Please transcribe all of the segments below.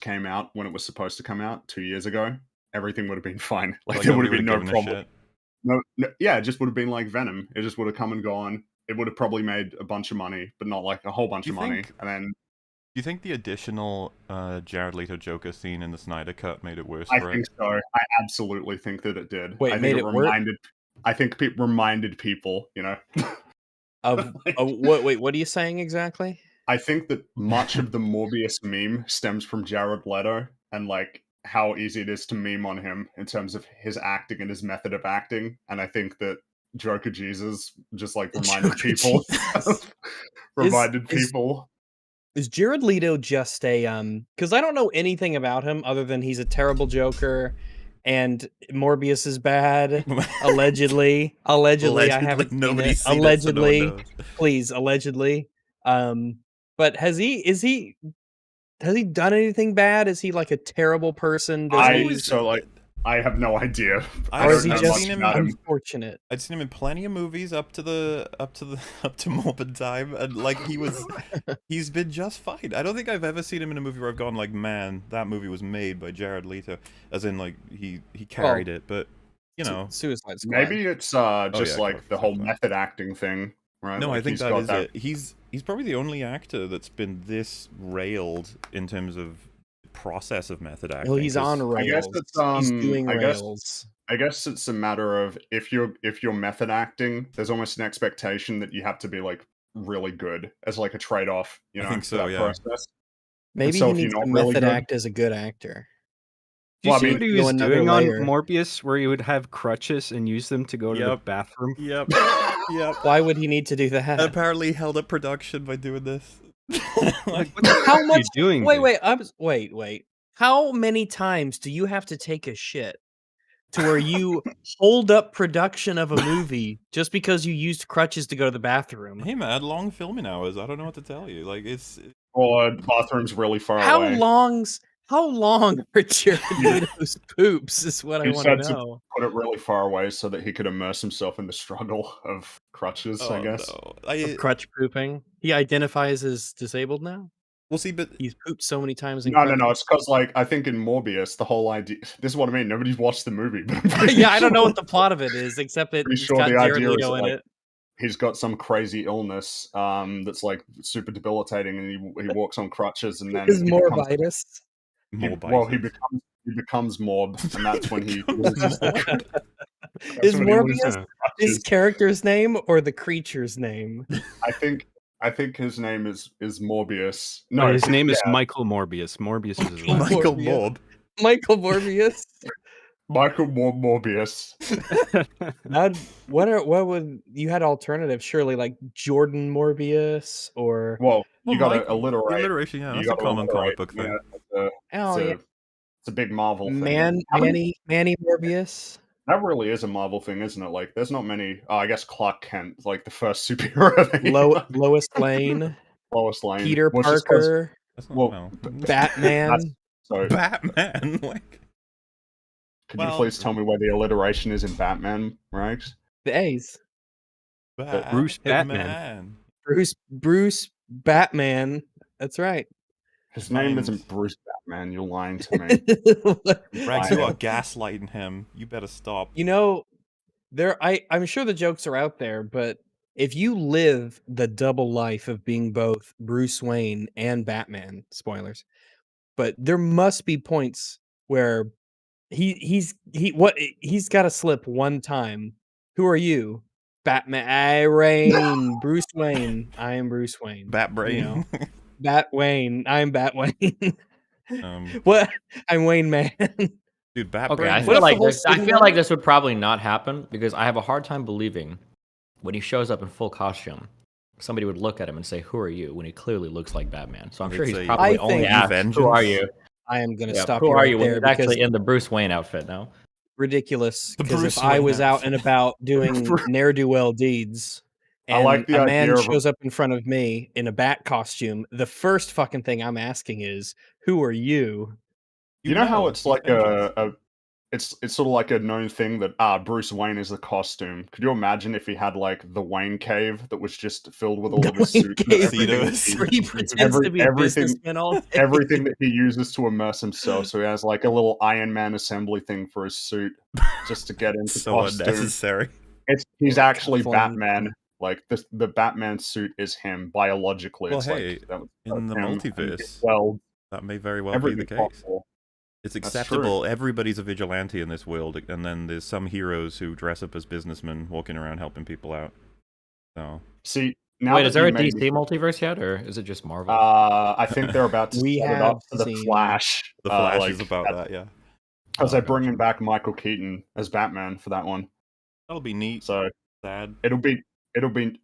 came out when it was supposed to come out 2 years ago, everything would have been fine. Like, Like there would nobody have would been have no given a problem. shit. No, yeah, it just would have been like Venom. It just would have come and gone. It would have probably made a bunch of money, but not like a whole bunch You of money. think- And then Do you think the additional Jared Leto Joker scene in the Snyder Cut made it worse I for think it? so. I absolutely think that it did. Wait, I think made it worse? I think it reminded people, you know. Of what? Wait, what are you saying exactly? I think that much of the Morbius meme stems from Jared Leto and like how easy it is to meme on him in terms of his acting and his method of acting. And I think that Joker Jesus just like reminded Joker people Jesus. reminded Is- people. Is Jared Leto just a because I don't know anything about him other than he's a terrible Joker and Morbius is bad. Allegedly. I haven't Nobody's seen seen it. it, so no one Allegedly. knows. Please, allegedly. But has he done anything bad? Is he like a terrible person? I have no idea. Or is he I've just seen him- unfortunate? I'd seen him in plenty of movies up to Morbid Time, and like he's been just fine. I don't think I've ever seen him in a movie where I've gone like, man, that movie was made by Jared Leto, as in like he carried it. But you know, Suicide Squad. Maybe it's just yeah, like the whole Squad. method acting thing, right? no, like I think he's that got is it. He's probably the only actor that's been this railed in terms of process of method acting. Well, he's on rails. I guess it's he's doing I guess- rails. I guess it's a matter of if you're method acting, there's almost an expectation that you have to be like really good as like a trade-off, you I know, think for so, that yeah. process. Maybe so he if you're needs not to really method good- act as a good actor. Do you Well, I see mean, what he go was another doing on layer. Morbius, where he would have crutches and use them to go to the Yep. bathroom? Yep. Yep. Why would he need to do that? Apparently he held up production by doing this. Like, what the How fuck are much? you doing? Wait, wait. How many times do you have to take a shit to where you hold up production of a movie just because you used crutches to go to the bathroom? Hey man, long filming hours. I don't know what to tell you. Like it's Or bathroom's really far How away. long are Jared Leto's poops? Is what I He want to said to know. put it really far away so that he could immerse himself in the struggle of crutches, I guess. No. Of crutch pooping. He identifies as disabled now. We'll see, but He's pooped so many times in No, crutches. it's because like I think in Morbius the whole idea. This is what I mean. Nobody's watched the movie, but I'm pretty Yeah, I don't know sure- what the plot of it is, except pretty it's sure got the Jared idea is Leto that, in like, it. he's got some crazy illness that's like super debilitating, and he walks on crutches, and then Is he becomes, Morbitis. he becomes Morb, and that's when he loses the, Is when he loses Morbius the his crutches. character's name or the creature's name? I think his name is Morbius. No, No, his name is yeah, Michael Morbius. Morbius is his last Michael Morbius. Morb. Michael Morbius. Michael Morbius. What would you had alternatives? Surely like Jordan Morbius or Well, Well, you got Mike- to alliterate. alliteration, yeah, You that's a gotta common comic alliterate, book thing. yeah, oh yeah, it's a big Marvel thing. Manny Morbius. That really is a Marvel thing, isn't it? Like, there's not many. I guess Clark Kent, like the first superhero. Thing. Lois Lane, Lois Lane, Peter Well, it's just 'cause- Parker, That's not Well, well. Batman. So, Batman, like could well- you please tell me where the alliteration is in Batman, right? The A's. Bruce Batman. Bruce Batman. That's right. His name Thanks. isn't Bruce Batman. You're lying to me. Rex, you are gaslighting him. You better stop. You know, I'm sure the jokes are out there, but if you live the double life of being both Bruce Wayne and Batman, spoilers, but there must be points where he's got to slip one time. Who are you? Batman. Bruce Wayne. I am Bruce Wayne. Bat brain. You know, Bat Wayne. I'm Bat Wayne. Um, What? I'm Wayne Man. dude, Bat Okay, brain. I What feel if like the whole this, I city feel went? like this would probably not happen because I have a hard time believing when he shows up in full costume, somebody would look at him and say, "Who are you?" when he clearly looks like Batman. So I'm They'd sure he's say, probably I only think- asked, Vengeance. "Who are you?" I am going to Yeah, stop who you are right you when there he's because actually in the Bruce Wayne outfit now? ridiculous. The Because Bruce if I Wayne was out outfit. and about doing ne'er-do-well deeds, I and like the a man idea of- shows up in front of me in a bat costume, the first fucking thing I'm asking is, "Who are you?" You know how it's he's like Vengeance. it's sort of like a known thing that Bruce Wayne is the costume. Could you imagine if he had like the Wayne cave that was just filled with all of his Wayne suits and Cave, everything that Tuxedos. where he pretends to be a everything businessman all day. everything that he uses to immerse himself. So he has like a little Iron Man assembly thing for his suit just to get into So costume. unnecessary. He's actually Fun. Batman. Like the Batman suit is him biologically. Well, it's hey, like that was in the him, and multiverse, well, that may very well be the everything case. possible. It's That's acceptable. Everybody's a vigilante in this world, and then there's some heroes who dress up as businessmen walking around helping people out. So See, now Wait, that is there you a made DC me- multiverse yet, or is it just Marvel? I think they're about to We set it have up for the seen- Flash. the Flash like, is about that, yeah. because Oh, they're gotcha. bringing back Michael Keaton as Batman for that one. That'll be neat. So Sad. it'll be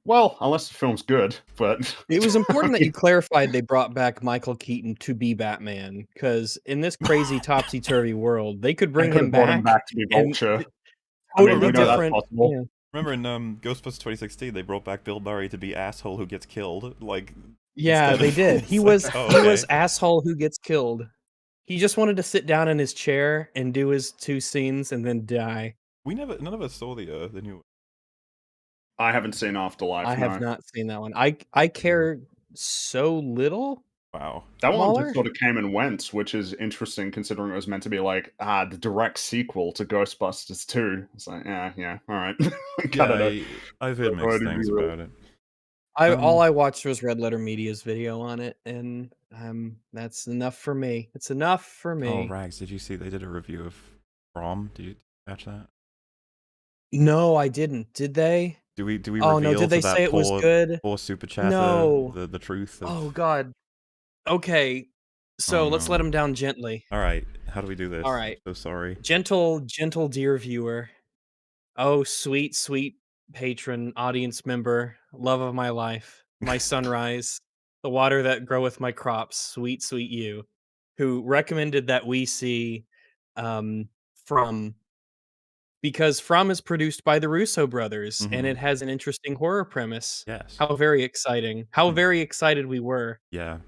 well, unless the film's good. But It was important that you clarified they brought back Michael Keaton to be Batman, because in this crazy topsy-turvy world, they could bring could him have brought him back. back to be and Vulture. th- I mean, totally we know that's different. possible. Yeah. Remember in Ghostbusters 2016, they brought back Bill Murray to be asshole who gets killed. Like, Yeah, instead they of- did. it's He like, was oh, he okay. was asshole who gets killed. He just wanted to sit down in his chair and do his 2 scenes and then die. None of us saw the new. I haven't seen Afterlife. I have no. not seen that one. I care so little. Wow. That one Waller? just sort of came and went, which is interesting considering it was meant to be like the direct sequel to Ghostbusters 2. It's like, yeah, all right. Yeah, I've heard Go mixed ahead and things be real. about it. All I watched was Red Letter Media's video on it, and that's enough for me. It's enough for me. Oh, Rags, did you see they did a review of From? Did you catch that? No, I didn't. Did they? Do we Oh, reveal no, did to they that say it was good? poor super chatter No. the truth of... Oh god. Okay. So Oh, let's no. let him down gently. All right, how do we do this? All right. So sorry. Gentle dear viewer. Oh, sweet, sweet patron, audience member, love of my life, my sunrise, the water that groweth my crops, sweet, sweet you, who recommended that we see From, because From is produced by the Russo brothers, and Mhm. it has an interesting horror premise. Yes. How very exciting. How very excited we were. Yeah.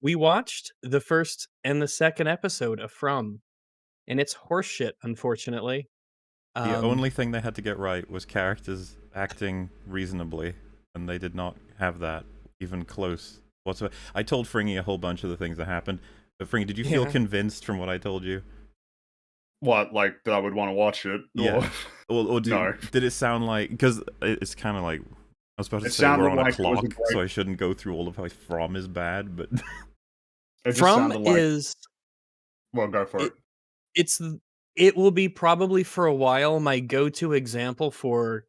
We watched the first and the second episode of From, and it's horseshit, unfortunately. The only thing they had to get right was characters acting reasonably, and they did not have that even close whatsoever. I told Fringy a whole bunch of the things that happened, but Fringy, did you feel Yeah. convinced from what I told you? What, like that I would want to watch it? Yeah. Or No. did it sound like... Because it's kind of like... I was about to It say we're sounded on a like it was a clock, so great- I shouldn't go through all of how From is bad, but... It just From sounded like, is well, go for it. it will be probably for a while my go-to example for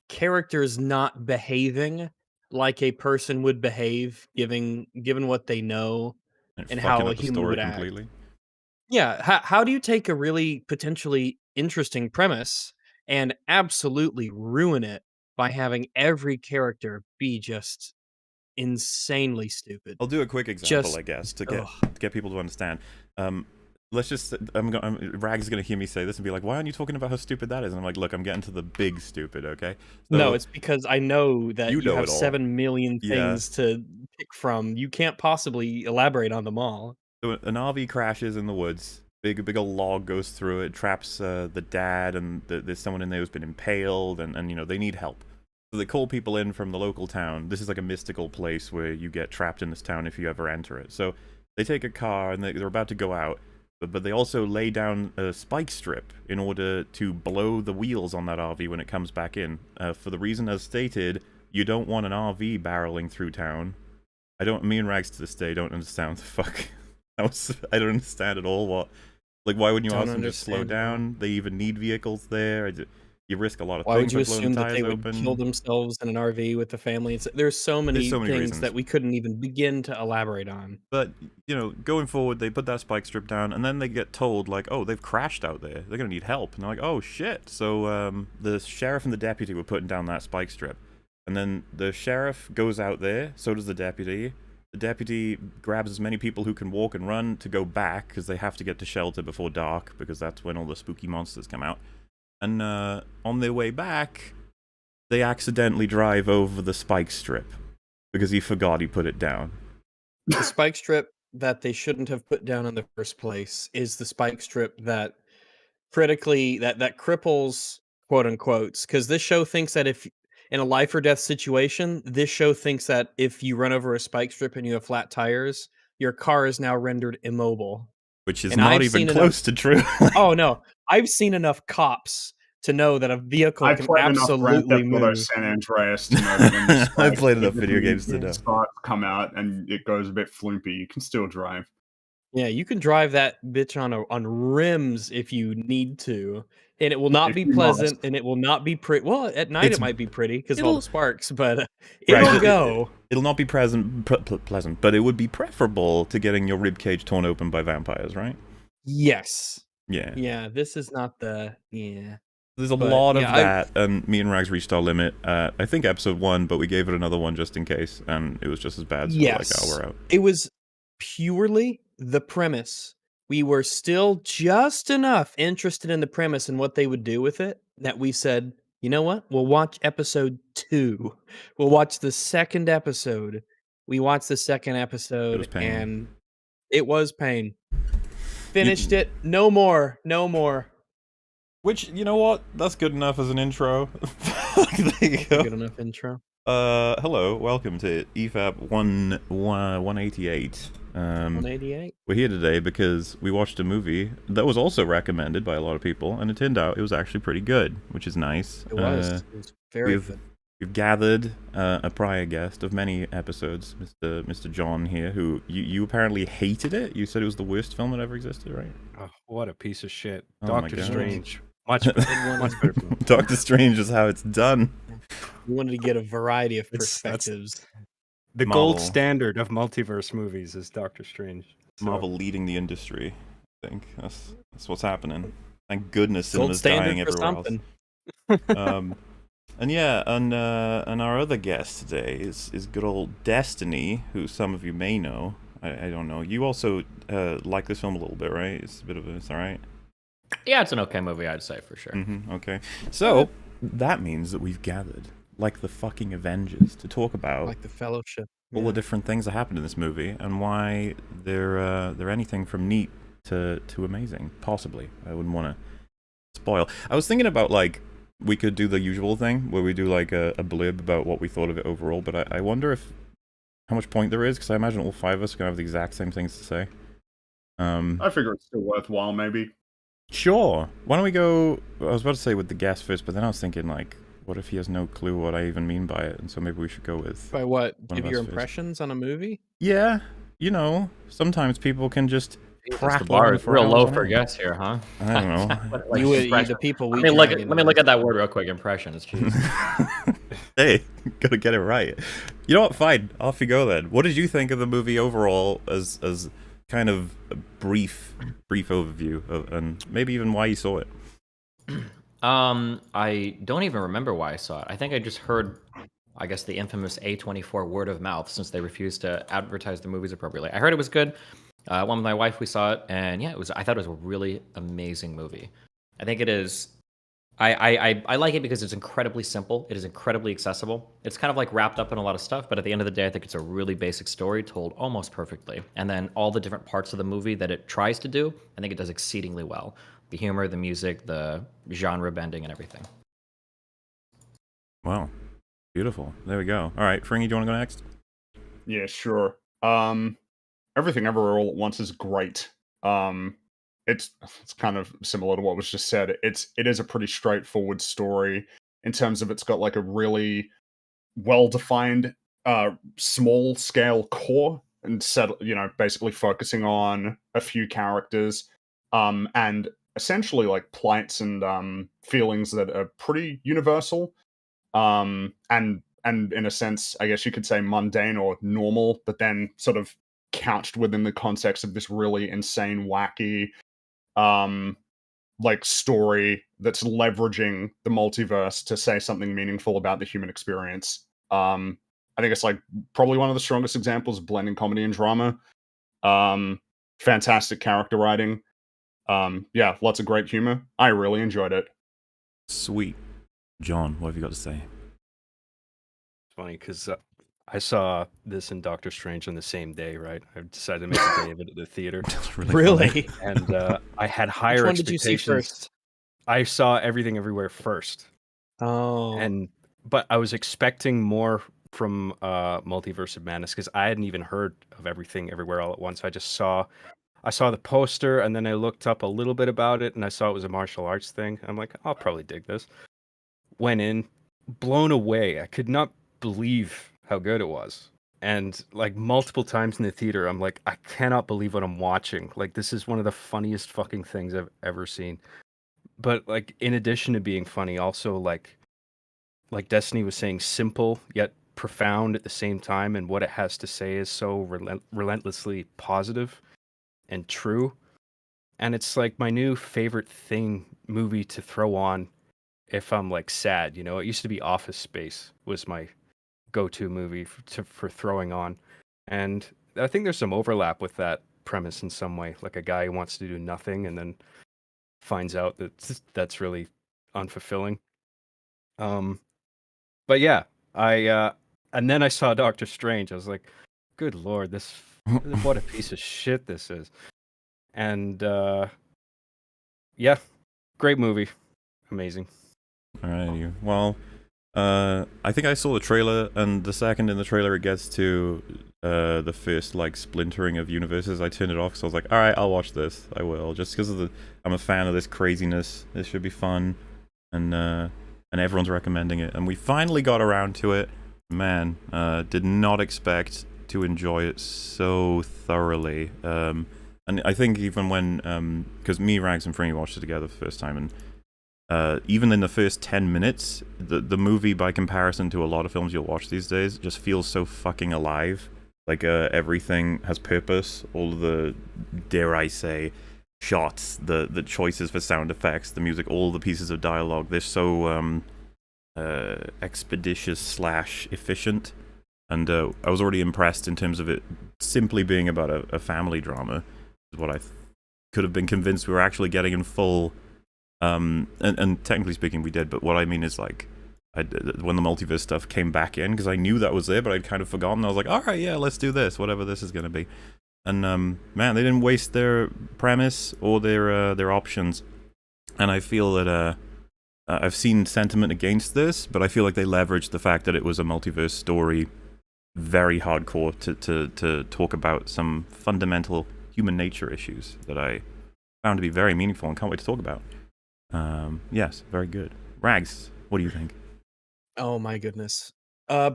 characters not behaving like a person would behave given what they know. And how fucking a up the human story would act. completely. Yeah, how do you take a really potentially interesting premise and absolutely ruin it by having every character be just insanely stupid? I'll do a quick example, Just- I guess, to ugh. get people to understand. Let's just... Rags is going to hear me say this and be like, why aren't you talking about how stupid that is? And I'm like, look, I'm getting to the big stupid, okay? No, So- it's because I know that You you know have it all. 7 million Yeah. things to pick from. You can't possibly elaborate on them all. So an RV crashes in the woods. Big old log goes through it, traps the dad, and there's someone in there who's been impaled, and you know, they need help. So they call people in from the local town. This is like a mystical place where you get trapped in this town if you ever enter it. So they take a car, and they're about to go out, but they also lay down a spike strip in order to blow the wheels on that RV when it comes back in. For the reason as stated, you don't want an RV barreling through town. Me and Rags to this day don't understand what the fuck. I don't understand at all what... Like, why wouldn't you Don't ask them to slow understand at all. down? They even need vehicles there. You risk a lot of Why would things you by blowing assume the that tires they would open. kill themselves in an RV with the family? There's so many so many things reasons. that we couldn't even begin to elaborate on. But, you know, going forward, they put that spike strip down, and then they get told, like, oh, they've crashed out there. They're going to need help. And they're like, oh, shit. So the sheriff and the deputy were putting down that spike strip. And then the sheriff goes out there, so does the deputy. The deputy grabs as many people who can walk and run to go back, because they have to get to shelter before dark, because that's when all the spooky monsters come out. And on their way back, they accidentally drive over the spike strip, because he forgot he put it down. The spike strip that they shouldn't have put down in the first place is the spike strip that critically that cripples quote unquotes, because this show thinks that if in a life or death situation, this show thinks that if you run over a spike strip and you have flat tires, your car is now rendered immobile. Which is And not I've even seen close to true. Oh no, I've seen enough cops to know that a vehicle I can played enough Grand absolutely Theft Auto move. San Andreas to know that when the I've played enough when video the games to know. sparks come out and it goes a bit floopy, you can still drive. Yeah, you can drive that bitch on rims if you need to, and it will not If be you pleasant, must. and it will not be pretty. Well, at night It's- it might be pretty because of all it'll- the sparks, but Right, it'll go. It'll not be pleasant, but it would be preferable to getting your rib cage torn open by vampires, right? Yes. Yeah. Yeah, this is not the There's a But, lot of yeah, I- that, and me and Rags reached our limit at, I think, episode 1, but we gave it another one just in case, and it was just as bad, so we're like, Yes. oh, we're out. It was purely the premise. We were still just enough interested in the premise and what they would do with it that we said, you know what? We'll watch episode 2. We'll watch the second episode. We watched the second episode, pain. and it was pain. Finished it. No more. No more. Which, you know what? That's good enough as an intro. There you go. Good enough intro. Hello, welcome to EFAP 188. 188. We're here today because we watched a movie that was also recommended by a lot of people, and it turned out it was actually pretty good, which is nice. It was. It was very we've- good. We've gathered a prior guest of many episodes, Mr. John here, who you apparently hated it. You said it was the worst film that ever existed, right? Oh, what a piece of shit. Oh my Doctor God. Strange. Much better. Much better film. Doctor Strange is how it's done. We wanted to get a variety of That's- perspectives. The Marvel. gold standard of multiverse movies is Doctor Strange. So, Marvel leading the industry. I think that's what's happening. Thank goodness Gold cinema's dying standard for everywhere something. else. And yeah, and our other guest today is good old Destiny, who some of you may know. I don't know. You also like this film a little bit, right? It's a bit of a, it's all right. Yeah, it's an okay movie, I'd say, for sure. Okay. So that means that we've gathered, like the fucking Avengers, to talk about Like the Fellowship. all Yeah. the different things that happened in this movie and why they're anything from neat to amazing. Possibly, I wouldn't want to spoil. I was thinking about like we could do the usual thing where we do like a blurb about what we thought of it overall, but I wonder if how much point there is, because I imagine all 5 of us are gonna have the exact same things to say. I figure it's still worthwhile, maybe. Sure. Why don't we go? I was about to say with the guest first, but then I was thinking like, what if he has no clue what I even mean by it, and so maybe we should go with. By what? One Give of your us first. impressions on a movie? Yeah, you know, sometimes people can just The crack bar is real low hours for on end. guests here, huh? I don't know. Like You, impression. the people we Let me look drag at, in let me on look this. at that word real quick. Impressions. Jeez. Hey, gotta get it right. You know what? Fine, off you go then. What did you think of the movie overall, as kind of a brief overview, and maybe even why you saw it? I don't even remember why I saw it. I think I just heard, I guess, the infamous A24 word of mouth, since they refused to advertise the movies appropriately. I heard it was good. One with my wife, we saw it, and yeah, I thought it was a really amazing movie. I think it is. I like it because it's incredibly simple. It is incredibly accessible. It's kind of like wrapped up in a lot of stuff, but at the end of the day, I think it's a really basic story told almost perfectly. And then all the different parts of the movie that it tries to do, I think it does exceedingly well. The humor, the music, the genre bending, and everything. Wow, beautiful. There we go. All right, Fringy, do you want to go next? Yeah, sure. Everything Everywhere All at Once is great. It's kind of similar to what was just said. It is a pretty straightforward story in terms of it's got like a really well-defined small scale core and basically focusing on a few characters and essentially like plights and feelings that are pretty universal and in a sense, I guess you could say mundane or normal, but then sort of couched within the context of this really insane, wacky like story that's leveraging the multiverse to say something meaningful about the human experience. I think it's like probably one of the strongest examples of blending comedy and drama. Fantastic character writing. Yeah, lots of great humor. I really enjoyed it. Sweet. John, what have you got to say? It's funny because I saw this and Doctor Strange on the same day, right? I decided to make a day of it at the theater. That's funny. Really? And I had higher Which one did you see expectations. first? I saw Everything Everywhere first, Oh, but I was expecting more from Multiverse of Madness because I hadn't even heard of Everything Everywhere All at Once. I saw the poster, and then I looked up a little bit about it, and I saw it was a martial arts thing. I'm like, I'll probably dig this. Went in, blown away. I could not believe how good it was. And like multiple times in the theater, I'm like, I cannot believe what I'm watching. Like, this is one of the funniest fucking things I've ever seen. But like, in addition to being funny, also like Destiny was saying, simple yet profound at the same time, and what it has to say is so relentlessly positive and true. And it's like my new favorite movie to throw on if I'm like sad. You know, it used to be Office Space was my go-to movie for throwing on, and I think there's some overlap with that premise in some way. Like a guy who wants to do nothing and then finds out that that's really unfulfilling. But yeah, and then I saw Doctor Strange. I was like, good lord, what a piece of shit this is. And yeah, great movie, amazing. Alrighty. Well, I think I saw the trailer, and the second in the trailer it gets to the first like splintering of universes, I turned it off because I was like, all right, I'll watch this. I will, just because I'm a fan of this craziness. This should be fun, and everyone's recommending it, and we finally got around to it. Man, did not expect to enjoy it so thoroughly. And I think even when, because me, Rags, and Franny watched it together the first time, and even in the first 10 minutes, the movie, by comparison to a lot of films you'll watch these days, just feels so fucking alive. Like, everything has purpose. All of the, dare I say, shots, the choices for sound effects, the music, all the pieces of dialogue, they're so expeditious / efficient. And I was already impressed in terms of it simply being about a family drama. Is what I could have been convinced we were actually getting in full. And technically speaking, we did. But what I mean is, like, when the multiverse stuff came back in, because I knew that was there, but I'd kind of forgotten. I was like, all right, yeah, let's do this, whatever this is going to be. And man, they didn't waste their premise or their options. And I feel that I've seen sentiment against this, but I feel like they leveraged the fact that it was a multiverse story very hardcore to talk about some fundamental human nature issues that I found to be very meaningful and can't wait to talk about. Yes, very good. Rags, what do you think? oh my goodness.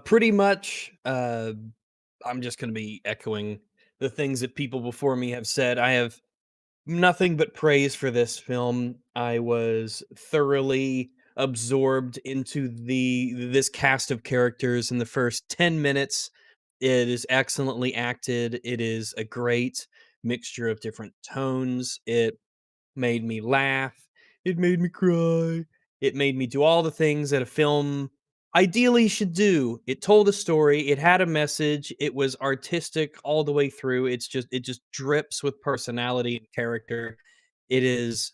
Pretty much. I'm just going to be echoing the things that people before me have said. I have nothing but praise for this film. I was thoroughly absorbed into this cast of characters in the first 10 minutes. It is excellently acted. It is a great mixture of different tones. It made me laugh. It made me cry. It made me do all the things that a film ideally should do. It told a story, it had a message, it was artistic all the way through. It just drips with personality and character. It is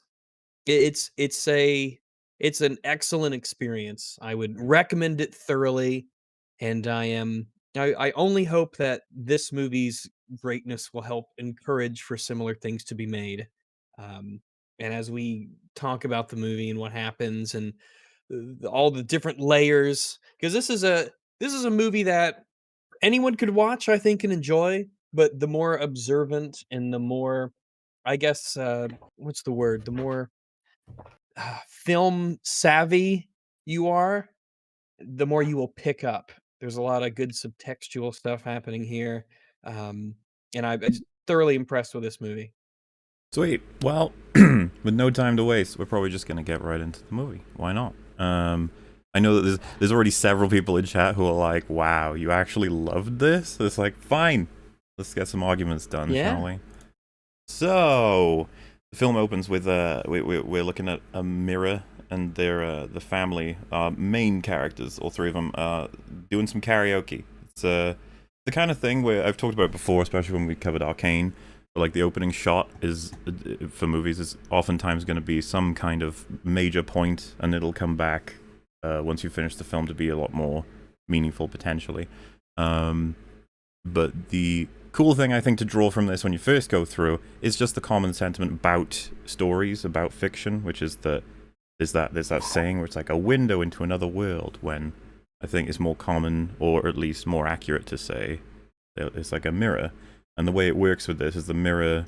it's an excellent experience. I would recommend it thoroughly, and I only hope that this movie's greatness will help encourage for similar things to be made. Um, and as we talk about the movie and what happens and all the different layers, because this is a movie that anyone could watch, I think, and enjoy. But the more observant and the more, I guess, what's the word? The more film savvy you are, the more you will pick up. There's a lot of good subtextual stuff happening here, and I'm just thoroughly impressed with this movie. Sweet. Well, with no time to waste, we're probably just gonna get right into the movie. Why not? I know that there's already several people in chat who are like, "Wow, you actually loved this?" It's like, fine, let's get some arguments done, shall we? So, the film opens with we're looking at a mirror and their the family main characters, all three of them, doing some karaoke. It's the kind of thing where I've talked about before, especially when we covered Arcane. But like the opening shot is for movies is oftentimes going to be some kind of major point, and it'll come back once you finish the film to be a lot more meaningful potentially. But the cool thing I think to draw from this when you first go through is just the common sentiment about stories, about fiction, which is that there's that saying where it's like a window into another world, when I think it's more common, or at least more accurate to say it's like a mirror. And the way it works with this is the mirror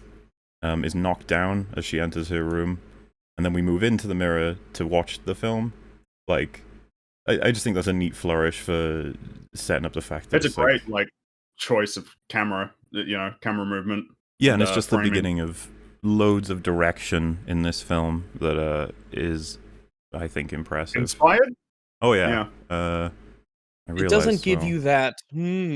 is knocked down as she enters her room, and then we move into the mirror to watch the film. Like, I just think that's a neat flourish for setting up the fact that It's a great like choice of camera, camera movement. Yeah, and it's just framing. the beginning of loads of direction in this film that is, I think, impressive. Inspired? Oh yeah. It doesn't give you that,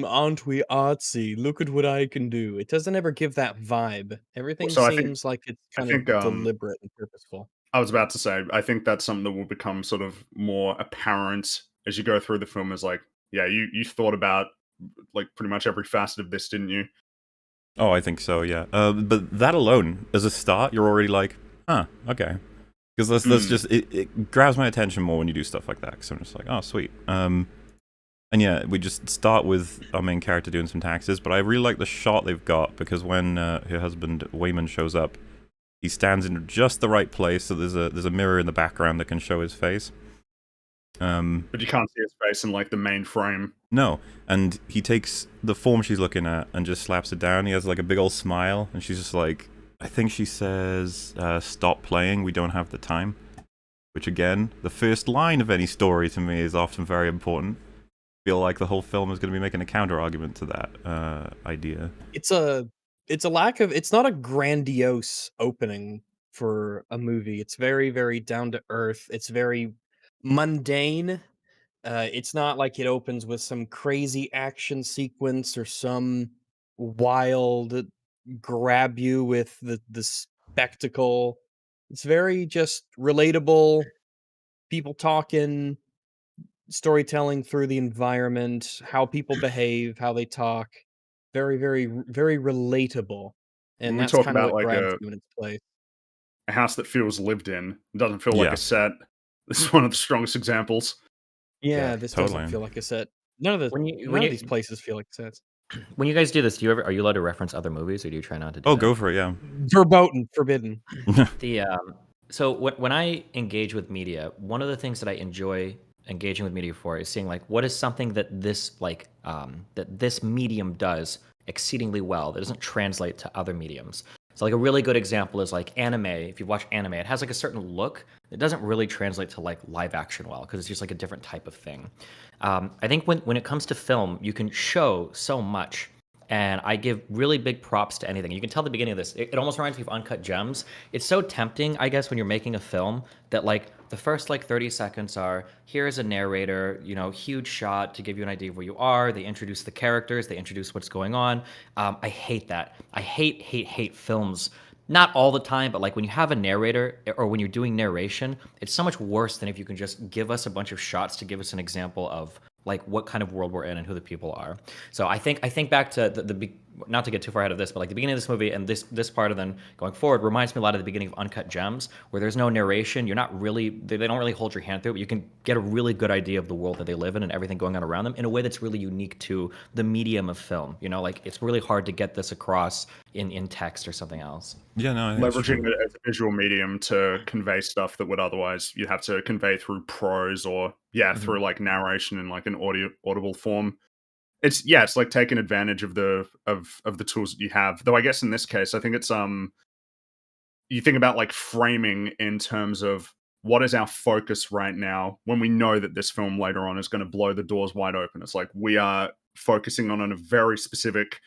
aren't we artsy? Look at what I can do. It doesn't ever give that vibe. Everything seems like it's kind of deliberate and purposeful. I was about to say, I think that's something that will become sort of more apparent as you go through the film. Is like, yeah, you thought about like pretty much every facet of this, didn't you? Oh, I think so, yeah. But that alone, as a start, you're already like, huh, okay. Because that's just, it grabs my attention more when you do stuff like that, because I'm just like, oh, sweet. And yeah, we just start with our main character doing some taxes, but I really like the shot they've got, because when her husband, Wayman, shows up, he stands in just the right place, so there's a mirror in the background that can show his face. But you can't see his face in like the main frame. No, and he takes the form she's looking at and just slaps it down. He has like a big old smile, and she's just like, I think she says, stop playing, we don't have the time. Which again, the first line of any story to me is often very important. I feel like the whole film is going to be making a counter argument to that idea. It's not a grandiose opening for a movie. It's very, very down to earth. It's very mundane. It's not like it opens with some crazy action sequence or some wild grab you with the spectacle. It's very just relatable, people talking, storytelling through the environment, how people behave, how they talk. Very, very, very relatable. When And we that's talk kind of about what like grabs you in its place. a house that feels lived in, it doesn't feel like Yeah. a set. This is one of the strongest examples. Yeah, Yeah, this totally. doesn't feel like a set. None of When these places feel like sets. When you guys do this, are you allowed to reference other movies, or do you try not to do Oh, that? go for it, yeah. Verboten, forbidden. So when I engage with media, one of the things that I enjoy engaging with media for is seeing like what is something that this medium does exceedingly well that doesn't translate to other mediums. So like a really good example is like anime. If you watch anime, it has like a certain look that doesn't really translate to like live action well, because it's just like a different type of thing. I think when it comes to film, you can show so much. And I give really big props to anything. You can tell the beginning of this. It almost reminds me of Uncut Gems. It's so tempting, I guess, when you're making a film that like the first like 30 seconds are, here's a narrator, huge shot to give you an idea of where you are. They introduce the characters. They introduce what's going on. I hate that. I hate films. Not all the time, but like when you have a narrator or when you're doing narration, it's so much worse than if you can just give us a bunch of shots to give us an example of like what kind of world we're in and who the people are. So I think back to the not to get too far ahead of this, but like the beginning of this movie and this part of then going forward reminds me a lot of the beginning of Uncut Gems, where there's no narration. You're not really, they don't really hold your hand through it, but you can get a really good idea of the world that they live in and everything going on around them in a way that's really unique to the medium of film. Like it's really hard to get this across in text or something else. Yeah, no, I think it's Leveraging true. it as a visual medium to convey stuff that would otherwise you'd have to convey through prose or through like narration in like an audible form. It's like taking advantage of the tools that you have. Though I guess in this case, I think it's you think about like framing in terms of what is our focus right now when we know that this film later on is going to blow the doors wide open. It's like we are focusing on a very specific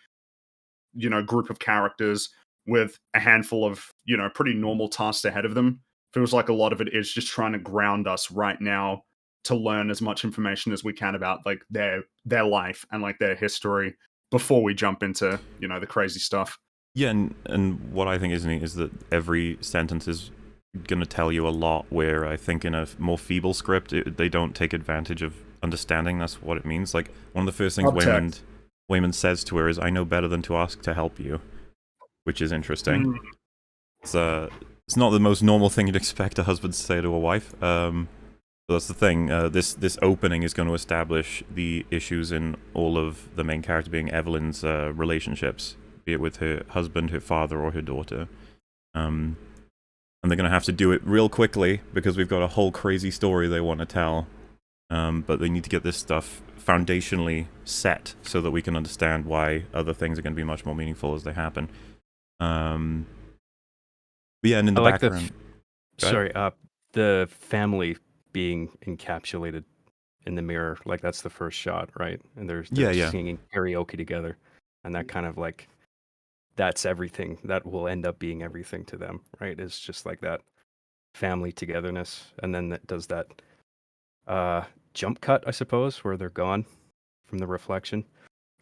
group of characters with a handful of pretty normal tasks ahead of them. Feels like a lot of it is just trying to ground us right now to learn as much information as we can about like their life and like their history before we jump into the crazy stuff. Yeah, and what I think is neat is that every sentence is going to tell you a lot, where I think in a more feeble script they don't take advantage of understanding that's what it means. Like one of the first things Wayman says to her is, "I know better than to ask to help you," which is interesting. It's not the most normal thing you'd expect a husband to say to a wife. But that's the thing. This opening is going to establish the issues in all of the main character, being Evelyn's relationships, be it with her husband, her father, or her daughter. and they're going to have to do it real quickly because we've got a whole crazy story they want to tell. But they need to get this stuff foundationally set so that we can understand why other things are going to be much more meaningful as they happen. But yeah, and in the background... The family being encapsulated in the mirror, like that's the first shot, right? And they're singing karaoke together, and that kind of like, that's everything. That will end up being everything to them, right? It's just like that family togetherness, and then that does that jump cut, I suppose, where they're gone from the reflection.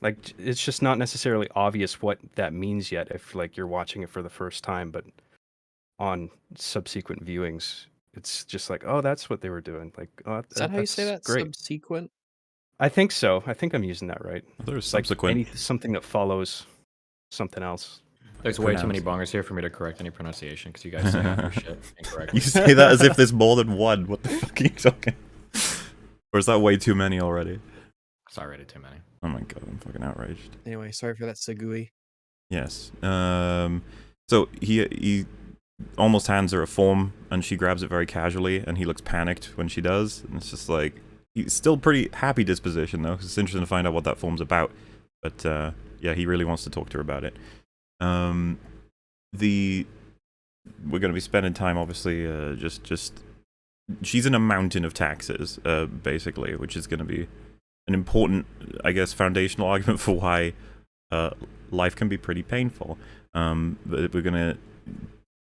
Like, it's just not necessarily obvious what that means yet if like you're watching it for the first time, but on subsequent viewings, it's just like, oh, that's what they were doing. Like, oh, Is that how you say that? Great. Subsequent? I think so. I think I'm using that right. There's subsequent. Like something that follows something else. There's way too many bongers here for me to correct any pronunciation because you guys say half your shit incorrectly. You say that as if there's more than one. What the fuck are you talking? Or is that way too many already? It's already too many. Oh my god, I'm fucking outraged. Anyway, sorry for that segui. Yes. So he almost hands her a form, and she grabs it very casually, and he looks panicked when she does. And it's just like, he's still pretty happy disposition, though, 'cause it's interesting to find out what that form's about. But, yeah, he really wants to talk to her about it. We're going to be spending time, obviously, just... She's in a mountain of taxes, basically, which is going to be an important, I guess, foundational argument for why life can be pretty painful. But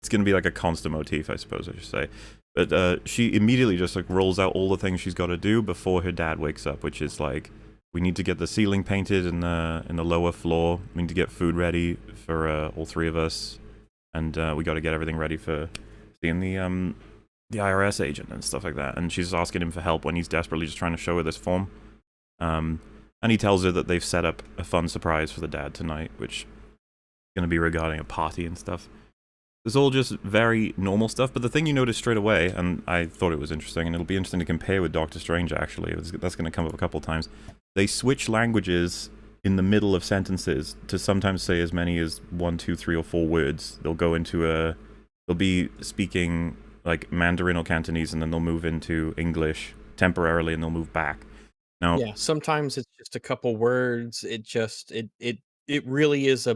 it's gonna be like a constant motif, I suppose I should say. But she immediately just like rolls out all the things she's got to do before her dad wakes up, which is like, we need to get the ceiling painted in the lower floor. We need to get food ready for all three of us, and we got to get everything ready for seeing the IRS agent and stuff like that. And she's asking him for help when he's desperately just trying to show her this form. And he tells her that they've set up a fun surprise for the dad tonight, which is going to be regarding a party and stuff. It's all just very normal stuff, but the thing you notice straight away, and I thought it was interesting, and it'll be interesting to compare with Doctor Strange, actually, that's going to come up a couple times, they switch languages in the middle of sentences to sometimes say as many as 1, 2, 3, or 4 words. They'll go into they'll be speaking like Mandarin or Cantonese, and then they'll move into English temporarily, and they'll move back. Now, Yeah, sometimes it's just a couple words. It really is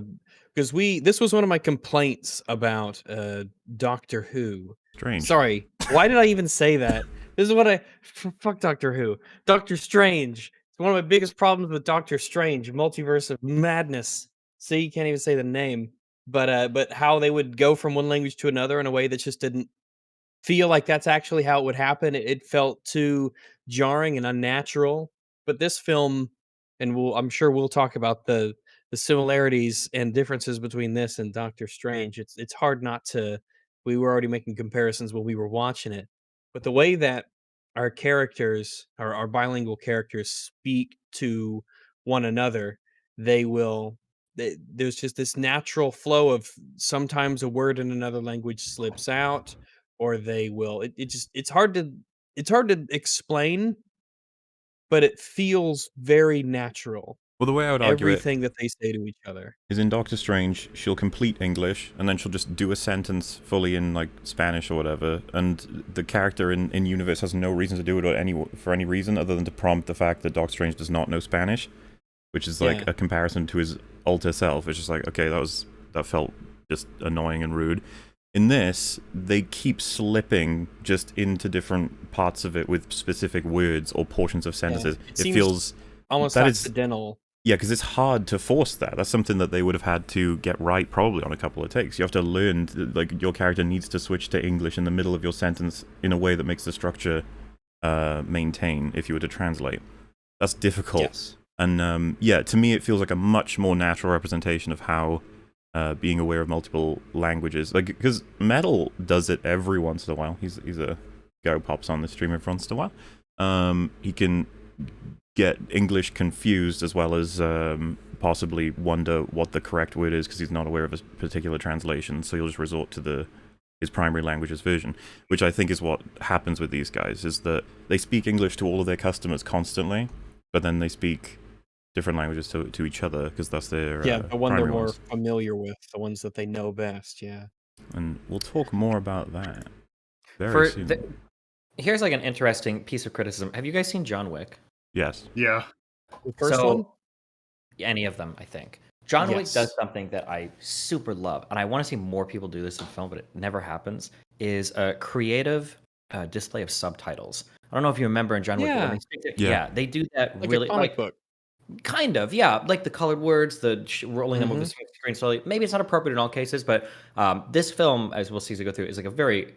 because this was one of my complaints about Doctor Who. Strange. Sorry, why did I even say that? This is what fuck Doctor Who. Doctor Strange. It's one of my biggest problems with Doctor Strange, Multiverse of Madness. See, you can't even say the name. But how they would go from one language to another in a way that just didn't feel like that's actually how it would happen. It felt too jarring and unnatural. But this film, and I'm sure we'll talk about the similarities and differences between this and Doctor Strange. It's hard not to. We were already making comparisons when we were watching it, but the way that our characters, our bilingual characters, speak to one another, there's just this natural flow of sometimes a word in another language slips out, or they will. It's hard to explain, but it feels very natural. Well, the way I would argue Everything that they say to each other is in Doctor Strange, she'll complete English, and then she'll just do a sentence fully in, like, Spanish or whatever, and the character in universe has no reason to do it for any reason other than to prompt the fact that Doctor Strange does not know Spanish, which is, like, a comparison to his alter self. It's just like, okay, that felt just annoying and rude. In this, they keep slipping just into different parts of it with specific words or portions of sentences. It feels almost accidental. Yeah, because it's hard to force that. That's something that they would have had to get right probably on a couple of takes. You have to learn, like, your character needs to switch to English in the middle of your sentence in a way that makes the structure maintain if you were to translate. That's difficult. Yes. And yeah, to me it feels like a much more natural representation of how being aware of multiple languages, like, because Metal does it every once in a while. He's a guy who pops on the stream every once in a while. He can get English confused as well as possibly wonder what the correct word is because he's not aware of a particular translation, so he'll just resort to his primary language's version, which I think is what happens with these guys, is that they speak English to all of their customers constantly, but then they speak different languages to each other because that's their the one they're more ones. familiar with, the ones that they know best. Yeah. And we'll talk more about that very soon. Here's like an interesting piece of criticism. Have you guys seen John Wick? Yes. Yeah. The first one? Any of them, I think. John Wick Yes. does something that I super love, and I want to see more people do this in film, but it never happens, is a creative display of subtitles. I don't know if you remember in John Wick, when they stick Yeah. they do that Like really a comic book. kind of, yeah, like the colored words, the rolling them over the screen slowly. Maybe it's not appropriate in all cases, but this film, as we'll see as we go through, is like a very,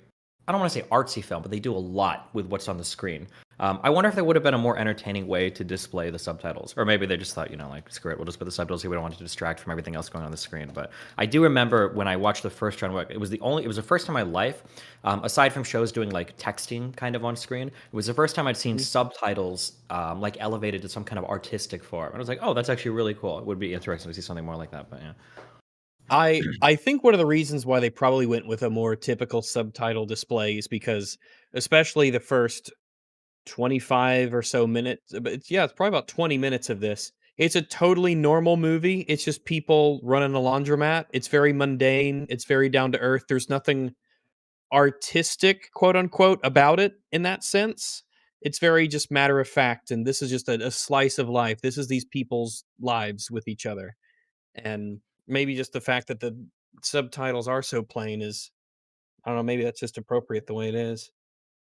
I don't want to say artsy film, but they do a lot with what's on the screen. I wonder if there would have been a more entertaining way to display the subtitles, or maybe they just thought, like, screw it, we'll just put the subtitles here. We don't want it to distract from everything else going on the screen. But I do remember when I watched the first John Wick, it was the first time in my life, aside from shows doing like texting kind of on screen, it was the first time I'd seen subtitles like elevated to some kind of artistic form. And I was like, oh, that's actually really cool. It would be interesting to see something more like that. But yeah. I think one of the reasons why they probably went with a more typical subtitle display is because, especially the first 25 or so minutes, but it's probably about 20 minutes of this. It's a totally normal movie. It's just people running a laundromat. It's very mundane. It's very down to earth. There's nothing artistic, quote unquote, about it in that sense. It's very just matter of fact. And this is just a slice of life. This is these people's lives with each other. And maybe just the fact that the subtitles are so plain is, I don't know, maybe that's just appropriate the way it is.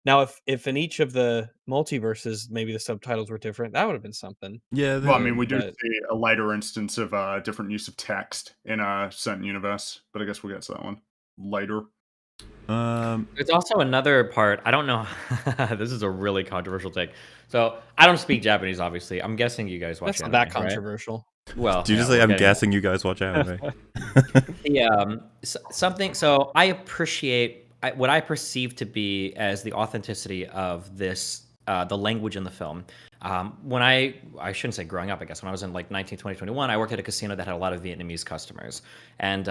Now, if in each of the multiverses, maybe the subtitles were different, that would have been something. Yeah. Well, I mean, we do but- see a later instance of different use of text in a certain universe, but I guess we'll get to that one later. There's also another part. I don't know. This is a really controversial take. So I don't speak Japanese, obviously. I'm guessing you guys watch That's not anime, that right? controversial. Well, Do you just yeah, say we're I'm getting- guessing you guys watch anime? something. So I appreciate what I perceive to be as the authenticity of this, the language in the film. When I shouldn't say growing up, I guess when I was in like 19, 20, 21, I worked at a casino that had a lot of Vietnamese customers, and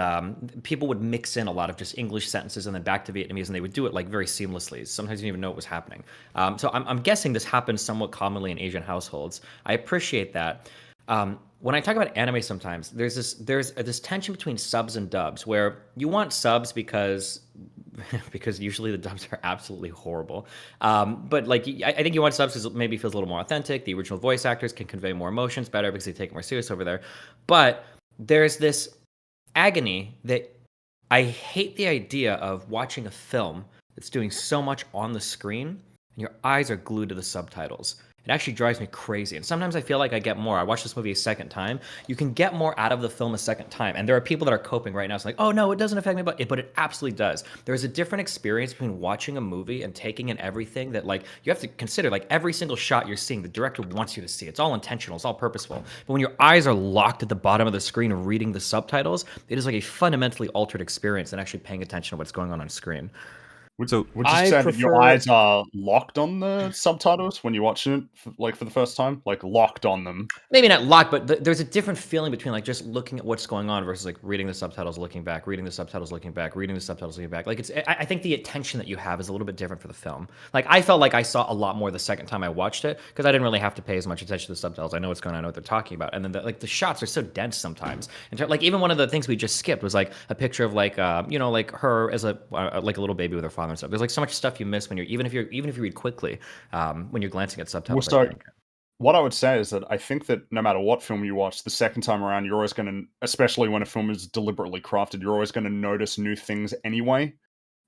people would mix in a lot of just English sentences and then back to Vietnamese, and they would do it like very seamlessly. Sometimes you didn't even know what was happening. So I'm guessing this happens somewhat commonly in Asian households. I appreciate that. When I talk about anime, sometimes there's this tension between subs and dubs, where you want subs because usually the dubs are absolutely horrible. But like I think you want subs because it maybe feels a little more authentic. The original voice actors can convey more emotions better because they take it more serious over there. But there's this agony that I hate the idea of watching a film that's doing so much on the screen and your eyes are glued to the subtitles. It actually drives me crazy. And sometimes I feel like I get more. I watched this movie a second time. You can get more out of the film a second time. And there are people that are coping right now. It's like, oh, no, it doesn't affect me. But it absolutely does. There's a different experience between watching a movie and taking in everything that, like, you have to consider, like, every single shot you're seeing, the director wants you to see. It's all intentional. It's all purposeful. But when your eyes are locked at the bottom of the screen reading the subtitles, it is like a fundamentally altered experience than actually paying attention to what's going on screen. Would So- you I say that your prefer- eyes are locked on the subtitles when you watch it, for the first time? Like, locked on them? Maybe not locked, but there's a different feeling between like just looking at what's going on versus like reading the subtitles, looking back, reading the subtitles, looking back, reading the subtitles, looking back. Like I think the attention that you have is a little bit different for the film. Like I felt like I saw a lot more the second time I watched it because I didn't really have to pay as much attention to the subtitles. I know what's going on, I know what they're talking about, and then the shots are so dense sometimes. And like even one of the things we just skipped was like a picture of like like her as like a little baby with her father and stuff. There's like so much stuff you miss when you're even if you read quickly when you're glancing at subtitles. Well, I so think. what I would say is that I think that no matter what film you watch, the second time around, you're always going to, especially when a film is deliberately crafted, you're always going to notice new things anyway.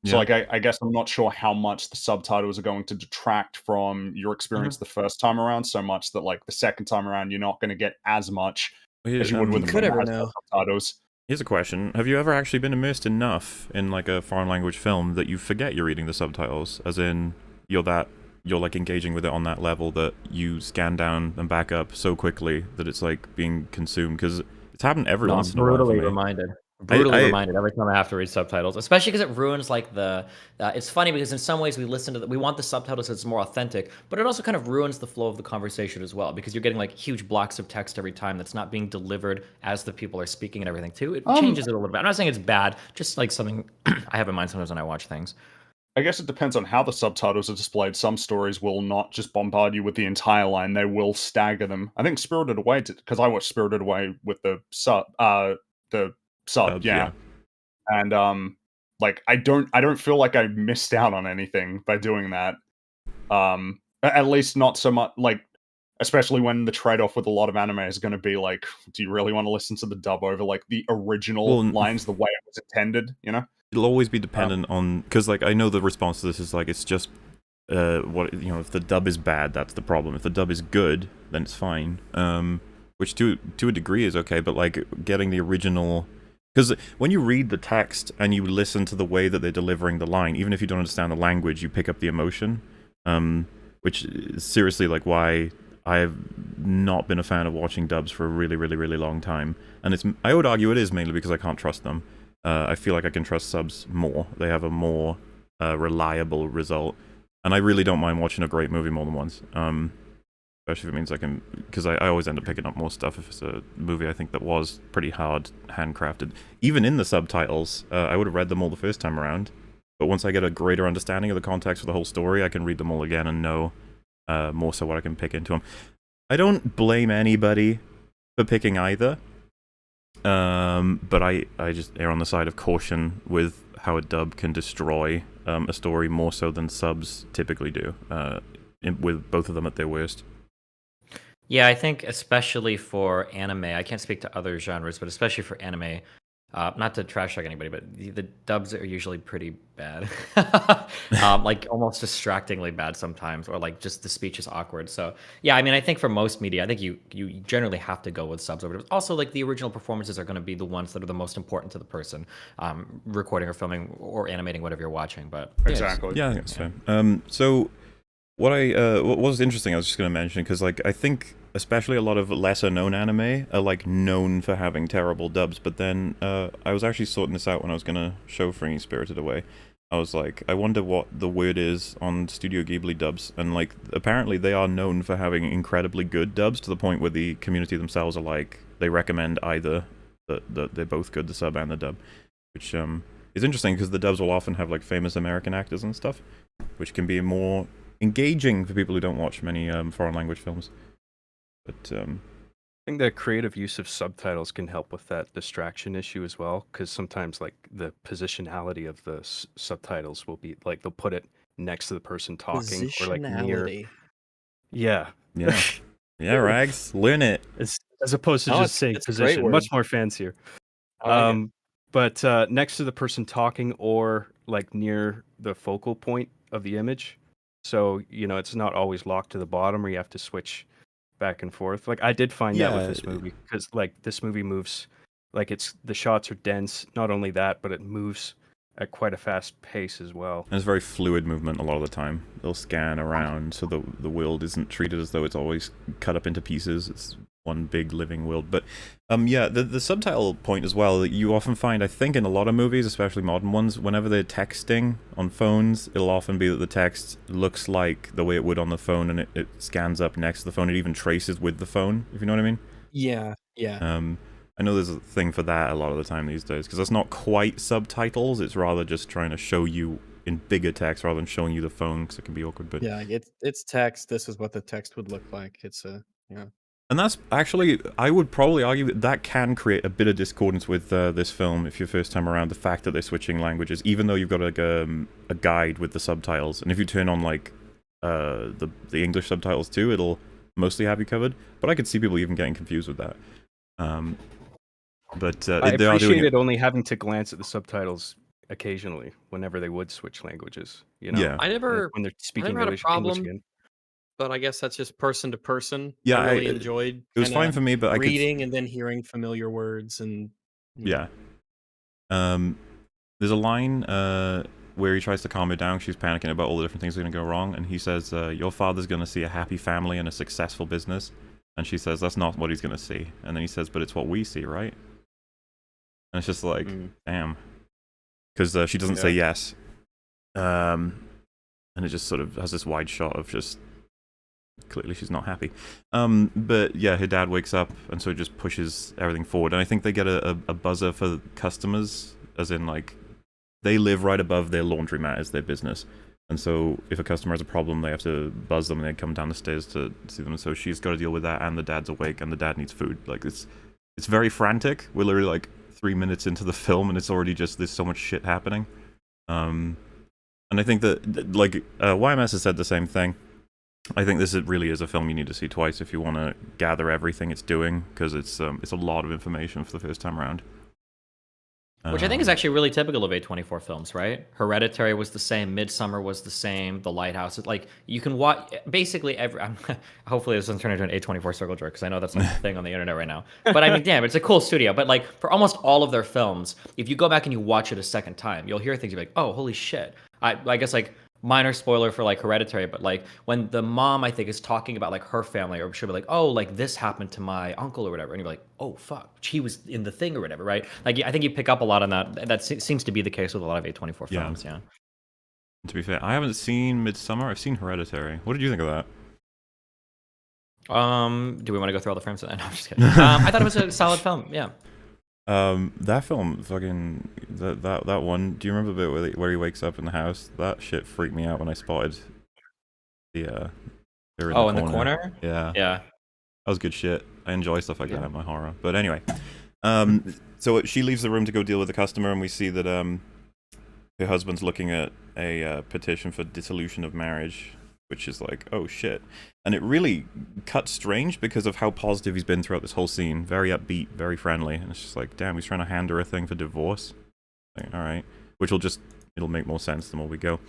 So, like, I guess I'm not sure how much the subtitles are going to detract from your experience the first time around, so much that, like, the second time around, you're not going to get as much as you would with a could film ever that has no know. subtitles. Here's a question. Have you ever actually been immersed enough in like a foreign language film that you forget you're reading the subtitles? As in, you're like engaging with it on that level that you scan down and back up so quickly that it's like being consumed? Because it's happened every once in a while for brutally me. reminded I- reminded every time I have to read subtitles, especially because it ruins like the it's funny because in some ways we listen to we want the subtitles so it's more authentic, but it also kind of ruins the flow of the conversation as well because you're getting like huge blocks of text every time that's not being delivered as the people are speaking and everything too. It changes it a little bit. I'm not saying it's bad, just like something I have in mind sometimes when I watch things. I guess it depends on how the subtitles are displayed. Some stories will not just bombard you with the entire line; they will stagger them. I think Spirited Away did, because I watched Spirited Away with the sub, Subs, yeah. And like I don't feel like I missed out on anything by doing that. At least not so much, like, especially when the trade-off with a lot of anime is going to be like, do you really want to listen to the dub over like the original Well, lines the way it was intended? You know, it'll always be dependent on, because like I know the response to this is like it's just what, you know, if the dub is bad, that's the problem. If the dub is good, then it's fine. Which to a degree is okay, but like getting the original, because when you read the text and you listen to the way that they're delivering the line, even if you don't understand the language, you pick up the emotion. Which is seriously like why I have not been a fan of watching dubs for a really, really, really long time. And I would argue it is mainly because I can't trust them. I feel like I can trust subs more. They have a more reliable result. And I really don't mind watching a great movie more than once. Especially if it means I can, because I always end up picking up more stuff if it's a movie I think that was pretty hard handcrafted. Even in the subtitles, I would have read them all the first time around. But once I get a greater understanding of the context of the whole story, I can read them all again and know more so what I can pick into them. I don't blame anybody for picking either, but I just err on the side of caution with how a dub can destroy a story more so than subs typically do, with both of them at their worst. Yeah, I think especially for anime, I can't speak to other genres, but especially for anime, not to trash talk anybody, but the dubs are usually pretty bad, like almost distractingly bad sometimes, or like just the speech is awkward. So yeah, I mean, I think for most media, I think you generally have to go with subs over. Also, like the original performances are going to be the ones that are the most important to the person recording or filming or animating whatever you're watching. But exactly. Yeah, I think that's fair. So what was interesting, I was just going to mention, because like I think especially a lot of lesser known anime are like known for having terrible dubs, but then I was actually sorting this out when I was going to show Free Spirited Away. I was like, I wonder what the word is on Studio Ghibli dubs, and like apparently they are known for having incredibly good dubs to the point where the community themselves are like, they recommend either they're both good, the sub and the dub, which is interesting because the dubs will often have like famous American actors and stuff, which can be more engaging for people who don't watch many foreign language films. But I think the creative use of subtitles can help with that distraction issue as well, because sometimes like the positionality of the subtitles will be like they'll put it next to the person talking or like near. Yeah, yeah, Rags, learn it. as opposed to just saying it's a great position, word. much more fancier. But next to the person talking or like near the focal point of the image, so you know it's not always locked to the bottom, or you have to switch back and forth. Like I did find that with this movie, because like this movie moves, like the shots are dense. Not only that, but it moves at quite a fast pace as well. And it's very fluid movement a lot of the time. They'll scan around, so the world isn't treated as though it's always cut up into pieces. It's one big living world. But yeah, the subtitle point as well, that you often find, I think in a lot of movies, especially modern ones, whenever they're texting on phones, it'll often be that the text looks like the way it would on the phone, and it scans up next to the phone. It even traces with the phone, if you know what I mean. Yeah. I know there's a thing for that a lot of the time these days, because that's not quite subtitles. It's rather just trying to show you in bigger text rather than showing you the phone, because it can be awkward. But Yeah, it's text. This is what the text would look like. It's yeah. And that's actually, I would probably argue that can create a bit of discordance with this film if you're first time around, the fact that they're switching languages, even though you've got like a guide with the subtitles. And if you turn on like the English subtitles too, it'll mostly have you covered. But I could see people even getting confused with that. But I appreciated only having to glance at the subtitles occasionally whenever they would switch languages. You know, yeah. when they're speaking had a English problem, again. but I guess that's just person to person. Yeah, I really enjoyed. It was fine for me, but reading and then hearing familiar words and yeah. There's a line where he tries to calm her down. She's panicking about all the different things that are going to go wrong, and he says, "Your father's going to see a happy family and a successful business." And she says, "That's not what he's going to see." And then he says, "But it's what we see, right?" And it's just like, damn. Because she doesn't say yes. And it just sort of has this wide shot of just, clearly she's not happy. But yeah, her dad wakes up, and so it just pushes everything forward. And I think they get a buzzer for customers, as in like, they live right above their laundromat as their business. And so if a customer has a problem, they have to buzz them and they come down the stairs to see them. And so she's got to deal with that, and the dad's awake, and the dad needs food. Like, it's very frantic. We're literally like 3 minutes into the film, and it's already just, there's so much shit happening. And I think that, like, YMS has said the same thing. I think this really is a film you need to see twice if you want to gather everything it's doing, because it's a lot of information for the first time around. Which I think is actually really typical of A24 films, right? Hereditary was the same, Midsummer was the same, The Lighthouse. Like, you can watch basically every. Hopefully, this doesn't turn into an A24 circle jerk, because I know that's like a thing on the internet right now. But I mean, damn, it's a cool studio. But like, for almost all of their films, if you go back and you watch it a second time, you'll hear things you're like, oh, holy shit. I guess like minor spoiler for like Hereditary, but like when the mom, I think, is talking about like her family, or she'll be like, oh, like this happened to my uncle or whatever, and you're like, oh fuck, she was in the thing or whatever, right? Like, I think you pick up a lot on that. That seems to be the case with a lot of A24 films. Yeah. To be fair, I haven't seen Midsummer. I've seen Hereditary. What did you think of that? Do we want to go through all the frames? No, I'm just kidding. I thought it was a solid film. Yeah. That film, fucking that one. Do you remember the bit where he wakes up in the house? That shit freaked me out when I spotted the in the corner. Yeah. Yeah. That was good shit. I enjoy stuff like that in my horror. But anyway, so she leaves the room to go deal with the customer, and we see that her husband's looking at a petition for dissolution of marriage, which is like, oh shit. And it really cuts strange because of how positive he's been throughout this whole scene. Very upbeat, very friendly. And it's just like, damn, he's trying to hand her a thing for divorce. Like, all right. Which it'll make more sense the more we go.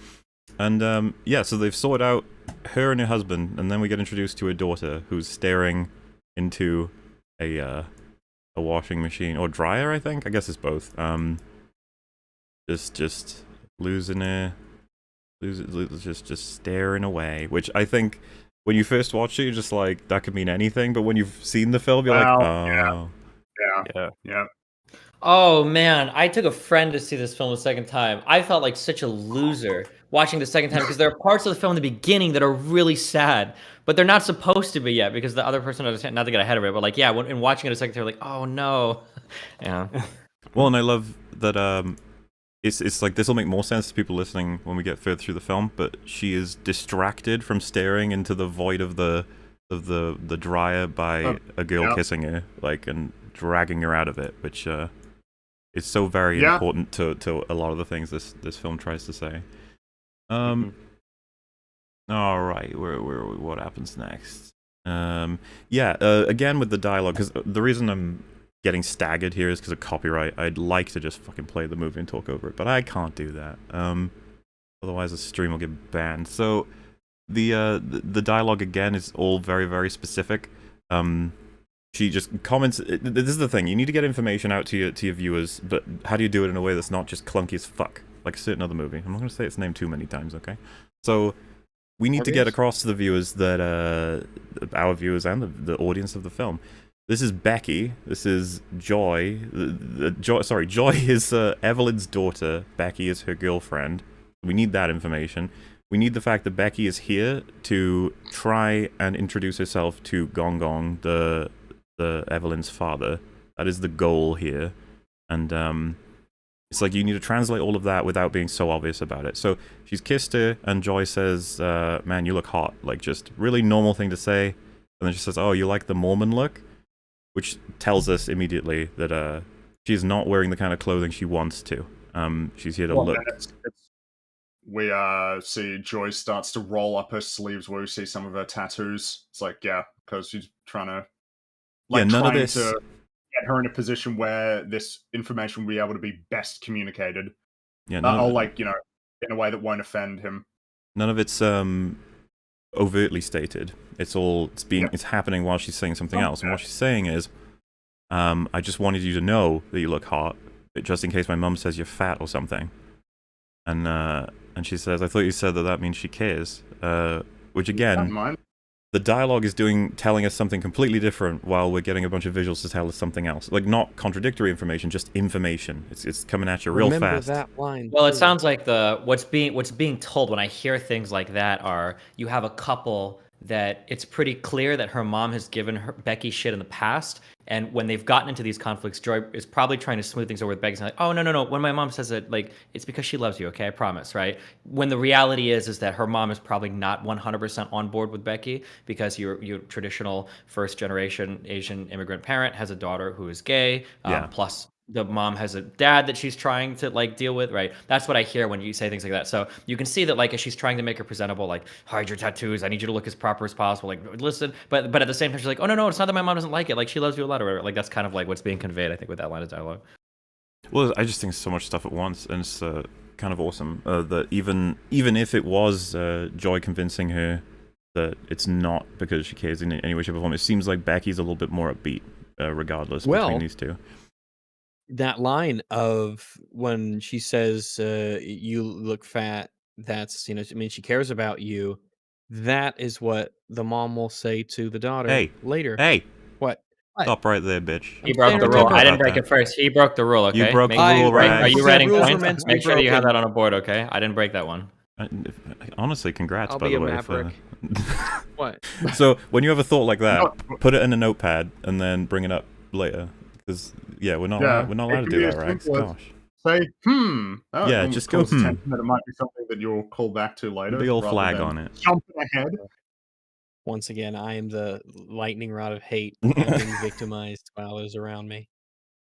And yeah, so they've sorted out her and her husband, and then we get introduced to her daughter, who's staring into a washing machine, or dryer, I think. I guess it's both. Just losing her. Just staring away, which I think when you first watch it, you're just like, that could mean anything, but when you've seen the film, you're like, oh. Yeah. Oh man, I took a friend to see this film the second time. I felt like such a loser watching the second time, because there are parts of the film in the beginning that are really sad, but they're not supposed to be yet, because the other person understands, not to get ahead of it, but like, yeah, in watching it a second time, like, oh no. Yeah. Well, and I love that it's like, this will make more sense to people listening when we get further through the film, but she is distracted from staring into the void of the dryer by a girl kissing her, like, and dragging her out of it, which is so very important to a lot of the things this film tries to say. All right, what happens next? Again with the dialogue, because the reason I'm getting staggered here is because of copyright. I'd like to just fucking play the movie and talk over it, but I can't do that. Otherwise the stream will get banned. So the dialogue again is all very, very specific. She just comments. This is the thing. You need to get information out to your viewers, but how do you do it in a way that's not just clunky as fuck, like a certain other movie? I'm not going to say its name too many times, okay? So we need to get across to the viewers that our viewers and the audience of the film. This is Becky. This is Joy. Joy is Evelyn's daughter. Becky is her girlfriend. We need that information. We need the fact that Becky is here to try and introduce herself to Gong Gong, the Evelyn's father. That is the goal here. And it's like you need to translate all of that without being so obvious about it. So she's kissed her, and Joy says, man, you look hot. Like, just really normal thing to say. And then she says, oh, you like the Mormon look? Which tells us immediately that she's not wearing the kind of clothing she wants to. She's here to look. We see Joy starts to roll up her sleeves where we see some of her tattoos. It's like, yeah, because she's trying to, like, none of trying this... to get her in a position where this information will be able to be best communicated. Yeah, or like, you know, in a way that won't offend him. None of it's overtly stated. It's happening while she's saying something else. And what she's saying is, I just wanted you to know that you look hot, just in case my mum says you're fat or something. And she says, I thought you said that means she cares. Which again, the dialogue is telling us something completely different while we're getting a bunch of visuals to tell us something else. Like, not contradictory information, just information. It's coming at you real fast. That line. Well, it sounds like what's being told when I hear things like that are, you have a couple that it's pretty clear that her mom has given Becky shit in the past, and when they've gotten into these conflicts, Joy is probably trying to smooth things over with Becky, like, oh, no, when my mom says it, like, it's because she loves you, okay, I promise, right? When the reality is that her mom is probably not 100% on board with Becky, because your traditional first-generation Asian immigrant parent has a daughter who is gay, plus the mom has a dad that she's trying to like deal with, right? That's what I hear when you say things like that. So you can see that like as she's trying to make her presentable, like hide your tattoos, I need you to look as proper as possible, like listen, but at the same time she's like, oh no, it's not that my mom doesn't like it, like she loves you a lot, or whatever. Like that's kind of like what's being conveyed, I think, with that line of dialogue. Well, I just think so much stuff at once, and it's kind of awesome that even if it was Joy convincing her that it's not because she cares in any way, shape, or form, it seems like Becky's a little bit more upbeat, regardless between these two. That line of when she says, "You look fat," that's I mean, she cares about you. That is what the mom will say to the daughter later. Hey, What? stop right there, bitch. He broke the rule. I didn't break it first. He broke the rule. Okay. You broke the rule, right? Are you The writing rules were points? meant to be Make sure you have broken. that on a board. Okay. I didn't break that one. Honestly, congrats, I'll by be the a way. maverick. What? So when you have a thought like that, put it in a notepad and then bring it up later. Because we're not allowed to do that, right? Gosh. Say, That Yeah, will just go, cause tension that it might be something that you'll call back to later. Big old rather flag than on it. Jumping ahead. Once again, I am the lightning rod of hate. I'm being victimized by others around me.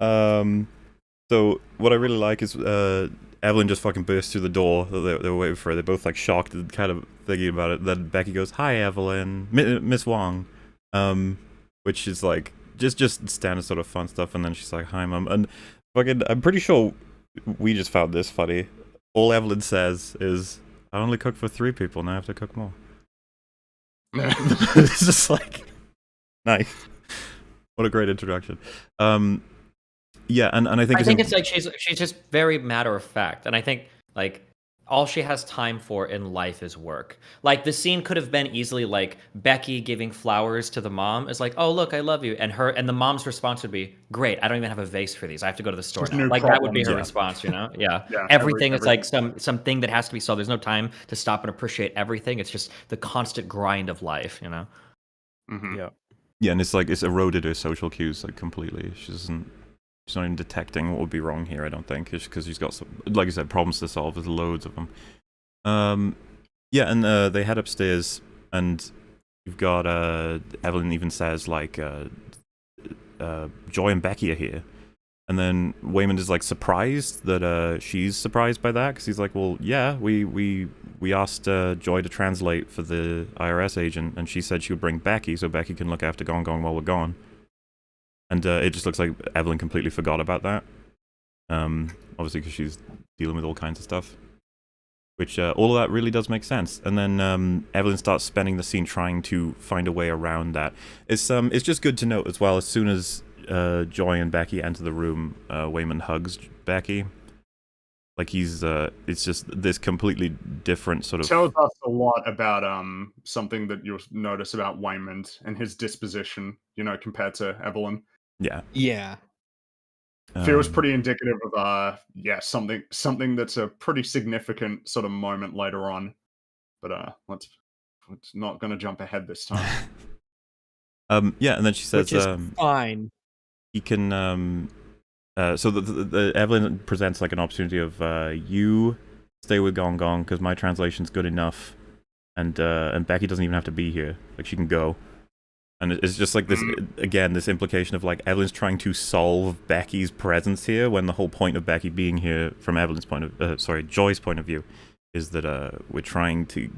So what I really like is Evelyn just fucking bursts through the door that they were waiting for her. They're both like shocked and kind of thinking about it. Then Becky goes, "Hi, Evelyn, Miss Wong," which is like just standard sort of fun stuff. And then she's like, "Hi, Mum," and fucking I'm pretty sure we just found this funny. All Evelyn says is, "I only cook for 3 people, now I have to cook more." It's just like nice. What a great introduction. Yeah, and I think it's like she's just very matter of fact, and I think like all she has time for in life is work. Like the scene could have been easily like Becky giving flowers to the mom is like, "Oh look, I love you," and the mom's response would be, "Great, I don't even have a vase for these. I have to go to the store now." Like that would be her response, you know? Yeah. Everything is like something that has to be solved. There's no time to stop and appreciate everything. It's just the constant grind of life, you know? Mm-hmm. Yeah, and it's like it's eroded her social cues like completely. She's not even detecting what would be wrong here, I don't think, because she's got some, like I said, problems to solve. There's loads of them. Yeah, and they head upstairs, and you've got Evelyn even says like Joy and Becky are here, and then Waymond is like surprised that she's surprised by that, because he's like, well, yeah, we asked Joy to translate for the IRS agent, and she said she would bring Becky so Becky can look after Gong Gong while we're gone. And it just looks like Evelyn completely forgot about that. Obviously, because she's dealing with all kinds of stuff. Which, all of that really does make sense. And then Evelyn starts spending the scene trying to find a way around that. It's just good to note as well, as soon as Joy and Becky enter the room, Waymond hugs Becky. Like it's just this completely different sort of... Tells us a lot about something that you'll notice about Waymond and his disposition, compared to Evelyn. Yeah. Feels pretty indicative of something that's a pretty significant sort of moment later on. But let's not going to jump ahead this time. Yeah, and then she says, which is fine. He can so the Evelyn presents like an opportunity of you stay with Gong Gong because my translation's good enough, and Becky doesn't even have to be here. Like she can go. And it's just like this, again, this implication of like Evelyn's trying to solve Becky's presence here when the whole point of Becky being here from Evelyn's point of, Joy's point of view, is that we're trying to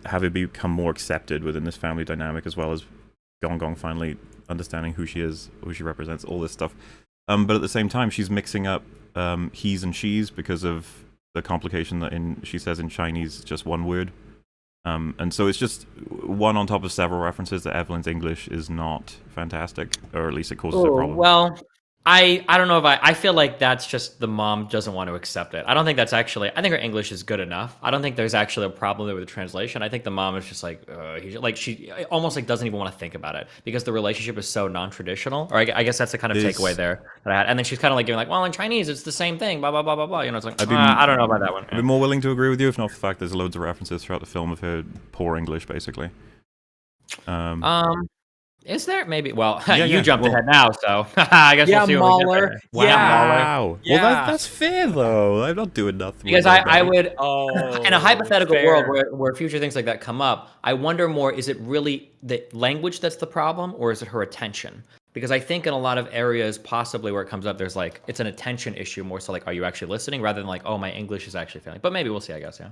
have her become more accepted within this family dynamic, as well as Gong Gong finally understanding who she is, who she represents, all this stuff. But at the same time, she's mixing up he's and she's because of the complication that she says in Chinese, just one word. And so it's just one on top of several references that Evelyn's English is not fantastic, or at least it causes a problem. Well, I don't know if I feel like that's just the mom doesn't want to accept it. I don't think that's actually, I think her English is good enough. I don't think there's actually a problem there with the translation. I think the mom is just like, she almost like doesn't even want to think about it because the relationship is so non-traditional. Or I guess that's the kind of takeaway there that I had. And then she's kind of like giving like, well, in Chinese, it's the same thing, blah, blah, blah, blah, blah. It's like, I don't know about that one. I'd be more willing to agree with you if not for the fact there's loads of references throughout the film of her poor English, basically. Is there? Maybe. Well, you jumped ahead now, so I guess we'll see what we get there. Wow. Yeah. Well, that's fair, though. I'm not doing nothing. Because I would, in a hypothetical world where future things like that come up, I wonder more, is it really the language that's the problem, or is it her attention? Because I think in a lot of areas, possibly where it comes up, there's like, it's an attention issue more so like, are you actually listening rather than like, oh, my English is actually failing. But maybe we'll see, I guess, yeah.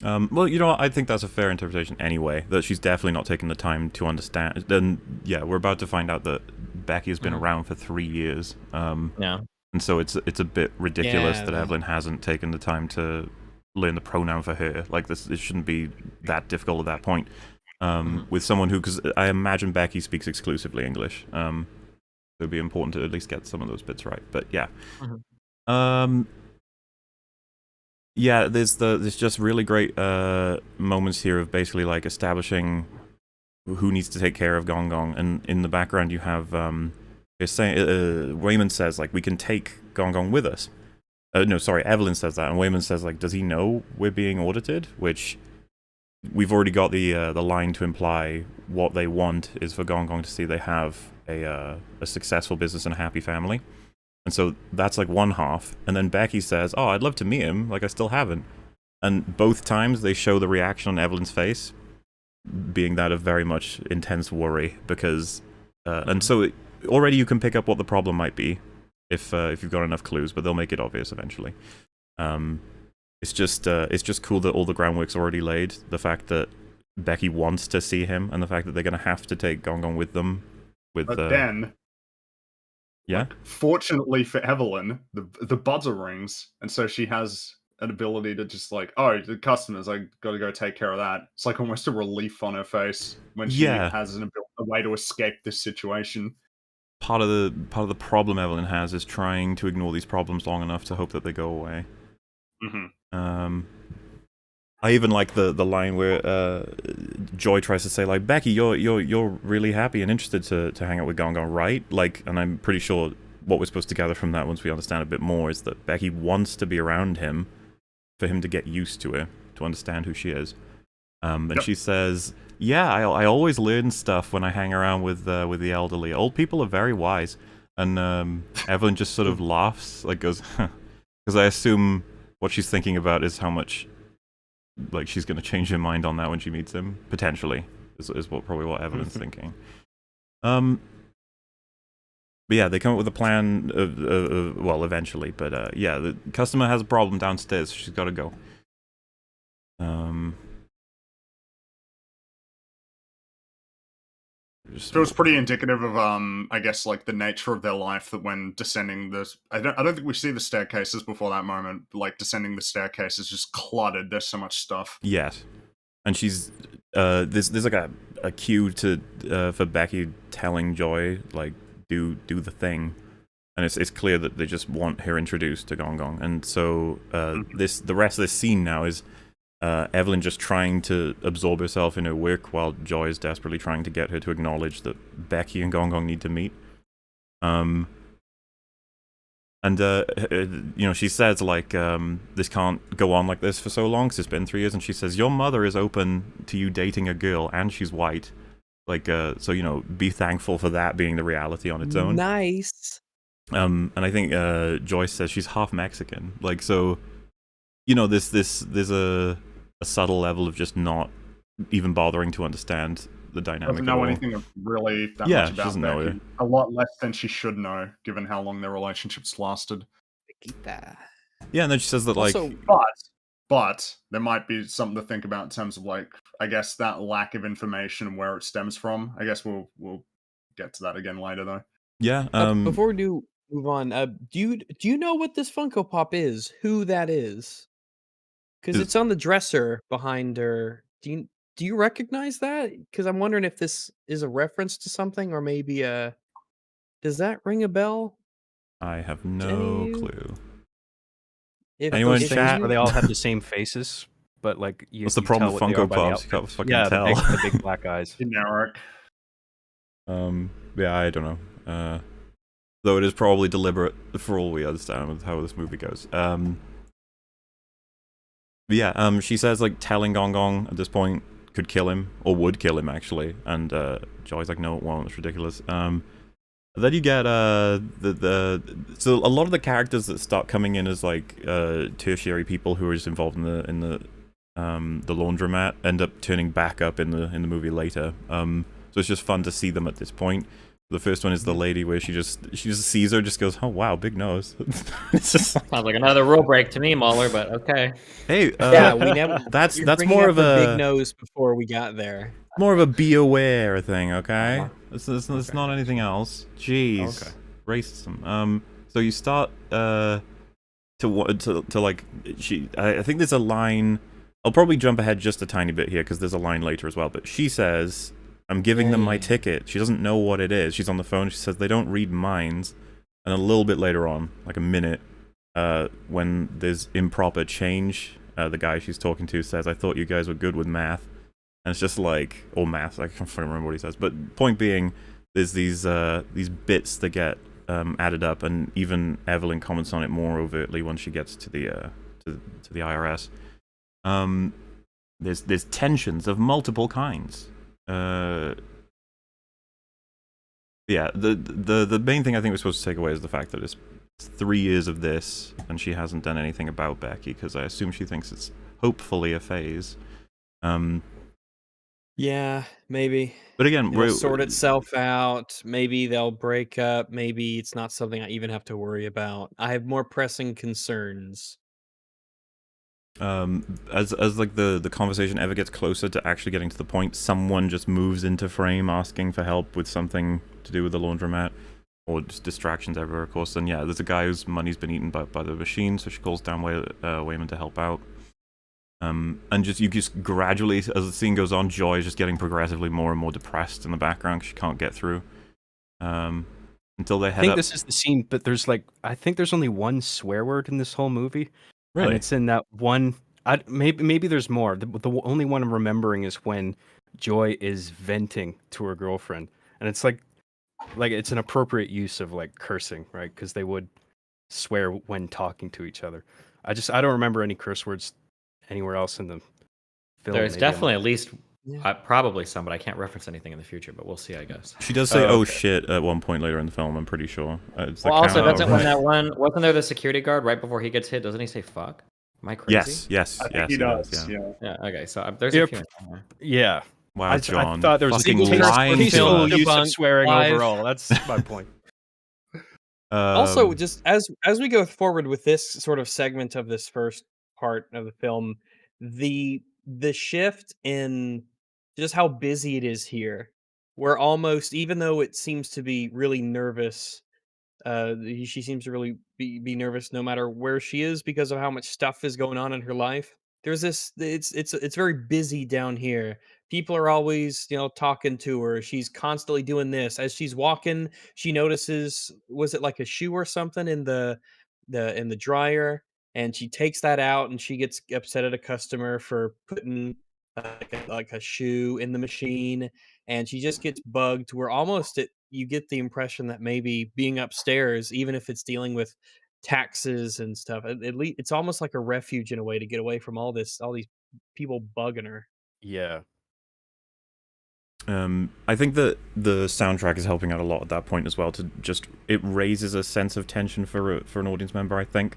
Well, you know what? I think that's a fair interpretation anyway, that she's definitely not taking the time to understand. Then, yeah, we're about to find out that Becky has been around for 3 years. Yeah. And so it's a bit ridiculous Yeah, that Evelyn hasn't taken the time to learn the pronoun for her. Like, this, it shouldn't be that difficult at that point. With someone who, because I imagine Becky speaks exclusively English. It would be important to at least get some of those bits right. But yeah. Yeah, there's just really great moments here of basically like establishing who needs to take care of Gong Gong, and in the background you have Wayman says like, we can take Gong Gong with us. No, sorry, Evelyn says that, and Wayman says like, does he know we're being audited? Which we've already got the line to imply what they want is for Gong Gong to see they have a successful business and a happy family. And so that's like one half. And then Becky says, oh, I'd love to meet him. Like, I still haven't. And both times they show the reaction on Evelyn's face being that of very much intense worry. Because, and so already you can pick up what the problem might be if you've got enough clues, but they'll make it obvious eventually. It's just cool that all the groundwork's already laid. The fact that Becky wants to see him, and the fact that they're going to have to take Gong Gong with them. But then... Yeah. Like, fortunately for Evelyn, the buzzer rings, and so she has an ability to just like, oh, the customers, I got to go take care of that. It's like almost a relief on her face when she has a way to escape this situation. Part of the problem Evelyn has is trying to ignore these problems long enough to hope that they go away. I even like the line where Joy tries to say like, Becky, you're really happy and interested to hang out with Gong Gong, right? Like, and I'm pretty sure what we're supposed to gather from that, once we understand a bit more, is that Becky wants to be around him for him to get used to her, to understand who she is. And she says, yeah, I always learn stuff when I hang around with the elderly. Old people are very wise. And Evelyn just sort of laughs, like goes, because I assume what she's thinking about is how much like she's going to change her mind on that when she meets him, potentially, is probably what Evelyn's thinking. But yeah, they come up with a plan, well, eventually, but yeah, the customer has a problem downstairs, so she's got to go. Feels pretty indicative of, I guess, like the nature of their life, that when descending this, I don't think we see the staircases before that moment. Like, descending the staircase is just cluttered. There's so much stuff. Yes, and she's there's like a cue to for Becky telling Joy like do the thing, and it's clear that they just want her introduced to Gong Gong, and so the rest of this scene now is Evelyn just trying to absorb herself in her work while Joy is desperately trying to get her to acknowledge that Becky and Gong Gong need to meet. And you know, she says like, this can't go on like this for so long, because it's been 3 years, and she says, your mother is open to you dating a girl, and she's white. Like, so, you know, be thankful for that being the reality on its own. Nice. And I think Joyce says she's half Mexican. Like, so, you know, there's a subtle level of just not even bothering to understand the dynamic. Doesn't know anything really that much about Becky. A lot less than she should know, given how long their relationships lasted. Yeah, and then she says that like, Also, but there might be something to think about in terms of like, I guess that lack of information and where it stems from. I guess we'll get to that again later though. Yeah. before we do move on, do you know what this Funko Pop is? Who that is? Because it's on the dresser behind her. Do you recognize that? Because I'm wondering if this is a reference to something, or maybe does that ring a bell? I have no clue. Anyone in chat where they all have the same faces, but like you. What's the problem with Funko Pops? You can't fucking tell. The big black eyes. Generic. Yeah, I don't know. Though it is probably deliberate for all we understand with how this movie goes. But yeah, she says like telling Gong Gong at this point could kill him, or would kill him actually, and Joy's like, no, it won't, it's ridiculous. Then you get so a lot of the characters that start coming in as like tertiary people who are just involved in the laundromat end up turning back up in the movie later. So it's just fun to see them at this point. The first one is the lady where she just sees her, just goes, "Oh wow, big nose." It's just like, Sounds like another rule break to me, Mauler, but okay. hey, Yeah, we never. that's You're bringing more up of her a big nose before we got there. more of a be aware thing, okay? Uh-huh. It's not anything else. Jeez, Okay. racism. So you start to like I think there's a line. I'll probably jump ahead just a tiny bit here because there's a line later as well. But she says, "I'm giving them my ticket." She doesn't know what it is. She's on the phone. She says they don't read minds. And a little bit later on, like a minute, when there's improper change, the guy she's talking to says, "I thought you guys were good with math." And it's just like, or math, I can't remember what he says. But point being, there's these bits that get added up, and even Evelyn comments on it more overtly when she gets to the IRS. There's tensions of multiple kinds. Yeah, the main thing I think we're supposed to take away is the fact that it's 3 years of this, and she hasn't done anything about Becky, because I assume she thinks it's hopefully a phase. Yeah, maybe. But again, It'll sort itself out. Maybe they'll break up. Maybe it's not something I even have to worry about. I have more pressing concerns. as like the conversation ever gets closer to actually getting to the point, someone just moves into frame asking for help with something to do with the laundromat, or just distractions everywhere, of course. Then yeah, there's a guy whose money's been eaten by the machine, so she calls down Wayman to help out. And you just gradually, as the scene goes on, Joy is just getting progressively more and more depressed in the background because she can't get through. Until they head I think up. this is the scene, but I think there's only one swear word in this whole movie. Really? And it's in that one. Maybe there's more. The only one I'm remembering is when Joy is venting to her girlfriend, and it's like it's an appropriate use of like cursing, right? Because they would swear when talking to each other. I don't remember any curse words anywhere else in the film. There's Maybe definitely at least Yeah. probably some, but I can't reference anything in the future. But we'll see, I guess. She does say, Oh, "Oh okay. shit," at one point later in the film. I'm pretty sure. It's the Well, also, camera- doesn't when that one wasn't there the security guard right before he gets hit? Doesn't he say "fuck"? Am I crazy? Yes, I think yes, he it does. is, yeah. Yeah. Okay. So there's Yep. a few. in there. Yeah. Wow, I John. thought there was a fucking single curse lying word to film peaceful us. use Debunk of swearing live. overall. That's my point. Also, just as we go forward with this sort of segment of this first part of the film, the shift in just how busy it is here, where almost even though it seems to be really nervous, she seems to really be nervous no matter where she is because of how much stuff is going on in her life. There's this it's very busy down here. People are always, talking to her. She's constantly doing this. As she's walking, she notices, was it like a shoe or something in the dryer, and she takes that out and she gets upset at a customer for putting like a shoe in the machine, and she just gets bugged where almost you get the impression that maybe being upstairs, even if it's dealing with taxes and stuff, at least it's almost like a refuge in a way to get away from all these people bugging her. Yeah. I think that the soundtrack is helping out a lot at that point as well. It raises a sense of tension for an audience member. I think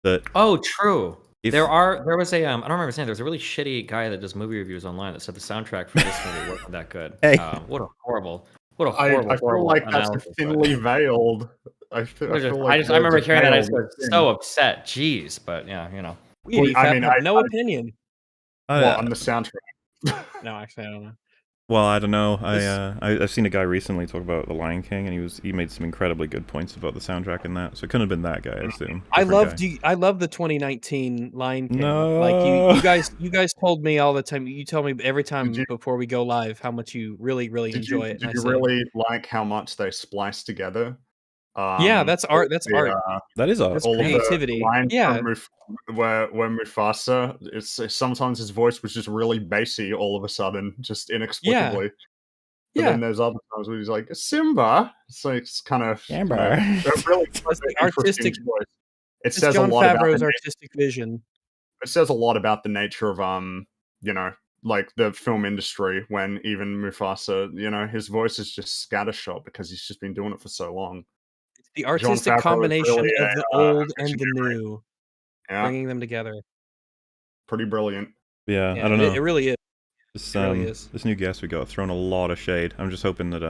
that Oh, true. If- There was a I don't remember his name. There was a really shitty guy that does movie reviews online that said the soundtrack for this movie wasn't that good. Hey. What a horrible, I feel like that's analysis, but- thinly veiled. I I like remember hearing that. I was veiled so upset. Jeez, but yeah, We at Well, I EFAP mean, have I- no opinion. on the soundtrack. No, actually, I don't know. well, I don't know. This- I've seen a guy recently talk about The Lion King, and he made some incredibly good points about the soundtrack in that. So it couldn't have been that guy, I assume. I Different guy. I love the 2019 Lion King. No. Like you guys told me all the time. You tell me every time you- before we go live how much you really enjoy it. Did and I you say, really like how much they spliced together? Yeah, that's art. That's art. That is art. That's all creativity. of the lines Yeah. from where Mufasa, it's sometimes his voice was just really bassy all of a sudden, just inexplicably. But Yeah. then there's other times where he's like, Simba. It's kind of Simba. a really That's the interesting artistic. choice. It It's says Jon a lot about Favreau's the, artistic vision. it says a lot about the nature of like the film industry when even Mufasa, his voice is just scattershot because he's just been doing it for so long. It's the Jon artistic Favreau is combination really of the old and the visionary. new, Yeah, bringing them together. pretty brilliant. Yeah, Yeah, I don't know. It really is. This, It really is. this new guest we got thrown a lot of shade. I'm just hoping that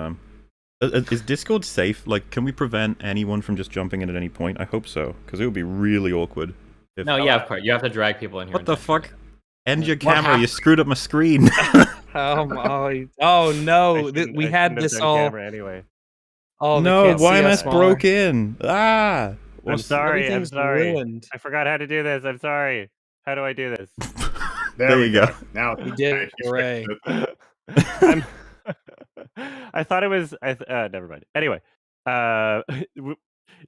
Is Discord safe? Like, can we prevent anyone from just jumping in at any point? I hope so, because it would be really awkward. If... No, yeah, of course. You have to drag people in here. What the fuck? intentionally. End your What camera, you happened? screwed up my screen. Oh no, we had this all. Anyway. Oh, they No, can't see us YMS more. broke in. Ah! I'm sorry. I'm Everything's sorry. ruined. I forgot how to do this. I'm sorry. How do I do this? There you go. Now We did it. Hooray. I'm- I thought it was. Never mind. Anyway,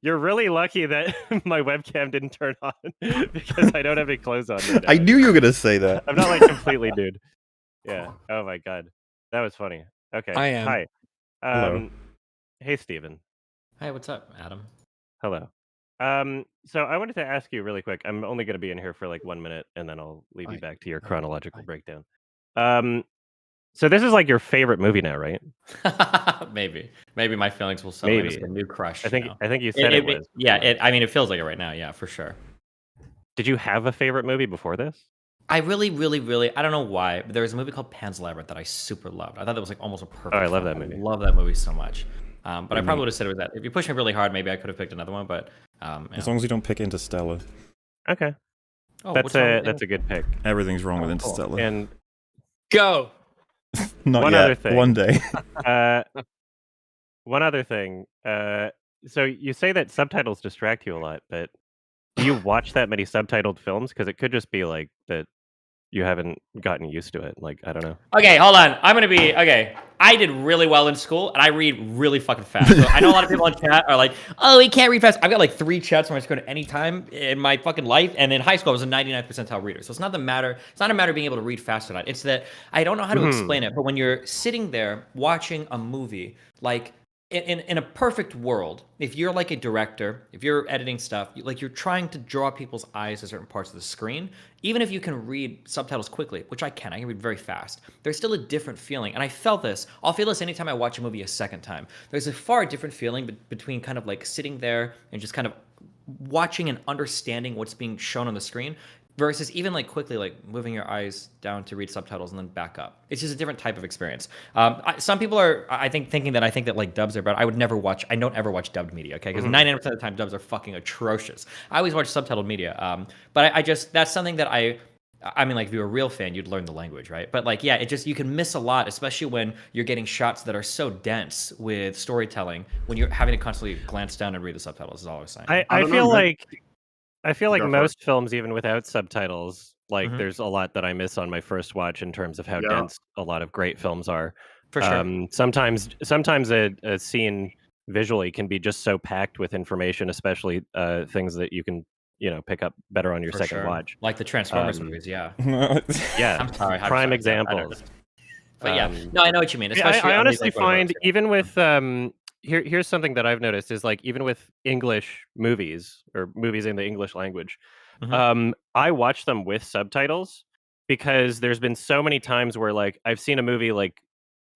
you're really lucky that my webcam didn't turn on because I don't have any clothes on. Right now. I knew you were gonna say that. I'm not like completely nude. Yeah. Oh my god, that was funny. Okay. I am. Hi. Hello. Hey, Steven. Hey, what's up, Adam? Hello. So I wanted to ask you really quick. I'm only going to be in here for like 1 minute, and then I'll leave you back to your chronological breakdown. So this is like your favorite movie now, right? Maybe my feelings will settle. Maybe. It's a new crush. I think now. you said it was. Yeah, I mean, it feels like it right now. Yeah, for sure. Did you have a favorite movie before this? I really, I don't know why, but there was a movie called Pan's Labyrinth that I super loved. I thought that was like almost a perfect. Oh, I love film. that movie. I love that movie so much. But I probably would have said it was that. If you push me really hard, maybe I could have picked another one. But As long as you don't pick Interstellar. Okay, oh, that's what's wrong with a good pick. Everything's wrong with Oh, cool. Interstellar. And Go. Not one yet. other thing. One day. one other thing. So you say that subtitles distract you a lot, but do you watch that many subtitled films? Because it could just be like that you haven't gotten used to it. Like, I don't know. Okay, hold on. I'm gonna be okay. I did really well in school, and I read really fucking fast. So I know a lot of people in chat are like, "Oh, he can't read fast." I've got like 3 chats where I scored at any time in my fucking life, and in high school I was a 99th percentile reader. So it's not a matter of being able to read fast or not. It's that I don't know how to explain it. But when you're sitting there watching a movie, like in a perfect world, if you're like a director, if you're editing stuff, you're trying to draw people's eyes to certain parts of the screen, even if you can read subtitles quickly, which I can read very fast, there's still a different feeling. And I felt this. I'll feel this anytime I watch a movie a second time. There's a far different feeling between kind of like sitting there and just kind of watching and understanding what's being shown on the screen versus even like quickly like moving your eyes down to read subtitles and then back up. It's just a different type of experience. Some people are, I think that like dubs are better. I don't ever watch dubbed media, okay? Because 99% of the time dubs are fucking atrocious. I always watch subtitled media. But I just, that's something that I mean, like if you're a real fan, you'd learn the language, right? But like, yeah, you can miss a lot, especially when you're getting shots that are so dense with storytelling when you're having to constantly glance down and read the subtitles is all I was saying. I feel like Go for most films, even without subtitles, like Mhm. there's a lot that I miss on my first watch in terms of how dense a lot of great films are. For sure. Sometimes a scene visually can be just so packed with information, especially things that you can pick up better on your For second sure. watch. Like the Transformers movies, yeah. Yeah, I'm sorry. prime I examples. But yeah, no, I know what you mean. Yeah, Especially I on these, honestly like, find even with here's something that I've noticed is like even with English movies or movies in the English language, I watch them with subtitles because there's been so many times where like I've seen a movie like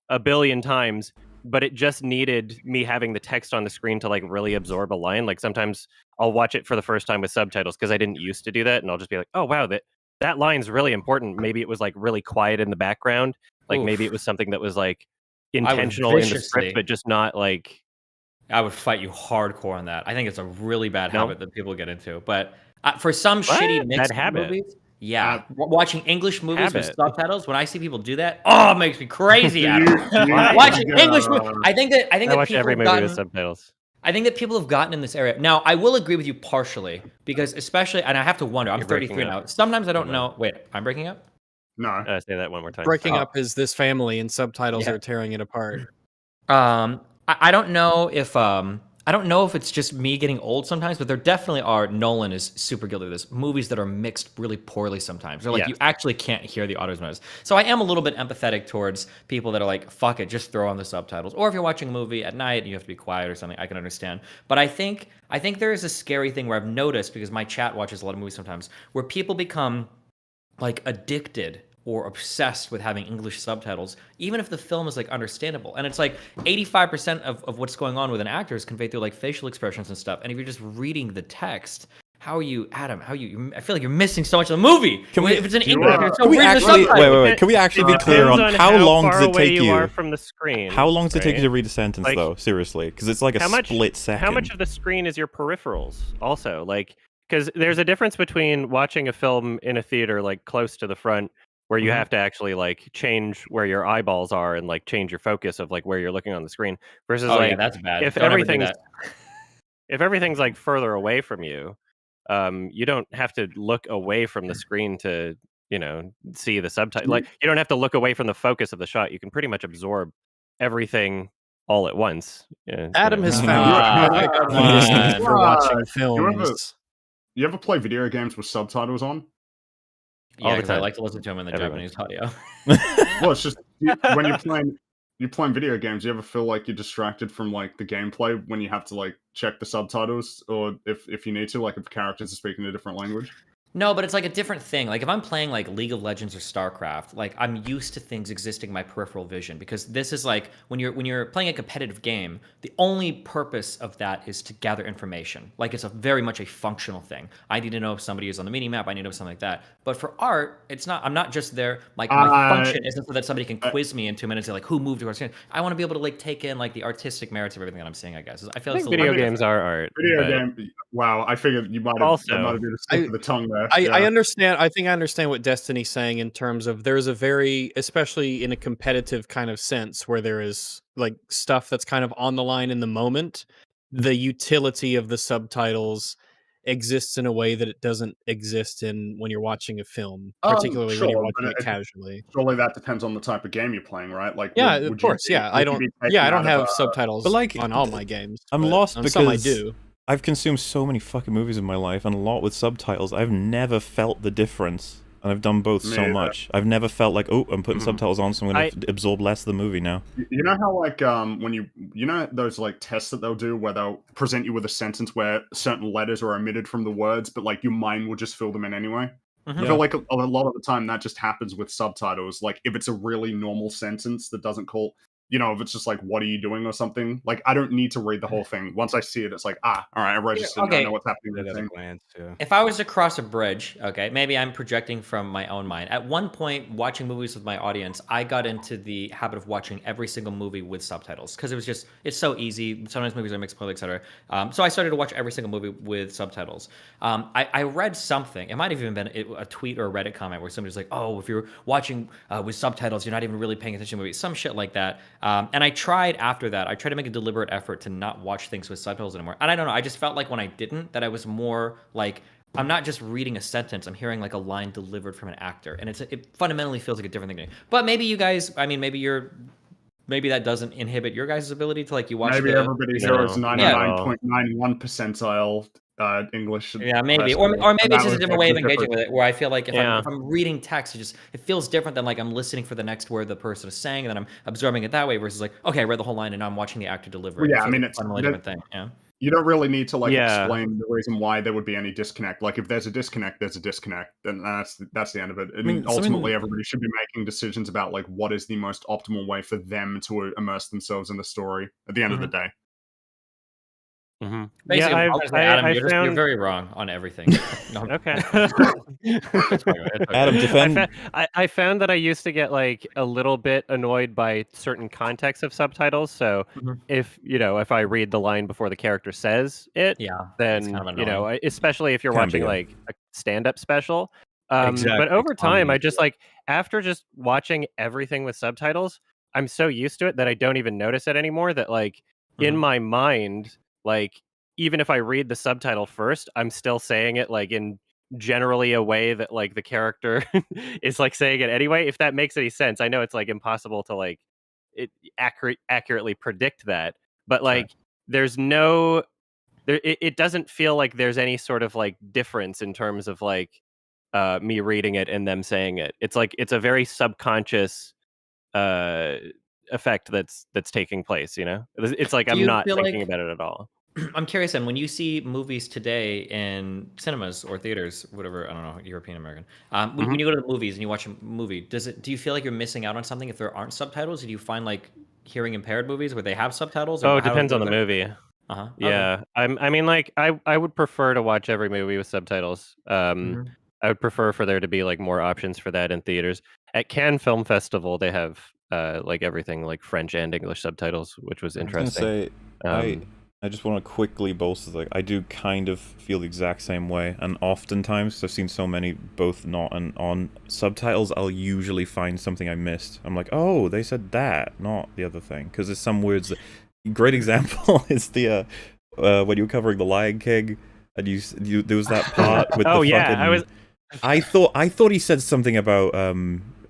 a billion times, but it just needed me having the text on the screen to like really absorb a line. Like sometimes I'll watch it for the first time with subtitles because I didn't used to do that, and I'll just be like, oh wow, that line's really important. Maybe it was like really quiet in the background. Like maybe it was something that was like intentional in the script, but just not like. I would fight you hardcore on that. I think it's a really bad habit that people get into. But for some shitty mixed movies, watching English movies with subtitles, when I see people do that, it makes me crazy. Watching English movies, I think that watch every movie with subtitles. I think that people have gotten in this area. Now, I will agree with you partially because especially, and I have to wonder. I'm 33 now. Sometimes I don't know. Wait, I'm breaking up? No. Say that one more time. Breaking up is this family, and subtitles are tearing it apart. I don't know if it's just me getting old sometimes, but there definitely are. Nolan is super guilty of this. Movies that are mixed really poorly sometimes, or like you actually can't hear the audio noise. So I am a little bit empathetic towards people that are like, "Fuck it, just throw on the subtitles." Or if you're watching a movie at night and you have to be quiet or something, I can understand. But I think there is a scary thing where I've noticed because my chat watches a lot of movies sometimes, where people become like addicted or obsessed with having English subtitles, even if the film is like understandable. And it's like 85% of what's going on with an actor is conveyed through like facial expressions and stuff. And if you're just reading the text, How are you, Adam? How are you? I feel like you're missing so much of the movie. Can we- If it's in you, English, you're so Can we read the actually subtitles. wait? Can we actually be It clear on depends how long far does it away take you you? are from the screen. How long does it take you right? to read a sentence, Like, though? Seriously, because it's like a split second. How much of the screen is your peripherals? Also, like, because there's a difference between watching a film in a theater, like close to the front, where you have to actually like change where your eyeballs are and like change your focus of like where you're looking on the screen, versus Oh like yeah, that's bad. if Don't ever do everything's that. if everything's like further away from you, you don't have to look away from the screen to see the subtitle. Like you don't have to look away from the focus of the shot. You can pretty much absorb everything all at once. Yeah, Adam has know. found Ah, a good come reason on. for watching You films. You ever play video games with subtitles on? Yeah, all the because I time. like to listen to them in the Everyone. Japanese audio. Well, it's just when you're playing video games, you ever feel like you're distracted from like the gameplay when you have to like check the subtitles, or if you need to, like if characters are speaking a different language? No, but it's like a different thing. Like if I'm playing like League of Legends or StarCraft, like I'm used to things existing in my peripheral vision, because this is like when you're playing a competitive game, the only purpose of that is to gather information. Like it's a very much a functional thing. I need to know if somebody is on the mini map, I need to know something like that. But for art, it's not. I'm not just there. Like my function isn't so that somebody can quiz me in 2 minutes and like who moved towards. I want to be able to like take in like the artistic merits of everything that I'm seeing. I guess I feel I it's think a video little games are art. Video but- game. Wow, I figured you might have Also, been a slip of the tongue there. I Yeah. understand. I think I understand what Destiny's saying in terms of there's a very, especially in a competitive kind of sense, where there is like stuff that's kind of on the line in the moment. The utility of the subtitles exists in a way that it doesn't exist in when you're watching a film, particularly when you're Sure, but watching it casually. surely that depends on the type of game you're playing, right? Like, Yeah, would of you course. be- Yeah, would you be taken I don't out of have subtitles But, like, on all my games. I'm but lost on some I because do. I've consumed so many fucking movies in my life, and a lot with subtitles. I've never felt the difference, and I've done both Me so either. much. I've never felt like, oh, I'm putting Mhm. subtitles on, so I'm going to absorb less of the movie now. You know how like when you know those like tests that they'll do where they'll present you with a sentence where certain letters are omitted from the words, but like your mind will just fill them in anyway. Mhm. I feel like a lot of the time that just happens with subtitles. Like if it's a really normal sentence that doesn't call, if it's just like "What are you doing?" or something. Like I don't need to read the whole thing. Once I see it, it's like all right, I registered. okay. I know what's happening. At in the a scene. glance, yeah. If I was to cross a bridge, okay, maybe I'm projecting from my own mind. At one point, watching movies with my audience, I got into the habit of watching every single movie with subtitles because it's so easy. Sometimes movies are mixed, etc. So I started to watch every single movie with subtitles. I read something. It might have even been a tweet or a Reddit comment where somebody's like, "Oh, if you're watching with subtitles, you're not even really paying attention to movies." Some shit like that. And I tried after that. I tried to make a deliberate effort to not watch things with subtitles anymore. And I don't know. I just felt like when I didn't, that I was more like, I'm not just reading a sentence. I'm hearing like a line delivered from an actor, and it fundamentally feels like a different thing to me. But maybe you guys, I mean, maybe that doesn't inhibit your guys' ability to like you watch. Maybe everybody here is No. 99.91 percentile English. Yeah, maybe, person, or and maybe that it's just a was different way of different. engaging with it. Where I feel like if Yeah. I'm reading text, it feels different than like I'm listening for the next word the person is saying, and then I'm absorbing it that way. Versus like, okay, I read the whole line, and now I'm watching the actor deliver it. Well, yeah, It I feels mean, like a it's fundamentally different thing. Yeah. You don't really need to like Yeah. explain the reason why there would be any disconnect. Like if there's a disconnect, there's a disconnect. Then that's the end of it. And mean, ultimately, everybody should be making decisions about like what is the most optimal way for them to immerse themselves in the story at the end of the day. Mhm. Basically, Yeah, honestly, Adam, you're found very wrong on everything. No, okay. it's okay. Adam, defend. I found that I used to get like a little bit annoyed by certain contexts of subtitles. So Mhm. if I read the line before the character says it, Yeah, then it's kind of annoying. especially if you're Can watching be, yeah. like a stand-up special. Exactly, But over time, comedy, I just like after just watching everything with subtitles, I'm so used to it that I don't even notice it anymore. That like in Mhm. my mind, like even if I read the subtitle first, I'm still saying it like in generally a way that like the character is like saying it anyway. If that makes any sense, I know it's like impossible to like it accurately predict that, but like there's no there it doesn't feel like there's any sort of like difference in terms of like me reading it and them saying it. It's like it's a very subconscious uh effect that's taking place, it's like Do I'm you not feel thinking like- about it at all. I'm curious, then, when you see movies today in cinemas or theaters, whatever, I don't know, European American, when you go to the movies and you watch a movie, do you feel like you're missing out on something if there aren't subtitles? Do you find like hearing impaired movies where they have subtitles? Or Oh, how it depends does on the work? movie. Uh-huh. Yeah, I mean, like, I would prefer to watch every movie with subtitles. Mhm. I would prefer for there to be like more options for that in theaters. At Cannes Film Festival, they have like everything like French and English subtitles, which was I was gonna interesting. say, I just want to quickly bolster, like, I do kind of feel the exact same way, and oftentimes, 'cause I've seen so many both not and on subtitles, I'll usually find something I missed. I'm like, oh, they said that, not the other thing, because there's some words that... Great example is the, when you were covering The Lion King, and you there was that part with Oh the yeah, fucking... I thought he said something about,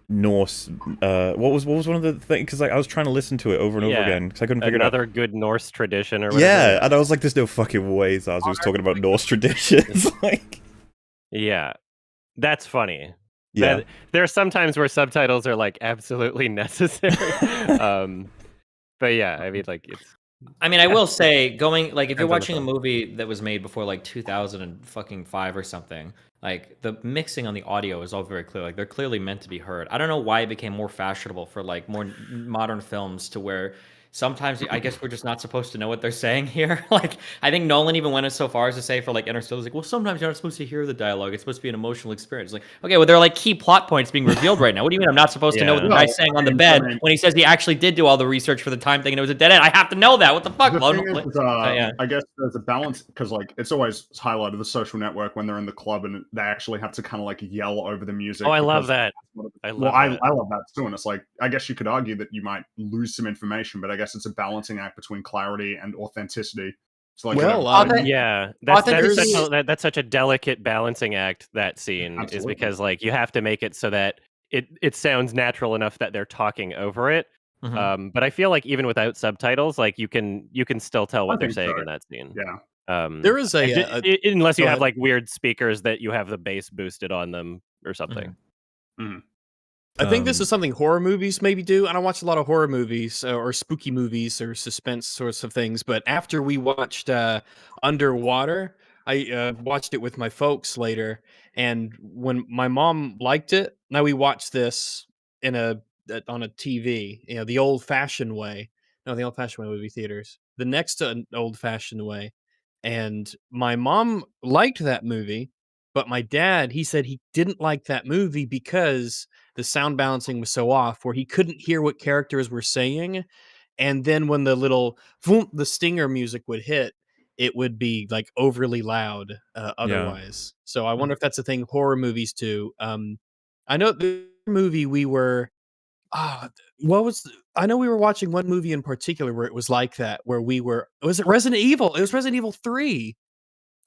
Norse. What was one of the things? Because like, I was trying to listen to it over and over Yeah, again because I couldn't figure it out. another good Norse tradition or whatever. Yeah, and I was like, "There's no fucking way Zazu was talking about Norse traditions." Like, Yeah, that's funny. yeah, There are some times where subtitles are like absolutely necessary. But yeah, I mean, like it's. I mean, I will say, going like if you're Depends on the watching a film. movie that was made before like 2005 or something, like the mixing on the audio is all very clear. Like they're clearly meant to be heard. I don't know why it became more fashionable for like more modern films to where sometimes I guess we're just not supposed to know what they're saying here. Like I think Nolan even went so far as to say for like Interstellar, like, well, sometimes you're not supposed to hear the dialogue. It's supposed to be an emotional experience. Like, okay, well, there are like key plot points being revealed right now. What do you mean I'm not supposed to know what the Yeah. guy's saying on the bed when he says he actually did do all the research for the time thing and it was a dead end? I have to know that. What the fuck? The Well, thing no, is, yeah. I guess there's a balance because, like, it's always highlighted The Social Network when they're in the club and they actually have to kind of like yell over the music. Oh, I love because that. I I well, love that. I love that too, and it's like I guess you could argue that you might lose some information, but I guess it's a balancing act between clarity and authenticity. So, like, Well, Yeah, that's Authenticity- that's such a delicate balancing act. That scene is Absolutely. because like you have to make it so that it sounds natural enough that they're talking over it. Mhm. But I feel like even without subtitles, like you can still tell I what they're think saying so. in that scene. Yeah. there is Unless you go have ahead. like weird speakers that you have the bass boosted on them or something. Mhm. I think this is something horror movies maybe do. I don't watch a lot of horror movies or spooky movies or suspense sorts of things. But after we watched Underwater, I watched it with my folks later, and when my mom liked it, now we watched this in on a TV, you know, the old-fashioned way. No, the old-fashioned way would be theaters. The next old-fashioned way, and my mom liked that movie, but my dad, he said he didn't like that movie because the sound balancing was so off where he couldn't hear what characters were saying, and then when the little vroom, the stinger music would hit, it would be like overly loud otherwise. So I wonder if that's a thing horror movies do. I know the movie we were what was I know we were watching one movie in particular where it was like that, where we were was it Resident Evil? It was Resident Evil 3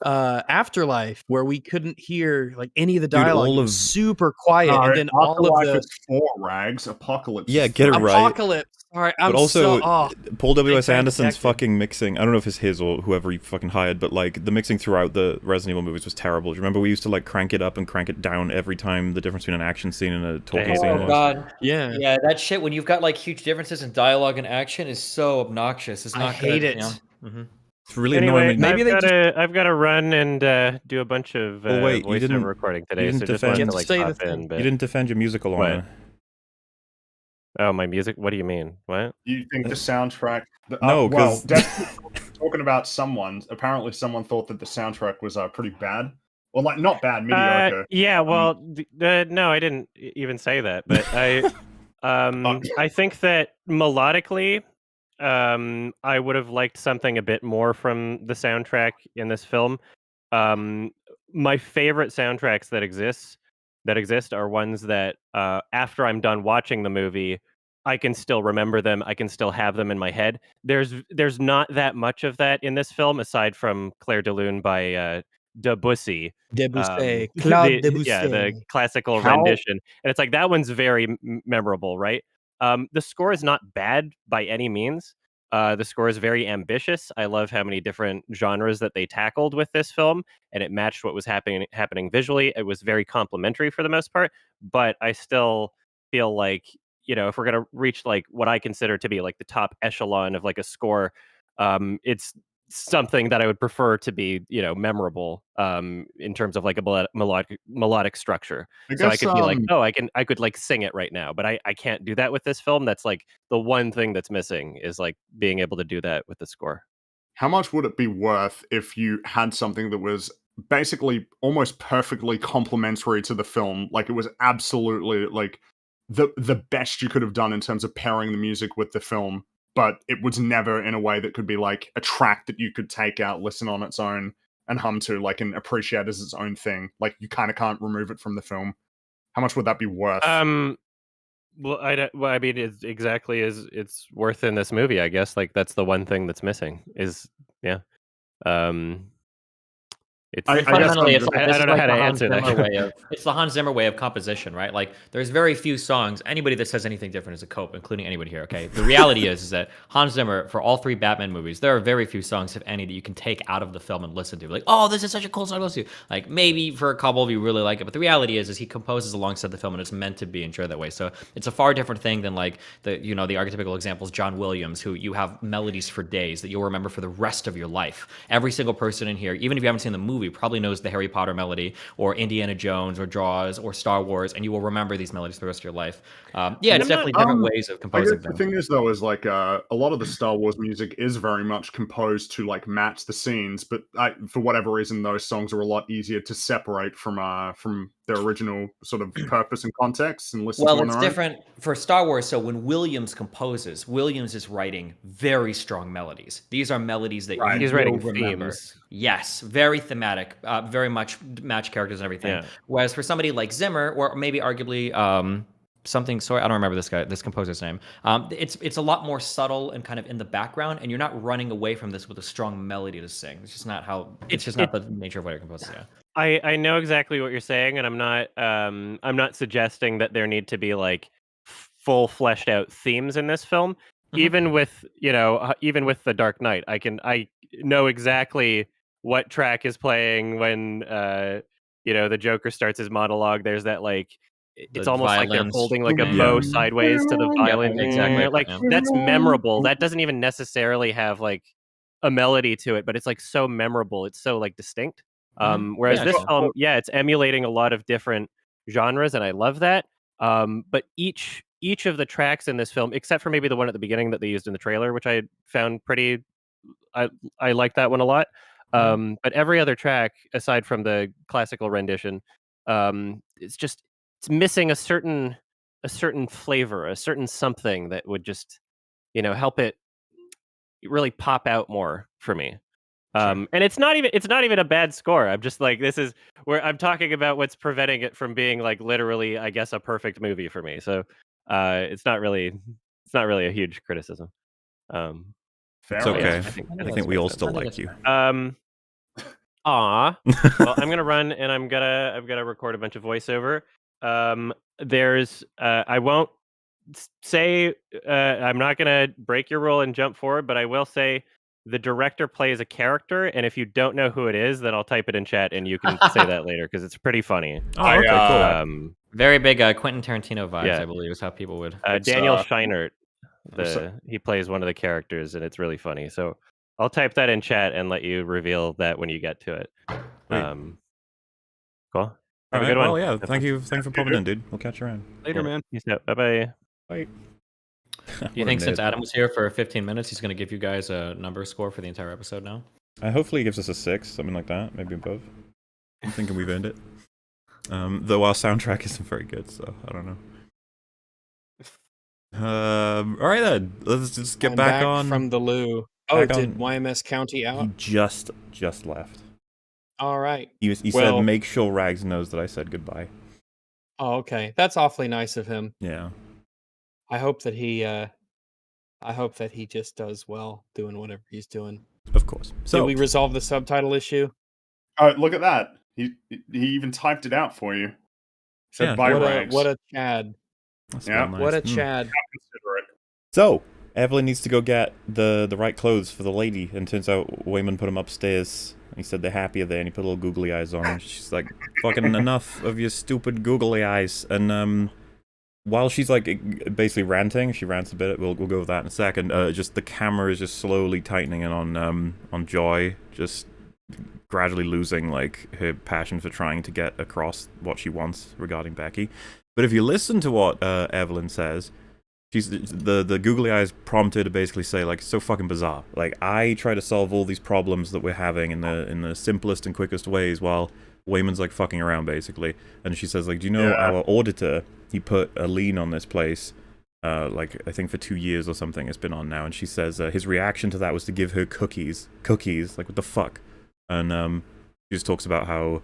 Afterlife, where we couldn't hear like any of the Dude, dialogue. all It was of... super quiet, and then all of Afterlife the is 4, Rags. Apocalypse. Yeah, is get it 3. right. Apocalypse. All right, I'm But also, so Paul W.S. big fan Anderson's detective. fucking mixing, I don't know if it's his or whoever he fucking hired, but like, the mixing throughout the Resident Evil movies was terrible. Do you remember we used to like crank it up and crank it down every time the difference between an action scene and a talking Oh, scene Oh was? god. Yeah. Yeah, that shit when you've got like huge differences in dialogue and action is so obnoxious. It's I not hate good, it. It's really Anyway, annoying. Maybe I've got to run and do a bunch of Oh, wait, you didn't- voiceover recording today, didn't so just wanted defend- to like Say the pop thing. in. But You didn't defend your musical What? honor. oh, my music. What do you mean? What? You think the soundtrack? No, well, 'cause- Destiny's talking about someone. Apparently, someone thought that the soundtrack was pretty bad. Well, like not bad, mediocre. Yeah. Well, no, I didn't even say that, but I think that melodically, I would have liked something a bit more from the soundtrack in this film. My favorite soundtracks that exist are ones that after I'm done watching the movie, I can still remember them. I can still have them in my head. There's not that much of that in this film, aside from Claire de Lune by Debussy. Debussy, Claude Debussy. Yeah, the classical How- rendition, and it's like that one's very memorable, right? The score is not bad by any means. The score is very ambitious. I love how many different genres that they tackled with this film, and it matched what was happening visually. It was very complimentary for the most part, but I still feel like, you know, if we're gonna reach like what I consider to be like the top echelon of like a score, it's something that I would prefer to be, you know, memorable in terms of like a melodic structure. So I could be like, oh, I could like sing it right now, but I can't do that with this film. That's like the one thing that's missing is like being able to do that with the score. how much would it be worth if you had something that was basically almost perfectly complementary to the film? Like, it was absolutely like the best you could have done in terms of pairing the music with the film, but it was never in a way that could be like a track that you could take out, listen on its own, and hum to, like, and appreciate as its own thing. Like, you kind of can't remove it from the film. How much would that be worth? Well, I mean, it's exactly as it's worth in this movie, I guess. Like, that's the one thing that's missing. Yeah. It's I guess Fundamentally, I'm it's just- like, I this don't is know like how the to Hans answer that. Zimmer way of it's the Hans Zimmer way of composition, right? Like, there's very few songs. Anybody that says anything different is a cope, including anybody here. Okay, the reality is that Hans Zimmer, for all three Batman movies, there are very few songs, if any, that you can take out of the film and listen to. Like, oh, this is such a cool song to listen to. Like, maybe for a couple of you really like it, but the reality is he composes alongside the film, and it's meant to be enjoyed that way. So it's a far different thing than like the archetypical examples, John Williams, who you have melodies for days that you'll remember for the rest of your life. Every single person in here, even if you haven't seen the movie, probably knows the Harry Potter melody or Indiana Jones or Jaws or Star Wars, and you will remember these melodies for the rest of your life. It's definitely different ways of I composing guess the them. thing is, though, is like a lot of the Star Wars music is very much composed to like match the scenes, but for whatever reason, those songs are a lot easier to separate from their original sort of purpose and context and listen to Well, on it's their own. different for Star Wars. So when Williams composes, Williams is writing very strong melodies. These are melodies that you He's will writing remember. themes. Yes, very thematic, very much match characters and everything. Yeah. Whereas for somebody like Zimmer, or maybe arguably something, sorry, I don't remember this composer's name. It's a lot more subtle and kind of in the background, and you're not running away from this with a strong melody to sing. It's just not how. It's just not the nature of what you're composing. Yeah. I know exactly what you're saying, and I'm not suggesting that there need to be like full fleshed out themes in this film. Mhm. Even with even with The Dark Knight, I know exactly what track is playing when the Joker starts his monologue. There's that like it's The almost like they're violins. holding like a Yeah. bow sideways to the violin. exactly. Like Yeah. that's memorable. That doesn't even necessarily have like a melody to it, but it's like so memorable. It's so like distinct. Whereas Yeah, this sure. film, it's emulating a lot of different genres, and I love that. But each of the tracks in this film, except for maybe the one at the beginning that they used in the trailer, which I found pretty, I like that one a lot. But every other track, aside from the classical rendition, it's missing a certain flavor, a certain something that would just help it really pop out more for me. And it's not even a bad score. I'm just like, this is where I'm talking about what's preventing it from being like literally, I guess, a perfect movie for me. So it's not really a huge criticism. Fair It's enough. okay. I I think we all still like you. Well, I'm gonna run and I've gotta record a bunch of voiceover. There's I won't say I'm not gonna break your rule and jump forward, but I will say the director plays a character, and if you don't know who it is, then I'll type it in chat and you can say that later because it's pretty funny. Oh, okay, cool. Very big Quentin Tarantino vibes, Yeah. I believe, is how people would. Daniel Scheinert, he plays one of the characters, and it's really funny. So I'll type that in chat and let you reveal that when you get to it. Sweet. Cool. All Have a right, good one. well, yeah, thank you for popping in, dude. We'll catch you around. Later, man. Peace out. Bye. Bye. Do you think since Adam was here for 15 minutes, he's going to give you guys a number score for the entire episode now? Hopefully he gives us a 6, something like that, maybe above. I'm thinking we've earned it. Though our soundtrack isn't very good, so I don't know. All right then, let's just get I'm back on. from the loo. Oh, back did on- YMS County out? He just left. All right. He Well- said, "Make sure Rags knows that I said goodbye." Oh, okay. That's awfully nice of him. Yeah. I hope that he just does well doing whatever he's doing. Of course. Did So we resolve the subtitle issue? Look at that. He even typed it out for you. Said Yeah. by What Rags. a Chad. that's Yeah. real nice. What a Mm. Chad. Consider it. So Evelyn needs to go get the right clothes for the lady, and turns out Wayman put him upstairs. He said they're happier there, and he put little googly eyes on. And she's like, "Fucking enough of your stupid googly eyes." And while she's like basically ranting, she rants a bit. We'll go with that in a second. Just the camera is just slowly tightening in on Joy, just gradually losing like her passion for trying to get across what she wants regarding Becky. But if you listen to what Evelyn says, she's the googly eyes prompted to basically say like, it's so fucking bizarre. Like, I try to solve all these problems that we're having in the simplest and quickest ways, while Wayman's like fucking around basically. And she says like, do you know our auditor? He put a lien on this place. Like I think for 2 years or something it's been on now. And she says his reaction to that was to give her cookies. Like what the fuck? And she just talks about how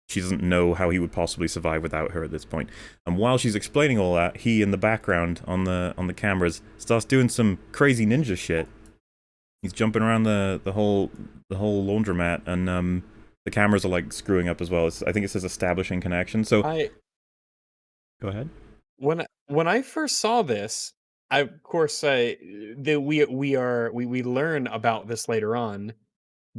she doesn't know how he would possibly survive without her at this point. And while she's explaining all that, he in the background on the cameras starts doing some crazy ninja shit. He's jumping around the whole laundromat, and the cameras are like screwing up as well. I think it says establishing connection. So go ahead. When I first saw this, I of course we learn about this later on.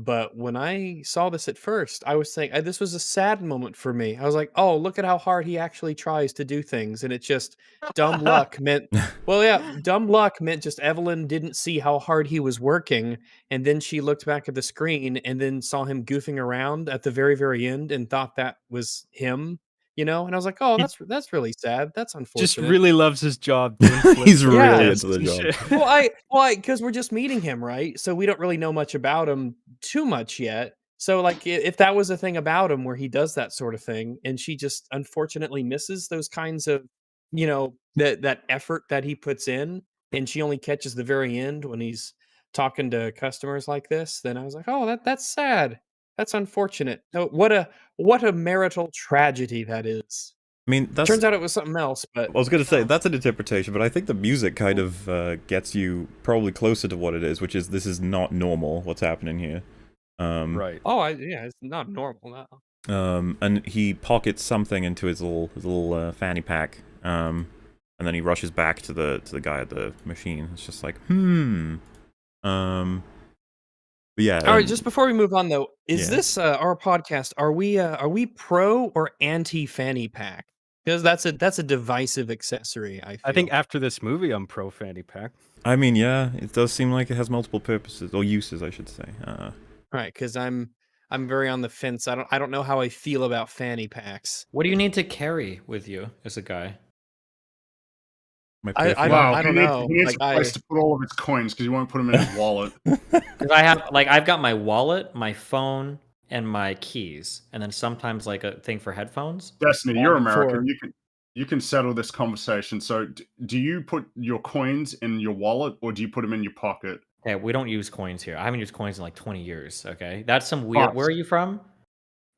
But when I saw this at first, I was saying this was a sad moment for me. I was like, "Oh, look at how hard he actually tries to do things," and it just dumb luck meant. Well, yeah, dumb luck meant just Evelyn didn't see how hard he was working, and then she looked back at the screen and then saw him goofing around at the very, very end and thought that was him. And I was like, "Oh, that's really sad. That's unfortunate." Just really loves his job. He's really into the job. Well, because we're just meeting him, right? So we don't really know much about him too much yet. So like, if that was a thing about him where he does that sort of thing, and she just unfortunately misses those kinds of, that effort that he puts in, and she only catches the very end when he's talking to customers like this, then I was like, oh, that's sad. That's unfortunate. What a marital tragedy that is. I mean, turns out it was something else. But I was going to say that's an interpretation, but I think the music kind of gets you probably closer to what it is, which is this is not normal. What's happening here? Right. Oh, it's not normal now. And he pockets something into his little fanny pack. And then he rushes back to the guy at the machine. It's just like, But yeah. All right, just before we move on though, is this our podcast? Are we pro or anti fanny pack? Because that's a divisive accessory. I think after this movie, I'm pro fanny pack. I mean, yeah, it does seem like it has multiple purposes or uses, I should say. Right, because I'm very on the fence. I don't know how I feel about fanny packs. What do you need to carry with you as a guy? I don't know. He needs a place to put all of his coins because he won't put them in his wallet. Because I've got my wallet, my phone, and my keys, and then sometimes like a thing for headphones. Destiny, you're American. You can settle this conversation. So, do you put your coins in your wallet or do you put them in your pocket? Okay, we don't use coins here. I haven't used coins in like 20 years. Okay, that's some weird. Where are you from?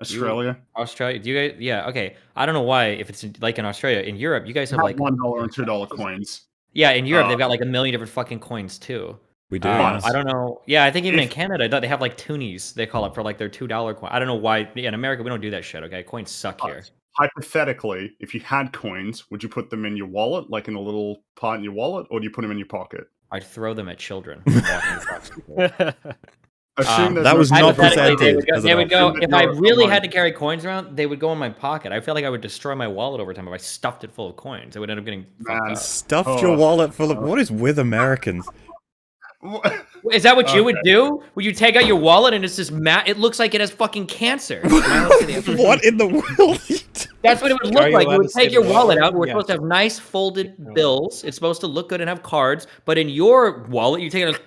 Australia. Australia. Do you guys? Yeah. Okay. I don't know why. If it's like in Australia, in Europe, you guys have like $1 and $2 coins. Yeah, in Europe they've got like a million different fucking coins too. We do. I don't know. Yeah, I think even in Canada they have like toonies. They call it for like their $2 coin. I don't know why. Yeah, in America we don't do that shit. Okay, coins suck here. Hypothetically, if you had coins, would you put them in your wallet, like in a little part in your wallet, or do you put them in your pocket? I'd throw them at children. That was not presented. They would go if I really had to carry coins around. They would go in my pocket. I feel like I would destroy my wallet over time if I stuffed it full of coins. I would end up getting fucked up. Stuffed your wallet full of what is with Americans? Is that what you would do? Would you take out your wallet and it's just it looks like it has fucking cancer? What in the world? That's what it would look like. You would take your wallet out. We're supposed to have nice folded bills. It's supposed to look good and have cards. But in your wallet, you take it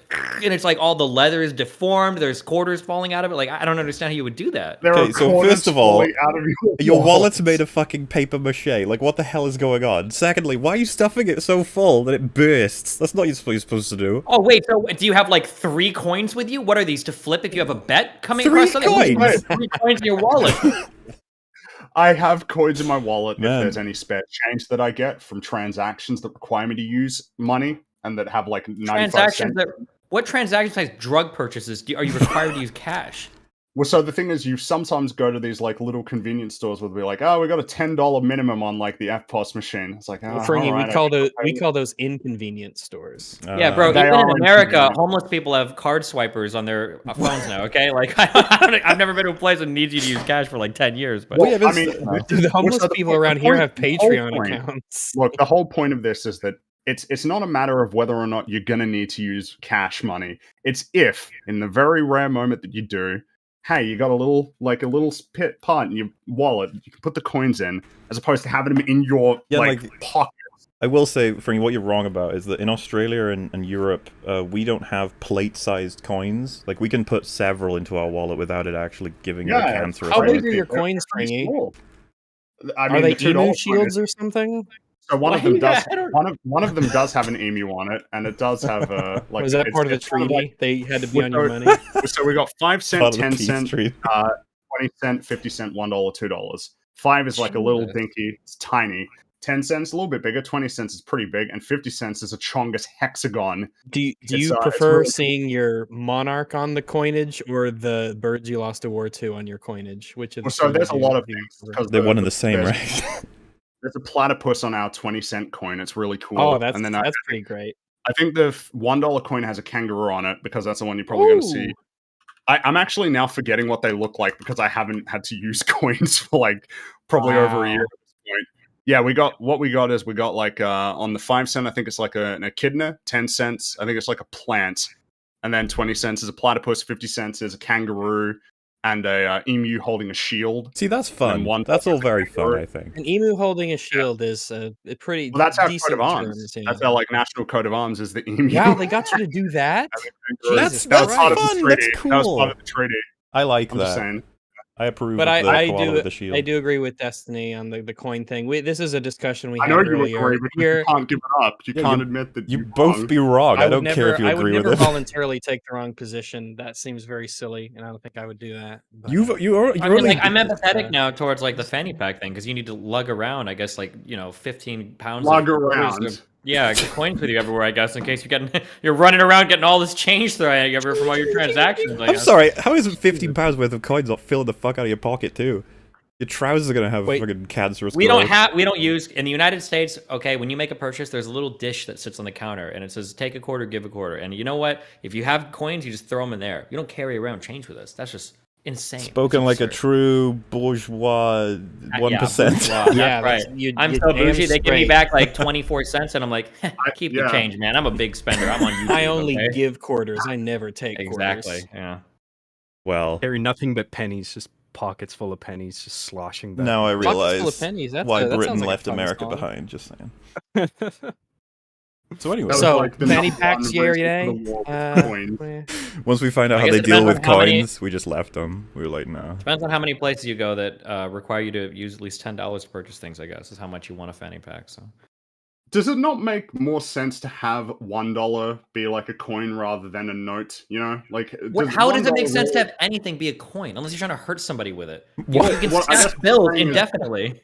and it's like all the leather is deformed. There's quarters falling out of it. Like, I don't understand how you would do that. Okay, so first of all, your wallet's made of fucking paper mache. Like, what the hell is going on? Secondly, why are you stuffing it so full that it bursts? That's not what you're supposed to do. Oh, wait. So do you have like 3 coins with you? What are these, to flip if you have a bet coming across something? 3 coins? 3 coins in your wallet. I have coins in my wallet if there's any spare change that I get from transactions that require me to use money and that have like 95 cents. What transactions like drug purchases are you required to use cash? Well, so the thing is, you sometimes go to these like little convenience stores where they'll be like, "Oh, we got a $10 minimum on like the EFAP machine." It's like, oh, Fringy, right, we call those inconvenience stores. Yeah, bro. Even in America, homeless people have card swipers on their phones now. Okay, like I've never been to a place that needs you to use cash for like 10 years. But I mean, the homeless people around here have Patreon accounts. Look, the whole point of this is that it's not a matter of whether or not you're gonna need to use cash money. It's if, in the very rare moment that you do, hey, you got a little part in your wallet, you can put the coins in, as opposed to having them in your pocket. I will say, Frank, what you're wrong about is that in Australia and Europe, we don't have plate-sized coins. Like, we can put several into our wallet without it actually giving it a cancerous How big effect. are your They're coins, pretty Fringy? small. I Are mean, they the $2 emu coin shields is- or something? So one Why of them you does. got- I don't- One of them does have an emu on it, and it does have like. Was that part of the it's sort treaty? like- They had to be Well, on your so- money. So we got 5 cent, Part of the 10 peace cent, treaty. 20 cent, 50 cent, $1, $2. 5 is like a little Jesus. dinky. It's tiny. 10 cents a little bit bigger. 20 cents is pretty big, and 50 cents is a Chongus hexagon. Do you It's, it's prefer really cool. seeing your monarch on the coinage or the birds you lost to war to on your coinage? Which of the Well, so two there's a do you- lot of do you things prefer? because They're one and the same, there's- right? There's a platypus on our 20-cent coin. It's really cool. Oh, that's and then that's pretty great. I think the $1 coin has a kangaroo on it because that's the one you're probably going to see. Ooh. I'm actually now forgetting what they look like because I haven't had to use coins for like probably over a year Wow. at this point. Yeah, we got like on the 5 cent, I think it's like an echidna. 10 cents, I think it's like a plant, and then 20 cents is a platypus. 50 cents is a kangaroo, and a emu holding a shield. See, that's fun. one- That's all very fun, I think. An emu holding a shield is a pretty Well, that's our decent coat of arms. terms, yeah. That's our like national coat of arms is the emu. Wow, they got you to do that? Kangaroo. Jesus That was Christ. part of the fun, treaty. that's That was cool. part of the treaty. I like I'm just that. saying. I approve But of the I koala do with the shield. I do agree with Destiny on the coin thing. This is a discussion we I had know you earlier. agree because You're- you can't give it up. You Yeah, can't admit that You you're both wrong. be wrong. I would don't care if you I would agree never with it. voluntarily take the wrong position. That seems very silly, and I don't think I would do that. But, You're I mean, only like, I'm uh, empathetic now towards like the fanny pack thing because you need to lug around, I guess, like 15 pounds. Lug of around. of- yeah, coins with you everywhere, I guess, in case you're running around getting all this change thrown at you from all your transactions. I I'm guess. sorry. How is 15 pounds worth of coins not filling the fuck out of your pocket too? Your trousers are gonna have Wait. fucking cancerous. We don't growth. use in the United States. Okay, when you make a purchase, there's a little dish that sits on the counter, and it says "Take a quarter, give a quarter." And you know what? If you have coins, you just throw them in there. You don't carry around change with us. That's just insane. Spoken It's like a absurd. true bourgeois 1%. Yeah, bourgeois, yeah, that's right. I'm you so damn bougie. They give me straight. back like 24 cents, and I'm like, keep the yeah. change, man. I'm a big spender. I'm on YouTube. I only okay? give quarters. I never take Exactly. quarters. Yeah. Well, Carry nothing but pennies, just pockets full of pennies, just sloshing back. now I Pockets full of realize pennies. That why sounds Britain like a left fun America song. behind. Just saying. So anyway, That was So, like the fanny number packs, one yeah, reason yeah. for the war with coins. once we find out I how guess they it deal depends with on how many- coins, we just left them. We were like, no. Depends on how many places you go that require you to use at least $10 to purchase things. I guess is how much you want a fanny pack. So. Does it not make more sense to have $1 be like a coin rather than a note? You know, like How does it make $1 sense to really- have anything be a coin unless you're trying to hurt somebody with it? What? You can Well, I stack guess bills what I'm saying is- indefinitely.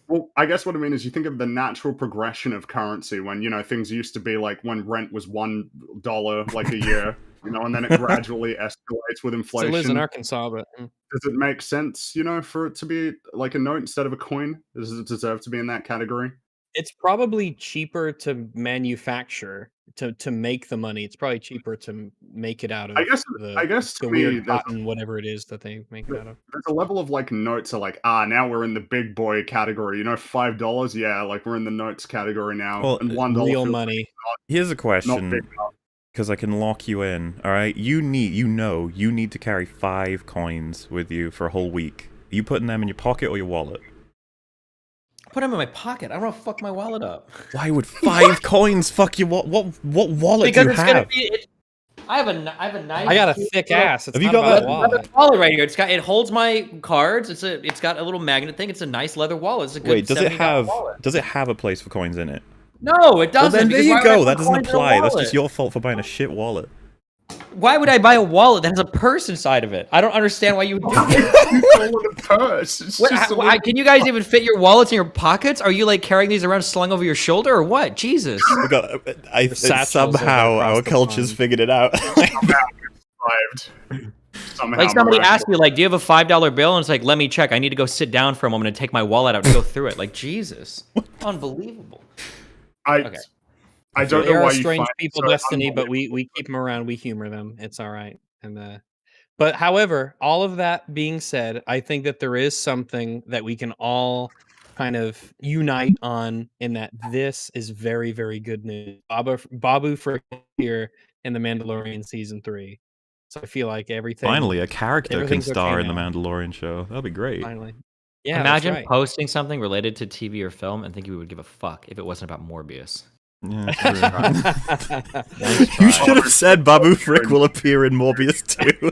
Well, I guess what I mean is you think of the natural progression of currency when, things used to be like when rent was $1 like a year, and then it gradually escalates with Still is in inflation. Arkansas, but Does it make sense, for it to be like a note instead of a coin? Does it deserve to be in that category? it's probably cheaper to manufacture to make the money. It's probably cheaper to make it out of I guess the to me, weird there's cotton, whatever it is that they make it out of. there's a level of like notes are like, now we're in the big boy category. $5, yeah, like we're in the notes category now. Well, and $1 Real feels money. Here's a not question, big enough. because I can lock you in. All right, you need to carry 5 coins with you for a whole week. Are you putting them in your pocket or your wallet? Put them in my pocket. I don't want to fuck my wallet up. Why would 5 coins fuck you? What wallet Because do you it's have? gonna be. I have a nice. I got a thick ass. It's Have you not got about a that- wallet. Leather wallet right here. It holds my cards. It's got a little magnet thing. It's a nice leather wallet. It's a good. Wait, does it $70 wallet. have a place for coins in it? No, it Well, doesn't. then there because you why would I go. put That doesn't coins in a apply. That's wallet? just your fault for buying a shit wallet. Why would I buy a wallet that has a purse inside of it? I don't understand why you would do that. All in a purse. It's What, just a how- little- can you guys even fit your wallets in your pockets? Are you like carrying these around slung over your shoulder or what? Jesus. We got, satchels somehow across our the culture's pond. figured it out. Somehow Like somebody miraculous. asked me, like, do you have a $5 bill? And it's like, let me check. I need to go sit down for a moment and take my wallet out and go through it. Like, Jesus. Unbelievable. Okay. I don't They know are why you strange find it people, so Destiny, but we keep them around. We humor them. It's all right. And but however, all of that being said, I think that there is something that we can all kind of unite on in that this is very, very good news. Babu Frick here in The Mandalorian season 3. So I feel like everything Finally, a character can everything's star okay in the now. Mandalorian show. That'll be great. finally. Yeah, Imagine that's right. posting something related to TV or film and thinking we would give a fuck if it wasn't about Morbius. Yeah, Nice you try. should have said Babu Frick will appear in Morbius too.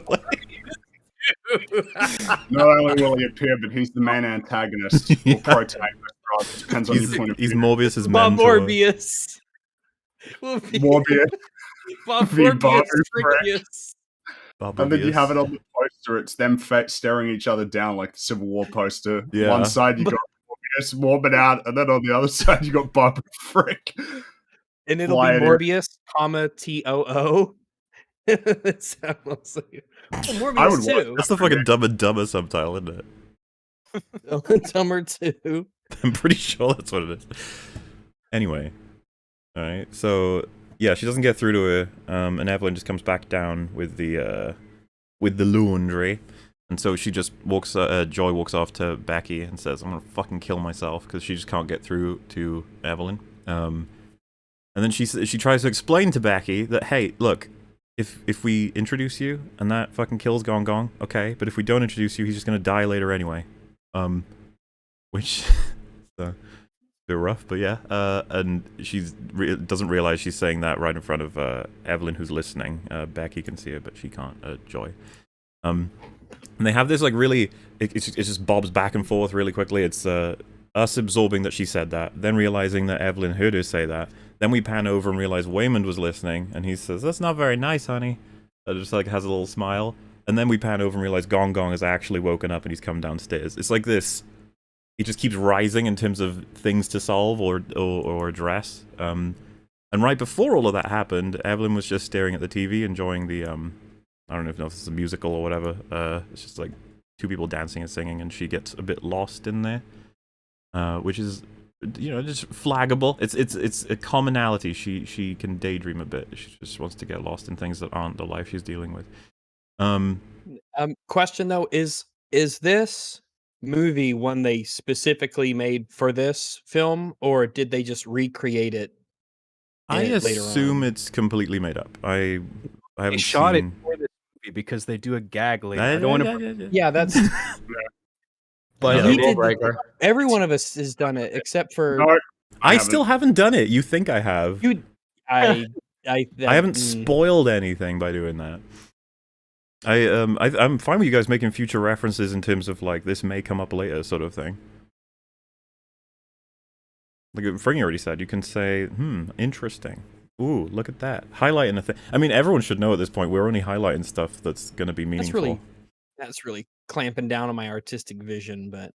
Not only will he appear, but he's the main antagonist Yeah. or protagonist. Rather. It depends on your point of He's view. Morbius's Bob mentor. Morbius. Will be Morbius. Bob v. Morbius. Babu Frick. Frickius. And then you have it on the poster. It's them staring each other down like the Civil War poster. Yeah. One side you got Morbius morbid out, and then on the other side you got Babu Frick. And it'll Fly be it in. Morbius, comma TOO. It sounds like Morbius I would watch too. That's the fucking Dumb and Dumber subtitle, isn't it? Dumber 2. I'm pretty sure that's what it is. Anyway, all right. So yeah, she doesn't get through to her, and Evelyn just comes back down with the laundry, and so she just walks. Joy walks off to Becky and says, "I'm gonna fucking kill myself," because she just can't get through to Evelyn. And then she tries to explain to Becky that, hey, look, if we introduce you and that fucking kills Gong Gong, okay, but if we don't introduce you, he's just gonna die later anyway. Which a bit rough, but yeah. And she doesn't realize she's saying that right in front of Evelyn, who's listening. Becky can see her, but she can't. Joy. And they have this like really. It just bobs back and forth really quickly. It's us absorbing that she said that, then realizing that Evelyn heard her say that. Then we pan over and realize Waymond was listening, and he says, "That's not very nice, honey." It just like has a little smile. And then we pan over and realize Gong Gong has actually woken up and he's come downstairs. It's like this. He just keeps rising in terms of things to solve or address. And right before all of that happened, Evelyn was just staring at the TV, enjoying the I don't know if it's a musical or whatever. It's just like two people dancing and singing, and she gets a bit lost in there, which is, you know, just flaggable. It's a commonality. She can daydream a bit. She just wants to get lost in things that aren't the life she's dealing with. Question though, is this movie one they specifically made for this film, or did they just recreate it? I later assume on? it's completely made up. I They haven't shot it seen... for this movie because they do a gag later. I don't want to. Yeah, that's. But Yeah, he rule did. breaker. Every one of us has done it, except for No, I still haven't done it. You think I have? you. I haven't spoiled anything by doing that. I'm fine with you guys making future references in terms of like this may come up later sort of thing. Like Fringy already said, you can say, interesting. Ooh, look at that. Highlighting a thing. I mean, everyone should know at this point, we're only highlighting stuff that's going to be meaningful. That's really clamping down on my artistic vision, but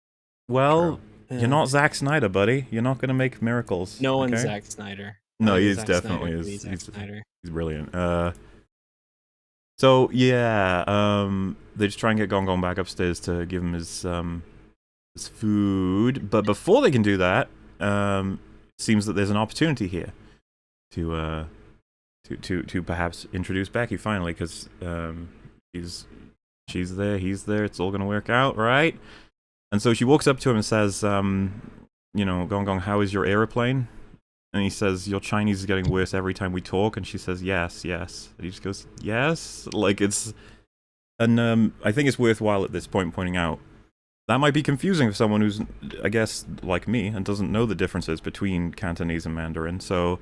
well, you're not Zack Snyder, buddy. You're not going to make miracles. no one's okay? Zack Snyder. No, Only he's Zack definitely Snyder is. could be Zack Snyder. He's brilliant. So yeah, they just try and get Gong Gong back upstairs to give him his food. But before they can do that, it seems that there's an opportunity here to perhaps introduce Becky finally, because she's there, he's there, it's all gonna work out, right? And so she walks up to him and says, you know, Gong Gong, how is your aeroplane? And he says, your Chinese is getting worse every time we talk. And she says, yes, yes. And he just goes, yes? Like, it's... And I think it's worthwhile at this point pointing out, that might be confusing for someone who's, I guess, like me, and doesn't know the differences between Cantonese and Mandarin. So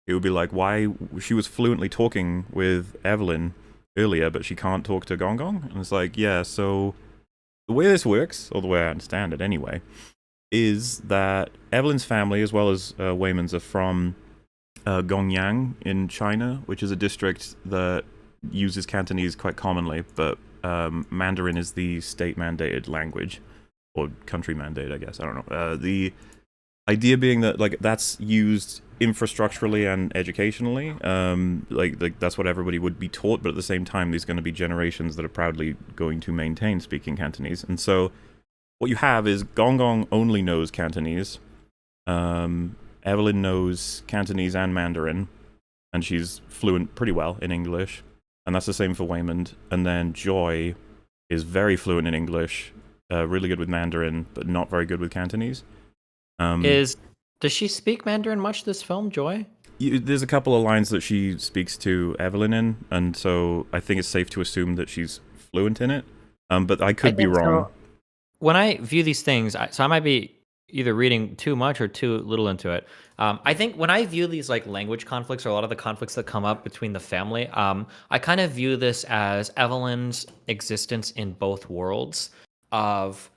it would be like, why... She was fluently talking with Evelyn earlier, but she can't talk to Gong Gong? And it's like, yeah, so... The way this works, or the way I understand it anyway, is that Evelyn's family, as well as Waymond's, are from Gongyang in China, which is a district that uses Cantonese quite commonly, but Mandarin is the state-mandated language, or country-mandated, I guess. I don't know. The idea being that like that's used infrastructurally and educationally, like that's what everybody would be taught, but at the same time, there's going to be generations that are proudly going to maintain speaking Cantonese, and so. What you have is Gong Gong only knows Cantonese, Evelyn knows Cantonese and Mandarin, and she's fluent pretty well in English, and that's the same for Waymond. And then Joy is very fluent in English, really good with Mandarin, but not very good with Cantonese. Does she speak Mandarin much this film, Joy? There's a couple of lines that she speaks to Evelyn in, and so I think it's safe to assume that she's fluent in it, but I could be wrong. when I view these things, so I might be either reading too much or too little into it. I think when I view these like language conflicts or a lot of the conflicts that come up between the family, I kind of view this as Evelyn's existence in both worlds of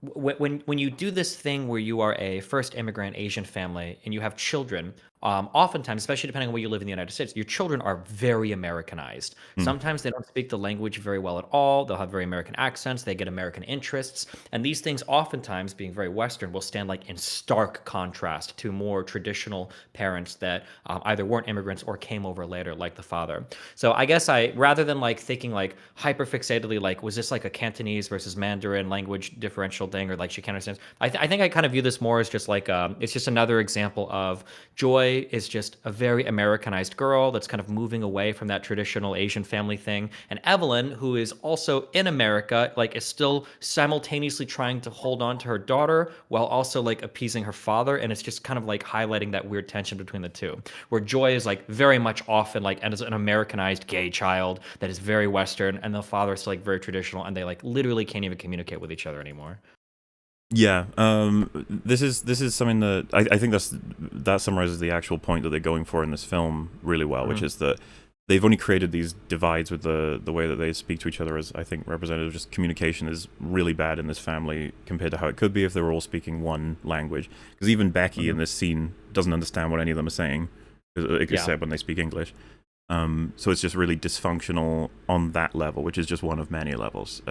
when you do this thing where you are a first immigrant Asian family and you have children, oftentimes, especially depending on where you live in the United States, your children are very Americanized. Sometimes they don't speak the language very well at all. They'll have very American accents. They get American interests. And these things oftentimes, being very Western, will stand like in stark contrast to more traditional parents that either weren't immigrants or came over later, like the father. So I guess rather than like thinking like hyperfixatedly, like, was this like a Cantonese versus Mandarin language differential thing, or like she can't understand? I think I kind of view this more as just like, it's just another example of Joy is just a very Americanized girl that's kind of moving away from that traditional Asian family thing. And Evelyn, who is also in America, like is still simultaneously trying to hold on to her daughter while also like appeasing her father. And it's just kind of like highlighting that weird tension between the two, where Joy is like very much often like and is an Americanized gay child that is very Western, and the father is like very traditional, and they like literally can't even communicate with each other anymore. Yeah, this is something that I think that summarizes the actual point that they're going for in this film really well, which is that they've only created these divides with the way that they speak to each other as, I think, representative. Just communication is really bad in this family compared to how it could be if they were all speaking one language. Because even Becky in this scene doesn't understand what any of them are saying, except when they speak English. So it's just really dysfunctional on that level, which is just one of many levels.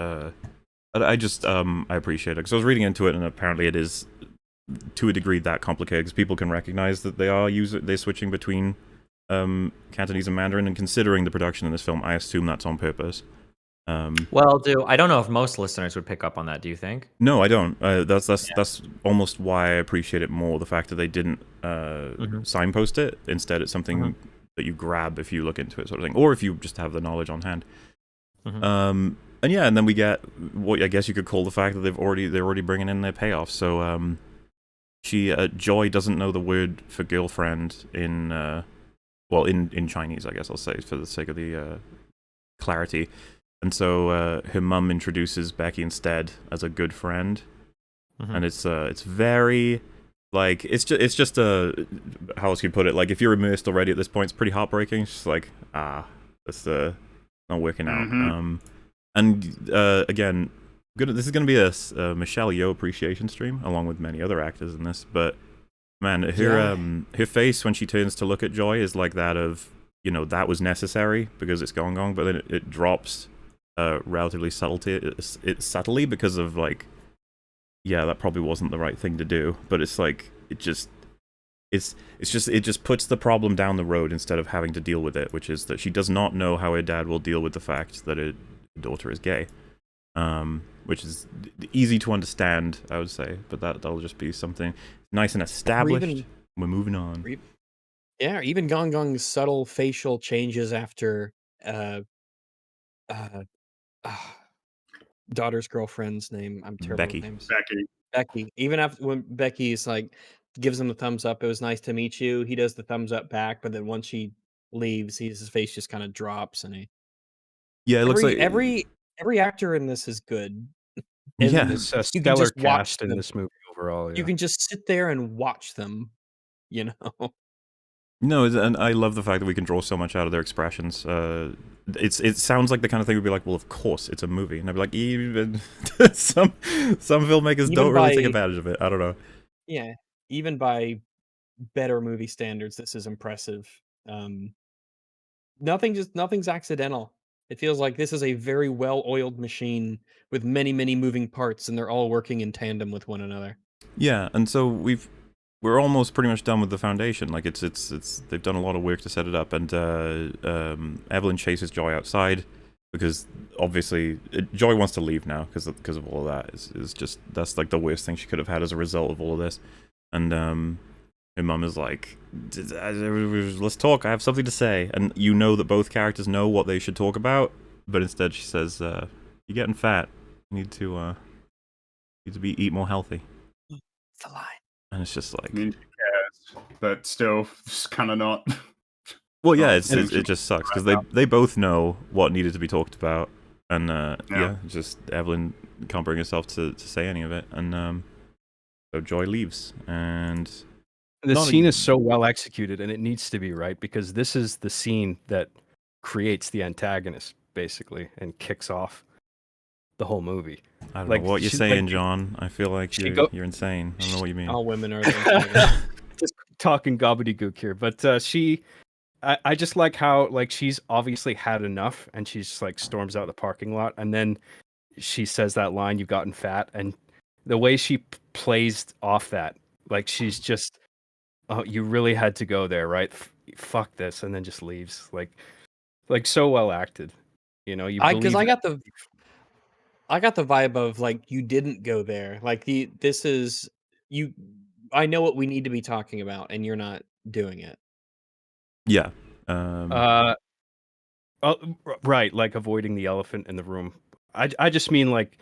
I just I appreciate it because I was reading into it, and apparently it is to a degree that complicated because people can recognize that they're switching between Cantonese and Mandarin, and considering the production in this film, I assume that's on purpose. Well, I don't know if most listeners would pick up on that. Do you think? No, I don't. That's almost why I appreciate it more. The fact that they didn't signpost it. Instead, it's something that you grab if you look into it, sort of thing, or if you just have the knowledge on hand. And yeah, and then we get what I guess you could call the fact that they're already bringing in their payoff. So Joy doesn't know the word for girlfriend in Chinese, I guess I'll say for the sake of the clarity. And so her mum introduces Becky instead as a good friend, and it's very like it's just a how else you put it, like if you're immersed already at this point, it's pretty heartbreaking. It's just like that's not working out. And again, this is going to be a Michelle Yeoh appreciation stream, along with many other actors in this. But man, her face when she turns to look at Joy is like that of, that was necessary because it's going on, but then it drops relatively subtly because of like, yeah, that probably wasn't the right thing to do. But it's like it just puts the problem down the road instead of having to deal with it, which is that she does not know how her dad will deal with the fact that her daughter is gay, which is easy to understand, I would say, but that'll just be something nice and established. We're moving on. Or even Gong Gong's subtle facial changes after daughter's girlfriend's name. I'm terrible Becky. with names. Becky. Even after when Becky's like gives him the thumbs up, it was nice to meet you. He does the thumbs up back, but then once she leaves, his face just kind of drops, and it looks like every actor in this is good. And it's a stellar cast in this movie overall. Yeah. You can just sit there and watch them, No, and I love the fact that we can draw so much out of their expressions. It sounds like the kind of thing would be like, well, of course, it's a movie, and I'd be like, even some filmmakers don't really take advantage of it. I don't know. Yeah, even by better movie standards, this is impressive. Nothing's accidental. It feels like this is a very well-oiled machine with many, many moving parts, and they're all working in tandem with one another. Yeah, and so we're almost pretty much done with the foundation. Like it's they've done a lot of work to set it up, and Evelyn chases Joy outside because obviously Joy wants to leave now because of all of that. It's just that's like the worst thing she could have had as a result of all of this. And her mum is like, let's talk, I have something to say. And that both characters know what they should talk about, but instead she says, you're getting fat, you need to eat more healthy. It's a lie. And it's just like, I mean, who cares? But still, it's kind of not. Well, yeah, it just sucks because they both know what needed to be talked about, and just Evelyn can't bring herself to say any of it, and so Joy leaves, and The not scene a- is so well executed, and it needs to be, right? Because this is the scene that creates the antagonist, basically, and kicks off the whole movie. I don't Like, know what you're she's saying, like- John. I feel like she you're, go- you're insane. I don't know what you mean. All women are the antagonists. Just talking gobbledygook here, but I just like how like she's obviously had enough, and she's just like storms out the parking lot, and then she says that line, "You've gotten fat," and the way she plays off that, like she's just, oh, you really had to go there, right? Fuck this, and then just leaves, like so well acted, you know. You Because believe I it. got the vibe of like you didn't go there. Like this is you. I know what we need to be talking about, and you're not doing it. Yeah. Oh, right, like avoiding the elephant in the room. I just mean like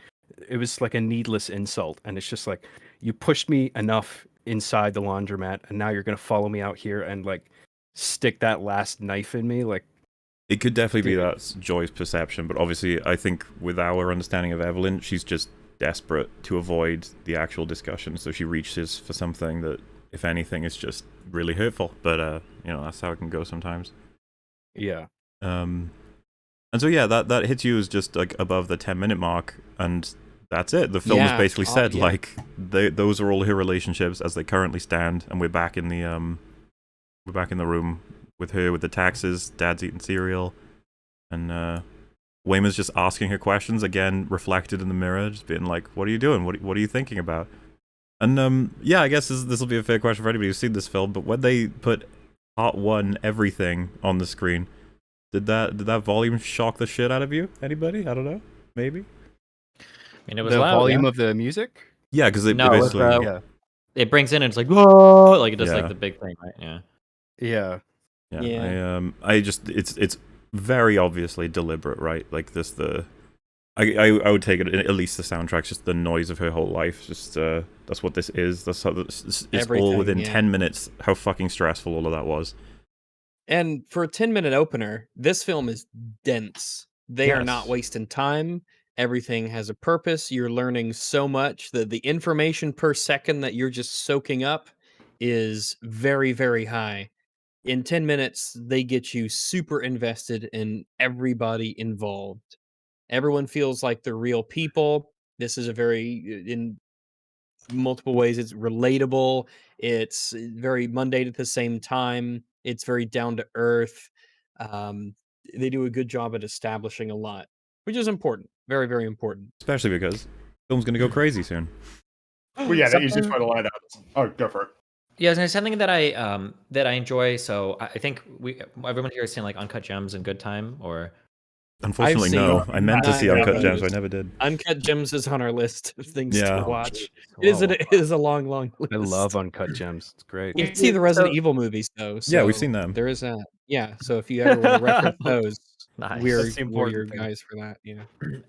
it was like a needless insult, and it's just like you pushed me enough inside the laundromat, and now you're gonna follow me out here and like stick that last knife in me, like. It could definitely be Dude. that's Joy's perception, but obviously I think with our understanding of Evelyn, she's just desperate to avoid the actual discussion, so she reaches for something that, if anything, is just really hurtful. But you know, that's how it can go sometimes. Yeah. And so yeah, that hits you as just like above the 10-minute mark, and that's it. The film has Yeah. basically said Yeah. like those are all her relationships as they currently stand, and we're back in the room with her with the taxes. Dad's eating cereal, and Wayman's just asking her questions again, reflected in the mirror, just being like, "What are you doing? What are you thinking about?" And yeah, I guess this will be a fair question for anybody who's seen this film. But when they put Part 1 everything on the screen, did that volume shock the shit out of you? Anybody? I don't know. Maybe. I mean, it was The loud. volume Yeah. of the music. Yeah, because it No, it's, basically. Yeah. It brings in and it's like, whoa, like it does Yeah. like the big thing, right? Yeah. Yeah. Yeah, Yeah. I just it's very obviously deliberate, right? Like I would take it at least the soundtrack's just the noise of her whole life. Just that's what this is. That's how it's all Everything, within yeah. 10 minutes. How fucking stressful all of that was. And for a 10-minute opener, this film is dense. They are not Yes. wasting time. Everything has a purpose. You're learning so much that the information per second that you're just soaking up is very, very high. In 10 minutes, they get you super invested in everybody involved. Everyone feels like they're real people. This is a very, in multiple ways, it's relatable. It's very mundane at the same time. It's very down to earth. Um, they do a good job at establishing a lot, which is important. Very, very important. Especially because the film's gonna go crazy soon. Well, yeah, the easiest Something- way to lay it out is... Oh, go for it. Yeah, there's something that I enjoy. So I think everyone here has seen like Uncut Gems and Good Time, or Unfortunately, seen no. I meant to see none of Uncut Gems, those. but I never did. Uncut Gems is on our list of things Yeah. to Oh, watch. Whoa. It is a long, long list. I love Uncut Gems. It's great. You can see the Resident So- Evil movies though. Yeah, we've so seen them. There is a so if you ever want to reference those, Nice. we're That's the your important thing. guys for that. Yeah.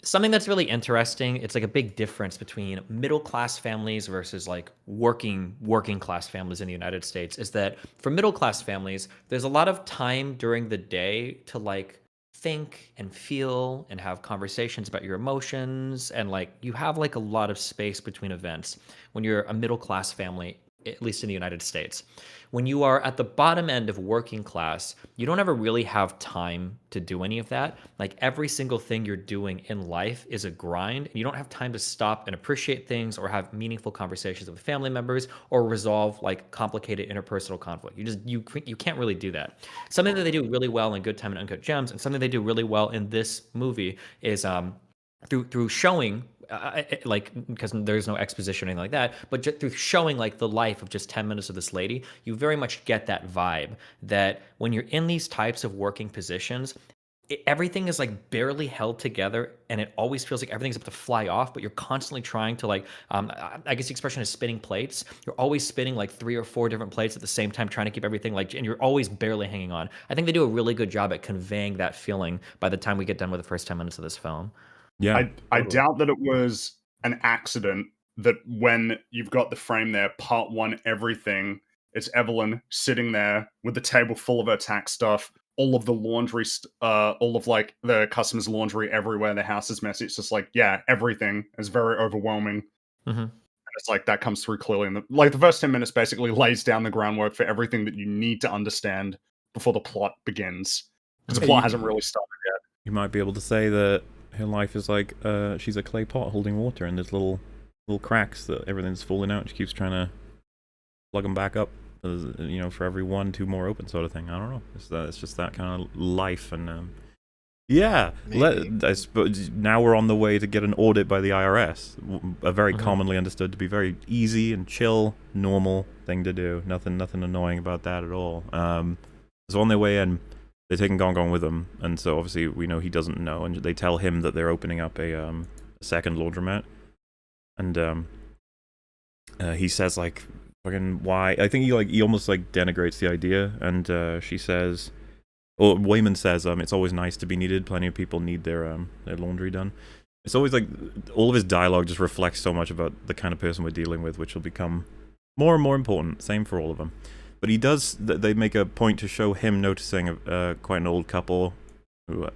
something that's really interesting. It's like a big difference between middle class families versus like working class families in the United States is that for middle class families, there's a lot of time during the day to like think and feel and have conversations about your emotions, and like you have like a lot of space between events when you're a middle class family, at least in the United States. When you are at the bottom end of working class, you don't ever really have time to do any of that. Like every single thing you're doing in life is a grind, and you don't have time to stop and appreciate things or have meaningful conversations with family members or resolve like complicated interpersonal conflict. You can't really do that. Something that they do really well in Good Time and Uncut Gems, and something they do really well in this movie is through showing like, because there's no exposition or anything like that, but just through showing like the life of just 10 minutes of this lady, you very much get that vibe that when you're in these types of working positions, everything is like barely held together, and it always feels like everything's up to fly off, but you're constantly trying to like I guess the expression is spinning plates. You're always spinning like 3 or 4 different plates at the same time, trying to keep everything like, and you're always barely hanging on. I think they do a really good job at conveying that feeling by the time we get done with the first 10 minutes of this film. Yeah. I doubt that it was an accident that when you've got the frame there, Part 1 everything, it's Evelyn sitting there with the table full of her tax stuff, all of the laundry, all of like the customers' laundry everywhere. The house is messy. It's just like, yeah, everything is very overwhelming. Mhm. It's like that comes through clearly. Like the first 10 minutes basically lays down the groundwork for everything that you need to understand before the plot begins. Because the plot hasn't really started yet. You might be able to say that her life is like she's a clay pot holding water, and there's little cracks that everything's falling out. She keeps trying to plug them back up, you know, for every 1-2 more open, sort of thing. I don't know. It's just that kind of life, and yeah. I suppose now we're on the way to get an audit by the IRS. A very commonly understood to be very easy and chill, normal thing to do. Nothing annoying about that at all. So on their way in, they're taking Gong Gong with them, and so obviously we know he doesn't know, and they tell him that they're opening up a second laundromat, and he says like, fucking why? I think he almost like denigrates the idea, and she says, or Wayman says, it's always nice to be needed. Plenty of people need their laundry done. It's always like all of his dialogue just reflects so much about the kind of person we're dealing with, which will become more and more important. Same for all of them. But he does. They make a point to show him noticing quite an old couple who,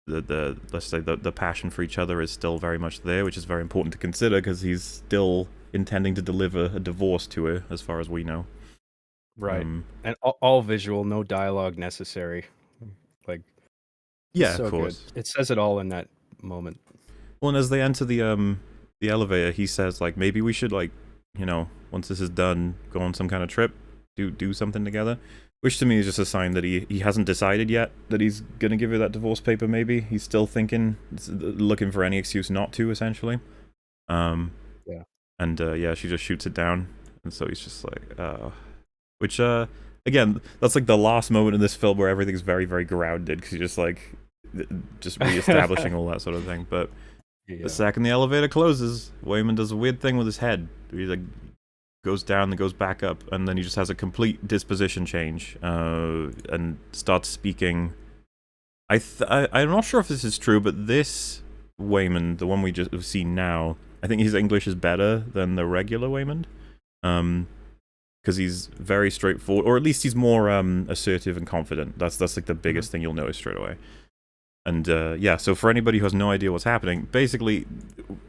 let's say the passion for each other is still very much there, which is very important to consider because he's still intending to deliver a divorce to her, as far as we know. Right, and all visual, no dialogue necessary. Like, yeah, so of course, good. It says it all in that moment. Well, and as they enter the elevator, he says like, maybe we should, like, you know, once this is done, go on some kind of trip. Do something together, which to me is just a sign that he hasn't decided yet that he's gonna give her that divorce paper. Maybe he's still thinking, looking for any excuse not to, essentially. Yeah. And yeah, she just shoots it down, and so he's just like, which again, that's like the last moment in this film where everything's very, very grounded because you're just like reestablishing all that sort of thing. But the second the elevator closes, Wayman does a weird thing with his head. He like goes down and goes back up, and then he just has a complete disposition change and starts speaking. I'm not sure if this is true, but this Wayman, the one we just have seen now, I think his English is better than the regular Wayman, because he's very straightforward, or at least he's more assertive and confident. That's like the biggest thing you'll notice straight away. And yeah, so for anybody who has no idea what's happening, basically,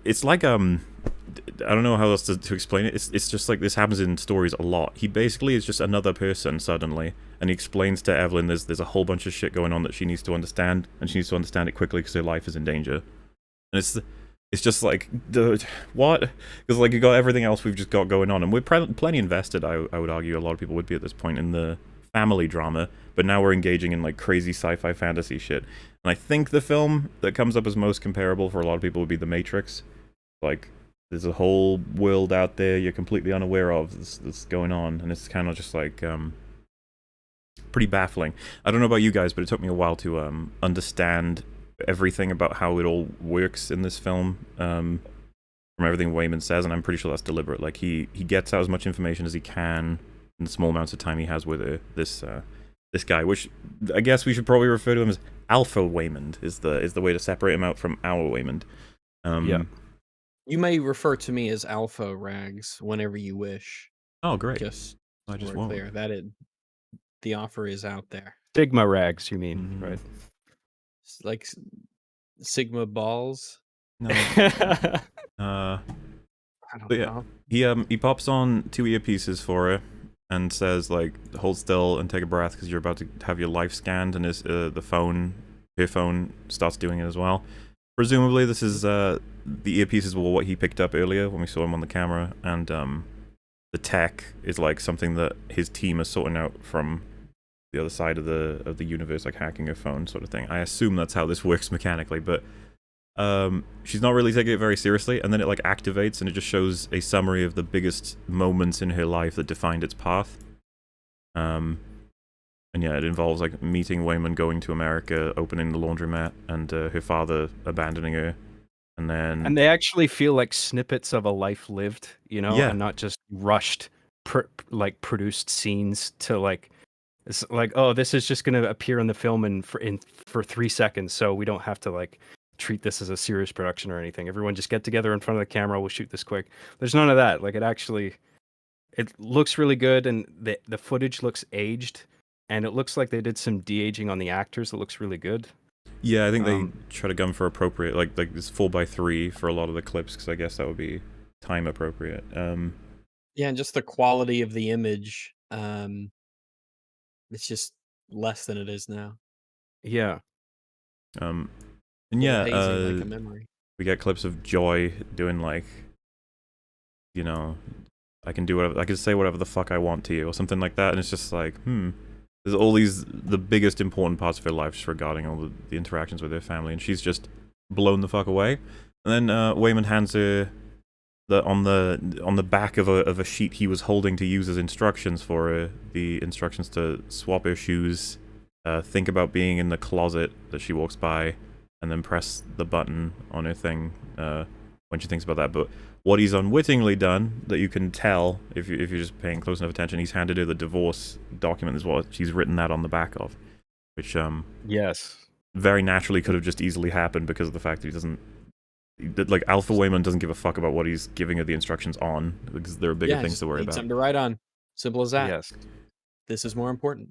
it's like I don't know how else to explain it. It's just like this happens in stories a lot. He basically is just another person suddenly, and he explains to Evelyn there's a whole bunch of shit going on that she needs to understand, and she needs to understand it quickly because her life is in danger. And it's just like, what? Because like you got everything else we've just got going on, and we're plenty invested. I would argue a lot of people would be at this point in the family drama, but now we're engaging in like crazy sci-fi fantasy shit. And I think the film that comes up as most comparable for a lot of people would be The Matrix. Like, there's a whole world out there you're completely unaware of that's going on, and it's kind of just like pretty baffling. I don't know about you guys, but it took me a while to understand everything about how it all works in this film, from everything Wayman says, and I'm pretty sure that's deliberate. Like he gets out as much information as he can in the small amounts of time he has with this guy, which I guess we should probably refer to him as Alpha Wayman is the way to separate him out from our Wayman. Yeah. You may refer to me as Alpha Rags whenever you wish. Oh, great. Just I just we're won't. clear that the offer is out there. Sigma rags, you mean, right? It's like Sigma balls. No. I don't know. He pops on 2 earpieces for her and says like, hold still and take a breath because you're about to have your life scanned, and her phone starts doing it as well. Presumably this is the earpieces were what he picked up earlier when we saw him on the camera, and the tech is like something that his team is sorting out from the other side of the universe, like hacking her phone sort of thing. I assume that's how this works mechanically, but she's not really taking it very seriously, and then it like activates and it just shows a summary of the biggest moments in her life that defined its path. And yeah, it involves like meeting Wayman, going to America, opening the laundromat, and her father abandoning her. And they actually feel like snippets of a life lived, you know, and not just rushed, produced scenes to like, it's like, oh, this is just going to appear in the film for 3 seconds, so we don't have to like treat this as a serious production or anything. Everyone just get together in front of the camera. We'll shoot this quick. There's none of that. Like it looks really good, and the footage looks aged. and it looks like they did some de-aging on the actors. It looks really good. Yeah, I think they try to gun for appropriate, like this 4:3 for a lot of the clips, because I guess that would be time appropriate. Yeah, and just the quality of the image, it's just less than it is now. Yeah. And Little yeah, hazy, like a memory. we get clips of Joy doing like, you know, I can do whatever, I can say whatever the fuck I want to you, or something like that, and it's just like, there's all these, the biggest important parts of her life just regarding all the interactions with her family, and she's just blown the fuck away. And then Wayman hands her on the back of a sheet he was holding to use as instructions for her, the instructions to swap her shoes, think about being in the closet that she walks by, and then press the button on her thing when she thinks about that. But what he's unwittingly done, that you can tell if you're just paying close enough attention, he's handed her the divorce document as well. She's written that on the back of, which Yes. very naturally could have just easily happened because of the fact that he doesn't, like, Alpha Wayman doesn't give a fuck about what he's giving her the instructions on, because there are bigger things to worry about. Something to write on. Simple as that. Yes. This is more important.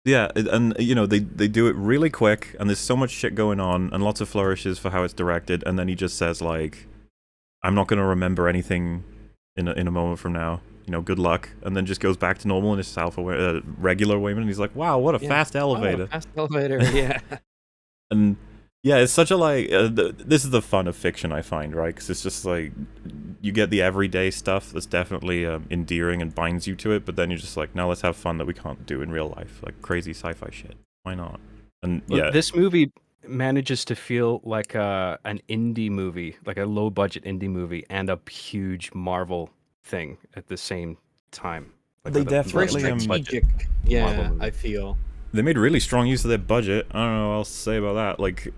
Yeah, and you know, they do it really quick, and there's so much shit going on, and lots of flourishes for how it's directed, and then he just says like, I'm not gonna remember anything in a moment from now, you know, good luck, and then just goes back to normal, and it's regular Wayman, and he's like, wow, what a fast elevator. Fast elevator, yeah. And yeah, it's such a like, this is the fun of fiction, I find, right? Because it's just like, you get the everyday stuff that's definitely endearing and binds you to it, but then you're just like, now let's have fun that we can't do in real life, like crazy sci-fi shit. Why not? And yeah, This movie manages to feel like an indie movie, like a low-budget indie movie, and a huge Marvel thing at the same time. Like They with a definitely, very strategic. budget Yeah, Marvel movie. I feel. they made really strong use of their budget. I don't know what else to say about that. Like,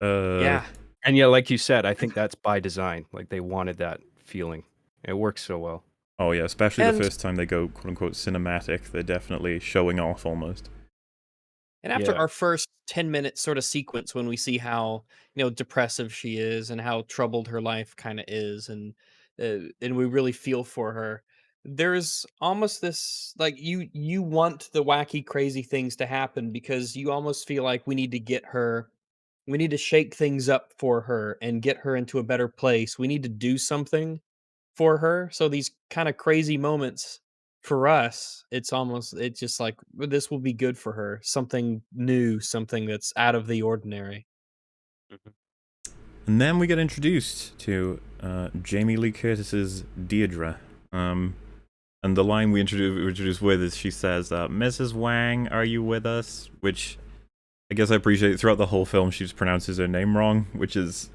Yeah. And yeah, like you said, I think that's by design. Like they wanted that feeling. It works so well. oh yeah, especially And- the first time they go quote-unquote cinematic, they're definitely showing off almost. And after Yeah. our first 10-minute sort of sequence when we see how, depressive she is and how troubled her life kind of is, and we really feel for her, there's almost this, like, you want the wacky crazy things to happen because you almost feel like we need to shake things up for her and get her into a better place. We need to do something for her. So these kind of crazy moments for us, it's just like, this will be good for her. Something new, something that's out of the ordinary. And then we get introduced to Jamie Lee Curtis's Deirdre. And the line we introduced with is, she says, Mrs. Wang, are you with us? Which I guess I appreciate. Throughout the whole film, she just pronounces her name wrong, which is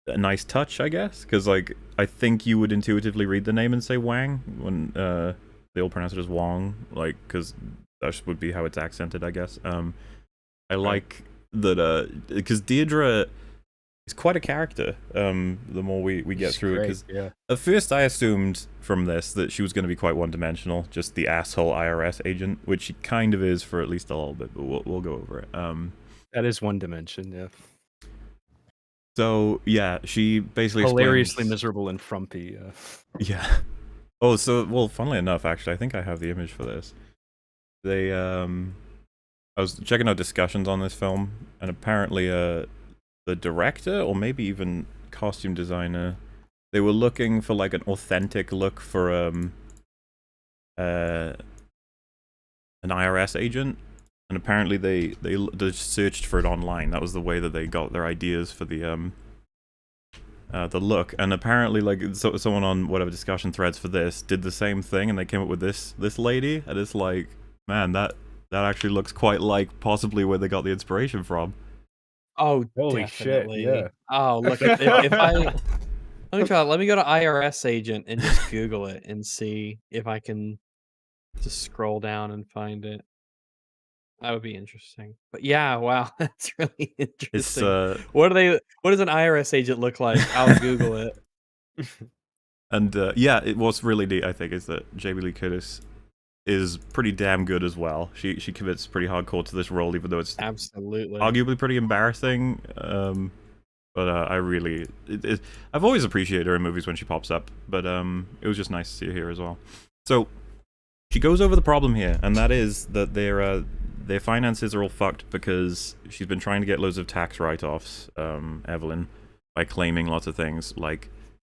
a nice touch, I guess. Because, like, I think you would intuitively read the name and say Wang when they all pronounce it as Wong, like, because that would be how it's accented, I guess. I like that, because Deirdre is quite a character, the more we get She's through it. great, Because yeah. at first I assumed from this that she was going to be quite one-dimensional, just the asshole IRS agent, which she kind of is for at least a little bit, but we'll go over it. That is one dimension, yeah. So, yeah, she basically Hilariously explains... miserable and frumpy. Yeah. Oh, so, well, funnily enough, actually, I think I have the image for this. They, I was checking out discussions on this film, and apparently, the director, or maybe even costume designer, they were looking for, like, an authentic look for, an IRS agent, and apparently they searched for it online. That was the way that they got their ideas for the look. And apparently, like, someone on whatever discussion threads for this did the same thing, and they came up with this lady, and it's like, man, that actually looks quite like possibly where they got the inspiration from. Oh, Holy shit, definitely. yeah. Oh, look, if I let me try. Let me go to IRS agent and just Google it and see if I can just scroll down and find it. That would be interesting. But yeah, wow, that's really It's interesting. What does an IRS agent look like? I'll Google it. and yeah, what's really neat, I think, is that Jamie Lee Curtis is pretty damn good as well. She commits pretty hardcore to this role, even though it's Absolutely. arguably pretty embarrassing. But I really, I've always appreciated her in movies when she pops up. But it was just nice to see her here as well. So she goes over the problem here, and that is that their finances are all fucked because she's been trying to get loads of tax write-offs, Evelyn, by claiming lots of things like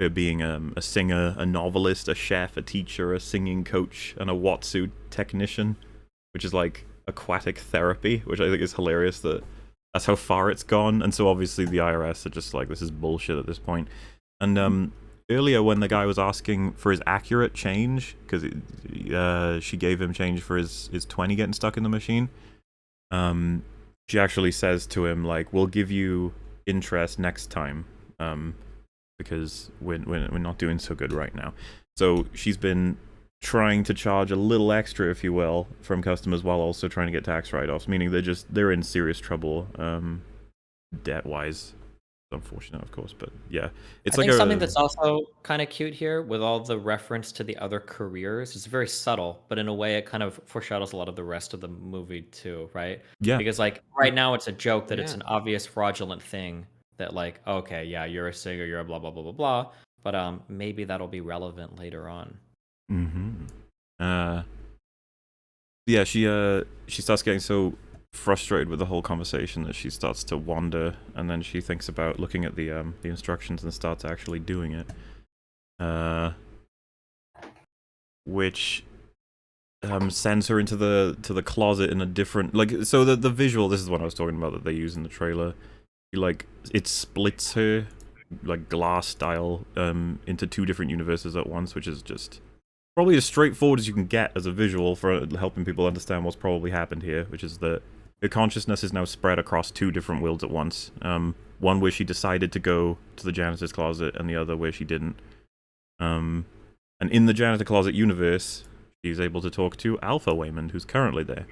her being a singer, a novelist, a chef, a teacher, a singing coach, and a Watsu technician, which is like aquatic therapy, which I think is hilarious that that's how far it's gone. And so obviously the IRS are just like, this is bullshit at this point. And earlier when the guy was asking for his accurate change, because she gave him change for his 20 getting stuck in the machine, she actually says to him, like, we'll give you interest next time, because we're not doing so good right now. So she's been trying to charge a little extra, if you will, from customers while also trying to get tax write-offs, meaning they're in serious trouble, debt-wise. Unfortunate, of course, but yeah, it's I like think something that's also kind of cute here with all the reference to the other careers. It's very subtle, but in a way it kind of foreshadows a lot of the rest of the movie too, right? Yeah. Because like right now it's a joke that it's Yeah. an obvious fraudulent thing that like, okay, yeah, you're a singer, you're a blah blah blah blah blah, but maybe that'll be relevant later on. Yeah, she starts getting so frustrated with the whole conversation that she starts to wander, and then she thinks about looking at the instructions and starts actually doing it, which sends her into the closet in a different, like, so the visual, this is what I was talking about that they use in the trailer, like it splits her like glass style into two different universes at once, which is just probably as straightforward as you can get as a visual for helping people understand what's probably happened here, which is that her consciousness is now spread across two different worlds at once. One where she decided to go to the janitor's closet, and the other where she didn't. And in the janitor closet universe, she's able to talk to Alpha Waymond, who's currently there.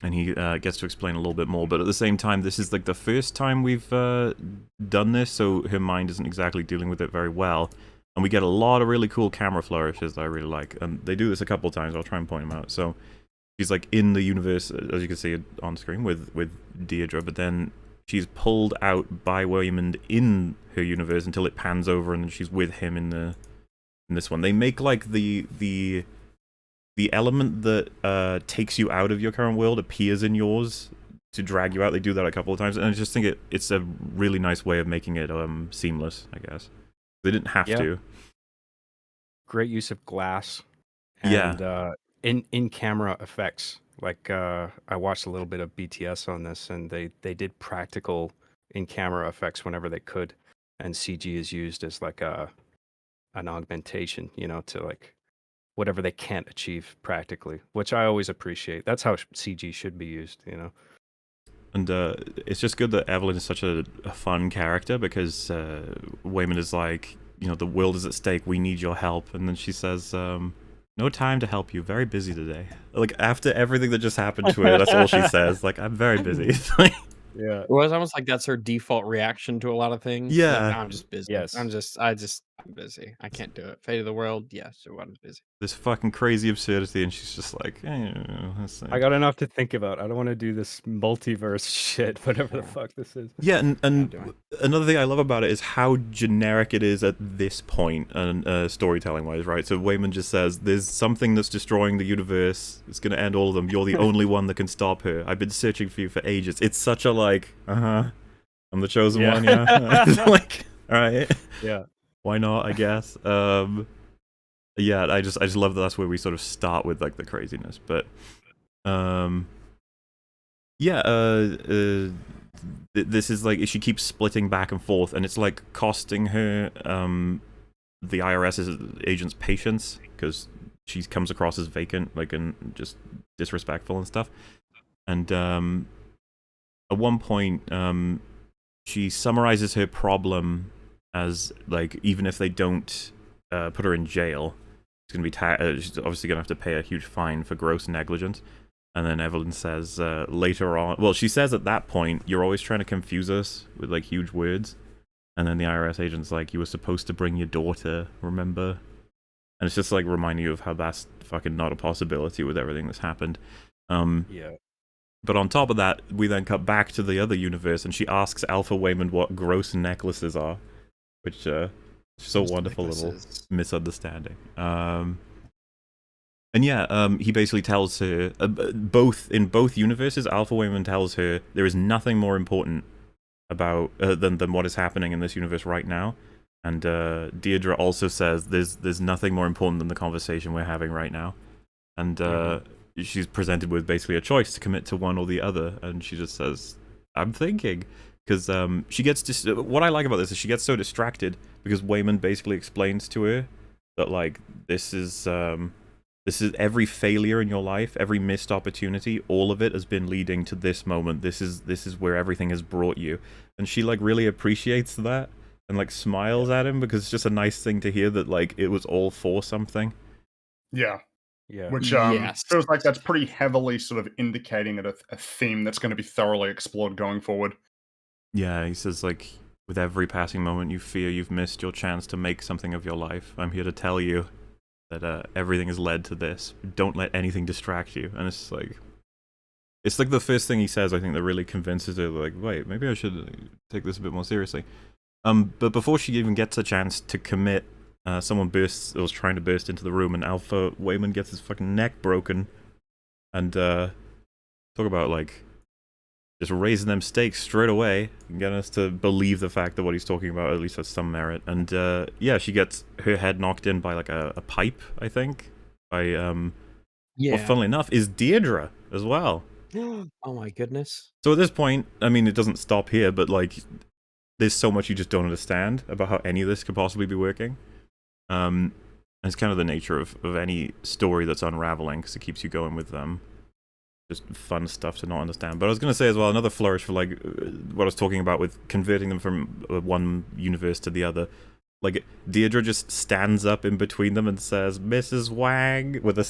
And he gets to explain a little bit more, but at the same time, this is like the first time we've done this, so her mind isn't exactly dealing with it very well. And we get a lot of really cool camera flourishes that I really like. And they do this a couple of times, I'll try and point them out. So she's like in the universe, as you can see on screen, with Deirdre, but then she's pulled out by Waymond in her universe until it pans over, and then she's with him in this one. They make like the element that takes you out of your current world appears in yours to drag you out. They do that a couple of times, and I just think it's a really nice way of making it seamless, I guess. They didn't have to. Great use of glass. And, in camera effects. Like I watched a little bit of BTS on this, and they did practical in camera effects whenever they could, and CG is used as like an augmentation, you know, to like whatever they can't achieve practically, which I always appreciate. That's how CG should be used, you know. And it's just good that Evelyn is such a fun character, because Waymond is like, you know, the world is at stake, we need your help. And then she says, no time to help you, very busy today. Like, after everything that just happened to her, that's all she says. Like, I'm very busy. Yeah. Well, it's almost like that's her default reaction to a lot of things. Yeah. Like, I'm just busy. Yes. I'm busy. I can't do it. Fate of the world. Yeah, so I'm busy. This fucking crazy absurdity, and she's just like, I got enough to think about. I don't want to do this multiverse shit, whatever the fuck this is. Yeah, and another thing I love about it is how generic it is at this point, and storytelling-wise, right? So Waymond just says, there's something that's destroying the universe. It's going to end all of them. You're the only one that can stop her. I've been searching for you for ages. It's such a, like, I'm the chosen one, yeah? Like, all right. Yeah. Why not, I guess. Yeah, I just love that that's where we sort of start with, like, the craziness. But, this is like, she keeps splitting back and forth, and it's like costing her the IRS agent's patience, because she comes across as vacant, like, and just disrespectful and stuff. And at one point, she summarizes her problem as, like, even if they don't put her in jail, it's going to be she's obviously going to have to pay a huge fine for gross negligence. And then Evelyn says later on, well, she says at that point, you're always trying to confuse us with, like, huge words. And then the IRS agent's like, you were supposed to bring your daughter, remember? And it's just like reminding you of how that's fucking not a possibility with everything that's happened. Yeah. But on top of that, we then cut back to the other universe, and she asks Alpha Waymond what gross necklaces are, which is a wonderful little misunderstanding. And yeah, he basically tells her, in both universes, Alpha Wayman tells her there is nothing more important about than what is happening in this universe right now. And Deirdre also says there's nothing more important than the conversation we're having right now. And she's presented with basically a choice to commit to one or the other, and she just says, "I'm thinking," because she gets what I like about this is she gets so distracted because Wayman basically explains to her that like this is every failure in your life, every missed opportunity, all of it has been leading to this moment. This is where everything has brought you, and she like really appreciates that and like smiles at him because it's just a nice thing to hear that like it was all for something. Yeah. Yeah. Which Yes. feels like that's pretty heavily sort of indicating a theme that's going to be thoroughly explored going forward. Yeah, he says like, with every passing moment you fear you've missed your chance to make something of your life, I'm here to tell you that everything has led to this. Don't let anything distract you. And it's like the first thing he says, I think, that really convinces her, like, wait, maybe I should take this a bit more seriously. But before she even gets a chance to commit, someone was trying to burst into the room, and Alpha Wayman gets his fucking neck broken. And talk about like just raising them stakes straight away and getting us to believe the fact that what he's talking about at least has some merit. And yeah, she gets her head knocked in by like a pipe, I think. Well, funnily enough, is Deirdre as well. Oh my goodness. So at this point, I mean, it doesn't stop here, but like, there's so much you just don't understand about how any of this could possibly be working. And it's kind of the nature of any story that's unraveling, because it keeps you going with just fun stuff to not understand. But I was going to say as well, another flourish for like what I was talking about with converting them from one universe to the other. Like, Deirdre just stands up in between them and says, "Mrs. Wang," with a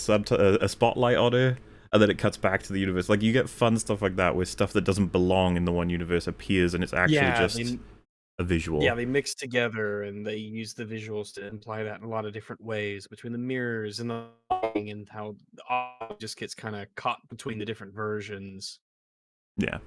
spotlight on her, and then it cuts back to the universe. Like, you get fun stuff like that, where stuff that doesn't belong in the one universe appears, and it's actually just a visual. Yeah, they mix together, and they use the visuals to imply that in a lot of different ways, between the mirrors and the lighting, and how the audio just gets kind of caught between the different versions. Yeah.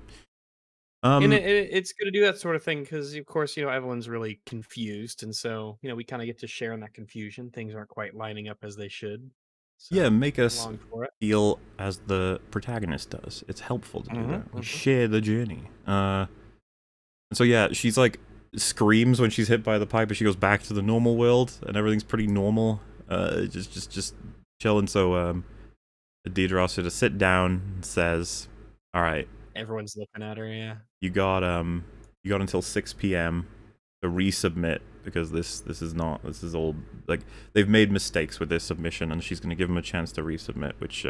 And it's good to do that sort of thing because, of course, everyone's really confused, and so we kind of get to share in that confusion. Things aren't quite lining up as they should. So, yeah, make us along for it. feel as the protagonist does. It's helpful to do that. We mhm. share the journey. And so yeah, she's like screams when she's hit by the pipe, and she goes back to the normal world, and everything's pretty normal. Just chilling. So Deidre asks her to sit down and says, "All right, Everyone's looking at her. Yeah. you got until 6 p.m. to resubmit, because this is all like they've made mistakes with this submission, and she's going to give them a chance to resubmit, which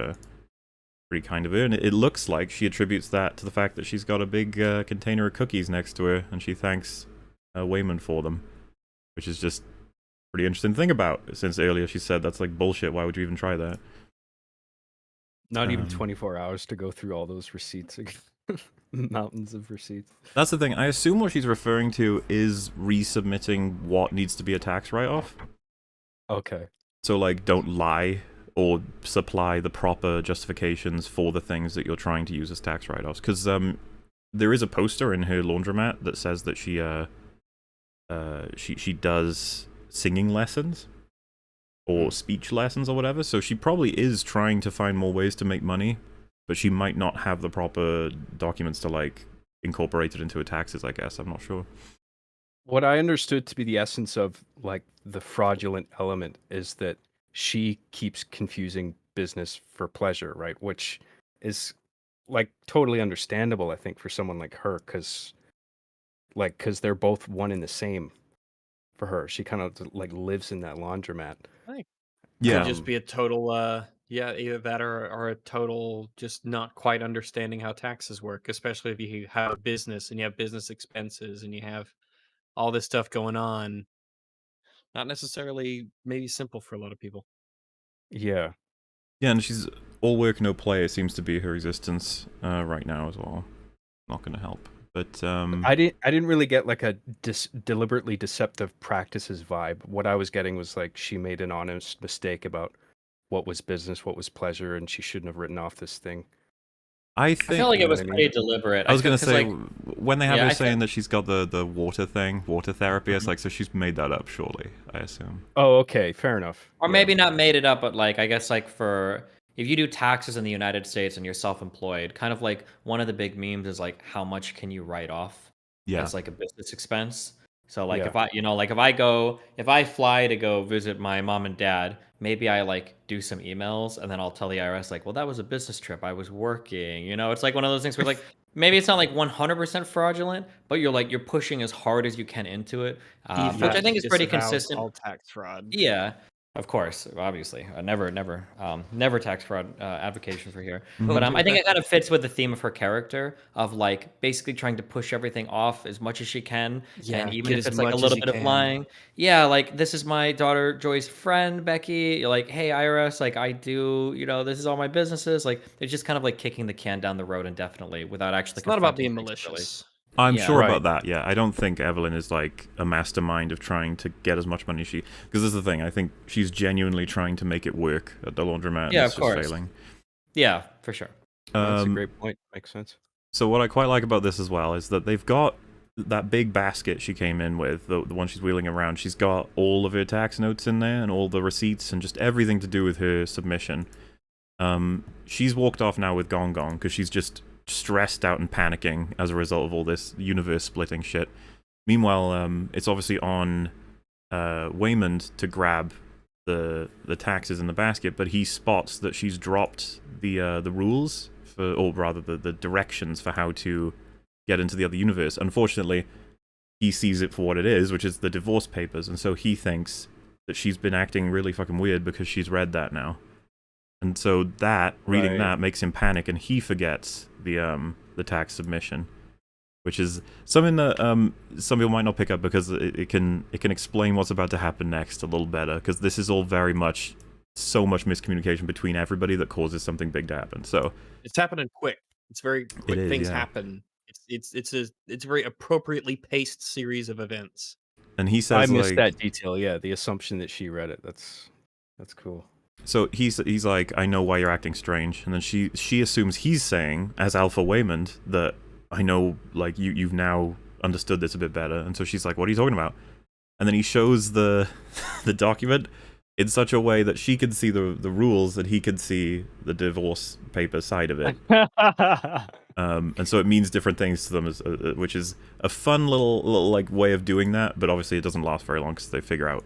pretty kind of her. And it looks like she attributes that to the fact that she's got a big container of cookies next to her, and she thanks Wayman for them, which is just pretty interesting to think about, since earlier she said that's like bullshit, why would you even try that? Not even 24 hours to go through all those receipts. Mountains of receipts. That's the thing. I assume what she's referring to is resubmitting what needs to be a tax write-off. Okay. So, like, don't lie or supply the proper justifications for the things that you're trying to use as tax write-offs. Because there is a poster in her laundromat that says that she does singing lessons or speech lessons or whatever. So she probably is trying to find more ways to make money, but she might not have the proper documents to like incorporate it into her taxes, I guess. I'm not sure. What I understood to be the essence of like the fraudulent element is that she keeps confusing business for pleasure, right? Which is like totally understandable, I think, for someone like her, because they're both one and the same for her. She kind of like lives in that laundromat. Could just be a total either that or a total just not quite understanding how taxes work, especially if you have a business and you have business expenses and you have all this stuff going on. Not necessarily maybe simple for a lot of people. Yeah. Yeah, and she's all work, no play. It seems to be her existence right now as well. Not going to help. But I didn't really get like a deliberately deceptive practices vibe. What I was getting was like she made an honest mistake about what was business, what was pleasure, and she shouldn't have written off this thing. I I think feel like You it know was what I mean? pretty deliberate. I was gonna 'cause, say like, when they have yeah, her I saying think, that she's got the water thing, water therapy. It's like so she's made that up, surely. I assume. Oh, okay, fair enough. or Yeah. maybe not made it up, but like I guess like for if you do taxes in the United States and you're self-employed, kind of like one of the big memes is like how much can you write off Yeah. as like a business expense. So like Yeah. if I, like if I fly to go visit my mom and dad, maybe I like do some emails and then I'll tell the IRS like, well, that was a business trip. I was working. It's like one of those things where like maybe it's not like 100% fraudulent, but you're pushing as hard as you can into it, which I think is pretty disavows consistent. all tax fraud. Yeah, of course, obviously, never tax fraud advocation for here. But I think it kind of fits with the theme of her character of like basically trying to push everything off as much as she can, Yeah, and even get if as it's like a much as little you bit of can. lying, yeah, like this is my daughter Joy's friend Becky. You're like, hey IRS, like I do, this is all my businesses. Like it's just kind of like kicking the can down the road indefinitely without actually. It's not about confronting being things really. malicious. I'm Yeah. sure Right. about that. Yeah, I don't think Evelyn is like a mastermind of trying to get as much money as she. Because this is the thing. I think she's genuinely trying to make it work at the laundromat. And Yeah, it's of just course. failing. Yeah, for sure. That's a great point. Makes sense. So what I quite like about this as well is that they've got that big basket she came in with, the one she's wheeling around. She's got all of her tax notes in there and all the receipts and just everything to do with her submission. She's walked off now with Gong Gong because she's just stressed out and panicking as a result of all this universe splitting shit. Meanwhile, it's obviously on Waymond to grab the taxes in the basket, but he spots that she's dropped the rules for, or rather the directions for how to get into the other universe. Unfortunately, he sees it for what it is, which is the divorce papers, and so he thinks that she's been acting really fucking weird because she's read that now. And so reading Right. that makes him panic, and he forgets the tax submission, which is something that some people might not pick up because it can explain what's about to happen next a little better, because this is all very much so much miscommunication between everybody that causes something big to happen. So It's happening quick. It's very quick. is, Things yeah. happen. It's a very appropriately paced series of events. and he I says missed like, that detail. Yeah, the assumption that she read it. That's cool. so he's like, I know why you're acting strange, and then she assumes he's saying as Alpha Waymond that I know, like you've now understood this a bit better, and so she's like, what are you talking about? And then he shows the document in such a way that she could see the rules and he could see the divorce paper side of it. And so it means different things to them, which is a fun little like way of doing that. But obviously, it doesn't last very long because they figure out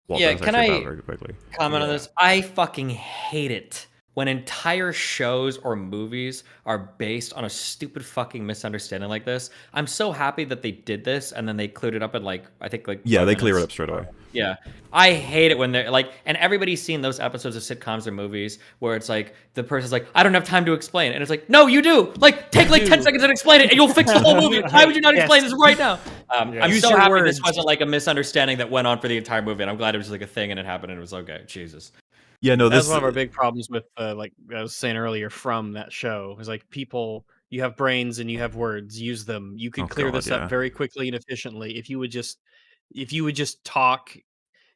what Yeah, that's can actually I- about very quickly. Comment on this. I fucking hate it when entire shows or movies are based on a stupid fucking misunderstanding like this. I'm so happy that they did this and then they cleared it up in like I think like Yeah, 5 they clear it minutes. up straight away. Yeah. I hate it when they're like, and everybody's seen those episodes of sitcoms or movies where it's like the person's like, I don't have time to explain. And it's like, no, you do. Like, take like 10 seconds and explain it and you'll fix the whole movie. Why would you not explain this right now? I'm Use so your happy words. this wasn't like a misunderstanding that went on for the entire movie. And I'm glad it was just like a thing and it happened and it was okay. Jesus. Yeah, no, That's this one of our big problems with, like I was saying earlier, from that show. Is like people, you have brains and you have words. Use them. You could Oh, clear God, this yeah. up very quickly and efficiently if you would just talk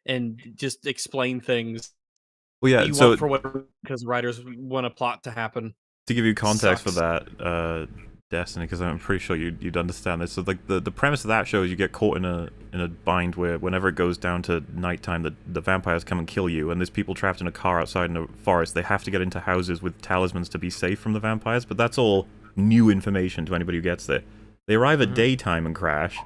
and just explain things. Well, yeah. You So want for what, because writers want a plot to happen. to give you context for Sucks. that, Destiny, because I'm pretty sure you'd understand this. So like the premise of that show is you get caught in a bind where whenever it goes down to nighttime, the vampires come and kill you, and there's people trapped in a car outside in a forest. They have to get into houses with talismans to be safe from the vampires, but that's all new information to anybody who gets there. They arrive at daytime and crash.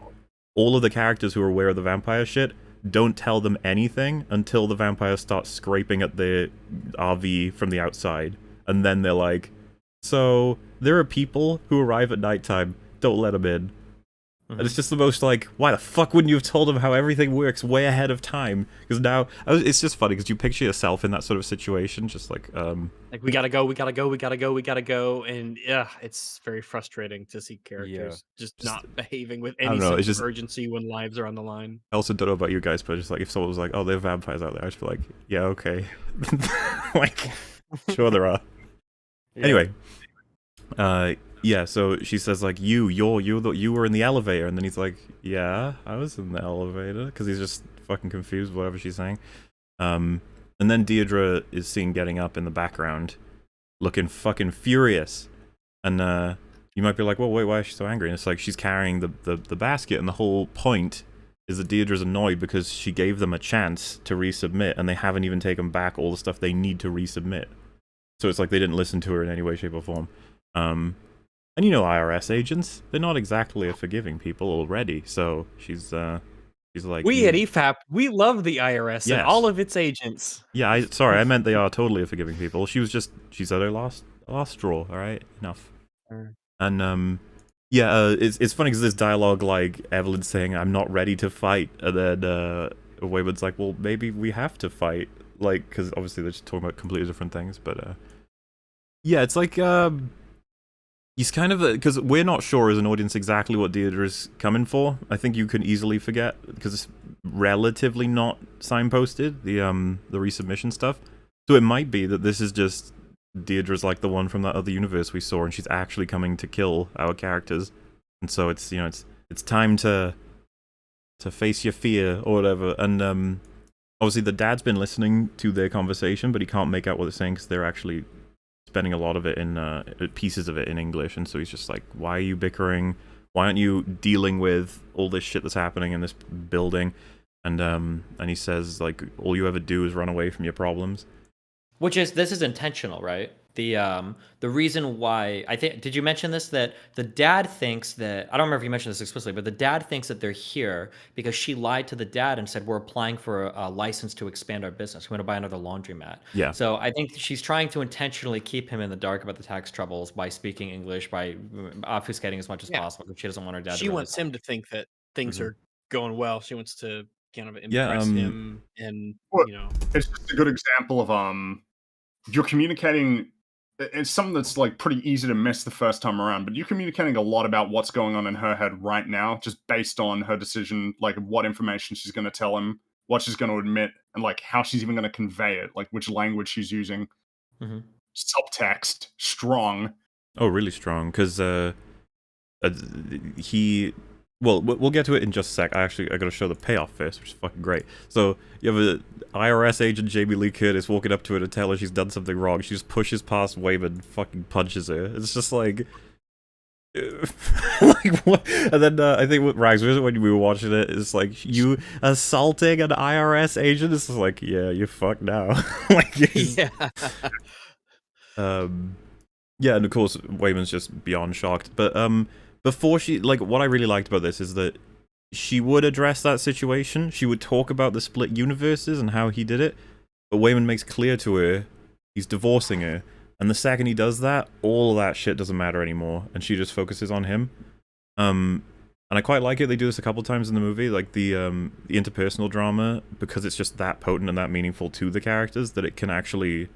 All of the characters who are aware of the vampire shit don't tell them anything until the vampires start scraping at the RV from the outside, and then they're like, so there are people who arrive at nighttime, don't let them in. And it's just the most like, why the fuck wouldn't you have told them how everything works way ahead of time? Because now, it's just funny because you picture yourself in that sort of situation, just like, Like we gotta go, and yeah, it's very frustrating to see characters just not behaving with don't any know, sense it's just- of urgency when lives are on the line. I also don't know about you guys, but just like, if someone was like, oh, there are vampires out there, I'd just be like, yeah, okay. Like, sure there are. Anyway, yeah, so she says like, you were in the elevator, and then he's like, yeah, I was in the elevator, because he's just fucking confused with whatever she's saying. And then Deirdre is seen getting up in the background, looking fucking furious, And you might be like, well, wait, why is she so angry? And it's like she's carrying the basket, and the whole point is that Deirdre's annoyed because she gave them a chance to resubmit, and they haven't even taken back all the stuff they need to resubmit. So it's like they didn't listen to her in any way, shape, or form. And you know IRS agents, they're not exactly a forgiving people already, so she's like... We at EFAP, we love the IRS and Yes. all of its agents. Yeah, sorry, I meant they are totally a forgiving people. She's at her last straw, alright? Enough. And, yeah, it's funny because this dialogue, like, Evelyn's saying, I'm not ready to fight, and then, Wayward's like, well, maybe we have to fight. Like, because obviously they're just talking about completely different things, but, yeah, it's like, he's kind of, because we're not sure as an audience exactly what Deirdre's coming for. I think you can easily forget, because it's relatively not signposted, the resubmission stuff. So it might be that this is just Deirdre's like the one from that other universe we saw, and she's actually coming to kill our characters. And so it's, you know, it's time to face your fear or whatever. And obviously the dad's been listening to their conversation, but he can't make out what they're saying because they're actually spending a lot of it in pieces of it in English. And so he's just like, why are you bickering? Why aren't you dealing with all this shit that's happening in this building? And he says, like, all you ever do is run away from your problems. This is intentional, right? The reason why, I think, did you mention this, that the dad thinks that, I don't remember if you mentioned this explicitly, but the dad thinks that they're here because she lied to the dad and said, we're applying for a license to expand our business. We want to buy another laundromat. Yeah. So I think she's trying to intentionally keep him in the dark about the tax troubles by speaking English, by obfuscating as much as possible. She doesn't want her dad She to wants him to think that things Mhm. are going well. She wants to kind of Yeah, impress him, and Well, you know, It's just a good example of you're communicating. It's something that's like pretty easy to miss the first time around, but you're communicating a lot about what's going on in her head right now, just based on her decision, like what information she's going to tell him, what she's going to admit, and like how she's even going to convey it, like which language she's using. Mm-hmm. Subtext, strong. Oh, really strong, because he... Well, we'll get to it in just a sec. I gotta show the payoff first, which is fucking great. So, you have an IRS agent, Jamie Lee Curtis, walking up to her to tell her she's done something wrong. She just pushes past Wayman and fucking punches her. It's just like... like, what? And then, I think what Rags, when we were watching it, it's like, you assaulting an IRS agent? It's just like, yeah, you're fucked now. Like, yeah. Yeah, and of course, Wayman's just beyond shocked. But, before she, like, what I really liked about this is that she would address that situation. She would talk about the split universes and how he did it. But Wayman makes clear to her he's divorcing her. And the second he does that, all of that shit doesn't matter anymore. And she just focuses on him. And I quite like it. They do this a couple times in the movie. Like, the interpersonal drama, because it's just that potent and that meaningful to the characters, that it can actually...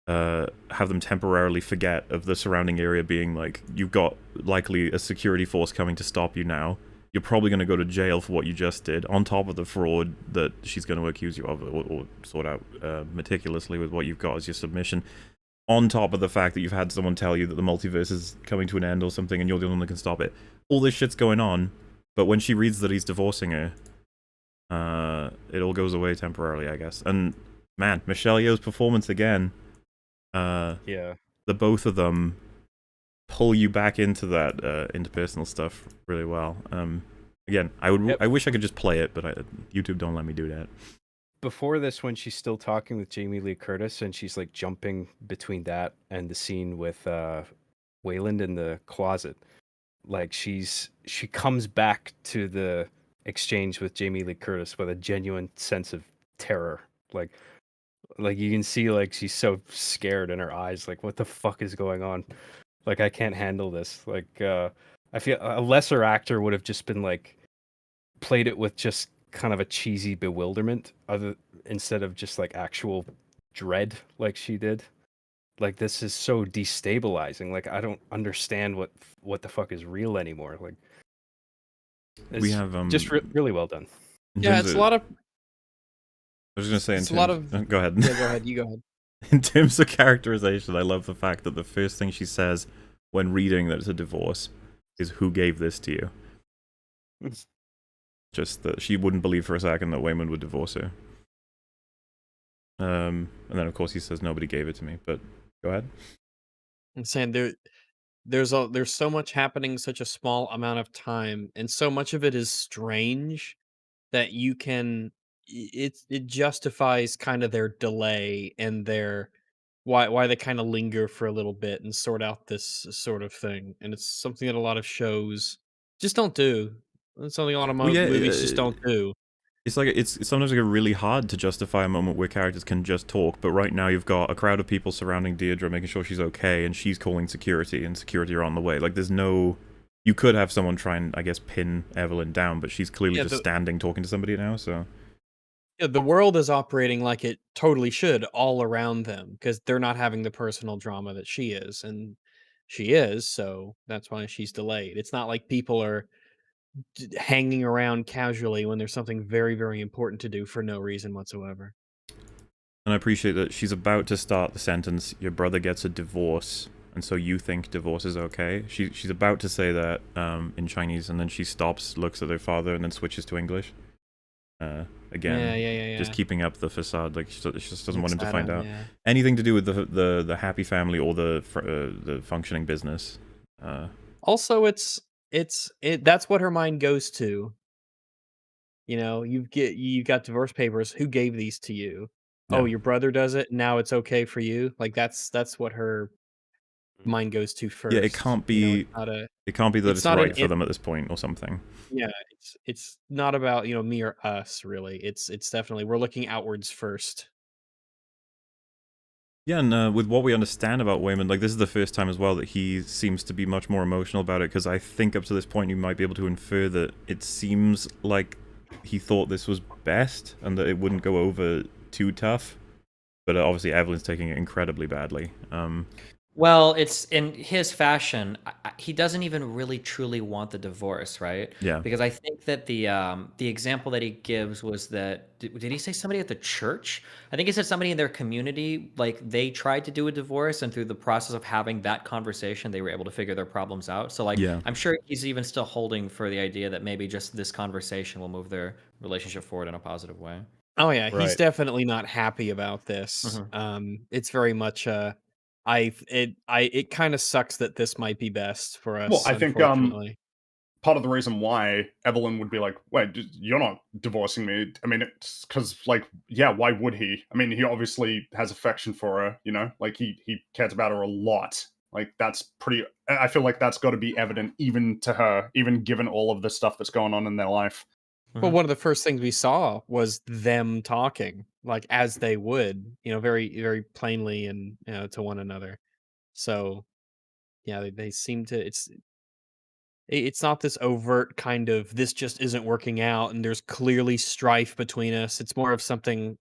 have them temporarily forget of the surrounding area being like, you've got likely a security force coming to stop you now. You're probably going to go to jail for what you just did, on top of the fraud that she's going to accuse you of, or sort out meticulously with what you've got as your submission. On top of the fact that you've had someone tell you that the multiverse is coming to an end or something, and you're the only one that can stop it. All this shit's going on, but when she reads that he's divorcing her, it all goes away temporarily, I guess. And man, Michelle Yeoh's performance again. Yeah. The both of them pull you back into that interpersonal stuff really well. Again, I wish I could just play it, but YouTube don't let me do that. Before this, when she's still talking with Jamie Lee Curtis, and she's like jumping between that and the scene with Wayland in the closet, like she comes back to the exchange with Jamie Lee Curtis with a genuine sense of terror, like you can see, like, she's so scared in her eyes, like, what the fuck is going on? Like, I can't handle this. Like, I feel a lesser actor would have just been like played it with just kind of a cheesy bewilderment, instead of just like actual dread, like she did. Like, this is so destabilizing. Like, I don't understand what the fuck is real anymore. Like, We have just really well done. Yeah, it's a lot of. I was going to say, It's a lot of. Go ahead. Yeah, go ahead. You go ahead. In terms of characterization, I love the fact that the first thing she says when reading that it's a divorce is, "Who gave this to you?" Just that she wouldn't believe for a second that Wayman would divorce her. And then, of course, he says, "Nobody gave it to me." But go ahead. I'm saying there's so much happening, such a small amount of time, and so much of it is strange that you can it justifies kind of their delay and their why they kind of linger for a little bit and sort out this sort of thing. And it's something that a lot of shows just don't do. It's something a lot of Well, yeah, movies just don't do. it's like it's sometimes like really hard to justify a moment where characters can just talk, but right now you've got a crowd of people surrounding Deirdre, making sure she's okay, and she's calling security, and security are on the way. Like, there's no... You could have someone try and, I guess, pin Evelyn down, but she's clearly Yeah, just standing talking to somebody now, so... Yeah, the world is operating like it totally should all around them because they're not having the personal drama that she is, and she is, so that's why she's delayed. It's not like people are hanging around casually when there's something very, very important to do for no reason whatsoever. And I appreciate that she's about to start the sentence, your brother gets a divorce, and so you think divorce is okay. She's about to say that in Chinese, and then she stops, looks at her father, and then switches to English. Again, Yeah. just keeping up the facade, like she just doesn't want him to find out. Yeah. Anything to do with the happy family or the functioning business. Also, that's what her mind goes to. You know, you got divorce papers. Who gave these to you? Yeah. Oh, your brother does it. Now it's okay for you. Like that's what her mind goes to first. Yeah, it can't be. You know, it can't be that it's not right for them at this point or something. Yeah, it's not about me or us really. It's definitely we're looking outwards first. Yeah, and with what we understand about Wayman, like, this is the first time as well that he seems to be much more emotional about it, because I think up to this point you might be able to infer that it seems like he thought this was best, and that it wouldn't go over too tough. But obviously Evelyn's taking it incredibly badly. Well, it's in his fashion. He doesn't even really truly want the divorce, right? Yeah. Because I think that the example that he gives was that did he say somebody at the church? I think he said somebody in their community, like they tried to do a divorce, and through the process of having that conversation, they were able to figure their problems out. So like, Yeah. I'm sure he's even still holding for the idea that maybe just this conversation will move their relationship forward in a positive way. Oh yeah, he's Right. definitely not happy about this. It's very much it kind of sucks that this might be best for us. Well, I think unfortunately. part of the reason why Evelyn would be like, wait, you're not divorcing me. I mean, it's because, like, yeah, why would he? I mean, he obviously has affection for her, you know? Like, he cares about her a lot. Like, that's pretty... I feel like that's got to be evident even to her, even given all of the stuff that's going on in their life. Well, one of the first things we saw was them talking, like as they would, very, very plainly and to one another. So, yeah, they seem to. It's not this overt kind of this just isn't working out, and there's clearly strife between us. It's more of something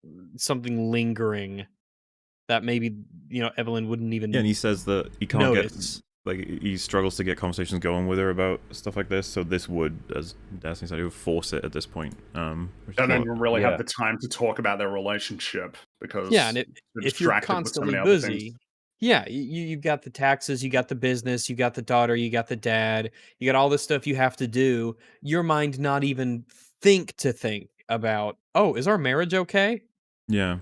lingering that maybe Evelyn wouldn't even. Yeah, and he says that he can't notice. get... Like, he struggles to get conversations going with her about stuff like this, so this would, as Destiny said, it would force it at this point. Don't even really have the time to talk about their relationship, because and if you're constantly busy, you've got the taxes, you got the business, you got the daughter, you got the dad, you got all this stuff you have to do. Your mind not even think about, oh, is our marriage okay? Yeah.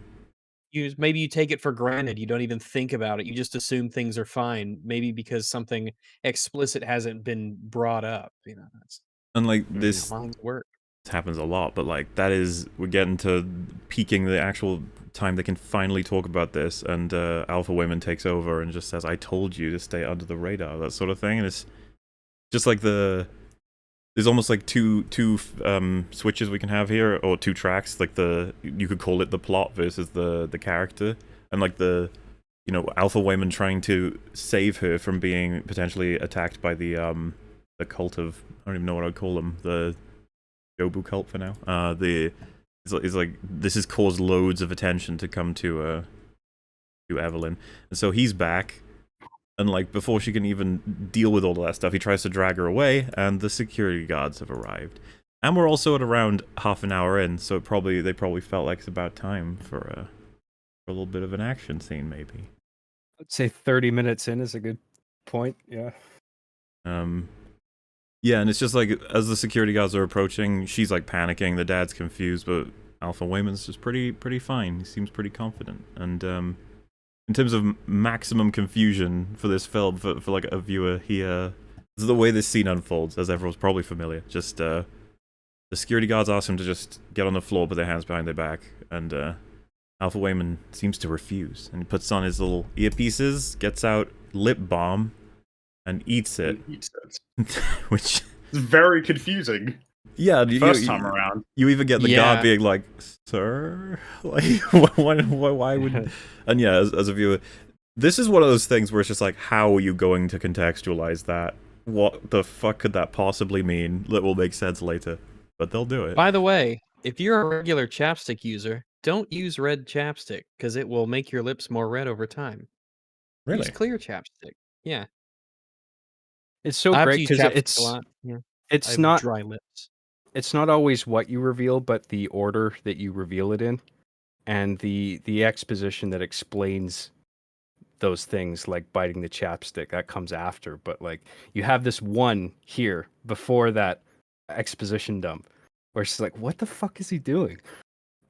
Maybe you take it for granted. You don't even think about it. You just assume things are fine. Maybe because something explicit hasn't been brought up. That's And like this minds work. happens a lot, but like we're getting to peaking the actual time they can finally talk about this, and Alpha Wayman takes over and just says, "I told you to stay under the radar," that sort of thing. And it's just like there's almost like two switches we can have here, or two tracks. Like you could call it the plot versus the character, and like Alpha Wayman trying to save her from being potentially attacked by the cult of, I don't even know what I'd call them, the Jobu cult for now. It's like this has caused loads of attention to come to Evelyn, and so he's back. And like before she can even deal with all of that stuff, he tries to drag her away, and the security guards have arrived. And we're also at around half an hour in, so they probably felt like it's about time for a little bit of an action scene, maybe. I'd say 30 minutes in is a good point. Yeah. Yeah, and it's just like as the security guards are approaching, she's like panicking. The dad's confused, but Alpha Wayman's just pretty fine. He seems pretty confident, and in terms of maximum confusion for this film, for like a viewer here, the way this scene unfolds, as everyone's probably familiar. Just the security guards ask him to just get on the floor, put their hands behind their back, and Alpha Wayman seems to refuse, and he puts on his little earpieces, gets out lip balm, and eats it. Which is very confusing. Yeah, first time around. You even get the guard being like, "Sir, like, why would?" And yeah, as a viewer, this is one of those things where it's just like, how are you going to contextualize that? What the fuck could that possibly mean? That will make sense later, but they'll do it. By the way, if you're a regular chapstick user, don't use red chapstick because it will make your lips more red over time. Really? Use clear chapstick. Yeah. It's so I have to great use because chapstick a lot. Yeah. I it's have not dry lips. it's not always what you reveal, but the order that you reveal it in, and the exposition that explains those things, like biting the chapstick, that comes after. But like, you have this one here before that exposition dump, where she's like, "What the fuck is he doing?"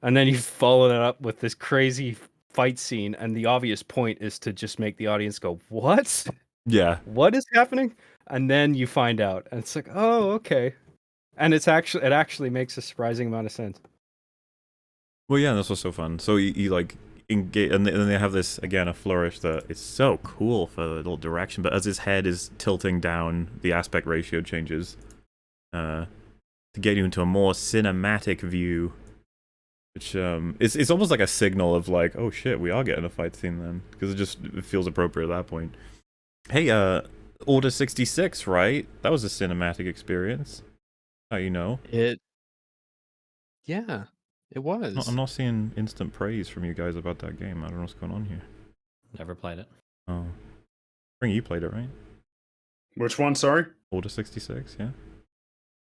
And then you follow that up with this crazy fight scene, and the obvious point is to just make the audience go, "What? Yeah. What is happening?" And then you find out, and it's like, "Oh, okay." And it actually makes a surprising amount of sense. Well, yeah, that's what's so fun. So you like engage, and then they have this again, a flourish that is so cool for the little direction. But as his head is tilting down, the aspect ratio changes to get you into a more cinematic view, which it's almost like a signal of like, oh shit, we are getting a fight scene then, because it feels appropriate at that point. Hey, Order 66, right? That was a cinematic experience. How you know? Yeah, it was. I'm not seeing instant praise from you guys about that game. I don't know what's going on here. Never played it. Oh. Spring, you played it, right? Which one, sorry? Order 66, yeah?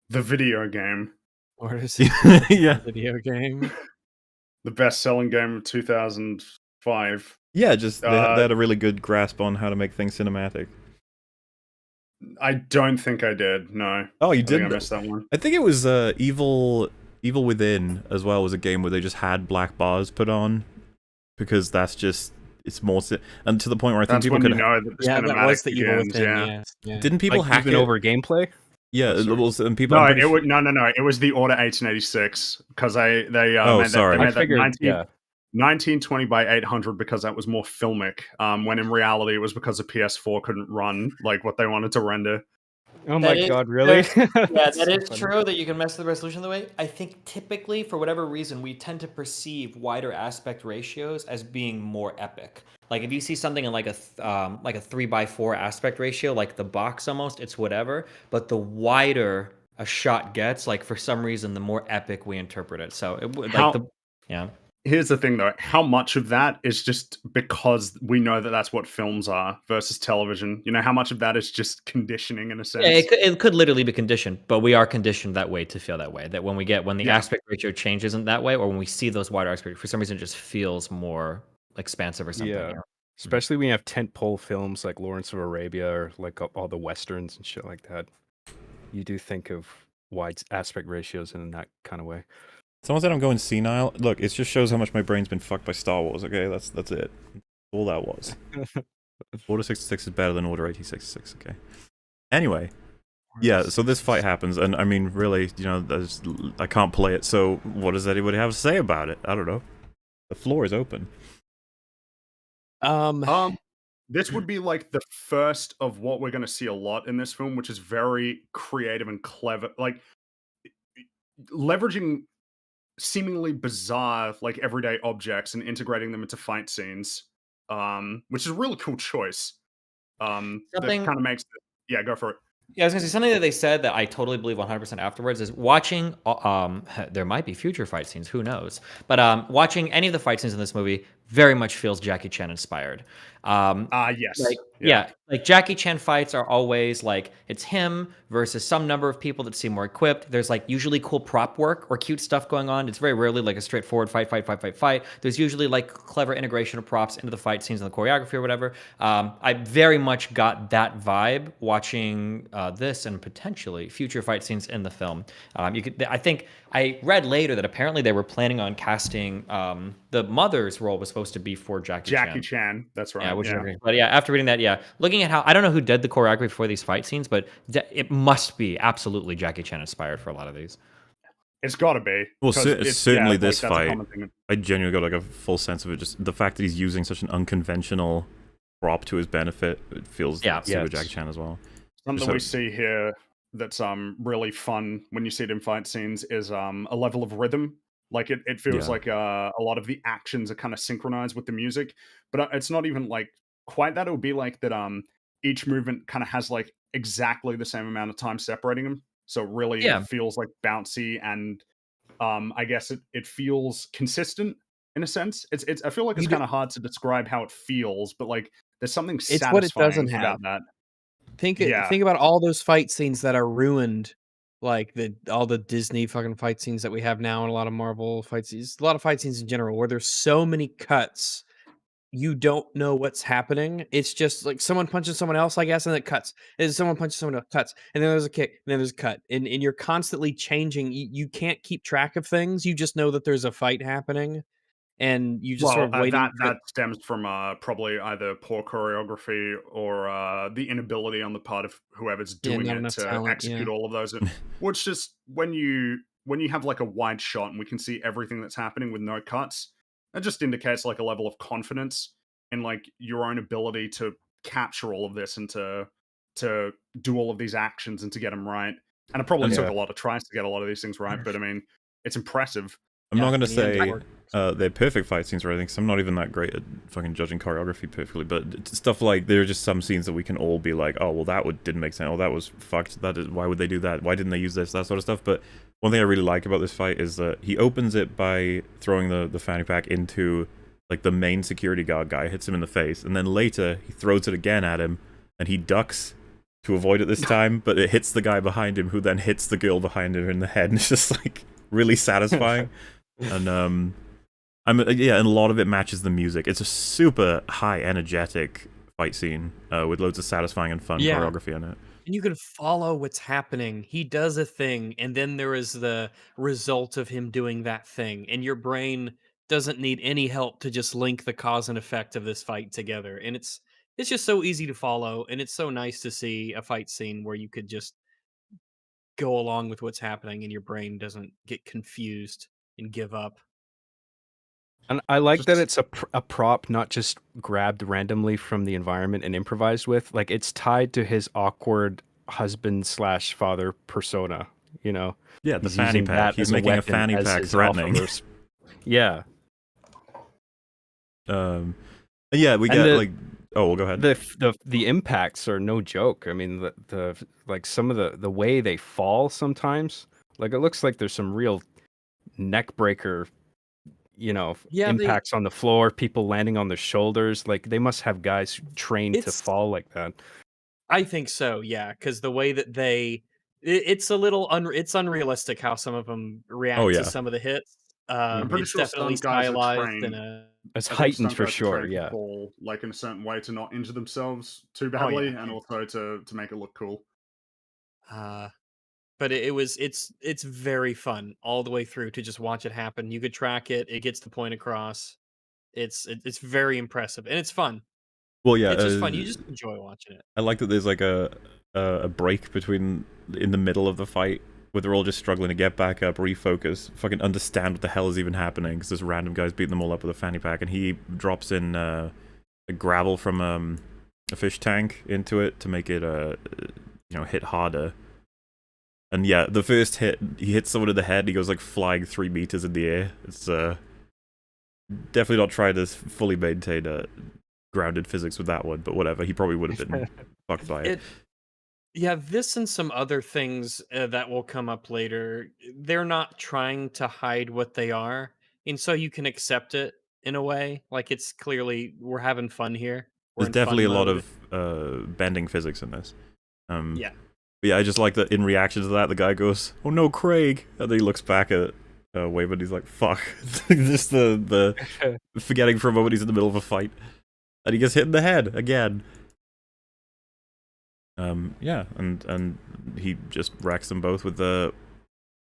The video game. Or is yeah. video game? The best-selling game of 2005. Yeah, just they had a really good grasp on how to make things cinematic. I don't think I did, no. Oh, you I think didn't? I missed that one. I think it was Evil Within as well, was a game where they just had black bars put on, because that's just, it's more and to the point where I think people could that was the Evil Within. Yeah. Didn't people like, hack even it over gameplay? Yeah, and people. No, it was the Order 1886 because they made sorry. that 1920 by 800 because that was more filmic. When in reality it was because the PS4 couldn't run like what they wanted to render. Oh my god, really? Yeah, that is true that you can mess with the resolution the way. I think typically, for whatever reason, we tend to perceive wider aspect ratios as being more epic. Like if you see something in like a 3:4 aspect ratio, like the box almost, it's whatever. But the wider a shot gets, like for some reason, the more epic we interpret it. So it would yeah. Here's the thing, though. How much of that is just because we know that that's what films are versus television? You know, how much of that is just conditioning in a sense? Yeah, it could literally be conditioned, but we are conditioned that way to feel that way. That when the aspect ratio changes in that way, or when we see those wider aspect, for some reason, it just feels more expansive or something. Yeah. Especially when you have tentpole films like Lawrence of Arabia or like all the westerns and shit like that. You do think of wide aspect ratios in that kind of way. Someone said I'm going senile. Look, it just shows how much my brain's been fucked by Star Wars, okay? That's it. All that was. Order 66 is better than Order 1866, okay? Anyway. Yeah, so this fight happens, and I mean, really, you know, I can't play it, so what does anybody have to say about it? I don't know. The floor is open. This would be like the first of what we're going to see a lot in this film, which is very creative and clever. Like, leveraging seemingly bizarre, like everyday objects and integrating them into fight scenes, which is a really cool choice. That kind of makes it. Yeah, go for it. Yeah, I was gonna say something that they said that I totally believe 100% afterwards is watching. There might be future fight scenes, who knows? But watching any of the fight scenes in this movie very much feels Jackie Chan inspired. Yes. Like Jackie Chan fights are always like it's him versus some number of people that seem more equipped. There's like usually cool prop work or cute stuff going on. It's very rarely like a straightforward fight. There's usually like clever integration of props into the fight scenes and the choreography or whatever. I very much got that vibe watching this and potentially future fight scenes in the film. I think I read later that apparently they were planning on casting the mother's role was supposed to be for Jackie Chan. That's right. Yeah, which Yeah. is, but yeah, after reading that, yeah, looking at how I don't know who did the choreography for these fight scenes, but it must be absolutely Jackie Chan inspired for a lot of these. It's got to be. Well, 'cause it's certainly like, this that's a fight, common thing. I genuinely got like a full sense of it. Just the fact that he's using such an unconventional prop to his benefit, it feels Yeah. super Yes. Jackie Chan as well. Something So- we see here that's really fun when you see it in fight scenes is a level of rhythm. Like it feels Yeah. like a lot of the actions are kind of synchronized with the music, but it's not even like quite that. It would be like that each movement kind of has like exactly the same amount of time separating them, so it really Yeah. feels like bouncy, and I guess it feels consistent in a sense. It's I feel like it's kind of hard to describe how it feels, but like there's something It's what it satisfying doesn't about have. that. Think Yeah. think about all those fight scenes that are ruined, like all the Disney fucking fight scenes that we have now, and a lot of Marvel fight scenes, a lot of fight scenes in general, where there's so many cuts, you don't know what's happening. It's just like someone punches someone else, I guess, and it cuts. And someone punches someone else, cuts, and then there's a kick, and then there's a cut, and you're constantly changing. You can't keep track of things. You just know that there's a fight happening, and you just sort of waiting. That stems from probably either poor choreography or the inability on the part of whoever's doing not it enough to talent, execute yeah. all of those. Well, it's just when you have like a wide shot and we can see everything that's happening with no cuts, it just indicates like a level of confidence in like your own ability to capture all of this and to do all of these actions and to get them right. And it probably took a lot of tries to get a lot of these things right, but I mean, it's impressive. I'm not going to in the end, it say worked. they're perfect fight scenes or anything, because I'm not even that great at fucking judging choreography perfectly, but it's stuff like, there are just some scenes that we can all be like, oh, well, didn't make sense, oh, that was fucked, why would they do that, why didn't they use this, that sort of stuff. But one thing I really like about this fight is that he opens it by throwing the fanny pack into, like, the main security guard guy, hits him in the face, and then later he throws it again at him, and he ducks to avoid it this time, but it hits the guy behind him, who then hits the girl behind him in the head, and it's just, like, really satisfying. And and a lot of it matches the music. It's a super high energetic fight scene with loads of satisfying and fun Yeah. choreography in it. And you can follow what's happening. He does a thing, and then there is the result of him doing that thing. And your brain doesn't need any help to just link the cause and effect of this fight together. And it's just so easy to follow, and it's so nice to see a fight scene where you could just go along with what's happening and your brain doesn't get confused and give up. And I like that it's a prop, not just grabbed randomly from the environment and improvised with. Like, it's tied to his awkward husband/father persona, you know? Yeah, the He's fanny using pack. that He's as a making a weapon fanny as pack his threatening. alpha yeah. Yeah, we And get like, oh, well, go ahead. The impacts are no joke. I mean, the like some of the way they fall sometimes, like, it looks like there's some real neck breaker, you know, Yeah, impacts on the floor, people landing on their shoulders. Like, they must have guys trained to It's- fall like that. I think so, yeah, because the way that it's a little it's unrealistic how some of them react Oh, yeah. to some of the hits. I'm pretty It's sure definitely stunt guys are stylized trained. in a It's I think heightened stunt for guys are sure, trained to yeah. fall like in a certain way to not injure themselves too Oh, yeah. badly, and also to make it look cool. But it's very fun all the way through to just watch it happen. You could track it; it gets the point across. It's very impressive and it's fun. Well, yeah, It's just fun. You just enjoy watching it. I like that there's like a break between in the middle of the fight where they're all just struggling to get back up, refocus, fucking understand what the hell is even happening, because this random guy's beating them all up with a fanny pack, and he drops in a gravel from a fish tank into it to make it hit harder. And yeah, the first hit, he hits someone in the head, he goes like flying 3 meters in the air. It's definitely not trying to fully maintain grounded physics with that one, but whatever, he probably would have been fucked by it. Yeah, this and some other things that will come up later, they're not trying to hide what they are, and so you can accept it in a way. Like, it's clearly we're having fun here. We're There's in fun definitely a lot mode. of bending physics in this. Yeah. But yeah, I just like that in reaction to that, the guy goes, "Oh no, Craig!" And then he looks back at Wave and he's like, "Fuck!" Just the forgetting for a moment he's in the middle of a fight, and he gets hit in the head again. Yeah, and he just wrecks them both with the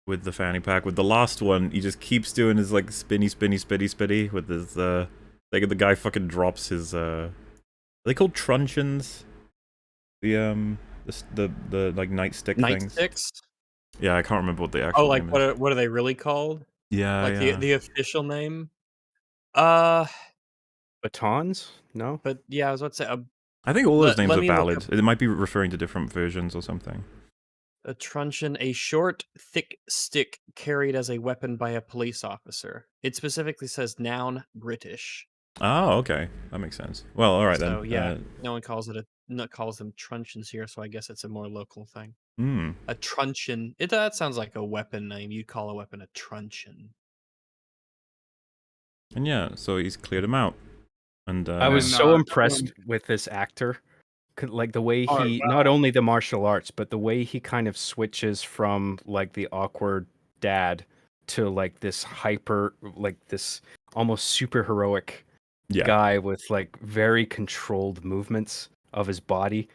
with the fanny pack. With the last one, he just keeps doing his like spinny with his like the guy fucking drops his are they called truncheons? The like nightstick things. Nightsticks? Yeah, I can't remember what the actual Oh, like name is. what are they really called? Yeah, Like yeah. the official name? Uh, Batons? No. but yeah, I was about to say I think all those names let are me look valid. up It might be referring to different versions or something. a truncheon, a short, thick stick carried as a weapon by a police officer. It specifically says noun British. Oh, okay. That makes sense. Well, all right So then. yeah, no one calls them truncheons here, so I guess it's a more local thing. Hmm. A truncheon. That sounds like a weapon name. You'd call a weapon a truncheon. And yeah, so he's cleared him out. And I was And, so uh, impressed with this actor. Like the way Oh, he, not only the martial arts, but the way he kind of switches from like the awkward dad to like this hyper, like this almost super heroic yeah. guy with like very controlled movements of his body.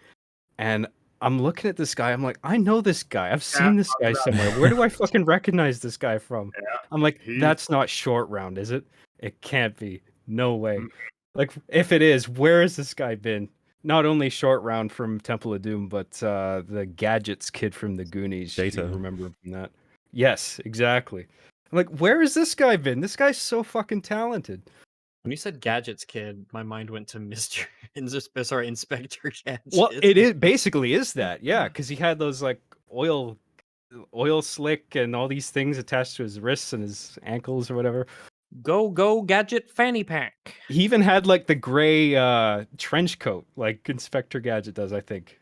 And I'm looking at this guy, I'm like, I know this guy. I've seen this guy somewhere. Where do I fucking recognize this guy from? Yeah, I'm like, he- that's not Short Round, is it? It can't be. No way. Mm. Like, if it is, where has this guy been? Not only Short Round from Temple of Doom, but the Gadgets kid from the Goonies. Do Data. you remember him from that? Yes, exactly. I'm like, where has this guy been? This guy's so fucking talented. When you said Gadgets Kid, my mind went to Mr. Inspector Gadget. Well, it basically is that, yeah, because he had those like oil slick and all these things attached to his wrists and his ankles or whatever. Go Gadget fanny pack. He even had like the gray trench coat, like Inspector Gadget does, I think.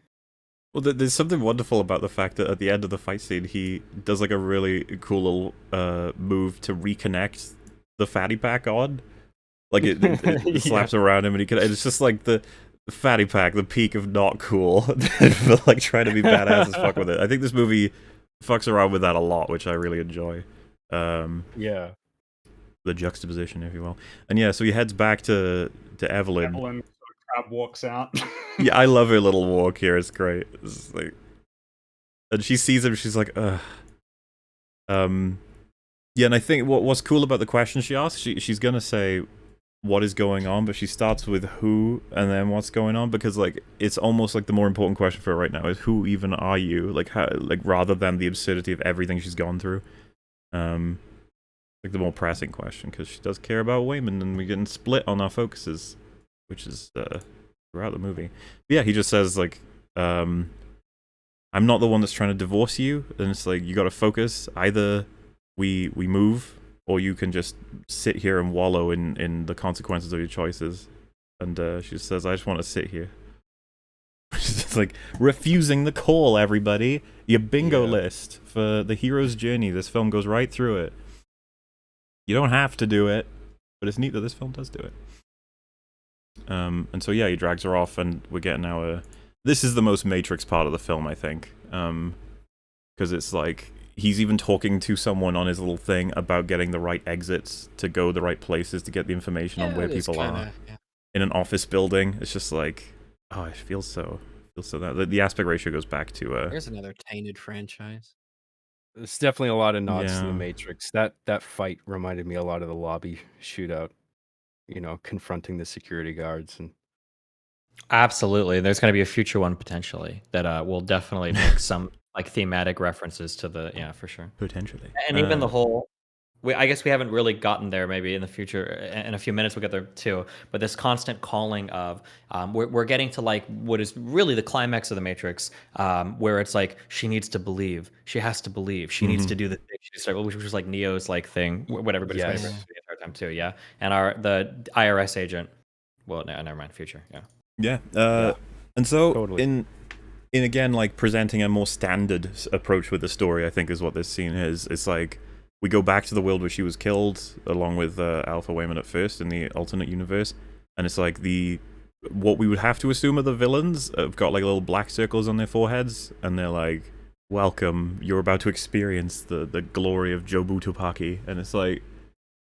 Well, there's something wonderful about the fact that at the end of the fight scene, he does like a really cool little move to reconnect the fatty pack on. Like it slaps around him, and it's just like the fatty pack, the peak of not cool, but like trying to be badass as fuck with it. I think this movie fucks around with that a lot, which I really enjoy. Yeah. The juxtaposition, if you will. And yeah, so he heads back to Evelyn. Evelyn crab walks out. Yeah, I love her little walk here. It's great. It's like, and she sees him. She's like, ugh. Yeah, and I think what's cool about the question she asks, she's gonna say what is going on, but she starts with who and then what's going on, because like it's almost like the more important question for her right now is who even are you? Like how, like rather than the absurdity of everything she's gone through. Like the more pressing question, because she does care about Wayman, and we're getting split on our focuses, which is throughout the movie. But yeah, he just says like, I'm not the one that's trying to divorce you, and it's like you got to focus. Either we move, or you can just sit here and wallow in the consequences of your choices. And she just says, I just want to sit here. It's like refusing the call, everybody. Your bingo list for the hero's journey. This film goes right through it. You don't have to do it, but it's neat that this film does do it. And so yeah, he drags her off, and we're getting our... This is the most Matrix part of the film, I think. Because it's like, he's even talking to someone on his little thing about getting the right exits to go the right places to get the information on where people are. Yeah. In an office building, it's just like, oh, it feels so that the aspect ratio goes back to There's another tainted franchise. There's definitely a lot of nods to Yeah. the Matrix. That fight reminded me a lot of the lobby shootout. You know, confronting the security guards and Absolutely. There's going to be a future one potentially that will definitely make some like thematic references to the for sure. potentially. And even the whole I guess we haven't really gotten there. Maybe in the future, in a few minutes, we'll get there too. But this constant calling of, we're getting to like what is really the climax of the Matrix, where it's like she needs to believe, she has to believe, she needs to do the thing, she needs to, which was like Neo's like thing, what everybody's waiting for the entire time too. Yeah, and the IRS agent. Well, no, never mind. Future. Yeah. Yeah. And so Totally. in again like presenting a more standard approach with the story, I think is what this scene is. It's like we go back to the world where she was killed, along with Alpha Wayman at first in the alternate universe, and it's like what we would have to assume are the villains have got like little black circles on their foreheads, and they're like, "Welcome, you're about to experience the glory of Jobu Tupaki," and it's like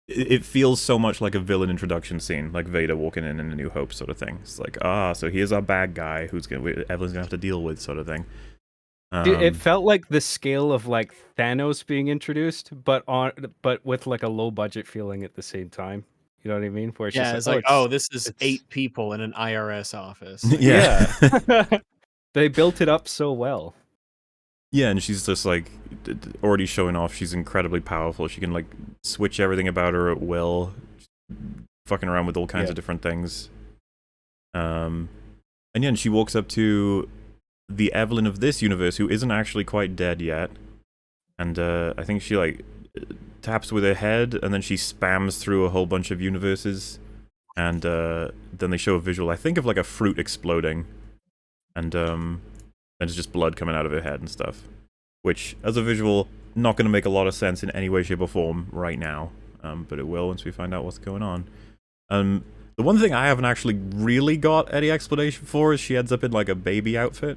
it feels so much like a villain introduction scene, like Vader walking in A New Hope sort of thing. It's like, so here's our bad guy who's Evelyn's gonna have to deal with, sort of thing. Dude, it felt like the scale of like Thanos being introduced, but with like a low budget feeling at the same time. You know what I mean? Where it's Yeah, just it's like, like, oh, oh, this is it's 8 people in an IRS office. Like, Yeah. they built it up so well. Yeah, and she's just like already showing off she's incredibly powerful. She can like switch everything about her at will, fucking around with all kinds of different things. And yeah, and she walks up to the Evelyn of this universe, who isn't actually quite dead yet. And I think she like taps with her head, and then she spams through a whole bunch of universes. And then they show a visual, I think, of like a fruit exploding. And there's just blood coming out of her head and stuff. Which, as a visual, not going to make a lot of sense in any way, shape, or form right now. But it will once we find out what's going on. The one thing I haven't actually really got any explanation for is she ends up in like a baby outfit.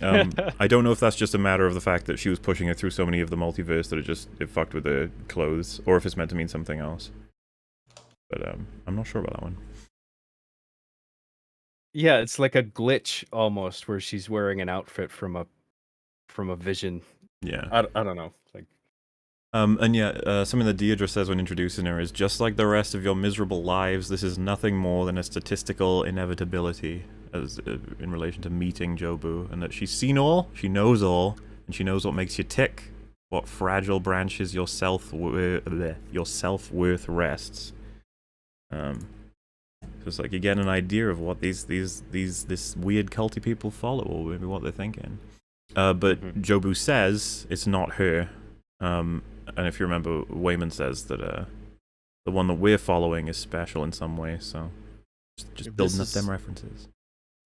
I don't know if that's just a matter of the fact that she was pushing it through so many of the multiverse that it fucked with the clothes, or if it's meant to mean something else. But I'm not sure about that one. Yeah, it's like a glitch almost, where she's wearing an outfit from a vision. Yeah. I don't know. Like, and yeah, something that Deirdre says when introducing her is, just like the rest of your miserable lives, this is nothing more than a statistical inevitability as in relation to meeting Jobu, and that she's seen all, she knows all, and she knows what makes you tick, what fragile branches your self-worth rests. Just like you get an idea of what this weird culty people follow, or maybe what they're thinking. But Jobu says it's not her. And if you remember, Wayman says that the one that we're following is special in some way. So just building up them references.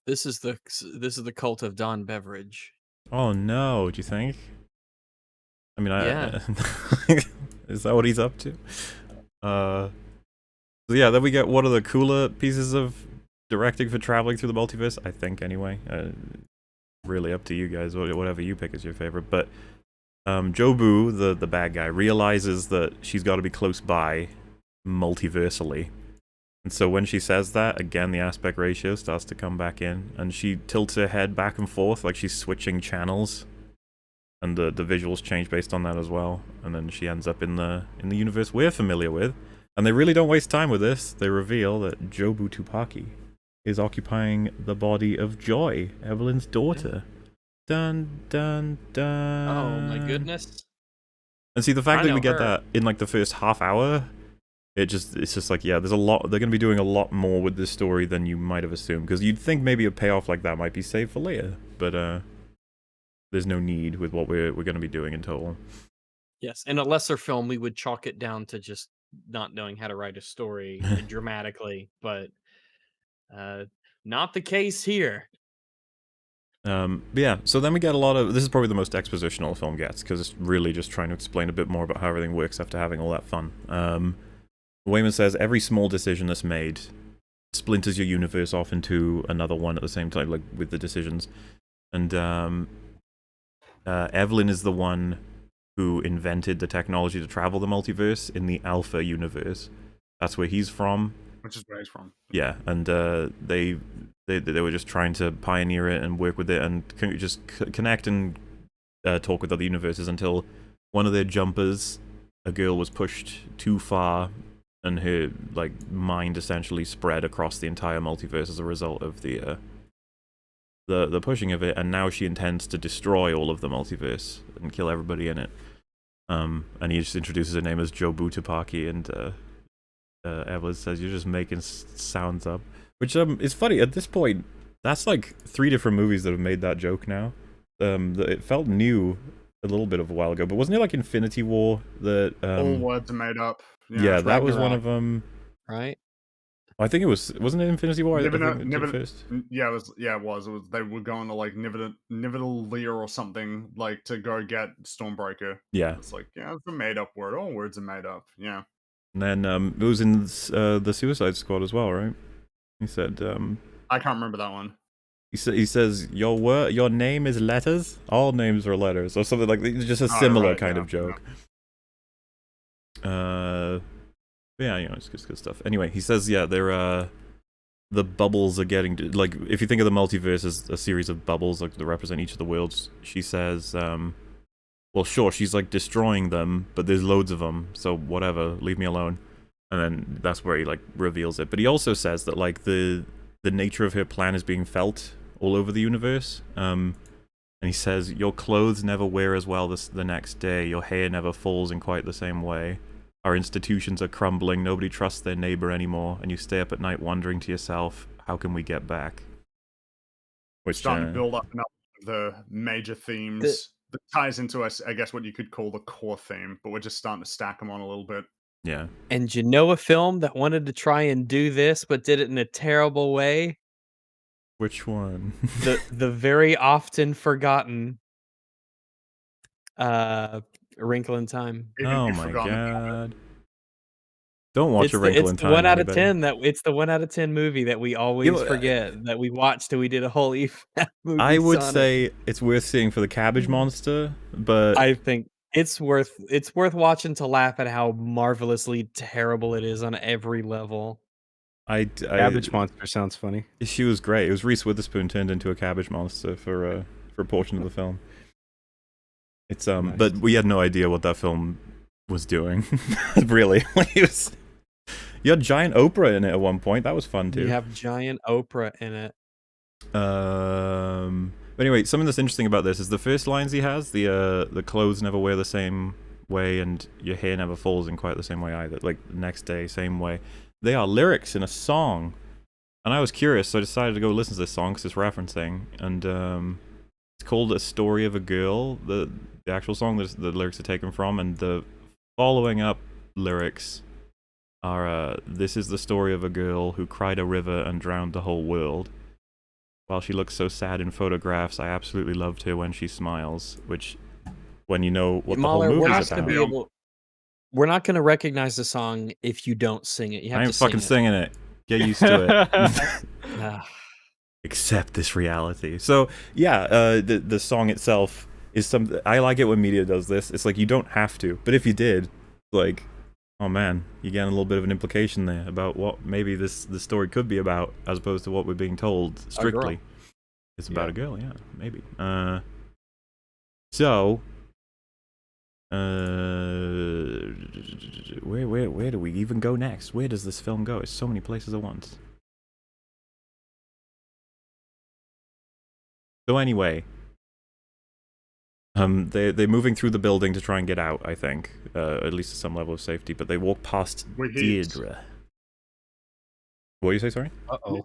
This is the cult of Don Beveridge. Oh no! Do you think? I mean, Yeah. is that what he's up to? So yeah, then we get one of the cooler pieces of directing for traveling through the multiverse, I think, anyway. Really up to you guys, whatever you pick is your favorite. But Jobu, the bad guy, realizes that she's got to be close by multiversally. And so when she says that, again, the aspect ratio starts to come back in, and she tilts her head back and forth like she's switching channels. And the visuals change based on that as well. And then she ends up in the universe we're familiar with. And they really don't waste time with this. They reveal that Jobu Tupaki is occupying the body of Joy, Evelyn's daughter. Dun, dun, dun. Oh my goodness. And see, the fact I that we know get her. that in like the first half hour, it's just like, yeah, there's a lot, they're going to be doing a lot more with this story than you might have assumed. Because you'd think maybe a payoff like that might be saved for later. But there's no need with what we're going to be doing in total. Yes, in a lesser film, we would chalk it down to just not knowing how to write a story dramatically, but not the case here. But yeah, so then we get a lot of, this is probably the most expositional the film gets, because it's really just trying to explain a bit more about how everything works after having all that fun. Wayman says every small decision that's made splinters your universe off into another one at the same time, like with the decisions. And Evelyn is the one who invented the technology to travel the multiverse in the Alpha universe. That's where he's from. Which is where he's from. Yeah, and they were just trying to pioneer it and work with it and just connect and talk with other universes until one of their jumpers, a girl, was pushed too far, and her like mind essentially spread across the entire multiverse as a result of the pushing of it, and now she intends to destroy all of the multiverse and kill everybody in it. And he just introduces her name as Jobu Tupaki, and Evelyn says, "You're just making sounds up," which is funny. At this point, that's like 3 different movies that have made that joke now. It felt new a little bit of a while ago, but wasn't it like Infinity War that All words are made up. yeah, that was one Ragnarok. of them. Right? I think it wasn't it Infinity War? I think it did Niven, first. yeah, it was. They were going to like Nidalee or something, like to go get Stormbreaker. Yeah, It's like, yeah, it's a made up word. All words are made up. Yeah. and then it was in the Suicide Squad as well, right? He said I can't remember that one. he says your name is letters. All names are letters, or something like that. It's just a Oh, similar right, kind yeah, of joke. Yeah, it's just good stuff. Anyway, he says, yeah, they're the bubbles are getting to, like, if you think of the multiverse as a series of bubbles like that represent each of the worlds, she says, well, sure, she's like destroying them, but there's loads of them, so whatever, leave me alone. And then that's where he like reveals it. But he also says that like the nature of her plan is being felt all over the universe. And he says, your clothes never wear as well the next day. Your hair never falls in quite the same way. Our institutions are crumbling. Nobody trusts their neighbor anymore. And you stay up at night wondering to yourself, how can we get back? Which starting to build up the major themes that ties into us, I guess, what you could call the core theme, but we're just starting to stack them on a little bit. yeah. And you know a film that wanted to try and do this, but did it in a terrible way? Which one? The very often forgotten A Wrinkle in Time. Oh my god. Don't watch A Wrinkle in It's Time. the 1 out of anybody. 10 it's the 1 out of 10 movie that we always forget that we watched till we did a whole EFAP movie. I would on it. say it's worth seeing for the Cabbage Monster, but I think it's worth watching to laugh at how marvelously terrible it is on every level. Cabbage Monster sounds funny. She was great. It was Reese Witherspoon turned into a cabbage monster for a portion of the film. It's Nice. but we had no idea what that film was doing. Really, you had giant Oprah in it at one point. That was fun too. You have giant Oprah in it. But anyway, something that's interesting about this is the first lines he has. The clothes never wear the same way, and your hair never falls in quite the same way either. Like the next day, same way. They are lyrics in a song, and I was curious, so I decided to go listen to this song because it's referencing, and it's called "A Story of a Girl." The actual song that the lyrics are taken from, and the following up lyrics are, "This is the story of a girl who cried a river and drowned the whole world. While she looks so sad in photographs, I absolutely loved her when she smiles." Which, when you know what Mahler, the whole we're movie not is gonna about, be able. We're not going to recognize the song if you don't sing it. You have I to ain't fucking sing singing it. Get used to it. it. Accept this reality. So yeah, the song itself is something I like it when media does this. It's like you don't have to, but if you did, like, oh man, you get a little bit of an implication there about what maybe the story could be about, as opposed to what we're being told strictly. It's about a girl, yeah, maybe. So, where do we even go next? Where does this film go? It's so many places at once. So anyway, they're moving through the building to try and get out, I think, at least to some level of safety. But they walk past Deirdre. What do you say? Sorry.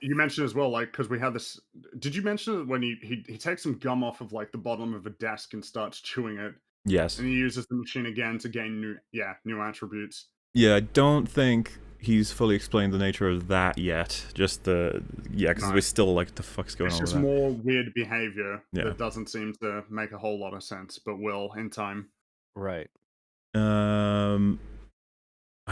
You mentioned as well, like, because we had this. Did you mention it when he takes some gum off of like the bottom of a desk and starts chewing it? Yes. And he uses the machine again to gain new attributes. Yeah, I don't think he's fully explained the nature of that yet. Just because we're still like, the fuck's going on with that? It's just more weird behavior Yeah. that doesn't seem to make a whole lot of sense, but will in time. Right. I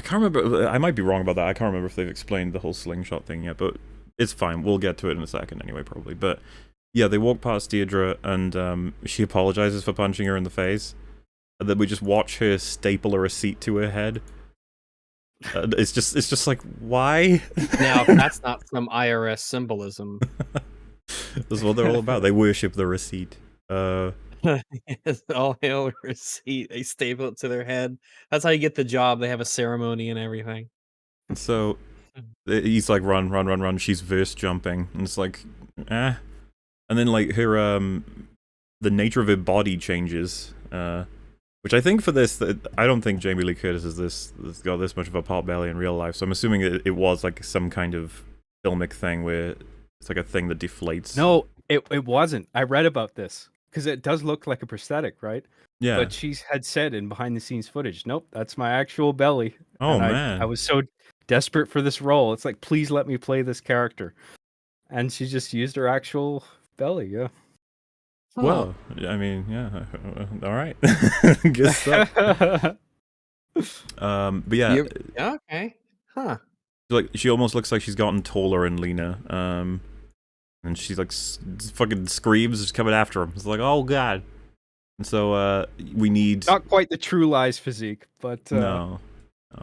can't remember. I might be wrong about that. I can't remember if they've explained the whole slingshot thing yet, but it's fine. We'll get to it in a second anyway, probably. But yeah, they walk past Deirdre, and she apologizes for punching her in the face. And then we just watch her staple a receipt to her head. It's just like, why? Now, that's not some IRS symbolism. That's what they're all about. They worship the receipt. It's all hail receipt. They staple it to their head. That's how you get the job. They have a ceremony and everything. So he's like, run. She's verse jumping, and it's like, eh. And then like her the nature of her body changes. Which I think for this, I don't think Jamie Lee Curtis has got this much of a pot belly in real life. So I'm assuming it was like some kind of filmic thing where it's like a thing that deflates. No, it wasn't. I read about this because it does look like a prosthetic, right? Yeah. But she had said in behind the scenes footage, nope, that's my actual belly. Oh, And man. I was so desperate for this role. It's like, please let me play this character. And she just used her actual belly, yeah. Well, I mean, yeah. All right. Good stuff. But yeah. Okay. Huh. Like, she almost looks like she's gotten taller and leaner. And she's like fucking screams, just coming after him. It's like, oh god. And so we need Not quite the True Lies physique, but no.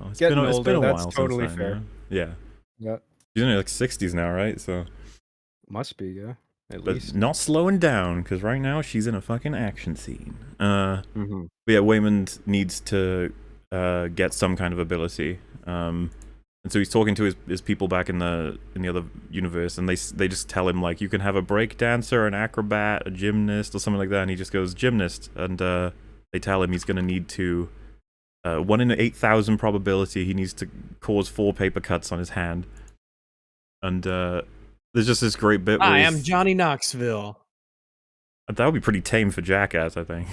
It's getting been older, a that's while totally since then, fair. yeah. Yeah. He's in like 60s now, right? So, Must be, yeah. At but least. not slowing down because right now she's in a fucking action scene. Mm-hmm. But yeah, Waymond needs to get some kind of ability. And so he's talking to his people back in the other universe, and they just tell him like you can have a break dancer, an acrobat, a gymnast, or something like that. And he just goes gymnast, and they tell him he's going to need to 1 in 8,000 probability he needs to cause 4 paper cuts on his hand. And there's just this great bit where I am Johnny Knoxville. that would be pretty tame for Jackass, I think.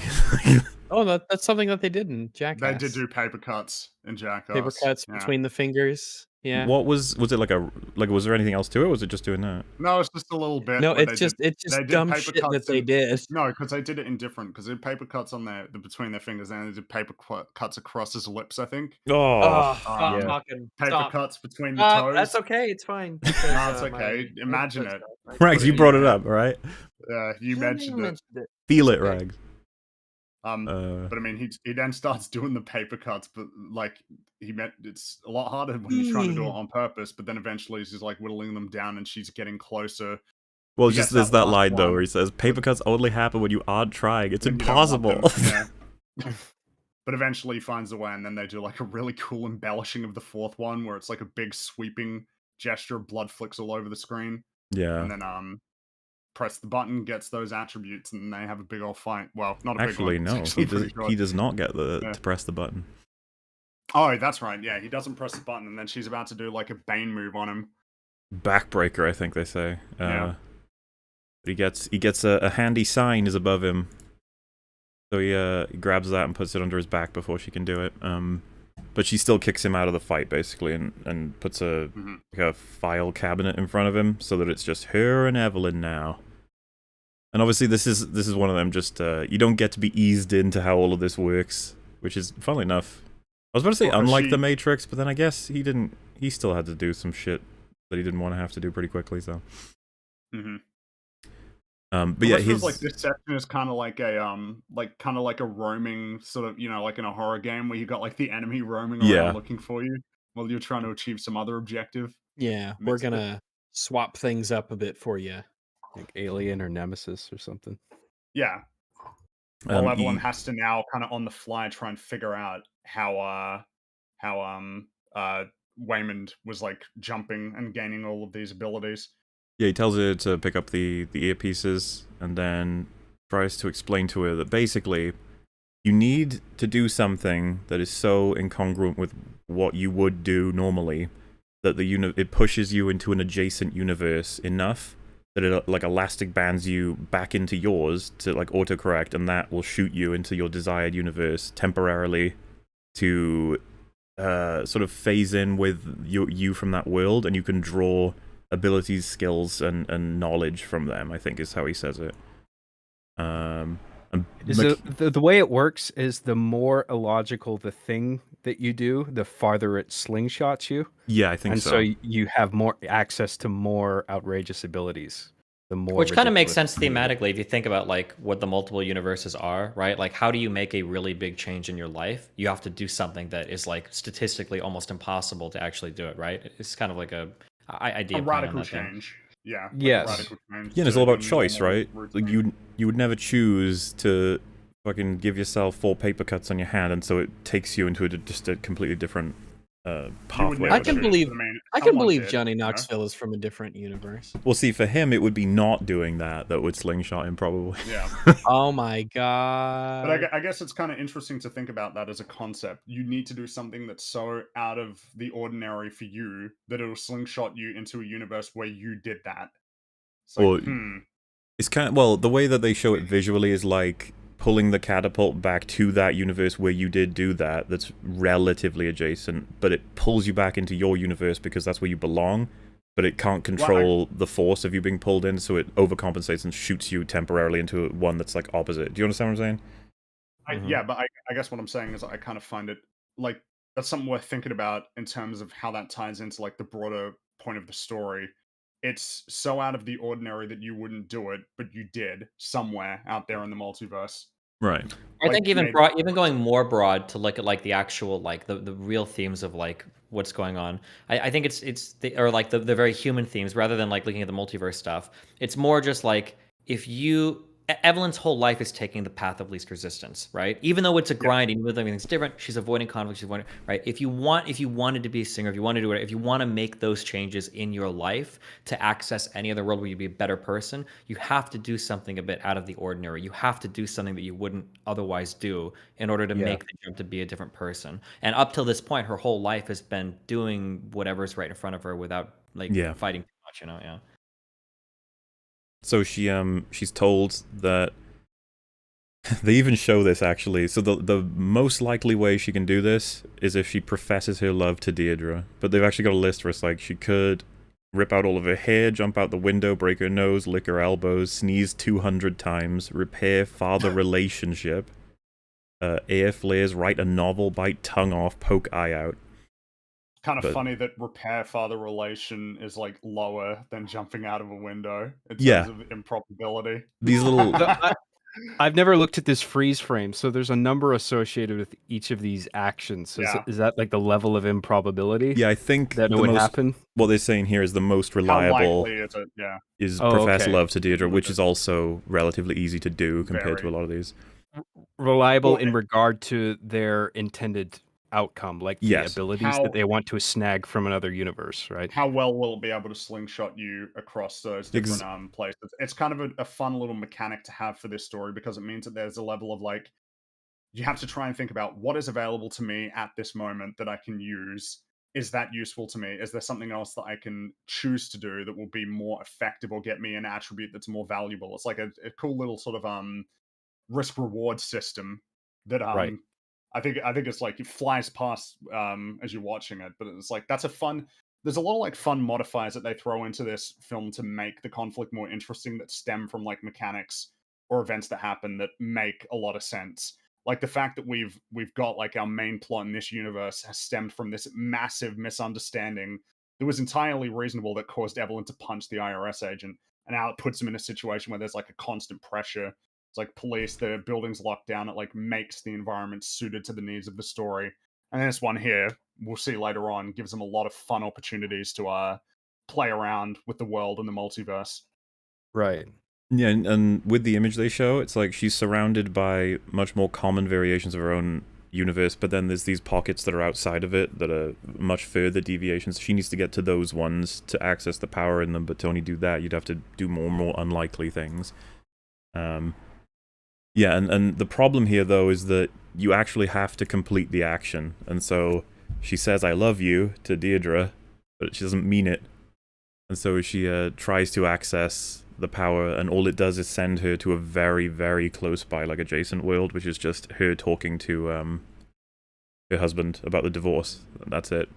Oh, that's something that they did in Jackass. They did do paper cuts in Jackass. paper cuts between the fingers. Yeah. What was it like was there anything else to it, or was it just doing that? No, it's just a little bit. No, where it's just they did dumb paper shit that cuts they in- did. No, because they did it in different. Because they did paper cuts on between their fingers, and they did paper cuts across his lips. I think Oh, Stop yeah. talking. paper Stop. cuts between the toes. That's okay. It's fine. No, it's okay. Imagine it. Rags, you brought it up, all right? You mentioned it. Feel it, Okay. Rags. But I mean, he then starts doing the paper cuts, but like it's a lot harder when you're trying to do it on purpose. But then eventually he's just like whittling them down, and she's getting closer. Well, He just gets there's that that last line though one. where he says paper cuts only happen when you aren't trying. It's when you don't want impossible. them, yeah. But eventually he finds a way, and then they do like a really cool embellishing of the 4th one, where it's like a big sweeping gesture, blood flicks all over the screen, Yeah. and then press the button, gets those attributes, and they have a big old fight. Well, not a Actually, big one. no. It's He actually does. pretty short. He does not get Yeah. to press the button. Oh, that's right. Yeah, he doesn't press the button, and then she's about to do like a Bane move on him. Backbreaker, I think they say. Yeah. He gets a handy sign is above him, so he grabs that and puts it under his back before she can do it. But she still kicks him out of the fight basically, and puts Mhm. like a file cabinet in front of him so that it's just her and Evelyn now. And obviously this is one of them. Just you don't get to be eased into how all of this works, which is funnily enough. I was about to say Well, unlike the Matrix, but then I guess he didn't. He still had to do some shit that he didn't want to have to do pretty quickly. So. Mhm. But yeah, It feels his like this section is kind of like a roaming sort of, like in a horror game where you got like the enemy roaming around Yeah. looking for you while you're trying to achieve some other objective. Yeah, we're Mixed it. gonna swap things up a bit for you. Like Alien or Nemesis or something. Yeah. While everyone he- has to now kind of on the fly try and figure out how Waymond was like jumping and gaining all of these abilities. Yeah, he tells her to pick up the earpieces and then tries to explain to her that basically you need to do something that is so incongruent with what you would do normally that it pushes you into an adjacent universe enough that it like elastic bands you back into yours to like autocorrect, and that will shoot you into your desired universe temporarily to sort of phase in with you from that world, and you can draw abilities, skills, and knowledge from them, I think is how he says it. The way it works is the more illogical the thing that you do, the farther it slingshots you. Yeah, I think And so you have more access to more outrageous abilities. The more Which kind of makes ridiculous sense the movie. thematically if you think about like what the multiple universes are, right? Like how do you make a really big change in your life? You have to do something that is like statistically almost impossible to actually do it, right? It's kind of like a idea A plan on radical that thing. change. Yeah. like a Yes. radical change Yeah, and it's to all about the choice, normal right? Like routine. you would never choose to fucking give yourself 4 paper cuts on your hand, and so it takes you into just a completely different pathway. I never can choose. believe- mean, I can someone believe did, Johnny you know? Knoxville is from a different universe. Well, see, for him, it would be not doing that would slingshot him, probably. Yeah. Oh my But god! I guess it's kind of interesting to think about that as a concept. You need to do something that's so out of the ordinary for you that it'll slingshot you into a universe where you did that. It's like, Well, It's kind of, well, the way that they show it visually is like pulling the catapult back to that universe where you did do that's relatively adjacent, but it pulls you back into your universe because that's where you belong, but it can't control the force of you being pulled in, so it overcompensates and shoots you temporarily into one that's like opposite. Do you understand what I'm saying? Yeah, but I guess what I'm saying is I kind of find it like that's something worth thinking about in terms of how that ties into like the broader point of the story. It's so out of the ordinary that you wouldn't do it, but you did somewhere out there in the multiverse. Right. I Like, think even maybe- even going more broad to look at like the actual like the real themes of like what's going on. I think or like the very human themes rather than like looking at the multiverse stuff. It's more just like if Evelyn's whole life is taking the path of least resistance, right? Even though it's a grind, even though everything's different, she's avoiding conflict, she's avoiding, right? If you wanted to be a singer, if you wanted to do it, if you want to make those changes in your life to access any other world where you'd be a better person, you have to do something a bit out of the ordinary. You have to do something that you wouldn't otherwise do in order to make the jump to be a different person. And up till this point, her whole life has been doing whatever's right in front of her without like fighting too much, you know? Yeah. So she's told that they even show this actually. So the most likely way she can do this is if she professes her love to Deirdre. But they've actually got a list where it's like she could rip out all of her hair, jump out the window, break her nose, lick her elbows, sneeze 200 times, repair father relationship, air flares, write a novel, bite tongue off, poke eye out. Kind of funny that repair father relation is like lower than jumping out of a window in terms of improbability. These little I've never looked at this freeze frame, so there's a number associated with each of these actions. So is that like the level of improbability? Yeah, I think that would happen. What they're saying here is the most reliable is profess love to Deirdre, which is also relatively easy to do compared to a lot of these. Reliable in regard to their intended outcome, like the abilities that they want to snag from another universe, right? How well will it be able to slingshot you across those different places? It's kind of a fun little mechanic to have for this story because it means that there's a level of like, you have to try and think about what is available to me at this moment that I can use. Is that useful to me? Is there something else that I can choose to do that will be more effective or get me an attribute that's more valuable? It's like a cool little sort of risk reward system that I think it's like it flies past as you're watching it, but it's like there's a lot of like fun modifiers that they throw into this film to make the conflict more interesting that stem from like mechanics or events that happen that make a lot of sense. Like the fact that we've got like our main plot in this universe has stemmed from this massive misunderstanding that was entirely reasonable that caused Evelyn to punch the IRS agent, and now it puts him in a situation where there's like a constant pressure. It's like police, the building's locked down. It like makes the environment suited to the needs of the story. And this one here, we'll see later on, gives them a lot of fun opportunities to play around with the world and the multiverse. Right. Yeah, and with the image they show, it's like she's surrounded by much more common variations of her own universe, but then there's these pockets that are outside of it that are much further deviations. She needs to get to those ones to access the power in them, but to only do that, you'd have to do more and more unlikely things. Yeah, and the problem here, though, is that you actually have to complete the action. And so she says, I love you, to Deirdre, but she doesn't mean it. And so she tries to access the power, and all it does is send her to a very, very close by, like, adjacent world, which is just her talking to her husband about the divorce. That's it.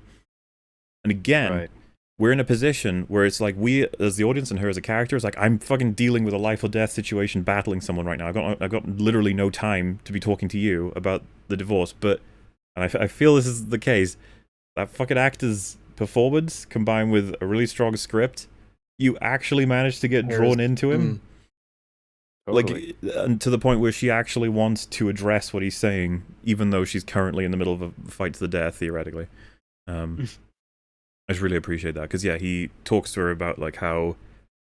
And again, we're in a position where it's like we, as the audience and her as a character, is like, I'm fucking dealing with a life or death situation, battling someone right now. I've got literally no time to be talking to you about the divorce. But, and I feel this is the case, that fucking actor's performance combined with a really strong script, you actually managed to get drawn into him. Totally. Like, and to the point where she actually wants to address what he's saying, even though she's currently in the middle of a fight to the death, theoretically. I just really appreciate that, because, yeah, he talks to her about, like, how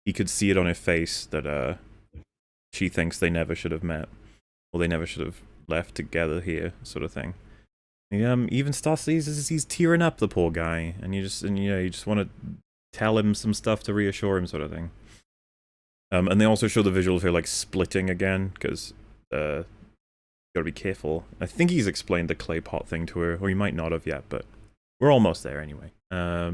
he could see it on her face that she thinks they never should have met, or they never should have left together here, sort of thing. He even starts, he's tearing up, the poor guy, and you just want to tell him some stuff to reassure him, sort of thing. And they also show the visual of her, like, splitting again, because you gotta be careful. I think he's explained the clay pot thing to her, or he might not have yet, but we're almost there anyway. But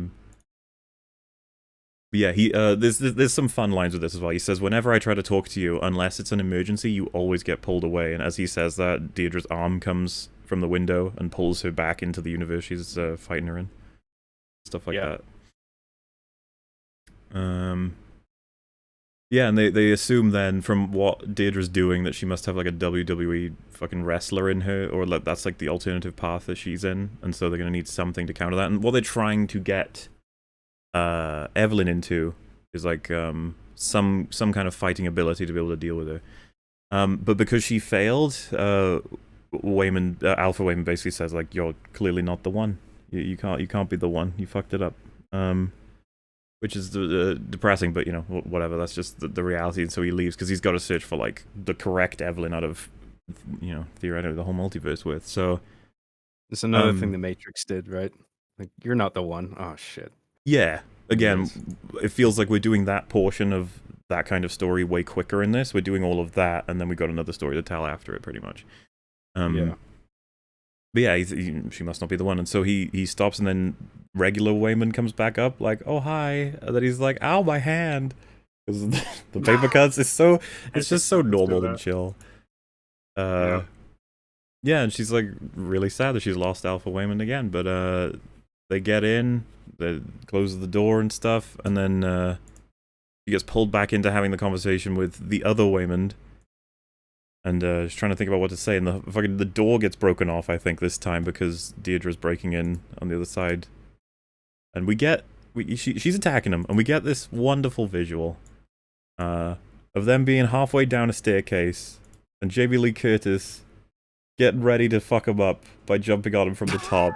yeah, there's some fun lines with this as well. He says, whenever I try to talk to you, unless it's an emergency, you always get pulled away. And as he says that, Deirdre's arm comes from the window and pulls her back into the universe she's fighting her in. Stuff like that. Yeah, and they assume then, from what Deirdre's doing, that she must have like a WWE fucking wrestler in her, or like that's like the alternative path that she's in, and so they're gonna need something to counter that. And what they're trying to get Evelyn into is like some kind of fighting ability to be able to deal with her. But because she failed, Alpha Wayman basically says like, "You're clearly not the one. You can't be the one. You fucked it up." Which is depressing, but you know, whatever. That's just the reality. And so he leaves because he's got to search for like the correct Evelyn out of, you know, theoretically the whole multiverse with. So it's another thing the Matrix did, right? Like, you're not the one. Oh shit. Yeah. Again, it feels like we're doing that portion of that kind of story way quicker in this. We're doing all of that, and then we got another story to tell after it, pretty much. Yeah. But yeah, she must not be the one, and so he stops, and then regular Wayman comes back up, like, "Oh hi," and then he's like, "Ow, my hand," because the paper cuts. It's just so normal and chill. Yeah, and she's like really sad that she's lost Alpha Wayman again, but they get in, they close the door and stuff, and then she gets pulled back into having the conversation with the other Wayman. And she's trying to think about what to say, and the door gets broken off, I think, this time, because Deirdre's breaking in on the other side. And she's attacking him, and we get this wonderful visual of them being halfway down a staircase, and Jamie Lee Curtis getting ready to fuck him up by jumping on him from the top.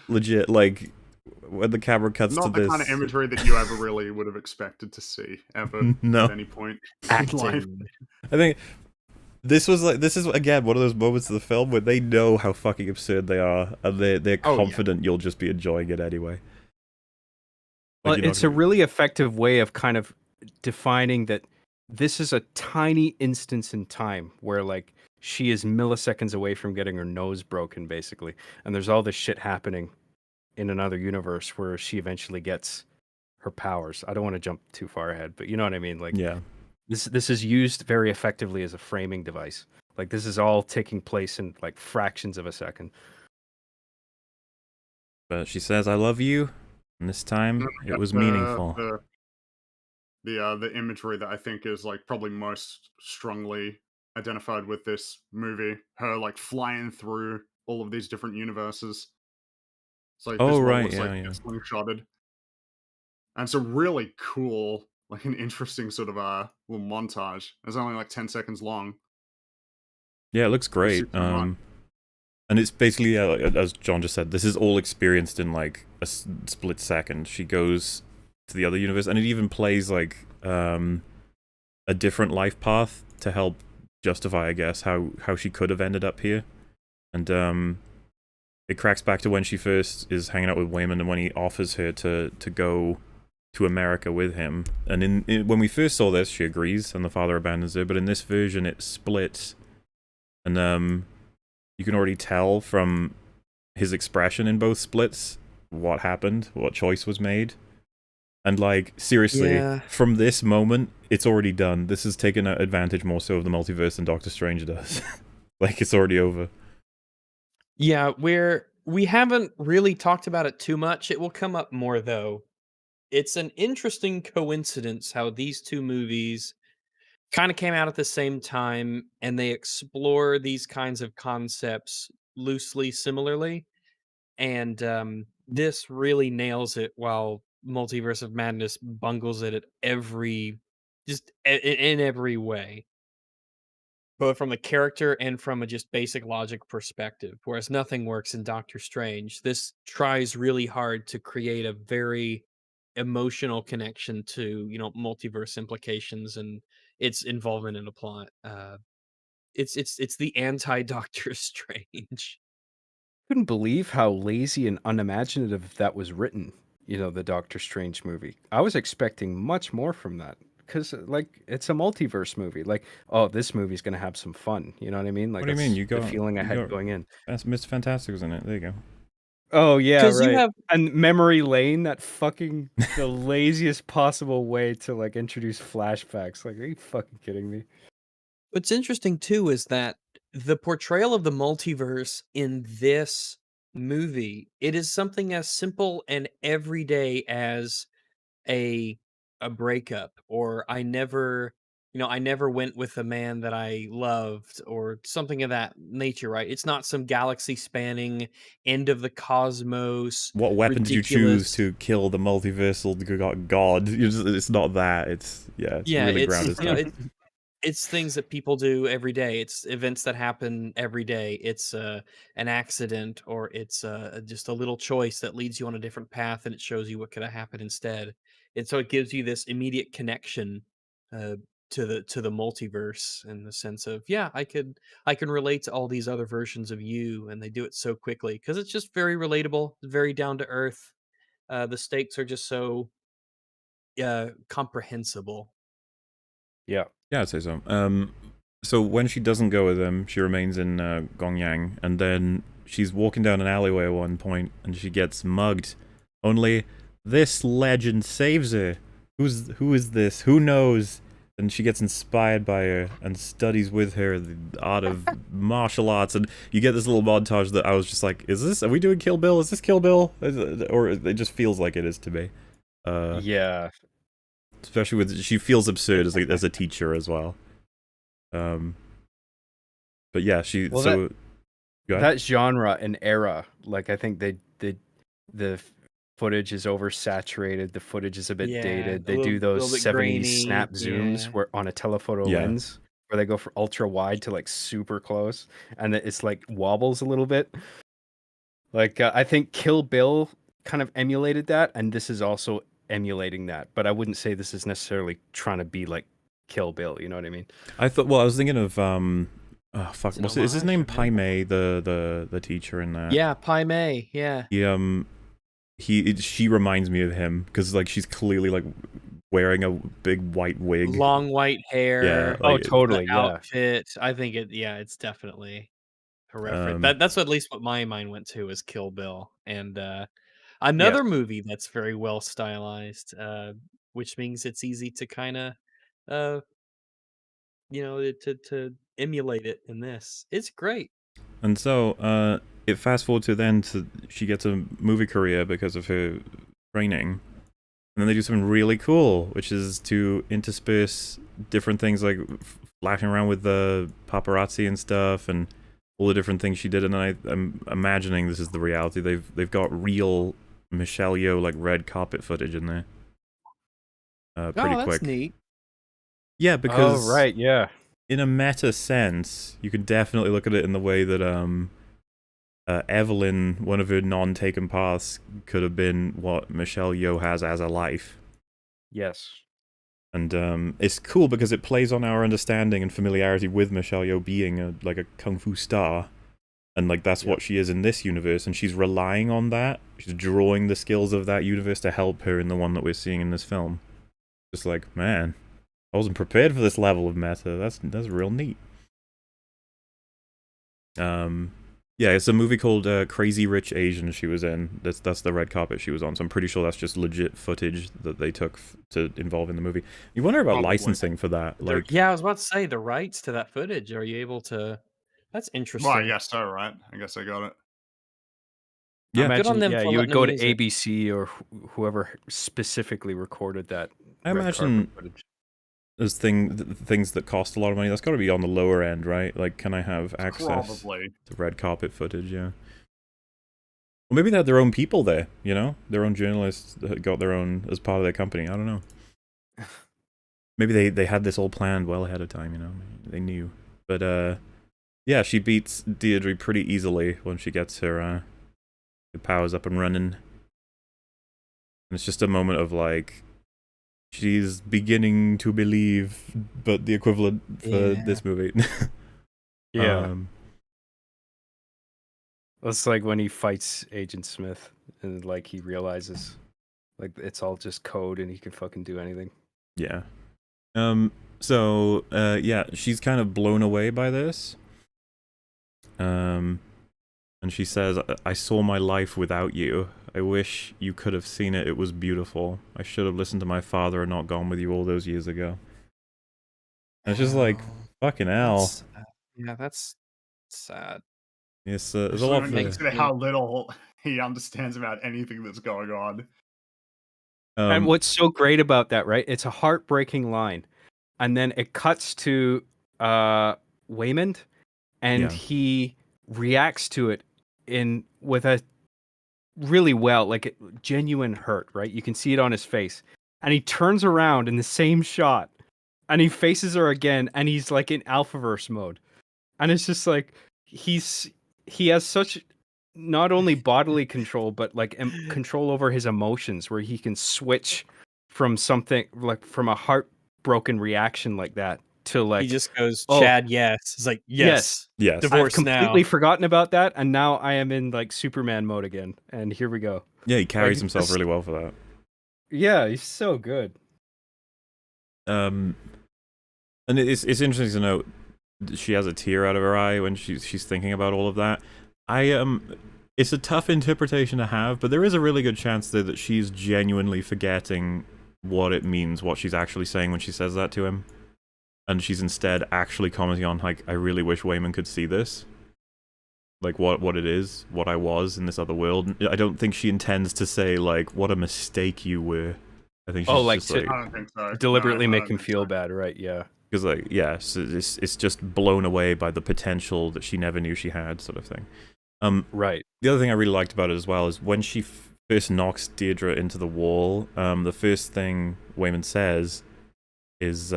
Legit, like, when the camera cuts to this... Not the kind of imagery that you ever really would have expected to see, ever, at any point in life. I think... This is again one of those moments of the film where they know how fucking absurd they are, and they're confident you'll just be enjoying it anyway. Well, it's a really effective way of kind of defining that this is a tiny instance in time where like she is milliseconds away from getting her nose broken, basically, and there's all this shit happening in another universe where she eventually gets her powers. I don't want to jump too far ahead, but you know what I mean, like yeah. This is used very effectively as a framing device. Like, this is all taking place in like fractions of a second. But she says, "I love you," and this time it was meaningful. The imagery that I think is like probably most strongly identified with this movie, her like flying through all of these different universes. It's like this right, slingshotted. And it's a really cool, like an interesting sort of little montage. It's only like 10 seconds long. Yeah, it looks great. And it's basically, as John just said, this is all experienced in like a split second. She goes to the other universe, and it even plays like a different life path to help justify, I guess, how she could have ended up here. And it cracks back to when she first is hanging out with Wayman, and when he offers her to go to America with him. And when we first saw this, she agrees, and the father abandons her. But in this version, it splits, and you can already tell from his expression in both splits what happened, what choice was made. And like, seriously, from this moment, it's already done. This has taken advantage more so of the multiverse than Doctor Strange does. Like, it's already over. Yeah, we haven't really talked about it too much. It will come up more, though. It's an interesting coincidence how these two movies kind of came out at the same time, and they explore these kinds of concepts loosely similarly. And this really nails it, while Multiverse of Madness bungles it at in every way, both from the character and from a just basic logic perspective. Whereas nothing works in Doctor Strange, this tries really hard to create a very emotional connection to, you know, multiverse implications and its involvement in the plot. It's the anti Doctor Strange. Couldn't believe how lazy and unimaginative that was written. You know, the Doctor Strange movie. I was expecting much more from that, because like, it's a multiverse movie. Like, oh, this movie's gonna have some fun. You know what I mean? Like, what do you mean? You the feeling I had going in. That's Mr. Fantastic was in it. There you go. Oh yeah, right. You have... And Memory Lane, that fucking the laziest possible way to like introduce flashbacks. Like, are you fucking kidding me? What's interesting too is that the portrayal of the multiverse in this movie, it is something as simple and everyday as a breakup, or I never went with the man that I loved, or something of that nature, right? It's not some galaxy spanning end of the cosmos. What weapon did you choose to kill the multiversal god? It's not that. It's really grounded stuff. It's things that people do every day. It's events that happen every day. It's an accident, or it's just a little choice that leads you on a different path, and it shows you what could have happened instead. And so it gives you this immediate connection uh, to the multiverse, in the sense of, yeah, I can relate to all these other versions of you, and they do it so quickly because it's just very relatable, very down to earth. The stakes are just so comprehensible. Yeah. Yeah, I'd say so. So when she doesn't go with him, she remains in Gongyang, and then she's walking down an alleyway at one point, and she gets mugged. Only this legend saves her. Who is this? Who knows? And she gets inspired by her and studies with her the art of martial arts. And you get this little montage that I was just like, are we doing Kill Bill? Is this Kill Bill? Or it just feels like it is to me. Yeah. Especially with, she feels absurd as a teacher as well. But yeah, Well, go ahead. that genre and era, like I think the footage is oversaturated. The footage is a bit Yeah, dated. a They do little those bit 70s grainy, snap zooms yeah. where on a telephoto Yeah. lens, where they go from ultra wide to like super close, and it's like wobbles a little bit. Like I think Kill Bill kind of emulated that, and this is also emulating that. But I wouldn't say this is necessarily trying to be like Kill Bill. You know what I mean? I was thinking of oh fuck, Is it is his homage name or Pai no? Mei, the teacher in that? Yeah, Pai Mei. Yeah, She reminds me of him because like she's clearly like wearing a big white wig. long white hair. Yeah, Oh, like, totally. The Yeah. outfit. I think it. Yeah, it's definitely a reference. Um, That's at least what my mind went to, is Kill Bill, and Yes. another movie that's very well stylized, which means it's easy to kind of, uh, to emulate it in this. It's great. and so it fast forward to then to she gets a movie career because of her training. And then they do something really cool, which is to intersperse different things like flashing around with the paparazzi and stuff, and all the different things she did. And I'm imagining this is the reality. They've got real Michelle Yeoh like red carpet footage in there. Pretty Oh, that's quick. neat. Yeah, because Oh, right. Yeah. in a meta sense, you can definitely look at it in the way that Evelyn, one of her non-taken paths, could have been what Michelle Yeoh has as a life. Yes. And it's cool because it plays on our understanding and familiarity with Michelle Yeoh being a kung fu star, and like that's what she is in this universe, and she's relying on that. She's drawing the skills of that universe to help her in the one that we're seeing in this film. Just like, man, I wasn't prepared for this level of meta. That's real neat. Yeah, it's a movie called Crazy Rich Asian she was in. That's the red carpet she was on, so I'm pretty sure that's just legit footage that they took to involve in the movie. You wonder about Probably. licensing for that. Like, Yeah, I was about to say, the rights to that footage. Are you able to? That's interesting. Well, I guess so, right? I guess I got it. Yeah. I Good on imagine, them yeah, for you would letting go them to use it. ABC or whoever specifically recorded that. I red imagine carpet footage. there's things that cost a lot of money. That's got to be on the lower end, right? Like, can I have access Probably. to red carpet footage? Yeah. Well, maybe they had their own people there, their own journalists that got their own as part of their company. I don't know. Maybe they had this all planned well ahead of time, they knew. But yeah, she beats Deirdre pretty easily when she gets her powers up and running. And it's just a moment of like, she's beginning to believe, but the equivalent for this movie. Yeah. It's like when he fights Agent Smith and like he realizes like it's all just code and he can fucking do anything. Yeah. So yeah, she's kind of blown away by this. And she says, I saw my life without you. I wish you could have seen it. It was beautiful. I should have listened to my father and not gone with you all those years ago. And it's just like, fucking hell. That's sad. Yes, there's a So lot when for... you consider how little he understands about anything that's going on. And what's so great about that, right? It's a heartbreaking line. And then it cuts to Waymond, and he reacts to it with a really well, like genuine hurt, right? You can see it on his face. And he turns around in the same shot and he faces her again, and he's like in Alphaverse mode, and it's just like he has such not only bodily control but like control over his emotions, where he can switch from something like from a heartbroken reaction like that to like He just goes, oh, Chad, yes. It's like, yes. Yes. Divorce I've completely now. forgotten about that, and now I am in like Superman mode again, and here we go. Yeah, he carries Like, himself this- really well for that. Yeah, he's so good. And it's interesting to note she has a tear out of her eye when she's thinking about all of that. It's a tough interpretation to have, but there is a really good chance there that she's genuinely forgetting what it means, what she's actually saying when she says that to him, and she's instead actually commenting on like, I really wish Wayman could see this, like what it is, what I was in this other world. I don't think she intends to say like, what a mistake you were. I think she's like just to- like I don't think so. Deliberately No, I make don't him think feel so. bad, right? Yeah. because like yeah, so it's just blown away by the potential that she never knew she had, sort of thing. Right. The other thing I really liked about it as well is when she first knocks Deirdre into the wall, the first thing Wayman says is,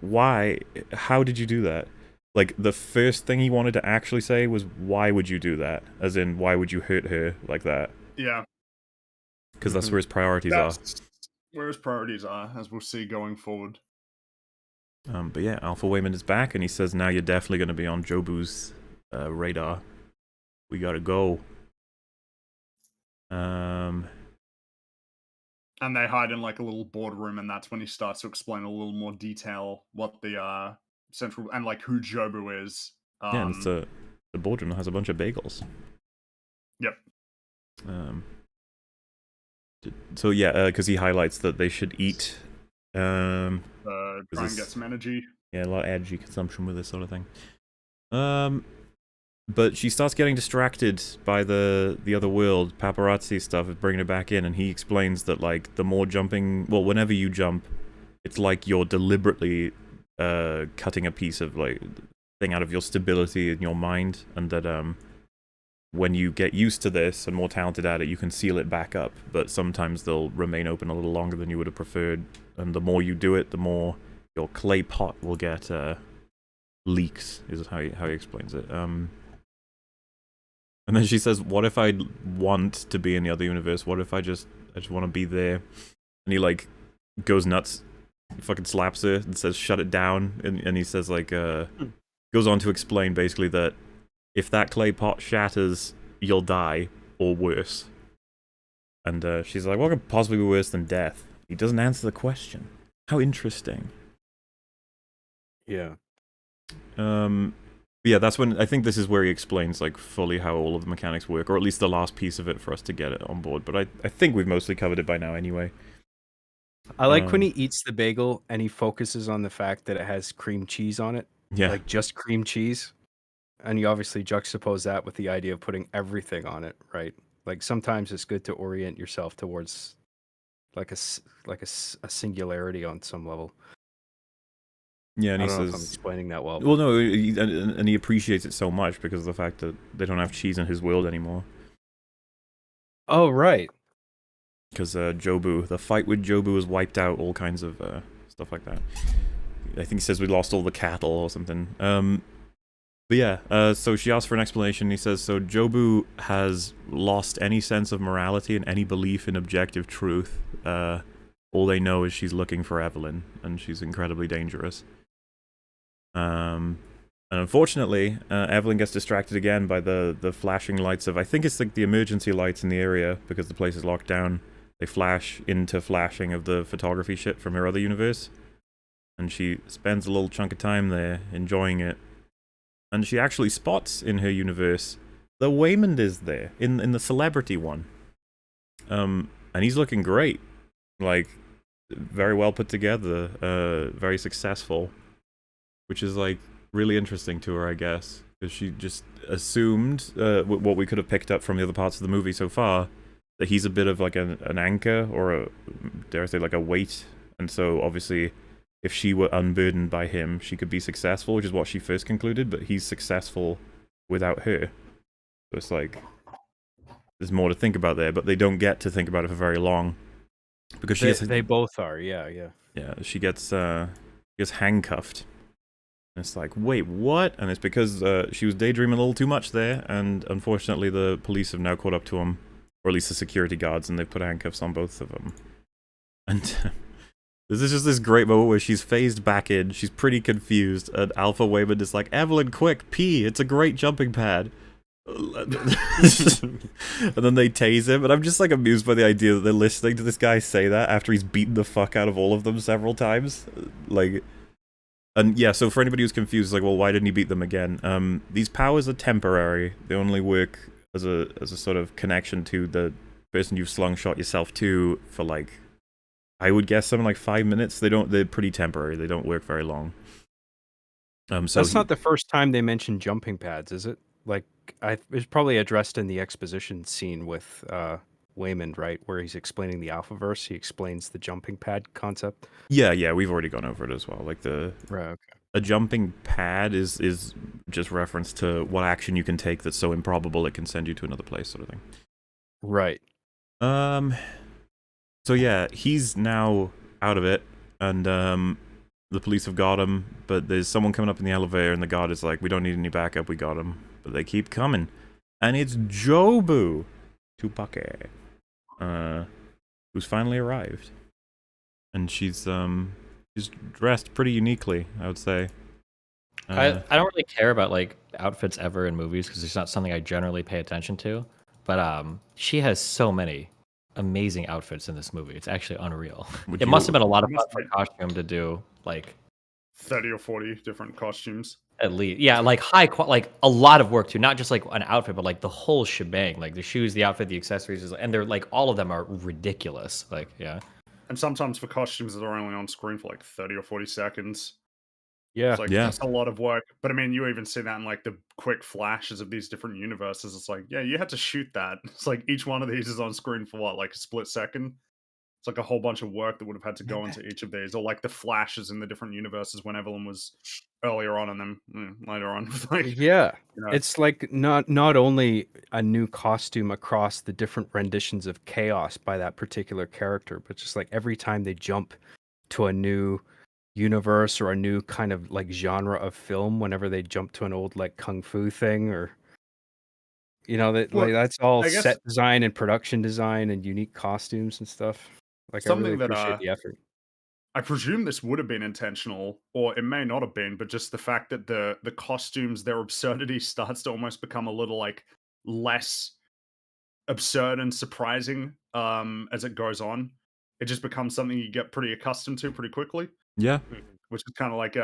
why? How did you do that? Like, the first thing he wanted to actually say was, why would you do that? As in, why would you hurt her like that? Yeah, Because that's where his priorities that's where his priorities are, as we'll see going forward. are. But yeah, Alpha Wayman is back, and he says, now you're definitely going to be on Jobu's radar. We gotta go. And they hide in like a little boardroom, and that's when he starts to explain a little more detail what the central and like who Jobu is. Yeah, and it's the boardroom that has a bunch of bagels. Yep. So yeah, because he highlights that they should eat. Try and this- get some energy. Yeah, a lot of energy consumption with this sort of thing. But she starts getting distracted by the other world. Paparazzi stuff is bringing her back in, and he explains that like the more jumping, well, whenever you jump, it's like you're deliberately cutting a piece of like thing out of your stability in your mind, and that when you get used to this and more talented at it, you can seal it back up. But sometimes they'll remain open a little longer than you would have preferred, and the more you do it, the more your clay pot will get leaks. Is how he explains it. And then she says, what if I want to be in the other universe? What if I just want to be there? And he, like, goes nuts. He fucking slaps her and says, shut it down. And he says, like, goes on to explain, basically, that if that clay pot shatters, you'll die, or worse. And she's like, what could possibly be worse than death? He doesn't answer the question. How interesting. Yeah. Yeah, that's when I think this is where he explains like fully how all of the mechanics work, or at least the last piece of it for us to get it on board. But I think we've mostly covered it by now anyway. I like when he eats the bagel and he focuses on the fact that it has cream cheese on it. Yeah, Like just cream cheese. And you obviously juxtapose that with the idea of putting everything on it, right? Like sometimes it's good to orient yourself towards like a singularity on some level. yeah, and I he don't know if I'm says, explaining that well. well, no, and he appreciates it so much because of the fact that they don't have cheese in his world anymore. Oh, right. Because Jobu, the fight with Jobu was wiped out, all kinds of stuff like that. I think he says we lost all the cattle or something. But yeah, so she asks for an explanation. He says, so Jobu has lost any sense of morality and any belief in objective truth. All they know is she's looking for Evelyn, and she's incredibly dangerous. And unfortunately, Evelyn gets distracted again by the flashing lights of, I think it's like the emergency lights in the area, because the place is locked down. They flash into flashing of the photography shit from her other universe. And she spends a little chunk of time there, enjoying it. And she actually spots in her universe that Waymond is there, in the celebrity one. And he's looking great. Like, very well put together, very successful. Which is, like, really interesting to her, I guess. Because she just assumed, what we could have picked up from the other parts of the movie so far, that he's a bit of, like, an anchor, or a, dare I say, like a weight. And so, obviously, if she were unburdened by him, she could be successful, which is what she first concluded, but he's successful without her. So it's like, there's more to think about there, but they don't get to think about it for very long. Because she They both are, yeah. yeah, she gets gets handcuffed. And it's like, wait, what? And it's because she was daydreaming a little too much there, and unfortunately the police have now caught up to him, or at least the security guards, and they've put handcuffs on both of them. And this is just this great moment where she's phased back in, she's pretty confused, and Alpha Wayman is like, Evelyn, quick, pee, it's a great jumping pad. And then they tase him, and I'm just like amused by the idea that they're listening to this guy say that after he's beaten the fuck out of all of them several times. Like, and yeah, so for anybody who's confused, like, well, why didn't he beat them again? These powers are temporary. They only work as a sort of connection to the person you've slung-shot yourself to for, like, I would guess something like 5 minutes. They're pretty temporary. They don't work very long. So that's not the first time they mentioned jumping pads, is it? Like, it's probably addressed in the exposition scene with Waymond, right, where he's explaining the Alphaverse. He explains the jumping pad concept. Yeah, we've already gone over it as well. Like a jumping pad is just reference to what action you can take that's so improbable it can send you to another place, sort of thing. Right. So yeah, he's now out of it, and the police have got him, but there's someone coming up in the elevator, and the guard is like, we don't need any backup, we got him. But they keep coming. And it's Jobu Tupake, who's finally arrived. And she's dressed pretty uniquely, I would say. I don't really care about like outfits ever in movies because it's not something I generally pay attention to. But she has so many amazing outfits in this movie. It's actually unreal. It must have been a lot of fun for costume to do, like 30 or 40 different costumes. At least, yeah, like like a lot of work too. Not just like an outfit, but like the whole shebang. Like the shoes, the outfit, the accessories, and they're like all of them are ridiculous. Like, yeah. And sometimes for costumes that are only on screen for like 30 or 40 seconds. Yeah, it's like that's a lot of work. But I mean, you even see that in like the quick flashes of these different universes. It's like, yeah, you had to shoot that. It's like each one of these is on screen for what, like a split second. It's like a whole bunch of work that would have had to go into each of these, or like the flashes in the different universes when Evelyn was earlier on, and then later on. Like, yeah, you know. It's like not only a new costume across the different renditions of chaos by that particular character, but just like every time they jump to a new universe or a new kind of like genre of film, whenever they jump to an old like kung fu thing, or like that's all set design and production design and unique costumes and stuff. Like, I really appreciate the effort. I presume this would have been intentional, or it may not have been, but just the fact that the costumes, their absurdity starts to almost become a little like less absurd and surprising as it goes on. It just becomes something you get pretty accustomed to pretty quickly. Yeah. Which is kind of like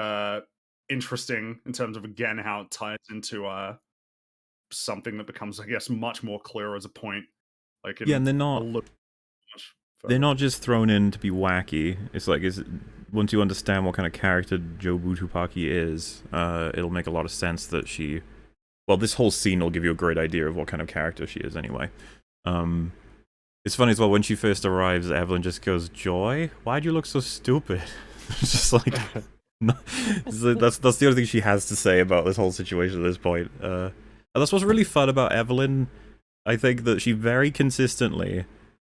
interesting in terms of, again, how it ties into something that becomes, I guess, much more clear as a point. Like, yeah, and they're not just thrown in to be wacky. It's like, once you understand what kind of character Jobu Tupaki is, it'll make a lot of sense that this whole scene will give you a great idea of what kind of character she is anyway. It's funny as well, when she first arrives, Evelyn just goes, Joy? Why'd you look so stupid? It's just like, that's the only thing she has to say about this whole situation at this point. And that's what's really fun about Evelyn. I think that she very consistently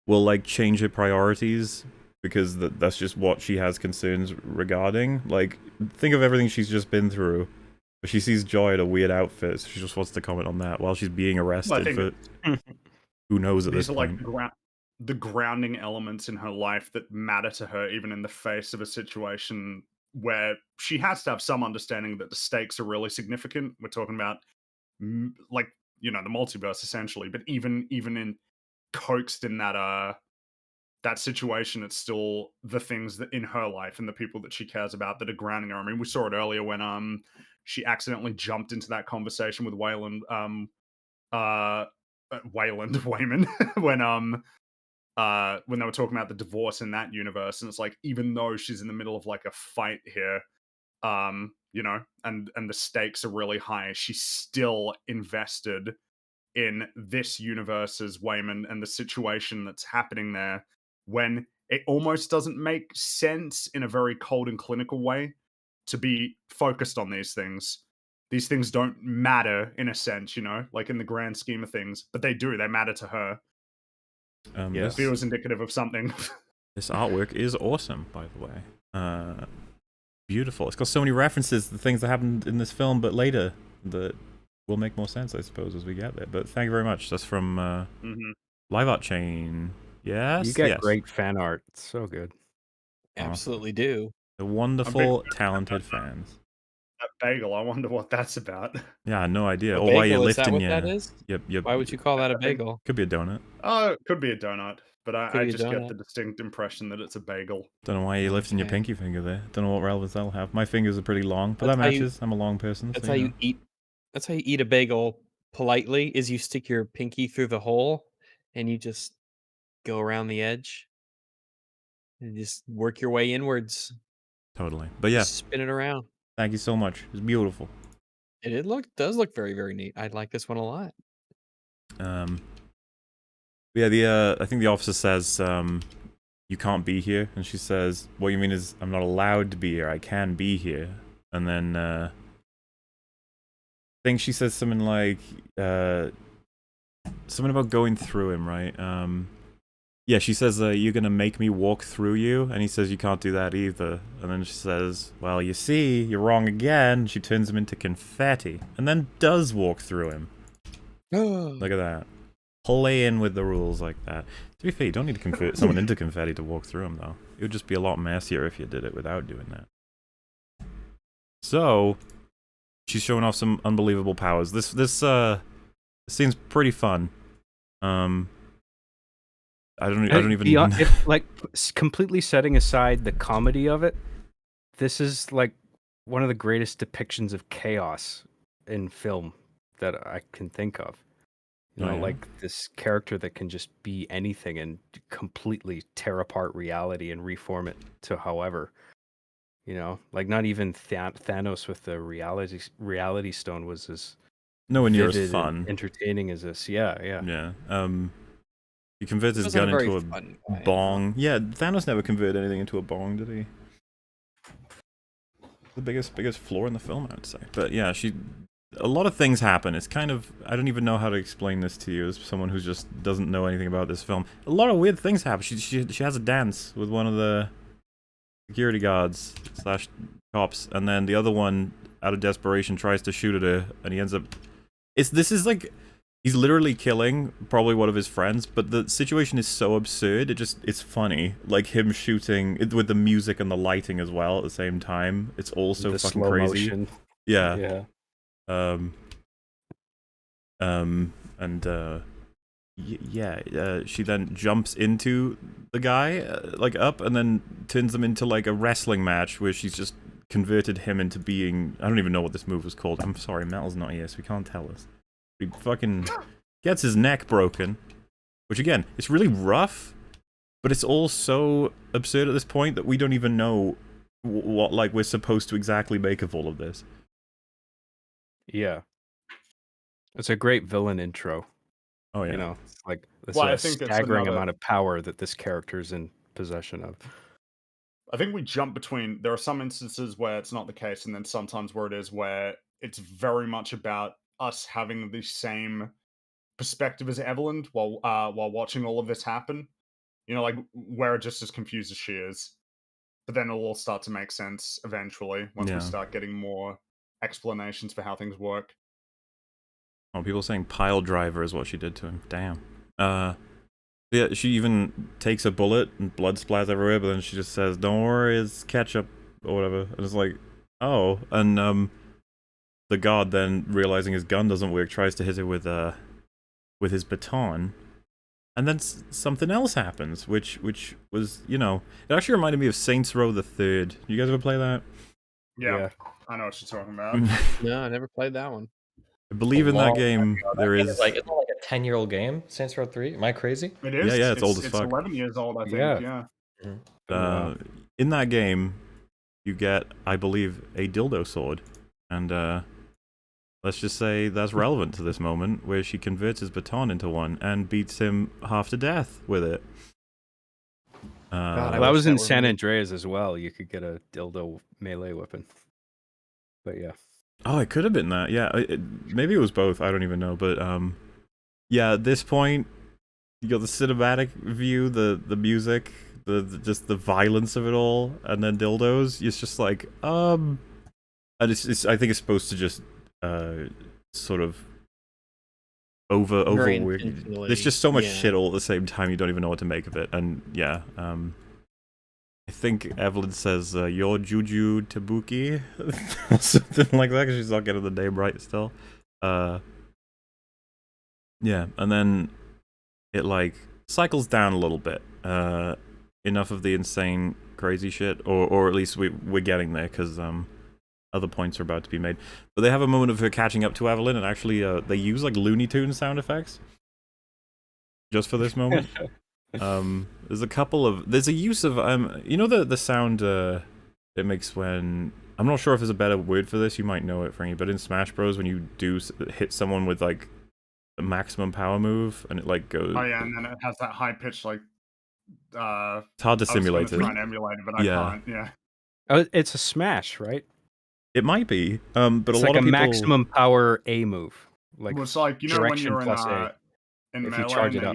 will like change her priorities because that's just what she has concerns regarding. Like, think of everything she's just been through. But she sees Joy in a weird outfit, so she just wants to comment on that while she's being arrested for who knows at this point. These are like the grounding elements in her life that matter to her, even in the face of a situation where she has to have some understanding that the stakes are really significant. We're talking about like, the multiverse essentially, but even in coaxed in that situation, it's still the things that in her life and the people that she cares about that are grounding her. I mean, we saw it earlier when she accidentally jumped into that conversation with Wayman when they were talking about the divorce in that universe. And it's like, even though she's in the middle of like a fight here, and the stakes are really high, she's still invested in this universe's Wayman and the situation that's happening there, when it almost doesn't make sense in a very cold and clinical way to be focused on these things. These things don't matter in a sense, like in the grand scheme of things, but they do. They matter to her. It feels indicative of something. This artwork is awesome, by the way. Beautiful. It's got so many references to things that happened in this film, but later that will make more sense, I suppose, as we get there. But thank you very much. That's from Live Art Chain. Yes, You get yes. great fan art. It's so good. Absolutely do. The wonderful, talented fans. That bagel, I wonder what that's about. Yeah, no idea. A Or why you're bagel, is that lifting what your... that is? Yep. Why would you call that a bagel? Could be a donut. Oh, it could be a donut, but Could I be a just get donut. the distinct impression that it's a bagel. Don't know why you're lifting your Okay. pinky finger there. Don't know what relevance that'll have. My fingers are pretty long, but That's that how you- matches. I'm a long person. That's so, how you you know. eat. That's how you eat a bagel politely. Is you stick your pinky through the hole, and you just go around the edge, and just work your way inwards. Totally. But yeah, Just spin it around. thank you so much. It's beautiful. It does look very, very neat. I like this one a lot. Yeah, I think the officer says, you can't be here, and she says, what you mean is I'm not allowed to be here. I can be here. And then I think she says something like something about going through him, right? Yeah, she says, you're gonna make me walk through you, and he says you can't do that either. And then she says, well, you see, you're wrong again. She turns him into confetti, and then does walk through him. Look at that. Playing with the rules like that. To be fair, you don't need to convert someone into confetti to walk through them, though. It would just be a lot messier if you did it without doing that. So, she's showing off some unbelievable powers. This scene's pretty fun. I don't even Beyond, if, like, completely setting aside the comedy of it, this is like one of the greatest depictions of chaos in film that I can think of. You know, like this character that can just be anything and completely tear apart reality and reform it to however. You know, like not even Thanos with the reality stone was as nowhere near as vivid fun, and entertaining as this. Yeah. He converts his gun into a bong. Yeah, Thanos never converted anything into a bong, did he? The biggest flaw in the film, I would say. But yeah, a lot of things happen. It's kind of, I don't even know how to explain this to you as someone who just doesn't know anything about this film. A lot of weird things happen. She has a dance with one of the security guards / cops, and then the other one, out of desperation, tries to shoot at her, and he ends up... This is like... He's literally killing probably one of his friends, but the situation is so absurd, it's funny. Like him shooting with the music and the lighting as well at the same time. It's all so fucking slow crazy. motion. Yeah. She then jumps into the guy, like up, and then turns them into like a wrestling match where she's just converted him into being... I don't even know what this move was called. I'm sorry, Metal's not here, so he can't tell us. He fucking gets his neck broken, which again, it's really rough, but it's all so absurd at this point that we don't even know what like we're supposed to exactly make of all of this. Yeah. It's a great villain intro. Oh yeah. You know, it's like this Well, I think it's staggering another- amount of power that this character's in possession of. I think we jump between... There are some instances where it's not the case, and then sometimes where it is, where it's very much about us having the same perspective as Evelyn while watching all of this happen. You know, like we're just as confused as she is. But then it'll all start to make sense eventually once we start getting more explanations for how things work. Oh, people saying pile driver is what she did to him. Damn. Yeah, she even takes a bullet and blood splatters everywhere, but then she just says, "Don't worry, it's ketchup," or whatever. And it's like, oh, and the guard then, realizing his gun doesn't work, tries to hit her with his baton, and then something else happens, which was, you know, it actually reminded me of Saints Row the Third. You guys ever play that? Yeah. I know what you're talking about. No, I never played that one. I believe in that game there is... It's like, isn't it like a 10-year-old game, Saints Row 3? Am I crazy? It is. Yeah, it's old as It's fuck. 11 years old, I think. Yeah. In that game, you get, I believe, a dildo sword, and let's just say that's relevant to this moment, where she converts his baton into one and beats him half to death with it. God, I That wish was that in were San me. Andreas as well. You could get a dildo melee weapon. But yeah. Oh, it could have been that. Yeah, maybe it was both. I don't even know. But yeah, at this point, you got the cinematic view, the music, just the violence of it all, and then dildos. It's just like and it's I think it's supposed to just sort of Very over. intentionally, There's just so much yeah. shit all at the same time. You don't even know what to make of it. And yeah, I think Evelyn says "Your Juju Tabuki," something like that, because she's not getting the name right still. Yeah, and then it like cycles down a little bit. Enough of the insane, crazy shit, or at least we're getting there, because other points are about to be made. But they have a moment of her catching up to Evelyn, and actually they use like Looney Tunes sound effects just for this moment. There's a couple of there's a use of you know the sound it makes when, I'm not sure if there's a better word for this, you might know it, Frankie, but in Smash Bros when you do hit someone with like a maximum power move and it like goes, Oh yeah, and then it has that high pitch like it's hard to simulate I was it. try and emulate it, but I can't. Yeah. Oh, it's a smash, right? It might be, but It's a like lot of people maximum power A move. Like Well, it's like, you know, when direction you're plus A. in If you Melee charge and it up.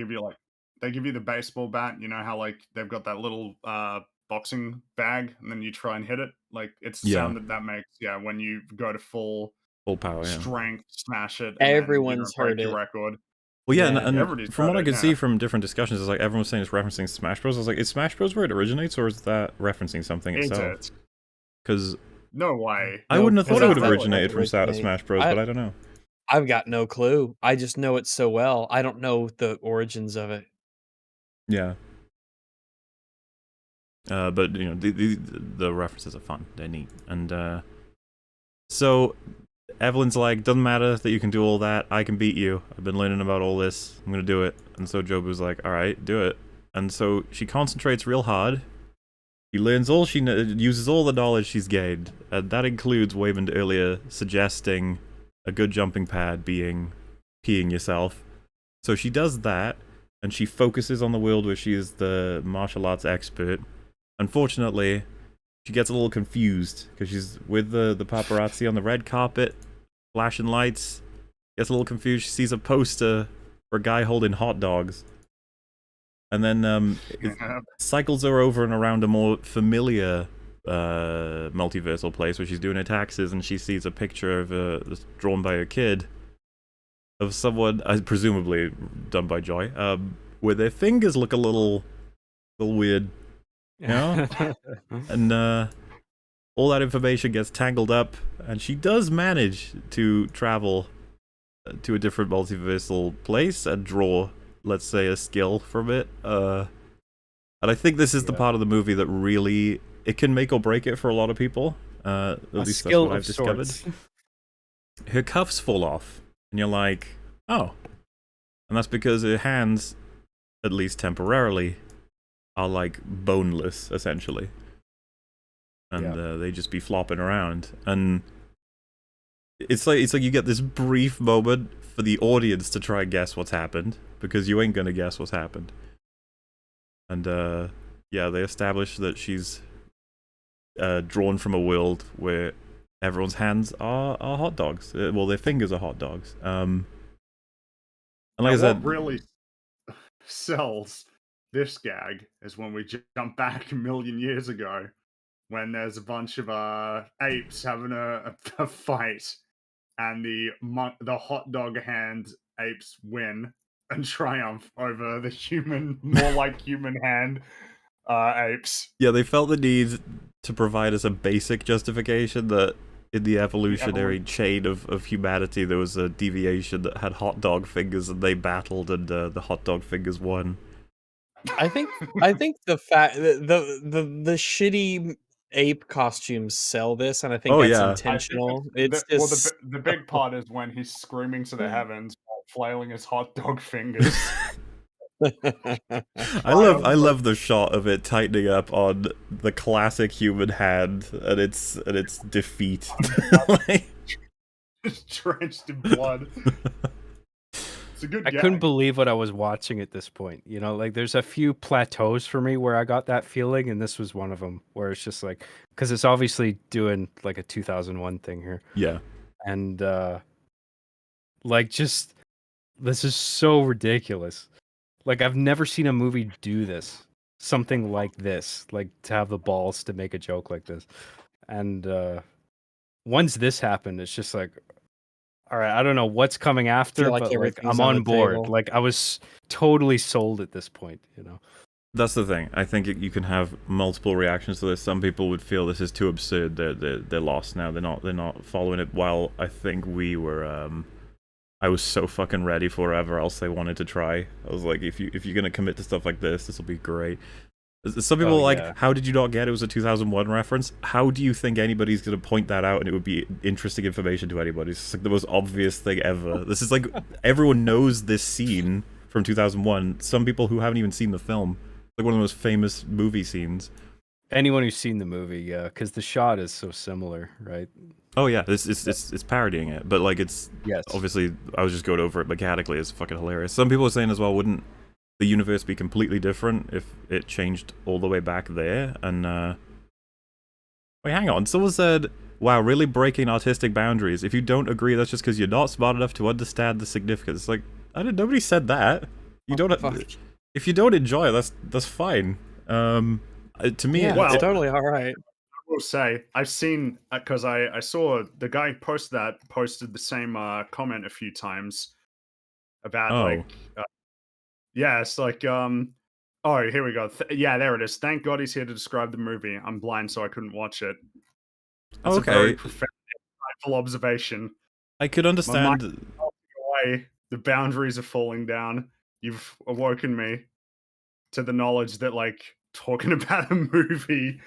they give you the baseball bat, you know how like they've got that little boxing bag and then you try and hit it? Like it's the Yeah. sound that makes, when you go to full power, yeah. strength, smash it, and Everyone's then, break heard your it. record. Well, yeah, Yeah. and Everybody's from what heard I it, can see yeah. from different discussions, it's like everyone's saying it's referencing Smash Bros. I was like, is Smash Bros where it originates, or is that referencing something It's itself? it. Because No way. I wouldn't have thought it would have that's originated from originate. Smash Bros, but I don't know. I've got no clue. I just know it so well. I don't know the origins of it. Yeah. But you know, the references are fun. They're neat, and so Evelyn's like, doesn't matter that you can do all that. I can beat you. I've been learning about all this. I'm gonna do it. And so Jobu's like, all right, do it. And so she concentrates real hard. She learns all uses all the knowledge she's gained, and that includes Waymond earlier suggesting a good jumping pad being peeing yourself. So she does that, and she focuses on the world where she is the martial arts expert. Unfortunately, she gets a little confused because she's with the paparazzi on the red carpet, flashing lights. Gets a little confused. She sees a poster for a guy holding hot dogs. And then it cycles her over and around a more familiar multiversal place where she's doing her taxes, and she sees a picture of drawn by her kid of someone, presumably done by Joy, where their fingers look a little weird, you know? And all that information gets tangled up, and she does manage to travel to a different multiversal place and draw, let's say, a skill from it. And I think this is the part of the movie that really, it can make or break it for a lot of people. At least that's what I've discovered. Her cuffs fall off, and you're like, oh. And that's because her hands, at least temporarily, are like boneless, essentially. And they just be flopping around. And it's like you get this brief moment for the audience to try and guess what's happened, because you ain't gonna guess what's happened. And they establish that she's drawn from a world where everyone's hands are hot dogs. Well, their fingers are hot dogs. And like I said, what really sells this gag is when we jump back a million years ago, when there's a bunch of apes having a fight, and the hot dog hand apes win and triumph over the more like human hand apes. Yeah, they felt the need to provide us a basic justification that in the evolutionary chain of humanity there was a deviation that had hot dog fingers, and they battled, and the hot dog fingers won. I think the fact the shitty ape costumes sell this, and I think that's intentional. It's just the big part is when he's screaming to the heavens while flailing his hot dog fingers. I love the shot of it tightening up on the classic human hand and its defeat. Just drenched in blood. It's a good I gag. couldn't believe what I was watching at this point. You know, like there's a few plateaus for me where I got that feeling, and this was one of them where it's just like, because it's obviously doing like a 2001 thing here. Yeah. And like, just this is so ridiculous. Like, I've never seen a movie do this something like this, like to have the balls to make a joke like this. And once this happened, it's just like, all right, I don't know what's coming after, Feel like but like everything's I'm on on the board. table. Like I was totally sold at this point, you know. That's the thing. I think you can have multiple reactions to this. Some people would feel this is too absurd. They're lost now. They're not following it. While I think we were. I was so fucking ready for whatever else they wanted to try. I was like, if you're gonna commit to stuff like this will be great. Some people are like, yeah. how did you not get it? It was a 2001 reference. How do you think anybody's gonna point that out and it would be interesting information to anybody? It's like the most obvious thing ever. This is like everyone knows this scene from 2001. Some people who haven't even seen the film. Like one of the most famous movie scenes. Anyone who's seen the movie, yeah, because the shot is so similar, right? Oh yeah, it's parodying it, but like it's Yes. obviously I was just going over it mechanically. It's fucking hilarious. Some people are saying as well, wouldn't the universe be completely different if it changed all the way back there? And wait, hang on. Someone said, "Wow, really breaking artistic boundaries. If you don't agree, that's just because you're not smart enough to understand the significance." Like nobody said that. You don't. If you don't enjoy it, that's fine. To me, Yeah, Well- it's totally all right. I will say I've seen because I saw the guy who posted the same comment a few times about Oh. yeah, it's like oh, here we go. Yeah, there it is. Thank God he's here to describe the movie. I'm blind, so I couldn't watch it. That's a very Okay. profound, insightful observation. I could understand. Away, the boundaries are falling down. You've awoken me to the knowledge that like talking about a movie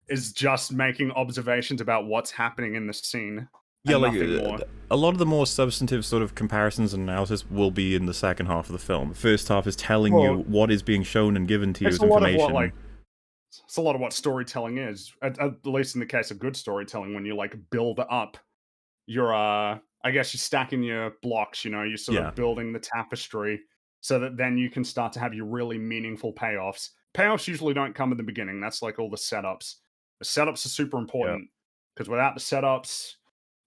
is just making observations about what's happening in the scene. Yeah, and like nothing more. a lot of the more substantive sort of comparisons and analysis will be in the second half of the film. The first half is telling you Well, what is being shown and given to you It's as a lot of information. what it's a lot of what storytelling is. At least in the case of good storytelling, when you like build up your I guess you're stacking your blocks, you know, you're sort Yeah. of building the tapestry so that then you can start to have your really meaningful payoffs. Payoffs usually don't come in the beginning. That's like all the setups. The setups are super important because without the setups,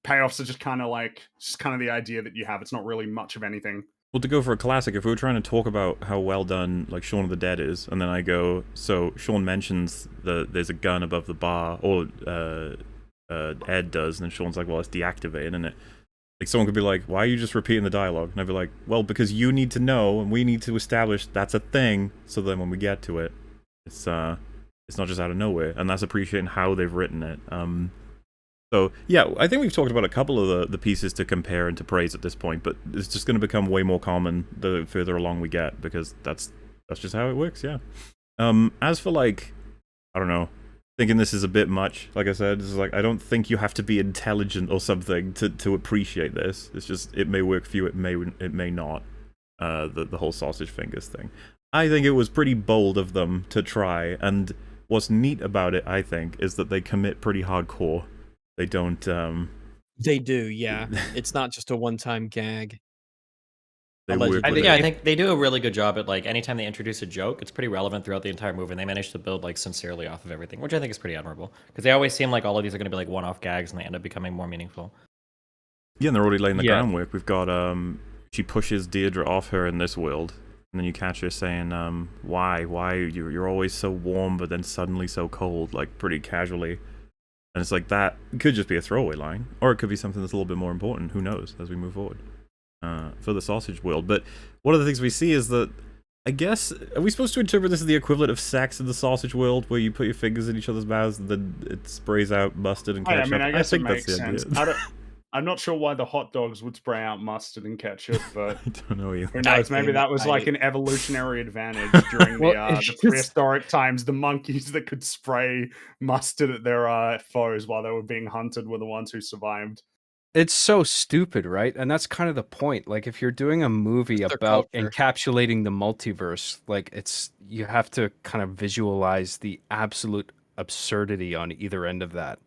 payoffs are just kind of the idea that you have. It's not really much of anything. Well, to go for a classic, if we were trying to talk about how well done like Shaun of the Dead is, and then I go, so Shaun mentions there's a gun above the bar, or Ed does, and then Shaun's like, well, it's deactivated, isn't it? Like someone could be like, why are you just repeating the dialogue? And I'd be like, well, because you need to know, and we need to establish that's a thing, so then when we get to it, it's not just out of nowhere, and that's appreciating how they've written it. So yeah, I think we've talked about a couple of the pieces to compare and to praise at this point, but it's just going to become way more common the further along we get, because that's just how it works. Yeah. As for like, I don't know, thinking this is a bit much. Like I said, this is like I don't think you have to be intelligent or something to appreciate this. It's just it may work for you, it may not. The whole sausage fingers thing. I think it was pretty bold of them to try, and what's neat about it, I think, is that they commit pretty hardcore. They don't. They do, yeah. It's not just a one-time gag. They Allegedly. work with Yeah, it. I think they do a really good job at like anytime they introduce a joke, it's pretty relevant throughout the entire movie, and they manage to build like sincerely off of everything, which I think is pretty admirable because they always seem like all of these are going to be like one-off gags, and they end up becoming more meaningful. Yeah, and they're already laying the Yeah. groundwork. We've got she pushes Deirdre off her in this world, and then you catch her saying, why you're always so warm, but then suddenly so cold, like pretty casually. And it's like that could just be a throwaway line, or it could be something that's a little bit more important. Who knows as we move forward for the sausage world. But one of the things we see is that, I guess, are we supposed to interpret this as the equivalent of sex in the sausage world, where you put your fingers in each other's mouths and then it sprays out mustard and ketchup? I guess think it that's makes the idea. sense. I'm not sure why the hot dogs would spray out mustard and ketchup, but I don't know either. who knows? Maybe think that was like an evolutionary advantage during Well, the it's just- prehistoric times. The monkeys that could spray mustard at their foes while they were being hunted were the ones who survived. It's so stupid, right? And that's kind of the point. Like, if you're doing a movie It's their about culture. encapsulating the multiverse, like you have to kind of visualize the absolute absurdity on either end of that.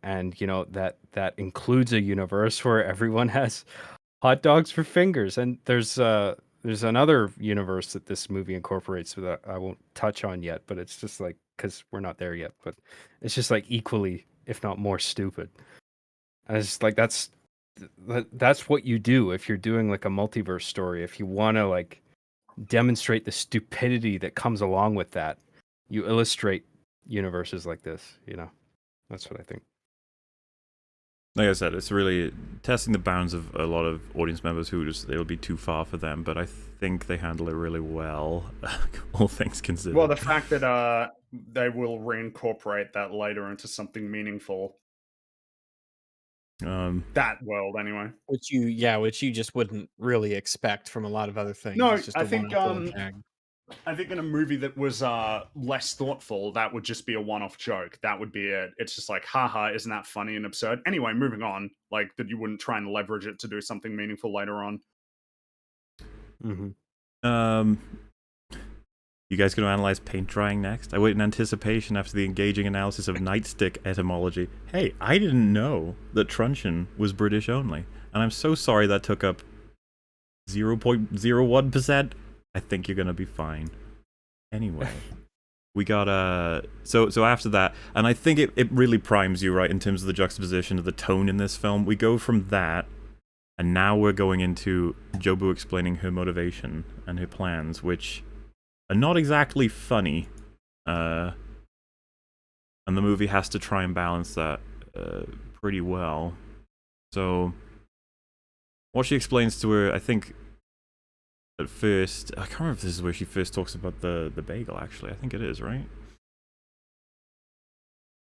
And you know that includes a universe where everyone has hot dogs for fingers, and there's another universe that this movie incorporates that I won't touch on yet, but it's just like, because we're not there yet, but it's just like equally, if not more, stupid. And it's just like that's what you do if you're doing like a multiverse story. If you want to like demonstrate the stupidity that comes along with that, you illustrate universes like this. That's what I think. Like I said, it's really testing the bounds of a lot of audience members who just it'll be too far for them. But I think they handle it really well, all things considered. Well, the fact that they will reincorporate that later into something meaningful. That world, anyway. Which you just wouldn't really expect from a lot of other things. No, It's just I a think one-off little gag. I think in a movie that was less thoughtful, that would just be a one-off joke. That would be it. It's just like, haha, isn't that funny and absurd? Anyway, moving on. Like, that you wouldn't try and leverage it to do something meaningful later on. You guys going to analyze paint drying next? I wait in anticipation after the engaging analysis of nightstick etymology. Hey, I didn't know that truncheon was British only, and I'm so sorry that took up 0.01%. I think you're gonna be fine. Anyway, we got so after that, and I think it really primes you, right, in terms of the juxtaposition of the tone in this film. We go from that, and now we're going into Jobu explaining her motivation and her plans, which are not exactly funny. And the movie has to try and balance that pretty well. So what she explains to her, I think, at first, I can't remember if this is where she first talks about the bagel, actually. I think it is, right?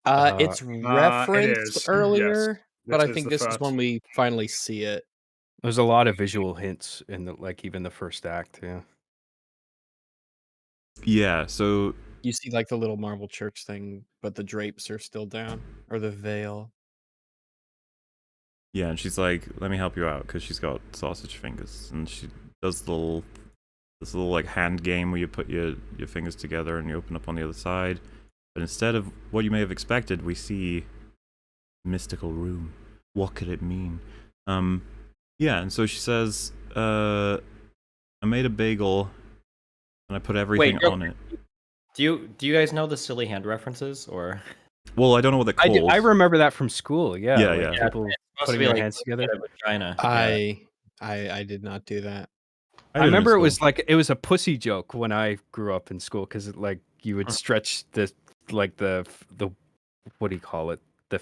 It's referenced earlier, yes. but I think the this is first. when we finally see it. There's a lot of visual hints in even the first act. Yeah. Yeah, so You see like the little marble church thing, but the drapes are still down, or the veil. yeah, and she's like, let me help you out, because she's got sausage fingers, and she does this little like hand game where you put your fingers together and you open up on the other side. But instead of what you may have expected, we see mystical room. What could it mean? Yeah, and so she says, I made a bagel and I put everything on it. Do you guys know the silly hand references, or? Well, I don't know what they're called. I remember that from school. Yeah. Yeah. People putting their hands together. Vagina. I did not do that. I remember it was like it was a pussy joke when I grew up in school, because like you would stretch the what do you call it, the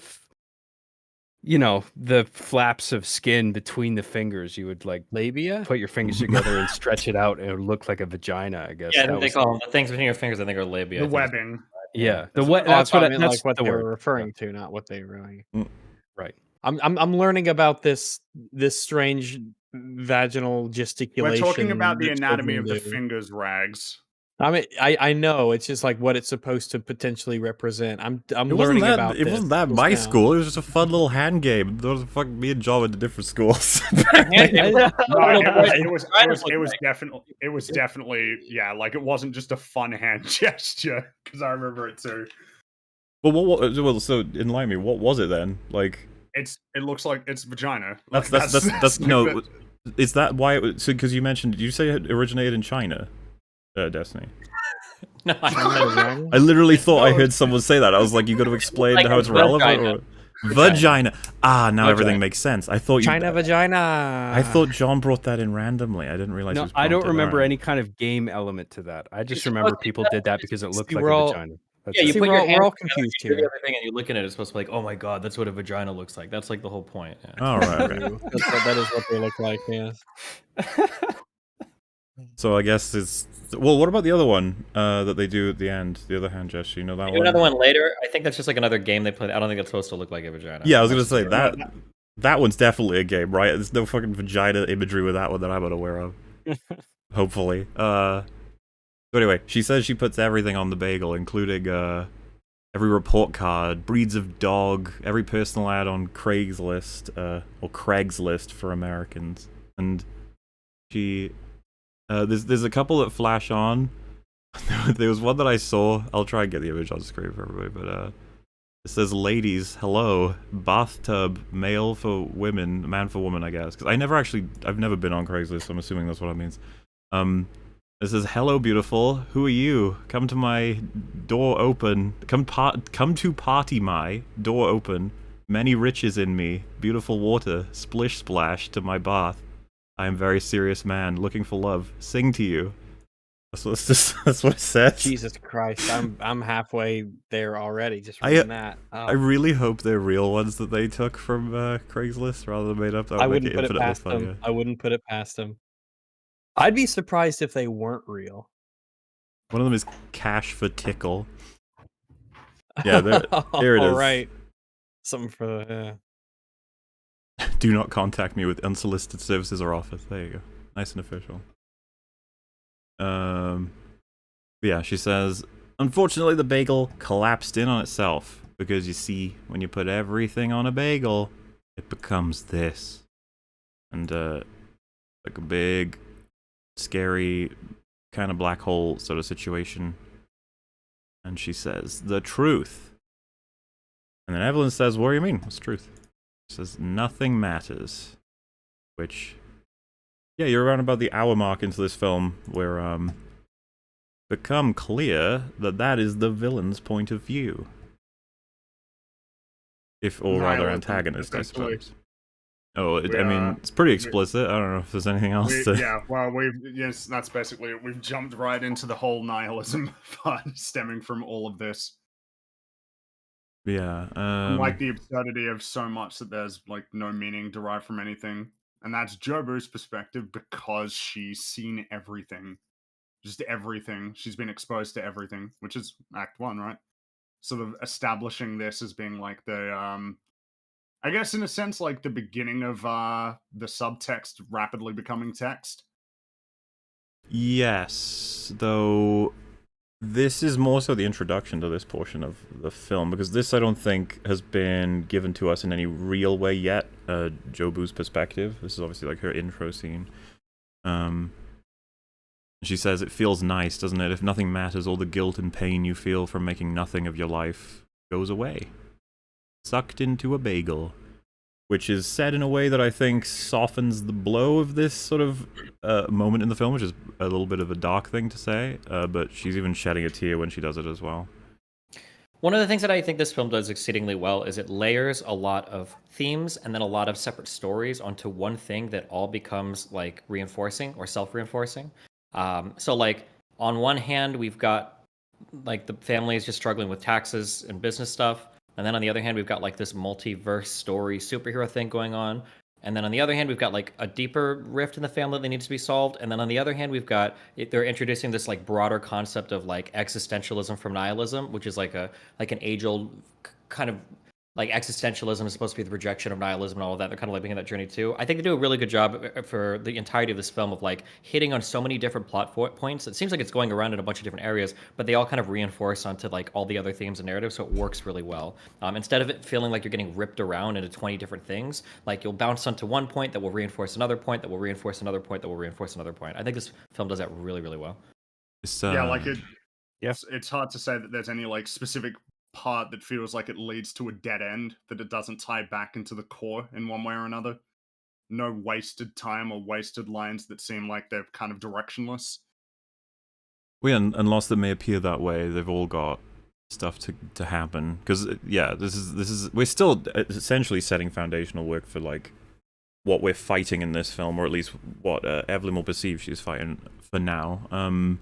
flaps of skin between the fingers. You would like Labia? put your fingers together and stretch it out, and it would look like a vagina, I guess. Yeah, I think they call them the things between your fingers. I think are labia. The webbing. Yeah, That's what I meant, that's like what the they word. were referring to, not what they really. Right. I'm learning about this strange vaginal gesticulation. We're talking about the that anatomy of children the do. fingers, Rags. I mean, I know it's just like what it's supposed to potentially represent. I'm It learning wasn't that. about It this wasn't that just my now. school. It was just a fun little hand game. There was fucking me and John went to different schools. It was definitely yeah. Like it wasn't just a fun hand gesture, because I remember it too. Well, so enlighten me. What was it then? Like It looks like it's vagina. that's Like, no. Is that why it was? So because you mentioned, did you say it originated in China? Destiny. No, I literally thought I heard someone say that. I was like, you got to explain Like how it's relevant. Vagina. Ah, now everything makes sense. I thought China vagina. I thought John brought that in randomly. I didn't realize. No, it was I don't prompted. remember Alright. any kind of game element to that. I just remember people did that because it looked See, like we're a all- vagina. That's Yeah, it. you See, put we're your all- hand we're all together, confused you do here. everything, and you look at it. It's supposed to be like, oh my god, that's what a vagina looks like. That's like the whole point. Yeah. All right. That is what they look like. Yeah. So I guess it's well. What about the other one that they do at the end? The other hand gesture. You know that They one. do another one later. I think that's just like another game they play. I don't think it's supposed to look like a vagina. Yeah, I was gonna say That's- that one's definitely a game, right? There's no fucking vagina imagery with that one that I'm unaware of. Hopefully. So anyway, she says she puts everything on the bagel, including every report card, breeds of dog, every personal ad on Craigslist, or Craigslist for Americans, and she. There's a couple that flash on. There was one that I saw. I'll try and get the image on screen for everybody, but it says, "Ladies, hello, bathtub, male for women, man for woman," I guess. Because I've never been on Craigslist, so I'm assuming that's what it means. It says, "Hello, beautiful. Who are you? Come to my door open. Come to party my door open. Many riches in me. Beautiful water. Splish splash to my bath. I am very serious man, looking for love. Sing to you." That's what it says. Jesus Christ, I'm halfway there already. Just I, reading that. I really hope they're real ones that they took from Craigslist rather than made up. That would I make wouldn't it put it infinitely past funnier. them. I wouldn't put it past them. I'd be surprised if they weren't real. One of them is Cash for Tickle. Yeah, there it is. All right. Something for Do not contact me with unsolicited services or offers. There you go. Nice and official. Yeah, she says, unfortunately the bagel collapsed in on itself. Because you see, when you put everything on a bagel, it becomes this. And like a big, scary, kind of black hole sort of situation. And she says, the truth. And then Evelyn says, what do you mean? What's truth? She says, nothing matters. Which, yeah, you're around about the hour mark into this film where become clear that that is the villain's point of view. Or rather antagonist, I suppose. Oh, I mean, it's pretty explicit. I don't know if there's anything else to... Yeah, well, yes, that's basically it. We've jumped right into the whole nihilism part stemming from all of this. Yeah. Like the absurdity of so much that there's like no meaning derived from anything. And that's Jobu's perspective because she's seen everything. Just everything. She's been exposed to everything, which is Act 1, right? Sort of establishing this as being like the, I guess in a sense, like the beginning of the subtext rapidly becoming text. Yes, though this is more so the introduction to this portion of the film, because this I don't think has been given to us in any real way yet, Jobu's perspective. This is obviously like her intro scene. She says, it feels nice, doesn't it? If nothing matters, all the guilt and pain you feel from making nothing of your life goes away. Sucked into a bagel. Which is said in a way that I think softens the blow of this sort of moment in the film, which is a little bit of a dark thing to say, but she's even shedding a tear when she does it as well. One of the things that I think this film does exceedingly well is it layers a lot of themes and then a lot of separate stories onto one thing that all becomes like reinforcing or self-reinforcing. So like on one hand, we've got like the family is just struggling with taxes and business stuff. And then on the other hand, we've got like this multiverse story superhero thing going on. And then on the other hand, we've got like a deeper rift in the family that needs to be solved. And then on the other hand, we've got, they're introducing this like broader concept of like existentialism from nihilism, which is like an age old kind of like existentialism is supposed to be the rejection of nihilism and all of that. They're kind of living in that journey too. I think they do a really good job for the entirety of this film of like hitting on so many different plot points. It seems like it's going around in a bunch of different areas, but they all kind of reinforce onto like all the other themes and narratives, so it works really well. Instead of it feeling like you're getting ripped around into 20 different things, like you'll bounce onto one point that will reinforce another point, that will reinforce another point, that will reinforce another point. I think this film does that really, really well. Yeah, like it's hard to say that there's any like specific part that feels like it leads to a dead end, that it doesn't tie back into the core in one way or another. No wasted time or wasted lines that seem like they're kind of directionless. Well, yeah, and lots that may appear that way, they've all got stuff to happen. Because, yeah, this is we're still essentially setting foundational work for, like, what we're fighting in this film, or at least what Evelyn will perceive she's fighting for now.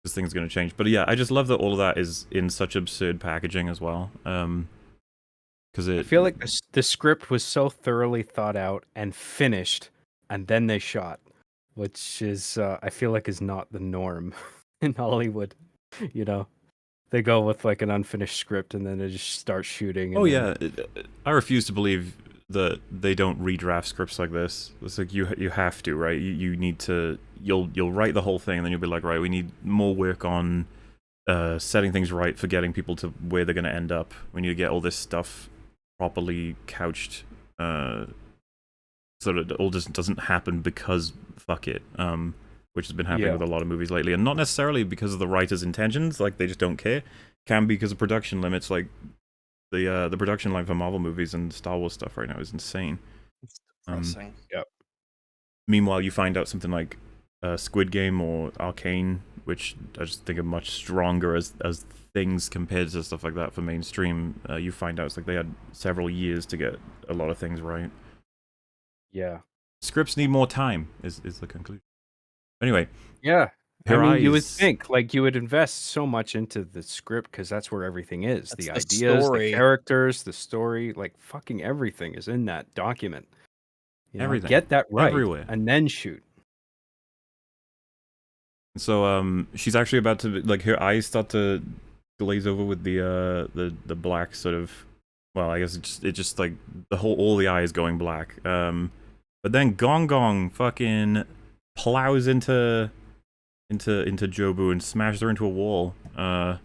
This thing's going to change. But yeah, I just love that all of that is in such absurd packaging as well. Because I feel like the script was so thoroughly thought out and finished, and then they shot, which is I feel like is not the norm in Hollywood. You know, they go with like an unfinished script and then they just start shooting. And yeah, I refuse to believe that they don't redraft scripts like this. It's like you have to, right? You need to. You'll write the whole thing, and then you'll be like, right, we need more work on setting things right for getting people to where they're going to end up. We need to get all this stuff properly couched, so that it all just doesn't happen because fuck it. Which has been happening with a lot of movies lately, and not necessarily because of the writer's intentions, like they just don't care. Can be because of production limits, like the production line for Marvel movies and Star Wars stuff right now is insane. It's depressing. Meanwhile, you find out something like Squid Game or Arcane, which I just think are much stronger as things compared to stuff like that for mainstream. You find out it's like they had several years to get a lot of things right. Yeah. Scripts need more time, is the conclusion. Anyway. Yeah. her I mean, you would eyes. think like you would invest so much into the script because that's where everything is. That's The the ideas, the story. characters, the story, like fucking everything is in that document. You know, Everything. get that right Everywhere. and then shoot. So she's actually about to, like, her eyes start to glaze over with the black sort of, well, I guess it just like all the eye is going black. But then Gong Gong fucking plows into Jobu and smashes her into a wall. Because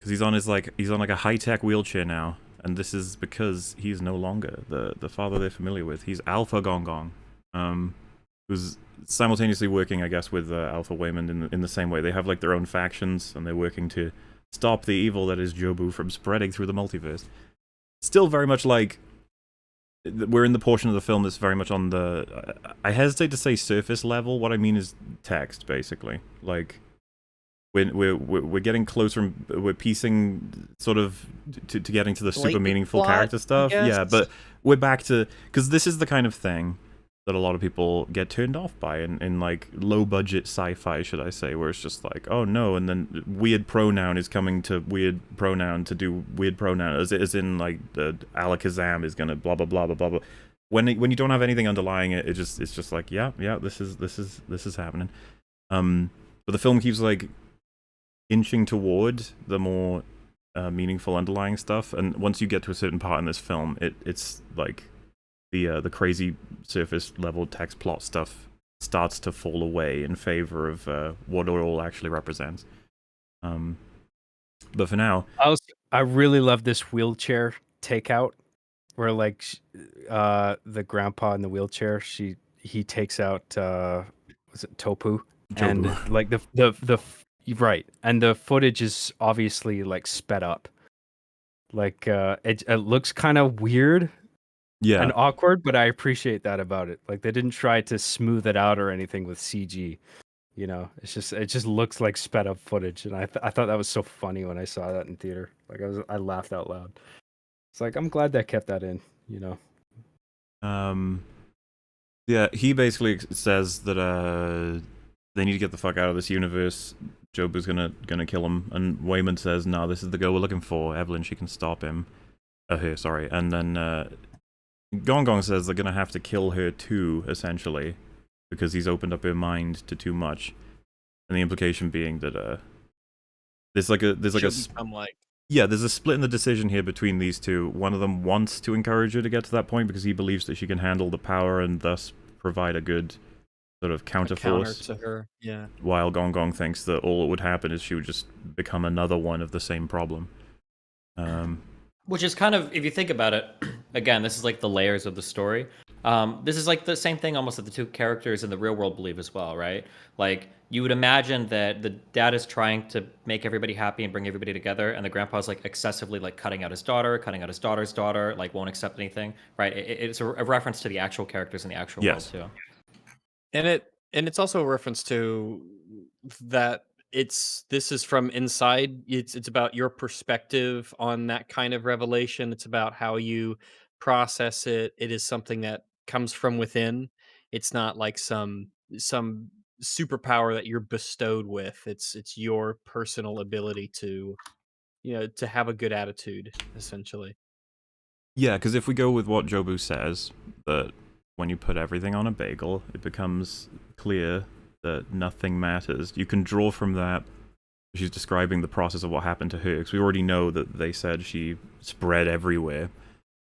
he's on a high-tech wheelchair now, and this is because he's no longer the father they're familiar with. He's Alpha Gong Gong, who's simultaneously working, I guess, with Alpha Waymond in the same way. They have like their own factions, and they're working to stop the evil that is Jobu from spreading through the multiverse. Still very much like, we're in the portion of the film that's very much on the, I hesitate to say surface level. What I mean is text, basically. Like, we're getting closer, and we're piecing sort of to getting to the super Blatant meaningful plot, character stuff. I Yeah, guess. but we're back to, because this is the kind of thing that a lot of people get turned off by in like low budget sci-fi, should I say, where it's just like, oh no, and then weird pronoun is coming to weird pronoun to do weird pronoun, as in like the Alakazam is gonna blah blah blah blah blah blah. When you don't have anything underlying it, it's just like, yeah, this is happening. But the film keeps like inching toward the more meaningful underlying stuff, and once you get to a certain part in this film, it's like the crazy surface level text plot stuff starts to fall away in favor of what it all actually represents. But for now, I really love this wheelchair takeout, where like the grandpa in the wheelchair, he takes out was it Topu, and Jobu. like the right, and the footage is obviously like sped up. Like it looks kind of weird yeah, and awkward, but I appreciate that about it. Like they didn't try to smooth it out or anything with CG. You know, it just looks like sped up footage, and I thought that was so funny when I saw that in theater. Like I laughed out loud. It's like, I'm glad they kept that in. You know. Yeah, he basically says that they need to get the fuck out of this universe. Jobu's gonna kill him, and Waymond says, "No, this is the girl we're looking for. Evelyn, she can stop him." Her, sorry. And then Gong Gong says they're gonna have to kill her too, essentially, because he's opened up her mind to too much. And the implication being that there's like a yeah, there's a split in the decision here between these two. One of them wants to encourage her to get to that point because he believes that she can handle the power and thus provide a good sort of Counter counterforce. to her. Yeah. While Gong Gong thinks that all that would happen is she would just become another one of the same problem. Which is kind of, if you think about it, again, this is like the layers of the story. This is like the same thing almost that the two characters in the real world believe as well, right? Like, you would imagine that the dad is trying to make everybody happy and bring everybody together, and the grandpa's like excessively like cutting out his daughter, cutting out his daughter's daughter, like won't accept anything, right? It's a reference to the actual characters in the actual Yes. world too. And it's also a reference to that this is from inside. It's about your perspective on that kind of revelation. It's about how you process it. It is something that comes from within. It's not like some superpower that you're bestowed with. It's your personal ability to, to have a good attitude, essentially. Yeah, because if we go with what Jobu says, that when you put everything on a bagel, it becomes clear that nothing matters. You can draw from that. She's describing the process of what happened to her, because we already know that they said she spread everywhere.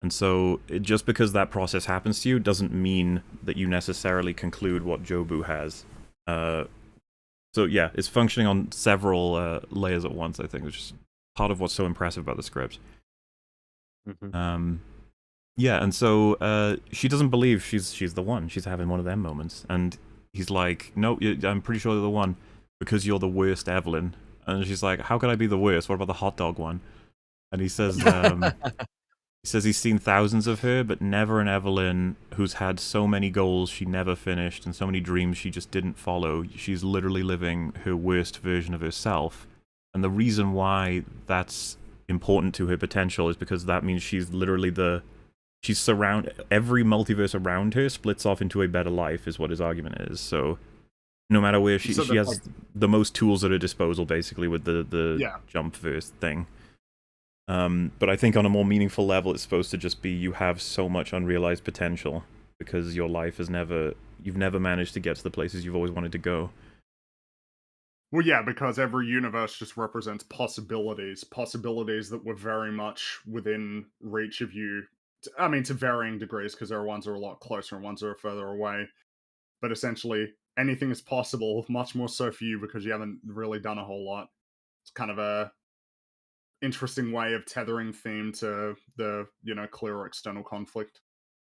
And so, just because that process happens to you doesn't mean that you necessarily conclude what Jobu has. So yeah, it's functioning on several layers at once, I think, which is part of what's so impressive about the script. Mm-hmm. Yeah, and so she doesn't believe she's the one. She's having one of them moments, and he's like, "No, I'm pretty sure you're the one because you're the worst, Evelyn." And she's like, "How could I be the worst? What about the hot dog one?" And he says, he says he's seen thousands of her, but never an Evelyn who's had so many goals she never finished and so many dreams she just didn't follow. She's literally living her worst version of herself, and the reason why that's important to her potential is because that means she's literally every multiverse around her splits off into a better life, is what his argument is. So No matter where she So she that's has the most tools at her disposal, basically, with the Yeah. jump verse thing. But I think on a more meaningful level, it's supposed to just be you have so much unrealized potential because your life has you've never managed to get to the places you've always wanted to go. Well, yeah, because every universe just represents possibilities that were very much within reach of you. I mean, to varying degrees, because there are ones that are a lot closer and ones that are further away. But essentially, anything is possible, much more so for you because you haven't really done a whole lot. It's kind of a interesting way of tethering theme to the, clearer external conflict.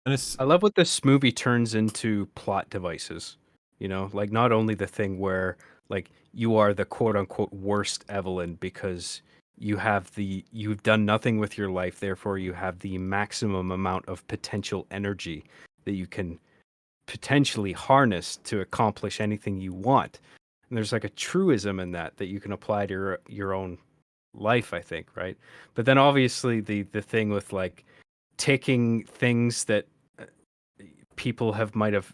And it's I love what this movie turns into plot devices. You know, like not only the thing where like you are the quote unquote worst Evelyn because you've done nothing with your life, therefore you have the maximum amount of potential energy that you can potentially harness to accomplish anything you want. And there's like a truism in that you can apply to your own life, I think, right? But then obviously the thing with like taking things that people might have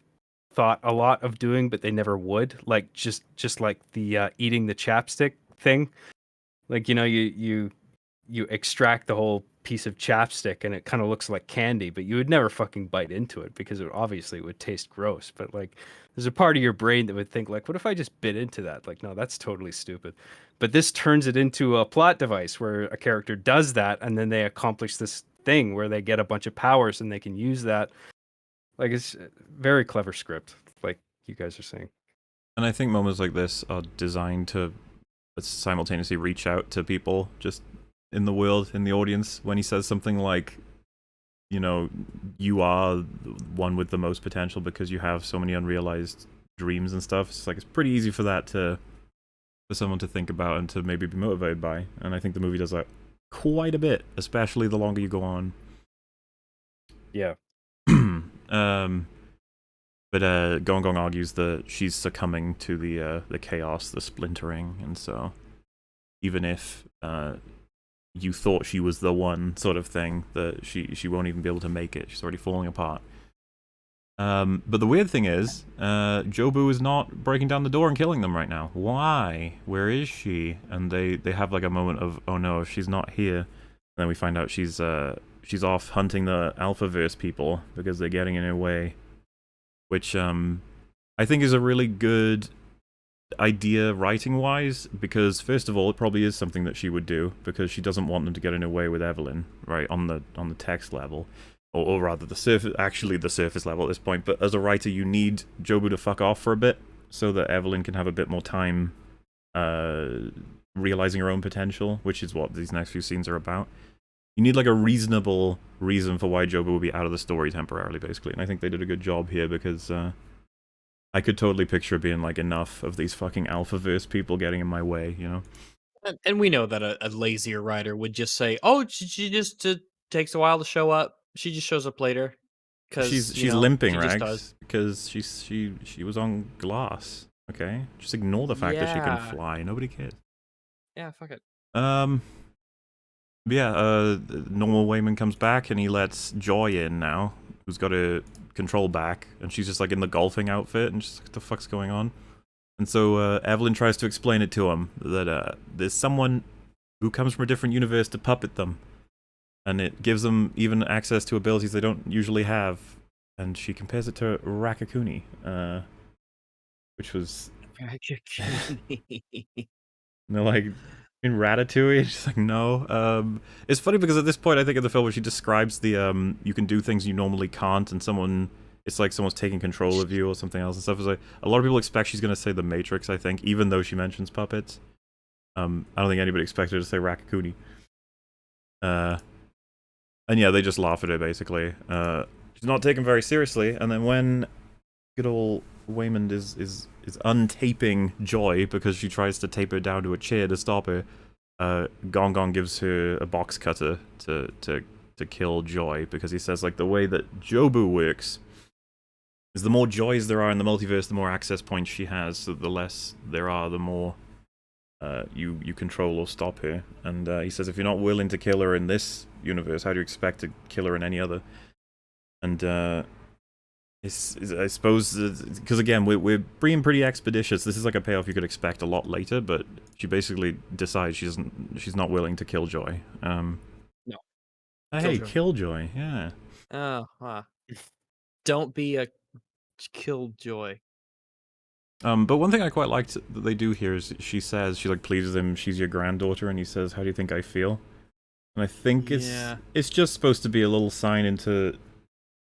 thought a lot of doing but they never would, like just like the eating the chapstick thing. Like, you know, you extract the whole piece of chapstick and it kind of looks like candy, but you would never fucking bite into it because it obviously would taste gross. But like there's a part of your brain that would think like, what if I just bit into that? Like, no, that's totally stupid. But this turns it into a plot device where a character does that and then they accomplish this thing where they get a bunch of powers and they can use that. Like, it's a very clever script, like you guys are saying. And I think moments like this are designed to simultaneously reach out to people just in the world, in the audience, when he says something like, you know, you are the one with the most potential because you have so many unrealized dreams and stuff. It's like it's pretty easy for that for someone to think about and to maybe be motivated by. And I think the movie does that quite a bit, especially the longer you go on. Yeah. But Gong Gong argues that she's succumbing to the chaos, the splintering, and so even if you thought she was the one sort of thing, that she won't even be able to make it. She's already falling apart. But the weird thing is, Jobu is not breaking down the door and killing them right now. Why? Where is she? And they have like a moment of, oh no, if she's not here. And then we find out she's off hunting the Alphaverse people because they're getting in her way. Which I think is a really good idea writing-wise, because first of all, it probably is something that she would do, because she doesn't want them to get in her way with Evelyn, right, on the text level. Or rather, the surface level at this point. But as a writer, you need Jobu to fuck off for a bit, so that Evelyn can have a bit more time realizing her own potential, which is what these next few scenes are about. You need like a reasonable reason for why Jobu will be out of the story temporarily, basically. And I think they did a good job here because I could totally picture it being like enough of these fucking Alphaverse people getting in my way, you know? And we know that a lazier writer would just say, "Oh, she just takes a while to show up. She just shows up later." Because She's limping, she just Rags, does. because she was on glass. Okay, just ignore the fact that she can Yeah. fly. Nobody cares. Yeah, fuck it. Yeah, normal Wayman comes back and he lets Joy in now, who's got her control back, and she's just like in the golfing outfit, and just like, what the fuck's going on? And so Evelyn tries to explain it to him that there's someone who comes from a different universe to puppet them, and it gives them even access to abilities they don't usually have. And she compares it to Rakakuni, which was they're like in Ratatouille. She's like, no. It's funny because at this point, I think in the film, where she describes the you can do things you normally can't, and it's like someone's taking control of you or something else and stuff. It's like a lot of people expect she's gonna say the Matrix. I think, even though she mentions puppets, I don't think anybody expected her to say Rakakuni. And yeah, they just laugh at her basically. She's not taken very seriously, and then when good old Waymond is untaping Joy because she tries to tape her down to a chair to stop her, Gong Gong gives her a box cutter to kill Joy, because he says like the way that Jobu works is the more joys there are in the multiverse, the more access points she has, so the less there are, the more you control or stop her. And he says if you're not willing to kill her in this universe, how do you expect to kill her in any other? And I suppose because again we're being pretty expeditious. This is like a payoff you could expect a lot later, but she basically decides she's not willing to kill Joy. No. Hey, Killjoy. Killjoy, yeah. Oh, don't be a killjoy. But one thing I quite liked that they do here is she like pleases him, she's your granddaughter, and he says, "How do you think I feel?" And I think it's just supposed to be a little sign into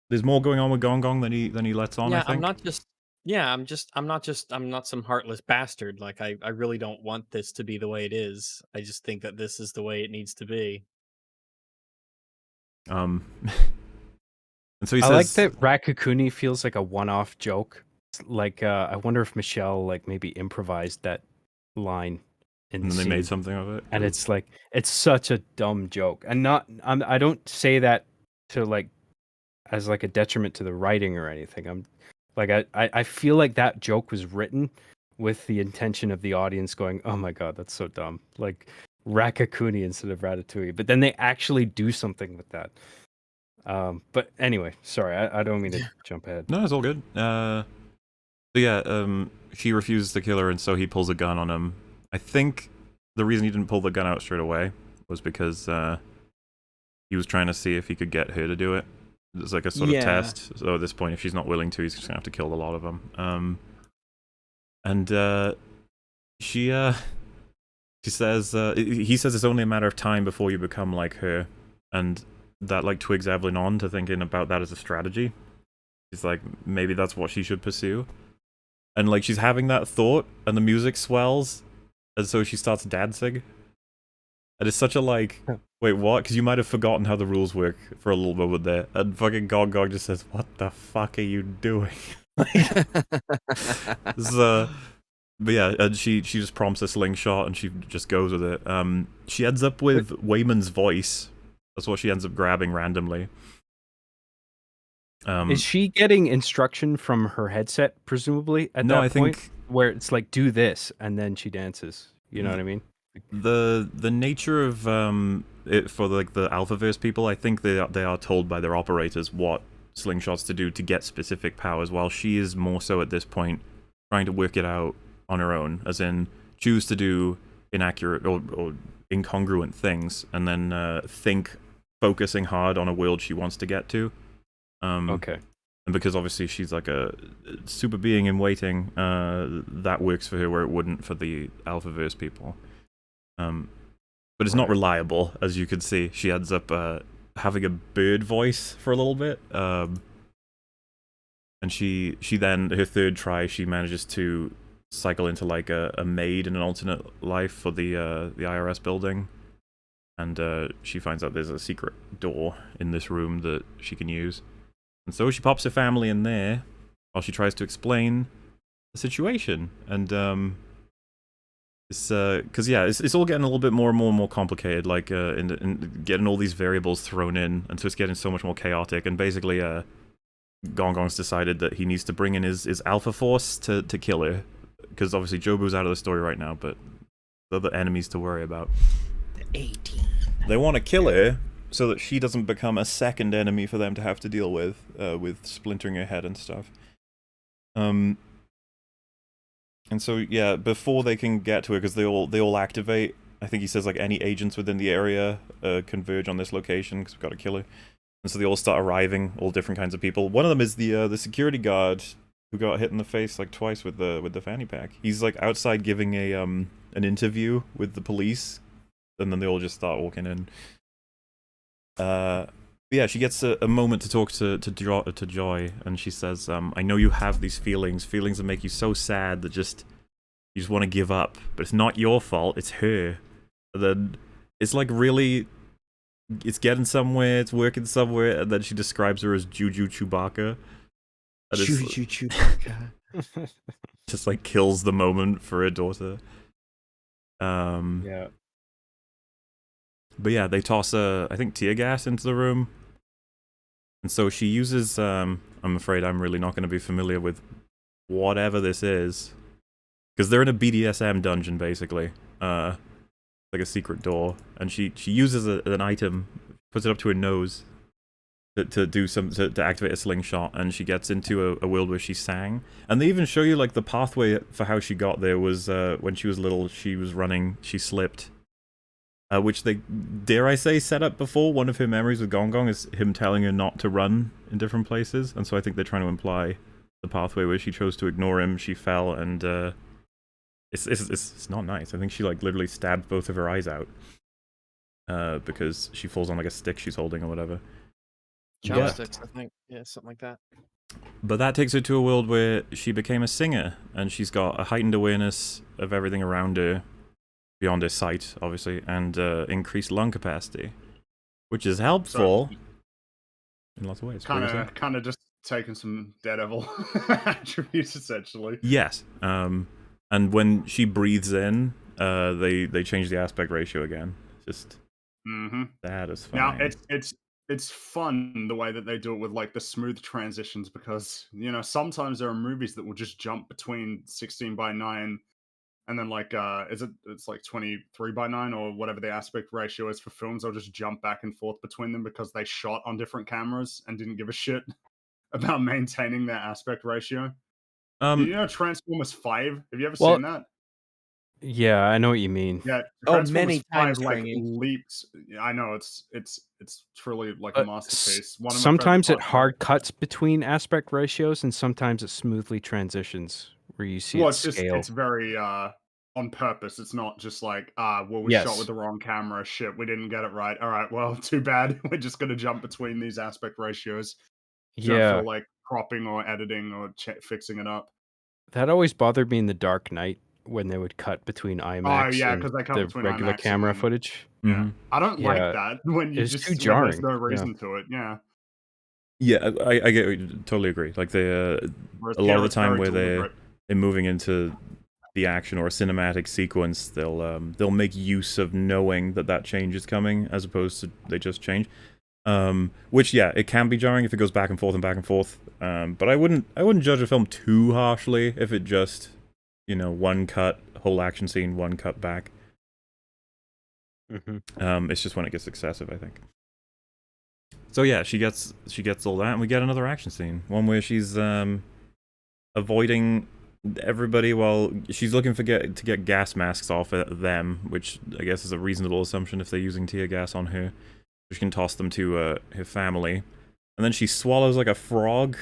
there's more going on with Gong Gong than he lets on. Yeah, I think. I'm not some heartless bastard. Like I really don't want this to be the way it is. I just think that this is the way it needs to be. And so he I says, like that Rakakuni feels like a one-off joke. It's like I wonder if Michelle like maybe improvised that line in and the then they made scene. something of it. And it's like it's such a dumb joke, and I don't say that to like as like a detriment to the writing or anything. I'm like I feel like that joke was written with the intention of the audience going, "Oh my god, that's so dumb!" Like Rakakuni instead of Ratatouille, but then they actually do something with that. But anyway, sorry, I don't mean to jump ahead. No, it's all good. So yeah, she refuses to kill her, and so he pulls a gun on him. I think the reason he didn't pull the gun out straight away was because he was trying to see if he could get her to do it. It's like a sort of test. So at this point, if she's not willing to, he's just gonna have to kill a lot of them. And she says, he says it's only a matter of time before you become like her, and that like twigs Evelyn on to thinking about that as a strategy. She's like, maybe that's what she should pursue. And like she's having that thought, and the music swells, and so she starts dancing. And it's such a like, wait, what? Because you might have forgotten how the rules work for a little moment there. And fucking Gong Gong just says, "What the fuck are you doing?" But yeah, and she just prompts a slingshot, and she just goes with it. She ends up with Wayman's voice. That's what she ends up grabbing randomly. Is she getting instruction from her headset, presumably, at that point? Think where it's like, do this, and then she dances. You know what I mean? The nature of it for like the Alphaverse people, I think they are told by their operators what slingshots to do to get specific powers, while she is more so at this point trying to work it out on her own, as in choose to do inaccurate or incongruent things, and then think focusing hard on a world she wants to get to. Okay. And because obviously she's like a super being in waiting, that works for her where it wouldn't for the Alphaverse people. But it's not reliable, as you could see. She ends up having a bird voice for a little bit. And she then, her third try, she manages to cycle into like a maid in an alternate life for the IRS building. And she finds out there's a secret door in this room that she can use. And so she pops her family in there while she tries to explain the situation. And it's it's all getting a little bit more and more complicated, like in getting all these variables thrown in, and so it's getting so much more chaotic. And basically, Gong Gong's decided that he needs to bring in his Alpha Force to kill her, because obviously Jobu's out of the story right now, but they're the enemies to worry about. The 18. They want to kill her so that she doesn't become a second enemy for them to have to deal with splintering her head and stuff. And so, yeah, before they can get to her, because they all activate, I think he says, like, any agents within the area converge on this location, because we've got to kill her. And so they all start arriving, all different kinds of people. One of them is the security guard who got hit in the face, like, twice with the fanny pack. He's, like, outside giving an interview with the police, and then they all just start walking in. Yeah, she gets a moment to talk to Joy, and she says, I know you have these feelings that make you so sad that you just want to give up, but it's not your fault, it's her. And then it's like really, it's getting somewhere, it's working somewhere, and then she describes her as Juju Chewbacca. Juju Chewbacca. Just like kills the moment for her daughter. Yeah. But yeah, they toss I think tear gas into the room. And so she uses, I'm afraid I'm really not going to be familiar with whatever this is. Because they're in a BDSM dungeon, basically. Like a secret door. And she uses an item, puts it up to her nose, to do some to activate a slingshot, and she gets into a world where she sang. And they even show you like the pathway for how she got there was when she was little. She was running, she slipped, which they, dare I say, set up before. One of her memories with Gong Gong is him telling her not to run in different places, and so I think they're trying to imply the pathway where she chose to ignore him, she fell, and it's not nice. I think she like literally stabbed both of her eyes out because she falls on like a stick she's holding or whatever. Chopsticks, I think. Yeah, something like that. But that takes her to a world where she became a singer, and she's got a heightened awareness of everything around her, beyond her sight, obviously, and increased lung capacity, which is helpful in lots of ways. Kind of just taking some Daredevil attributes, essentially. Yes. And when she breathes in, they change the aspect ratio again. Just satisfying. Now it's fun the way that they do it with like the smooth transitions, because sometimes there are movies that will just jump between 16:9 and then like it's like 23:9 or whatever the aspect ratio is for films. They'll just jump back and forth between them because they shot on different cameras and didn't give a shit about maintaining their aspect ratio. Transformers 5? Have you ever seen that? Yeah, I know what you mean. Yeah. Many times, like leaps. I know it's truly like a masterpiece. Sometimes it hard cuts between aspect ratios, and sometimes it smoothly transitions where you see it scale. It's very on purpose. It's not just like we shot with the wrong camera. Shit, we didn't get it right. All right, well, too bad. We're just gonna jump between these aspect ratios. Yeah, for like cropping or editing or fixing it up. That always bothered me in The Dark Knight when they would cut between IMAX and the regular camera footage. Yeah, I don't like that when you just too jarring. There's no reason to it. Yeah, I get, totally agree. Like a lot of the time where they're moving into the action or a cinematic sequence, they'll make use of knowing that change is coming, as opposed to they just change. Which it can be jarring if it goes back and forth and back and forth. But I wouldn't judge a film too harshly if it just, one cut, whole action scene, one cut back. It's just when it gets excessive, I think. So yeah, she gets all that, and we get another action scene, one where she's avoiding everybody while she's looking to get gas masks off at them, which I guess is a reasonable assumption if they're using tear gas on her. She can toss them to her family, and then she swallows like a frog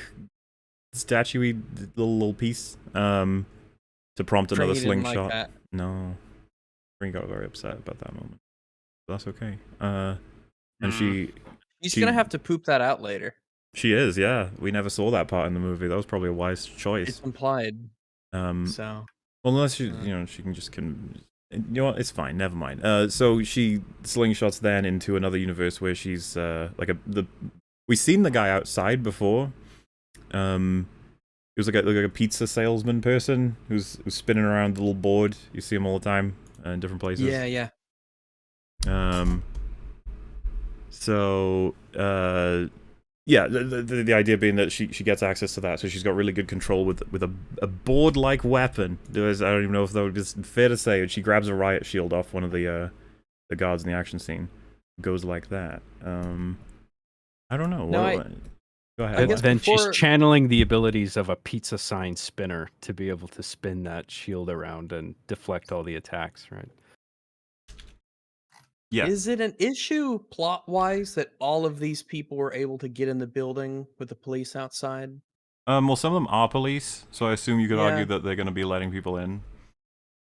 statue-y little piece to prompt another slingshot. Like No, Green got very upset about that moment. But that's okay. And she's gonna have to poop that out later. She is, yeah. We never saw that part in the movie. That was probably a wise choice. It's implied. Well, unless she can just you know what? It's fine. Never mind. So she slingshots then into another universe where she's we've seen the guy outside before. He was like a pizza salesman person who's spinning around the little board. You see him all the time in different places. Yeah. So the idea being that she gets access to that, so she's got really good control with a board-like weapon. I don't even know if that would be fair to say. She grabs a riot shield off one of the guards in the action scene. It goes like that. I don't know. Go ahead. Then she's channeling the abilities of a pizza sign spinner to be able to spin that shield around and deflect all the attacks, right? Yeah. Is it an issue plot-wise that all of these people were able to get in the building with the police outside? Well, some of them are police, so I assume you could argue that they're going to be letting people in.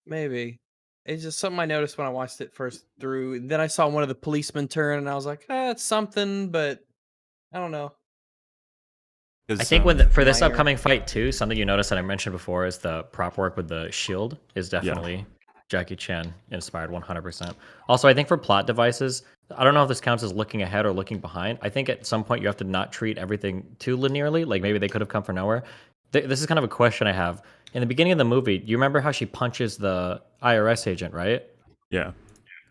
Maybe. It's just something I noticed when I watched it first through. Then I saw one of the policemen turn, and I was like, it's something, but I don't know. I think for this upcoming fight too, something you notice that I mentioned before is the prop work with the shield is definitely Jackie Chan inspired 100%. Also, I think for plot devices, I don't know if this counts as looking ahead or looking behind. I think at some point you have to not treat everything too linearly. Like maybe they could have come from nowhere. This is kind of a question I have. In the beginning of the movie, you remember how she punches the IRS agent, right? Yeah.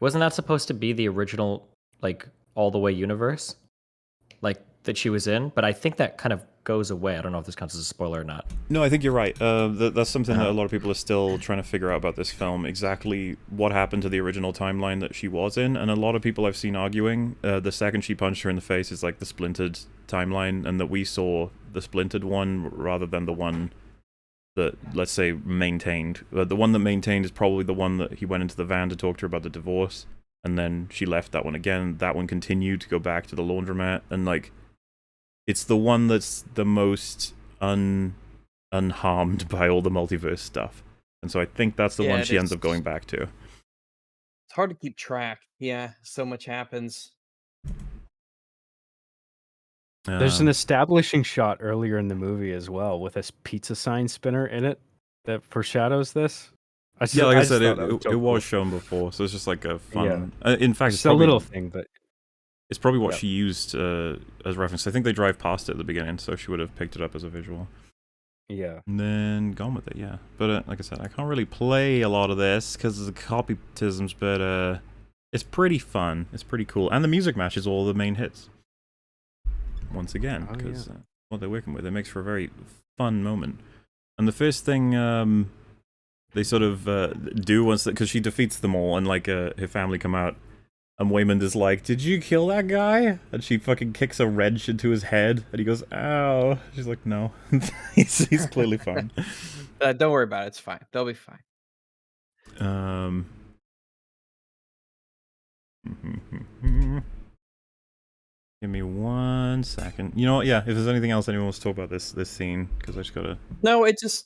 Wasn't that supposed to be the original, like, all the way universe? Like, that she was in? But I think that kind of goes away. I don't know if this counts as a spoiler or not. No, I think you're right. That's something that Uh-huh. a lot of people are still trying to figure out about this film, exactly what happened to the original timeline that she was in, and a lot of people I've seen arguing the second she punched her in the face is like the splintered timeline, and that we saw the splintered one rather than the one that, let's say, maintained. The one that maintained is probably the one that he went into the van to talk to her about the divorce, and then she left that one again. That one continued to go back to the laundromat, and like, it's the one that's the most unharmed by all the multiverse stuff. And so I think that's the Yeah, one it she ends is. up going back to. It's hard to keep track. Yeah, so much happens. There's an Um, establishing shot earlier in the movie as well with this pizza sign spinner in it that foreshadows this. yeah, like I just said, thought that was so it was cool. shown before, so it's just like a fun... Yeah. in fact, It's a little thing, but it's probably what Yep. she used as reference. I think they drive past it at the beginning, so she would have picked it up as a visual. yeah. And then gone with it, yeah. But like I said, I can't really play a lot of this because of the copytisms, but it's pretty fun. It's pretty cool. And the music matches all the main hits. Once again, Oh, because what they're working with, it makes for a very fun moment. And the first thing they sort of do once that, because she defeats them all, and like her family come out, and Waymond is like, "Did you kill that guy?" And she fucking kicks a wrench into his head, and he goes, "Ow." She's like, "No." he's clearly fine. Don't worry about it. It's fine. They'll be fine. Give me 1 second. You know what? Yeah, if there's anything else anyone wants to talk about this scene, because I just gotta. No, it's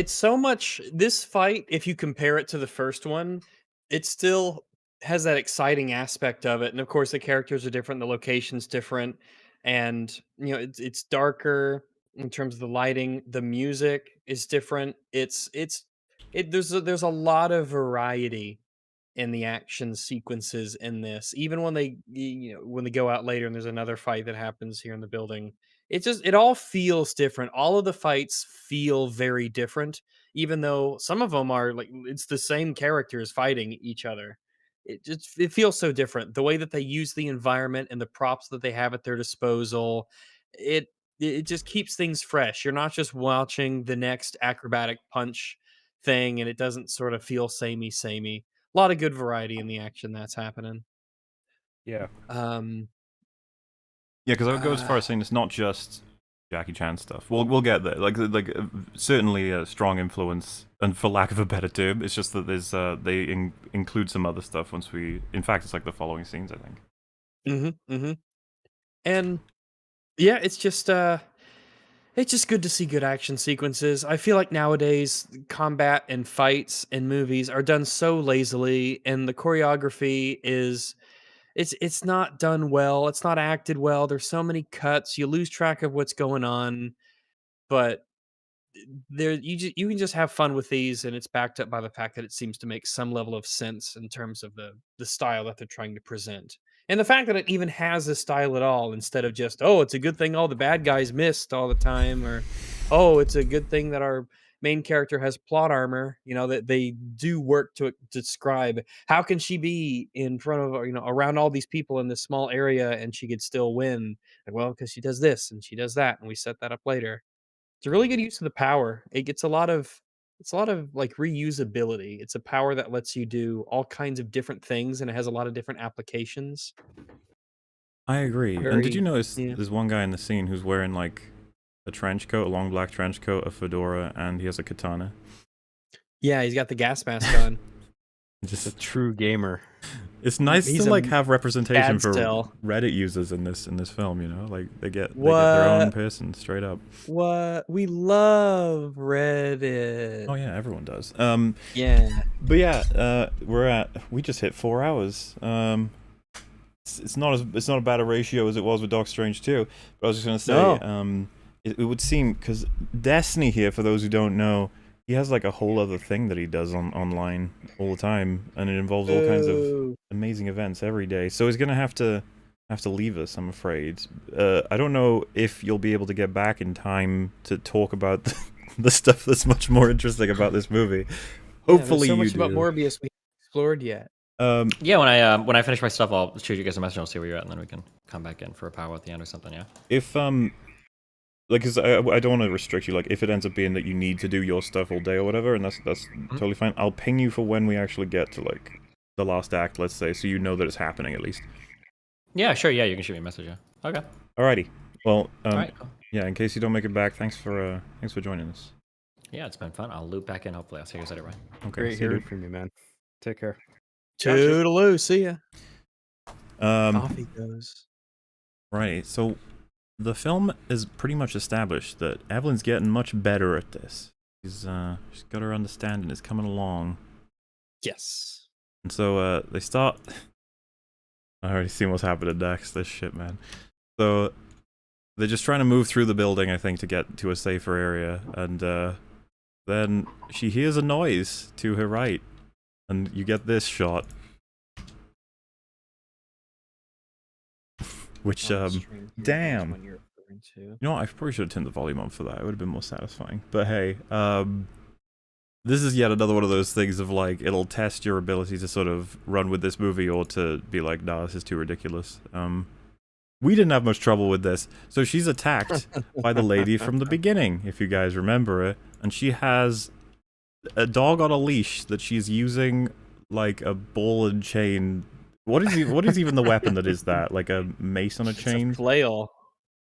so much this fight, if you compare it to the first one, it still has that exciting aspect of it. And of course the characters are different, the location's different, and it's darker in terms of the lighting, the music is different. There's a lot of variety in the action sequences in this. Even when when they go out later and there's another fight that happens here in the building, it all feels different. All of the fights feel very different, even though some of them are like it's the same characters fighting each other. It feels so different. The way that they use the environment and the props that they have at their disposal, it it just keeps things fresh. You're not just watching the next acrobatic punch thing and it doesn't sort of feel samey. A lot of good variety in the action that's happening. Yeah. Um, Yeah, because I would go as far as saying it's not just Jackie Chan stuff. We'll get there. Like certainly a strong influence, and for lack of a better term, it's just that there's they include some other stuff once we. In fact, it's like the following scenes, I think. and yeah, it's just good to see good action sequences. I feel like nowadays combat and fights in movies are done so lazily, and the choreography is it's not done well. It's not acted well. There's so many cuts. You lose track of what's going on, but you can just have fun with these, and it's backed up by the fact that it seems to make some level of sense in terms of the style that they're trying to present, and the fact that it even has a style at all, instead of just, oh, it's a good thing all the bad guys missed all the time, or oh, it's a good thing that our main character has plot armor. That they do work to describe how can she be in front of around all these people in this small area and she could still win. Like, well, because she does this and she does that, and we set that up later. It's a really good use of the power. It gets a lot of like reusability. It's a power that lets you do all kinds of different things, and it has a lot of different applications. I agree. And did you Very notice yeah. there's one guy in the scene who's wearing like a trench coat, a long black trench coat, a fedora, and he has a katana? Yeah, he's got the gas mask on. Just a true gamer. It's nice He's to a like have representation bad for still. Reddit users in this film. Like they get their own What? person straight up. What? We love Reddit. Oh yeah, everyone does. Yeah. But yeah, we just hit 4 hours. It's not a bad a ratio as it was with Doc Strange 2. But I was just gonna say, it would seem, because Destiny here, for those who don't know, he has like a whole other thing that he does online all the time, and it involves all kinds of amazing events every day. So he's gonna have to leave us, I'm afraid. I don't know if you'll be able to get back in time to talk about the stuff that's much more interesting about this movie. Hopefully, so you much do. about Morbius we haven't explored yet. Yeah, when I finish my stuff, I'll shoot you guys a message. I'll see where you're at, and then we can come back in for a powwow at the end or something. Yeah. If like, cause I don't want to restrict you. Like, if it ends up being that you need to do your stuff all day or whatever, and that's totally fine. I'll ping you for when we actually get to like the last act, let's say, so you know that it's happening at least. Yeah, sure. Yeah, you can shoot me a message. Yeah. Okay. Alrighty. Well, All right. Cool. yeah. In case you don't make it back, thanks for joining us. Yeah, it's been fun. I'll loop back in. Hopefully, I'll see you guys later. Right. Okay. Great See you, hearing dude. from you, man. Take care. Toodaloo. See ya. Off he Um. goes. Right. So, the film is pretty much established that Evelyn's getting much better at this. She's got her understanding. It's coming along. Yes. And so they start. I already seen what's happening next. This shit, man. So they're just trying to move through the building, I think, to get to a safer area. And then she hears a noise to her right, and you get this shot, which damn. You know what? I probably should have turned the volume on for that. It would have been more satisfying. But hey, this is yet another one of those things of like, it'll test your ability to sort of run with this movie or to be like, nah, this is too ridiculous. We didn't have much trouble with this. So she's attacked by the lady from the beginning, if you guys remember it. And she has a dog on a leash that she's using like a ball and chain. What is even the weapon that is that? Like a mace on a chain? It's a flail.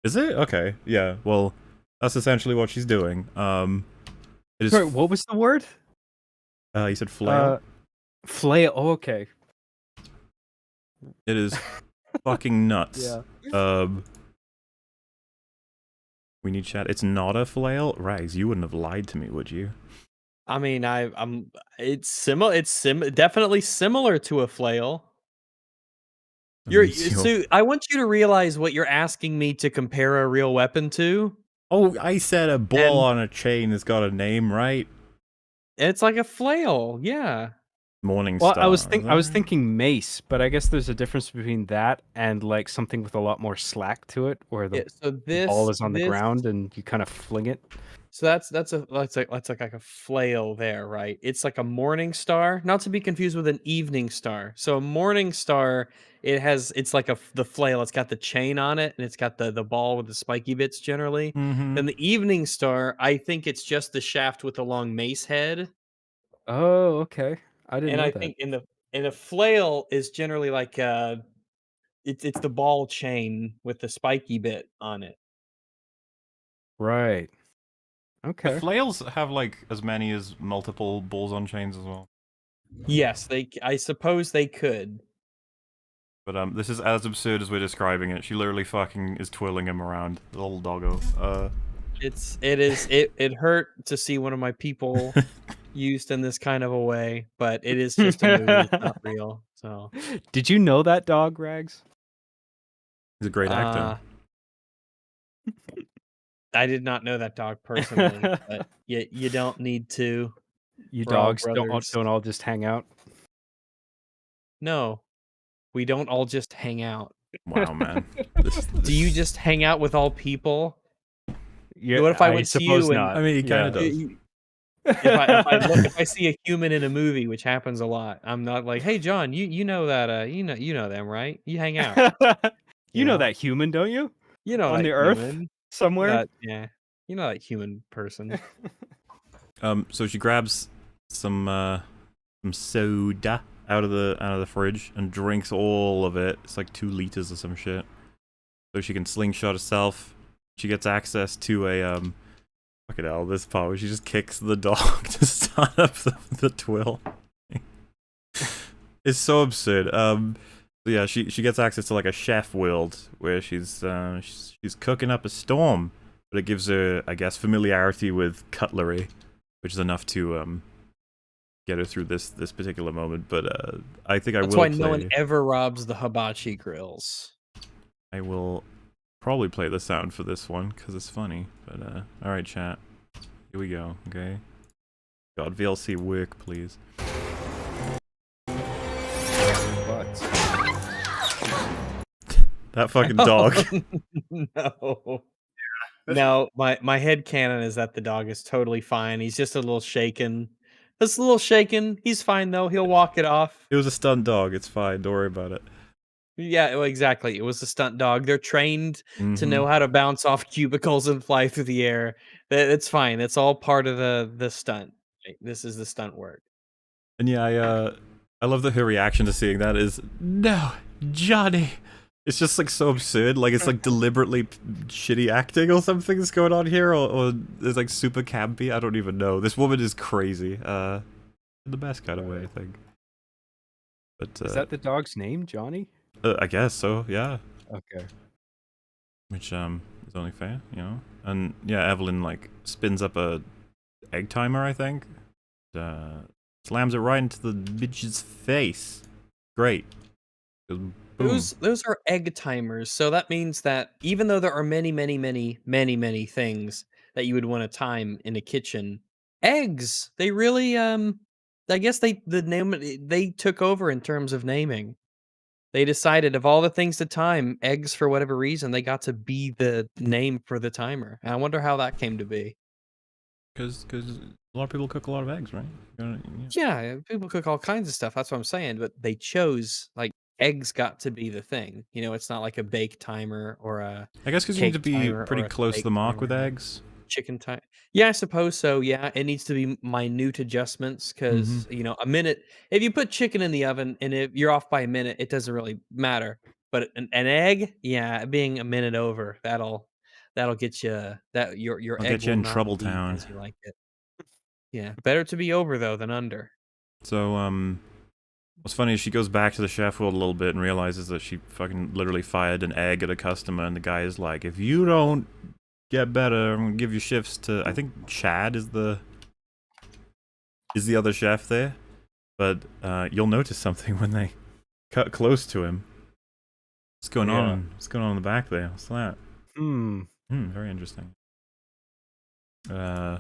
Is it? Okay. Yeah. Well, that's essentially what she's doing. It is. Sorry, what was the word? You said flail. Flail. Oh, okay. It is fucking nuts. Yeah. We need chat. It's not a flail, Rags. You wouldn't have lied to me, would you? I mean, I'm. It's similar. It's definitely similar to a flail. So I want you to realize what you're asking me to compare a real weapon to. Oh, I said a ball on a chain has got a name, right? It's like a flail, yeah. Morningstar. Well, I was thinking mace, but I guess there's a difference between that and like something with a lot more slack to it, where the ball is on the ground and you kind of fling it. So that's like a flail there, right? It's like a morning star, not to be confused with an evening star. So a morning star, it's like the flail. It's got the chain on it, and it's got the ball with the spiky bits generally. Mm-hmm. Then the evening star, I think it's just the shaft with the long mace head. Oh, okay. I didn't know that. And I think in the flail is generally like it's the ball chain with the spiky bit on it. Right. Okay. The flails have like as many as multiple balls on chains as well. Yes, I suppose they could. But this is as absurd as we're describing it. She literally fucking is twirling him around, the little doggo. It hurt to see one of my people used in this kind of a way, but it is just a movie, it's not real. So Did you know that dog, Rags? He's a great actor. I did not know that dog personally, but you don't need to. You We're all dogs don't all just hang out. No, we don't all just hang out. Wow, man. Do you just hang out with all people? Yeah, What if I went to you and I mean, he kind of does. If I see a human in a movie, which happens a lot, I'm not like, hey John, you know that you know them, right? You hang out. You know that human, don't you? You know on that the earth human. somewhere. Yeah, you know that human person. So she grabs some soda out of the fridge and drinks all of it. It's like 2 liters or some shit. So she can slingshot herself. She gets access to a fucking hell, this part where she just kicks the dog to start up the twill. It's so absurd. Yeah, she gets access to like a chef world where she's cooking up a storm, but it gives her, I guess, familiarity with cutlery, which is enough to get her through this particular moment. But I think That's why no one ever robs the hibachi grills. I will probably play the sound for this one because it's funny. But all right, chat, here we go. Okay, God, VLC work, please. That fucking dog. No. No, my head canon is that the dog is totally fine. He's just a little shaken. Just a little shaken. He's fine though. He'll walk it off. It was a stunned dog. It's fine. Don't worry about it. Yeah, well, exactly. It was a stunt dog. They're trained to Mhm. know how to bounce off cubicles and fly through the air. It's fine. It's all part of the stunt. Right? This is the stunt work. And yeah, I love that her reaction to seeing that is, no, Johnny. It's just like so absurd. Like it's like deliberately shitty acting or something's going on here, or it's like super campy. I don't even know. This woman is crazy. In the best kind of way, I think. But Is that the dog's name, Johnny? I guess so. Yeah. Okay. Which is only fair, you know. And yeah, Evelyn like spins up a egg timer, I think. Slams it right into the bitch's face. Great. Boom. Those are egg timers. So that means that even though there are many, many, many, many, many things that you would want to time in a kitchen, eggs, they really I guess they took over in terms of naming. They decided of all the things to time, eggs for whatever reason, they got to be the name for the timer. And I wonder how that came to be. Because a lot of people cook a lot of eggs, right? Yeah, people cook all kinds of stuff. That's what I'm saying. But they chose like eggs got to be the thing. You know, it's not like a bake timer or a I guess because you need to cake be timer pretty or a close to steak the mark with timer, eggs. chicken time. Yeah, I suppose so. Yeah, it needs to be minute adjustments because you know a minute. If you put chicken in the oven and if you're off by a minute, it doesn't really matter. But an egg, yeah, being a minute over, that'll get you that your I'll egg get you will in not trouble be town. as you like it. Yeah, better to be over though than under. So, what's funny is she goes back to the chef world a little bit and realizes that she fucking literally fired an egg at a customer, and the guy is like, if you don't get better, I'm gonna give you shifts to, I think Chad is the other chef there, but you'll notice something when they cut close to him. What's going on? What's going on in the back there? What's that? Very interesting. So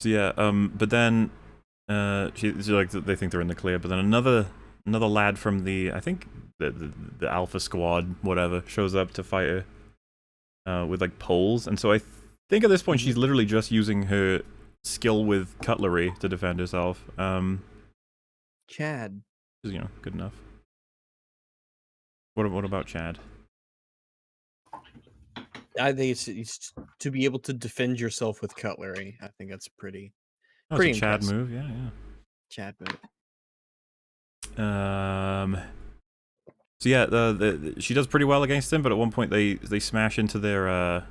yeah, but then she's like they think they're in the clear, but then another lad from the I think the Alpha Squad whatever shows up to fight her with like poles, and so I think at this point she's literally just using her skill with cutlery to defend herself. Chad. Is, you know, good enough. What about Chad? I think it's to be able to defend yourself with cutlery. I think that's pretty Oh, pretty it's a Chad impressive. move, yeah. Chad move. So yeah, she does pretty well against him, but at one point they smash into their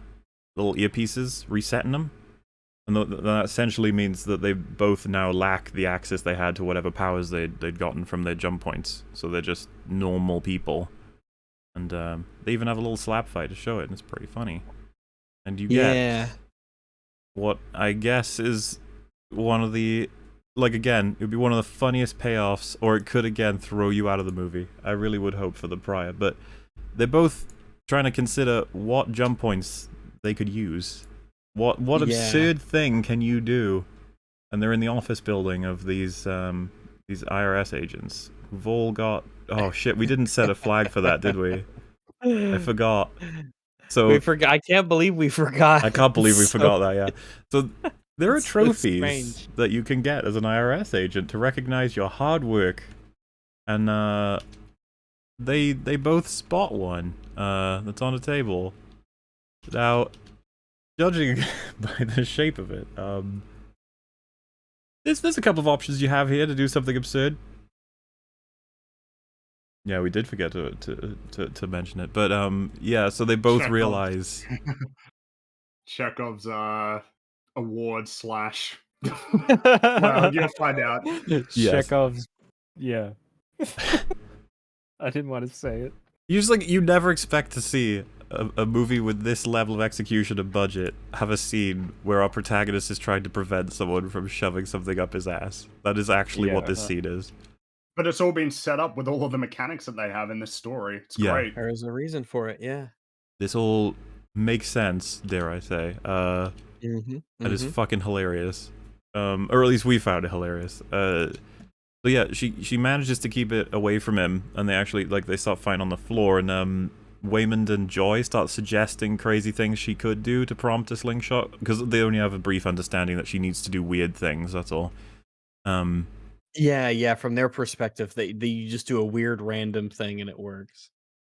little earpieces, resetting them, and that essentially means that they both now lack the access they had to whatever powers they'd gotten from their jump points. So they're just normal people, and they even have a little slap fight to show it, and it's pretty funny. And you get what I guess is one of the, like, again, it would be one of the funniest payoffs, or it could again throw you out of the movie. I really would hope for the prior, but they're both trying to consider what jump points they could use. What absurd thing can you do? And they're in the office building of these IRS agents who've all got, oh shit, we didn't set a flag for that, did we? I forgot. So we forgot. I can't believe we forgot. I can't believe we forgot that. Yeah. So there are so trophies strange. that you can get as an IRS agent to recognize your hard work, and they both spot one that's on a table. Now, judging by the shape of it, there's a couple of options you have here to do something absurd. Yeah, we did forget to mention it, but yeah. So they both realize Chekhov's award / well, you'll find out. Yes. Chekhov's, yeah. I didn't want to say it. You never expect to see a movie with this level of execution and budget have a scene where our protagonist is trying to prevent someone from shoving something up his ass. That is actually what this scene is. But it's all been set up with all of the mechanics that they have in this story. It's great. There is a reason for it, yeah. This all makes sense, dare I say. That is fucking hilarious. Or at least we found it hilarious. So yeah, she manages to keep it away from him, and they actually, like, they start fighting on the floor, and Waymond and Joy start suggesting crazy things she could do to prompt a slingshot, because they only have a brief understanding that she needs to do weird things, that's all. Yeah, from their perspective, they you just do a weird random thing and it works.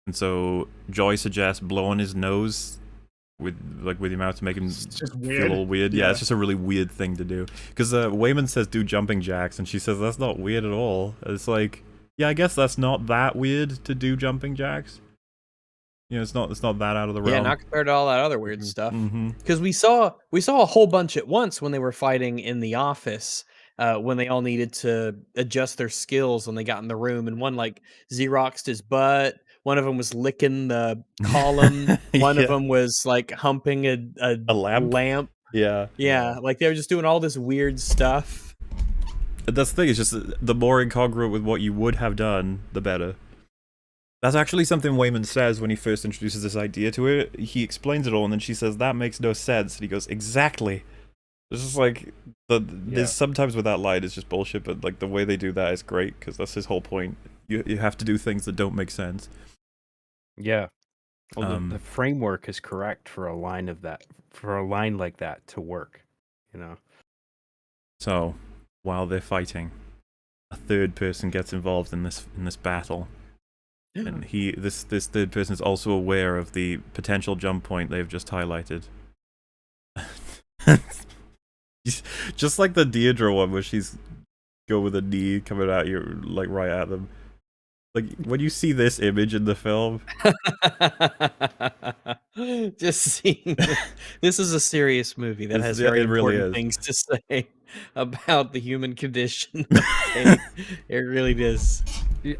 And so Joy suggests blowing his nose with your mouth to make him It's just feel all weird. Yeah, Yeah. it's just a really weird thing to do. Because Wayman says do jumping jacks, and she says that's not weird at all. It's like, yeah, I guess that's not that weird to do jumping jacks. You know, it's not that out of the realm. Yeah, not compared to all that other weird stuff. Mm-hmm. Because we saw a whole bunch at once when they were fighting in the office. When they all needed to adjust their skills when they got in the room, and one like Xeroxed his butt. One of them was licking the column. One of Yeah. them was like humping a A lamp? lamp. Yeah. Yeah, like they were just doing all this weird stuff. That's the thing, it's just the more incongruent with what you would have done, the better. That's actually something Wayman says when he first introduces this idea to her. He explains it all, and then she says, that makes no sense. And he goes, exactly. It's just like, there's sometimes with that line, it's just bullshit, but like the way they do that is great, because that's his whole point. You have to do things that don't make sense. Yeah. Well, the framework is correct for a line like that to work, you know. So, while they're fighting, a third person gets involved in this battle. And this third person is also aware of the potential jump point they've just highlighted. Just like the Deirdre one where she's go with a knee coming at you, like right at them. Like when you see this image in the film, Just seeing this is a serious movie that has Yeah, very it really important is. things to say about the human condition. Okay? It really does.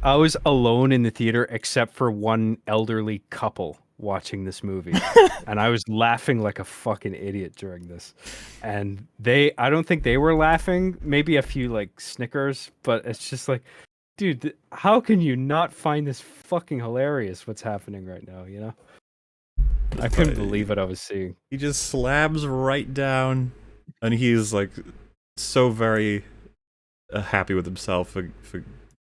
I was alone in the theater except for one elderly couple watching this movie. And I was laughing like a fucking idiot during this. And I don't think they were laughing, maybe a few like snickers, but it's just like, dude, how can you not find this fucking hilarious what's happening right now, you know? I couldn't believe what I was seeing. he just slams right down, and he's like so very happy with himself for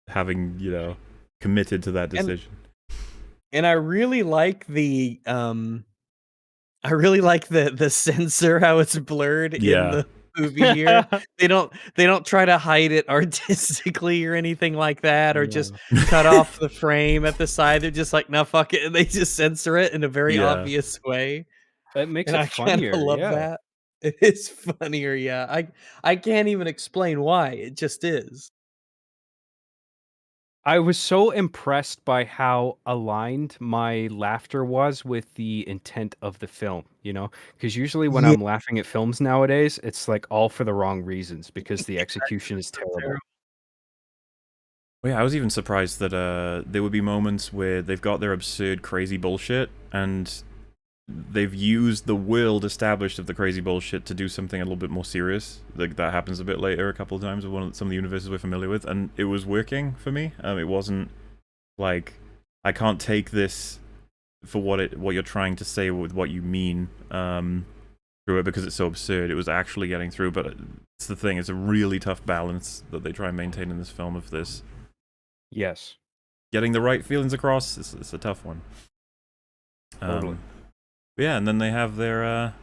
having, you know, committed to that decision. And I really like the censor, how it's blurred in Yeah. the movie here. They don't try to hide it artistically or anything like that, or just cut off the frame at the side. They're just like, no, fuck it, and they just censor it in a very obvious way. It makes And it I kind funnier. of love that. It is funnier, yeah. I can't even explain why. It just is. I was so impressed by how aligned my laughter was with the intent of the film, you know? Because usually when I'm laughing at films nowadays, it's like all for the wrong reasons because the execution is terrible. Well, yeah, I was even surprised that there would be moments where they've got their absurd, crazy bullshit, and they've used the world established of the crazy bullshit to do something a little bit more serious. Like that happens a bit later, a couple of times with some of the universes we're familiar with, and it was working for me. It wasn't like I can't take this for what you're trying to say with what you mean through it because it's so absurd. It was actually getting through, but it's the thing. It's a really tough balance that they try and maintain in this film of this. Yes. Getting the right feelings across, it's a tough one. Totally. Yeah, and then they have their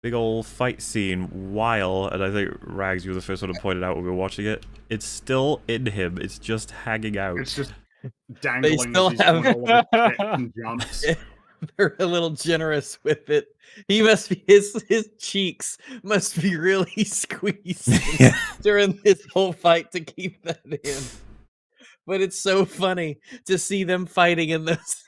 big old fight scene while, and I think Rags, you were the first one to point it out when we were watching it, it's still in him. It's just hanging out. It's just dangling. still as he's have- doing all of his kicks and jumps. They're a little generous with it. He must be his cheeks must be really squeezed during this whole fight to keep that in. But it's so funny to see them fighting in those.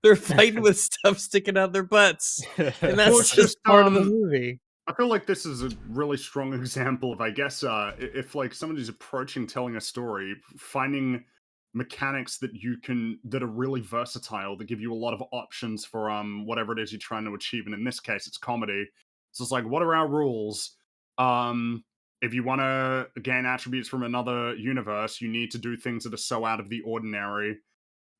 They're fighting with stuff sticking out their butts, and Well, that's it's just part of the movie. I feel like this is a really strong example of, I guess, if like somebody's approaching telling a story, finding mechanics that are really versatile, that give you a lot of options for whatever it is you're trying to achieve. And in this case, it's comedy. So it's like, what are our rules? If you want to gain attributes from another universe, you need to do things that are so out of the ordinary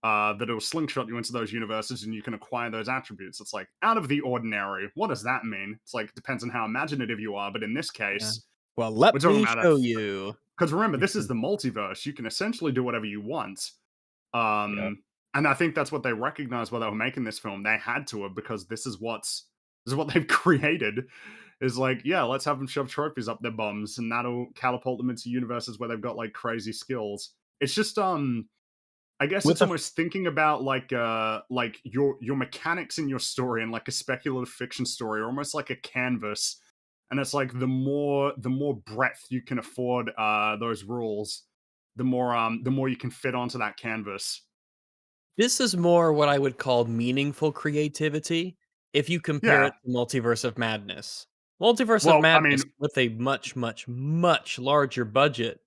that it'll slingshot you into those universes and you can acquire those attributes. It's like, out of the ordinary. What does that mean? It's like, it depends on how imaginative you are, but in this case... Well, let we're talking me about show you. Because remember, this is the multiverse. You can essentially do whatever you want. And I think that's what they recognized while they were making this film. They had to have, because this is what they've created. is like, yeah, let's have them shove trophies up their bums, and that'll catapult them into universes where they've got like crazy skills. It's just I guess With it's a almost thinking about like your mechanics in your story and like a speculative fiction story are almost like a canvas. And it's like the more breadth you can afford those rules, the more you can fit onto that canvas. This is more what I would call meaningful creativity if you compare Yeah. it to Multiverse of Madness. Multiverse of Well, I Madness mean, with a much, much, much larger budget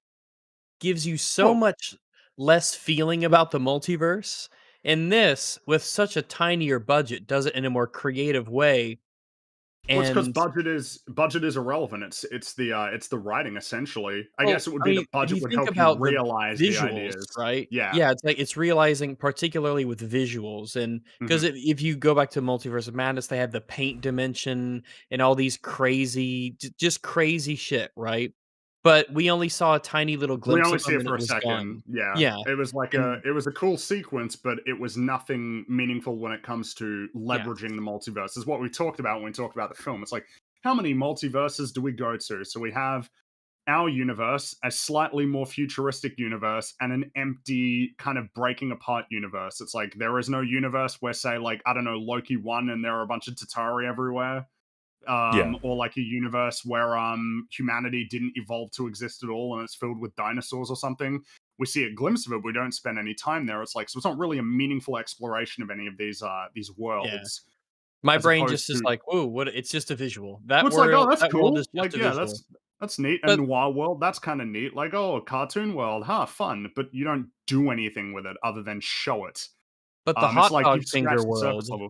gives you so well, much less feeling about the multiverse. And this, with such a tinier budget, does it in a more creative way. well, it's because And budget is irrelevant. It's the writing essentially. I well, guess it would I be mean, that if budget you would think help you about the realize the visuals, ideas. right? Yeah. Yeah, it's like it's realizing particularly with visuals and because Mhm. if you go back to Multiverse of Madness, they had the paint dimension and all these crazy just crazy shit, right? But we only saw a tiny little We glimpse only of see them it and for it a was second. gone. Yeah. Yeah, It was like and it was a cool sequence, but it was nothing meaningful when it comes to yeah, leveraging the multiverse. Is what we talked about when we talked about the film. It's like, how many multiverses do we go to? So we have our universe, a slightly more futuristic universe, and an empty kind of breaking apart universe. It's like there is no universe where, say, like, I don't know, Loki won and there are a bunch of Tatari everywhere. Yeah. Or like a universe where humanity didn't evolve to exist at all and it's filled with dinosaurs or something. We see a glimpse of it, but we don't spend any time there. It's like, so it's not really a meaningful exploration of any of these yeah. worlds, My as brain just opposed is to, like, "Ooh, what?" It's just a visual. well, it's like, oh, that's That world is cool. just Like, a yeah, visual. that's neat. A But noir world, that's kind of neat. Like, oh, a cartoon world, huh, fun. But you don't do anything with it other than show it. the It's hot like dog you've finger scratched the surface world, level.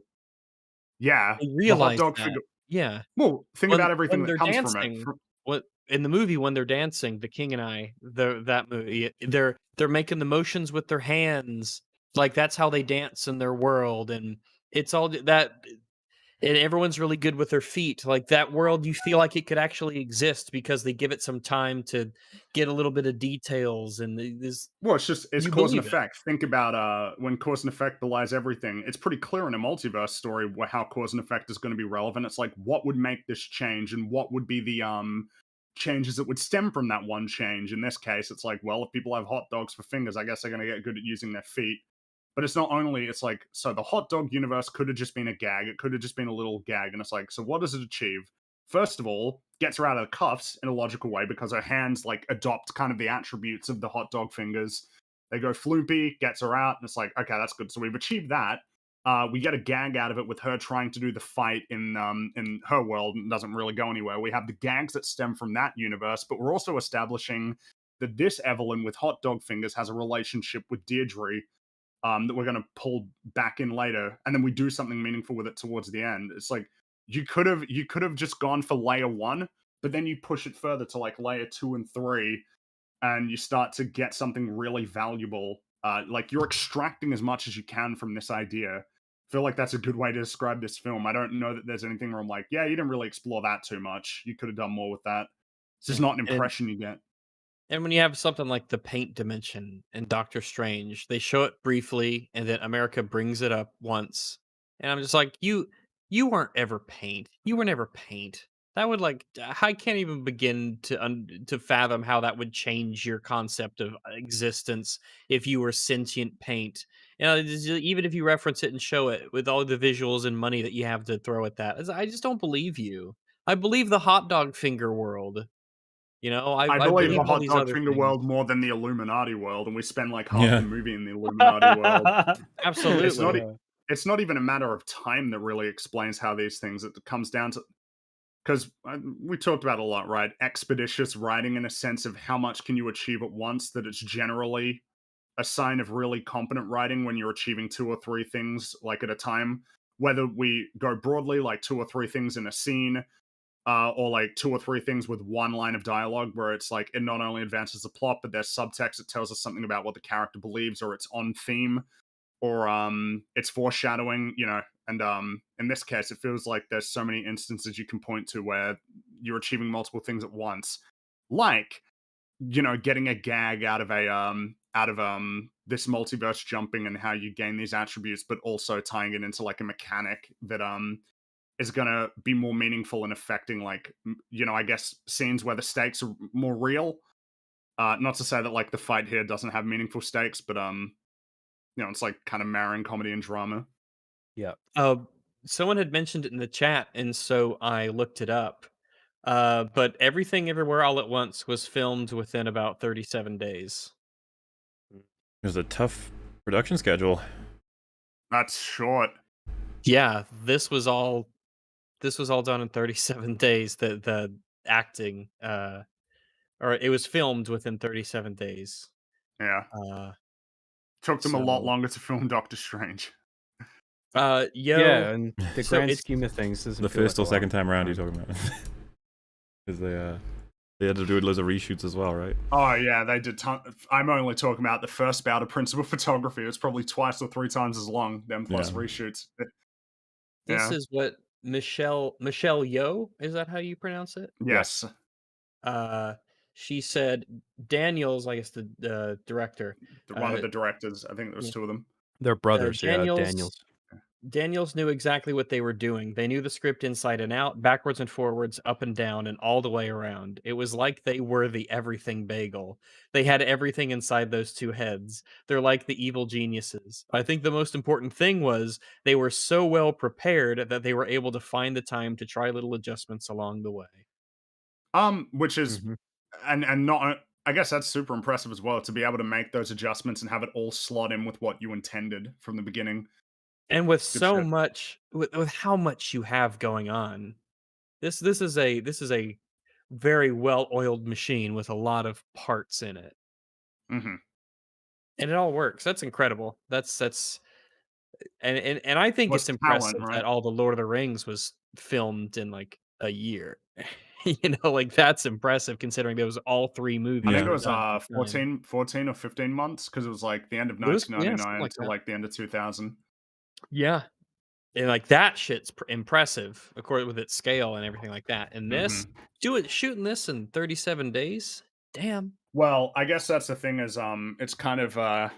Yeah, they the hot realized dog that. figure. Yeah. Well, think about everything When that they're comes from it. dancing, what in the movie when they're dancing, The King and I, that movie, they're making the motions with their hands, like that's how they dance in their world, and it's all that, and everyone's really good with their feet. Like that world, you feel like it could actually exist because they give it some time to get a little bit of details, and this Well, it's you cause and believe it. effect. Think about when cause and effect belies everything. It's pretty clear in a multiverse story how cause and effect is going to be relevant. It's like what would make this change and what would be the changes that would stem from that one change. In this case, it's like, well, if people have hot dogs for fingers, I guess they're going to get good at using their feet. But it's not only, it's like, so the hot dog universe could have just been a gag. It could have just been a little gag. And it's like, so what does it achieve? First of all, gets her out of the cuffs in a logical way because her hands like adopt kind of the attributes of the hot dog fingers. They go floopy, gets her out, and it's like, okay, that's good. So we've achieved that. We get a gag out of it with her trying to do the fight in her world and doesn't really go anywhere. We have the gags that stem from that universe, but we're also establishing that this Evelyn with hot dog fingers has a relationship with Deirdre that we're going to pull back in later, and then we do something meaningful with it towards the end. It's like you could have just gone for layer one, but then you push it further to like layer 2 and 3, and you start to get something really valuable. Like you're extracting as much as you can from this idea. I feel like that's a good way to describe this film. I don't know that there's anything where I'm like, yeah, you didn't really explore that too much. You could have done more with that. It's just Yeah, not an and impression you get. when you have something like the paint dimension in Doctor Strange, they show it briefly, and then America brings it up once, and I'm just like, you weren't ever paint. You were never paint. That would like I can't even begin to fathom how that would change your concept of existence if you were sentient paint. You know, even if you reference it and show it with all the visuals and money that you have to throw at that, I just don't believe you. I believe the hot dog finger world. You know, I I believe believe the all hot these dog other finger things. world more than the Illuminati world, and we spend like half the Yeah. movie in the Illuminati world. It's not. Absolutely. It's not even a matter of time that really explains how these things. It comes down to because we talked about it a lot, right? Expeditious writing in a sense of how much can you achieve at once. That it's generally a sign of really competent writing when you're achieving 2 or 3 things like at a time. Whether we go broadly, like 2 or 3 things in a scene, or like 2 or 3 things with one line of dialogue where it's like it not only advances the plot, but there's subtext that tells us something about what the character believes, or it's on theme, or it's foreshadowing, and in this case it feels like there's so many instances you can point to where you're achieving multiple things at once. Like, getting a gag out of this multiverse jumping and how you gain these attributes, but also tying it into like a mechanic that is gonna be more meaningful in affecting, like, I guess scenes where the stakes are more real. Not to say that like the fight here doesn't have meaningful stakes, but it's like kind of marrying comedy and drama. Yeah. Someone had mentioned it in the chat, and so I looked it up. But Everything Everywhere All at Once was filmed within about 37 days. It was a tough production schedule. That's short. Yeah, this was all done in 37 days. The acting, or it was filmed within 37 days. Yeah. Uh, Took them a lot so longer to film Doctor Strange. yo, Yeah, and the so grand it's scheme of things doesn't The feel first like or a long second time around, you're time. talking about? Because they had to do loads of reshoots as well, right? Oh yeah, they did. I'm only talking about the first bout of principal photography. It's probably 2 or 3 times as long. Then plus Yeah. reshoots. this Yeah. is what Michelle Yeoh, is that how you pronounce it? Yes. She said Daniels, I guess the director, One of uh, the directors. I think there was yeah, 2 of them. They're brothers, yeah, Daniels Daniels. Daniels knew exactly what they were doing. They knew the script inside and out, backwards and forwards, up and down, and all the way around. It was like they were the everything bagel. They had everything inside those two heads. They're like the evil geniuses. I think the most important thing was they were so well prepared that they were able to find the time to try little adjustments along the way. Which is Mhm. and not. I guess that's super impressive as well to be able to make those adjustments and have it all slot in with what you intended from the beginning. And with Good so shit. much, with how much you have going on, this is a very well-oiled machine with a lot of parts in it, Hmm. and it all works. That's incredible. That's and I think What's it's talent, impressive right? that all the Lord of the Rings was filmed in like a year. Like that's impressive considering there was all three I movies think it Yeah. were was done in time. 14 or 15 months because it was like the end of It was, yeah, something 1999 like to that. like the end of 2000. Yeah, and like that shit's impressive, according with its scale and everything like that. And Hmm. this, shooting this in 37 days, damn. Well, I guess that's the thing is it's kind of and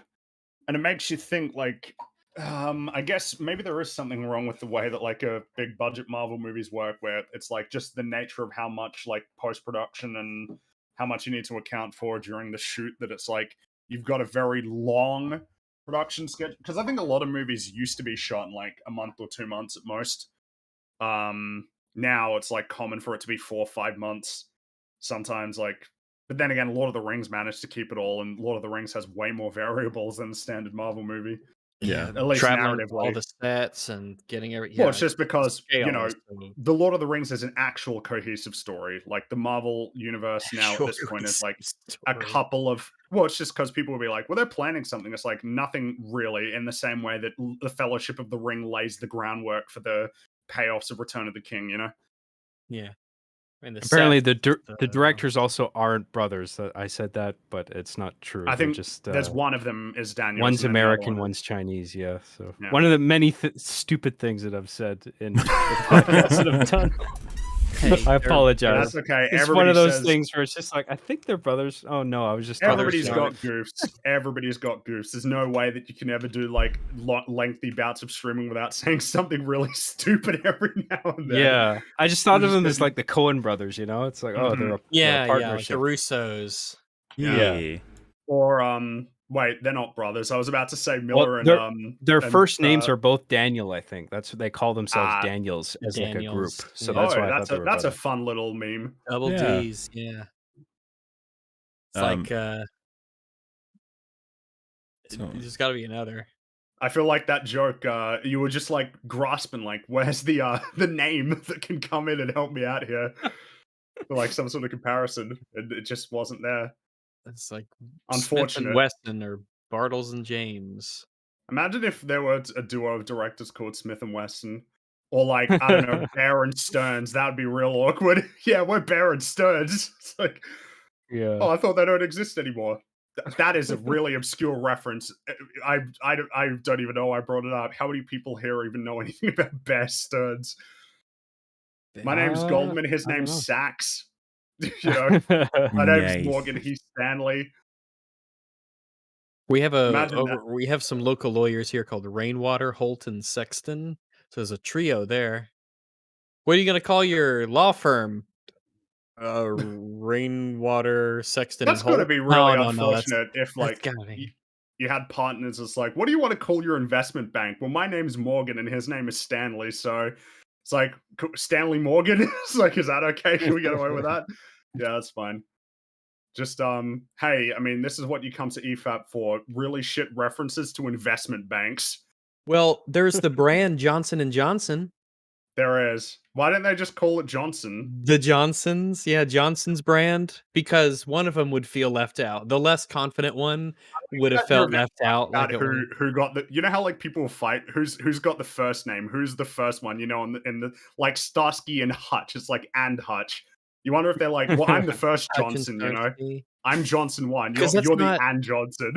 it makes you think like I guess maybe there is something wrong with the way that like a big budget Marvel movies work where it's like just the nature of how much like post production and how much you need to account for during the shoot that it's like you've got a very long production schedule because I think a lot of movies used to be shot in like a month or 2 months at most. Now it's like common for it to be 4 or 5 months sometimes, like, but then again, Lord of the Rings managed to keep it all, and Lord of the Rings has way more variables than the standard Marvel movie, Yeah. at least Traveling to all narratively. the sets and getting Well, yeah, it's just the because, scale is so the Lord of the Rings is an actual cohesive story. Like, the Marvel universe now at sure this point is was like a story. couple of, well, it's just because people will be like, well, they're planning something. It's like nothing really, in the same way that the Fellowship of the Ring lays the groundwork for the payoffs of Return of the King, you know? Yeah, and the Apparently, sets, the the directors also aren't brothers. I said that, but it's not true. I They're think just there's one of them is Daniels, one's and then the other American, one is one's Chinese. Yeah, so yeah. one of the many stupid things that I've said in the podcast that I've done. hey, I they're- apologize. That's okay. It's one of those things where it's just like I think they're brothers. Oh no, I was just talking Brothers Everybody's shit. got aren't. goofs. Everybody's got goofs. There's no way that you can ever do like lengthy bouts of streaming without saying something really stupid every now and then. Yeah, I just You're thought of just them as getting- like the Cohen brothers. You know, it's like oh, they're a Yeah, like the partnership. Russos. Yeah. Or wait, they're not brothers. I was about to say Well, Miller and their and, first names are both Daniel. I think that's what they call themselves, ah, Daniels, as like a group. Daniels, So yeah. that's oh, why I thought they were that's a brothers. fun little meme. Double Yeah. D's, yeah. It's Um, like So there's got to be another. I feel like that joke. You were just like grasping, like, where's the name that can come in and help me out here, for like some sort of comparison, and it just wasn't there. It's like Smith Unfortunate. and Weston or Bartles and James. Imagine if there were a duo of directors called Smith and Wesson. Or like, I don't know, Bear and Stearns. That would be real awkward. Yeah, we're Bear and Stearns. It's like, Yeah. oh, I thought they don't exist anymore. That is a really obscure reference. I don't even know why I brought it up. How many people here even know anything about Bear Stearns? My name's Goldman. His I don't name's know. Sachs. My name's Nice. Morgan. He's Stanley. We have Imagine that. we have some local lawyers here called Rainwater, Holt, and Sexton. So there's a trio there. What are you gonna call your law firm? Rainwater, Sexton, and That's got to Holt. be really No. That's unfortunate if that's like gotta be. you had partners. It's like, what do you want to call your investment bank? Well, my name's Morgan and his name is Stanley, so it's like Stanley Morgan. It's like, is that okay? Can we get away with that? Yeah, that's fine. Just hey, I mean, this is what you come to EFAP for. Really shit references to investment banks. Well, there's the brand Johnson and Johnson. There is. Why didn't they just call it Johnson? The Johnsons, yeah, Johnson's brand, because one of them would feel left out. The less confident one would have That you're a felt bit left out. about Like it was. who got the, you know how like people fight who's got the first name, who's the first one, you know, in the like Starsky and Hutch, it's like and Hutch. You wonder if they're like, well, I'm the first Hutch and Johnson, you know, Starsky. I'm Johnson one, 'Cause that's you're the not- and Johnson.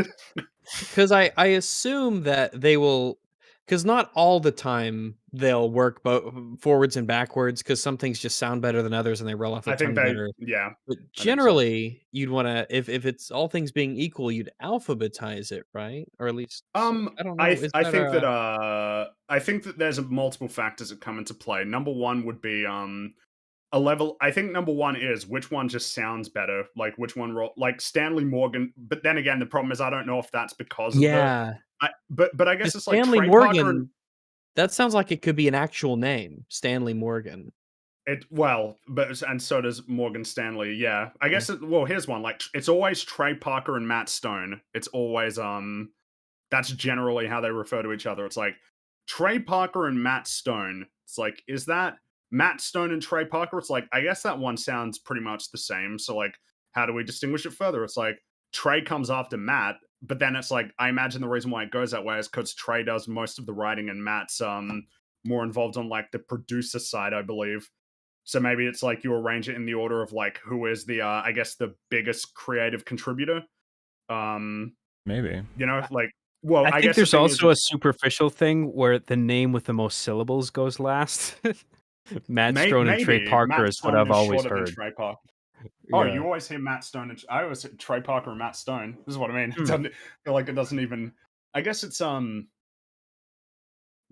Because I assume that they will, because not all the time they'll work forwards and backwards, because some things just sound better than others and they roll off the I think tongue they, better. yeah, But I think so. generally, you'd want to, if it's all things being equal, you'd alphabetize it, right? Or at least I don't know. Is I that think that I think that there's multiple factors that come into play. Number one would be a level. I think number one is which one just sounds better, like which one like Stanley Morgan. But then again, the problem is I don't know if that's because of Yeah. but I guess 'Cause it's like Stanley Trey Parker and Morgan, that sounds like it could be an actual name, Stanley Morgan. it well, but and so does Morgan Stanley. Yeah, I guess. Well, here's one. Like it's always Trey Parker and Matt Stone. It's always that's generally how they refer to each other. It's like Trey Parker and Matt Stone. It's like, is that Matt Stone and Trey Parker? It's like, I guess that one sounds pretty much the same. So, like, how do we distinguish it further? It's like Trey comes after Matt, but then it's like, I imagine the reason why it goes that way is because Trey does most of the writing and Matt's more involved on like the producer side, I believe. So maybe it's like you arrange it in the order of like who is the I guess the biggest creative contributor. Maybe. You know, like well, I think guess the there's thing also is, a superficial thing where the name with the most syllables goes last. Matt Stone and Trey maybe Parker Matt is what Stone I've is always shorter than heard. Trey Parker. Oh, Yeah. you always hear Matt Stone and I always say Trey Parker and Matt Stone. This is what I mean. It Hmm. doesn't feel like it doesn't even. I guess it's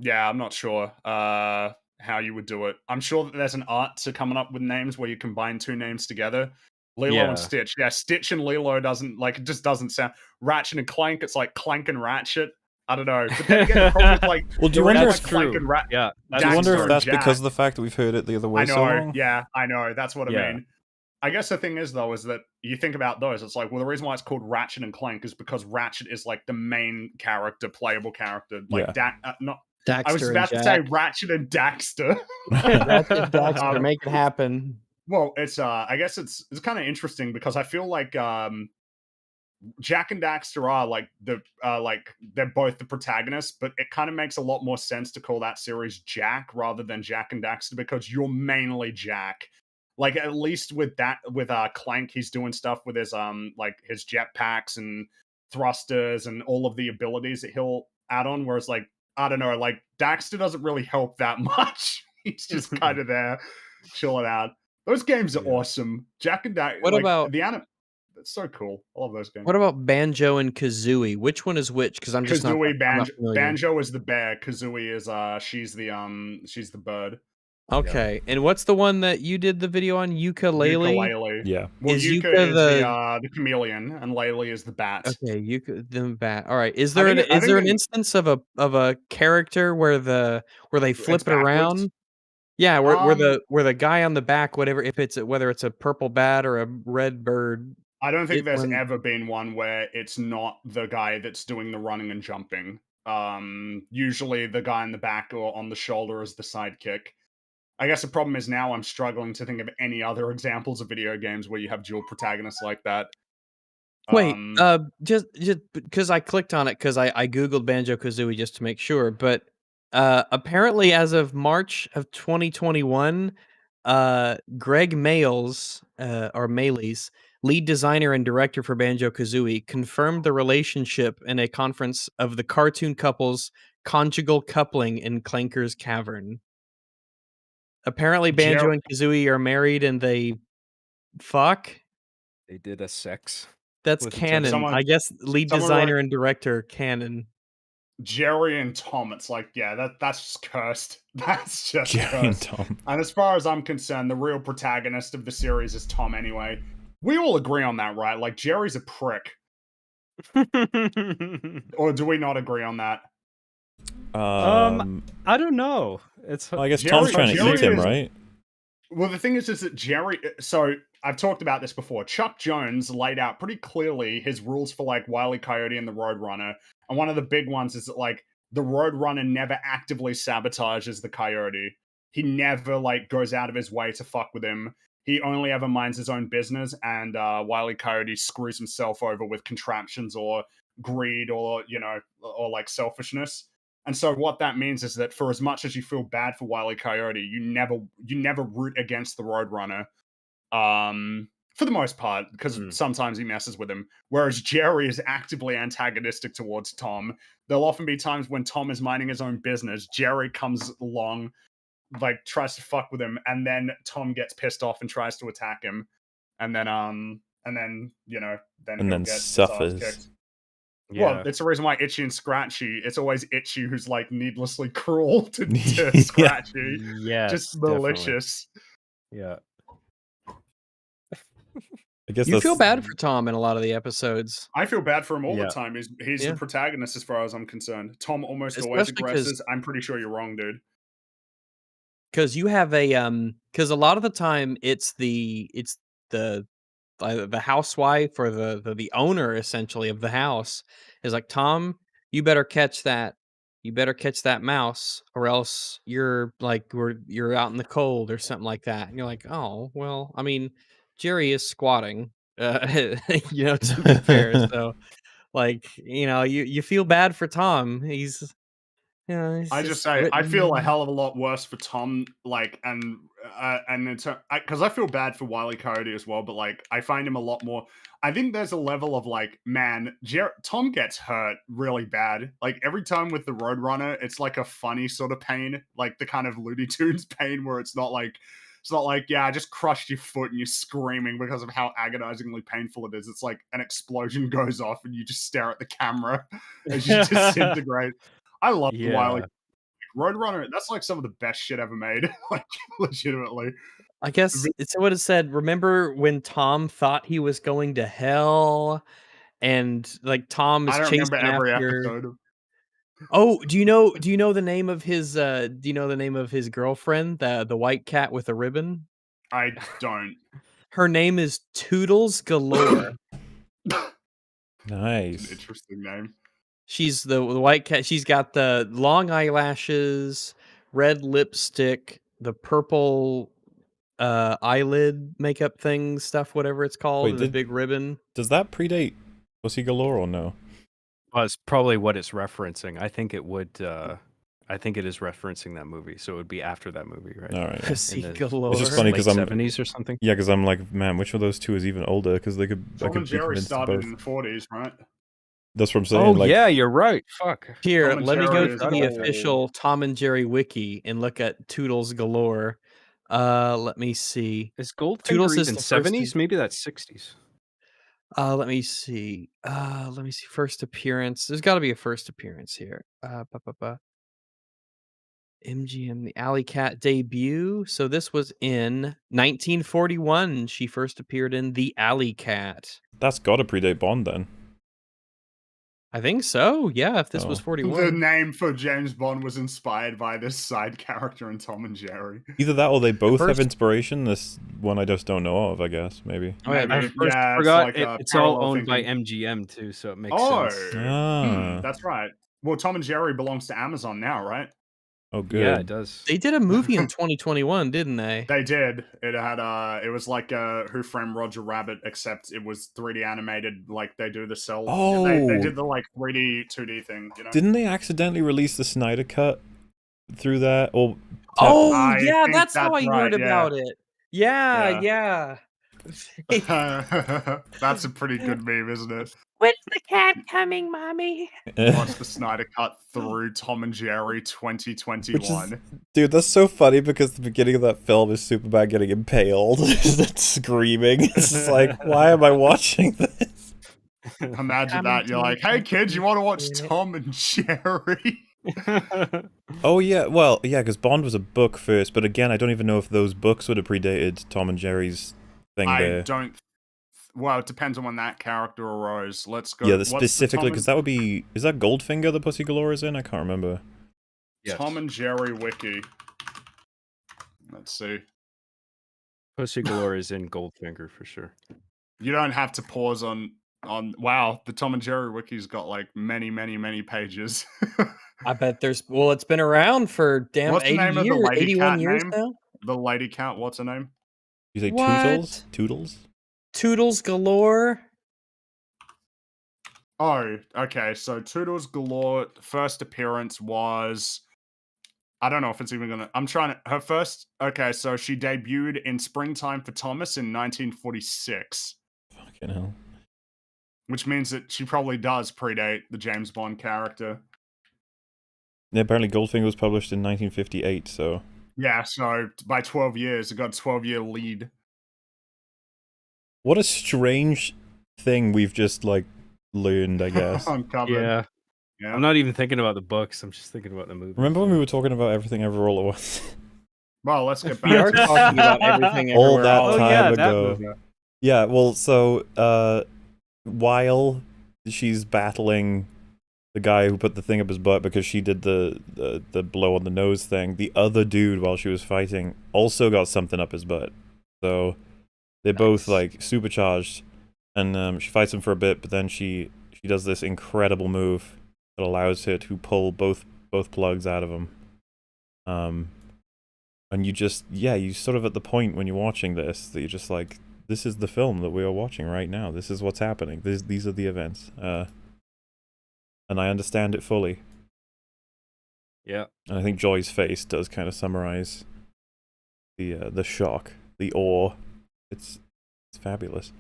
yeah, I'm not sure how you would do it. I'm sure that there's an art to coming up with names where you combine two names together. Lilo Yeah. and Stitch. Yeah, Stitch and Lilo doesn't like it just doesn't sound. Ratchet and Clank, it's like Clank and Ratchet. I don't know. But then again, the problem is like Well, do you there is, wonder like, if Clank and Ratchet. Yeah. Do you wonder Daxter if and that's Jack. because of the fact that we've heard it the other way I know, so long? yeah, I know. That's what I Yeah. mean. I guess the thing is though, is that you think about those, it's like, well, the reason why it's called Ratchet and Clank is because Ratchet is like the main character, playable character. Like not I was Daxter about and to say Jack. Ratchet and Daxter. Ratchet, Daxter, make it happen. Well, it's I guess it's kind of interesting because I feel like Jack and Daxter are like they're both the protagonists, but it kind of makes a lot more sense to call that series Jack rather than Jack and Daxter because you're mainly Jack. Like at least with Clank, he's doing stuff with his like his jetpacks and thrusters and all of the abilities that he'll add on. Whereas like I don't know, like Daxter doesn't really help that much. He's just kind of there chilling out. Those games are awesome. Jack and Daxter. What like, about the anime? That's so cool. I love those games. What about Banjo and Kazooie? Which one is which? Because I'm just not. Kazooie, I'm not familiar. Banjo is the bear. Kazooie is she's the bird. Okay, and what's the one that you did the video on? Ukulele. Ukulele. Yeah. Well, Is Yuka Yuka is the chameleon, and Lele is the bat. Okay, the bat. All right. Is I there think an it- I think an it- instance of a character where they flip It's it around? backwards? Yeah, where Um, the guy on the back, whatever, if it's whether it's a purple bat or a red bird. I don't think there's when- ever been one where it's not the guy that's doing the running and jumping. Usually the guy in the back or on the shoulder is the sidekick. I guess the problem is now I'm struggling to think of any other examples of video games where you have dual protagonists like that. Wait, just because I clicked on it because I googled Banjo Kazooie just to make sure, but apparently as of March of 2021, Greg Mayles or Mayles, lead designer and director for Banjo Kazooie, confirmed the relationship in a conference of the cartoon couple's conjugal coupling in Clanker's Cavern. Apparently, Banjo and Kazooie are married and they fuck. They did a sex. That's with each other. canon. Someone- I guess lead someone designer and director canon. Jerry and Tom, it's like, yeah, that's just cursed. That's just Jerry and cursed. Tom. And as far as I'm concerned, the real protagonist of the series is Tom anyway. We all agree on that, right? Like, Jerry's a prick. Or do we not agree on that? I don't know. It's Well, I guess Jerry- Tom's trying to Jerry eat him, is- right? Well, the thing is that Jerry. So I've talked about this before. Chuck Jones laid out pretty clearly his rules for like Wile E. Coyote and the Roadrunner, and one of the big ones is that like the Roadrunner never actively sabotages the Coyote. He never like goes out of his way to fuck with him. He only ever minds his own business, and Wile E. Coyote screws himself over with contraptions or greed or or like selfishness. And so what that means is that for as much as you feel bad for Wile E. Coyote, you never root against the Roadrunner. For the most part, because sometimes he messes with him. Whereas Jerry is actively antagonistic towards Tom. There'll often be times when Tom is minding his own business, Jerry comes along, like tries to fuck with him, and then Tom gets pissed off and tries to attack him. And then then he'll get his ass suffers. kicked. yeah. Well, it's the reason why Itchy and Scratchy, it's always Itchy who's like needlessly cruel to Yeah. Scratchy. Yes, Just definitely. malicious. Yeah. I guess You feel bad for Tom in a lot of the episodes. I feel bad for him all Yeah. the time. He's Yeah. the protagonist as far as I'm concerned. Tom almost always Especially 'cause- aggresses. I'm pretty sure you're wrong, dude. Because you have because a lot of the time it's the housewife or the owner essentially of the house is like, Tom, you better catch that mouse or else you're out in the cold or something like that. And you're like, oh well, I mean, Jerry is squatting, to be fair. So like, you feel bad for Tom. He's he's I just say I written- feel a hell of a lot worse for Tom, like, and because I feel bad for Wile E. Coyote as well, but like I find him a lot more. I think there's a level of like, man, Tom gets hurt really bad. Like every time with the Roadrunner, it's like a funny sort of pain, like the kind of Looney Tunes pain where it's not like, yeah, I just crushed your foot and you're screaming because of how agonizingly painful it is. It's like an explosion goes off and you just stare at the camera as you disintegrate. I love the Wile E. Roadrunner. That's like some of the best shit ever made. Like legitimately. I guess it's what it said. Remember when Tom thought he was going to hell, and like Tom is I don't chasing remember every after. episode of. Oh, do you know the name of his? Do you know the name of his girlfriend, the white cat with a ribbon? I don't. Her name is Toodles Galore. Nice. Interesting name. She's the white cat. She's got the long eyelashes, red lipstick, the purple eyelid makeup thing stuff, whatever it's called, Wait, and the big ribbon. Does that predate Pussy Galore or no? Well, it's probably what it's referencing. I think it would. I think it is referencing that movie, so it would be after that movie, right? All right. Yeah. Pussy the- Galore. It's just funny because I'm 70s or something. Yeah, because I'm like, man, which of those two is even older? Because I Tom could and be Jerry convinced of started both. in the 40s, right? That's what I'm saying. Oh like, yeah, you're right. Fuck. Here, Tom and let me go Jerry to is the old. official Tom and Jerry wiki and look at Toodles Galore. Let me see. Is Goldfinger Toodles is even the first 70s? Maybe that's 60s. Let me see. First appearance. There's got to be a first appearance here. MGM, the Alley Cat debut. So this was in 1941. She first appeared in The Alley Cat. that's got to predate Bond then. I think so. Yeah, if this was Oh. 41. The name for James Bond was inspired by this side character in Tom and Jerry. Either that or they both have first- inspiration. This one I just don't know of, I guess. Maybe. Oh, yeah, Maybe. I first Yeah, it's forgot like it, a it's all parallel owned by thinking. MGM too, so it makes Oh, sense. Ah. that's right. Well, Tom and Jerry belongs to Amazon now, right? Oh, good. Yeah, it does. They did a movie in 2021, didn't they? They did. It had it was like Who Framed Roger Rabbit, except it was 3D animated, like they do the cell. They Oh. did the like 3D 2D thing, you know. Didn't they accidentally release the Snyder Cut through that? Or Oh, I yeah, think that's how I that's heard right, yeah. about it. Yeah. That's a pretty good meme, isn't it? When's the cat coming, mommy? Watch the Snyder Cut through Tom and Jerry 2021. Dude, that's so funny because the beginning of that film is Superman getting impaled and screaming. It's just like, why am I watching this? Imagine that. You're like, hey kids, you want to watch Tom and Jerry? Oh yeah, well, yeah, because Bond was a book first, but again, I don't even know if those books would have predated Tom and Jerry's thing there. I don't. Well, it depends on when that character arose. Let's go. Yeah, specifically, because that would be... Is that Goldfinger the Pussy Galore is in? I can't remember. Yes. Tom and Jerry wiki. Let's see. Pussy Galore is in Goldfinger for sure. You don't have to pause on. Wow, the Tom and Jerry wiki's got like many pages. I bet there's. Well, it's been around for damn What's the 80 name of the years, lady 81 cat years name? now. The lady cat. What's her name? You say What? Toodles? Toodles? Toodles galore. Oh, okay. So Toodles Galore first appearance was. I don't know if it's even gonna. I'm trying to. Her first. Okay, so she debuted in Springtime for Thomas in 1946, Fucking hell. which means that she probably does predate the James Bond character. Yeah, apparently Goldfinger was published in 1958, so... Yeah, so by 12 years, it got a 12-year lead. What a strange thing we've just, like, learned, I guess. Uncovered. Yeah. I'm not even thinking about the books. I'm just thinking about the movie. Remember when we were talking about Everything Everywhere All at Once? Well, let's get We are back to talking about everything All everywhere. that all time at once. that ago. movie. Yeah, well, so, while she's battling the guy who put the thing up his butt because she did the blow on the nose thing, the other dude, while she was fighting, also got something up his butt. So, they're both, like, supercharged, and she fights him for a bit, but then she does this incredible move that allows her to pull both plugs out of him. And you just, yeah, you sort of at the point when you're watching this, that you're just like, this is the film that we are watching right now. This is what's happening. These are the events. And I understand it fully. Yeah. And I think Joy's face does kind of summarize the shock, the awe. It's fabulous.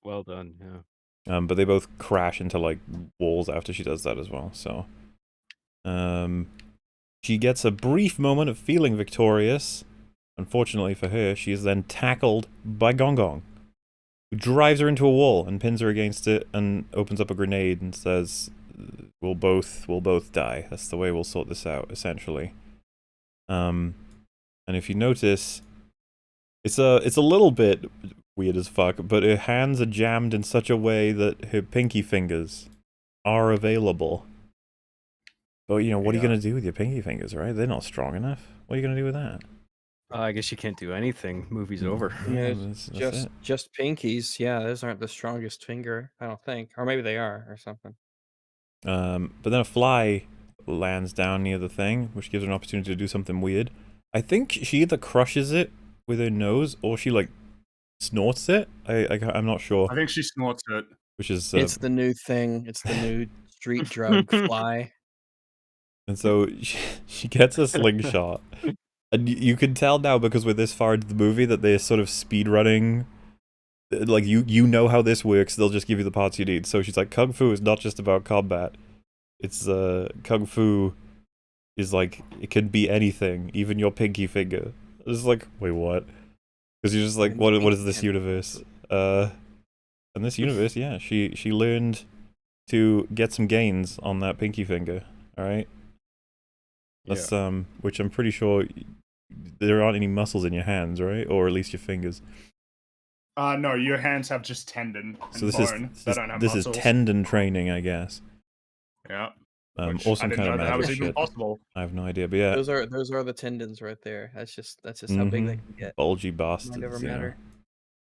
Well done, yeah. But they both crash into like walls after she does that as well. So, she gets a brief moment of feeling victorious. Unfortunately for her, she is then tackled by Gong Gong, who drives her into a wall and pins her against it and opens up a grenade and says, "We'll both die. That's the way we'll sort this out." Essentially, and if you notice, it's a little bit weird as fuck, but her hands are jammed in such a way that her pinky fingers are available. But, you know, what are you going to do with your pinky fingers, right? They're not strong enough. What are you going to do with that? I guess you can't do anything. Movie's over. Yeah, That's just pinkies. Yeah, those aren't the strongest finger, I don't think. Or maybe they are, or something. But then a fly lands down near the thing, which gives her an opportunity to do something weird. I think she either crushes it with her nose, or she, like, snorts it. I'm not sure. I think she snorts it. Which is... It's the new thing. It's the new street drug fly. And so she gets a slingshot. And you can tell now, because we're this far into the movie, that they're sort of speed running. Like, you know how this works, they'll just give you the parts you need. So she's like, Kung Fu is not just about combat. It's, Kung Fu is like, it can be anything, even your pinky finger. It's like, wait, what? Because you're just like, what is this universe? And this universe, yeah, she learned to get some gains on that pinky finger, alright? That's, which I'm pretty sure there aren't any muscles in your hands, right? Or at least your fingers. No, your hands have just tendon and So this bone. is They don't have this muscles. is tendon training, I guess. Yeah. Or some I didn't kind of know that was magic even shit. possible. I have no idea, but yeah. Those are the tendons right there. That's just how big they can get. Bulgy Might bastards, never you know. matter.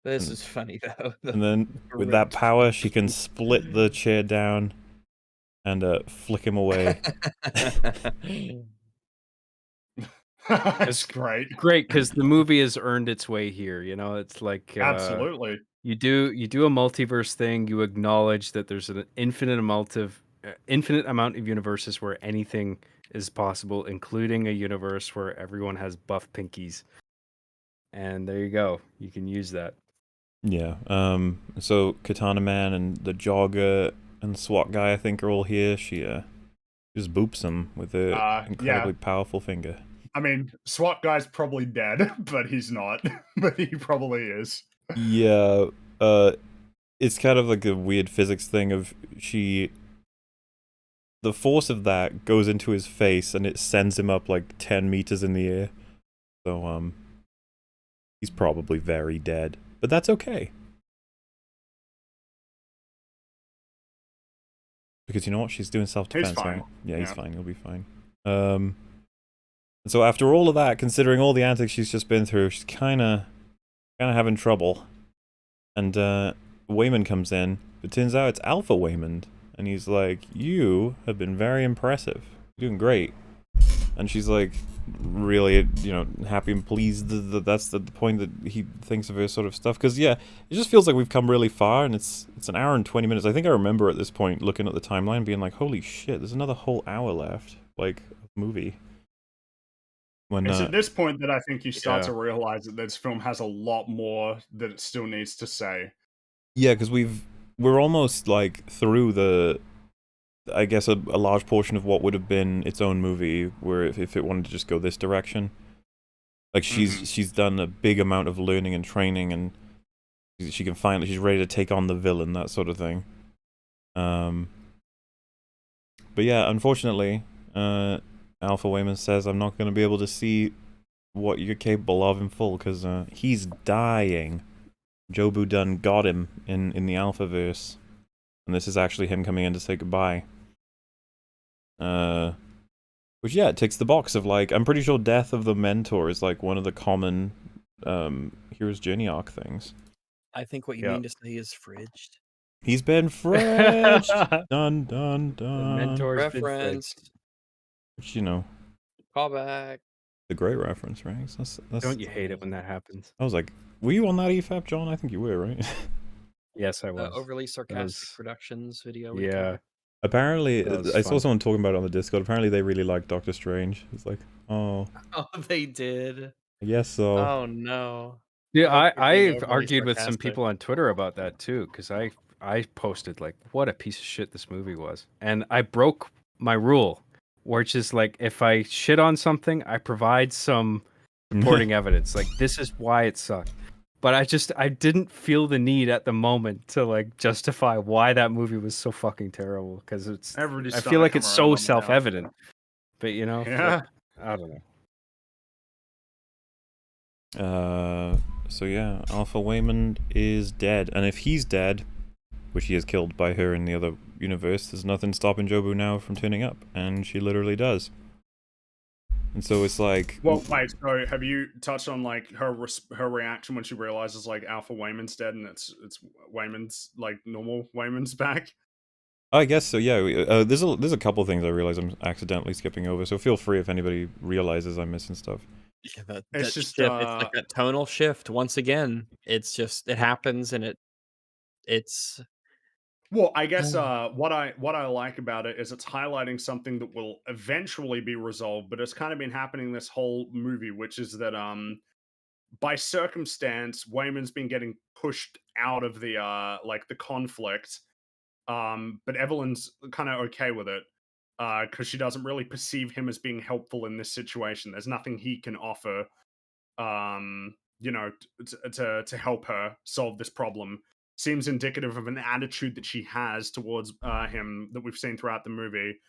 This And- is funny though. And then with that power, she can split the chair down and flick him away. That's great. Great, because the movie has earned its way here. You know, it's like Absolutely. you do a multiverse thing. You acknowledge that there's an infinite amount of universes where anything is possible, including a universe where everyone has buff pinkies. And there you go. You can use that. Yeah. So Katana Man and the Jogger and SWAT guy, I think, are all here. She just boops him with a incredibly powerful finger. I mean, SWAT guy's probably dead, but he's not. But he probably is. Yeah. it's kind of like a weird physics thing of the force of that goes into his face and it sends him up like 10 meters in the air. So, he's probably very dead, but that's okay. Because you know what? She's doing self-defense, right? Yeah, he's fine. He'll be fine. So after all of that, considering all the antics she's just been through, she's kind of having trouble. And Waymond comes in. It turns out it's Alpha Waymond, and he's like, "You have been very impressive. You're doing great." And she's like, really, happy and pleased that that's the point that he thinks of her sort of stuff. Because yeah, it just feels like we've come really far, and it's an hour and 20 minutes. I think I remember at this point looking at the timeline, being like, "Holy shit, there's another whole hour left, like movie." When it's at this point that I think you start to realize that this film has a lot more that it still needs to say. Yeah, because we're almost like through I guess a large portion of what would have been its own movie, where if it wanted to just go this direction, like she's done a big amount of learning and training, and she's ready to take on the villain, that sort of thing. But yeah, unfortunately, Alpha Waymond says, "I'm not going to be able to see what you're capable of in full because he's dying. Jobu done got him in the Alphaverse, and this is actually him coming in to say goodbye." Which yeah, it ticks the box of like, I'm pretty sure death of the mentor is like one of the common hero's journey arc things. I think what you mean to say is fridged. He's been fridged. Dun dun dun. The mentor's Reference. Which, you know, Callback. the great reference, right? That's Don't you hate it when that happens? I was like, were you on that EFAP, John? I think you were, right? Yes, I was. Overly sarcastic productions video. Yeah. Apparently, I saw fun. someone talking about it on the Discord. Apparently, they really like Doctor Strange. It's like, oh, they did. I guess so. Oh no. Yeah, I've I've argued with some people on Twitter about that too, because I posted like, what a piece of shit this movie was, and I broke my rule, which is like, if I shit on something, I provide some supporting evidence. Like, this is why it sucked. But I didn't feel the need at the moment to like justify why that movie was so fucking terrible, because I feel like it's so self-evident. But Yeah. I don't know. So yeah, Alpha Waymond is dead, and if he's dead, which he is killed by her in the other universe, there's nothing stopping Jobu now from turning up, and she literally does. And so it's like, well, wait. So have you touched on like her reaction when she realizes like Alpha Waymond's dead and it's Waymond's like normal Waymond's back? I guess so. Yeah. There's a couple things I realize I'm accidentally skipping over. So feel free if anybody realizes I'm missing stuff. Yeah, It's just shift, it's like that tonal shift once again. It's just it happens, and it's. Well, I guess what I like about it is it's highlighting something that will eventually be resolved, but it's kind of been happening this whole movie, which is that by circumstance, Waymond's been getting pushed out of the like the conflict, but Evelyn's kind of okay with it because she doesn't really perceive him as being helpful in this situation. There's nothing he can offer, to help her solve this problem. Seems indicative of an attitude that she has towards him that we've seen throughout the movie,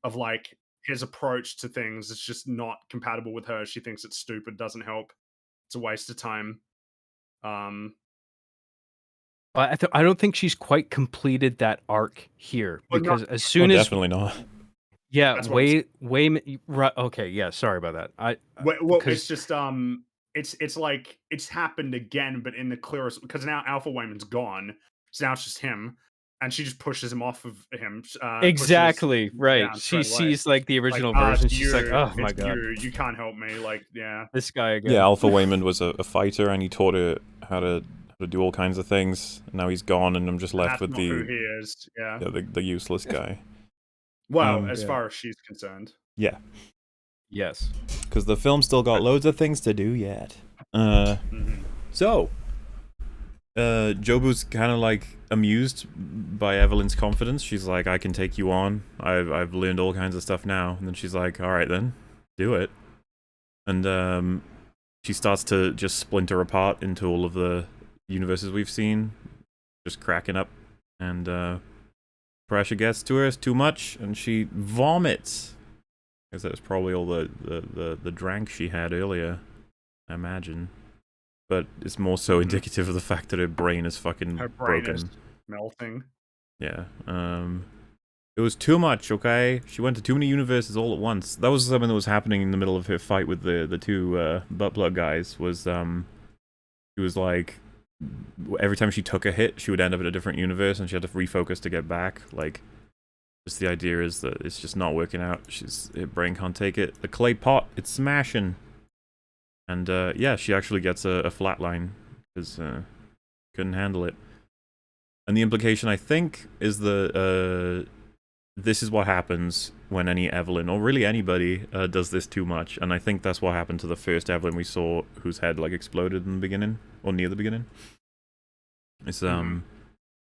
of like his approach to things is just not compatible with her. She thinks it's stupid, doesn't help, it's a waste of time. But I don't think she's quite completed that arc here, because as soon as definitely not. Yeah, right, okay, yeah, sorry about that. Well, it's just it's like it's happened again, but in the clearest, because now Alpha Waymond's gone, so now it's just him, and she just pushes him off of him. Exactly, right. She sees like the original version. She's like, "Oh my god, you can't help me!" Like, yeah, this guy again. Yeah, Alpha Waymond was a fighter, and he taught her how to do all kinds of things. And now he's gone, and I'm just left with who he is. Yeah, the useless guy. Well, as far as she's concerned. Yeah. Yes. Because the film still got loads of things to do yet. So, Jobu's kind of like amused by Evelyn's confidence. She's like, I can take you on. I've learned all kinds of stuff now. And then she's like, all right then, do it. And she starts to just splinter apart into all of the universes we've seen. just cracking up, and pressure gets to her, it's too much, and she vomits. Because that's probably all the drank she had earlier, I imagine. But it's more so indicative of the fact that her brain is fucking Her brain broken. is melting. Yeah. It was too much, okay? She went to too many universes all at once. That was something that was happening in the middle of her fight with the two butt plug guys. Was she was like, every time she took a hit, she would end up in a different universe, and she had to refocus to get back. Like, just the idea is that it's just not working out. Her brain can't take it. The clay pot, it's smashing. And yeah, she actually gets a flatline because couldn't handle it. And the implication, I think, is this is what happens when any Evelyn, or really anybody, does this too much. And I think that's what happened to the first Evelyn we saw, whose head like exploded in the beginning, or near the beginning. It's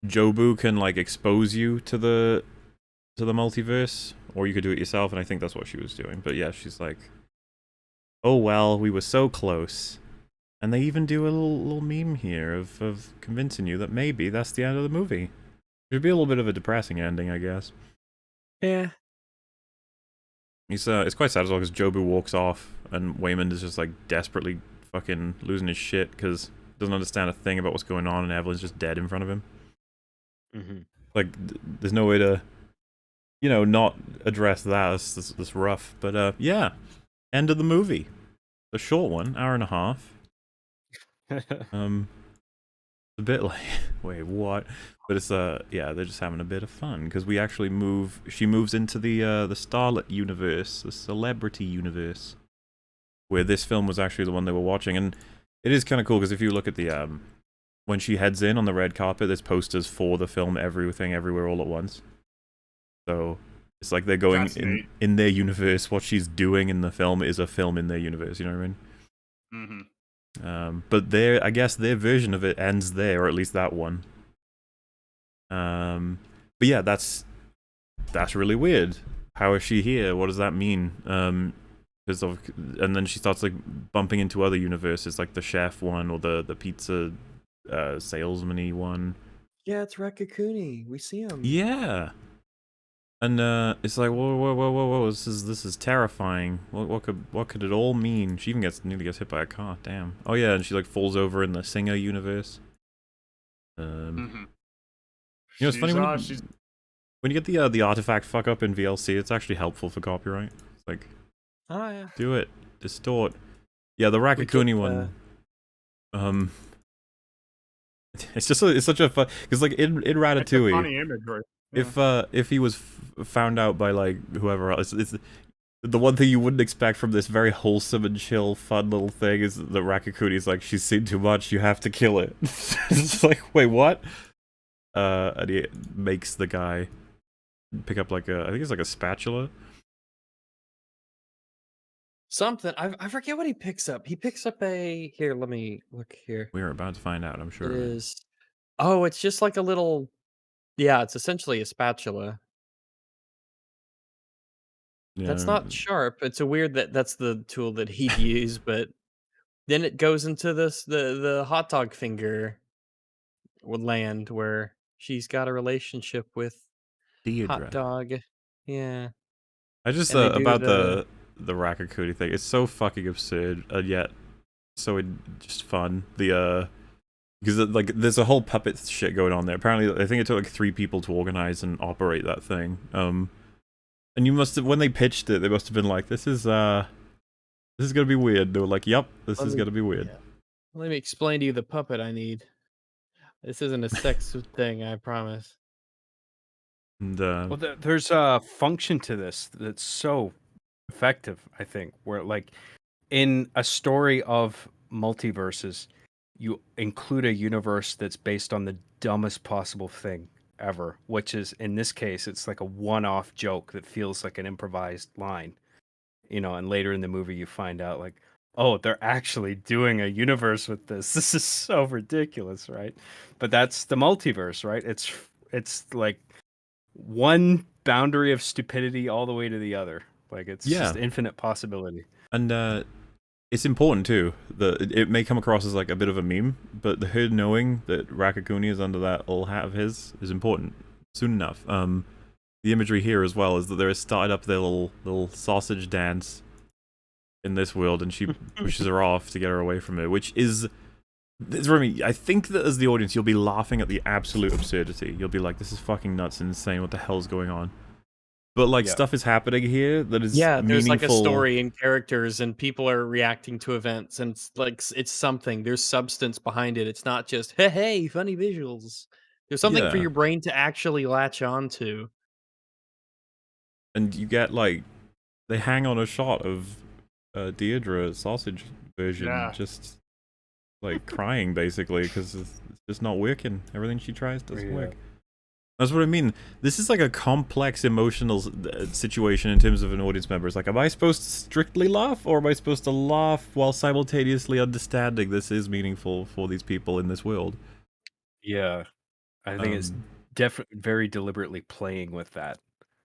Jobu can like expose you to the multiverse, or you could do it yourself, and I think that's what she was doing. But yeah, she's like, oh well, we were so close. And they even do a little meme here of convincing you that maybe that's the end of the movie. It would be a little bit of a depressing ending, I guess. Yeah. It's quite sad as well, because Jobu walks off, and Waymond is just like desperately fucking losing his shit, because he doesn't understand a thing about what's going on, and Evelyn's just dead in front of him. Like, there's no way to, you know, not address that. That's rough. But yeah, end of the movie. A short one, hour and a half. A bit like, wait, what? But it's yeah, they're just having a bit of fun, because we actually she moves into the Starlet universe, the celebrity universe, where this film was actually the one they were watching. And it is kind of cool, because if you look at the when she heads in on the red carpet, there's posters for the film Everything Everywhere All at Once. So it's like they're going in their universe. What she's doing in the film is a film in their universe, you know what I mean? But I guess their version of it ends there, or at least that one. But yeah, that's really weird. How is she here? What does that mean? And then she starts like bumping into other universes, like the chef one, or the pizza salesman-y one. Yeah, it's Rakakuni. We see him. Yeah. And it's like, whoa, this is terrifying. What could it all mean? She even nearly gets hit by a car. Damn. Oh yeah, and she like falls over in the Singer universe. You know, it's funny when you get the artifact fuck up in VLC, it's actually helpful for copyright. It's like, oh yeah, do it, distort. Yeah, the Rakakuni one. It's such a fun, because like in Ratatouille, it's a funny imagery. Yeah. If he was found out by like whoever else, it's the one thing you wouldn't expect from this very wholesome and chill, fun little thing is that Rakakuni's like, she's seen too much, you have to kill it. It's like, wait, what? And he makes the guy pick up like I think it's like a spatula. something. I forget what he picks up. He picks up a here. Let me look here. We are about to find out, I'm sure. It is. Oh, it's just like a little. Yeah, it's essentially a spatula. Yeah, That's not sharp. It's a weird that's the tool that he'd use, but then it goes into the hot dog finger land where she's got a relationship with Deirdre. hot dog. Yeah. I just And they do about the Rakakuni thing. It's so fucking absurd, and yet so just fun. Because like there's a whole puppet shit going on there. Apparently, I think it took like 3 people to organize and operate that thing. And you must have, when they pitched it, they must have been like, this is gonna be weird. They were like, yep, this is gonna be weird. Yeah. Let me explain to you the puppet I need. This isn't a sex thing, I promise. And well, there's a function to this that's so effective, I think, where like in a story of multiverses, you include a universe that's based on the dumbest possible thing ever, which is, in this case, it's like a one-off joke that feels like an improvised line, you know, and later in the movie you find out like, oh, they're actually doing a universe with this. This is so ridiculous, right? But that's the multiverse, right? It's like one boundary of stupidity all the way to the other. Like it's just infinite possibility. And it's important too. It may come across as like a bit of a meme, but the her knowing that Rakakuni is under that old hat of his is important. Soon enough. The imagery here as well is that they're started up their little sausage dance in this world, and she pushes her off to get her away from it, which is. I think that as the audience, you'll be laughing at the absolute absurdity. You'll be like, "This is fucking nuts and insane. What the hell's going on?" But like stuff is happening here that is there's meaningful. like a story and characters, and people are reacting to events, and it's like it's something. There's substance behind it. It's not just hey, funny visuals. There's something for Yeah. your brain to actually latch on to. And you get like they hang on a shot of Deirdre sausage version, Yeah. just like crying basically because it's just not working. Everything she tries doesn't work. That's what I mean. This is like a complex emotional situation in terms of an audience member. It's like, am I supposed to strictly laugh, or am I supposed to laugh while simultaneously understanding this is meaningful for these people in this world? Yeah, I think it's definitely very deliberately playing with that.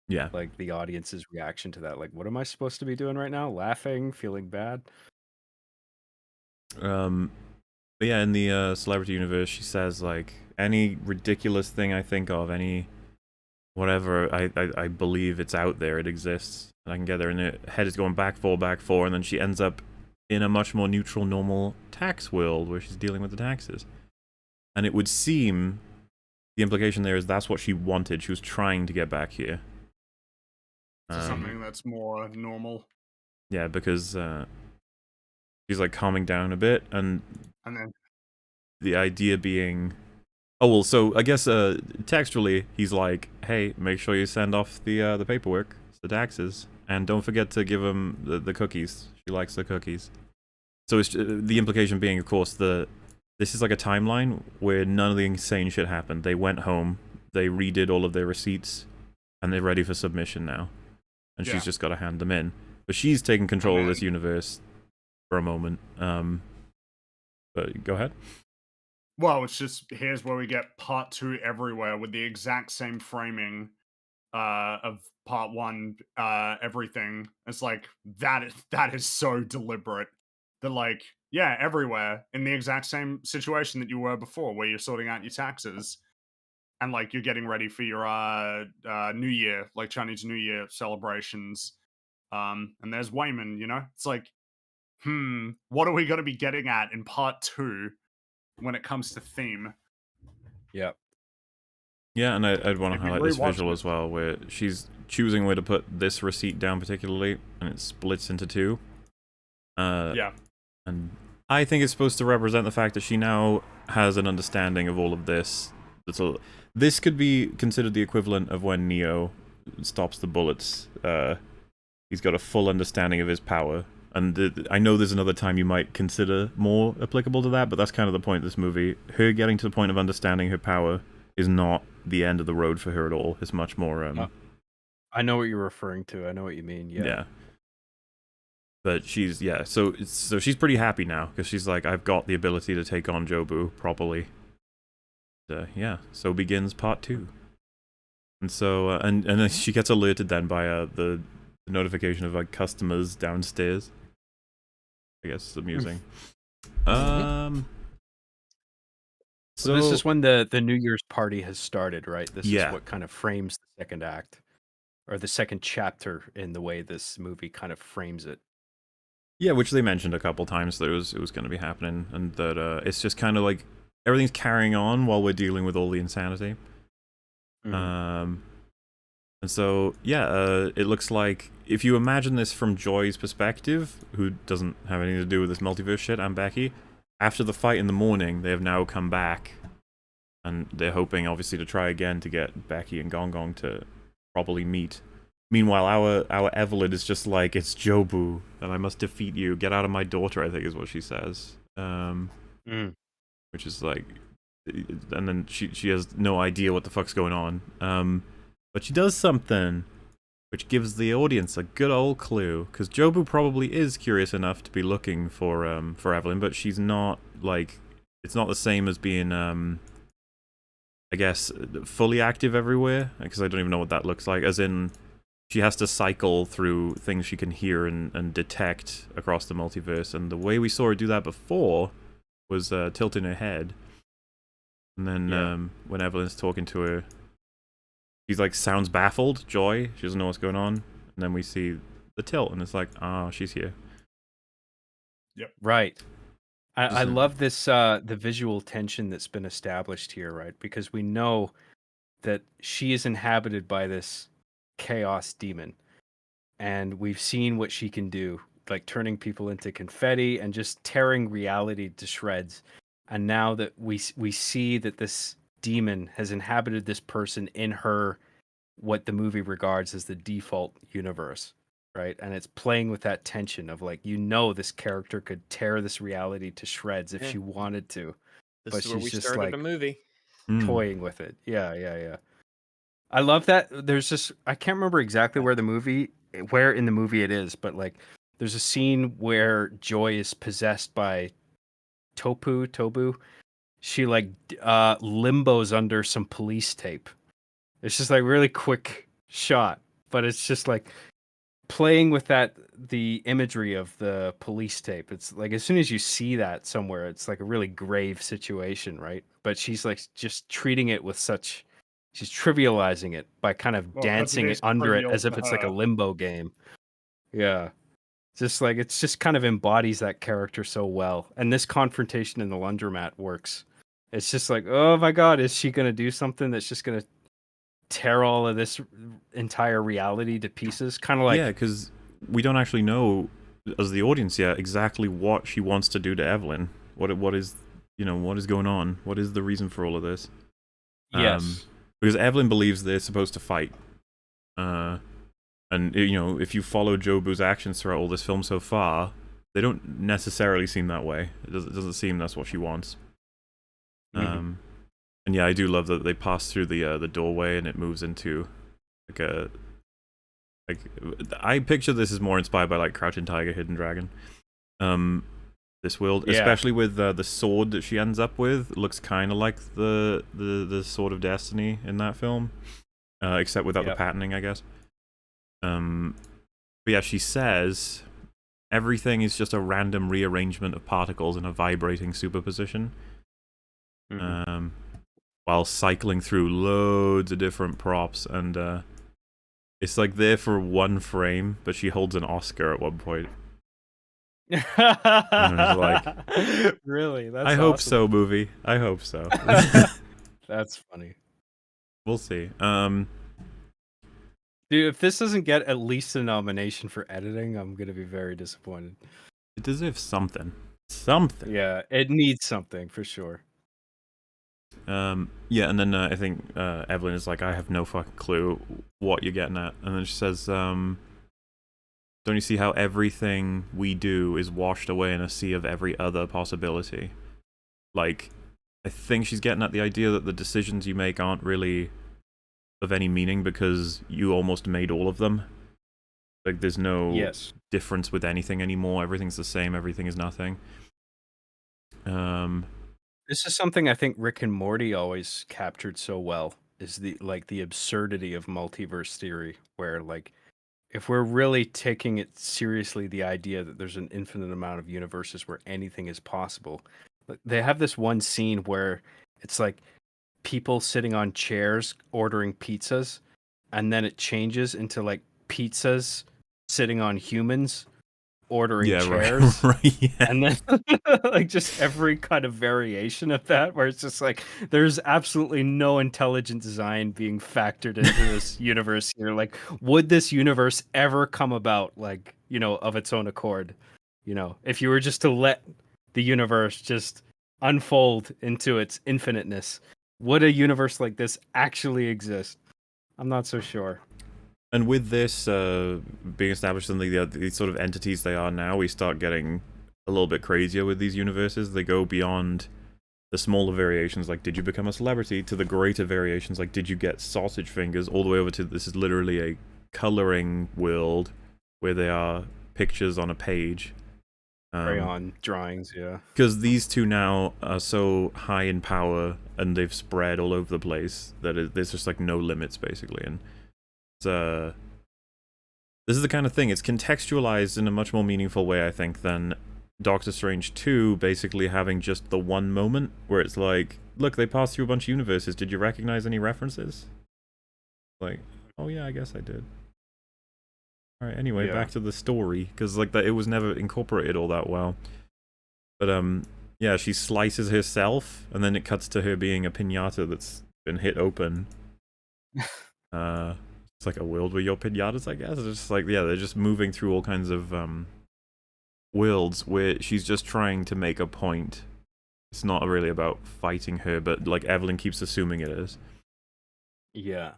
Yeah. Like the audience's reaction to that. Like, what am I supposed to be doing right now? Laughing, feeling bad? But yeah, in the celebrity universe, she says like any ridiculous thing I think of, any whatever I believe it's out there, it exists, and I can get there. And her head is going back four, and then she ends up in a much more neutral, normal tax world where she's dealing with the taxes. And it would seem the implication there is that's what she wanted. She was trying to get back here. Something that's more normal. Yeah, because she's like calming down a bit, and then the idea being, oh well, so I guess textually he's like, hey, make sure you send off the paperwork, the taxes, and don't forget to give him the cookies. She likes the cookies. So it's, the implication being, of course, this is like a timeline where none of the insane shit happened. They went home, they redid all of their receipts, and they're ready for submission now. And she's just got to hand them in. But she's taking control of this universe for a moment. But go ahead. Well, it's just here's where we get part 2 everywhere with the exact same framing of part 1. Everything. It's like that is so deliberate. That like everywhere in the exact same situation that you were before, where you're sorting out your taxes, and like you're getting ready for your New Year, like Chinese New Year celebrations. And there's Wayman. It's like, what are we going to be getting at in part 2? When it comes to theme. Yeah. Yeah, and I'd want to highlight this visual as well, where she's choosing where to put this receipt down particularly, and it splits into 2. And I think it's supposed to represent the fact that she now has an understanding of all of this. This could be considered the equivalent of when Neo stops the bullets. He's got a full understanding of his power. And I know there's another time you might consider more applicable to that, but that's kind of the point of this movie. Her getting to the point of understanding her power is not the end of the road for her at all. It's much more... I know what you're referring to. I know what you mean, yeah. But she's... Yeah, so she's pretty happy now, because she's like, I've got the ability to take on Jobu properly. So begins part 2. And so... and then she gets alerted then by the notification of like customers downstairs. I guess it's amusing. So this is when the New Year's party has started, right? This is Yeah. what kind of frames the second act, or the second chapter, in the way this movie kind of frames it. Yeah, which they mentioned a couple times that it was going to be happening, and that it's just kind of like everything's carrying on while we're dealing with all the insanity. And so, it looks like, if you imagine this from Joy's perspective, who doesn't have anything to do with this multiverse shit, and Becky, after the fight in the morning, they have now come back, and they're hoping, obviously, to try again to get Becky and Gong Gong to properly meet. Meanwhile, our Evelyn is just like, it's Jobu, and I must defeat you. Get out of my daughter, I think is what she says. Which is like... And then she has no idea what the fuck's going on. But she does something which gives the audience a good old clue, because Jobu probably is curious enough to be looking for Evelyn, but she's not, like, it's not the same as being, I guess, fully active everywhere, because I don't even know what that looks like, as in, she has to cycle through things she can hear and detect across the multiverse. And the way we saw her do that before was tilting her head. And then when Evelyn's talking to her, she's like, sounds baffled, joy. She doesn't know what's going on. And then we see the tilt, and it's like, ah, she's here. Right. I love this the visual tension that's been established here, right? Because we know that she is inhabited by this chaos demon, and we've seen what she can do, like turning people into confetti and just tearing reality to shreds. And now that we see that this demon has inhabited this person in her, what the movie regards as the default universe, right? And it's playing with that tension of like, this character could tear this reality to shreds if she wanted to. This But is where she's we just started like a movie. toying with it. Yeah. I love that. There's just, I can't remember exactly where in the movie it is, but like there's a scene where Joy is possessed by Tobu. She like limbos under some police tape. It's just like really quick shot, but it's just like playing with the imagery of the police tape. It's like as soon as you see that somewhere, it's like a really grave situation, right? But she's like just treating it with she's trivializing it by kind of dancing is under it trivial as if to it's like a her. limbo game. Yeah. It's just kind of embodies that character so well. And this confrontation in the laundromat works. It's just like, oh my God, is she going to do something that's just going to tear all of this entire reality to pieces? Kind of like, Yeah, because we don't actually know, as the audience yet, exactly what she wants to do to Evelyn. What is going on? What is the reason for all of this? yes. Because Evelyn believes they're supposed to fight. And, if you follow Jobu's actions throughout all this film so far, they don't necessarily seem that way. It doesn't seem that's what she wants. Mm-hmm. And yeah, I do love that they pass through the doorway and it moves into I picture this as more inspired by like Crouching Tiger, Hidden Dragon. This world, especially with the sword that she ends up with, looks kind of like the Sword of Destiny in that film, except without the patterning, I guess. But yeah, she says everything is just a random rearrangement of particles in a vibrating superposition. While cycling through loads of different props, and it's like there for one frame, but she holds an Oscar at one point. And I was like, really? That's I hope awesome. so, movie. I hope so. That's funny. We'll see. Dude, if this doesn't get at least a nomination for editing, I'm gonna be very disappointed. It deserves something. Something. Yeah, it needs something for sure. Yeah, and then I think Evelyn is like, I have no fucking clue what you're getting at. And then she says, don't you see how everything we do is washed away in a sea of every other possibility? Like, I think she's getting at the idea that the decisions you make aren't really of any meaning because you almost made all of them. Like, there's no difference with anything anymore. Everything's the same. Everything is nothing. This is something I think Rick and Morty always captured so well, is the absurdity of multiverse theory, where like if we're really taking it seriously, the idea that there's an infinite amount of universes where anything is possible. They have this one scene where it's like people sitting on chairs ordering pizzas, and then it changes into like pizzas sitting on humans ordering chairs. Right, yeah. And then like just every kind of variation of that, where it's just like there's absolutely no intelligent design being factored into this universe here. Like, would this universe ever come about, like, of its own accord? If you were just to let the universe just unfold into its infiniteness, would a universe like this actually exist? I'm not so sure. And with this being established in the sort of entities they are now, we start getting a little bit crazier with these universes. They go beyond the smaller variations, like did you become a celebrity, to the greater variations, like did you get sausage fingers, all the way over to this is literally a coloring world where they are pictures on a page. Crayon drawings, yeah. Because these two now are so high in power and they've spread all over the place that there's just like no limits, basically. And this is the kind of thing, it's contextualized in a much more meaningful way, I think, than Doctor Strange 2 basically having just the one moment where it's like, look, they passed through a bunch of universes, did you recognize any references? Like, oh yeah, I guess I did. Alright, anyway, Yeah. back to the story, because like that, it was never incorporated all that well. But yeah, she slices herself, and then it cuts to her being a piñata that's been hit open. It's like a world where you're piñatas, I guess. It's just like, yeah, they're just moving through all kinds of worlds where she's just trying to make a point. It's not really about fighting her, but like Evelyn keeps assuming it is. Yeah.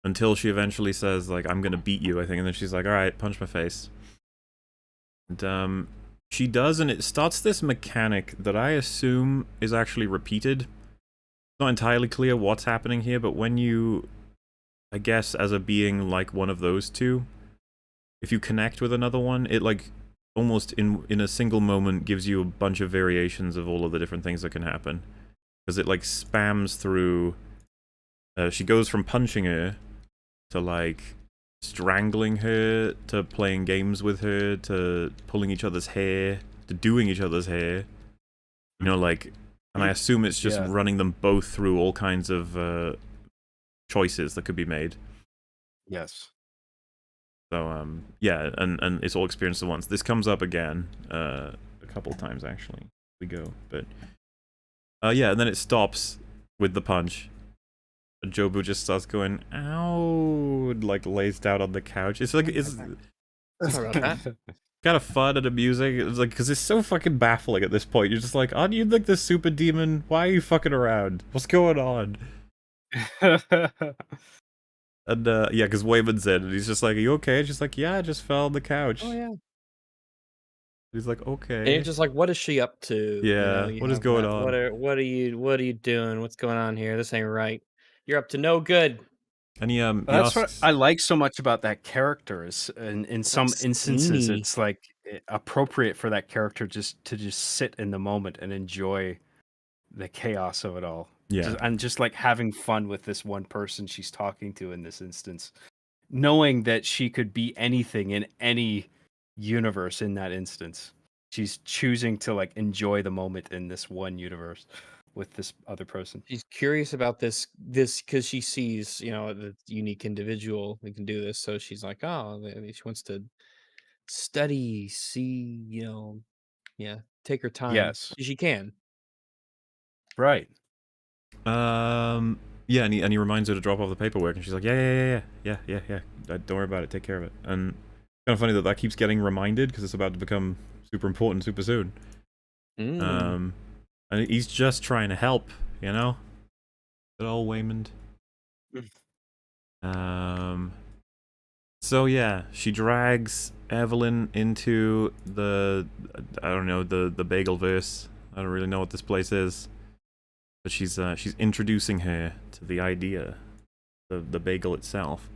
Until she eventually says, like, I'm gonna beat you, I think, and then she's like, alright, punch my face. And she does, and it starts this mechanic that I assume is actually repeated. It's not entirely clear what's happening here, but when you, I guess, as a being like one of those two, if you connect with another one, it like almost in a single moment gives you a bunch of variations of all of the different things that can happen. Because it like spams through, she goes from punching her to like strangling her, to playing games with her, to pulling each other's hair, to doing each other's hair. You know, like, and I assume it's just running them both through all kinds of choices that could be made. Yes. So, yeah, and it's all experienced at once. This comes up again, a couple times, actually. We go, but... yeah, and then it stops with the punch. And Jobu just starts going, ow, and, like, lays down on the couch. It's like, it's Sorry about that. kind of fun and amusing. It's like, because it's so fucking baffling at this point. You're just like, aren't you, like, the super demon? Why are you fucking around? What's going on? And, yeah, because Wayman's in, and he's just like, are you okay? And she's like, yeah, I just fell on the couch. Oh yeah. He's like, okay. And you're just like, what is she up to? Yeah, You what is have going that- on? What are you doing? What's going on here? This ain't right. You're up to no good. And he That's what asks, I like so much about that character. Is in some instances, Steamy. it's like appropriate for that character just to sit in the moment and enjoy the chaos of it all. yeah, And just like having fun with this one person she's talking to in this instance, knowing that she could be anything in any universe in that instance. She's choosing to like enjoy the moment in this one universe with this other person. She's curious about this because she sees, the unique individual who can do this. So she's like, oh, she wants to study, see, yeah, take her time. Yes. She can. Right. yeah, and he reminds her to drop off the paperwork, and she's like, yeah. Don't worry about it. Take care of it. And it's kind of funny that keeps getting reminded because it's about to become super important super soon. And he's just trying to help, you know. Good old Waymond. So yeah, she drags Evelyn into the, I don't know, the Bagelverse. I don't really know what this place is. But she's introducing her to the idea, the bagel itself,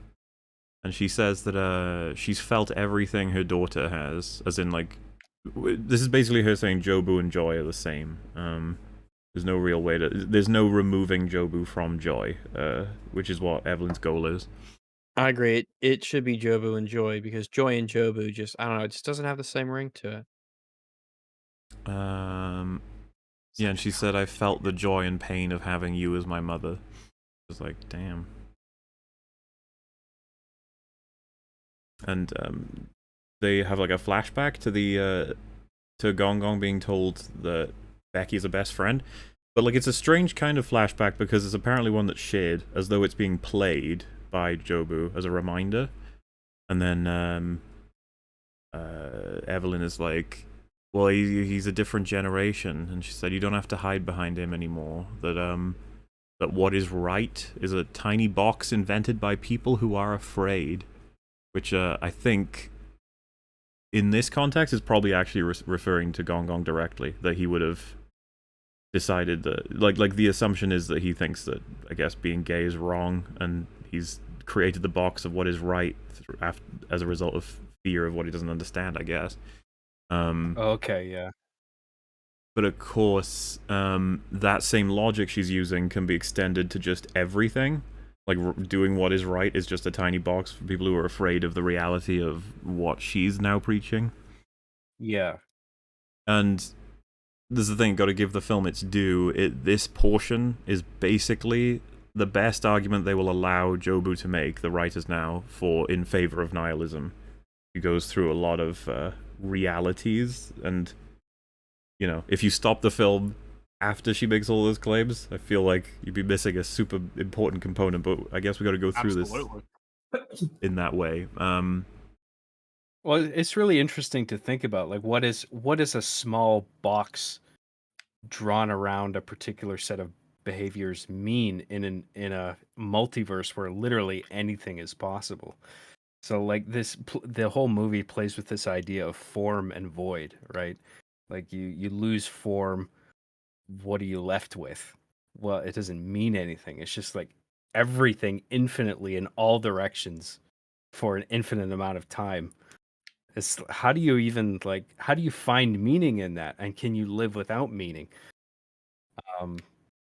and she says that she's felt everything her daughter has, as in like, this is basically her saying Jobu and Joy are the same. There's no real way there's no removing Jobu from Joy, which is what Evelyn's goal is. I agree. It should be Jobu and Joy because Joy and Jobu just, I don't know, it just doesn't have the same ring to it. Yeah, and she said, I felt the joy and pain of having you as my mother. I was like, damn. And they have like a flashback to the to Gong Gong being told that Becky is a best friend. But like, it's a strange kind of flashback because it's apparently one that's shared, as though it's being played by Jobu as a reminder. And then Evelyn is like, well, he's a different generation, and she said you don't have to hide behind him anymore. That what is right is a tiny box invented by people who are afraid, which I think, in this context, is probably actually referring to Gong Gong directly. That he would have decided that, like the assumption is that he thinks that, I guess, being gay is wrong, and he's created the box of what is right as a result of fear of what he doesn't understand, I guess. Okay, yeah. But of course, that same logic she's using can be extended to just everything. like doing what is right is just a tiny box for people who are afraid of the reality of what she's now preaching. Yeah. And there's the thing, got to give the film its due. This portion is basically the best argument they will allow Jobu to make, the writers now, in favor of nihilism. He goes through a lot of realities, and if you stop the film after she makes all those claims, I feel like you'd be missing a super important component. But I guess we got to go through this in that way. Well, it's really interesting to think about, like, what is a small box drawn around a particular set of behaviors mean in a multiverse where literally anything is possible. So like the whole movie plays with this idea of form and void, right? Like you lose form, what are you left with? Well, it doesn't mean anything. It's just like everything infinitely in all directions for an infinite amount of time. It's how do you find meaning in that, and can you live without meaning?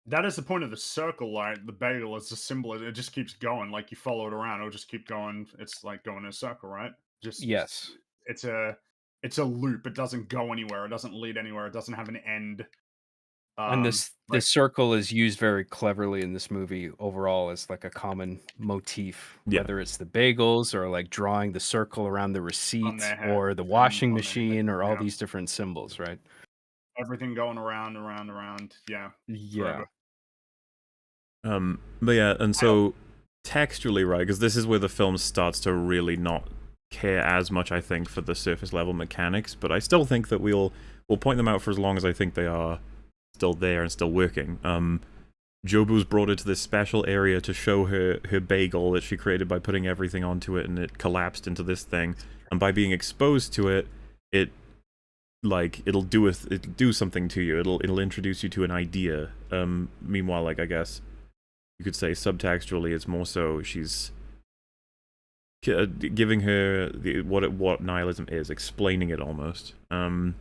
That is the point of the circle, like the bagel is a symbol. It just keeps going. Like you follow it around, it'll just keep going. It's like going in a circle, right? Yes. It's a loop. It doesn't go anywhere. It doesn't lead anywhere. It doesn't have an end. And this circle is used very cleverly in this movie overall as like a common motif, whether it's the bagels or like drawing the circle around the receipt or the washing machine or all these different symbols, right? Everything going around, yeah. Yeah. Forever. But yeah, and so textually, right, because this is where the film starts to really not care as much, I think, for the surface level mechanics, but I still think that we'll point them out for as long as I think they are still there and still working. Jobu's brought her to this special area to show her bagel that she created by putting everything onto it, and it collapsed into this thing. And by being exposed to it, it'll do something to you. It'll introduce you to an idea. Meanwhile, like I guess you could say subtextually, it's more so she's giving her what nihilism is, explaining it almost. And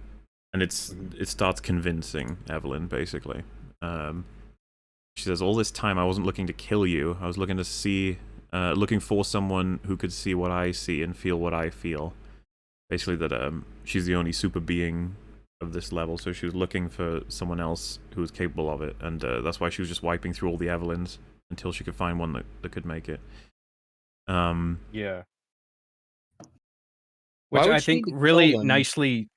it starts convincing Evelyn, basically. She says, all this time I wasn't looking to kill you. I was looking for someone who could see what I see and feel what I feel. Basically that she's the only super being of this level, so she was looking for someone else who was capable of it, and that's why she was just wiping through all the Evelyns until she could find one that could make it. Yeah. Which I think really nicely,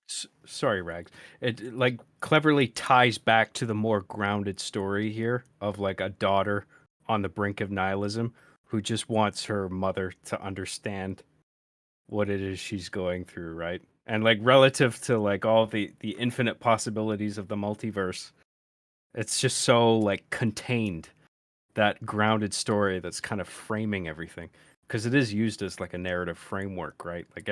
sorry, Rags, it like cleverly ties back to the more grounded story here of like a daughter on the brink of nihilism who just wants her mother to understand what it is she's going through, right? And like relative to like all the infinite possibilities of the multiverse, it's just so like contained, that grounded story that's kind of framing everything. Because it is used as like a narrative framework, right? Like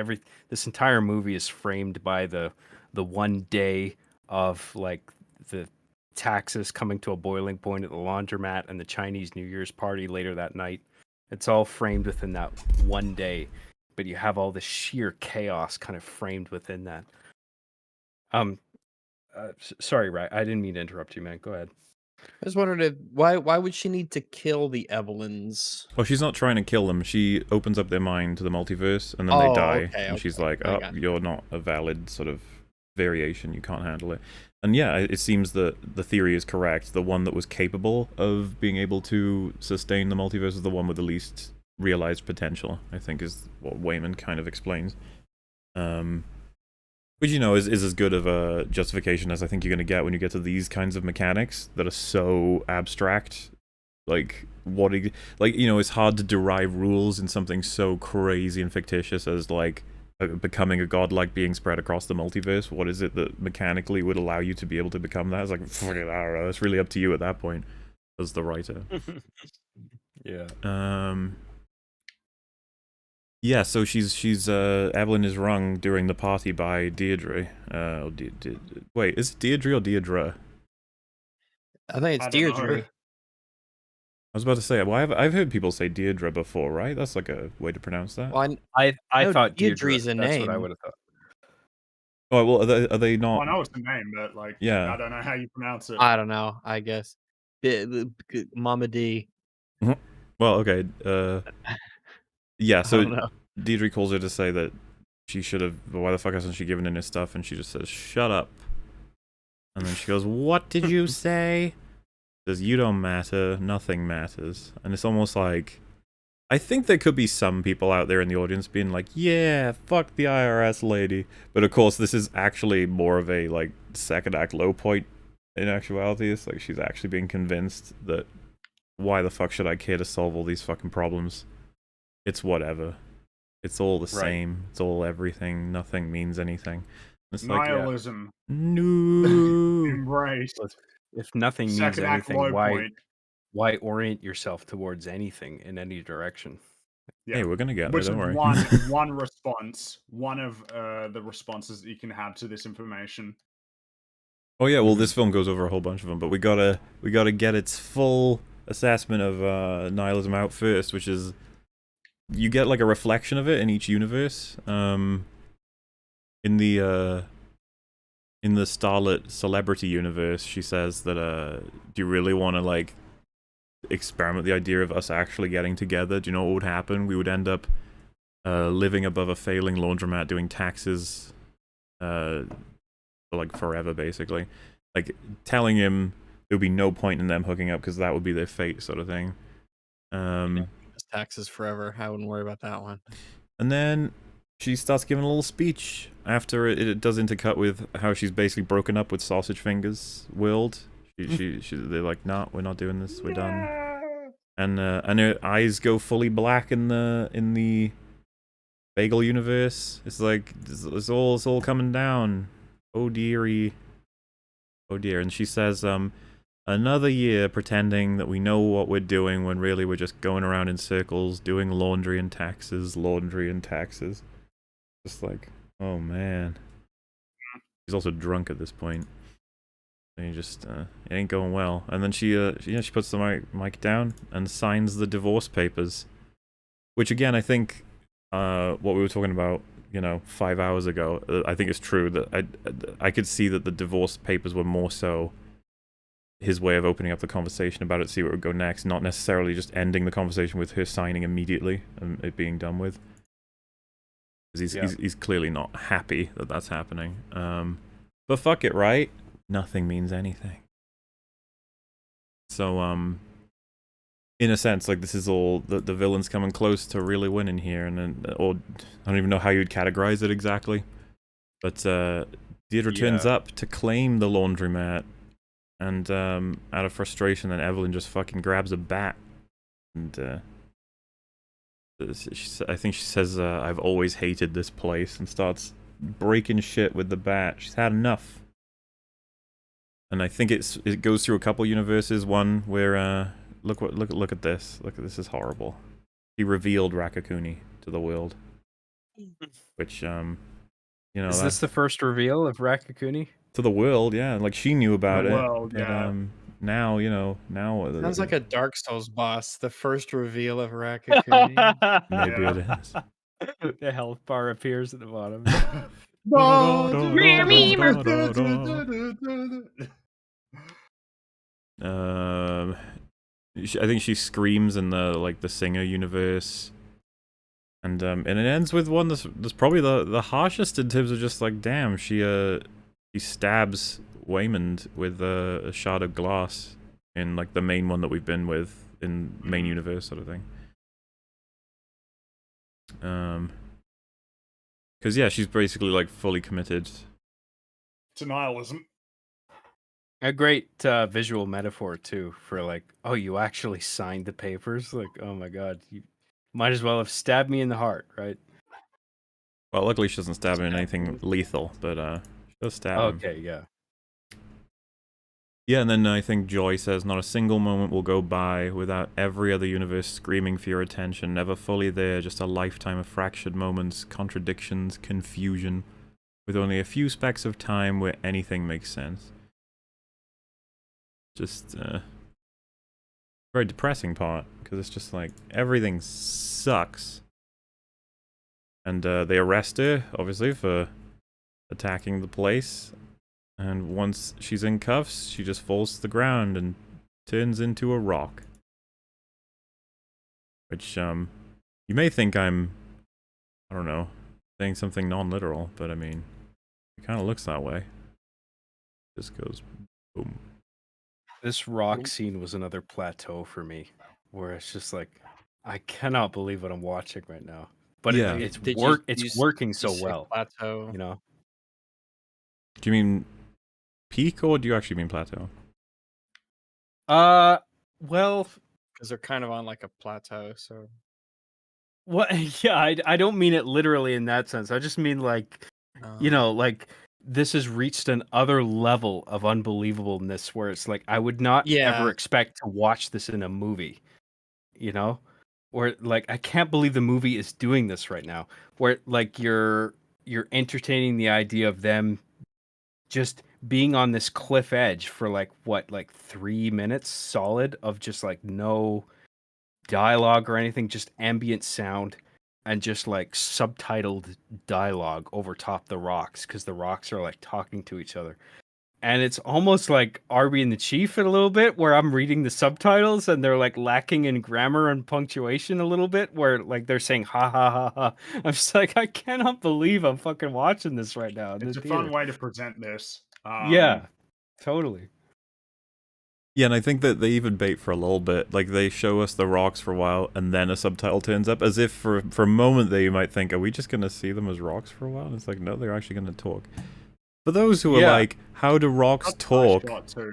this entire movie is framed by the one day of like the taxes coming to a boiling point at the laundromat and the Chinese New Year's party later that night. It's all framed within that one day, but you have all this sheer chaos kind of framed within that. Sorry, right? I didn't mean to interrupt you, man. Go ahead. I just wondered why would she need to kill the Evelyns? Well, she's not trying to kill them. She opens up their mind to the multiverse, and then they die. And she's like, "Oh, you're not a valid sort of variation. You can't handle it." And yeah, it seems that the theory is correct. The one that was capable of being able to sustain the multiverse is the one with the least realized potential, I think, is what Wayman kind of explains. Which, is as good of a justification as I think you're going to get when you get to these kinds of mechanics that are so abstract. Like, it's hard to derive rules in something so crazy and fictitious as, like, becoming a godlike being spread across the multiverse. What is it that mechanically would allow you to be able to become that? It's like, I don't know. It's really up to you at that point as the writer. Yeah. Yeah, so she's Evelyn is rung during the party by Deirdre. Wait, is it Deirdre or Deirdre? I think it's Deirdre. I was about to say, well, I've heard people say Deirdre before, right? That's like a way to pronounce that. Well, I thought Deirdre's a name. That's what I would have thought. Oh, well, are they not? Well, I know it's the name, but like, yeah, I don't know how you pronounce it. I don't know. I guess Mama D. Well, okay. Yeah. I So don't know. Deirdre calls her to say that she should have. Why the fuck hasn't she given in his stuff? And she just says, "Shut up." And then she goes, "What did you say?" Says, "You don't matter. Nothing matters." And it's almost like, I think there could be some people out there in the audience being like, "Yeah, fuck the IRS lady." But of course, this is actually more of a like second act low point. In actuality, it's like she's actually being convinced that why the fuck should I care to solve all these fucking problems? It's whatever. It's all the same. It's all everything. Nothing means anything. It's like, Nihilism. no. Embrace. If nothing means Second act anything, low point. why orient yourself towards anything in any direction? Yeah. Hey, we're gonna get there. Which Don't worry. one response, one of the responses that you can have to this information. Oh yeah, well this film goes over a whole bunch of them, but we gotta get its full assessment of nihilism out first, which is you get like a reflection of it in each universe. In the Starlet Celebrity universe, she says that do you really want to like experiment the idea of us actually getting together? Do you know what would happen? We would end up living above a failing laundromat doing taxes for like forever, basically. Like telling him there would be no point in them hooking up because that would be their fate, sort of thing. Just taxes forever. I wouldn't worry about that one. And then she starts giving a little speech after it does intercut with how she's basically broken up with Sausage Fingers world. They're like, nah, we're not doing this, we're done. And her eyes go fully black in the Bagel universe. It's like it's all coming down. Oh dearie. Oh dear. And she says, another year pretending that we know what we're doing when really we're just going around in circles doing laundry and taxes. Just like, oh man. He's also drunk at this point. And he just, it ain't going well. And then she puts the mic down and signs the divorce papers. Which again, I think, what we were talking about, 5 hours ago, I think it's true that I could see that the divorce papers were more so his way of opening up the conversation about it, see what would go next, not necessarily just ending the conversation with her signing immediately and it being done with. Because he's clearly not happy that that's happening. But fuck it, right? Nothing means anything. So, in a sense, like, this is all the villain's coming close to really winning here, and then, or I don't even know how you'd categorize it exactly. But Deirdre turns up to claim the laundromat, and out of frustration, then Evelyn just fucking grabs a bat, and I think she says, "I've always hated this place," and starts breaking shit with the bat. She's had enough. And I think it goes through a couple universes. One where look at this. Look at this is horrible. He revealed Rakakuni to the world, which is this the first reveal of Rakakuni to the world? Yeah, like she knew about it. World, but, yeah. now Sounds like a Dark Souls boss. The first reveal of Rakakuni. maybe Yeah. it is. the health bar appears at the bottom. I think she screams in the Singer universe, and it ends with one that's probably the harshest in terms of just like, damn, she stabs Waymond with a shard of glass in like the main one that we've been with in main universe sort of thing. Because yeah, she's basically like fully committed to nihilism. A great visual metaphor too for like, oh, you actually signed the papers. Like, oh my god, you might as well have stabbed me in the heart, right? Well, luckily she doesn't stab him in anything lethal, but she does stab him. Okay, yeah. Yeah, and then I think Joy says, not a single moment will go by without every other universe screaming for your attention, never fully there, just a lifetime of fractured moments, contradictions, confusion, with only a few specks of time where anything makes sense. Just, very depressing part, because it's just like, everything sucks. And they arrest her, obviously, for attacking the place. And once she's in cuffs, she just falls to the ground and turns into a rock. which you may think I'm, I don't know, saying something non-literal, but I mean, it kind of looks that way. Just goes boom. This rock scene was another plateau for me, where it's just like, I cannot believe what I'm watching right now. But Yeah. it's Did you working you so say well, plateau? you know. Do you mean peak or do you actually mean plateau? Well, Because they're kind of on like a plateau. So what? Yeah, I don't mean it literally in that sense. I just mean like, you know, like this has reached an other level of unbelievableness where it's like I would not ever yeah, expect to watch this in a movie, you know? Or like I can't believe the movie is doing this right now. Where like you're entertaining the idea of them just being on this cliff edge for like what, like 3 minutes solid of just like no dialogue or anything, just ambient sound and just like subtitled dialogue over top the rocks because the rocks are like talking to each other. And it's almost like Arby and the Chief in a little bit, where I'm reading the subtitles and they're like lacking in grammar and punctuation a little bit, where like they're saying ha ha ha ha. I'm just like, I cannot believe I'm fucking watching this right now in the It's a theater. fun way to present this. Yeah, totally. Yeah, and I think that they even bait for a little bit. Like, they show us the rocks for a while, and then a subtitle turns up, as if for a moment there you might think, are we just going to see them as rocks for a while? And it's like, no, they're actually going to talk. For those who are Yeah. like, how do rocks That's a talk? nice shot too.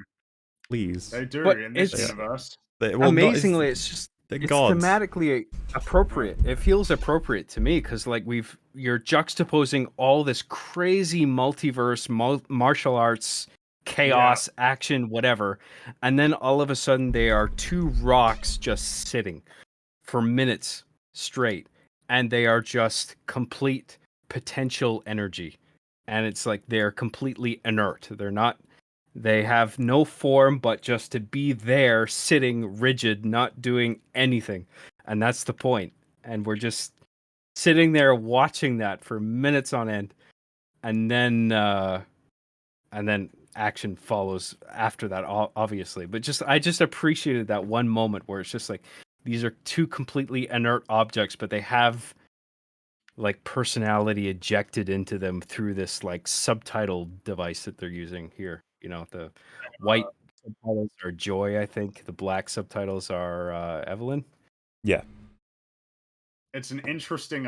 Please. They do But in this it's- universe. Amazingly, it's just they're it's gods. thematically appropriate. It feels appropriate to me because like you're juxtaposing all this crazy multiverse, martial arts, chaos, action, whatever, and then all of a sudden they are two rocks just sitting for minutes straight, and they are just complete potential energy, and it's like they're completely inert. They have no form but just to be there, sitting rigid, not doing anything. And that's the point. And we're just sitting there watching that for minutes on end. And then action follows after that, obviously. But I just appreciated that one moment where it's just like these are two completely inert objects, but they have like personality ejected into them through this like subtitle device that they're using here. You know, the white subtitles are Joy, I think. The black subtitles are Evelyn. Yeah. It's an interesting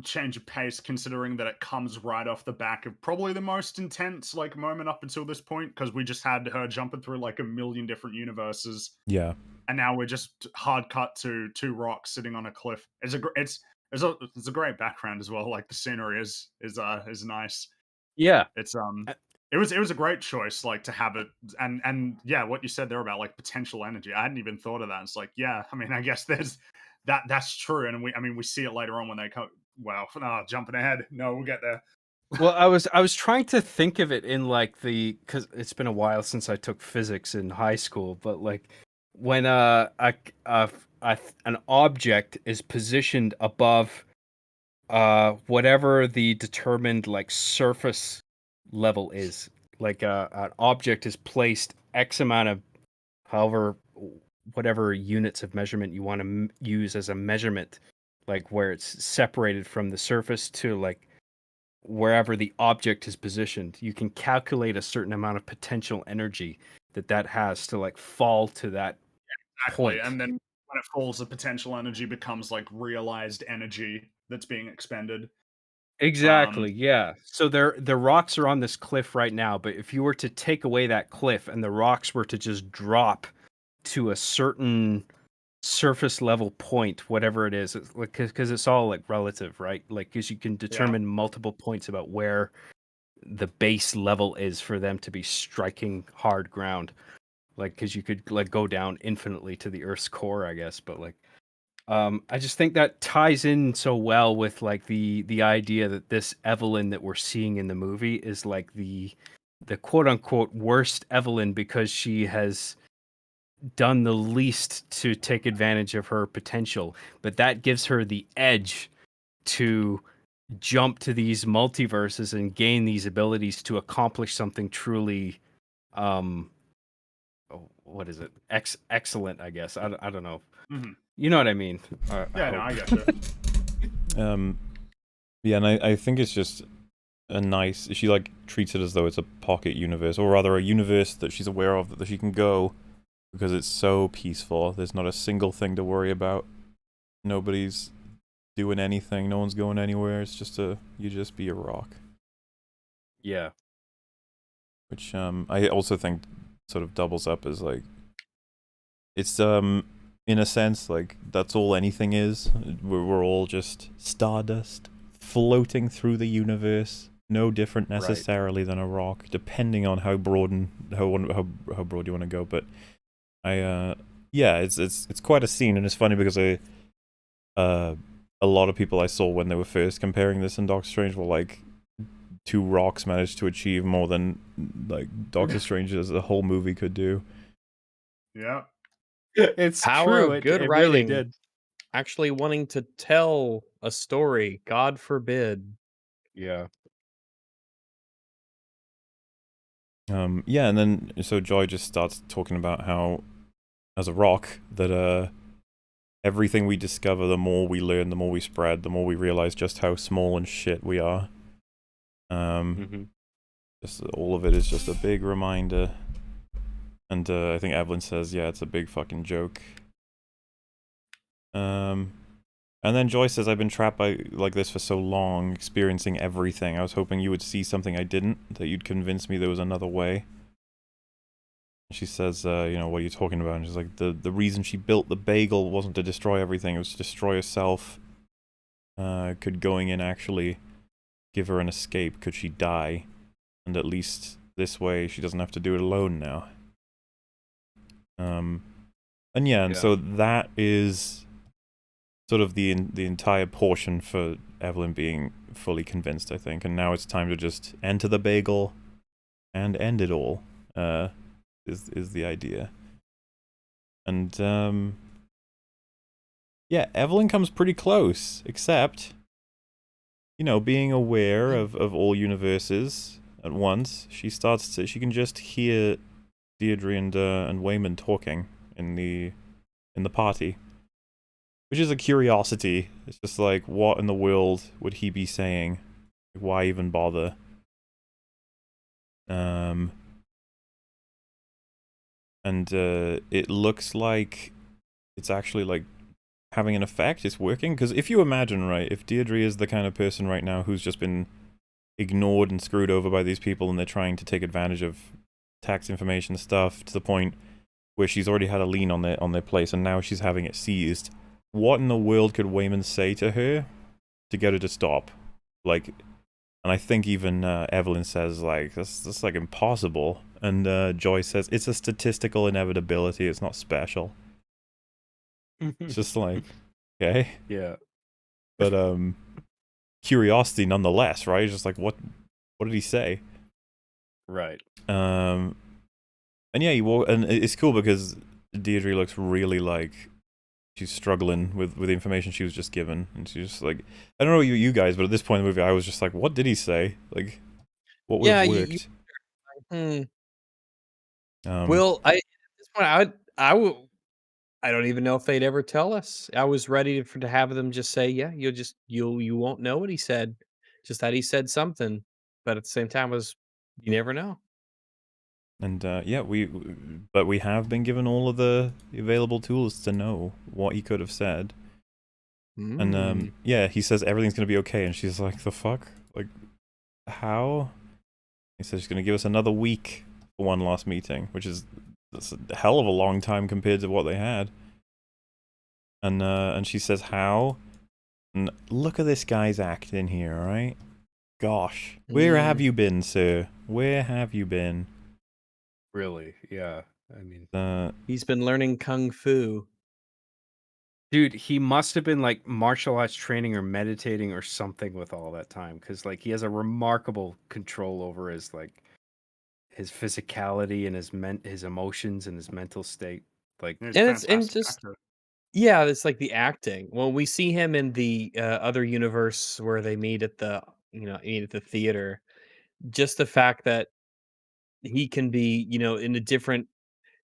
change of pace, considering that it comes right off the back of probably the most intense like moment up until this point, because we just had her jumping through like a million different universes. Yeah. And now we're just hard cut to two rocks sitting on a cliff. It's a great background as well. Like the scenery is nice. Yeah. It's it was a great choice, like to have it, and yeah, what you said there about like potential energy. I hadn't even thought of that. It's like, yeah, I mean, I guess there's that's true, and we see it later on when they come. Well, jumping ahead. No, we'll get there. Well, I was trying to think of it in like because it's been a while since I took physics in high school, but like when an object is positioned above whatever the determined like surface level is, like an object is placed X amount of whatever units of measurement you want to use as a measurement, like where it's separated from the surface to like wherever the object is positioned, you can calculate a certain amount of potential energy that has to like fall to that Exactly, point. and then when it falls, the potential energy becomes like realized energy that's being expended. Exactly, yeah. So the rocks are on this cliff right now, but if you were to take away that cliff and the rocks were to just drop to a certain surface level point, whatever it is, because it's all like relative, right? Like, because you can determine multiple points about where the base level is for them to be striking hard ground. Like, because you could like go down infinitely to the Earth's core, I guess. But like, I just think that ties in so well with like the idea that this Evelyn that we're seeing in the movie is like the quote unquote worst Evelyn because she has done the least to take advantage of her potential, but that gives her the edge to jump to these multiverses and gain these abilities to accomplish something truly what is it? Excellent, I guess. I don't know. Mhm. You know what I mean? Yeah, no, I get you. Yeah, and I think it's just a nice. She like treats it as though it's a pocket universe, or rather a universe that she's aware of that she can go because it's so peaceful. There's not a single thing to worry about. Nobody's doing anything. No one's going anywhere. It's just you just be a rock. Yeah. Which I also think sort of doubles up as like it's in a sense like that's all anything is. We're all just stardust floating through the universe, no different Right. necessarily than a rock, depending on how broad and how broad you want to go. But yeah, it's quite a scene, and it's funny because a lot of people I saw when they were first comparing this and Doctor Strange were like, two rocks managed to achieve more than like Doctor Strange as a whole movie could do. Yeah. It's Power true. of good It really writing. did. Actually wanting to tell a story. God forbid. Yeah. Yeah, and then so Joy just starts talking about how, as a rock, that everything we discover, the more we learn, the more we spread, the more we realize just how small and shit we are. Just all of it is just a big reminder. And I think Evelyn says, yeah, it's a big fucking joke. And then Joy says, I've been trapped by like this for so long, experiencing everything. I was hoping you would see something I didn't, that you'd convince me there was another way. She says, you know, what are you talking about? And she's like, the reason she built the bagel wasn't to destroy everything, it was to destroy herself. Could going in actually give her an escape? Could she die? And at least this way she doesn't have to do it alone now. And yeah, and so that is sort of the entire portion for Evelyn being fully convinced, I think. And now it's time to just enter the bagel and end it all, is the idea. And, yeah, Evelyn comes pretty close, except, you know, being aware of all universes at once, she can just hear Deirdre and Wayman talking in the party. Which is a curiosity. It's just like, what in the world would he be saying? Why even bother? And it looks like it's actually like having an effect. It's working. Because if you imagine, right, if Deirdre is the kind of person right now who's just been ignored and screwed over by these people and they're trying to take advantage of tax information stuff to the point where she's already had a lien on their place and now she's having it seized. What in the world could Wayman say to her to get her to stop? Like, and I think even Evelyn says, like, that's like impossible. And Joy says, it's a statistical inevitability, it's not special. It's just like, okay. Yeah. But, curiosity nonetheless, right? It's just like, what did he say? Right. And yeah, and it's cool because Deirdre looks really like she's struggling with the information she was just given, and she's just like, I don't know you guys, but at this point in the movie, I was just like, what did he say? Like, what would have worked? Well, at this point, I don't even know if they'd ever tell us. I was ready to have them just say, yeah, you won't know what he said, just that he said something. But at the same time, you never know. And yeah, but we have been given all of the available tools to know what he could have said. And yeah, he says everything's gonna be okay, and she's like, the fuck? Like, how? He says she's gonna give us another week for one last meeting, which is that's a hell of a long time compared to what they had. And she says, how? And look at this guy's acting here, right? Gosh, where have you been, sir? Where have you been? Really? Yeah. I mean, he's been learning kung fu. Dude, he must have been like martial arts training or meditating or something with all that time, because like he has a remarkable control over his physicality and his emotions and his mental state. Like, He's And a it's fantastic just actor. yeah, it's like the acting. Well, we see him in the other universe where they meet at the theater. Just the fact that he can be, in a different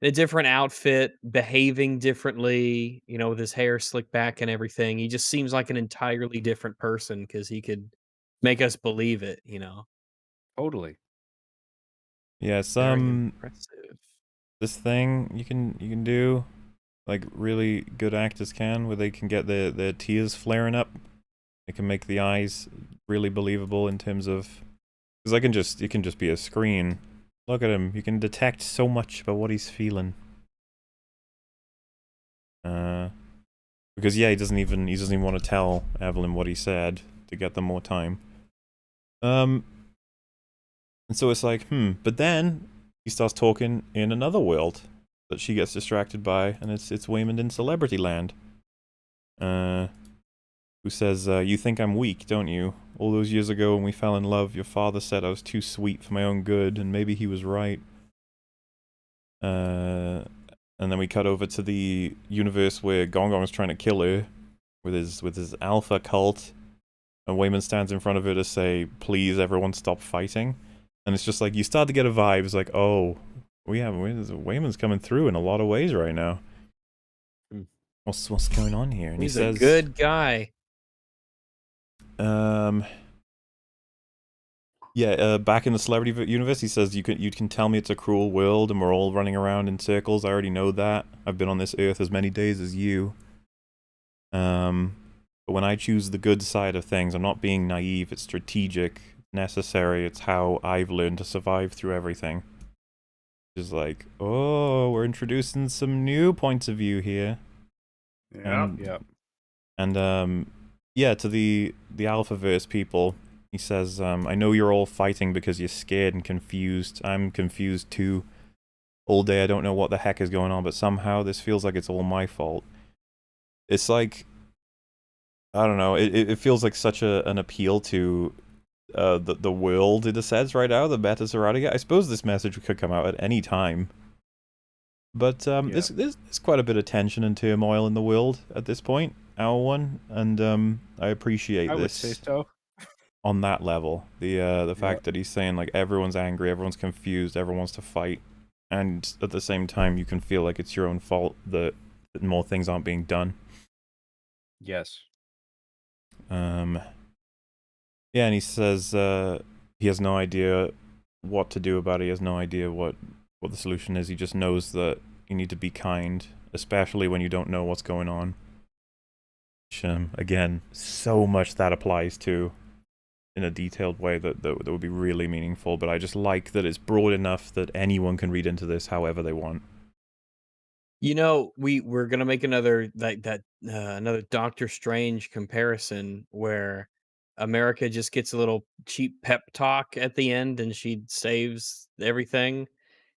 in a different outfit, behaving differently, with his hair slicked back and everything. He just seems like an entirely different person because he could make us believe it. Totally. Yeah, Very some impressive. this thing you can do, like really good actors can, where they can get their tears flaring up. They can make the eyes really believable in terms of, because it can just be a screen. Look at him. You can detect so much about what he's feeling. Because yeah, he doesn't even want to tell Evelyn what he said to get them more time. And so it's like, but then he starts talking in another world that she gets distracted by, and it's Waymond in Celebrity Land. Who says, you think I'm weak, don't you? All those years ago when we fell in love, your father said I was too sweet for my own good, and maybe he was right. And then we cut over to the universe where Gong Gong is trying to kill her with his alpha cult, and Waymond stands in front of her to say, please everyone stop fighting. And it's just like, you start to get a vibe, it's like, oh, Waymond's coming through in a lot of ways right now. What's going on here? And He's he says, a good guy. Back in the celebrity universe, he says, you can tell me it's a cruel world and we're all running around in circles. I already know that. I've been on this earth as many days as you. But when I choose the good side of things, I'm not being naive. It's strategic, necessary. It's how I've learned to survive through everything. Just like, oh, we're introducing some new points of view here. Yeah. And to the Alphaverse people, he says, I know you're all fighting because you're scared and confused. I'm confused too. All day I don't know what the heck is going on, but somehow this feels like it's all my fault. It's like, I don't know, it feels like such an appeal to the world, in a sense, right now, the meta surrounding it. I suppose this message could come out at any time. But there's quite a bit of tension and turmoil in the world at this point, our one, and I appreciate I would this say so. on that level. The fact that he's saying, like, everyone's angry, everyone's confused, everyone wants to fight, and at the same time you can feel like it's your own fault that more things aren't being done. Yes. Yeah, and he says he has no idea what to do about it. He has no idea what the solution is. He just knows that you need to be kind, especially when you don't know what's going on. Which, again, so much that applies to in a detailed way that would be really meaningful. But I just like that it's broad enough that anyone can read into this however they want. We're gonna make another another Doctor Strange comparison where America just gets a little cheap pep talk at the end and she saves everything.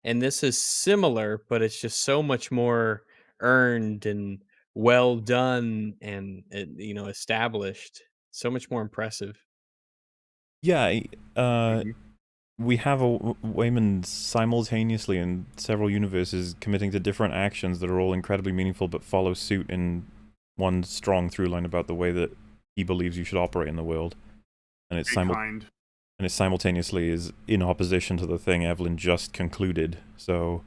And this is similar, but it's just so much more earned and well done and established. So much more impressive. Yeah, we have Waymond simultaneously in several universes committing to different actions that are all incredibly meaningful but follow suit in one strong through line about the way that he believes you should operate in the world. And it's Kind. and it simultaneously is in opposition to the thing Evelyn just concluded. So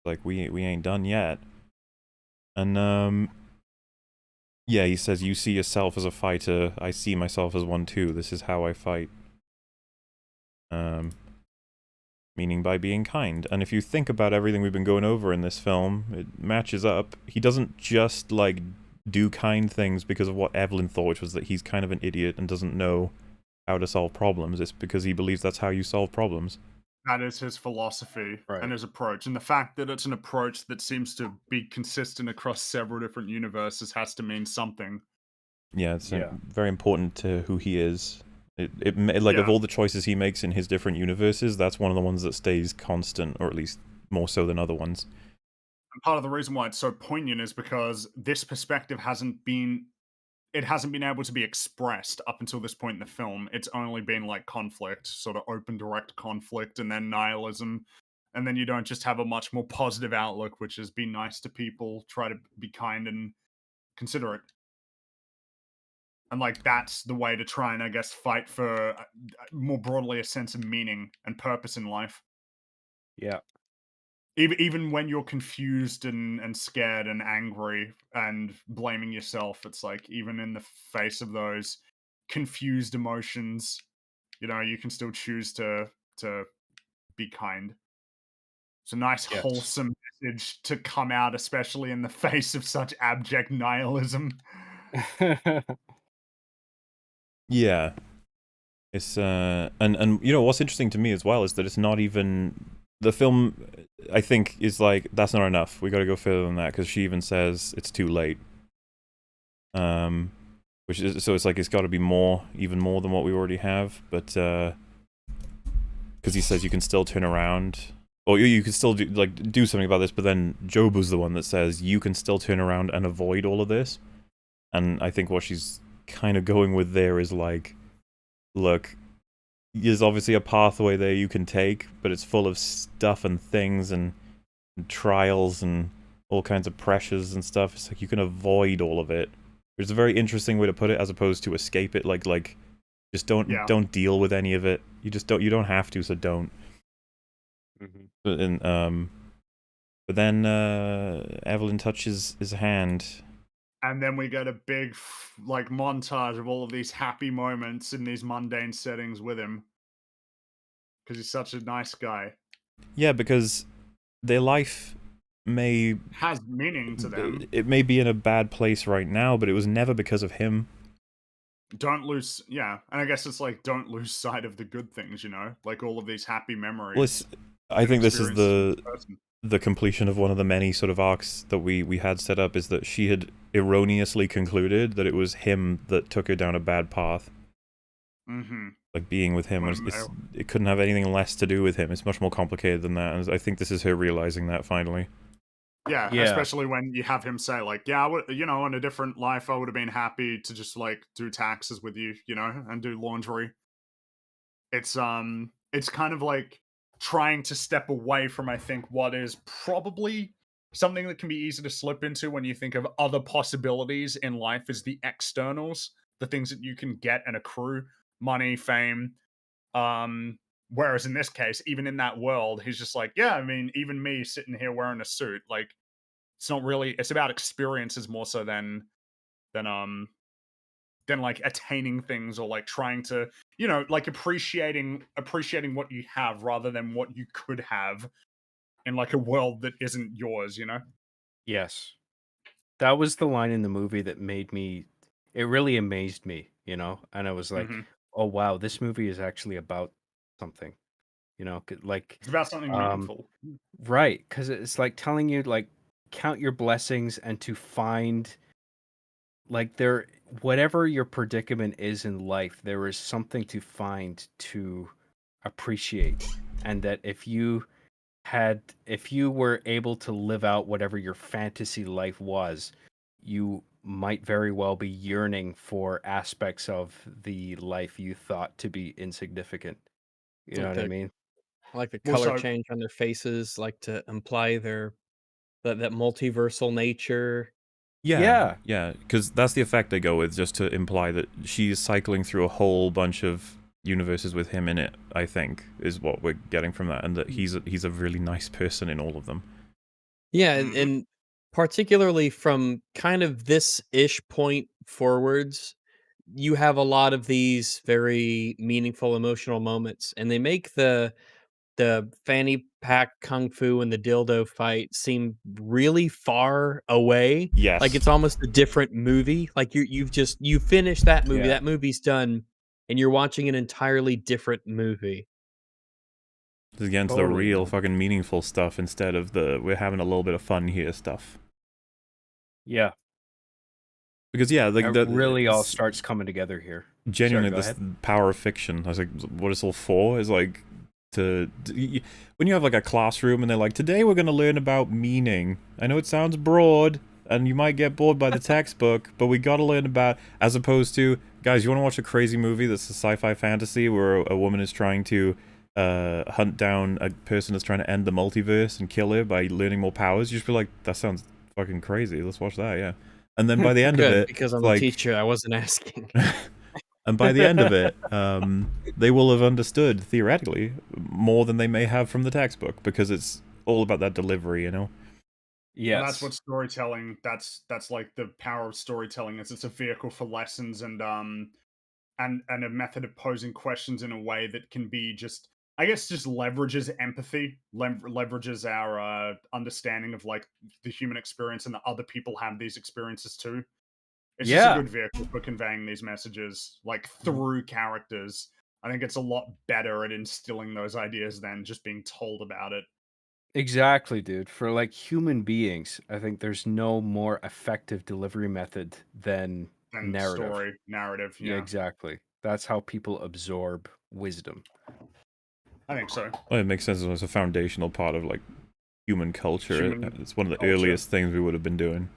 like we ain't done yet. And yeah, he says, you see yourself as a fighter, I see myself as one too. This is how I fight. Meaning by being kind. And if you think about everything we've been going over in this film, it matches up. He doesn't just, like, do kind things because of what Evelyn thought, which was that he's kind of an idiot and doesn't know how to solve problems. It's because he believes that's how you solve problems. That is his philosophy and his approach. And the fact that it's an approach that seems to be consistent across several different universes has to mean something. Yeah, it's very important to who he is. Of all the choices he makes in his different universes, that's one of the ones that stays constant, or at least more so than other ones. And part of the reason why it's so poignant is because this perspective hasn't been able to be expressed up until this point in the film. It's only been like conflict, sort of open, direct conflict, and then nihilism. And then you don't just have a much more positive outlook, which is be nice to people, try to be kind and considerate. And like that's the way to try and, I guess, fight for more broadly a sense of meaning and purpose in life. Yeah. even when you're confused and scared and angry and blaming yourself, it's like even in the face of those confused emotions, you can still choose to be kind. It's a nice Yes. wholesome message to come out, especially in the face of such abject nihilism. Yeah. It's and you know what's interesting to me as well is that it's not even the film. I think is like that's not enough. We got to go further than that because she even says it's too late. Which is so it's like it's got to be more, even more than what we already have. But because he says you can still turn around, or you can still do something about this. But then Job was the one that says you can still turn around and avoid all of this. And I think what she's kind of going with there is like, look, there's obviously a pathway there you can take, but it's full of stuff and things and trials and all kinds of pressures and stuff. It's like you can avoid all of it. It's a very interesting way to put it, as opposed to escape it. Like just don't deal with any of it. You don't have to, so don't. Mm-hmm. But then Evelyn touches his hand. And then we get a big montage of all of these happy moments in these mundane settings with him. Because he's such a nice guy. Yeah, because their life has meaning to them. It may be in a bad place right now, but it was never because of him. Don't lose, and I guess it's like don't lose sight of the good things, like all of these happy memories. Well, I think this is the completion of one of the many sort of arcs that we had set up, is that she had erroneously concluded that it was him that took her down a bad path. Mm-hmm. Like being with him, it couldn't have anything less to do with him. It's much more complicated than that, and I think this is her realizing that finally. Yeah, especially when you have him say like, yeah, in a different life I would have been happy to just like do taxes with you, and do laundry. It's kind of like trying to step away from, I think, what is probably something that can be easy to slip into when you think of other possibilities in life as the externals, the things that you can get and accrue, money, fame. Whereas in this case, even in that world, he's just like, yeah, I mean, even me sitting here wearing a suit, like, it's not really, it's about experiences more so than like attaining things or like trying to, like appreciating what you have rather than what you could have in like a world that isn't yours, Yes. That was the line in the movie that it really amazed me, and I was like, oh wow, this movie is actually about something, like it's about something meaningful. Right, because it's like telling you like count your blessings and to find like whatever your predicament is in life, there is something to find to appreciate, and that if you were able to live out whatever your fantasy life was, you might very well be yearning for aspects of the life you thought to be insignificant. You know what I mean? Like the color change on their faces, like to imply that multiversal nature. Yeah, because that's the effect they go with, just to imply that she's cycling through a whole bunch of universes with him in it, I think, is what we're getting from that, and that he's a really nice person in all of them. Yeah, and particularly from kind of this-ish point forwards, you have a lot of these very meaningful emotional moments, and they make the fanny pack kung fu and the dildo fight seem really far away. Yes. Like it's almost a different movie. Like you finished that movie, that movie's done, and you're watching an entirely different movie. Just get into the real fucking meaningful stuff instead of we're having a little bit of fun here stuff. Yeah. Because it really all starts coming together here. Genuinely, this power of fiction. I was like, what it's all for is like when you have like a classroom and they're like, today we're going to learn about meaning. I know it sounds broad and you might get bored by the textbook, but we got to learn about, as opposed to, guys, you want to watch a crazy movie that's a sci-fi fantasy where a woman is trying to hunt down a person that's trying to end the multiverse and kill her by learning more powers? You just be like, that sounds fucking crazy. Let's watch that, yeah. And then by the end of it, because I'm a teacher, I wasn't asking. And by the end of it, they will have understood, theoretically, more than they may have from the textbook, because it's all about that delivery, you know. And that's Yes. what storytelling. That's like the power of storytelling. Is it's a vehicle for lessons and a method of posing questions in a way that can be just, I guess, just leverages empathy, leverages our understanding of like the human experience and that other people have these experiences too. It's just a Yeah. good vehicle for conveying these messages, like through characters. I think it's a lot better at instilling those ideas than just being told about it. Exactly, dude. For like human beings, I think there's no more effective delivery method than Than narrative. story, narrative. Yeah, Yeah, exactly. That's how people absorb wisdom. I think so. Well, it makes sense. It's a foundational part of like human culture. Human It's one of the culture. earliest things we would have been doing.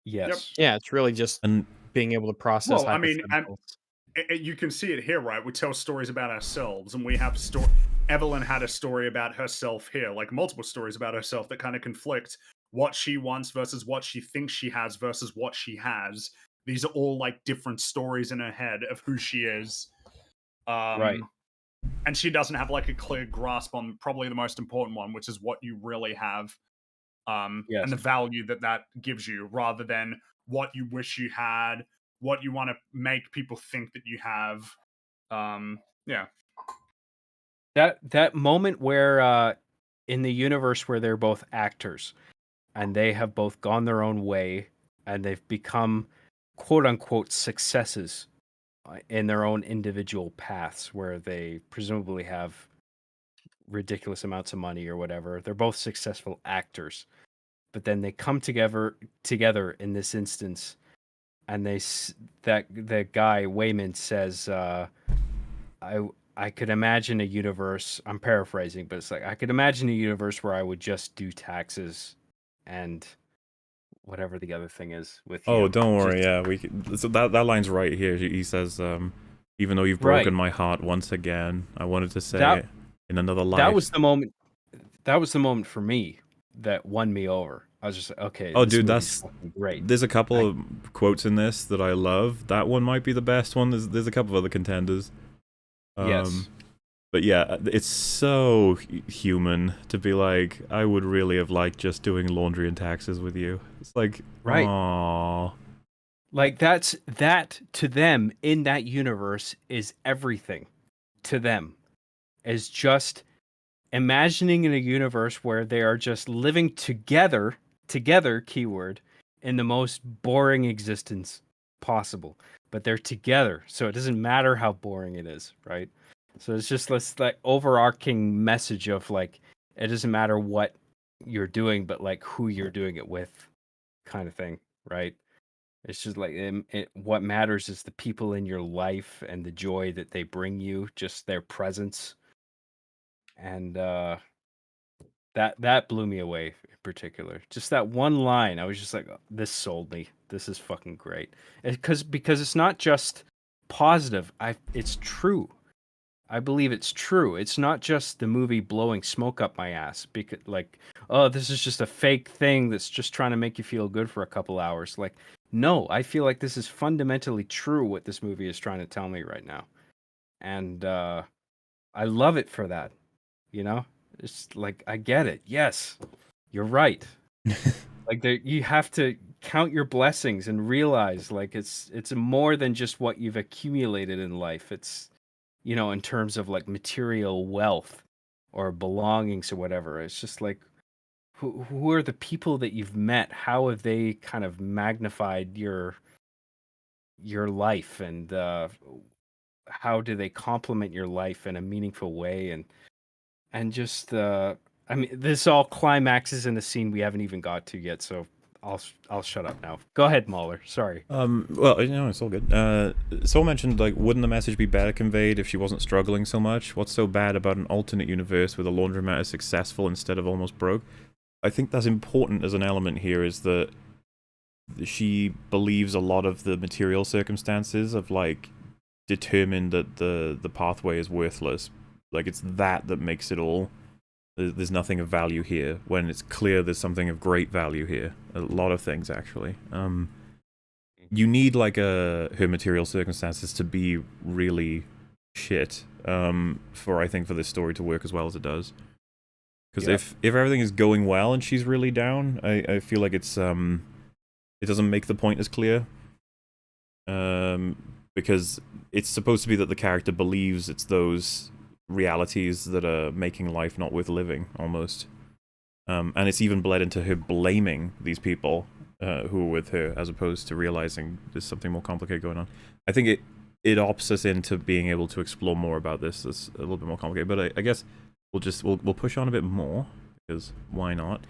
Yes. Yeah, it's really just And being able to process Well, I mean, hypotheticals. you can see it here, right? We tell stories about ourselves, and we have Evelyn had a story about herself here, like multiple stories about herself that kind of conflict what she wants versus what she thinks she has versus what she has. These are all like different stories in her head of who she is. Right. And she doesn't have like a clear grasp on probably the most important one, which is what you really have, Yes. and the value that that gives you, rather than what you wish you had, what you want to make people think that you have. Yeah, That moment where in the universe where they're both actors and they have both gone their own way and they've become quote unquote successes in their own individual paths where they presumably have ridiculous amounts of money or whatever. They're both successful actors. But then they come together in this instance and that the guy Wayman says I could imagine a universe, I'm paraphrasing, but it's like I could imagine a universe where I would just do taxes and whatever the other thing is with oh, him. don't worry. Just- Yeah, so that line's right here. He says, "Even though you've broken my heart once again, I wanted to say it in another life." That was the moment. That was the moment for me that won me over. I was just like, okay. Oh, this dude, movie's that's fucking great. There's a couple of quotes in this that I love. That one might be the best one. There's a couple of other contenders. Yes. But yeah, it's so human to be like, I would really have liked just doing laundry and taxes with you. It's like, Right. aww. Like that to them in that universe is everything. To them is just imagining in a universe where they are just living together, keyword, in the most boring existence possible. But they're together, so it doesn't matter how boring it is, right? So it's just this like overarching message of like it doesn't matter what you're doing, but like who you're doing it with, kind of thing, right? It's just like what matters is the people in your life and the joy that they bring you, just their presence, and that blew me away in particular. Just that one line, I was just like, "Oh, this sold me. This is fucking great." Because it's not just positive. It's true. I believe it's true. It's not just the movie blowing smoke up my ass because like, oh, this is just a fake thing that's just trying to make you feel good for a couple hours. Like, no, I feel like this is fundamentally true what this movie is trying to tell me right now. And I love it for that. You know? It's like I get it. Yes. You're right. Like you have to count your blessings and realize like it's more than just what you've accumulated in life. It's in terms of like material wealth or belongings or whatever. It's just like who are the people that you've met? How have they kind of magnified your life, and how do they complement your life in a meaningful way? And just I mean, this all climaxes in a scene we haven't even got to yet. So I'll shut up now. Go ahead, Mahler. Sorry. Well, it's all good. Saul mentioned, like, wouldn't the message be better conveyed if she wasn't struggling so much? What's so bad about an alternate universe where the laundromat is successful instead of almost broke? I think that's important as an element here, is that she believes a lot of the material circumstances of, like, determine that the pathway is worthless. Like, it's that makes it all. There's nothing of value here, when it's clear there's something of great value here. A lot of things, actually. You need, like, her material circumstances to be really shit, for this story to work as well as it does. Because Yeah. if everything is going well and she's really down, I feel like it's it doesn't make the point as clear. Because it's supposed to be that the character believes it's those realities that are making life not worth living, almost. And it's even bled into her blaming these people who are with her, as opposed to realizing there's something more complicated going on. I think it opts us into being able to explore more about this. It's a little bit more complicated, but I guess we'll push on a bit more, because why not?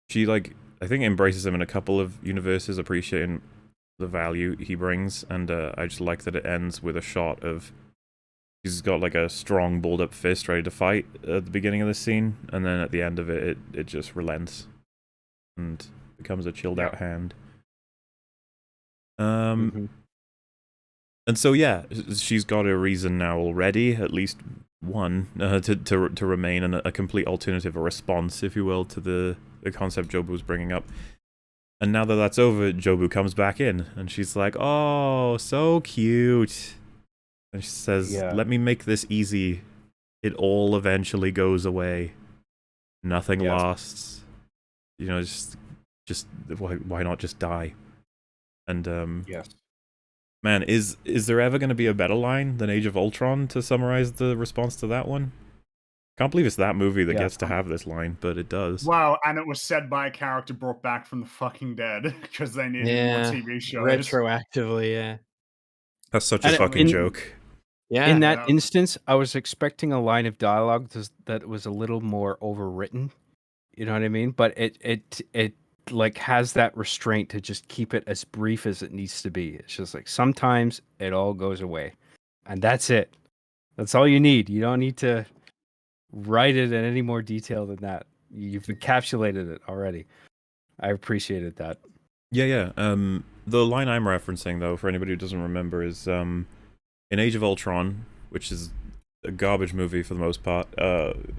She, like, I think embraces him in a couple of universes, appreciating the value he brings, and I just like that it ends with a shot of he's got like a strong balled up fist ready to fight at the beginning of the scene, and then at the end of it just relents and becomes a chilled out hand. And so yeah, she's got a reason now already, at least one, to remain a complete alternative, a response, if you will, to the concept Jobu was bringing up. And now that that's over, Jobu comes back in, and she's like, "Oh, so cute." And she says, "Let me make this easy. It all eventually goes away. Nothing lasts. You know, just why not just die?" And Yes. man, is there ever going to be a better line than Age of Ultron to summarize the response to that one? Can't believe it's that movie that gets to have this line, but it does. Wow, and it was said by a character brought back from the fucking dead because they needed more TV shows. Retroactively, yeah. That's such a fucking joke. Yeah. In that instance, I was expecting a line of dialogue that was a little more overwritten. You know what I mean? But it like has that restraint to just keep it as brief as it needs to be. It's just like sometimes it all goes away, and that's it. That's all you need. You don't need to write it in any more detail than that. You've encapsulated it already. I appreciated that. Yeah. The line I'm referencing, though, for anybody who doesn't remember, is in Age of Ultron, which is a garbage movie for the most part.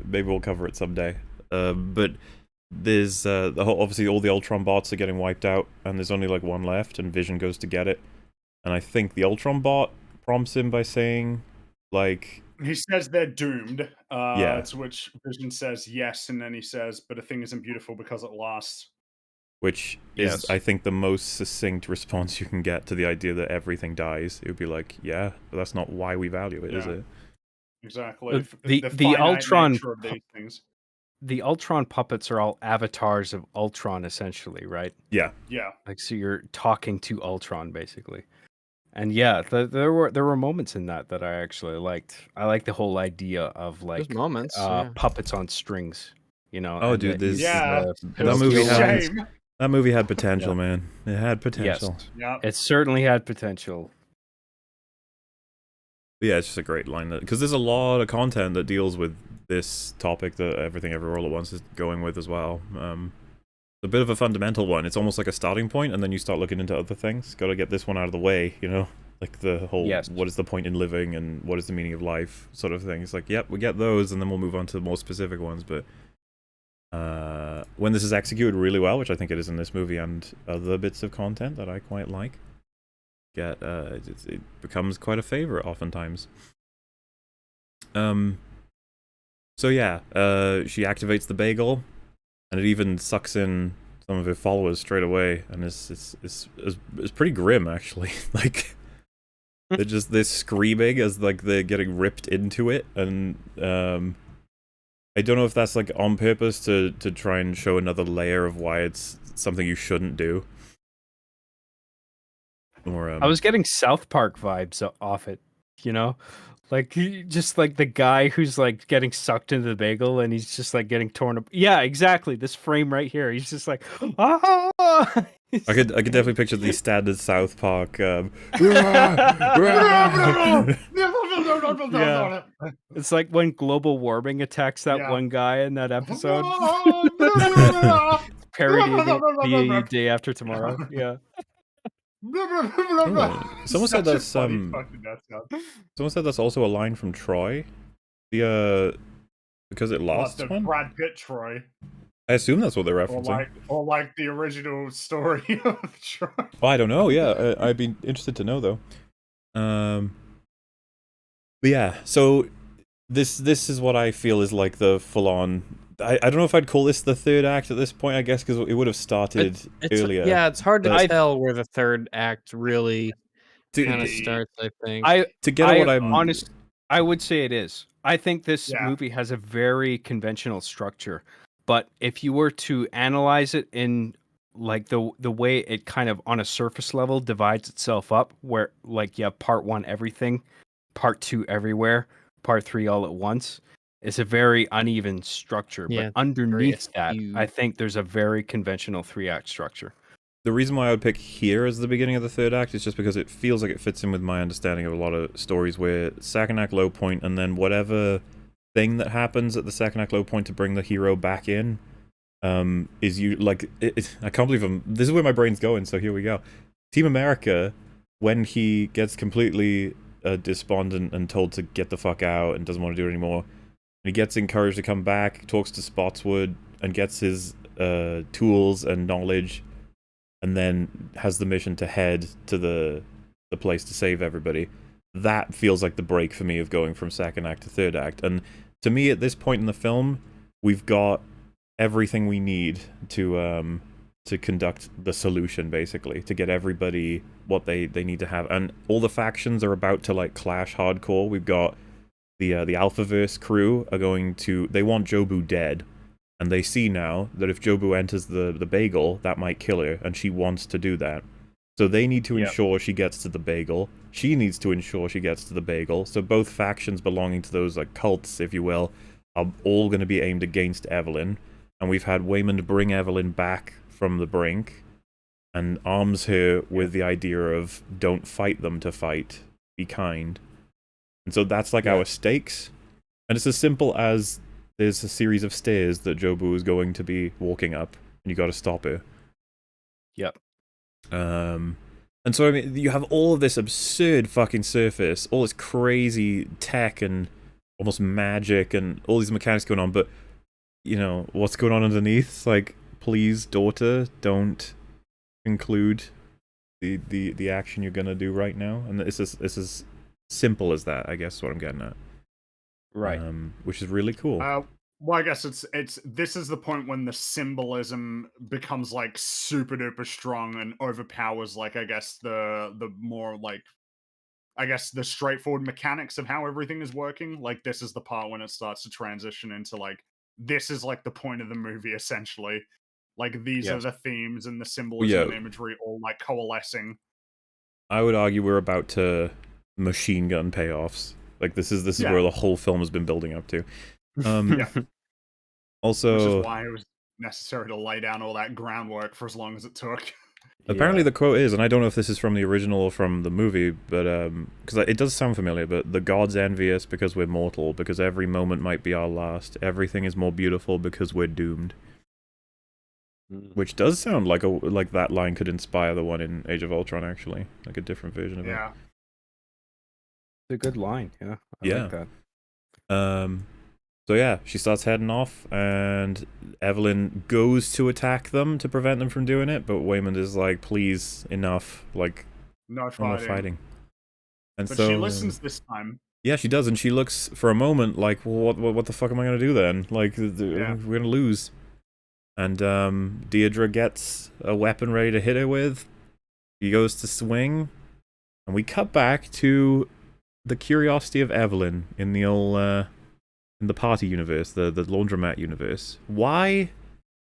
Maybe we'll cover it someday. But there's obviously all the Ultron bots are getting wiped out, and there's only like one left, and Vision goes to get it. And I think the Ultron bot prompts him by saying, like, he says they're doomed. Yeah. To which Vision says yes, and then he says, "But a thing isn't beautiful because it lasts." Which is, I think, the most succinct response you can get to the idea that everything dies. It would be like, yeah, but that's not why we value it, is it? Exactly. The Ultron nature of these things. The Ultron puppets are all avatars of Ultron, essentially, right? Yeah. Yeah. Like, so you're talking to Ultron, basically. And yeah, there were moments in that I actually liked. I like the whole idea of like There's moments, puppets on strings. You know? Oh, and dude, he's that the movie had potential, man. It had potential. Yes. It certainly had potential. But yeah, it's just a great line, because there's a lot of content that deals with this topic that Everything Everywhere All at Once is going with as well. A bit of a fundamental one. It's almost like a starting point, and then you start looking into other things. Got to get this one out of the way, you know? Like the whole, what is the point in living, and what is the meaning of life, sort of thing. It's like, yep, we get those, and then we'll move on to the more specific ones, but when this is executed really well, which I think it is in this movie and other bits of content that I quite like, it becomes quite a favorite oftentimes. So yeah, she activates the bagel, and it even sucks in some of her followers straight away, and it's pretty grim, actually. Like, they're screaming as like they're getting ripped into it, and I don't know if that's like on purpose to try and show another layer of why it's something you shouldn't do. Or I was getting South Park vibes off it, you know? Like, just like the guy who's like getting sucked into the bagel and he's just like getting torn up. Yeah, exactly. This frame right here. He's just like, ah! I could definitely picture the standard South Park. Yeah. It's like when global warming attacks that one guy in that episode. Parodying the Day After Tomorrow. Yeah. Someone said that's someone said that's also a line from Troy. The because it lost the one. Brad Pitt Troy. I assume that's what they're referencing. Or like the original story of Troy. Oh, I don't know. Yeah, I'd be interested to know though. But yeah, so This is what I feel is like the full-on. I don't know if I'd call this the third act at this point, I guess, because it would have started earlier. Yeah, it's hard to but tell where the third act really to, kind of Indeed. starts, I think. to get at what I'm I would say it is. I think this Yeah. movie has a very conventional structure, but if you were to analyze it in like the way it kind of on a surface level divides itself up, where like you have part 1 everything, part 2 everywhere, part 3 all at once, it's a very uneven structure. Yeah, But underneath that, askew. I think there's a very conventional 3-act structure. The reason why I would pick here as the beginning of the third act is just because it feels like it fits in with my understanding of a lot of stories where second act low point and then whatever thing that happens at the second act low point to bring the hero back in is you like I can't believe this is where my brain's going, so here we go. Team America, when he gets completely despondent and told to get the fuck out and doesn't want to do it anymore, and he gets encouraged to come back, talks to Spotswood and gets his tools and knowledge, and then has the mission to head to the place to save everybody. That feels like the break for me of going from second act to third act. And to me, at this point in the film, we've got everything we need to conduct the solution, basically, to get everybody what they need to have. And all the factions are about to like clash hardcore. We've got the Alphaverse crew are going to, they want Jobu dead. And they see now that if Jobu enters the bagel, that might kill her, and she wants to do that. So they need to ensure she gets to the bagel. She needs to ensure she gets to the bagel. So both factions belonging to those like cults, if you will, are all going to be aimed against Evelyn. And we've had Waymond bring Evelyn back from the brink and arms her with the idea of don't fight them to fight, be kind. And so that's like our stakes. And it's as simple as there's a series of stairs that Jobu is going to be walking up, and you got to stop her. Yep. And so I mean, you have all of this absurd fucking surface, all this crazy tech and almost magic, and all these mechanics going on. But you know what's going on underneath? It's like, please, daughter, don't include the action you're gonna do right now. And it's as simple as that, I guess. Is what I'm getting at. Right. Which is really cool. Well, I guess it's this is the point when the symbolism becomes like super duper strong and overpowers like I guess the more like I guess the straightforward mechanics of how everything is working. Like this is the part when it starts to transition into like this is like the point of the movie essentially. Like these are the themes and the symbolism and imagery all like coalescing. I would argue we're about to machine gun payoffs. Like this is where the whole film has been building up to. Also, which is why it was necessary to lay down all that groundwork for as long as it took. Apparently the quote is, and I don't know if this is from the original or from the movie, but because it does sound familiar, but the gods envy us because we're mortal, because every moment might be our last. Everything is more beautiful because we're doomed. Which does sound like like that line could inspire the one in Age of Ultron, actually, like a different version of it. Yeah. It's a good line, I like that. So yeah, she starts heading off, and Evelyn goes to attack them to prevent them from doing it, but Waymond is like, please, enough, like, no fighting. And but so she listens this time. Yeah, she does, and she looks for a moment like, well, what the fuck am I gonna do then? Like, we're gonna lose. And Deirdre gets a weapon ready to hit her with. He goes to swing, and we cut back to the curiosity of Evelyn in the old in the party universe, the laundromat universe. Why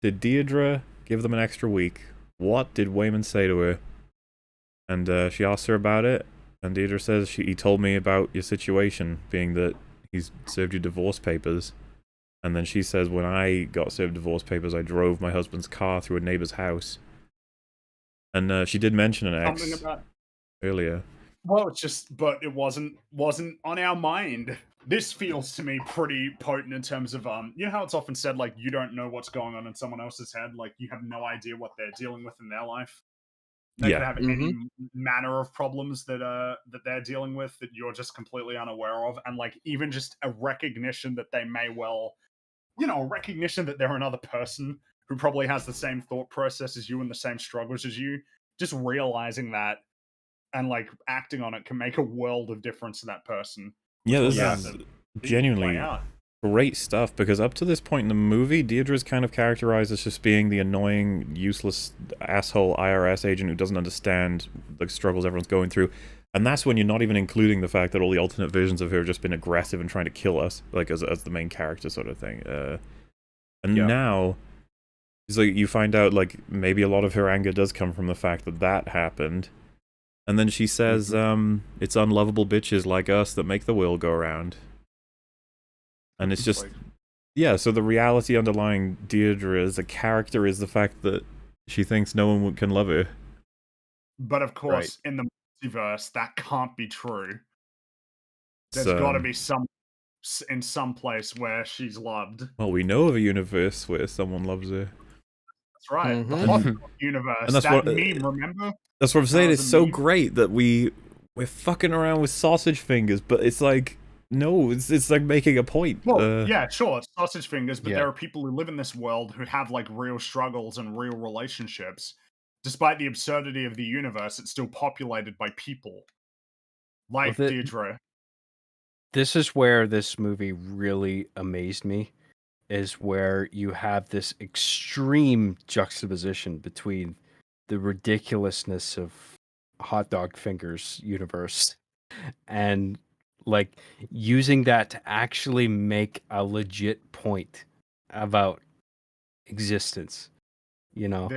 did Deirdre give them an extra week? What did Waymond say to her? And she asks her about it, and Deirdre says he told me about your situation, being that he's served you divorce papers. And then she says, when I got served divorce papers, I drove my husband's car through a neighbor's house. And she did mention an ex earlier. Well, it's just, but it wasn't on our mind. This feels to me pretty potent in terms of, you know how it's often said, like, you don't know what's going on in someone else's head, like, you have no idea what they're dealing with in their life. They could have any manner of problems that they're dealing with that you're just completely unaware of, and like even just a recognition that they may well, a recognition that they're another person who probably has the same thought process as you and the same struggles as you. Just realizing that and like acting on it can make a world of difference to that person. Yeah, genuinely Play out. great stuff, because up to this point in the movie, Deirdre's kind of characterized as just being the annoying, useless asshole IRS agent who doesn't understand the struggles everyone's going through. And that's when you're not even including the fact that all the alternate versions of her have just been aggressive and trying to kill us, like as the main character sort of thing. And now, it's like you find out like maybe a lot of her anger does come from the fact that that happened. And then she says, it's unlovable bitches like us that make the world go around. And it's just, yeah, so the reality underlying Deirdre as a character is the fact that she thinks no one can love her. But of course, in the multiverse, that can't be true. There's got to be in some place where she's loved. Well, we know of a universe where someone loves her. That's right. The Mhm. hot dog universe. And that's that what- meme, remember? That's what I'm saying, was it's a so meme. great that we're fucking around with sausage fingers, but it's like, no, it's like making a point. Well, yeah, sure, sausage fingers, but Yeah. there are people who live in this world who have like real struggles and real relationships. Despite the absurdity of the universe, it's still populated by people like Well, Deirdre. This is where this movie really amazed me, is where you have this extreme juxtaposition between the ridiculousness of hot dog fingers universe and like using that to actually make a legit point about existence, you know.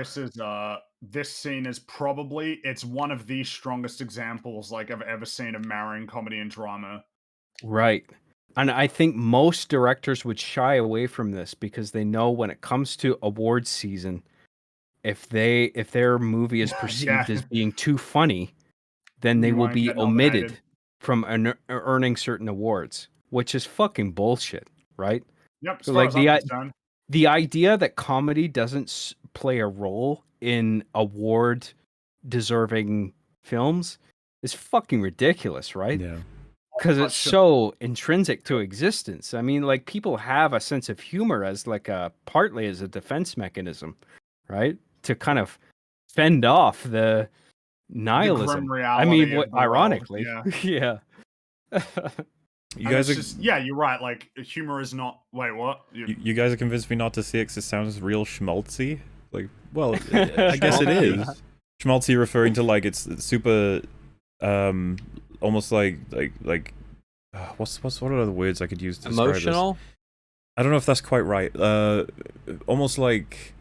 This scene is probably, it's one of the strongest examples like I've ever seen of marrying comedy and drama. Right. And I think most directors would shy away from this because they know when it comes to awards season, if their movie is perceived as being too funny, then they You will won't be get omitted nominated. from earning certain awards, which is fucking bullshit, right? Yep, as So, far like, as I'm concerned. The idea that comedy doesn't play a role in award deserving films is fucking ridiculous, right? Yeah. Because Not it's sure. so intrinsic to existence. I mean, like, people have a sense of humor as like partly as a defense mechanism, right? To kind of fend off the nihilism. grim I mean, reality of the world, ironically, yeah. yeah. You And guys it's are just, yeah, you're right. Like humor is not. Wait, what? you guys are convinced me not to see it 'cause it sounds real schmaltzy. Like, well, I guess it is. Schmaltzy referring to like it's super, almost like what are the words I could use to describe this? Emotional. I don't know if that's quite right. Almost like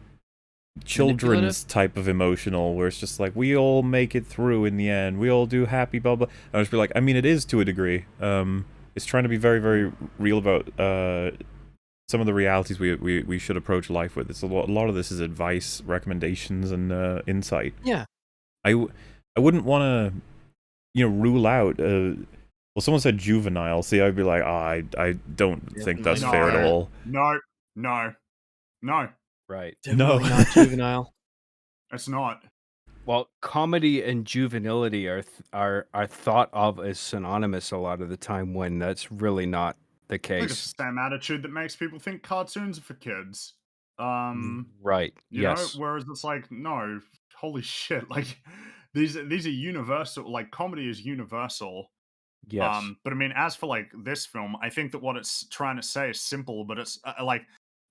children's type of emotional, where it's just like we all make it through in the end. We all do happy blah blah. I was be like, I mean, it is to a degree. It's trying to be very very real about some of the realities we should approach life with. It's a lot of this is advice, recommendations, and insight. Yeah. I wouldn't want to, rule out. Well, someone said juvenile. See, I'd be like, I don't think that's No. fair at all. No. Right. Definitely not juvenile. It's not. Well, comedy and juvenility are thought of as synonymous a lot of the time when that's really not the I think it's case. the same attitude that makes people think cartoons are for kids. Right. You Yes. know, whereas it's like, no, holy shit, like these are universal. Like comedy is universal. Yes. But I mean, as for like this film, I think that what it's trying to say is simple, but it's like,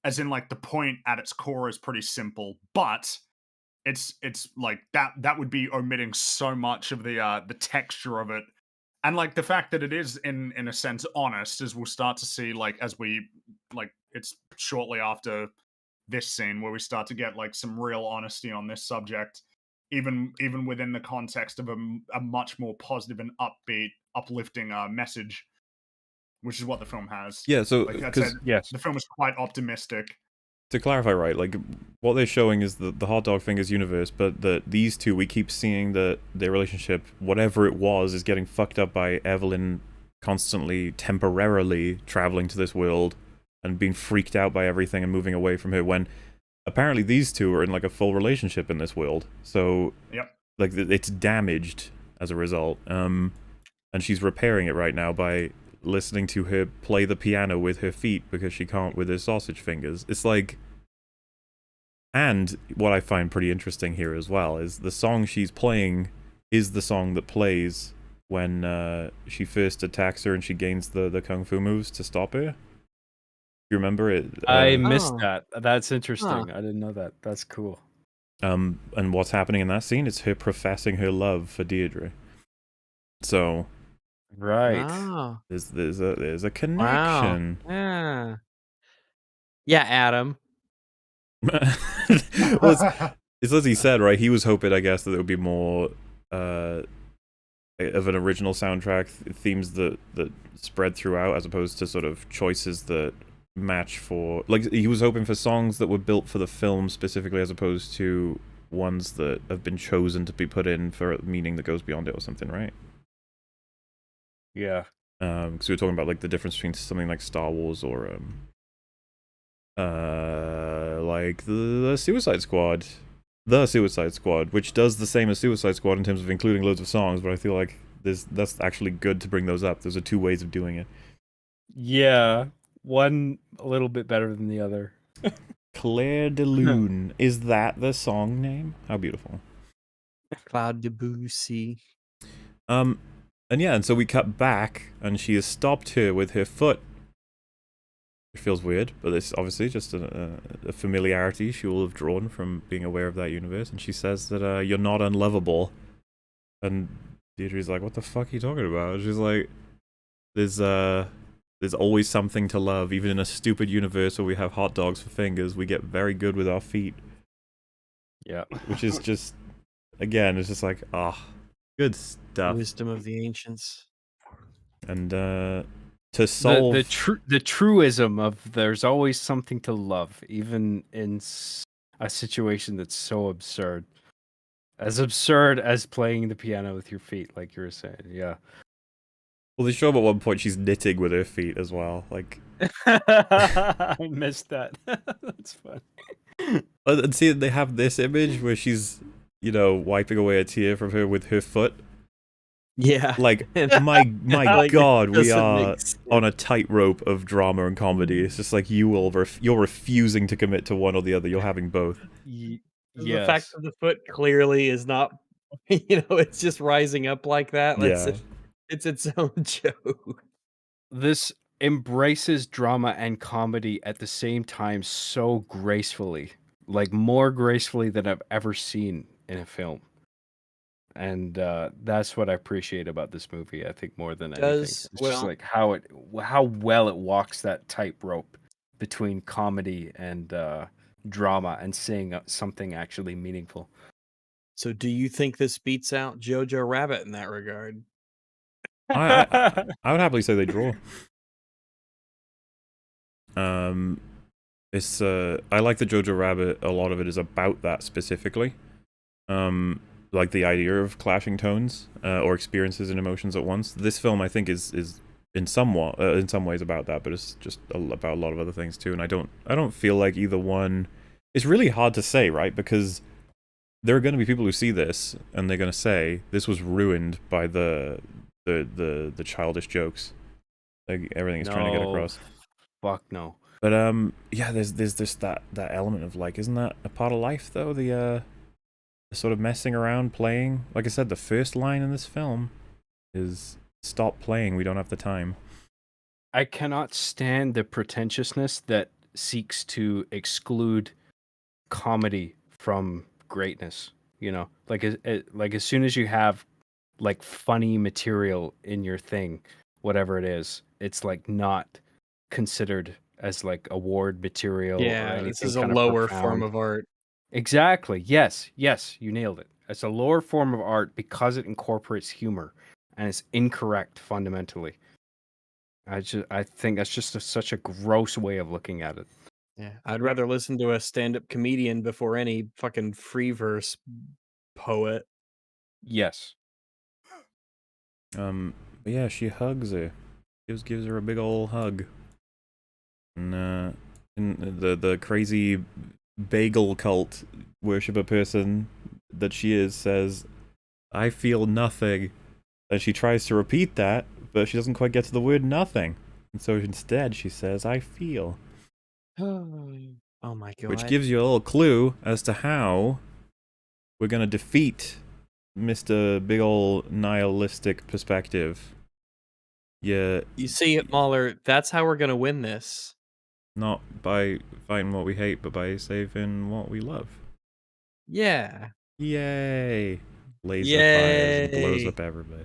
as in like the point at its core is pretty simple, but it's like that would be omitting so much of the texture of it, and like the fact that it is in a sense honest, as we'll start to see, like as we like it's shortly after this scene where we start to get like some real honesty on this subject, even within the context of a much more positive and upbeat, uplifting message, which is what the film has. Yeah. So Like I said, Yes. the film is quite optimistic. to clarify, right, like what they're showing is the hot dog fingers universe, but that these two, we keep seeing that their relationship, whatever it was, is getting fucked up by Evelyn constantly temporarily traveling to this world and being freaked out by everything and moving away from her, when apparently these two are in like a full relationship in this world. So Yep. like it's damaged as a result, and she's repairing it right now by listening to her play the piano with her feet because she can't with her sausage fingers. It's like, and what I find pretty interesting here as well is the song she's playing is the song that plays when she first attacks her and she gains the kung fu moves to stop her. You remember it? I missed Oh. that. That's interesting. I didn't know that. That's cool. And what's happening in that scene? It's her professing her love for Deirdre. So Right. Oh. there's a Wow. connection. Yeah. Yeah, Adam. Well, it's as he said, right? He was hoping, I guess, that there would be more of an original soundtrack, themes that spread throughout, as opposed to sort of choices that match for. Like, he was hoping for songs that were built for the film specifically, as opposed to ones that have been chosen to be put in for a meaning that goes beyond it or something, right? Yeah. Because we were talking about like the difference between something like Star Wars or like the Suicide Squad. The Suicide Squad, which does the same as Suicide Squad in terms of including loads of songs, but I feel like that's actually good to bring those up. Those are two ways of doing it. Yeah. One a little bit better than the other. Claire de Lune. Is that the song name? How beautiful. Cloud Debussy. And yeah, and so we cut back, and she has stopped her with her foot. It feels weird, but it's obviously just a familiarity she will have drawn from being aware of that universe. And she says that you're not unlovable. And Deirdre's like, "What the fuck are you talking about?" And she's like, "There's always something to love, even in a stupid universe where we have hot dogs for fingers. We get very good with our feet." Yeah. Which is just, again, it's just like, good stuff. Wisdom of the ancients. And to solve the truism of there's always something to love, even in a situation that's so absurd. As absurd as playing the piano with your feet, like you were saying. Yeah. Well, they show up at one point she's knitting with her feet as well. Like, I missed that. That's fun. and see, they have this image where she's, wiping away a tear from her with her foot. Yeah. Like, my Like, God, we doesn't are make sense. on a tightrope of drama and comedy. It's just like you're refusing to commit to one or the other. You're having both. The Yes. fact that the foot clearly is not, it's just rising up like that. Yeah. It's its own joke. This embraces drama and comedy at the same time so gracefully, like more gracefully than I've ever seen in a film. And that's what I appreciate about this movie, I think, more than anything. It's just like how well it walks that tightrope between comedy and drama and saying something actually meaningful. So do you think this beats out Jojo Rabbit in that regard? I would happily say they draw. It's I like the Jojo Rabbit. A lot of it is about that specifically. Like the idea of clashing tones or experiences and emotions at once. This film, I think, is in some ways about that, but it's just about a lot of other things too. And I don't feel like either one. It's really hard to say, right? Because there are going to be people who see this and they're going to say this was ruined by the childish jokes, like everything is trying to get across. Fuck no. But yeah, there's just that element of like, isn't that a part of life though? The sort of messing around, playing. Like I said, the first line in this film is "Stop playing. We don't have the time." I cannot stand the pretentiousness that seeks to exclude comedy from greatness. Like as soon as you have like funny material in your thing, whatever it is, it's like not considered as like award material. Or Yeah, anything this is a kind of lower profound. form of art. Exactly. Yes, you nailed it. It's a lower form of art because it incorporates humor, and it's incorrect fundamentally. I think that's just such a gross way of looking at it. Yeah, I'd rather listen to a stand-up comedian before any fucking free verse poet. Yes. But yeah, she hugs her, gives her a big ol' hug, and the crazy bagel cult worshiper person that she is says, "I feel nothing," and she tries to repeat that, but she doesn't quite get to the word nothing, and so instead she says, "I feel," Oh my god! which gives you a little clue as to how we're gonna defeat Mr. Big Ol' Nihilistic Perspective. Yeah, You see it, Mahler. That's how we're gonna win this. not by fighting what we hate, but by saving what we love. Yeah. Yay! Laser fires and blows Yay. up everybody.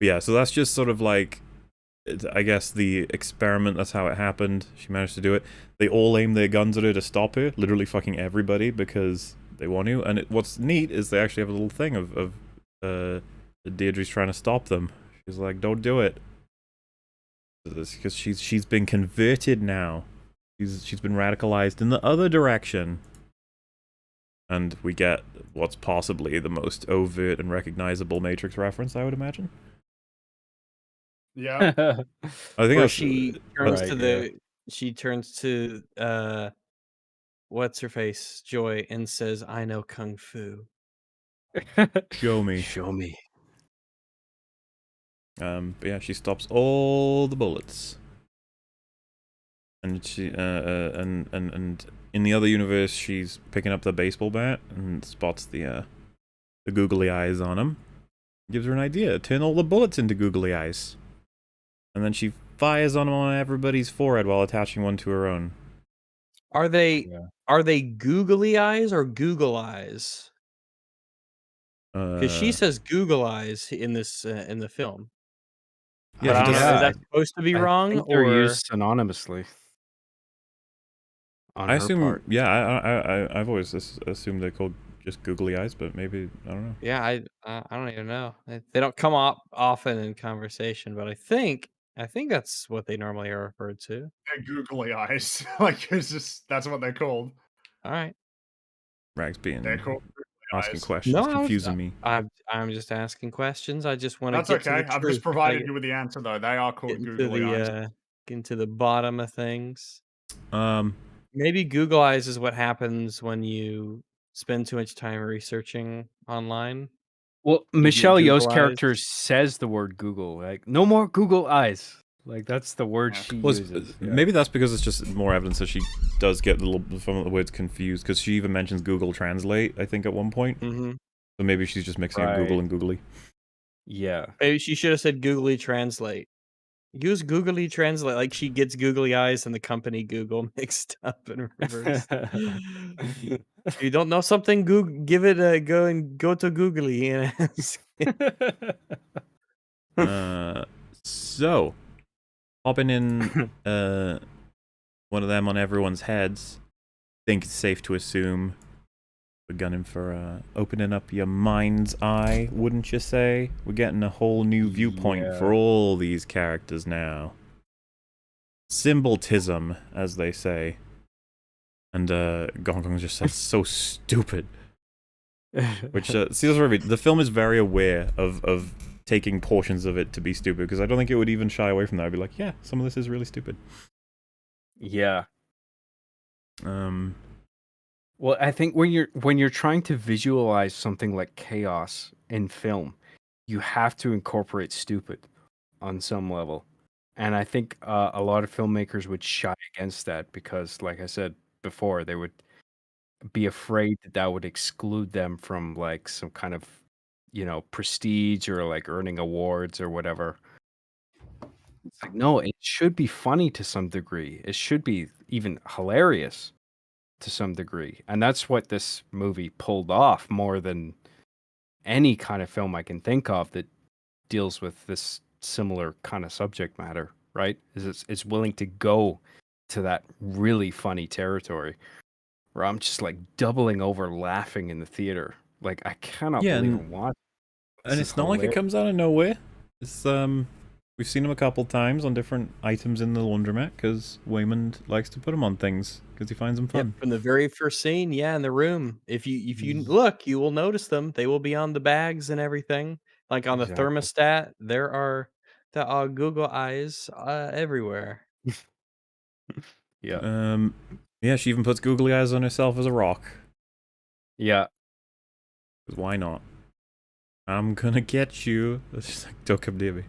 Yeah, so that's just sort of like, I guess, the experiment. That's how it happened. She managed to do it. They all aim their guns at her to stop her. Literally fucking everybody, because they want to. And what's neat is they actually have a little thing of Deirdre's trying to stop them. She's like, "Don't do it," because she's been converted now. She's been radicalized in the other direction. And we get what's possibly the most overt and recognizable Matrix reference, I would imagine. Yeah. I think Where that's, she turns right, to the she turns to what's her face, Joy, and says, "I know kung fu." show me. Show me. But yeah, she stops all the bullets. And she and in the other universe, she's picking up the baseball bat and spots the googly eyes on him. Gives her an idea: turn all the bullets into googly eyes. And then she fires on them on everybody's forehead while attaching one to her own. Are they Yeah. are they googly eyes or Google eyes? Because she says Google eyes in this in the film. Yeah, But she I don't know, does. is that supposed to be I wrong think they're or used synonymously. On I her assume, part. yeah, I've always assumed they're called just googly eyes, but maybe, I don't know. yeah, I don't even know. They don't come up often in conversation, but I think that's what they normally are referred to. They're googly eyes. Like, it's just, that's what they're called. All right. Rags being They're called googly asking eyes. questions, No, confusing me. I'm just asking questions. I just want to That's get to okay. the I've truth. just provided you with the answer, though. They are called Get into googly eyes. get into the bottom of things. Um, Maybe Google eyes is what happens when you spend too much time researching online. Well, You get Michelle Yeoh's Google eyes. character says the word Google. Like, no more Google eyes. Like, that's the word Yeah. she was, uses. Yeah. maybe that's because it's just more evidence that she does get some of the words confused, because she even mentions Google Translate, I think, at one point. Mm-hmm. So maybe she's just mixing up Google Right. and googly. Yeah. Maybe she should have said googly translate. Use googly translate, like she gets googly eyes and the company Google mixed up in reverse. If you don't know something, give it a go to googly and ask. So, hopping in one of them on everyone's heads, think it's safe to assume we're gunning for opening up your mind's eye, wouldn't you say? We're getting a whole new viewpoint Yeah. for all these characters now. Symbolism, as they say. And Gong Gong just says so stupid. Which, see, that's what I mean. The film is very aware of taking portions of it to be stupid, because I don't think it would even shy away from that. I'd be like, yeah, some of this is really stupid. Yeah. Well, I think when you're trying to visualize something like chaos in film, you have to incorporate stupid on some level. And I think a lot of filmmakers would shy against that because, like I said before, they would be afraid that would exclude them from like some kind of, prestige or like earning awards or whatever. It's like, no, it should be funny to some degree. It should be even hilarious to some degree. And that's what this movie pulled off more than any kind of film I can think of that deals with this similar kind of subject matter, right? It's willing to go to that really funny territory where I'm just like doubling over laughing in the theater. Like, I cannot believe I'm watching. And it's not like it comes out of nowhere. It's we've seen him a couple times on different items in the laundromat, because Waymond likes to put them on things because he finds them fun. From the very first scene, in the room. If you look, you will notice them. They will be on the bags and everything. Like on the Exactly. thermostat, there are Google eyes everywhere. Yeah. Yeah, she even puts googly eyes on herself as a rock. Yeah. 'Cause why not? I'm gonna get you. That's just like, don't come near me.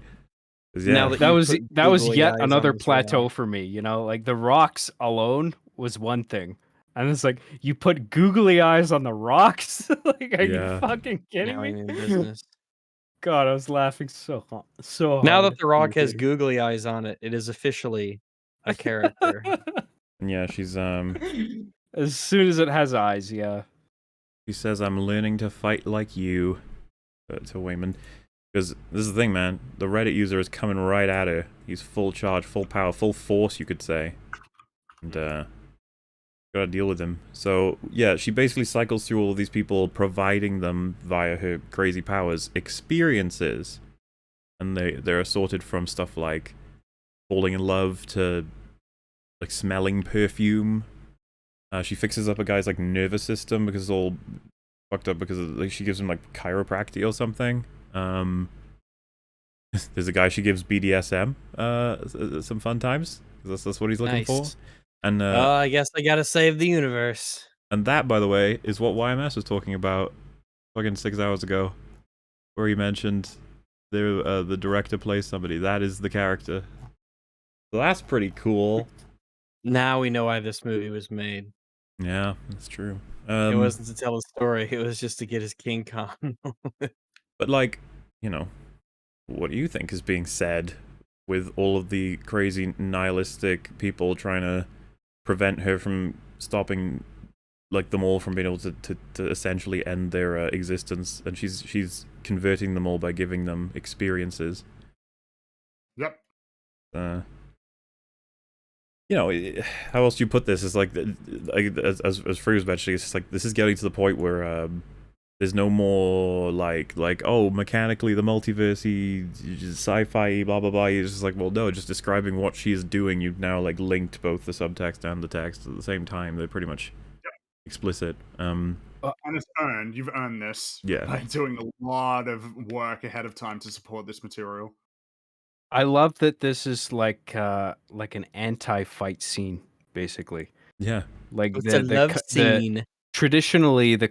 'Cause, yeah, Now That you was put that was googly yet eyes another on this rock. plateau for me, like the rocks alone was one thing. And it's like, you put googly eyes on the rocks? Like, are you Yeah. fucking kidding Now me? I'm in business. God, I was laughing so hard. Now that The in Rock has theater. googly eyes on it, it is officially a character. Yeah, she's As soon as it has eyes, yeah. she says, "I'm learning to fight like you," to Wayman. Because this is the thing, man. The Reddit user is coming right at her. He's full charge, full power, full force, you could say. And gotta deal with him. So yeah, she basically cycles through all of these people, providing them via her crazy powers experiences, and they're assorted from stuff like falling in love to like smelling perfume. She fixes up a guy's like nervous system because it's all fucked up because like she gives him like chiropractic or something. There's a guy she gives BDSM some fun times. That's what he's looking for. Nice. And I guess I gotta save the universe. and that, by the way, is what YMS was talking about fucking 6 hours ago, where he mentioned the director plays somebody. That is the character. So that's pretty cool. Now we know why this movie was made. Yeah, that's true. It wasn't to tell a story. It was just to get his King Kong. But like, you know, what do you think is being said with all of the crazy nihilistic people trying to prevent her from stopping like them all from being able to essentially end their existence, and she's converting them all by giving them experiences. Yep. You know, how else do you put this? It's like as Free was mentioning, it's just like this is getting to the point where there's no more like oh, mechanically the multiverse-y, sci-fi blah blah blah. It's just like, well, no, just describing what she's doing. You've now like linked both the subtext and the text at the same time. They're pretty much explicit. And it's earned. You've earned this. Yeah. By doing a lot of work ahead of time to support this material. I love that this is like an anti-fight scene, basically. Yeah. Like It's a love scene. Traditionally, the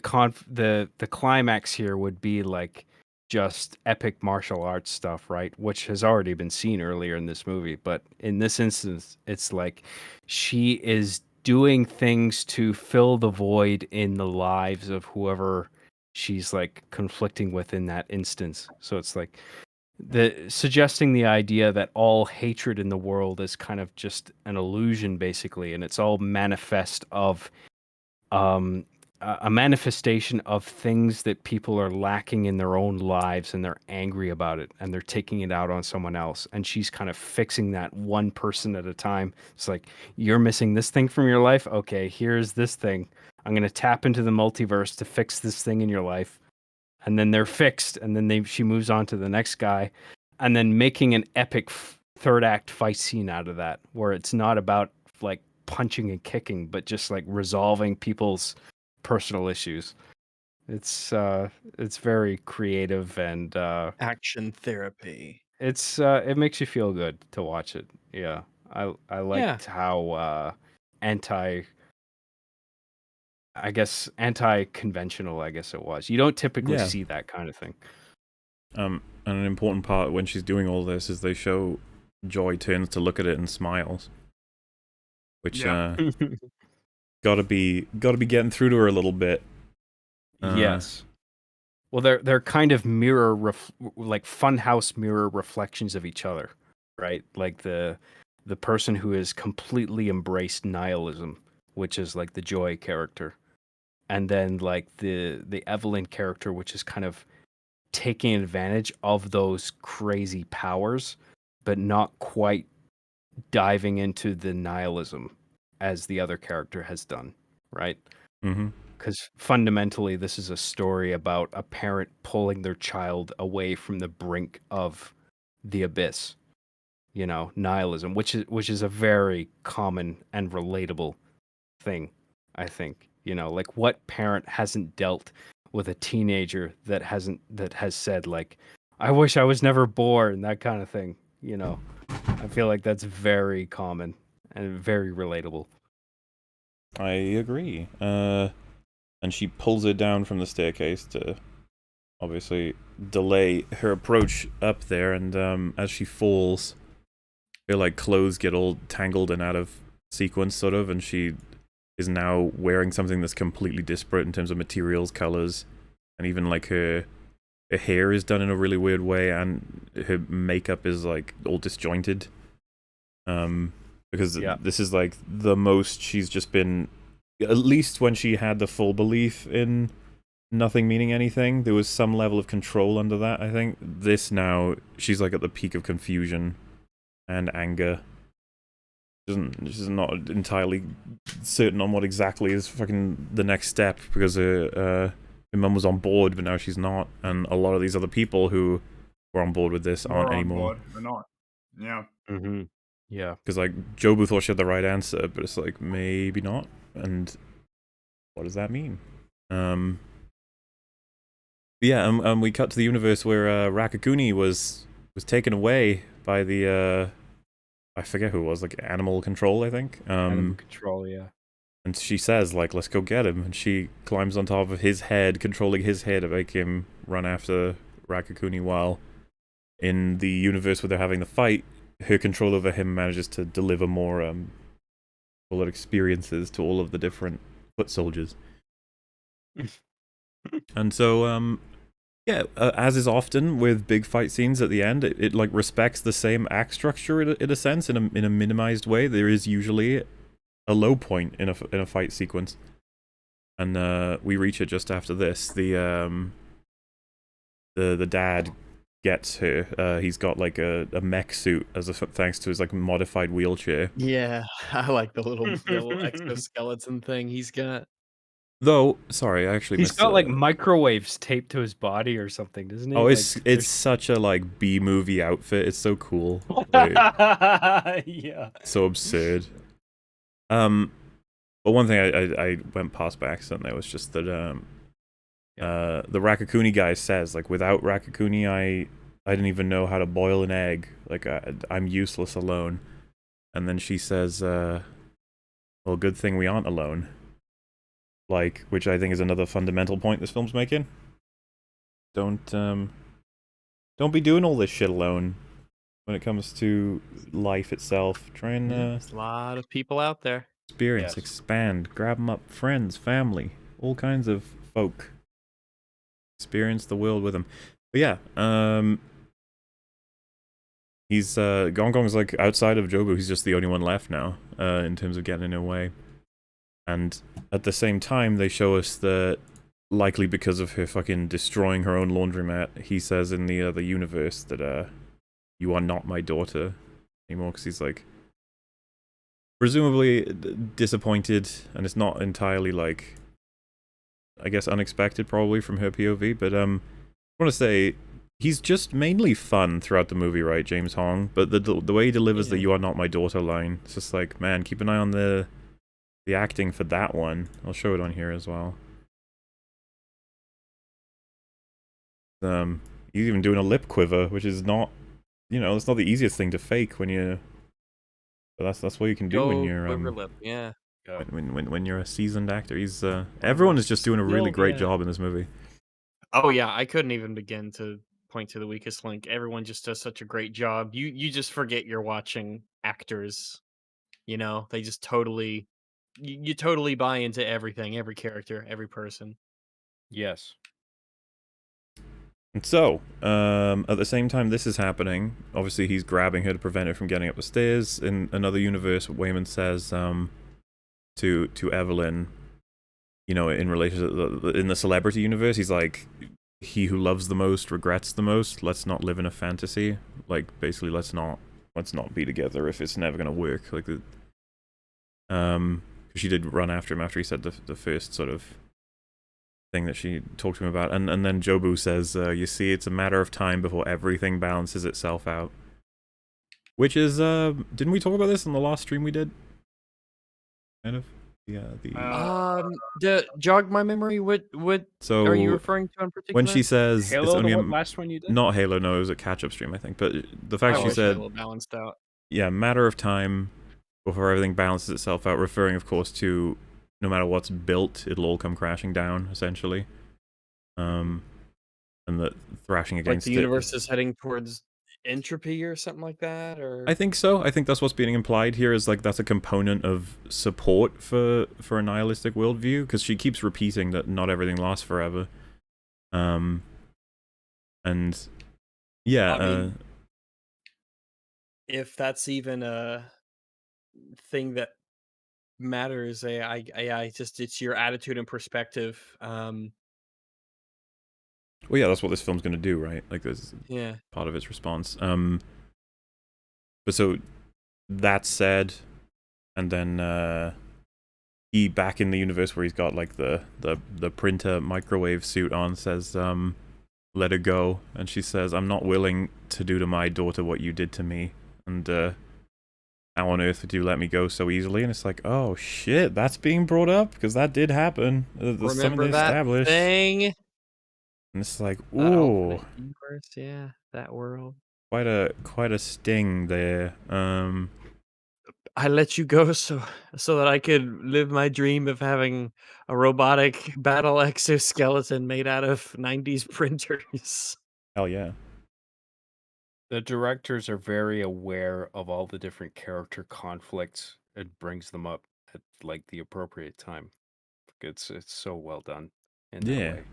climax here would be like just epic martial arts stuff, right? Which has already been seen earlier in this movie, but in this instance, it's like she is doing things to fill the void in the lives of whoever she's like conflicting with in that instance. So it's like suggesting the idea that all hatred in the world is kind of just an illusion, basically, and it's all manifest of a manifestation of things that people are lacking in their own lives, and they're angry about it, and they're taking it out on someone else, and she's kind of fixing that one person at a time. It's like, you're missing this thing from your life. Okay, here's this thing. I'm going to tap into the multiverse to fix this thing in your life. And then they're fixed, and then she moves on to the next guy, and then making an epic third act fight scene out of that, where it's not about like punching and kicking, but just like resolving people's personal issues. It's very creative, and Action therapy. it makes you feel good to watch it. Yeah, I liked how anti-conventional, I guess it was. You don't typically see that kind of thing. And an important part when she's doing all this is they show Joy turns to look at it and smiles, which gotta be getting through to her a little bit. Yes. Well, they're kind of like funhouse mirror reflections of each other, right? Like the person who has completely embraced nihilism, which is like the Joy character. And then like the Evelyn character, which is kind of taking advantage of those crazy powers, but not quite diving into the nihilism as the other character has done, right? Mm-hmm. Because fundamentally, this is a story about a parent pulling their child away from the brink of the abyss, you know, nihilism, which is a very common and relatable thing, I think. You know, like what parent hasn't dealt with a teenager that has said like, I wish I was never born, that kind of thing. You know, I feel like that's very common and very relatable. I agree. And she pulls it down from the staircase to obviously delay her approach up there, and as she falls, her like clothes get all tangled and out of sequence, sort of, and she is now wearing something that's completely disparate in terms of materials, colors, and even like her hair is done in a really weird way, and her makeup is like all disjointed. Because this is like the most she's just been, at least when she had the full belief in nothing meaning anything, there was some level of control under that, I think. This now, she's like at the peak of confusion and anger. She's not entirely certain on what exactly is fucking the next step, because her mum was on board, but now she's not, and a lot of these other people who were on board with this aren't anymore. They're not. Yeah. Mm-hmm. Yeah. Because like Jobu thought she had the right answer, but it's like maybe not, and what does that mean? Yeah, and we cut to the universe where Rakakuni was taken away by the I forget who it was, like animal control, I think. Animal control, yeah. And she says, like, let's go get him. And she climbs on top of his head, controlling his head to make him run after Rakakuni, while in the universe where they're having the fight, her control over him manages to deliver more bullet experiences to all of the different foot soldiers. And so, yeah, as is often with big fight scenes at the end, it like respects the same act structure in a sense, in a minimized way. There is usually a low point in a fight sequence, and we reach it just after this. The dad gets her. He's got like a mech suit as thanks to his like modified wheelchair. Yeah, I like the little exoskeleton thing he's got. Though, sorry, I actually He's missed got like microwaves taped to his body or something, doesn't he? Oh, like, it's such a like B-movie outfit. It's so cool. Like, yeah. So absurd. But one thing I went past by accident there was just that the Rakakuni guy says, like, without Rakakuni I didn't even know how to boil an egg. Like, I'm useless alone. And then she says, well, good thing we aren't alone. Like, which I think is another fundamental point this film's making. Don't be doing all this shit alone when it comes to life itself. Try and There's a lot of people out there. experience, expand, grab them up, friends, family, all kinds of folk. Experience the world with them. But yeah, he's Gong Gong's like outside of Jobu. He's just the only one left now, in terms of getting away. And at the same time, they show us that, likely because of her fucking destroying her own laundromat, he says in the other universe that you are not my daughter anymore, because he's like presumably disappointed, and it's not entirely like, I guess, unexpected probably from her POV. But I want to say he's just mainly fun throughout the movie, right, James Hong? But the way he delivers the "you are not my daughter" line, it's just like, man, keep an eye on the acting for that one. I'll show it on here as well. He's even doing a lip quiver, which is not, you know, it's not the easiest thing to fake when you. But that's what you can do when you're lip, yeah. when you're a seasoned actor. He's everyone is just doing a really great job in this movie. Oh yeah, I couldn't even begin to point to the weakest link. Everyone just does such a great job. You just forget you're watching actors. You know, they just totally you totally buy into everything, every character, every person. Yes. And so, at the same time this is happening, obviously he's grabbing her to prevent her from getting up the stairs. In another universe, Wayman says to Evelyn, you know, in relation to in the celebrity universe, he's like, he who loves the most regrets the most. Let's not live in a fantasy. Like, basically, let's not be together if it's never gonna work. Like, she did run after him after he said the first sort of thing that she talked to him about, and then Jobu says, you see, it's a matter of time before everything balances itself out. Which is, didn't we talk about this in the last stream we did? Kind of? Yeah, jog my memory, what so are you referring to in particular? When she says Halo, it's only the last one you did? not Halo, no, it was a catch-up stream, I think. But the fact she said, Halo balanced out. Yeah, matter of time before everything balances itself out, referring, of course, to no matter what's built, it'll all come crashing down, essentially. And the thrashing against like the universe is heading towards entropy or something like that, or I think so. I think that's what's being implied here is like that's a component of support for a nihilistic worldview because she keeps repeating that not everything lasts forever. And yeah, I mean, if that's even a thing that matters, I just it's your attitude and perspective. well, yeah, that's what this film's gonna do, right? Like, that's Yeah. part of its response. But so that said, and then he back in the universe where he's got like the printer microwave suit on says, let her go, and she says, I'm not willing to do to my daughter what you did to me, and how on earth would you let me go so easily? And it's like, oh shit, that's being brought up because that did happen. There's something Remember that established, thing? and it's like, That ooh, alternate universe, yeah, that world. quite a sting there. I let you go so that I could live my dream of having a robotic battle exoskeleton made out of 90s printers. Hell yeah. The directors are very aware of all the different character conflicts and brings them up at like the appropriate time. It's so well done in that Yeah. way.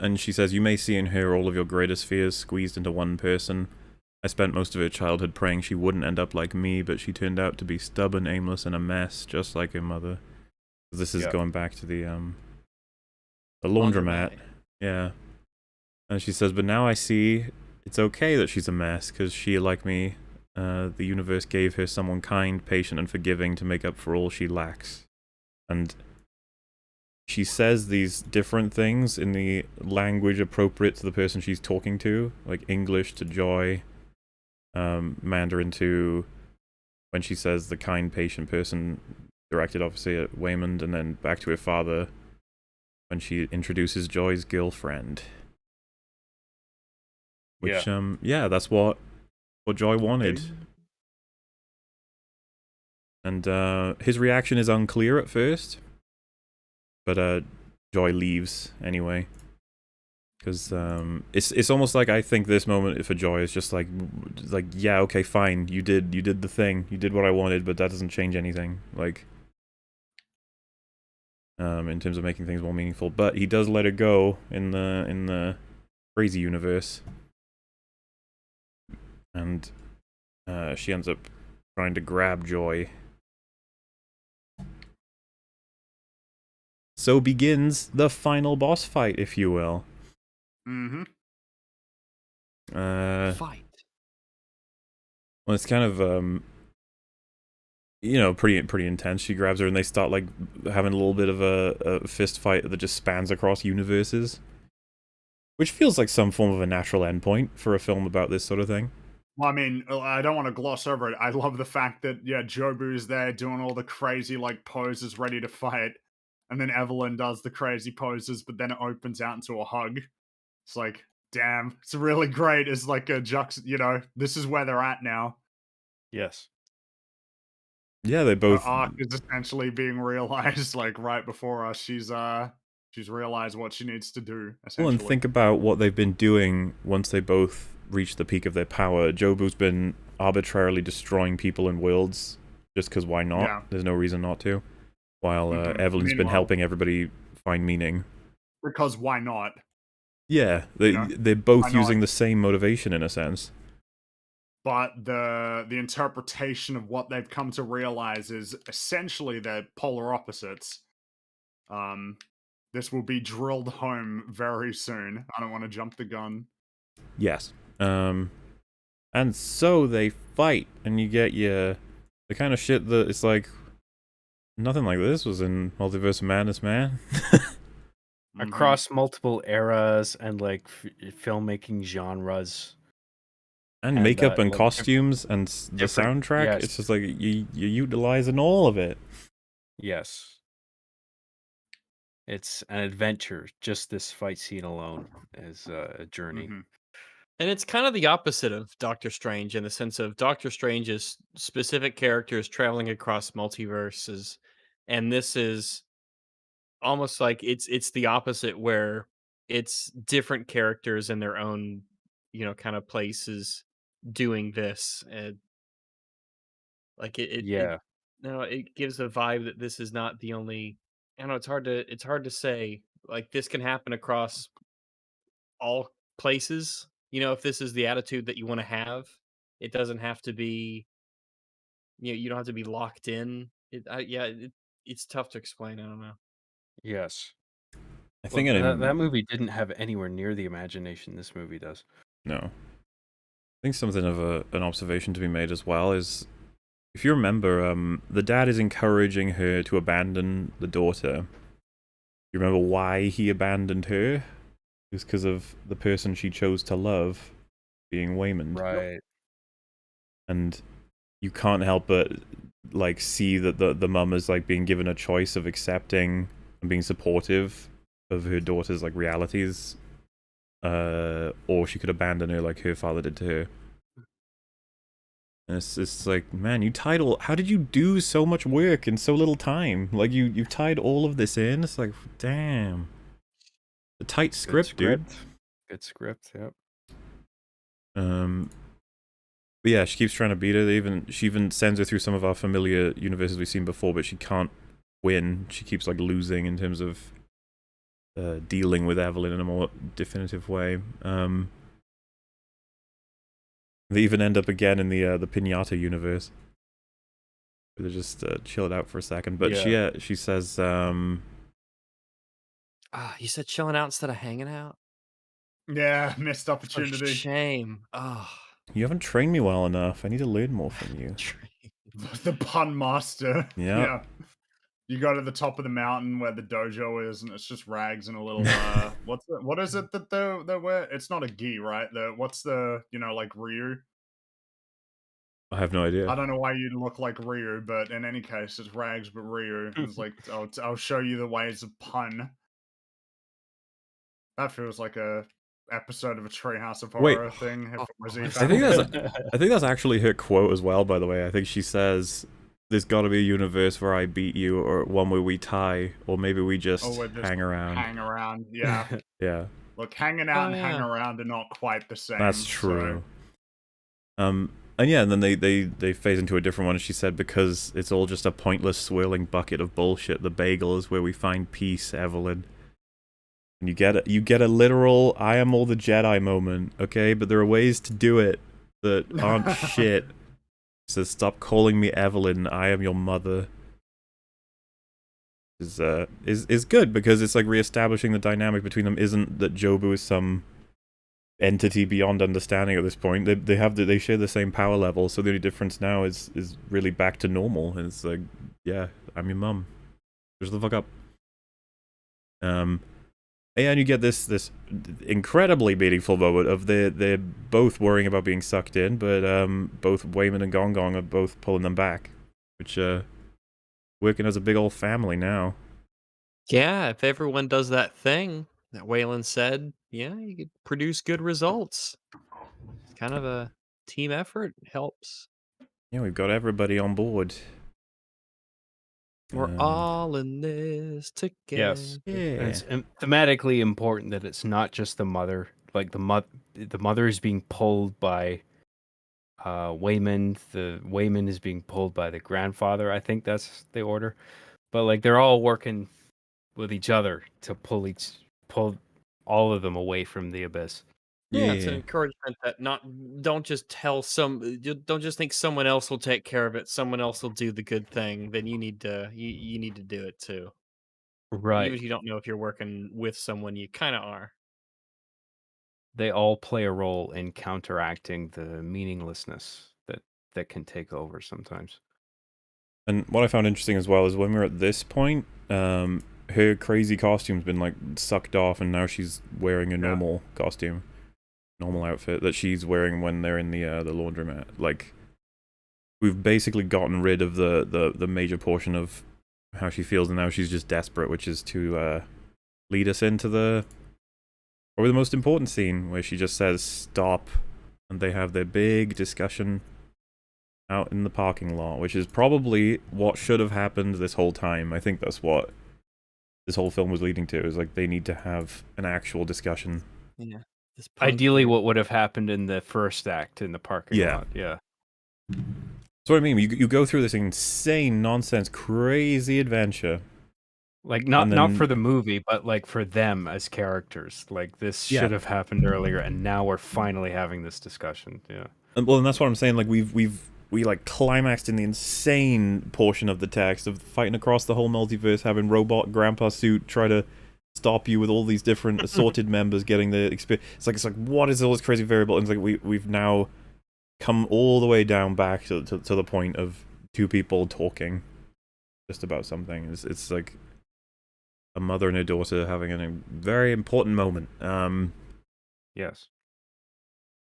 And she says, you may see in her all of your greatest fears squeezed into one person. I spent most of her childhood praying she wouldn't end up like me, but she turned out to be stubborn, aimless, and a mess, just like her mother. This is going back to the laundromat. Yeah. And she says, but now I see it's okay that she's a mess, because she, like me, the universe gave her someone kind, patient, and forgiving to make up for all she lacks. And she says these different things in the language appropriate to the person she's talking to, like English to Joy, Mandarin to when she says the kind, patient person, directed obviously at Waymond, and then back to her father when she introduces Joy's girlfriend. Which, yeah, that's what Joy wanted. And his reaction is unclear at first, but Joy leaves anyway. Because it's almost like I think this moment for Joy is just like yeah, okay, fine, you did the thing, you did what I wanted, but that doesn't change anything. Like, in terms of making things more meaningful. But he does let her go in the crazy universe, and she ends up trying to grab Joy. So begins the final boss fight, if you will. Mm-hmm. Fight. Well, it's kind of pretty intense. She grabs her and they start like having a little bit of a fist fight that just spans across universes, which feels like some form of a natural endpoint for a film about this sort of thing. Well, I mean, I don't want to gloss over it. I love the fact that, yeah, Jobu's there doing all the crazy, like, poses ready to fight, and then Evelyn does the crazy poses, but then it opens out into a hug. It's like, damn, it's really great. It's like a this is where they're at now. Yes. Yeah, they Her both. arc is essentially being realized, like, right before us. She's realized what she needs to do, essentially. Well, and think about what they've been doing once they both reach the peak of their power. Jobu's been arbitrarily destroying people and worlds just because why not? Yeah. There's no reason not to. While Evelyn's been helping everybody find meaning. Because why not? Yeah, they're both using the same motivation in a sense. But the interpretation of what they've come to realize is essentially they're polar opposites. This will be drilled home very soon. I don't want to jump the gun. Yes. And so they fight, and you get the kind of shit that it's like nothing like this was in Multiverse of Madness, man. Across multiple eras and like filmmaking genres. And makeup and like, costumes and the soundtrack. Yes. It's just like you're utilizing all of it. Yes. It's an adventure. Just this fight scene alone is a journey. Mm-hmm. And it's kind of the opposite of Doctor Strange in the sense of Doctor Strange is specific characters traveling across multiverses. And this is almost like it's the opposite where it's different characters in their own, kind of places doing this, and like it Yeah. no, it gives a vibe that this is not the only. I don't know, it's hard to say. Like this can happen across all places. If this is the attitude that you want to have, it doesn't have to be. You don't have to be locked in. It's tough to explain. I don't know. Yes. I Well, think that movie didn't have anywhere near the imagination this movie does. no. I think something of an observation to be made as well is, if you remember, the dad is encouraging her to abandon the daughter. You remember why he abandoned her? It was because of the person she chose to love being Waymond. Right. And you can't help but like see that the mum is like being given a choice of accepting and being supportive of her daughter's like realities, or she could abandon her like her father did to her. And it's like, man, how did you do so much work in so little time? Like you tied all of this in. It's like, damn, a tight script, dude. Good script. Yep. But yeah, she keeps trying to beat her. She even sends her through some of our familiar universes we've seen before, but she can't win. She keeps like losing in terms of dealing with Evelyn in a more definitive way. They even end up again in the Pinata universe. They just chill it out for a second. But she says, you said chilling out instead of hanging out. Yeah, missed What a opportunity. shame. Oh, you haven't trained me well enough. I need to learn more from you. The pun master. Yeah. Yeah. You go to the top of the mountain where the dojo is, and it's just rags and a little what is it that they wear? It's not a gi, right? What's the like Ryu? I have no idea. I don't know why you'd look like Ryu, but in any case, it's rags but Ryu. It's like I'll show you the ways of pun. That feels like a episode of a Treehouse of Horror thing. If it was EFAP. I think that's actually her quote as well. By the way, I think she says, "There's got to be a universe where I beat you, or one where we tie, or maybe we just hang around." Hang around, yeah. Yeah. Look, hanging out and hang around are not quite the same. That's true. So. And yeah, and then they phase into a different one. And she said, because it's all just a pointless swirling bucket of bullshit. The bagel is where we find peace, Evelyn. And you get a literal "I am all the Jedi" moment, okay? But there are ways to do it that aren't shit. So stop calling me Evelyn. I am your mother. Is good because it's like reestablishing the dynamic between them. Isn't that Jobu is some entity beyond understanding at this point? They share the same power level. So the only difference now is really back to normal. And it's like, yeah, I'm your mum. Just the fuck up. And you get this incredibly meaningful moment of they're both worrying about being sucked in, but both Waymond and Gong Gong are both pulling them back, which working as a big old family now. Yeah, if everyone does that thing that Waylon said, yeah, you could produce good results. It's kind of a team effort. Helps. Yeah, we've got everybody on board. We're all in this together. Yes. Yeah. It's thematically important that it's not just the mother. Like the mother is being pulled by Waymond. The Waymond is being pulled by the grandfather. I think that's the order. But like they're all working with each other to pull all of them away from the abyss. Yeah, it's an encouragement that don't just think someone else will take care of it. Someone else will do the good thing. Then you need to do it too. Right. Even if you don't know if you're working with someone, you kind of are. They all play a role in counteracting the meaninglessness that can take over sometimes. And what I found interesting as well is when we're at this point, her crazy costume's been like sucked off, and now she's wearing a normal costume. Normal outfit that she's wearing when they're in the laundromat. Like, we've basically gotten rid of the major portion of how she feels, and now she's just desperate, which is to lead us into probably the most important scene, where she just says stop, and they have their big discussion out in the parking lot, which is probably what should have happened this whole time. I think that's what this whole film was leading to. Is like they need to have an actual discussion. Yeah. This Ideally, punk- what would have happened in the first act in the parking Yeah. lot? Yeah. So what I mean, you go through this insane nonsense, crazy adventure. Like not And not then- for the movie, but like for them as characters. Like this Yeah. should have happened earlier, and now we're finally having this discussion. Yeah. And that's what I'm saying. Like we like climaxed in the insane portion of the text of fighting across the whole multiverse, having robot grandpa suit try to stop you with all these different assorted members getting the experience. It's like what is all this crazy variable? And it's like we've now come all the way down back to the point of two people talking just about something. It's like a mother and a daughter having a very important moment. Yes.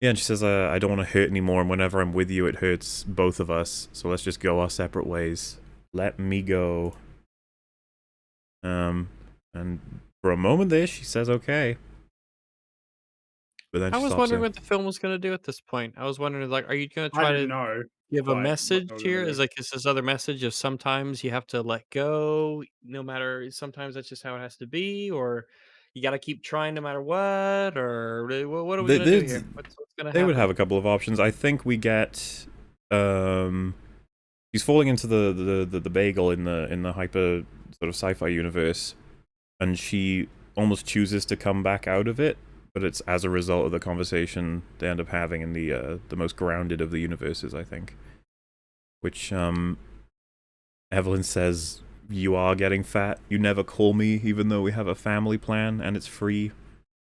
Yeah, and she says, I don't want to hurt anymore, and whenever I'm with you, it hurts both of us, so let's just go our separate ways. Let me go. And for a moment there, she says, okay. But then I she was stops wondering her. what the film was going to do at this point. I was wondering, like, are you going to I try didn't to know. give a Like, what message they were here? gonna Is do. like is this other message of sometimes you have to let go, no matter sometimes that's just how it has to be, or you got to keep trying no matter what, or what are we They- going to do they- here? What's going to They happen? would have a couple of options. I think we get, he's falling into the bagel in the hyper sort of sci-fi universe, and she almost chooses to come back out of it, but it's as a result of the conversation they end up having in the most grounded of the universes, I think. Which Evelyn says, "You are getting fat. You never call me, even though we have a family plan and it's free.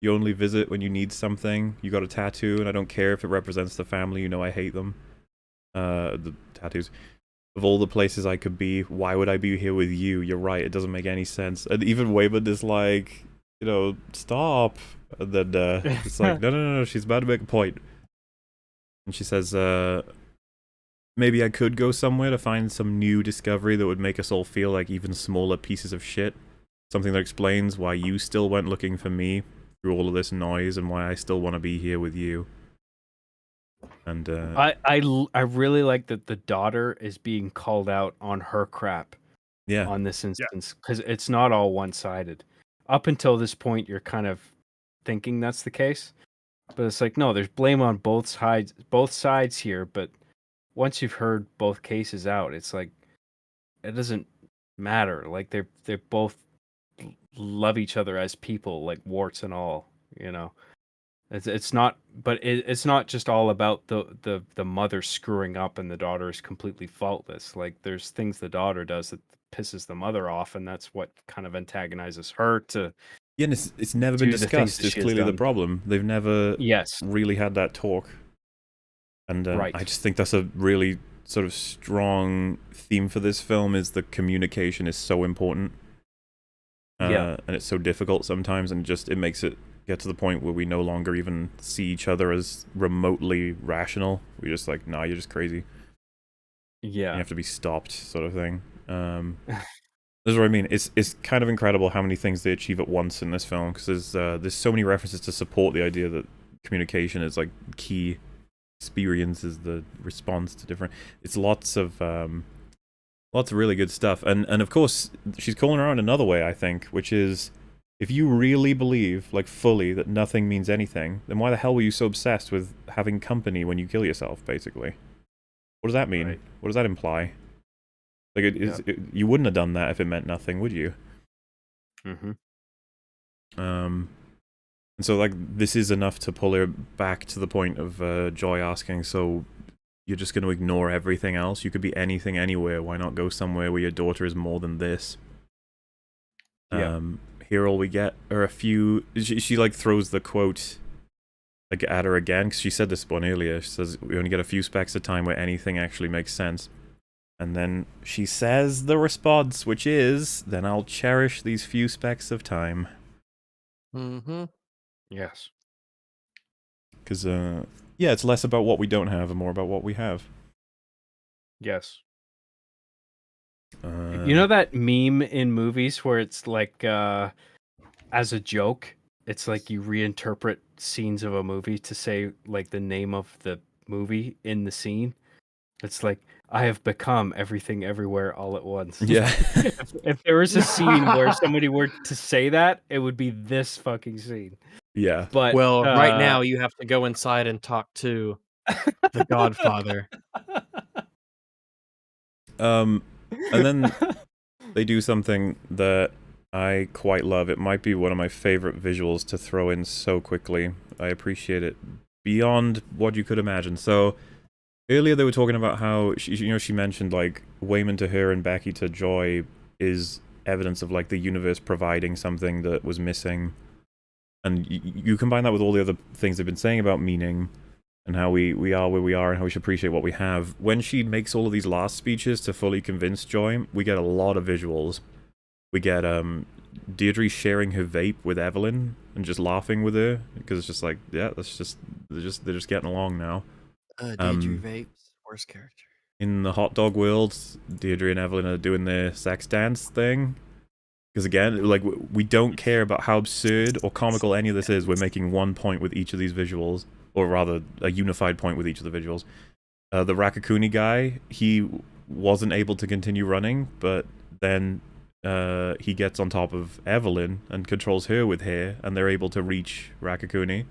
You only visit when you need something. You got a tattoo, and I don't care if it represents the family. You know I hate them. The tattoos. Of all the places I could be, why would I be here with you? You're right. It doesn't make any sense." And even Waymond is like, stop. And then it's like, no. She's about to make a point. And she says, maybe I could go somewhere to find some new discovery that would make us all feel like even smaller pieces of shit. Something that explains why you still went looking for me through all of this noise and why I still want to be here with you. And I really like that the daughter is being called out on her crap yeah, on this instance, because it's not all one-sided. Up until this point, you're kind of thinking that's the case, but it's like, no, there's blame on both sides here. But once you've heard both cases out, it's like it doesn't matter. Like they both love each other as people, like warts and all. It's not, but it's not just all about the mother screwing up and the daughter is completely faultless. Like there's things the daughter does that pisses the mother off, and that's what kind of antagonizes her to. yeah, and it's never been do the things discussed. that It's she has clearly the done. problem. They've never Yes, really had that talk. And Right. I just think that's a really sort of strong theme for this film, is the communication is so important. Yeah. And it's so difficult sometimes, and it makes it get to the point where we no longer even see each other as remotely rational. We're just like, nah, you're just crazy. You yeah, have to be stopped, sort of thing. This is what I mean. It's kind of incredible how many things they achieve at once in this film, because there's so many references to support the idea that communication is like key. Experience is the response to different. It's lots of really good stuff, and of course she's calling her out another way, I think, which is, if you really believe, like fully, that nothing means anything, then why the hell were you so obsessed with having company when you kill yourself, basically? What does that mean? Right. What does that imply? Like, you wouldn't have done that if it meant nothing, would you? mm-hmm. And so, like, this is enough to pull her back to the point of Joy asking, so you're just going to ignore everything else? You could be anything, anywhere. Why not go somewhere where your daughter is more than this? Yeah. Here all we get are a few... She like, throws the quote like at her again, because she said this one earlier. She says, we only get a few specks of time where anything actually makes sense. And then she says the response, which is, then I'll cherish these few specks of time. Mm-hmm. Yes. Because, yeah, it's less about what we don't have and more about what we have. Yes. Uh, You know that meme in movies where it's like, as a joke, it's like you reinterpret scenes of a movie to say like the name of the movie in the scene. It's like, I have become everything everywhere all at once. Yeah. If there was a scene where somebody were to say that, it would be this fucking scene. Yeah. But Well, right now you have to go inside and talk to the Godfather. And then they do something that I quite love. It might be one of my favorite visuals to throw in so quickly. I appreciate it beyond what you could imagine. So earlier they were talking about how she mentioned like Wayman to her and Becky to Joy is evidence of like the universe providing something that was missing, and you combine that with all the other things they've been saying about meaning and how we are where we are and how we should appreciate what we have. When she makes all of these last speeches to fully convince Joy, we get a lot of visuals. We get Deirdre sharing her vape with Evelyn and just laughing with her because it's just like, yeah, that's just they're just getting along now. Deirdre Vapes, worst character. In the hot dog world, Deirdre and Evelyn are doing their sex dance thing. Because again, like, we don't care about how absurd or comical any of this is. We're making one point with each of these visuals, or rather, a unified point with each of the visuals. The Rakakuni guy, he wasn't able to continue running, but then he gets on top of Evelyn and controls her with hair, and they're able to reach Rakakuni.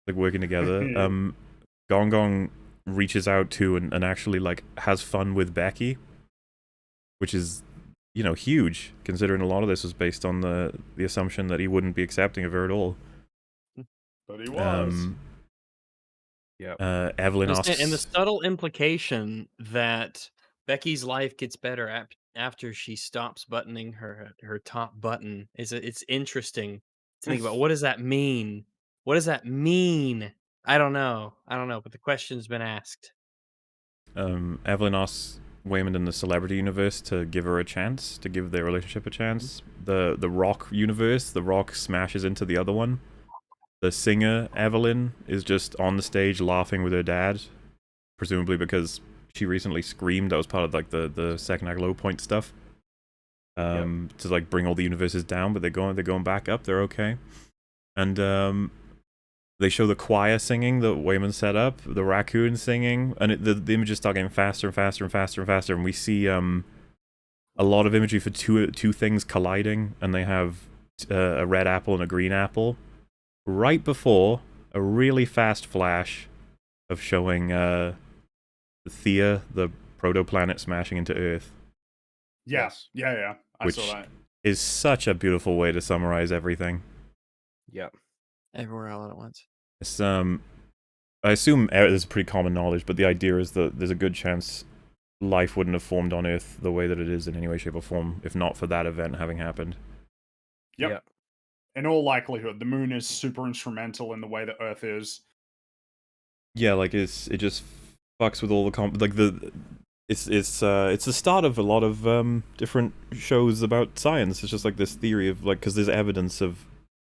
Like, working together. Gong Gong reaches out to and actually, like, has fun with Becky, which is, you know, huge, considering a lot of this was based on the assumption that he wouldn't be accepting of her at all. But he was. Evelyn asks... And the subtle implication that Becky's life gets better after she stops buttoning her top button it's interesting to think about. What does that mean? What does that mean? I don't know, but the question's been asked. Evelyn asks Waymond in the celebrity universe to give her a chance, to give their relationship a chance. The Rock universe, the Rock smashes into the other one. The singer, Evelyn, is just on the stage laughing with her dad, presumably because she recently screamed. That was part of like the second act low point stuff. To like bring all the universes down, but they're going back up, they're okay. And they show the choir singing that Waymond set up, the raccoon singing, and the images start getting faster and faster and faster and faster, and we see a lot of imagery for two things colliding, and they have a red apple and a green apple, right before a really fast flash of showing Thea, the protoplanet, smashing into Earth. Yes. Yeah. I Which saw that. is such a beautiful way to summarize everything. Yep. Everywhere all at once. It's, I assume there's pretty common knowledge, but the idea is that there's a good chance life wouldn't have formed on Earth the way that it is in any way, shape, or form if not for that event having happened. Yep. In all likelihood, the moon is super instrumental in the way that Earth is. Yeah, like it just fucks with all the it's the start of a lot of different shows about science. It's just like this theory of like, because there's evidence of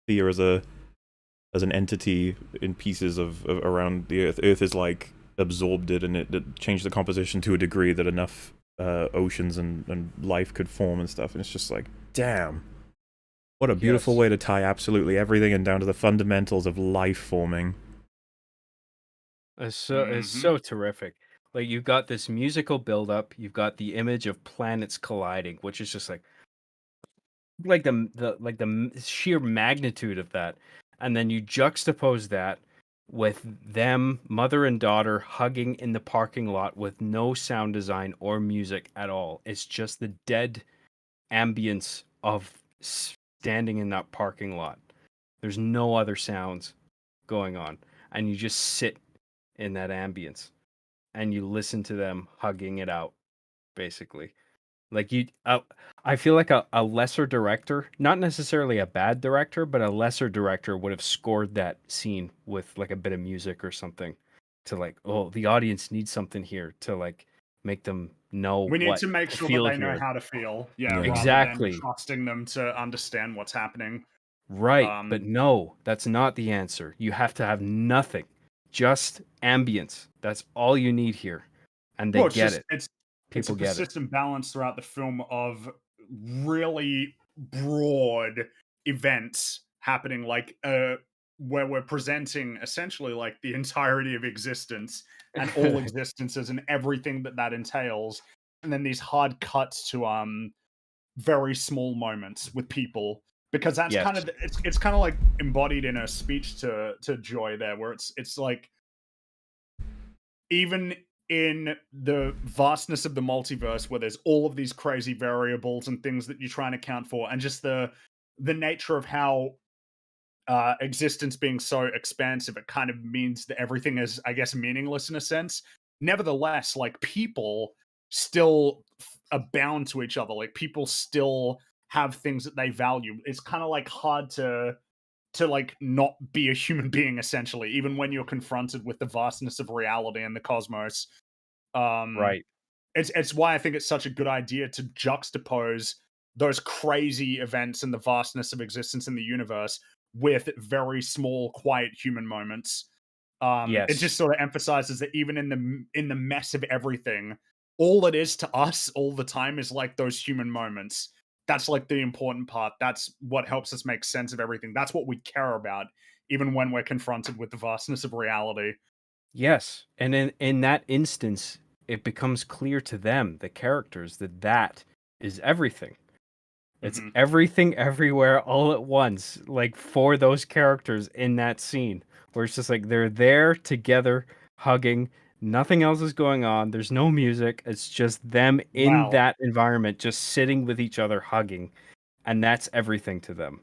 Thea as an entity in pieces of around the Earth. Earth is like absorbed it, and it changed the composition to a degree that enough oceans and life could form and stuff. And it's just like, damn, what a beautiful way to tie absolutely everything and down to the fundamentals of life forming. It's so terrific. Like, you've got this musical build-up, you've got the image of planets colliding, which is just like the sheer magnitude of that, and then you juxtapose that with them, mother and daughter, hugging in the parking lot with no sound design or music at all. It's just the dead ambience of standing in that parking lot. There's no other sounds going on, and you just sit in that ambience and you listen to them hugging it out, basically. Like, I feel like a lesser director, not necessarily a bad director, but a lesser director would have scored that scene with like a bit of music or something to like, oh, the audience needs something here to like make them know We need what to make to sure feel that they know here. how to feel. Yeah. Rather Exactly. than trusting them to understand what's happening. Right, but no, that's not the answer. You have to have nothing, just ambience. That's all you need here, and they get it. It's a People get it. persistent balance throughout the film of really broad events happening, like where we're presenting essentially like the entirety of existence and all existences and everything that that entails, and then these hard cuts to very small moments with people, because that's Yes. kind of it's kind of like embodied in a speech to Joy there, where it's like, even in the vastness of the multiverse, where there's all of these crazy variables and things that you're trying to account for, and just the nature of how existence being so expansive, it kind of means that everything is, I guess, meaningless in a sense. Nevertheless, like, people still are bound to each other. Like, people still have things that they value. It's kind of like hard to like not be a human being, essentially, even when you're confronted with the vastness of reality and the cosmos. Right. It's why I think it's such a good idea to juxtapose those crazy events and the vastness of existence in the universe with very small, quiet human moments. It Yes. just sort of emphasizes that even in the mess of everything, all it is to us all the time is like those human moments. That's like the important part. That's what helps us make sense of everything. That's what we care about, even when we're confronted with the vastness of reality. Yes. And in that instance, it becomes clear to them, the characters, that is everything. It's Mhm. everything everywhere all at once, like for those characters in that scene, where it's just like they're there together, hugging. Nothing else is going on. There's no music. It's just them in Wow. that environment, just sitting with each other, hugging, and that's everything to them.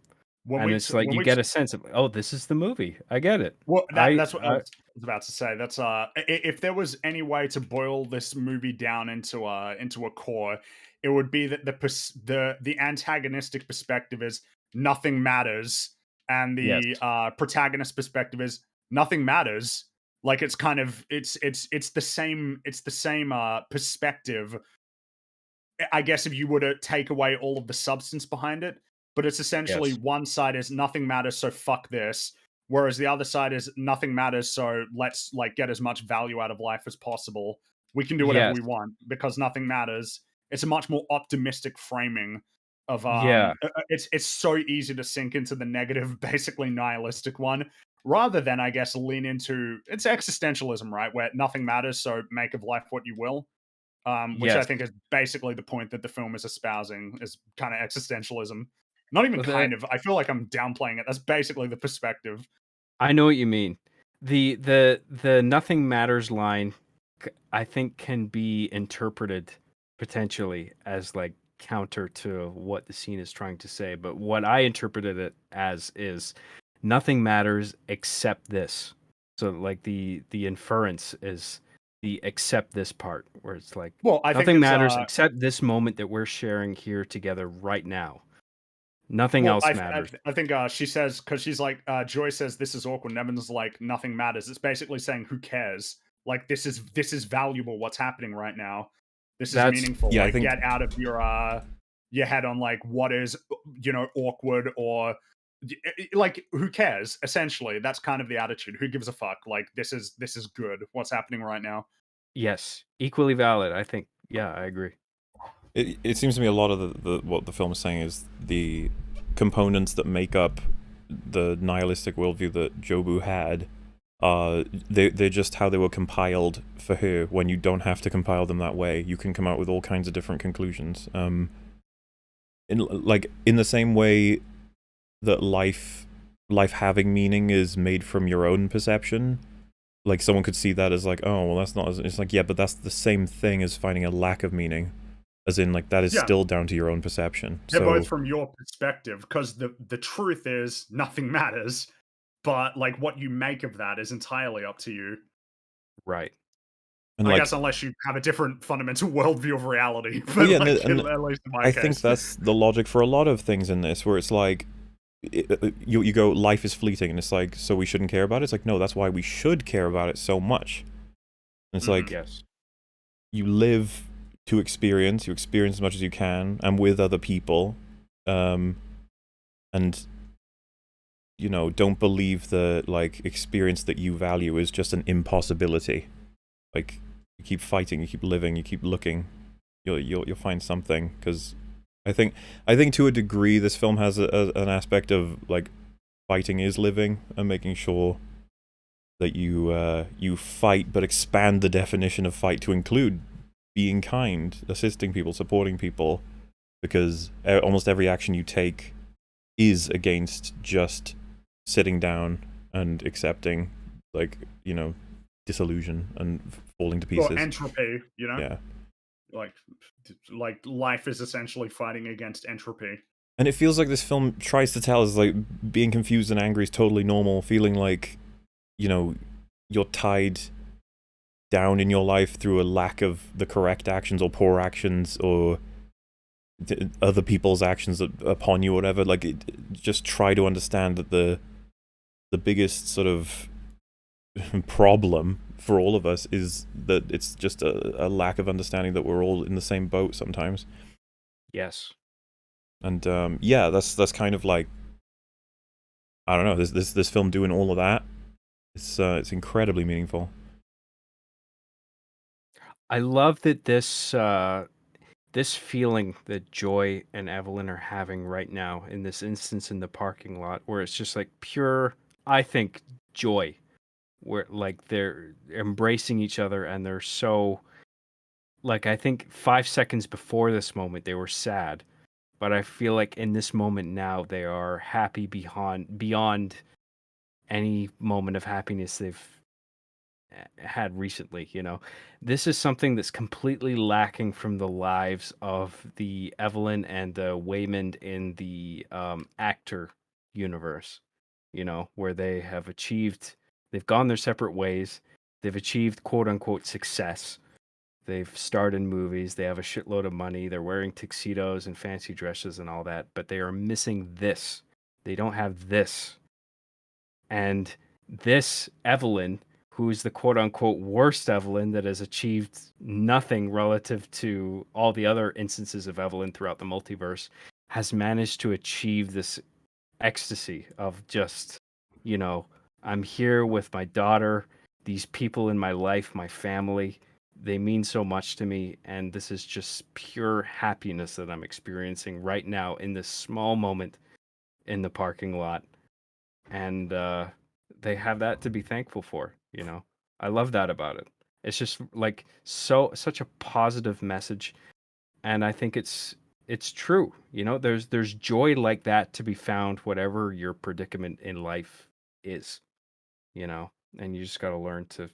And it's like you get a sense of, oh, this is the movie. I get it. Well, that's what I was about to say. That's if there was any way to boil this movie down into a core, it would be that the antagonistic perspective is nothing matters, and Yes. the protagonist perspective is nothing matters. Like, it's kind of it's the same perspective, I guess, if you were to take away all of the substance behind it. But it's essentially, Yes. one side is nothing matters, so fuck this, whereas the other side is nothing matters, so let's like get as much value out of life as possible. We can do whatever Yes. we want because nothing matters. It's a much more optimistic framing of Yeah. it's so easy to sink into the negative, basically nihilistic one, rather than, I guess, lean into it's existentialism, right? Where nothing matters, so make of life what you will. Which I Yes. think is basically the point that the film is espousing, is kind of existentialism. Not even Well, kind of. I feel like I'm downplaying it. That's basically the perspective. I know what you mean. The nothing matters line, I think, can be interpreted potentially as like counter to what the scene is trying to say. But what I interpreted it as is nothing matters except this. So like the inference is the except this part, where it's like Well, I think nothing it's matters except this moment that we're sharing here together right now. Nothing well, else matters. I think she says, because she's like, Joy says this is awkward. And Evan's like, nothing matters. It's basically saying, who cares? Like, this is valuable. What's happening right now? This is That's- meaningful. yeah, I Like, think- get out of your head on like what is, awkward, or like, who cares? Essentially, that's kind of the attitude. Who gives a fuck? Like, this is good. What's happening right now? Yes, equally valid. I think. Yeah, I agree. It seems to me a lot of the what the film is saying is the components that make up the nihilistic worldview that Jobu had, they're just how they were compiled for her. When you don't have to compile them that way, you can come out with all kinds of different conclusions. In the same way that life having meaning is made from your own perception. Like, someone could see that as like, oh, well, that's not as, it's like, yeah, but that's the same thing as finding a lack of meaning. As in, like, that is Yeah. still down to your own perception. They're So, both from your perspective, because the truth is nothing matters, but like what you make of that is entirely up to you. Right. and I like, guess, unless you have a different fundamental worldview of reality. But Well, yeah, like, and at least in my I case. think that's the logic for a lot of things in this, where it's like, you go, life is fleeting, and it's like, so we shouldn't care about it? It's like, no, that's why we should care about it so much. And it's like, Yes. you live to experience, you experience as much as you can, and with other people, and don't believe the like experience that you value is just an impossibility. Like, you keep fighting, you keep living, you keep looking, you'll find something. Because I think to a degree this film has an aspect of like fighting is living, and making sure that you fight, but expand the definition of fight to include being kind, assisting people, supporting people, because almost every action you take is against just sitting down and accepting, like, you know, disillusion and falling to pieces. Or entropy, you know? Yeah. Like life is essentially fighting against entropy. And it feels like this film tries to tell us, like, being confused and angry is totally normal, feeling like, you know, you're tied down in your life through a lack of the correct actions or poor actions or other people's actions upon you or whatever. Like, just try to understand that the biggest sort of problem for all of us is that it's just a lack of understanding that we're all in the same boat sometimes. Yes. And yeah, that's kind of like, I don't know, this film doing all of that. It's incredibly meaningful. I love that this feeling that Joy and Evelyn are having right now in this instance in the parking lot, where it's just like pure, I think, joy, where like they're embracing each other and they're so, like, I think 5 seconds before this moment they were sad, but I feel like in this moment now they are happy beyond any moment of happiness they've had recently. You know, this is something that's completely lacking from the lives of the Evelyn and the Waymond in the actor universe, you know, where they've gone their separate ways, they've achieved quote unquote success, they've starred in movies, they have a shitload of money, they're wearing tuxedos and fancy dresses and all that, but they are missing this. They don't have this. And this Evelyn, who's the quote unquote worst Evelyn that has achieved nothing relative to all the other instances of Evelyn throughout the multiverse, has managed to achieve this ecstasy of just, you know, I'm here with my daughter, these people in my life, my family, they mean so much to me, and this is just pure happiness that I'm experiencing right now in this small moment in the parking lot. And they have that to be thankful for, you know. I love that about it. It's just like such a positive message, and I think it's true, you know. There's joy like that to be found whatever your predicament in life is, you know. And you just got to learn to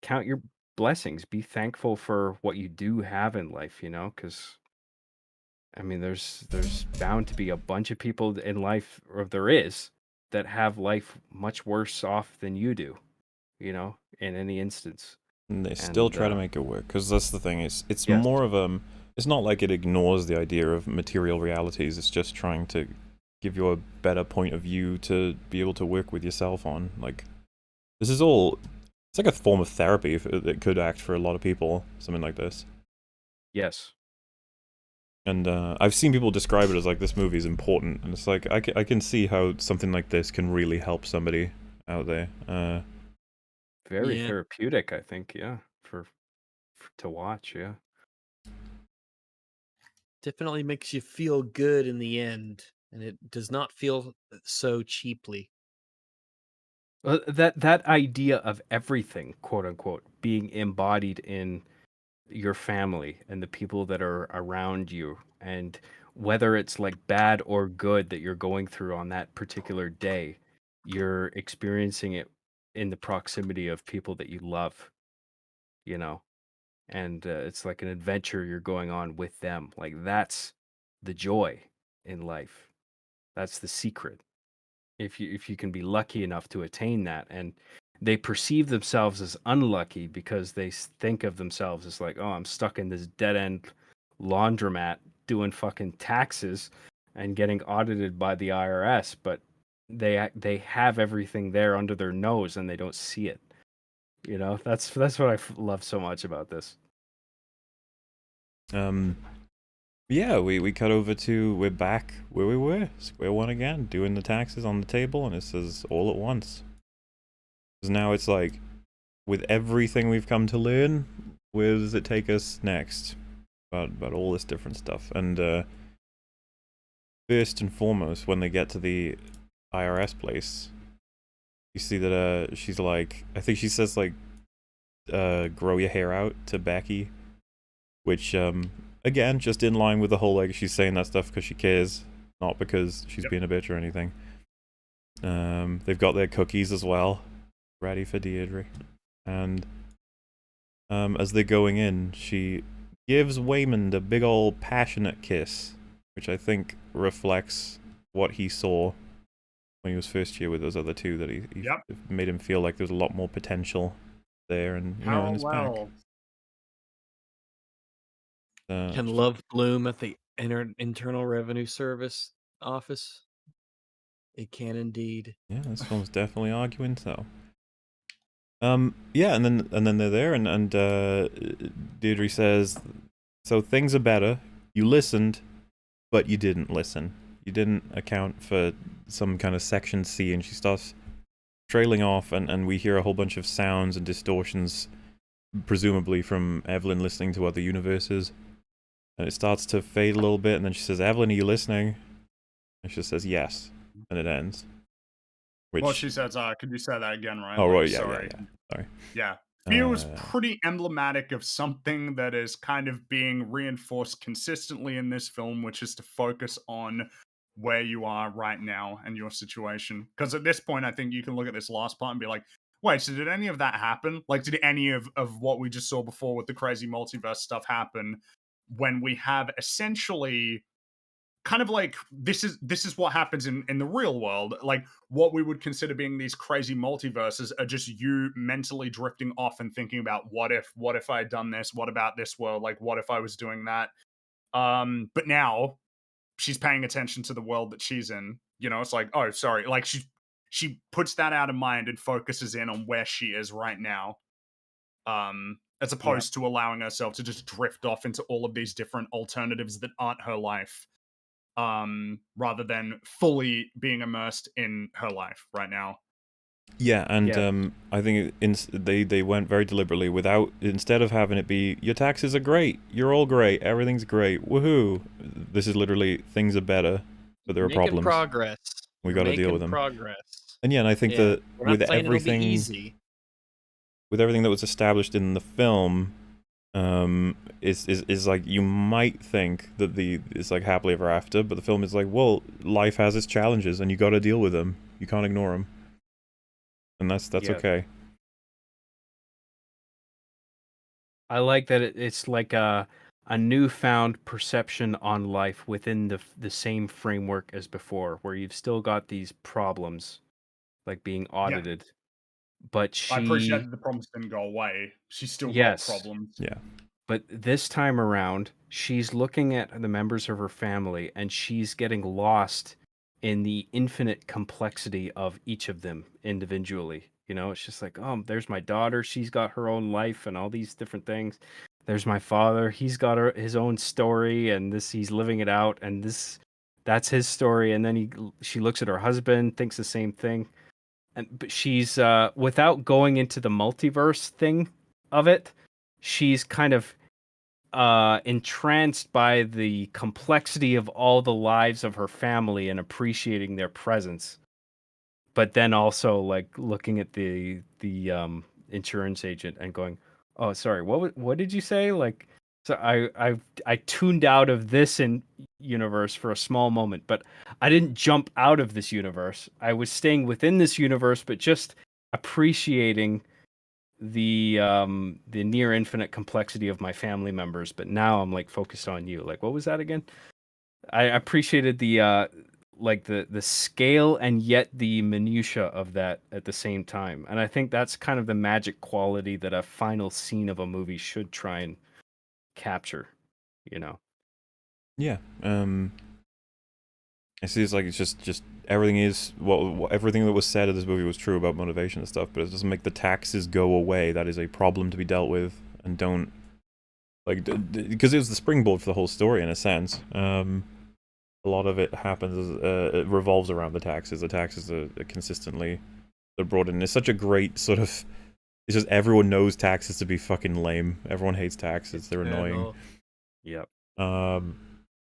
count your blessings, be thankful for what you do have in life, you know, cuz I mean there's bound to be a bunch of people in life, or there is, that have life much worse off than you do, you know, in any instance. And they still And try to make it work, because that's the thing. It's yes. more of it's not like it ignores the idea of material realities. It's just trying to give you a better point of view to be able to work with yourself on. Like, this is all, it's like a form of therapy if it could act for a lot of people, something like this. Yes. And I've seen people describe it as like, this movie is important, and it's like, I can see how something like this can really help somebody out there. Very Yeah. therapeutic, I think, yeah, for to watch, yeah. Definitely makes you feel good in the end, and it does not feel so cheaply. That idea of everything, quote unquote, being embodied in your family and the people that are around you, and whether it's like bad or good that you're going through on that particular day, you're experiencing it in the proximity of people that you love, you know. And it's like an adventure you're going on with them. Like, that's the joy in life. That's the secret. If you can be lucky enough to attain that, and they perceive themselves as unlucky because they think of themselves as like, oh, I'm stuck in this dead end laundromat doing fucking taxes and getting audited by the IRS, but they have everything there under their nose and they don't see it. You know, that's what I love so much about this. Yeah, we cut over to, we're back where we were, square one again, doing the taxes on the table, and it says all at once. Because now it's like, with everything we've come to learn, where does it take us next? About all this different stuff. And first and foremost, when they get to the IRS place, you see that she's like, I think she says like, grow your hair out to Becky, which again, just in line with the whole like she's saying that stuff because she cares, not because she's being a bitch or anything. They've got their cookies as well, ready for Deirdre, and as they're going in, she gives Waymond a big old passionate kiss, which I think reflects what he saw when he was first here with those other two, that he made him feel like there's a lot more potential there, and you know, in his pack. Can love bloom at the Internal Revenue Service office? It can indeed. Yeah, this film's definitely arguing so. Yeah, and then they're there, and Deirdre says, "So things are better. You listened, but you didn't listen. You didn't account for some kind of section C," and she starts trailing off, and we hear a whole bunch of sounds and distortions, presumably from Evelyn listening to other universes. And it starts to fade a little bit, and then she says, "Evelyn, are you listening?" And she says, "Yes," and it ends. Well, she says, could you say that again, right? Oh, like, right, yeah, sorry. Sorry. Yeah. Feels pretty emblematic of something that is kind of being reinforced consistently in this film, which is to focus on where you are right now and your situation. Because at this point, I think you can look at this last part and be like, wait, so did any of that happen? Like, did any of what we just saw before with the crazy multiverse stuff happen when we have essentially kind of like this is what happens in the real world? Like, what we would consider being these crazy multiverses are just you mentally drifting off and thinking about what if I had done this, what about this world, like what if I was doing that. But now she's paying attention to the world that she's in, you know. It's like, oh, sorry, like she puts that out of mind and focuses in on where she is right now, as opposed to allowing herself to just drift off into all of these different alternatives that aren't her life, rather than fully being immersed in her life right now. Yeah, and I think they went very deliberately without, instead of having it be, your taxes are great, you're all great, everything's great, woohoo. This is literally, things are better, but there are problems. Progress. We got to deal with them. Progress. And yeah, and I think that with everything, easy. with everything that was established in the film, is like, you might think that it's like happily ever after, but the film is like, well, life has its challenges and you got to deal with them. You can't ignore them. And that's okay. I like that it's like a newfound perception on life within the same framework as before, where you've still got these problems, like being audited. But I appreciate that the problems didn't go away. She's still got problems. Yeah. But this time around, she's looking at the members of her family, and she's getting lost in the infinite complexity of each of them individually. You know, it's just like, oh, there's my daughter. She's got her own life and all these different things. There's my father. He's got his own story, and he's living it out, and that's his story. And then she looks at her husband, thinks the same thing. But she's without going into the multiverse thing of it, she's kind of entranced by the complexity of all the lives of her family and appreciating their presence. But then also like looking at the insurance agent and going, "Oh, sorry, what did you say?" Like, so I tuned out of this universe for a small moment, but I didn't jump out of this universe. I was staying within this universe, but just appreciating the near infinite complexity of my family members. But now I'm like focused on you. Like, what was that again? I appreciated the scale and yet the minutia of that at the same time. And I think that's kind of the magic quality that a final scene of a movie should try and capture, you know. Yeah. I see. It's like, it's just everything is everything that was said of this movie was true about motivation and stuff, but it doesn't make the taxes go away. That is a problem to be dealt with, and don't, like, because it was the springboard for the whole story in a sense. A lot of it happens it revolves around the taxes. The taxes are consistently, they're brought in. It's such a great sort of, it's just everyone knows taxes to be fucking lame. Everyone hates taxes. They're annoying. Yep.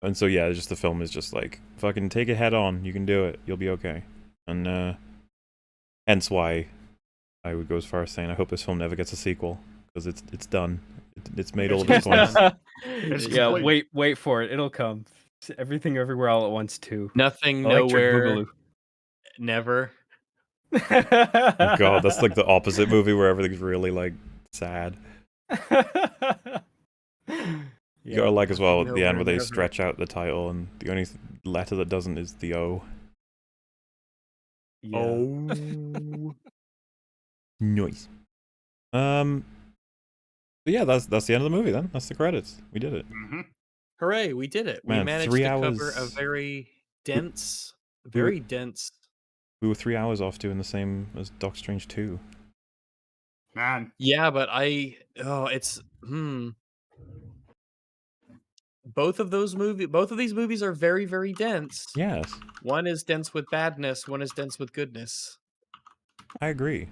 And so yeah, just the film is just like, fucking take it head on. You can do it. You'll be okay. and hence why I would go as far as saying I hope this film never gets a sequel, because it's done. It's made all of its points. Yeah, wait for it. It'll come. Everything Everywhere All at Once too. Nothing, Electric nowhere, never. Boogaloo. Oh god, that's like the opposite movie where everything's really like sad. You gotta like as well at the end where they stretch out the title, and the only letter that doesn't is the O. Yeah. Oh. Nice. But yeah, that's the end of the movie then. That's the credits. We did it. Mm-hmm. Hooray, we did it. We Man, managed 3 to hours. cover a very dense, we were- very dense. We were 3 hours off doing the same as Doctor Strange 2. Man, Yeah, but it's both of these movies are very, very dense. Yes, One is dense with badness, one is dense with goodness. I agree.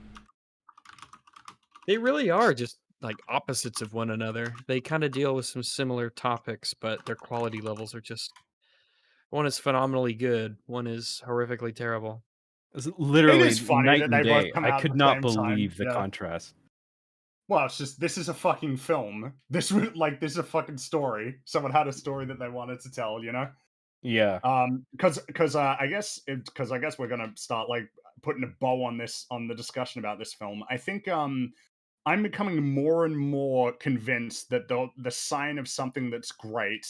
They really are just like opposites of one another. They kind of deal with some similar topics, but their quality levels are just, one is phenomenally good, one is horrifically terrible. It's literally It is funny night that and they both day. come I out at could the not same time, believe the yeah. contrast. well, it's just this is a fucking film. This was like this is a fucking story. Someone had a story that they wanted to tell, you know. Yeah. Because I guess we're gonna start like putting a bow on the discussion about this film. I think I'm becoming more and more convinced that the sign of something that's great,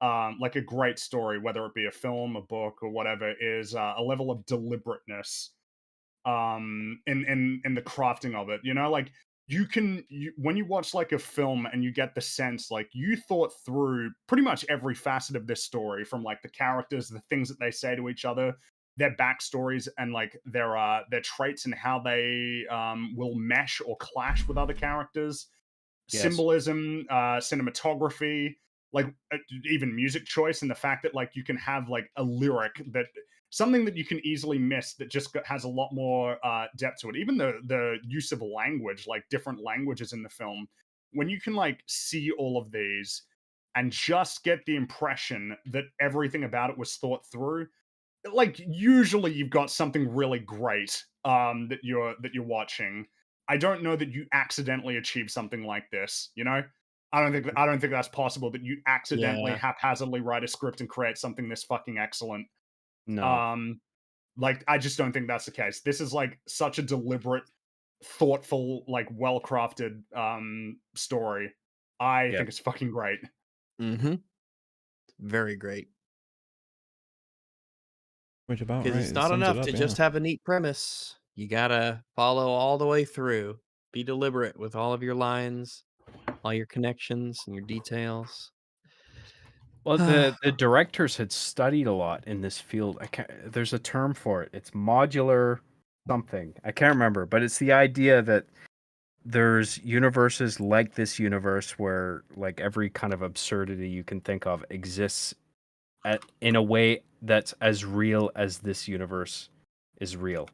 like a great story, whether it be a film, a book, or whatever, is a level of deliberateness in the crafting of it. You know, like when you watch like a film and you get the sense like you thought through pretty much every facet of this story, from like the characters, the things that they say to each other, their backstories, and like their traits and how they will mesh or clash with other characters, Yes. symbolism, cinematography, like even music choice, and the fact that like you can have like a lyric that something that you can easily miss that just has a lot more depth to it. Even the use of language, like different languages in the film, when you can like see all of these and just get the impression that everything about it was thought through, like usually you've got something really great that you're watching. I don't know that you accidentally achieve something like this, you know? I don't think that's possible, that you accidentally Yeah. haphazardly write a script and create something this fucking excellent. No. Like I just don't think that's the case. This is like such a deliberate, thoughtful, like well-crafted story. I Yeah. think it's fucking great. Mm-hmm. Very great. Which about Because right. it's it not sums it enough up, to yeah. just have a neat premise. You gotta follow all the way through. Be deliberate with all of your lines, all your connections, and your details. Well, the directors had studied a lot in this field. There's a term for it. It's modular something. I can't remember, but it's the idea that there's universes like this universe where like every kind of absurdity you can think of exists in a way that's as real as this universe is real.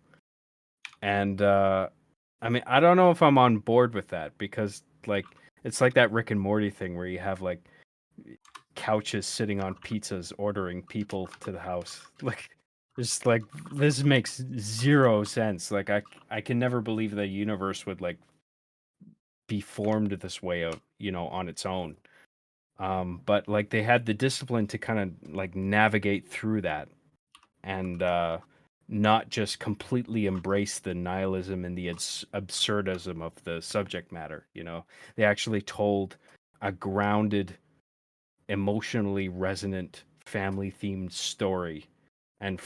And I mean, I don't know if I'm on board with that, because like it's like that Rick and Morty thing where you have like couches sitting on pizzas ordering people to the house. Like it's like this makes zero sense. Like I can never believe that a universe would like be formed this way of, on its own. But like they had the discipline to kind of like navigate through that, and not just completely embrace the nihilism and the absurdism of the subject matter. They actually told a grounded, emotionally resonant, family themed story, and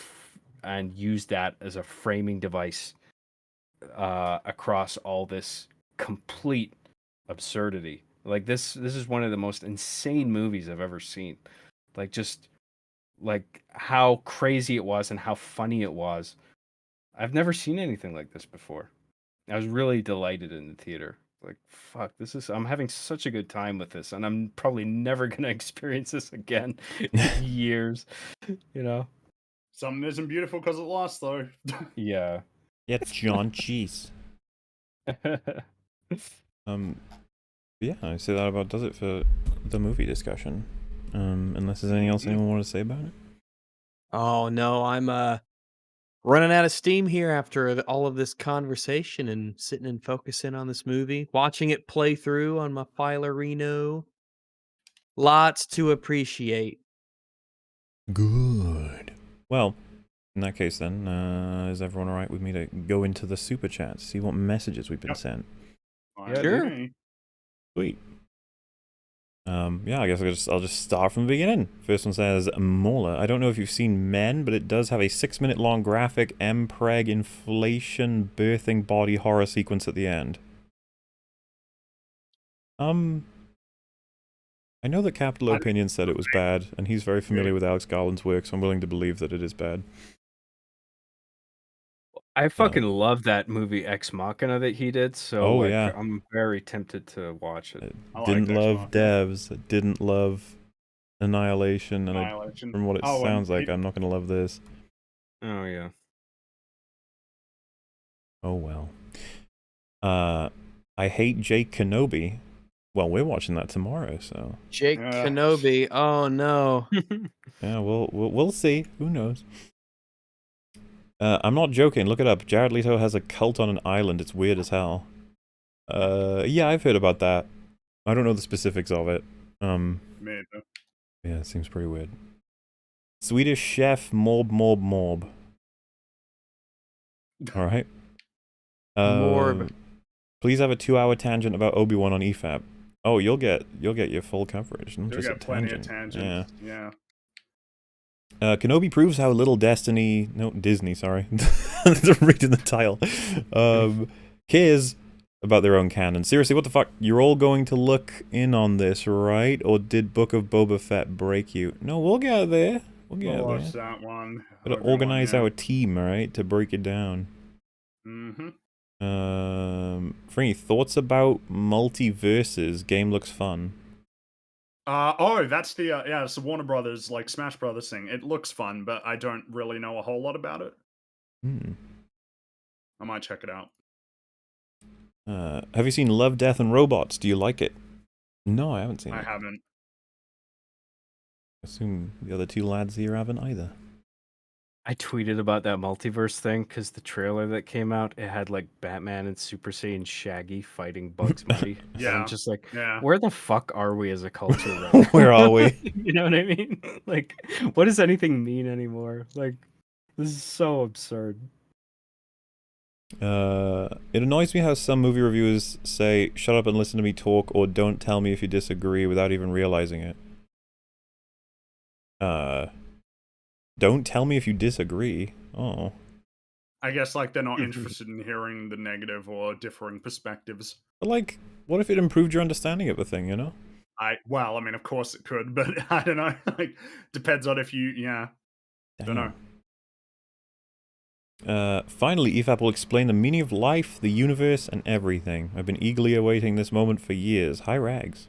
used that as a framing device across all this complete absurdity. Like this is one of the most insane movies I've ever seen. Like just like how crazy it was and how funny it was. I've never seen anything like this before. I was really delighted in the theater. Like fuck, I'm having such a good time with this, and I'm probably never gonna experience this again in years. Something isn't beautiful because it lost, though. Yeah. Yeah, Jon Cheese. Yeah, I say that about does it for the movie discussion. Unless there's anything else anyone want to say about it. Oh no, I'm running out of steam here after all of this conversation and sitting and focusing on this movie, watching it play through on my Filerino. Lots to appreciate. Good. Well, in that case then, is everyone alright with me to go into the super chat, see what messages we've been sent? Fine Sure. with me. Sweet. Yeah, I guess I'll just start from the beginning. First one says, Mola. I don't know if you've seen Men, but it does have a 6-minute long graphic M-preg inflation birthing body horror sequence at the end. I know that Capital Opinion said it was bad, and he's very familiar with Alex Garland's work, so I'm willing to believe that it is bad. I fucking love that movie Ex Machina that he did, so Oh, like, yeah. I'm very tempted to watch it. I Didn't like Ex love Machina. Devs, didn't love Annihilation, and Annihilation. from what it Oh, and sounds like, he- I'm not going to love this. Oh yeah. Oh well. I hate Jake Kenobi. Well, we're watching that tomorrow, so Jake Yeah. Kenobi. Oh no. yeah, we'll see. Who knows? I'm not joking. Look it up. Jared Leto has a cult on an island. It's weird as hell. Yeah, I've heard about that. I don't know the specifics of it. Maybe. Yeah, it seems pretty weird. Swedish chef Morb. All right. Morb. Please have a 2-hour tangent about Obi-Wan on EFAP. Oh, you'll get your full coverage, not You'll just a get plenty tangent. of tangents. Yeah. Kenobi proves how little Disney, sorry. Reading the title. Cares about their own canon. Seriously, what the fuck? You're all going to look in on this, right? Or did Book of Boba Fett break you? No, we'll get there. We'll get I'll there. watch that one. Gotta Obi-Wan, organize yeah. our team, alright, to break it down. Mm-hmm. Fringy, thoughts about multiverses? Game looks fun. That's the it's the Warner Brothers, like Smash Brothers thing. It looks fun, but I don't really know a whole lot about it. I might check it out. Have you seen Love, Death, and Robots? Do you like it? No, I haven't seen I it. haven't. I assume the other two lads here haven't either. I tweeted about that multiverse thing because the trailer that came out, it had like Batman and Super Saiyan Shaggy fighting Bugs Bunny. And Yeah. I'm just like, Yeah. where the fuck are we as a culture right now? Where are we? You know what I mean? Like, what does anything mean anymore? Like, this is so absurd. It annoys me how some movie reviewers say, shut up and listen to me talk, or don't tell me if you disagree without even realizing it. Don't tell me if you disagree. Oh. I guess like they're not interested in hearing the negative or differing perspectives. But like, what if it improved your understanding of a thing, you know? Well, I mean, of course it could, but I don't know. Like, depends on if you, don't know. Finally, EFAP will explain the meaning of life, the universe, and everything. I've been eagerly awaiting this moment for years. Hi, Rags.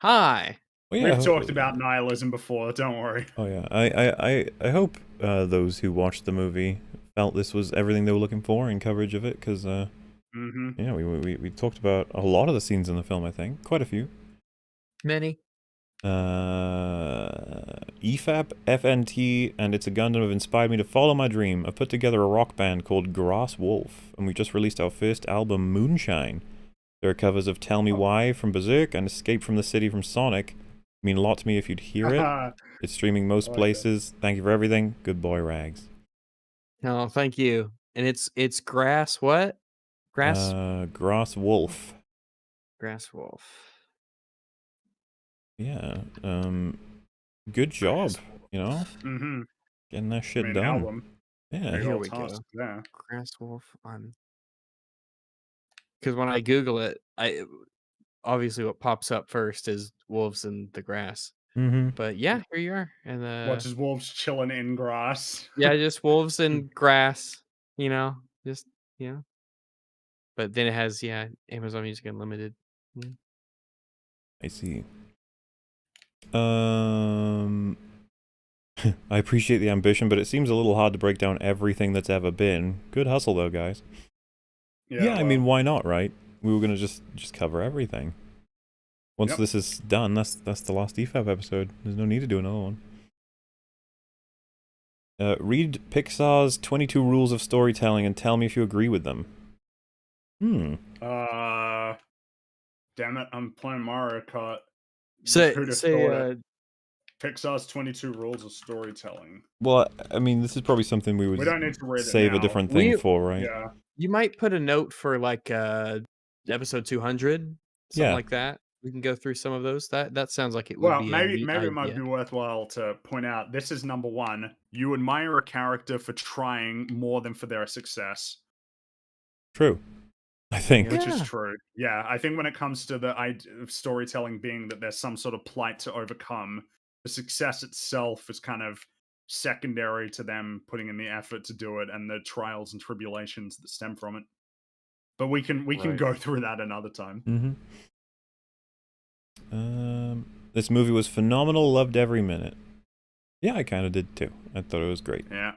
Hi. Well, yeah, We've talked about nihilism before, don't worry. Oh yeah, I hope those who watched the movie felt this was everything they were looking for in coverage of it, because yeah, we talked about a lot of the scenes in the film. I think quite a few. Many. EFAP, FNT, and It's a Gundam have inspired me to follow my dream. I've put together a rock band called Grass Wolf, and we just released our first album, Moonshine. There are covers of Tell Me Why from Berserk and Escape from the City from Sonic. Mean a lot to me if you'd hear it. It's streaming most places. Thank you for everything. Good boy, Rags. No, thank you. And it's grass. What? Grass. Grass Wolf. Grass wolf. Yeah. Good job. You know, Mm-hmm. getting that shit Main done. album. Yeah. Big Here old we go. task there. Grass wolf on. Because when I Google it, obviously what pops up first is wolves in the grass. Mm-hmm. But yeah, here you are. And Watches wolves chilling in grass. yeah, just wolves in grass. Just But then it has Amazon Music Unlimited. I see. I appreciate the ambition, but it seems a little hard to break down everything that's ever been. Good hustle, though, guys. Yeah, I mean, why not, right? We were gonna just cover everything. Once this is done, that's the last EFAP episode. There's no need to do another one. Read Pixar's 22 Rules of Storytelling and tell me if you agree with them. Damn it, I'm playing Mario Kart. Say Who'd have say thought it? Pixar's 22 Rules of Storytelling. Well, I mean, this is probably something we would We don't need to read it save a now. different thing for, right? Yeah. you might put a note for like episode 200, something Yeah. like that. We can go through some of those. That sounds like it would Well, be a maybe neat it might idea. be worthwhile to point out this is number 1. You admire a character for trying more than for their success. True. I think. Which is true. Yeah, I think when it comes to the idea of storytelling being that there's some sort of plight to overcome, the success itself is kind of secondary to them putting in the effort to do it and the trials and tribulations that stem from it. But we can go through that another time. This movie was phenomenal, loved every minute. Yeah, I kind of did too. I thought it was great. Yeah.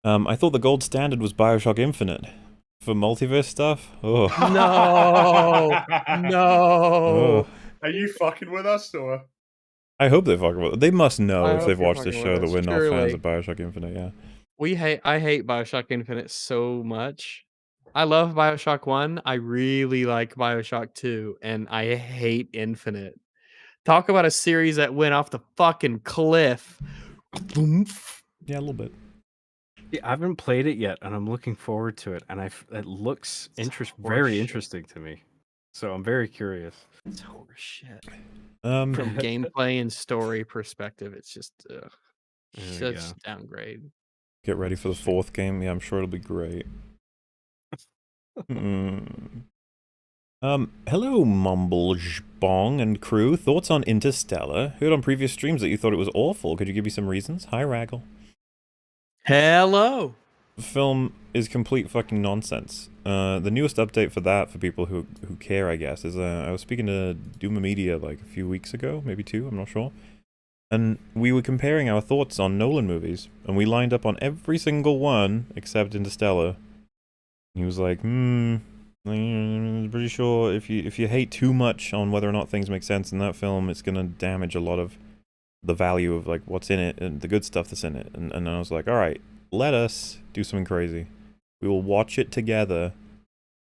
I thought the gold standard was BioShock Infinite. For multiverse stuff? Oh. No, no. Oh. Are you fucking with us, or? I hope they fucking with it. They must know I if hope they've you're watched this fucking show with that us, we're not surely. fans of BioShock Infinite, yeah. I hate BioShock Infinite so much. I love BioShock 1. I really like BioShock 2, and I hate Infinite. Talk about a series that went off the fucking cliff. Yeah, a little bit. Yeah, I haven't played it yet, and I'm looking forward to it. And it looks very interesting to me, so I'm very curious. It's horseshit. From gameplay and story perspective, it's just Yeah. such downgrade. Get ready for the 4th game. Yeah, I'm sure it'll be great. Hello, Mumblebong and crew. Thoughts on Interstellar? Heard on previous streams that you thought it was awful. Could you give me some reasons? Hi, Raggle. Hello. The film is complete fucking nonsense. The newest update for that, for people who care, I guess, is I was speaking to Duma Media like a few weeks ago, maybe 2, I'm not sure. And we were comparing our thoughts on Nolan movies, and we lined up on every single one except Interstellar. He was like, I'm pretty sure if you hate too much on whether or not things make sense in that film, it's gonna damage a lot of the value of like what's in it and the good stuff that's in it. And I was like, all right, let us do something crazy. We will watch it together,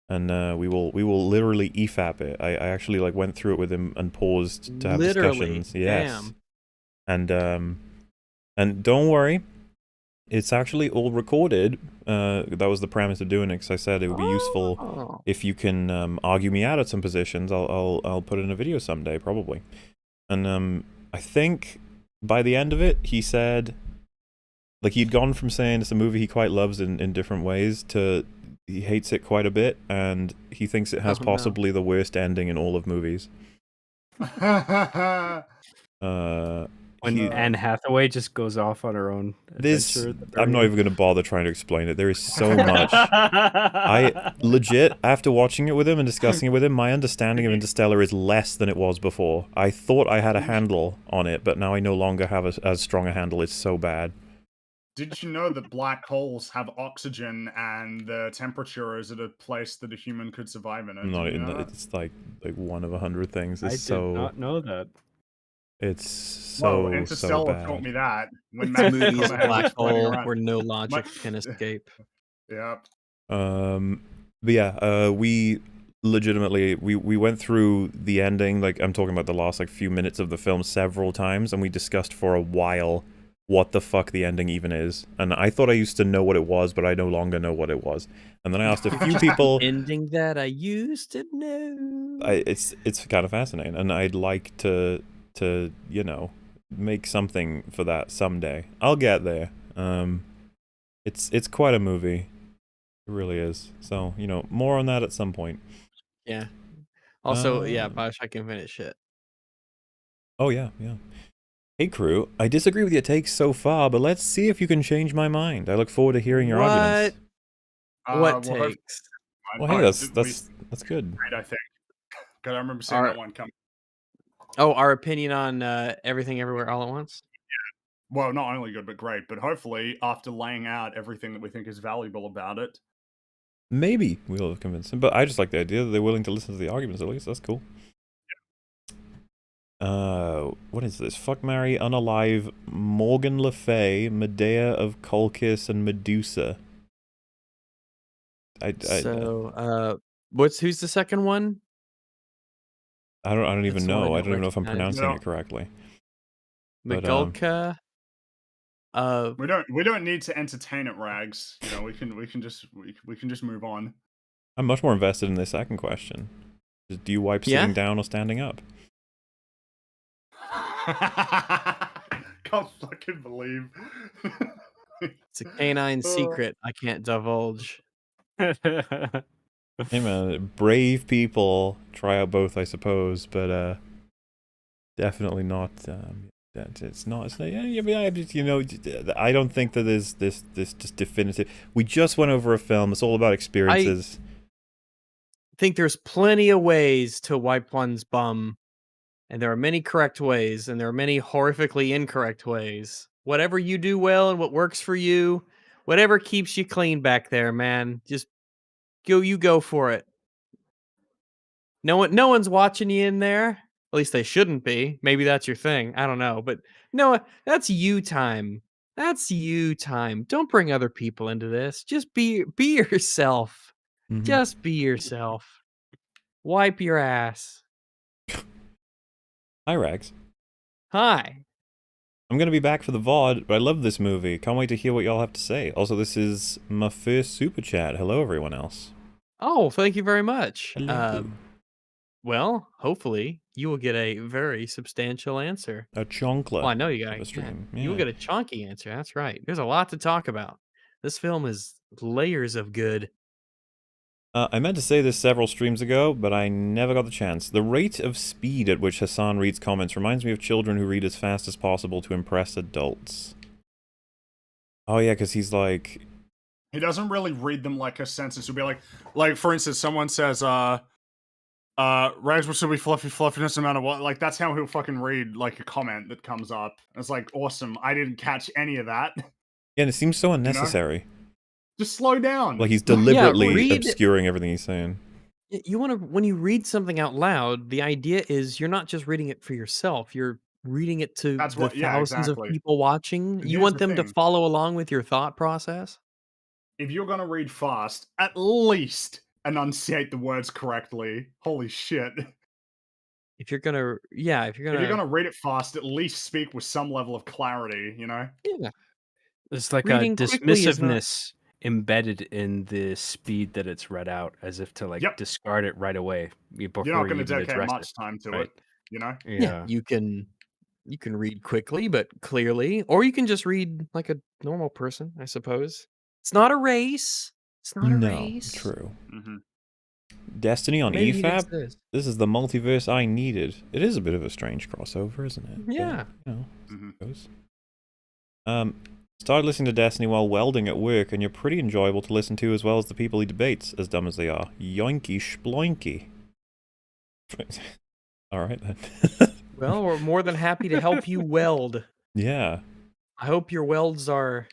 and we will literally EFAP it. I actually like went through it with him and paused to have discussions. Yes. Damn. And don't worry, it's actually all recorded. That was the premise of doing it, because I said it would be useful if you can argue me out at some positions. I'll put it in a video someday, probably. And I think by the end of it, he said, like, he'd gone from saying it's a movie he quite loves in different ways to he hates it quite a bit, and he thinks it has possibly the worst ending in all of movies. When Anne Hathaway just goes off on her own adventure. I'm not even going to bother trying to explain it. There is so much. I legit, after watching it with him and discussing it with him, my understanding of Interstellar is less than it was before. I thought I had a handle on it, but now I no longer have as strong a handle. It's so bad. Did you know that black holes have oxygen and the temperature is at a place that a human could survive in it? Not in that. It's like one of 100 things. It's I did not know that. It's so Interstellar bad. taught me that. When The movie is a black hole where no logic can escape. Yep. But yeah, we legitimately we went through the ending. Like, I'm talking about the last like few minutes of the film several times, and we discussed for a while what the fuck the ending even is. And I thought I used to know what it was, but I no longer know what it was. And then I asked a few people. Ending that I used to know. It's kind of fascinating, and I'd like to make something for that someday. I'll get there. It's quite a movie. It really is. So, more on that at some point. Yeah. Also, BioShock Infinite shit. Oh yeah. Hey crew, I disagree with your takes so far, but let's see if you can change my mind. I look forward to hearing your arguments. What takes? Well, hey, that's good. Great, I think. Because I remember seeing that one come. Oh, our opinion on Everything Everywhere All at Once? Yeah. Well, not only good, but great. But hopefully, after laying out everything that we think is valuable about it, maybe we'll have convinced him. But I just like the idea that they're willing to listen to the arguments at least. That's cool. What is this? Fuck, marry, unalive, Morgan Le Fay, Medea of Colchis, and Medusa. So, who's the second one? I don't even That's the one I know. I don't don't even know if I'm recognize. pronouncing it correctly. But, Magulka. We don't need to entertain it, Rags. You know, we can just move on. I'm much more invested in the second question. Do you wipe sitting down or standing up? Can't fucking believe. It's a canine secret I can't divulge. Hey man, brave people try out both, I suppose, but definitely not. It's not. Yeah, you know, I don't think that there's this just definitive. We just went over a film. It's all about experiences. I think there's plenty of ways to wipe one's bum, and there are many correct ways, and there are many horrifically incorrect ways. Whatever you do well and what works for you, whatever keeps you clean back there, man, just go for it. No one's watching you in there. At least they shouldn't be. Maybe that's your thing. I don't know, but no, that's you time. That's you time. Don't bring other people into this. Just be yourself. Just be yourself. Wipe your ass. Hi, Rags. Hi. I'm gonna be back for the VOD, but I love this movie. Can't wait to hear what y'all have to say. Also, this is my first super chat. Hello, everyone else. Oh, thank you very much. Hello. Well, hopefully you will get a very substantial answer. A chonkla. Well, I know you got of a stream. You will get a chunky answer. That's right. There's a lot to talk about. This film is layers of good. I meant to say this several streams ago, but I never got the chance. The rate of speed at which Hassan reads comments reminds me of children who read as fast as possible to impress adults. Oh yeah, because he's like... He doesn't really read them like a sentence. He'll be like for instance, someone says, Rags will still be fluffiness no matter what. Like, that's how he'll fucking read, like, a comment that comes up. It's like, awesome. I didn't catch any of that. Yeah, and it seems so unnecessary. You know? Just slow down. Like, he's deliberately obscuring everything he's saying. You want to, when you read something out loud, the idea is you're not just reading it for yourself. You're reading it to the thousands of people watching. And you want them to follow along with your thought process. If you're going to read fast, at least enunciate the words correctly. Holy shit. If you're going to, if you're going to read it fast, at least speak with some level of clarity, you know? Yeah. There's like a dismissiveness embedded in the speed that it's read out, as if to like discard it right away before you're not going to even dedicate address much time to it, you know? Yeah, you can read quickly but clearly, or you can just read like a normal person, I suppose. It's not a race. It's not a race. True. Destiny on EFAP? This is the multiverse I needed. It is a bit of a strange crossover, isn't it? Yeah. But, you know, started listening to Destiny while welding at work, and you're pretty enjoyable to listen to, as well as the people he debates, as dumb as they are. Yoinky sploinky. Alright then. Well, we're more than happy to help you weld. Yeah. I hope your welds are...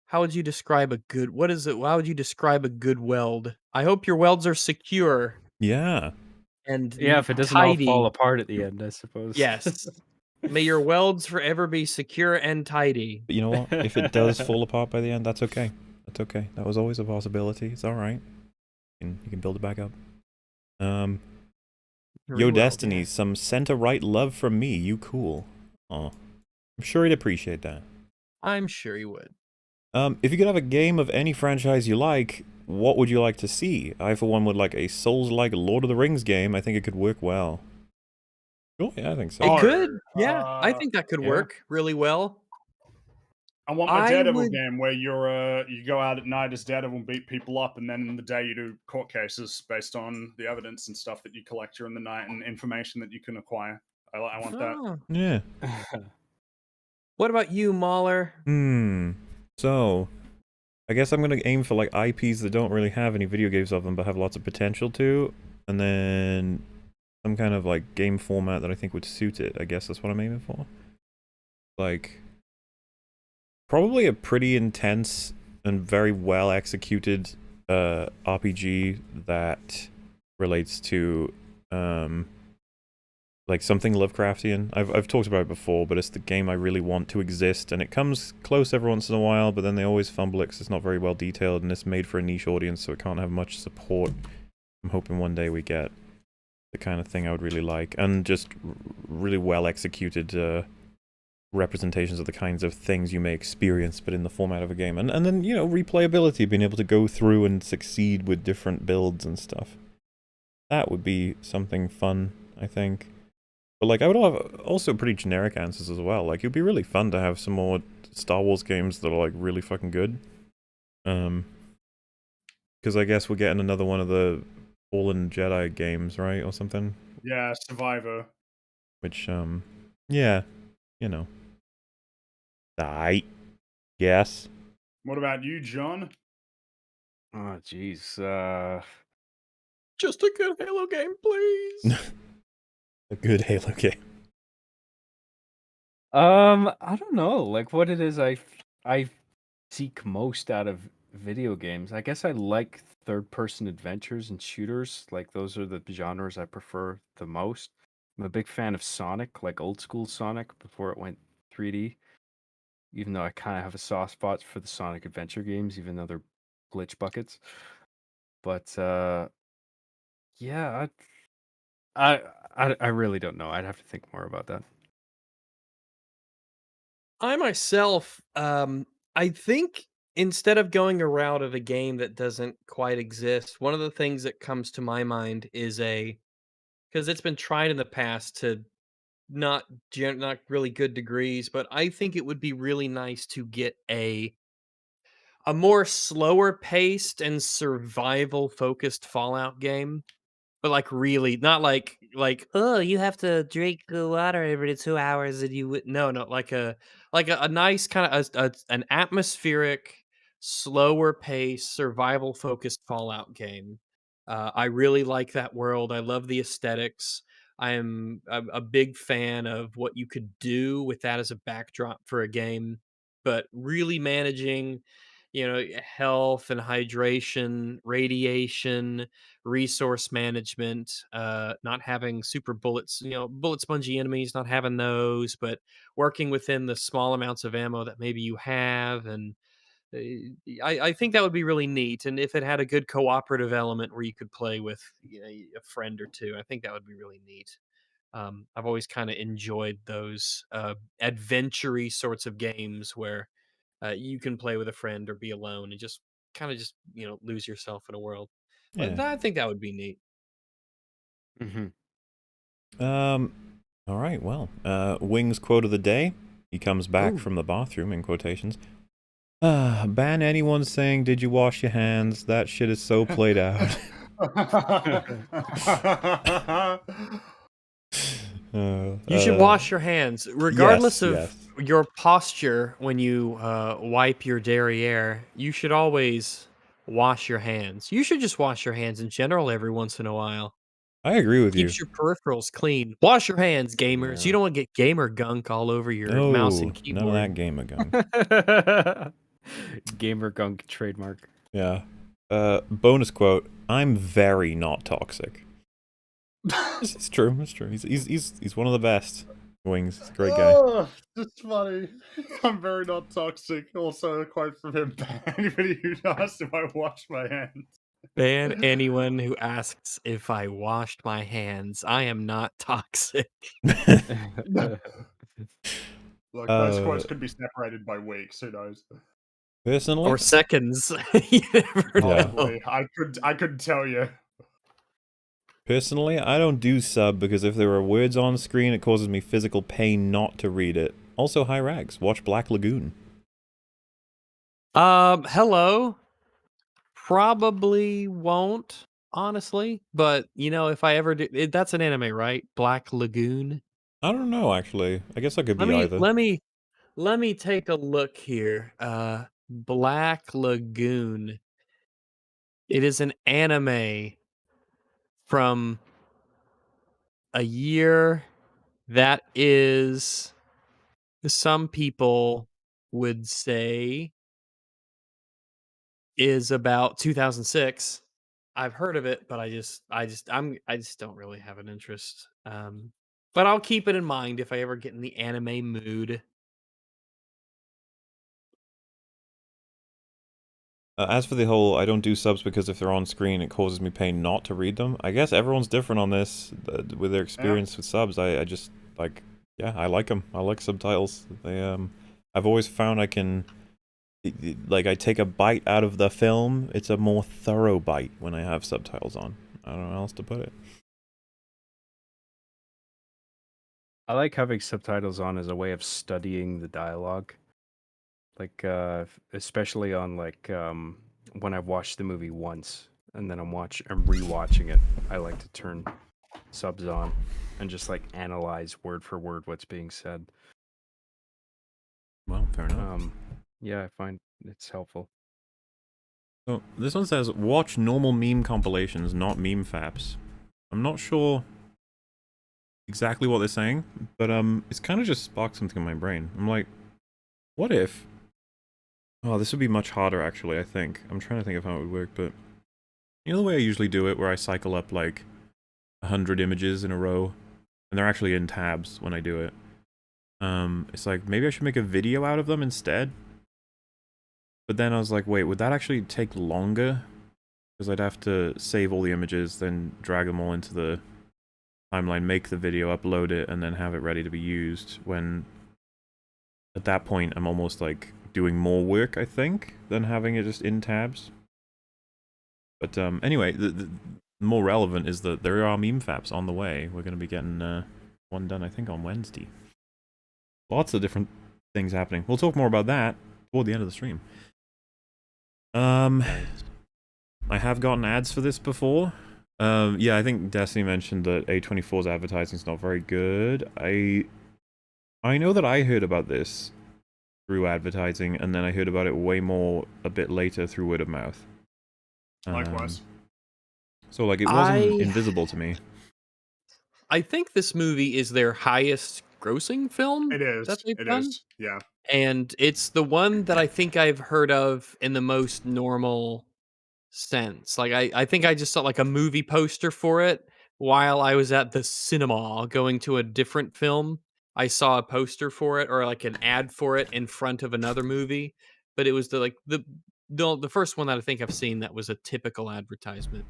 How would you describe a good... What is it? How would you describe a good weld? I hope your welds are secure. Yeah. And if it doesn't all fall apart at the end, I suppose. Yes. May your welds forever be secure and tidy. But you know what? If it does fall apart by the end, that's okay. That's okay. That was always a possibility. It's alright. You can build it back up. Yo, Destiny, some center-right love from me. You cool. Aw. I'm sure he'd appreciate that. I'm sure he would. If you could have a game of any franchise you like, what would you like to see? I, for one, would like a Souls-like Lord of the Rings game. I think it could work well. Sure, yeah, I think so. It could. Yeah, I think that could work really well. I want my Daredevil game where you go out at night as Daredevil and beat people up, and then in the day you do court cases based on the evidence and stuff that you collect during the night and information that you can acquire. I want that. Yeah. What about you, Mahler? So, I guess I'm gonna aim for like IPs that don't really have any video games of them, but have lots of potential to, and then some kind of like game format that I think would suit it. I guess that's what I'm aiming for. Like, probably a pretty intense and very well executed RPG that relates to like something Lovecraftian. I've talked about it before, but it's the game I really want to exist, and it comes close every once in a while, but then they always fumble it 'cause it's not very well detailed, and it's made for a niche audience, so it can't have much support. I'm hoping one day we get the kind of thing I would really like, and just really well executed representations of the kinds of things you may experience, but in the format of a game. And then, you know, replayability, being able to go through and succeed with different builds and stuff. That would be something fun, I think. But, like, I would have also pretty generic answers as well. Like, it would be really fun to have some more Star Wars games that are, like, really fucking good. Because I guess we're getting another one of the Fallen Jedi games, right? Or something? Yeah, Survivor. Which, yeah, you know. Yes. What about you, John? Oh, jeez. Just a good Halo game, please. A good Halo game. I don't know. Like, what it is I seek most out of video games. I guess I like third-person adventures and shooters. Like, those are the genres I prefer the most. I'm a big fan of Sonic, like old school Sonic before it went 3D. Even though I kind of have a soft spot for the Sonic Adventure games, even though they're glitch buckets. But yeah, I really don't know. I'd have to think more about that. I myself, I think instead of going a route of a game that doesn't quite exist, one of the things that comes to my mind is because it's been tried in the past to not really good degrees, but I think it would be really nice to get a more slower paced and survival focused Fallout game. But, like, really not like, "Oh, you have to drink the water every 2 hours and you would" no, like a nice kinda an atmospheric, slower pace, survival-focused Fallout game. I really like that world, I love the aesthetics. I am a big fan of what you could do with that as a backdrop for a game, but really managing, health and hydration, radiation, resource management, not having super bullets, bullet spongy enemies, not having those, but working within the small amounts of ammo that maybe you have. And I think that would be really neat. And if it had a good cooperative element where you could play with a friend or two, I think that would be really neat. I've always kind of enjoyed those adventure sorts of games where you can play with a friend or be alone and just kind of just lose yourself in a world. Yeah. I think that would be neat. All right, well, Wings quote of the day. He comes back Ooh. from the bathroom, in quotations. Ban anyone saying, "Did you wash your hands?" That shit is so played out. You should wash your hands, regardless of yes. your posture when you wipe your derriere. You should always wash your hands. You should just wash your hands in general every once in a while. I agree with you. Keeps your peripherals clean. Wash your hands, gamers. Yeah. You don't want to get gamer gunk all over your No, mouse and none of that keyboard. gamer gunk. Gamer gunk trademark. Yeah. Bonus quote: "I'm very not toxic." It's true. It's true. He's one of the best. Wings, he's a great guy. Oh, that's funny. I'm very not toxic. Also, a quote from him: "Anybody who asks if I wash my hands." Ban anyone who asks if I washed my hands. I am not toxic. Look, those quotes could be separated by weeks. Who knows? Personally, Or seconds. You never Yeah. know. Probably. I couldn't tell you. Personally, I don't do sub because if there are words on screen, it causes me physical pain not to read it. Also, hi Rags, watch Black Lagoon. Hello. Probably won't, honestly. But if I ever do, that's an anime, right? Black Lagoon. I don't know, actually. I guess I could Let be me either. let me take a look here. Black Lagoon. It is an anime from a year that is, some people would say, is about 2006. I've heard of it, but I just don't really have an interest. But But I'll keep it in mind if I ever get in the anime mood. As for the whole, I don't do subs because if they're on screen, it causes me pain not to read them. I guess everyone's different on this with their experience with subs. I just like, yeah, I like them. I like subtitles. They I've always found I can, like, I take a bite out of the film. It's a more thorough bite when I have subtitles on. I don't know how else to put it. I like having subtitles on as a way of studying the dialogue. Like, especially on like when I've watched the movie once and then I'm rewatching it. I like to turn subs on and just like analyze word for word what's being said. Well, fair enough. Yeah, I find it's helpful. So this one says, watch normal meme compilations, not meme faps. I'm not sure exactly what they're saying, but it's kind of just sparked something in my brain. I'm like, what if... Oh, this would be much harder, actually, I think. I'm trying to think of how it would work, but... You know the way I usually do it, where I cycle up, like, 100 images in a row? And they're actually in tabs when I do it. It's like, maybe I should make a video out of them instead? But then I was like, wait, would that actually take longer? Because I'd have to save all the images, then drag them all into the timeline, make the video, upload it, and then have it ready to be used, when... At that point, I'm almost, like... doing more work, I think, than having it just in tabs. But anyway, the more relevant is that there are meme faps on the way. We're going to be getting one done, I think, on Wednesday. Lots of different things happening. We'll talk more about that toward the end of the stream. I have gotten ads for this before. Yeah, I think Destiny mentioned that A24's advertising is not very good. I know that I heard about this through advertising, and then I heard about it way more a bit later through word of mouth. Likewise. So, like, it wasn't invisible to me. I think this movie is their highest grossing film It is. that they've It done. is. Yeah. And it's the one that I think I've heard of in the most normal sense. Like, I think I just saw like a movie poster for it while I was at the cinema going to a different film. I saw a poster for it, or like an ad for it in front of another movie, but it was the first one that I think I've seen that was a typical advertisement.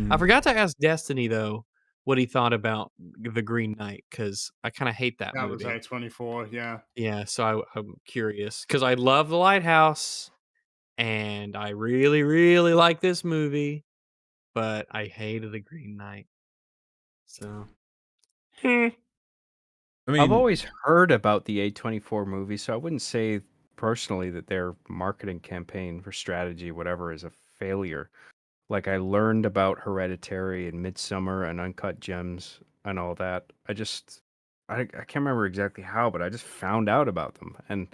I forgot to ask Destiny though what he thought about the Green Knight, because I kind of hate that That was movie. A24, yeah. Yeah, so I'm curious because I love The Lighthouse and I really, really like this movie, but I hated The Green Knight. So, I mean, I've always heard about the A24 movie, so I wouldn't say personally that their marketing campaign for strategy, whatever, is a failure. Like, I learned about Hereditary and Midsummer and Uncut Gems and all that. I can't remember exactly how, but I just found out about them. And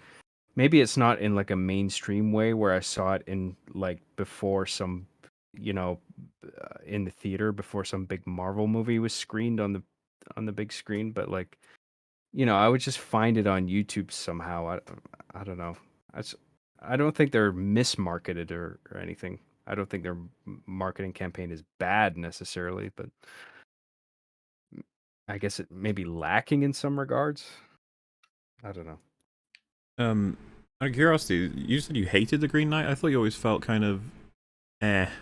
maybe it's not in like a mainstream way where I saw it in like before some, in the theater before some big Marvel movie was screened on the big screen, but like, I would just find it on YouTube somehow. I don't know. I don't think they're mismarketed or anything. I don't think their marketing campaign is bad necessarily, but I guess it may be lacking in some regards. I don't know. Out of curiosity, you said you hated The Green Knight? I thought you always felt kind of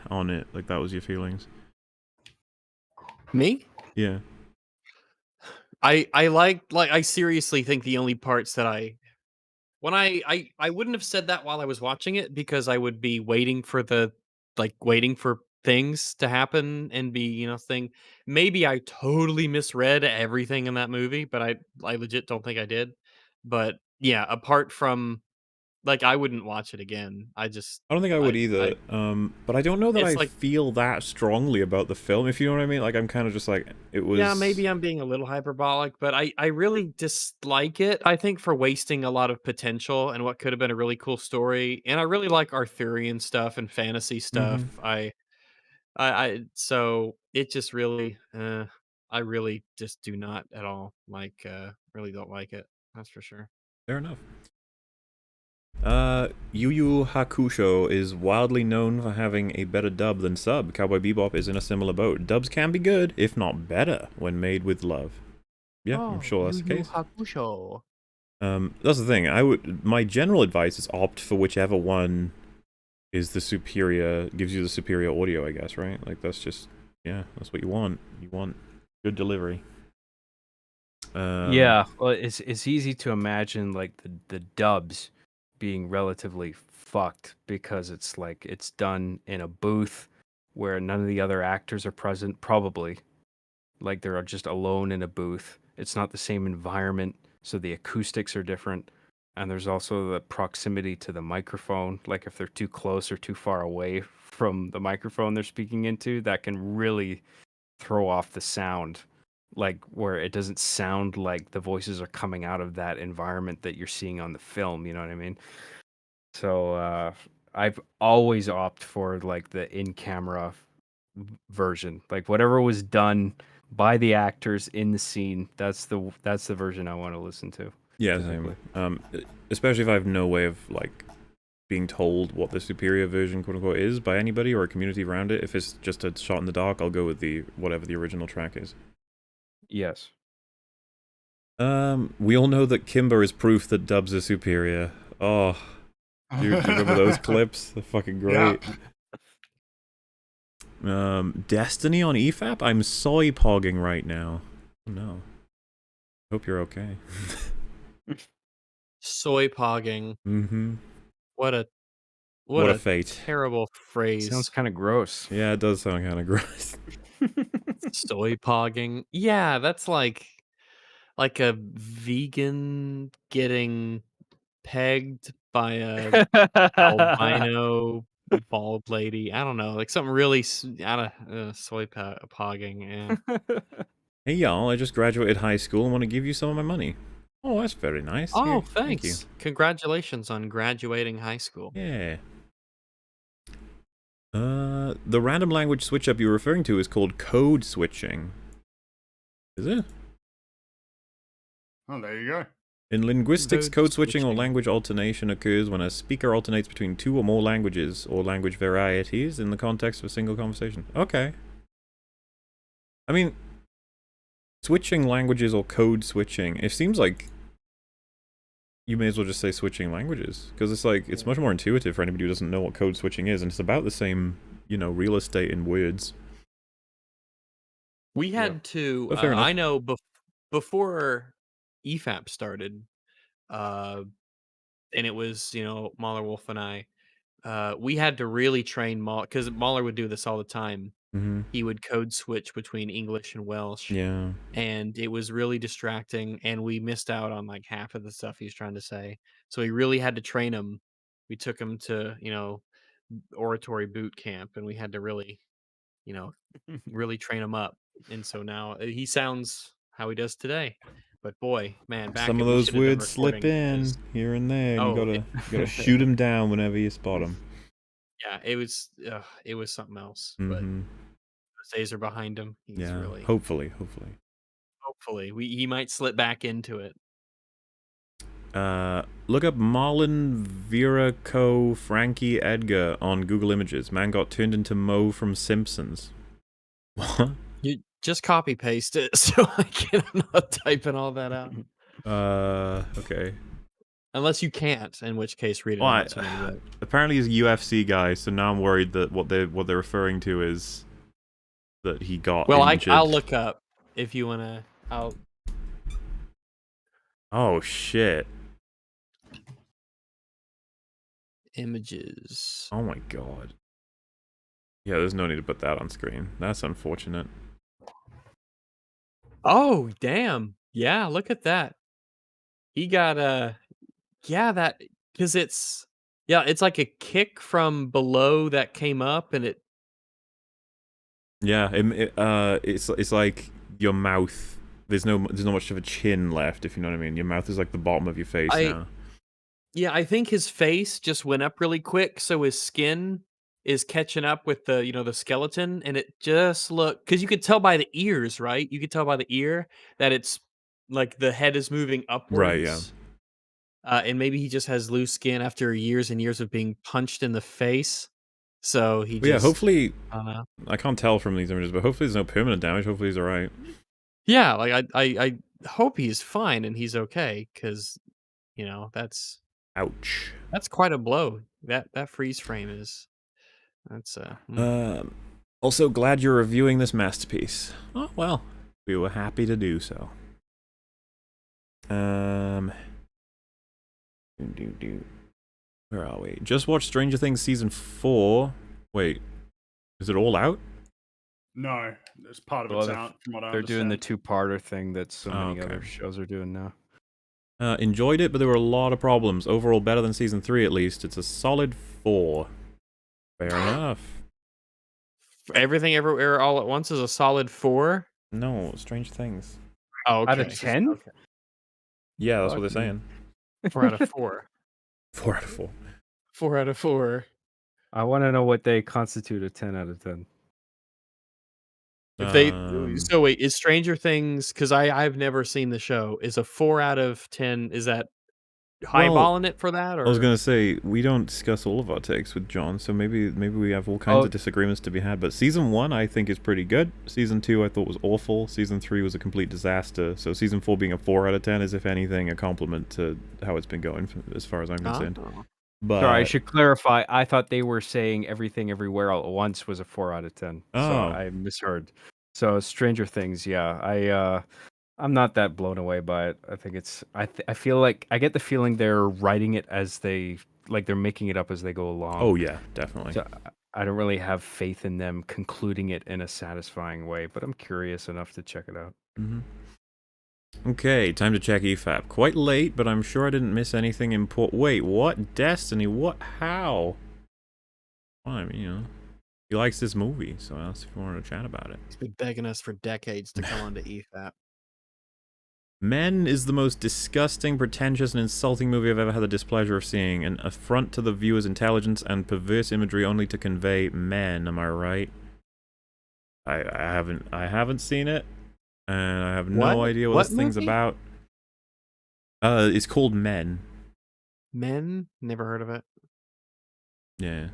on it, like that was your feelings. me? Yeah. I I seriously think the only parts that I wouldn't have said that while I was watching it, because I would be waiting for things to happen and be, thing. Maybe I totally misread everything in that movie, but I legit don't think I did. But yeah, apart from like, I wouldn't watch it again. I don't think I would either. But I don't know that it's I like- feel that strongly about the film, if you know what I mean. Like, I'm kind of just like, it was... Yeah, maybe I'm being a little hyperbolic, but I really dislike it, I think, for wasting a lot of potential and what could have been a really cool story. And I really like Arthurian stuff and fantasy stuff. So it just really, I really just do not at all like, really don't like it. That's for sure. Fair enough. Yu Yu Hakusho is wildly known for having a better dub than sub. Cowboy Bebop is in a similar boat. Dubs can be good, if not better, when made with love. yeah, I'm sure that's the case. Hakusho. That's the thing. My general advice is opt for whichever one is the superior, gives you the superior audio, I guess, right? Like that's just, yeah, that's what you want. You want good delivery. Yeah, well, it's easy to imagine like the dubs being relatively fucked because it's like it's done in a booth where none of the other actors are present, probably. Like they're just alone in a booth. It's not the same environment, so the acoustics are different. And there's also the proximity to the microphone. Like if they're too close or too far away from the microphone they're speaking into, that can really throw off the sound. Like where it doesn't sound like the voices are coming out of that environment that you're seeing on the film, you know what I mean? So I've always opted for like the in-camera version. Like whatever was done by the actors in the scene, that's the version I want to listen to. Yeah, same. Especially if I have no way of like being told what the superior version, quote unquote, is by anybody or a community around it. If it's just a shot in the dark, I'll go with whatever the original track is. Yes. We all know that Kimber is proof that dubs are superior. Oh, do you remember those clips? They're fucking great. Yeah. Destiny on EFAP? I'm soy pogging right now. Oh, no. Hope you're okay. Soy pogging. Mm-hmm. What a fate. terrible phrase. Sounds kind of gross. Yeah, it does sound kind of gross. Soy pogging. Yeah, that's like a vegan getting pegged by a albino bald lady. I don't know, like something really out of soy pogging. Yeah. Hey y'all, I just graduated high school and want to give you some of my money. Oh, that's very nice. Oh, Here, thanks. Thank you. Congratulations on graduating high school. Yeah. The random language switch up you're referring to is called code switching. Is it? Oh, there you go. In linguistics, Code code switching or switching. language alternation occurs when a speaker alternates between two or more languages or language varieties in the context of a single conversation. Okay. I mean, switching languages or code switching, it seems like you may as well just say switching languages, because it's like, it's much more intuitive for anybody who doesn't know what code switching is, and it's about the same, you know, real estate in words. We had to. But fair enough. I know before EFAP started, and it was Mahler, Wolf, and I. We had to really train Mahler because Mahler would do this all the time. Mm-hmm. He would code switch between English and Welsh. Yeah. And it was really distracting, and we missed out on like half of the stuff he was trying to say. So we really had to train him. We took him to oratory boot camp, and we had to really really train him up. And so now he sounds how he does today. But boy, man, back Some of we those should have done words slip recording in because- here and there. And Oh, you gotta shoot them down whenever you spot them. Yeah, it was something else. But Mm-hmm. those days are behind him. He's Yeah. really Hopefully. he might slip back into it. Look up Marlon Vera Co. Frankie Edgar on Google Images. Man got turned into Moe from Simpsons. What? You just copy paste it so I'm not typing all that out. Okay. Unless you can't, in which case read it Well, out to me. But apparently he's a UFC guy, so now I'm worried that what they're referring to is that he got injured. I'll look up if you wanna. Oh shit. Images. Oh my god. Yeah, there's no need to put that on screen. That's unfortunate. Oh damn! Yeah, look at that. He got that because it's like a kick from below that came up, and it. Yeah, it's like your mouth. There's not much of a chin left, if you know what I mean. Your mouth is like the bottom of your face now. Yeah, I think his face just went up really quick, so his skin is catching up with the the skeleton, and it just because you could tell by the ears, right? You could tell by the ear that it's like the head is moving upwards. Right, yeah. And maybe he just has loose skin after years and years of being punched in the face. So he But yeah, hopefully, I don't know. I can't tell from these images, but hopefully there's no permanent damage. Hopefully he's alright. Yeah, like I hope he's fine and he's okay, because that's Ouch. quite a blow. That freeze frame is that's Also, glad you're reviewing this masterpiece. Oh, well, we were happy to do so. Where are we? Just watched Stranger Things Season 4. Wait, is it all out? No, it's part of Well, it's out from what I They're doing the understand. two-parter thing that so many okay. other shows are doing now. Enjoyed it, but there were a lot of problems. Overall, better than Season 3 at least. It's a solid 4. Fair enough. everything everywhere all at once is a solid 4. No, Strange Things. Oh, okay. Out of 10? Okay. Yeah, that's what they're Fuck me. saying. 4 out of 4. 4 out of 4. 4 out of 4. I want to know what they constitute a 10 out of 10. If they Um, so wait, is Stranger Things, because I've never seen the show, is a 4 out of 10, is that highballing it for that, or I was gonna say we don't discuss all of our takes with John, so maybe we have all kinds of disagreements to be had. But season 1 I think is pretty good. Season 2 I thought was awful. Season 3 was a complete disaster. So season 4 being a 4 out of 10 is, if anything, a compliment to how it's been going as far as I'm concerned. Oh. But Sorry, I should clarify. I thought they were saying Everything Everywhere All at Once was a 4 out of 10. So Oh. I misheard. So Stranger Things, yeah. I'm not that blown away by it. I think it's I feel like I get the feeling they're writing it as they're making it up as they go along. Oh yeah, definitely. So I don't really have faith in them concluding it in a satisfying way, but I'm curious enough to check it out. Mm-hmm. Okay, time to check EFAP. Quite late, but I'm sure I didn't miss anything important. Wait, what? Destiny? What? How? Well, I mean, he likes this movie, so I asked if you wanted to chat about it. He's been begging us for decades to come onto EFAP. Men is the most disgusting, pretentious, and insulting movie I've ever had the displeasure of seeing. An affront to the viewer's intelligence and perverse imagery only to convey men. Am I right? I haven't seen it, and I have no idea what this thing's movie? about. It's called Men. Men? Never heard of it. Yeah.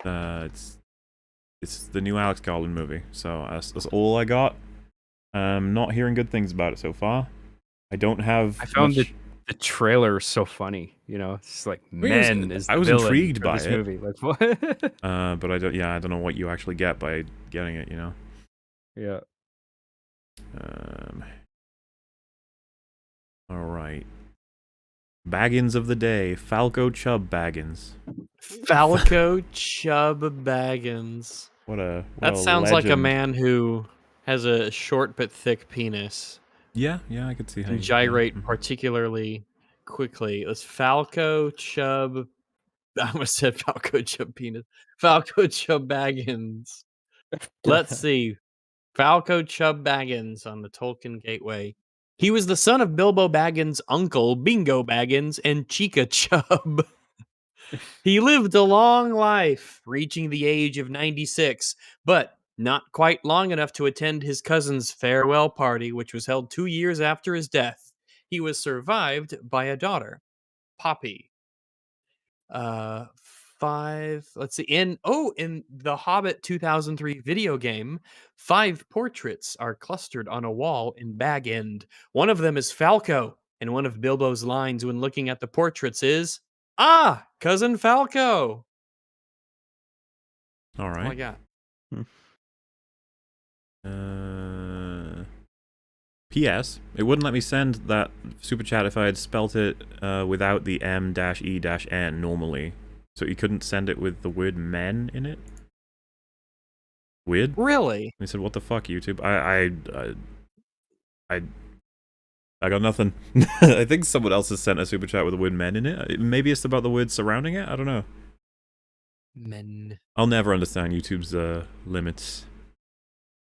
It's the new Alex Garland movie. So that's all I got. Not hearing good things about it so far. I don't have. I found the trailer so funny. It's like men is. I was villain intrigued for by this it. movie. Like what? But I don't. Yeah, I don't know what you actually get by getting it. Yeah. All right. Baggins of the day. Falco Chubb Baggins. Falco Chubb Baggins. That sounds like a man who has a short but thick penis. Yeah, I could see how and gyrate particularly quickly. It was Falco Chubb. I almost said Falco Chubb penis. Falco Chubb Baggins. Let's see. Falco Chubb Baggins on the Tolkien Gateway. He was the son of Bilbo Baggins' uncle, Bingo Baggins, and Chica Chubb. He lived a long life, reaching the age of 96, but not quite long enough to attend his cousin's farewell party, which was held 2 years after his death. He was survived by a daughter, Poppy. Let's see. In the Hobbit 2003 video game, 5 portraits are clustered on a wall in Bag End. One of them is Falco, and one of Bilbo's lines when looking at the portraits is, "Ah, Cousin Falco." All right. That's all I got. P.S. It wouldn't let me send that super chat if I had spelt it without the M-E-N normally. So you couldn't send it with the word men in it? Weird? Really? They said, what the fuck, YouTube? I got nothing. I think someone else has sent a super chat with the word men in it. Maybe it's about the word surrounding it? I don't know. Men. I'll never understand YouTube's limits.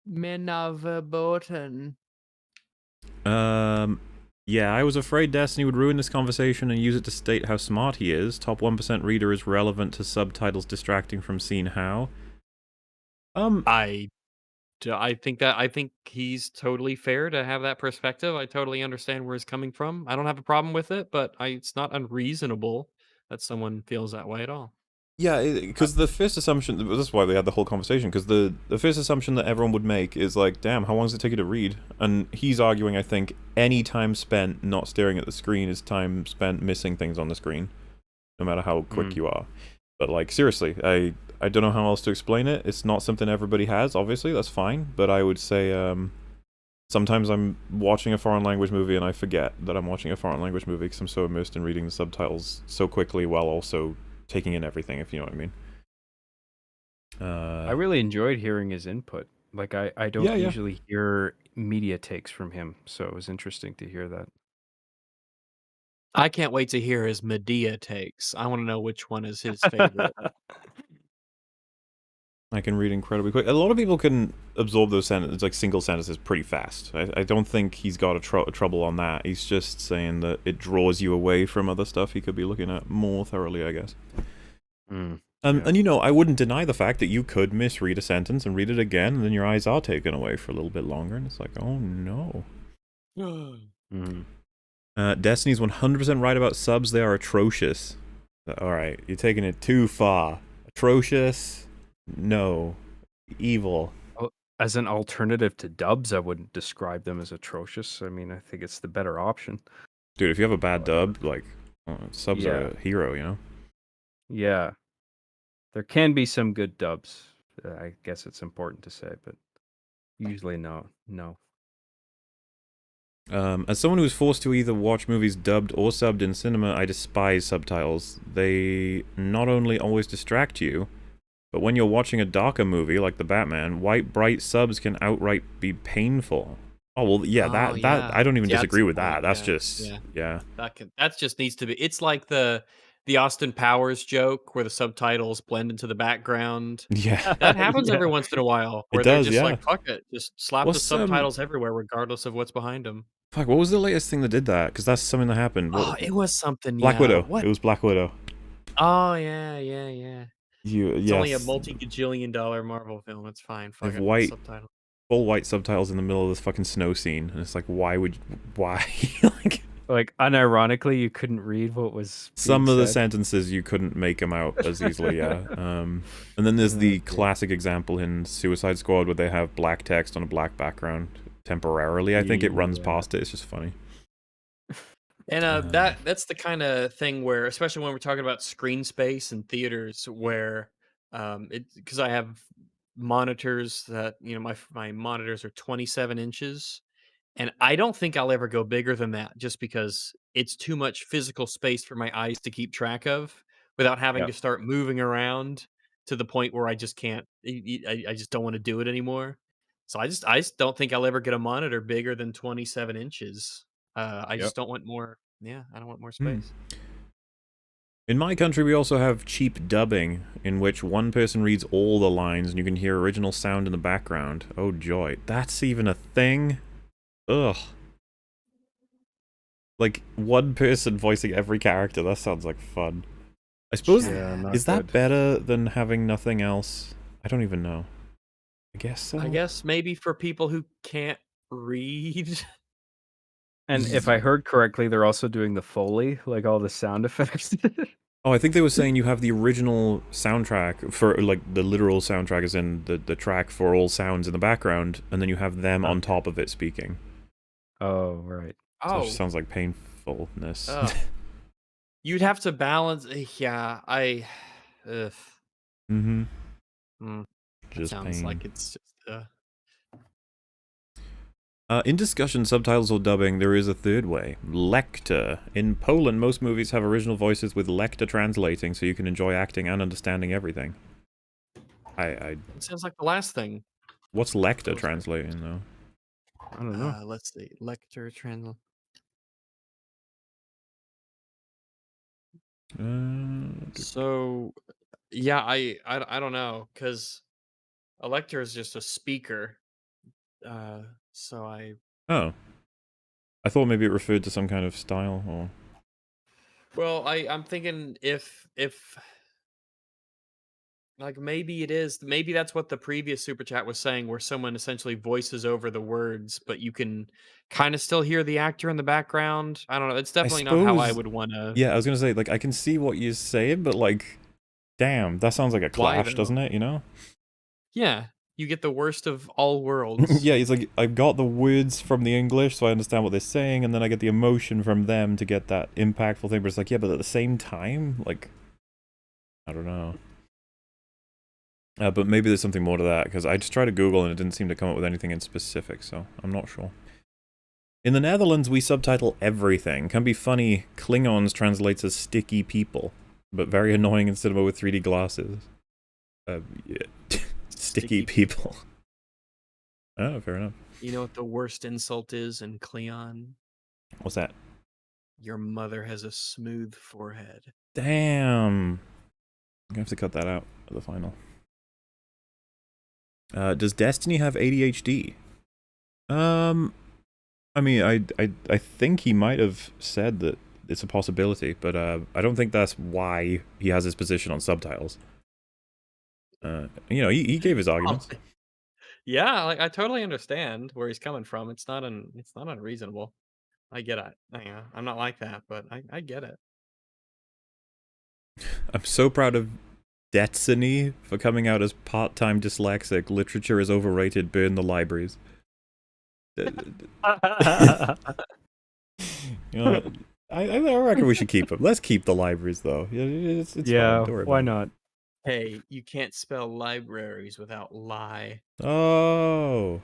Men of Bolton. Yeah, I was afraid Destiny would ruin this conversation and use it to state how smart he is. Top 1% reader is relevant to subtitles distracting from seeing how. I think he's totally fair to have that perspective. I totally understand where he's coming from. I don't have a problem with it, but it's not unreasonable that someone feels that way at all. Yeah, because the first assumption, that's why we had the whole conversation, because the first assumption that everyone would make is like, damn, how long does it take you to read? And he's arguing, I think, any time spent not staring at the screen is time spent missing things on the screen, no matter how quick you are. But like, seriously, I don't know how else to explain it. It's not something everybody has, obviously, that's fine, but I would say, sometimes I'm watching a foreign language movie and I forget that I'm watching a foreign language movie because I'm so immersed in reading the subtitles so quickly while also taking in everything, if you know what I mean. I really enjoyed hearing his input. Like I don't Yeah. usually hear media takes from him, so it was interesting to hear that. I can't wait to hear his Medea takes. I want to know which one is his favorite. I can read incredibly quick. A lot of people can absorb those sentences, like single sentences, pretty fast. I don't think he's got a trouble on that. He's just saying that it draws you away from other stuff he could be looking at more thoroughly, I guess. Yeah. And you know, I wouldn't deny the fact that you could misread a sentence and read it again, and then your eyes are taken away for a little bit longer, and it's like, oh no. Destiny's 100% right about subs. They are atrocious. Alright, you're taking it too far. Atrocious? No. Evil. As an alternative to dubs, I wouldn't describe them as atrocious. I mean, I think it's the better option. Dude, if you have a bad dub, like, subs are Yeah. a hero, you know? Yeah. There can be some good dubs. I guess it's important to say, but usually no. As someone who was forced to either watch movies dubbed or subbed in cinema, I despise subtitles. They not only always distract you, but when you're watching a darker movie like The Batman, white bright subs can outright be painful. Oh well, yeah, that I don't even disagree with that. That's just yeah. That just needs to be. It's like the Austin Powers joke where the subtitles blend into the background. Yeah, That happens every once in a while. Where It they're does, just yeah. like, fuck it, just slap What's, the subtitles everywhere, regardless of what's behind them. Fuck, what was the latest thing that did that? Because that's something that happened. Oh, it was something. Black Widow. What? It was Black Widow. Oh yeah. It's only a Yes. multi-gajillion-dollar Marvel film. It's fine. They Fuck have it. Subtitle. full white subtitles in the middle of this fucking snow scene, and it's like, why? Like unironically, you couldn't read what was Some of the said. sentences you couldn't make them out as easily, yeah. And then there's the classic example in Suicide Squad where they have black text on a black background temporarily. I think it runs past it. It's just funny. And that's the kind of thing where, especially when we're talking about screen space in theaters, where because I have monitors that my monitors are 27 inches, and I don't think I'll ever go bigger than that, just because it's too much physical space for my eyes to keep track of without having to start moving around to the point where I just can't. I just don't want to do it anymore. So I just don't think I'll ever get a monitor bigger than 27 inches. I just don't want more. Yeah, I don't want more space. In my country, we also have cheap dubbing, in which one person reads all the lines and you can hear original sound in the background. Oh joy. That's even a thing? Ugh. Like, one person voicing every character, that sounds like fun. I suppose, is that better than having nothing else? I don't even know. I guess so. I guess maybe for people who can't read. And if I heard correctly, they're also doing the Foley, like all the sound effects. Oh, I think they were saying you have the original soundtrack for, like, the literal soundtrack as in the track for all sounds in the background, and then you have them on top of it speaking. Oh, right. So it just sounds like painfulness. You'd have to balance. Yeah, Mm-hmm. Just sounds pain. like it's just. In discussion, subtitles or dubbing, there is a third way. Lector. In Poland, most movies have original voices with lector translating, so you can enjoy acting and understanding everything. It sounds like the last thing. What's lector translating, though? I don't know. Let's see. Lector translate. So, yeah, I don't know, because a lector is just a speaker. So Oh. I thought maybe it referred to some kind of style, or... Well, I'm thinking if like maybe it is, maybe that's what the previous super chat was saying, where someone essentially voices over the words, but you can kind of still hear the actor in the background. I don't know. It's definitely not how I would want to. Yeah, I was gonna say, like, I can see what you're saying, but, like, Damn, that sounds like a Why, clash, though? doesn't it? You know? Yeah, you get the worst of all worlds. Yeah, he's like, I've got the words from the English, so I understand what they're saying, and then I get the emotion from them to get that impactful thing. But it's like, yeah, but at the same time, like, I don't know. But maybe there's something more to that, because I just tried to Google and it didn't seem to come up with anything in specific, so I'm not sure. In the Netherlands, we subtitle everything. Can be funny. Klingons translates as sticky people, but very annoying in cinema with 3D glasses. Yeah. Sticky people. Oh, fair enough. You know what the worst insult is in Cleon? What's that? Your mother has a smooth forehead. Damn. I'm gonna have to cut that out at the final. Does Destiny have ADHD? I mean, I think he might have said that it's a possibility, but I don't think that's why he has his position on subtitles. You know, he gave his arguments. Yeah, like I totally understand where he's coming from. It's not unreasonable. I get it. I'm not like that, but I get it. I'm so proud of Destiny for coming out as part-time dyslexic. Literature is overrated. Burn the libraries. You know, I reckon we should keep them. Let's keep the libraries, though. It's fine. Don't worry why about it. not? Hey, you can't spell libraries without lie. Oh,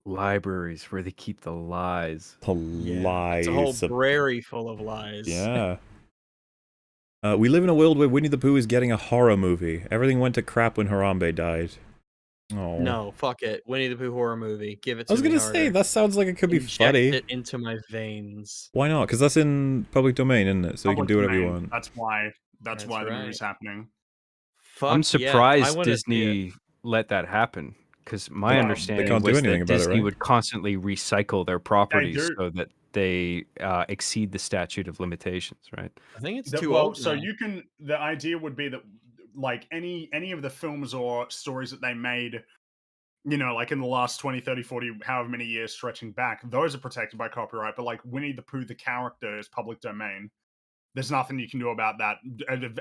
Libraries where they keep the lies. the lies. It's a whole brary full of lies. Yeah. We live in a world where Winnie the Pooh is getting a horror movie. Everything went to crap when Harambe died. Oh. No, fuck it. Winnie the Pooh horror movie. Give it to I was me gonna say, harder. that sounds like it could be Inject funny. it into my veins. Why not? Because that's in public domain, isn't it? So you can Public do whatever you domain. want. That's why That's the right. movie's happening. Fuck I'm yeah, I surprised wanna see it. Disney let that happen, because my Well, understanding they can't do was anything that about it, Disney right? would constantly recycle their properties do. so that they exceed the statute of limitations, right? I think it's That- too well, old so now. you can. The idea would be that, like any of the films or stories that they made, you know, like in the last 20, 30, 40, however many years stretching back, those are protected by copyright. But like Winnie the Pooh, the character, is public domain. There's nothing you can do about that.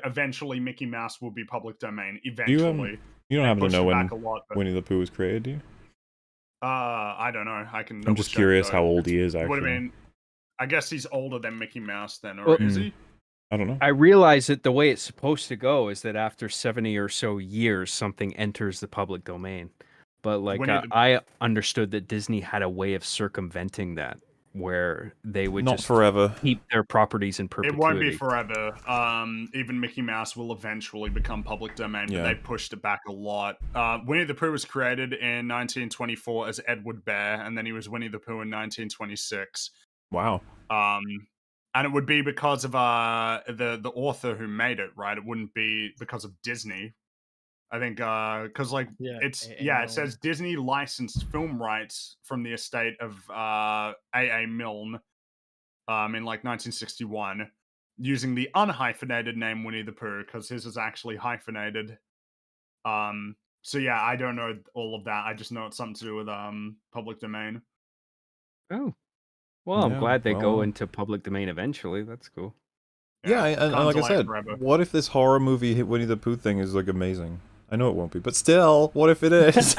Eventually, Mickey Mouse will be public domain. Eventually, You don't They happen to pushed know it when back a lot, but Winnie the Pooh was created, do you? I don't know. I can. I'm just double-check, curious though. how old he is, What do actually. you mean? I guess he's older than Mickey Mouse then, or Well- is he? I don't know. I realize that the way it's supposed to go is that after 70 or so years, something enters the public domain. But like Winnie the- I understood that Disney had a way of circumventing that, where they would Not just forever. keep their properties in It perpetuity. won't be forever. Even Mickey Mouse will eventually become public domain, but Yeah. they pushed it back a lot. Winnie the Pooh was created in 1924 as Edward Bear, and then he was Winnie the Pooh in 1926. Wow. And it would be because of the author who made it, right? It wouldn't be because of Disney. I think because like Yeah, it says Disney licensed film rights from the estate of A.A. Milne in like 1961 using the unhyphenated name Winnie the Pooh, because his is actually hyphenated. So yeah, I don't know all of that. I just know it's something to do with public domain. Oh, well, I'm Yeah, glad they go well- into public domain eventually. That's cool. Yeah, and can't like I delay said, forever. what if this horror movie hit Winnie the Pooh thing is like amazing? I know it won't be, but still, what if it is?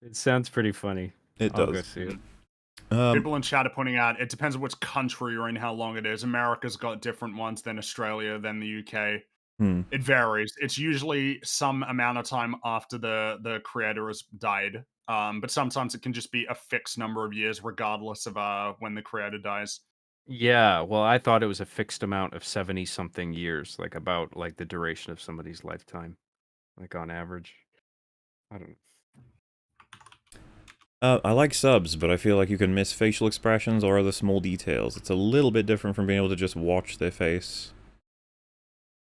It sounds pretty funny. It I'll go does. see it. People in chat are pointing out it depends on which country you're in, how long it is. America's got different ones than Australia, than the UK. It varies. It's usually some amount of time after the creator has died. But sometimes it can just be a fixed number of years, regardless of when the creator dies. Yeah, well, I thought it was a fixed amount of 70 something years, like about like the duration of somebody's lifetime, like on average. I don't know. I like subs, but I feel like you can miss facial expressions or other small details. It's a little bit different from being able to just watch their face.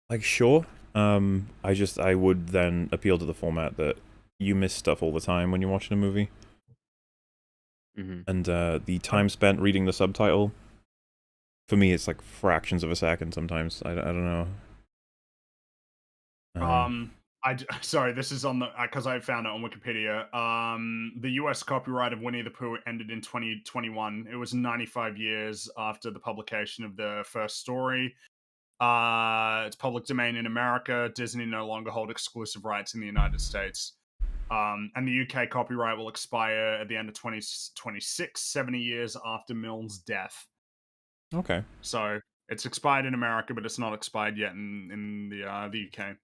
Like, sure. I would then appeal to the format that you miss stuff all the time when you're watching a movie. Mhm. And the time spent reading the subtitle, for me, it's like fractions of a second sometimes. I don't know. Sorry, this is on the because I found it on Wikipedia. The U.S. copyright of Winnie the Pooh ended in 2021. It was 95 years after the publication of the first story. It's public domain in America. Disney no longer hold exclusive rights in the United States. And the UK copyright will expire at the end of 2026, 70 years after Milne's death. Okay. So it's expired in America, but it's not expired yet in the UK.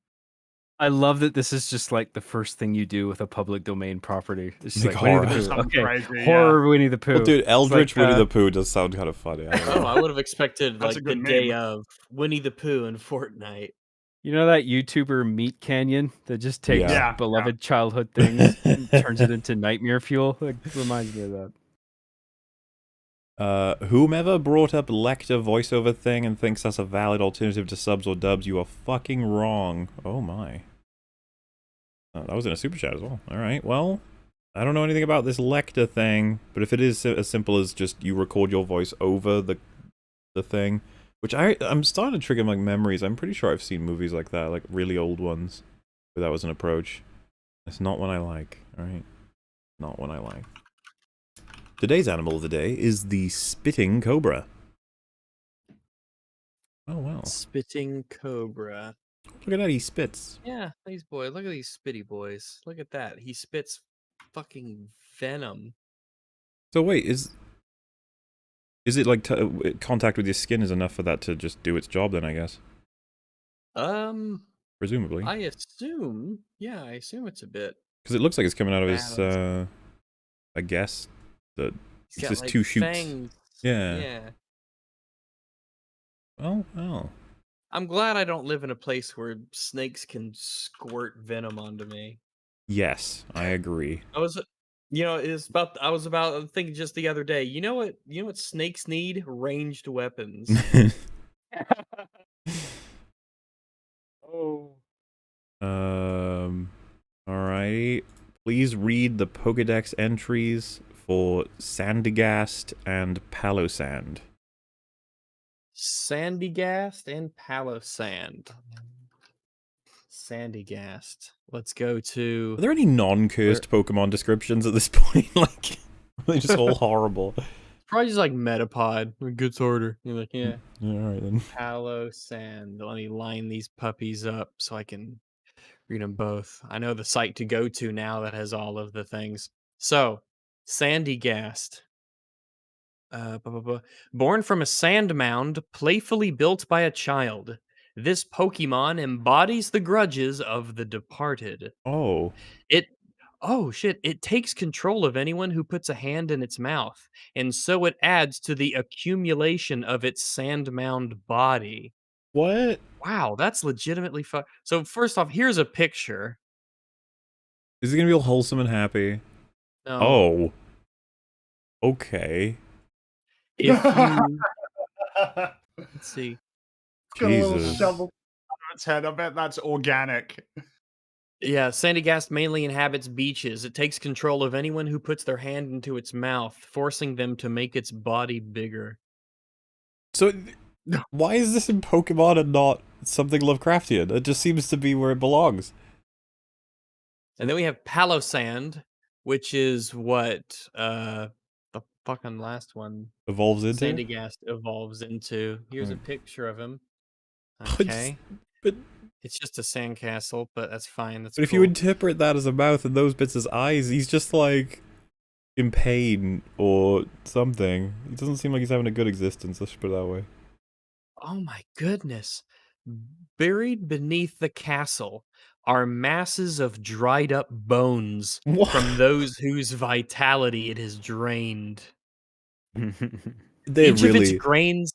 I love that this is just like the first thing you do with a public domain property. It's just Make like Winnie horror. the Pooh. Something Okay, crazy, horror Winnie the Pooh. Well, dude, It's Eldritch like, Winnie the Pooh does sound kind of funny. I don't Oh, know. I would have expected That's like a the good day meme. of Winnie the Pooh and Fortnite. You know that YouTuber Meat Canyon that just takes Yeah. beloved childhood things and turns it into nightmare fuel? Like, reminds me of that. Whomever brought up Lecter voiceover thing and thinks that's a valid alternative to subs or dubs, you are fucking wrong. Oh my. Oh, that was in a super chat as well. Alright, well, I don't know anything about this Lecter thing, but if it is as simple as just you record your voice over the thing, which I'm starting to trigger like memories. I'm pretty sure I've seen movies like that, like really old ones, where that was an approach. It's not one I like, alright? Not one I like. Today's animal of the day is the spitting cobra. Oh, wow. Spitting cobra. Look at that, he spits. Yeah, these boys. Look at these spitty boys. Look at that. He spits fucking venom. So wait, is it like contact with your skin is enough for that to just do its job then, I guess? Presumably. I assume. Yeah, I assume it's a bit. Because it looks like it's coming out of his, Balance. I guess, it's He's got just like 2 shoots. fangs. Yeah. Yeah. Well. I'm glad I don't live in a place where snakes can squirt venom onto me. Yes, I agree. I was about thinking just the other day. You know what snakes need? Ranged weapons. Oh. Alright. Please read the Pokedex entries for Sandygast and Palosand. Sandygast and Palosand. Sandygast. Let's go to. Are there any non-cursed Pokemon descriptions at this point? Like, are they just all horrible? Probably just like Metapod. Good order. You're like, yeah. Alright then. Palosand. Let me line these puppies up so I can read them both. I know the site to go to now that has all of the things. So, Sandygast. Born from a sand mound playfully built by a child, this Pokemon embodies the grudges of the departed. Oh. It takes control of anyone who puts a hand in its mouth, and so it adds to the accumulation of its sand mound body. What? Wow, that's legitimately fun. So first off, here's a picture. Is it gonna be all wholesome and happy? No, Oh. Okay. if you let's see. Got a little Jesus. shovel on its head. I bet that's organic. Yeah, Sandygast mainly inhabits beaches. It takes control of anyone who puts their hand into its mouth, forcing them to make its body bigger. So, why is this in Pokemon and not something Lovecraftian? It just seems to be where it belongs. And then we have Palosand, which is what the fucking last one Evolves into? Sandygast evolves into. Here's a Hmm. picture of him. But- Okay. but- It's just a sandcastle, but that's fine. That's But if you cool. interpret that as a mouth and those bits as eyes, he's just like in pain or something. He doesn't seem like he's having a good existence, let's put it that way. Oh my goodness. Buried beneath the castle are masses of dried up bones What? from those whose vitality it has drained. They Each of its really... grains,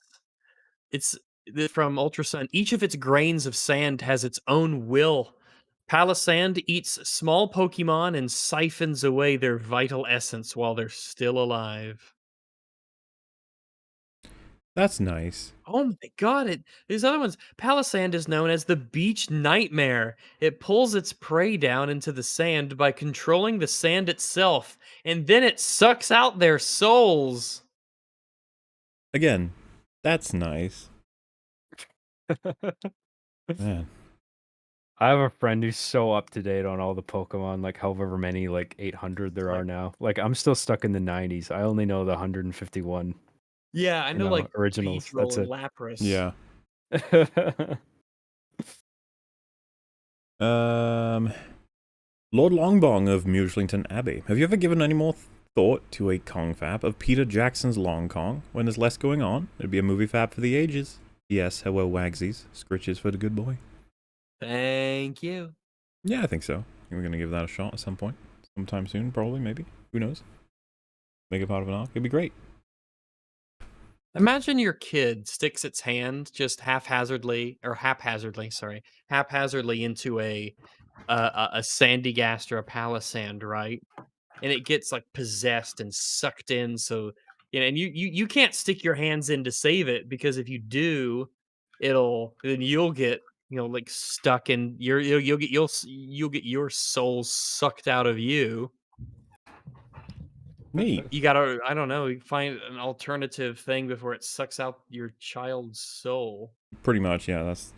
from Ultrasun, each of its grains of sand has its own will. Palosand eats small Pokemon and siphons away their vital essence while they're still alive. That's nice. Oh my god, these other ones. Palosand is known as the beach nightmare. It pulls its prey down into the sand by controlling the sand itself, and then it sucks out their souls. Again, that's nice. Man. I have a friend who's so up to date on all the Pokemon, like however many, like 800 there are now. Like, I'm still stuck in the 90s. I only know the 151. Yeah, I know, like originals. Beedrill That's and it. Lapras. Yeah. Lord Longbong of Muslington Abbey. Have you ever given any more thought to a Kong fap of Peter Jackson's Long Kong? When there's less going on, it'd be a movie fap for the ages. Yes, hello Wagsies. Scritches for the good boy. Thank you. Yeah, I think so. I think we're gonna give that a shot at some point. Sometime soon, probably, maybe. Who knows? Make it part of an arc. It'd be great. Imagine your kid sticks its hand just haphazardly into a Sandigast or a Palisand, right? And it gets like possessed and sucked in. So and you can't stick your hands in to save it, because if you do, then you'll get like stuck in you'll get your soul sucked out of you. Neat. You gotta, I don't know, find an alternative thing before it sucks out your child's soul. Pretty much, yeah, that's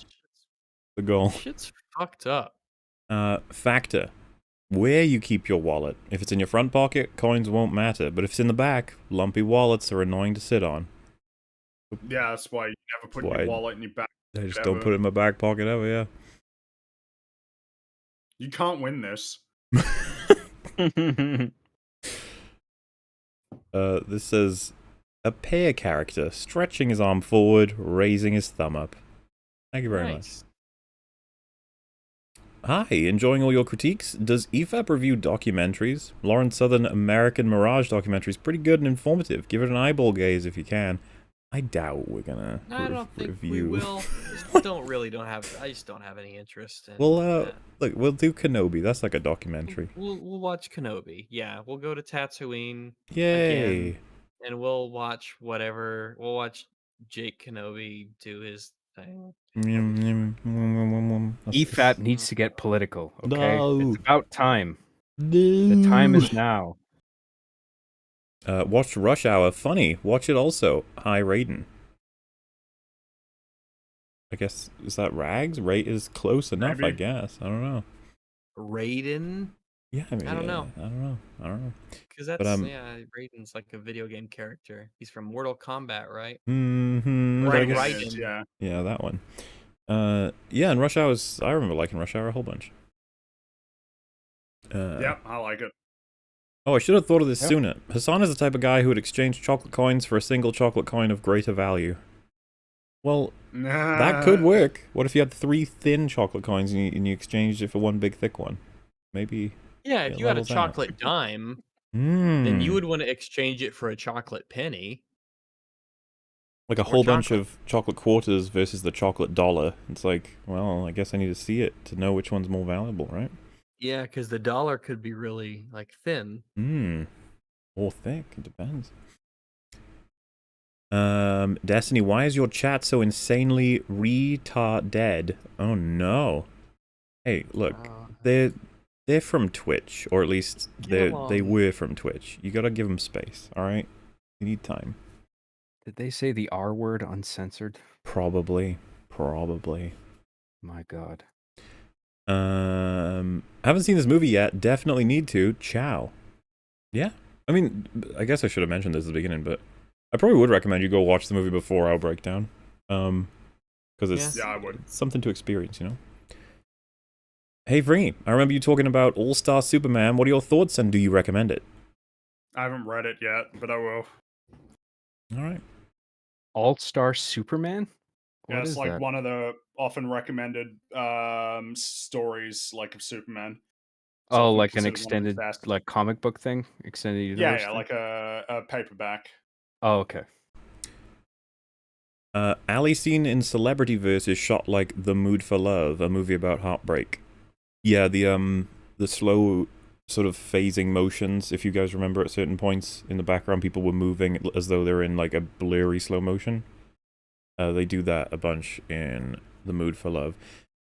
the goal. Shit's fucked up. Factor. Where you keep your wallet. If it's in your front pocket, coins won't matter. But if it's in the back, lumpy wallets are annoying to sit on. Yeah, that's why you never put Why? your wallet in your back. I just Ever. don't put it in my back pocket ever, yeah. You can't win this. This says, a pair character stretching his arm forward, raising his thumb up. Thank you very much. Hi, enjoying all your critiques? Does EFAP review documentaries? Lawrence Southern American Mirage documentary is pretty good and informative. Give it an eyeball gaze if you can. I doubt we're gonna I don't think review. we will. I just don't have any interest in Well, that. look, we'll do Kenobi. That's like a documentary. We'll watch Kenobi. Yeah, we'll go to Tatooine Yay! again, and we'll watch whatever. We'll watch Jake Kenobi do his thing. EFAP needs to get political, okay? No. It's about time. The time is now. Watch Rush Hour. Funny. Watch it also. Hi, Raiden. I guess, is that Rags? Rate is close enough, Maybe. I guess. I don't know. Raiden, Yeah, I mean, I don't know. I don't know. because that's Raiden's like a video game character. He's from Mortal Kombat, right? Mm-hmm. Right, Raiden right. is, yeah. Yeah, that one. Yeah, and Rush Hour I remember liking Rush Hour a whole bunch. Yep, I like it. Oh, I should have thought of this Yep. sooner. Hassan is the type of guy who would exchange chocolate coins for a single chocolate coin of greater value. Well, that could work. What if you had 3 thin chocolate coins and you exchanged it for one big thick one? Maybe. Yeah, It if you had a levels out. chocolate dime, then you Hmm. would want to exchange it for a chocolate penny. Like a or whole bunch chocolate. of chocolate quarters versus the chocolate dollar. It's like, well, I guess I need to see it to know which one's more valuable, right? Yeah, because the dollar could be really like thin. Hmm. Or thick. It depends. Destiny, why is your chat so insanely retarded? Oh no. Hey, look, they're from Twitch, or at least they along. were from Twitch. You gotta give them space, all right? You need time. Did they say the R word uncensored? Probably. My God. Haven't seen this movie yet. Definitely need to. Ciao. Yeah. I mean, I guess I should have mentioned this at the beginning, but I probably would recommend you go watch the movie before our breakdown. Because it's Yeah, I would. it's something to experience, you know? Hey, Vree, I remember you talking about All-Star Superman. What are your thoughts, and do you recommend it? I haven't read it yet, but I will. All right. All-Star Superman? Yeah, What it's is like that? one of the often recommended stories, like, of Superman. It's Oh, often like an considered one of the extended, best. like comic book thing? Extended universe? Yeah, thing? like a paperback. Oh, okay. Ali scene in Celebrityverse is shot like The Mood for Love, a movie about heartbreak. Yeah, the slow sort of phasing motions, if you guys remember at certain points in the background, people were moving as though they're in like a blurry slow motion. They do that a bunch in The Mood for Love.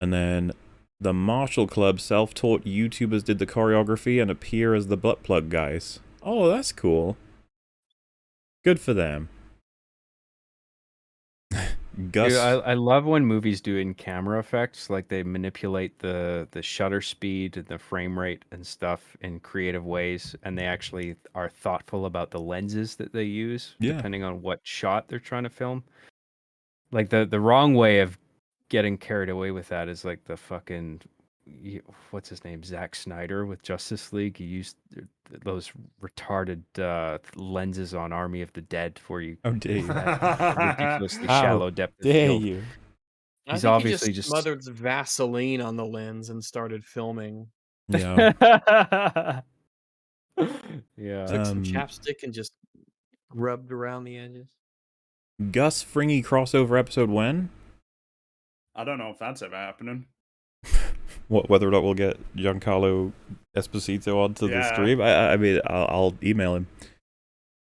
And then the Marshall Club self-taught YouTubers did the choreography and appear as the butt plug guys. Oh, that's cool. Good for them. Gus. Dude, I love when movies do in-camera effects, like they manipulate the shutter speed and the frame rate and stuff in creative ways, and they actually are thoughtful about the lenses that they use, Yeah. depending on what shot they're trying to film. Like the wrong way of getting carried away with that is like the fucking what's his name, Zack Snyder with Justice League. He used those retarded lenses on Army of the Dead for you. How dare you? That ridiculously How shallow depth of dare field. you? I He's think he obviously just just smothered Vaseline on the lens and started filming. Yeah. yeah. Took some Um, chapstick and just rubbed around the edges. Gus Fringy crossover episode when? I don't know if that's ever happening. What, whether or not we'll get Giancarlo Esposito onto the Yeah. stream? I mean, I'll email him.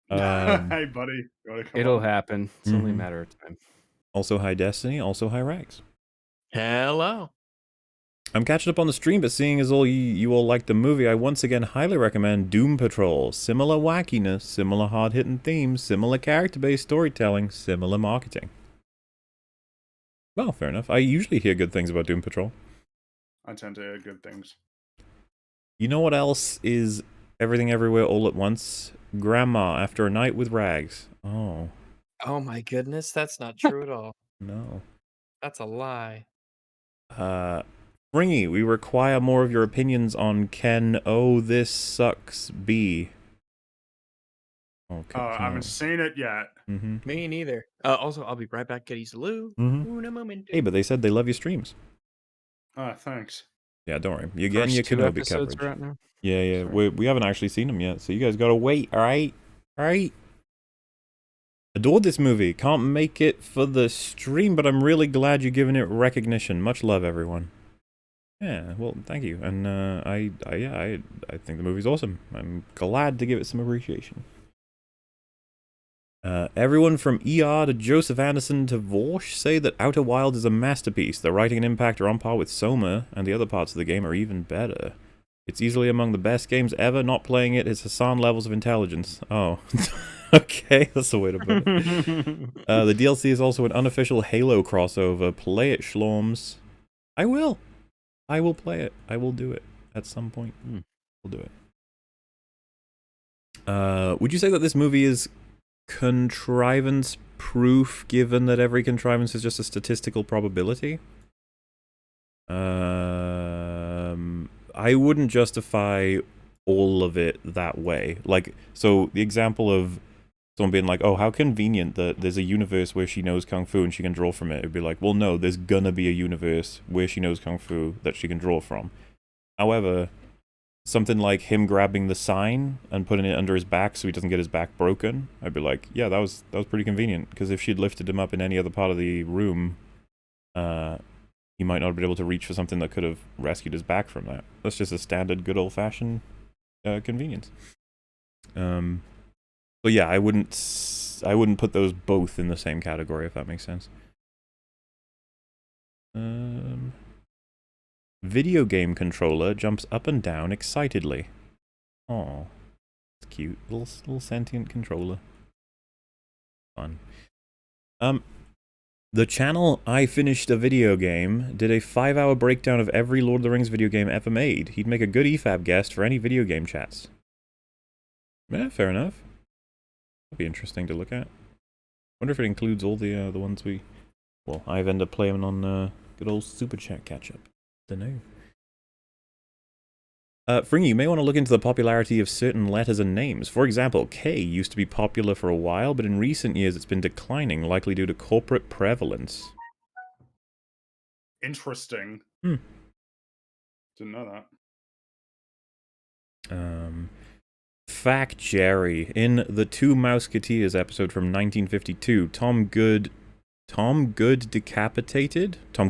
Hey, buddy. You wanna come It'll on? happen. It's only a Mhm. matter of time. Also High Destiny, also High Rags. Hello. I'm catching up on the stream, but seeing as all you all like the movie, I once again highly recommend Doom Patrol. Similar wackiness, similar hard-hitting themes, similar character-based storytelling, similar marketing. Well, fair enough. I usually hear good things about Doom Patrol. I tend to hear good things. You know what else is Everything Everywhere All at Once? Grandma After a Night with Rags. Oh, Oh my goodness, that's not true at all. no. That's a lie. Fringy, we require more of your opinions on Ken Oh This Sucks B. Okay. I haven't seen it yet. Mm-hmm. Me neither. Also, I'll be right back. Get Lou. Mm-hmm. Una momento. Hey, but they said they love your streams. Thanks. Yeah, don't worry. You're getting First your 2 Kenobi episodes coverage. are out now. Yeah. Sorry. We haven't actually seen them yet, so you guys gotta wait, alright? Alright? Adored this movie. Can't make it for the stream, but I'm really glad you're giving it recognition. Much love, everyone. Yeah, well, thank you. And I think the movie's awesome. I'm glad to give it some appreciation. Everyone from ER to Joseph Anderson to Vorsh say that Outer Wilds is a masterpiece. The writing and impact are on par with Soma, and the other parts of the game are even better. It's easily among the best games ever. Not playing it is Hassan levels of intelligence. Oh, okay, that's the way to put it. The DLC is also an unofficial Halo crossover. Play it, Schlorms. I will play it. I will do it at some point. We'll do it. Would you say that this movie is contrivance proof, given that every contrivance is just a statistical probability? I wouldn't justify all of it that way. Like, so the example of someone being like, oh, how convenient that there's a universe where she knows Kung Fu and she can draw from it. It'd be like, well, no, there's gonna be a universe where she knows Kung Fu that she can draw from. However, something like him grabbing the sign and putting it under his back so he doesn't get his back broken, I'd be like, yeah, that was pretty convenient, because if she'd lifted him up in any other part of the room, he might not have been able to reach for something that could have rescued his back from that. That's just a standard good old-fashioned convenience. So yeah, I wouldn't put those both in the same category, if that makes sense. Video game controller jumps up and down excitedly. Aw, it's cute. Little sentient controller. Fun. The channel I Finished a Video Game did a 5-hour breakdown of every Lord of the Rings video game ever made. He'd make a good EFAP guest for any video game chats. Yeah, fair enough. That'd be interesting to look at. Wonder if it includes all the ones we... Well, I've ended up playing on good old Super Chat catch-up. Dunno. Fringy, you may want to look into the popularity of certain letters and names. For example, K used to be popular for a while, but in recent years it's been declining, likely due to corporate prevalence. Interesting. Hmm. Didn't know that. Fact Jerry. In the Two Mouseketeers episode from 1952, Tom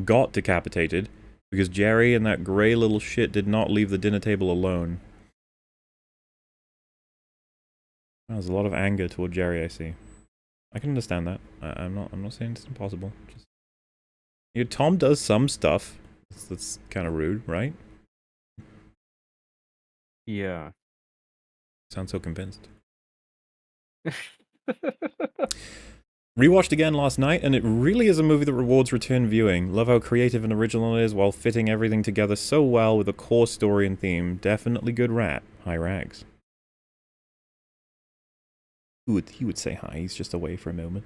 got decapitated because Jerry and that grey little shit did not leave the dinner table alone. There's a lot of anger toward Jerry, I see. I can understand that. I'm not saying it's impossible. Just, you know, Tom does some stuff that's kind of rude, right? Yeah. Sound so convinced. Rewatched again last night, and it really is a movie that rewards return viewing. Love how creative and original it is while fitting everything together so well with a core story and theme. Definitely good rat. Hi, Rags. He would say hi. He's just away for a moment.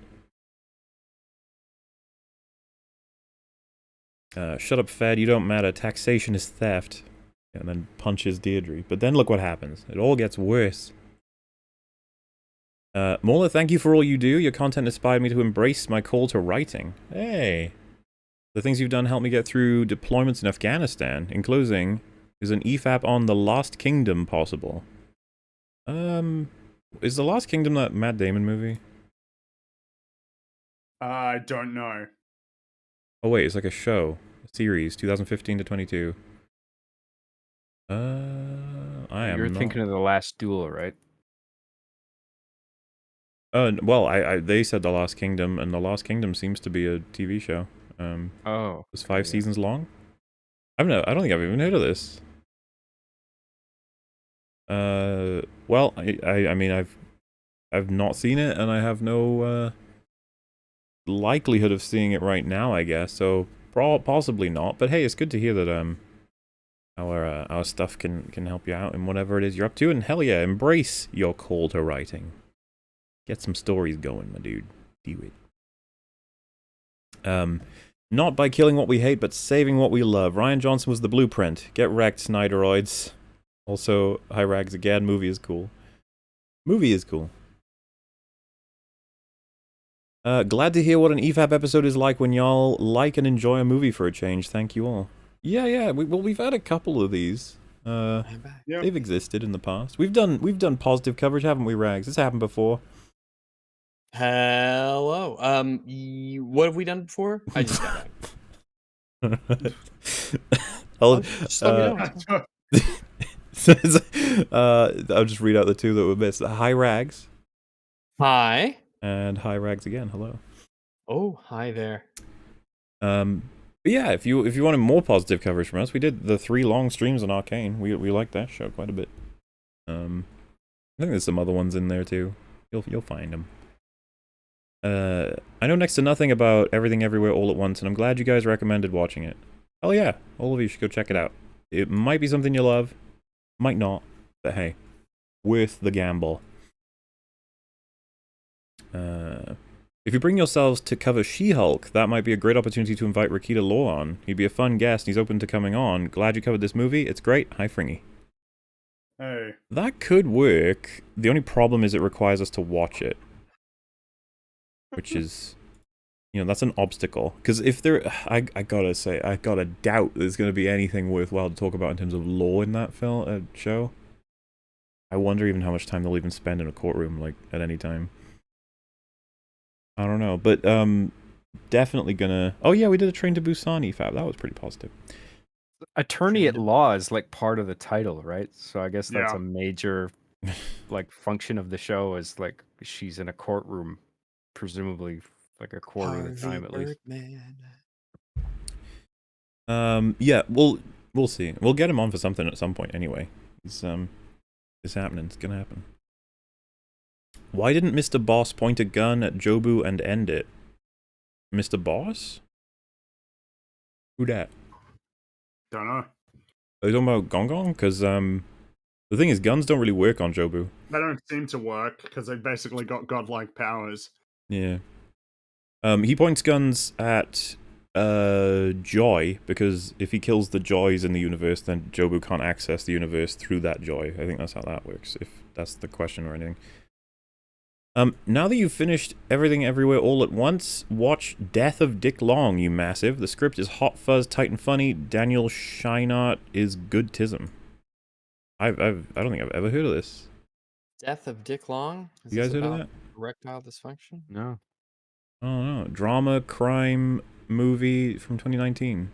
Shut up, Fed, you don't matter. Taxation is theft. And then punches Deirdre. But then look what happens. It all gets worse. Mola, thank you for all you do. Your content inspired me to embrace my call to writing. Hey. The things you've done helped me get through deployments in Afghanistan. In closing, is an EFAP on The Lost Kingdom possible? Is The Lost Kingdom that Matt Damon movie? I don't know. Oh wait, it's like a show. A series, 2015 to 22. I am You're not... thinking of The Last Duel, right? Well, they said The Lost Kingdom, and The Lost Kingdom seems to be a TV show. Oh. It's 5 seasons long? I don't think I've even heard of this. Well, I mean, I've not seen it, and I have no likelihood of seeing it right now, I guess. So possibly not. But hey, it's good to hear that our stuff can help you out in whatever it is you're up to. And hell yeah, embrace your call to writing. Get some stories going, my dude. Do it. Not by killing what we hate, but saving what we love. Ryan Johnson was the blueprint. Get wrecked, Snyderoids. Also, hi Rags again. Movie is cool. Movie is cool. Glad to hear what an EFAP episode is like when y'all like and enjoy a movie for a change. Thank you all. Yeah. We've had a couple of these. They've existed in the past. We've done positive coverage, haven't we, Rags? This happened before. Hello. What have we done before? I just got back. Just let me know. I'll just read out the two that were missed. Hi Rags. Hi. And hi Rags again. Hello. Oh, hi there. But yeah, if you wanted more positive coverage from us, we did the 3 long streams on Arcane. We liked that show quite a bit. I think there's some other ones in there too. You'll find them. I know next to nothing about Everything Everywhere All at Once, and I'm glad you guys recommended watching it. Hell yeah, all of you should go check it out. It might be something you love, might not, but hey, worth the gamble. If you bring yourselves to cover She-Hulk, that might be a great opportunity to invite Rakita Law on. He'd be a fun guest, he's open to coming on. Glad you covered this movie, it's great. Hi, Fringy. Hey. That could work. The only problem is it requires us to watch it. Which is, that's an obstacle. Because if there, I gotta doubt there's going to be anything worthwhile to talk about in terms of law in that show. I wonder even how much time they'll even spend in a courtroom, like, at any time. I don't know, but, definitely gonna... Oh yeah, we did a Train to Busan EFAP, that was pretty positive. Attorney at law is like part of the title, right? So I guess that's Yeah. a major, like, function of the show is, like, she's in a courtroom. Presumably like a quarter of the time at least. Yeah, we'll see. We'll get him on for something at some point anyway. It's happening. It's gonna happen. Why didn't Mr. Boss point a gun at Jobu and end it? Mr. Boss? Who dat? Don't know. Are you talking about Gong Gong? Because the thing is, guns don't really work on Jobu. They don't seem to work because they basically got godlike powers. Yeah. He points guns at Joy, because if he kills the Joys in the universe, then Jobu can't access the universe through that Joy. I think that's how that works, if that's the question or anything. Now that you've finished Everything Everywhere All at Once, watch Death of Dick Long, you massive. The script is hot fuzz, tight and funny. Daniel Scheinert is good tism. I don't think I've ever heard of this. Death of Dick Long? You guys heard of that? Erectile dysfunction? No. I don't know. Drama, crime movie from 2019.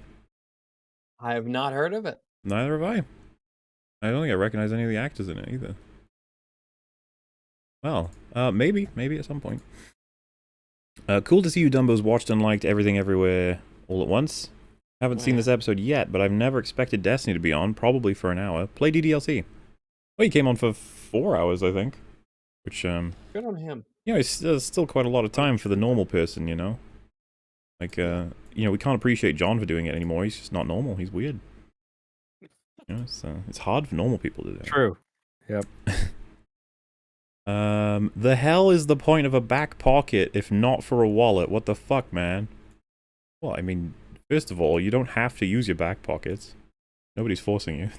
I have not heard of it. Neither have I. I don't think I recognize any of the actors in it either. Well, maybe at some point. Cool to see you Dumbos watched and liked Everything Everywhere All at Once. Haven't seen this episode yet, but I've never expected Destiny to be on, probably for an hour. Play DDLC. Well, he came on for 4 hours, I think. Which, Good on him. It's still quite a lot of time for the normal person, Like, we can't appreciate John for doing it anymore. He's just not normal. He's weird. It's hard for normal people to do that. True. Yep. The hell is the point of a back pocket if not for a wallet? What the fuck, man? Well, I mean, First of all, you don't have to use your back pockets. Nobody's forcing you.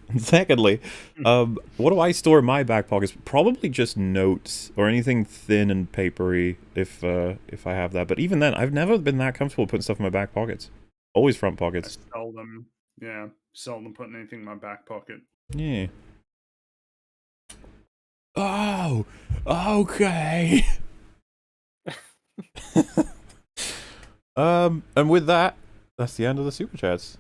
And secondly, what do I store in my back pockets? Probably just notes or anything thin and papery if I have that. But even then, I've never been that comfortable putting stuff in my back pockets. Always front pockets. Seldom putting anything in my back pocket. Yeah. Oh, okay. And with that, that's the end of the super chats,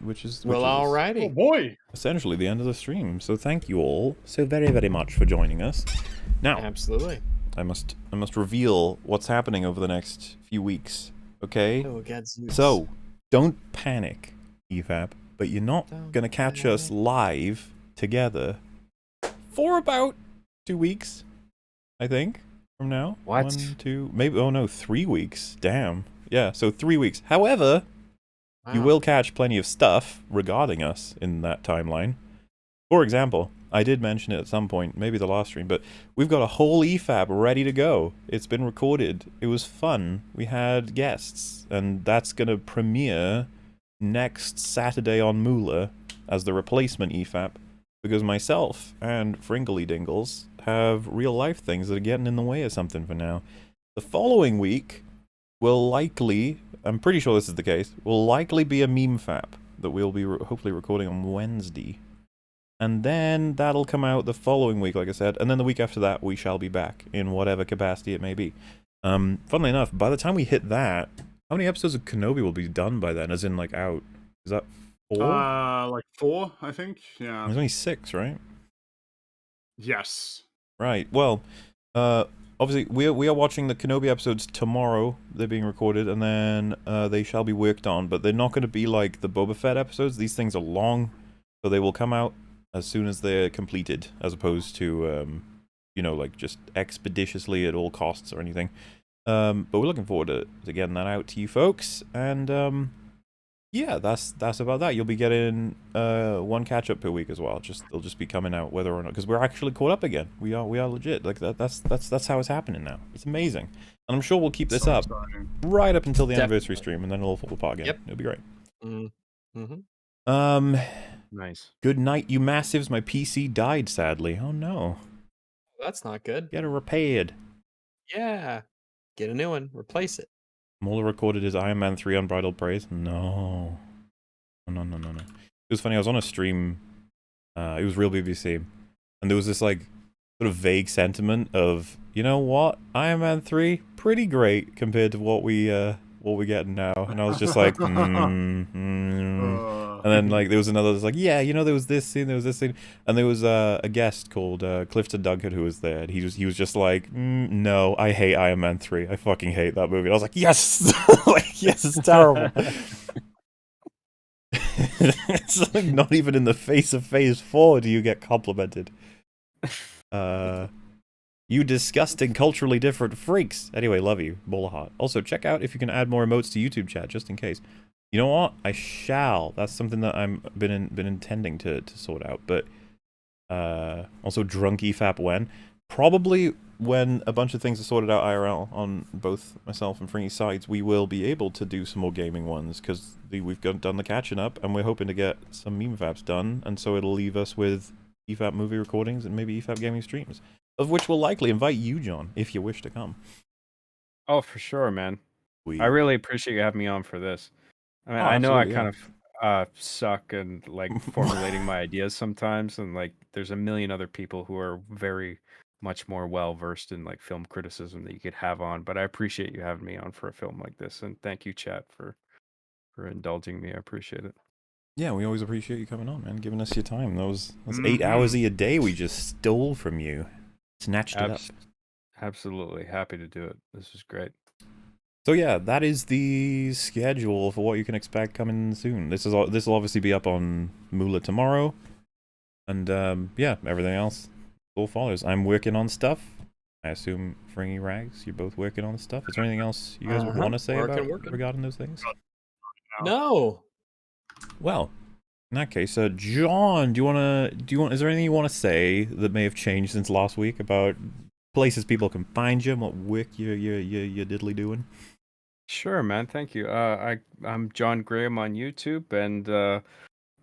which is alrighty. Oh boy! essentially the end of the stream. So thank you all so very, very much for joining us. Now, Absolutely. I must reveal what's happening over the next few weeks. Okay. Oh, God, Zeus. So don't panic, EFAP, but you're not Don't gonna catch us live together for about 2 weeks, I think, from now. What? 1, 2, maybe, oh no, 3 weeks. Damn. Yeah, so 3 weeks. However, you Wow. will catch plenty of stuff regarding us in that timeline. For example, I did mention it at some point, maybe the last stream, but we've got a whole EFAP ready to go. It's been recorded. It was fun. We had guests, and that's going to premiere next Saturday on Moolah as the replacement EFAP, because myself and Fringly Dingles have real life things that are getting in the way of something for now. The following week will likely, I'm pretty sure this is the case, will likely be a meme FAP that we'll be hopefully recording on Wednesday. And then that'll come out the following week, like I said, and then the week after that we shall be back in whatever capacity it may be. Funnily enough, by the time we hit that, how many episodes of Kenobi will be done by then, as in like out? Is that 4? Like 4, I think. Yeah. There's only 6, right? Yes. Right. Well, obviously we are watching the Kenobi episodes tomorrow. They're being recorded, and then they shall be worked on. But they're not going to be like the Boba Fett episodes. These things are long, so they will come out as soon as they're completed, as opposed to you know, like just expeditiously at all costs or anything. But we're looking forward to getting that out to you folks, and yeah, that's about that. You'll be getting one catch up per week as well. They'll just be coming out whether or not, because we're actually caught up again. We are legit. Like that's how it's happening now. It's amazing, and I'm sure we'll keep this up right up until the anniversary stream, and then it'll fall apart again. Yep. It'll be great. Mm-hmm. Nice. Good night, you massives. My PC died sadly. Oh no. That's not good. Get it repaired. Yeah. Get a new one. Replace it. Muller recorded his Iron Man 3 Unbridled Praise. No. No. It was funny. I was on a stream. It was Real BBC, and there was this like sort of vague sentiment of, you know what, Iron Man 3 pretty great compared to what we getting now, and I was just like, And then like there was another that's like, yeah, you know, there was this scene, and there was a guest called Clifton Dunkard who was there, and he was just like, no, I hate Iron Man 3. I fucking hate that movie. And I was like, yes, like yes, it's terrible. It's like not even in the face of Phase 4 do you get complimented. You disgusting, culturally different freaks. Anyway, love you, Bowler Heart. Also, check out if you can add more emotes to YouTube chat, just in case. You know what? I shall. That's something that I'm been intending to sort out. But also, drunk EFAP when? Probably when a bunch of things are sorted out IRL on both myself and Fringy's sides, we will be able to do some more gaming ones, because we've done the catching up, and we're hoping to get some meme FAPs done, and so it'll leave us with EFAP movie recordings and maybe EFAP gaming streams, of which we'll likely invite you, John, if you wish to come. Oh, for sure, man. I really appreciate you having me on for this. I mean, Oh, I know I absolutely, kind of suck and like formulating my ideas sometimes, and like there's a million other people who are very much more well versed in like film criticism that you could have on. But I appreciate you having me on for a film like this, and thank you, chat, for indulging me. I appreciate it. Yeah, we always appreciate you coming on, man, giving us your time. Those 8 hours of your day we just stole from you, snatched it up. Absolutely happy to do it. This is great. So yeah, that is the schedule for what you can expect coming soon. This will obviously be up on Moolah tomorrow, and yeah, everything else all follows. I'm working on stuff. I assume Fringy Rags, you're both working on stuff. Is there anything else you guys want to say regarding those things? No. Well, in that case, John, is there anything you want to say that may have changed since last week about places people can find you and what work you're diddly doing? Sure, man. Thank you. I'm John Graham on YouTube, and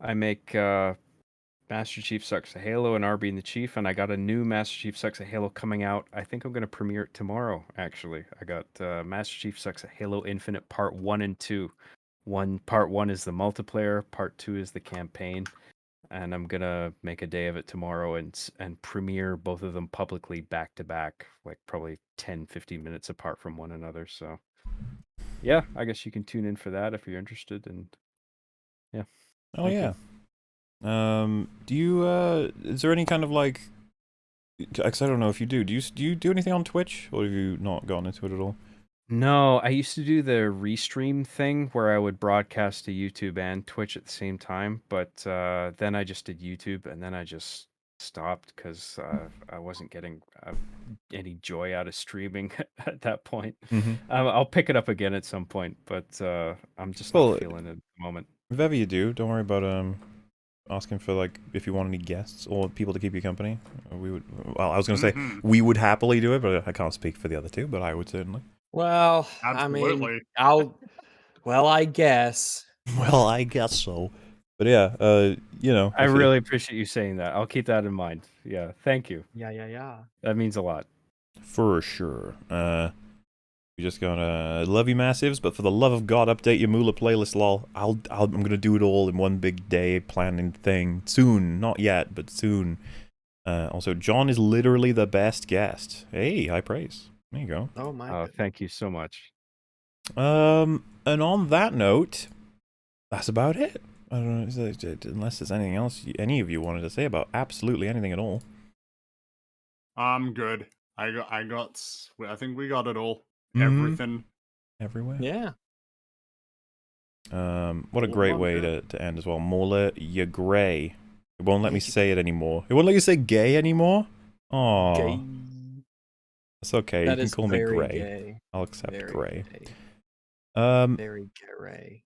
I make Master Chief Sucks at Halo and R being the Chief, and I got a new Master Chief Sucks at Halo coming out. I think I'm gonna premiere it tomorrow. Actually, I got Master Chief Sucks at Halo Infinite Part 1 and 2. Part 1 is the multiplayer. Part 2 is the campaign. And I'm gonna make a day of it tomorrow and premiere both of them publicly back to back, like probably 10-15 minutes apart from one another. So yeah, I guess you can tune in for that if you're interested. And yeah. Oh Thank yeah. you. Do you is there any kind of like? Cause I don't know if you do. Do you do anything on Twitch, or have you not gone into it at all? No, I used to do the restream thing where I would broadcast to YouTube and Twitch at the same time, but then I just did YouTube, and then I just stopped because I wasn't getting any joy out of streaming at that point. I'll pick it up again at some point, but I'm just not feeling it at the moment. If ever you do, don't worry about asking for like if you want any guests or people to keep you company. We would. Well, I was gonna say we would happily do it, but I can't speak for the other two. But I would certainly. Well, I mean, I guess. Well, I guess so. But yeah, you know. I really appreciate you saying that. I'll keep that in mind. Yeah, thank you. Yeah. That means a lot. For sure. We just gonna love you massives, but for the love of God, update your Moolah playlist, lol. I'm gonna do it all in one big day planning thing soon. Not yet, but soon. Also, John is literally the best guest. Hey, high praise. There you go. Oh my. Oh, thank you so much. And on that note, that's about it. I don't know, unless there's anything else any of you wanted to say about absolutely anything at all. I'm good. I think we got it all. Everything. Everywhere. Yeah. What a great way to end as well. Mola, you're grey. It won't let me say it anymore. It won't let you say gay anymore? Aw. That's okay. You can call me Gray. Gay. I'll accept Very Gray. gay. Very gray.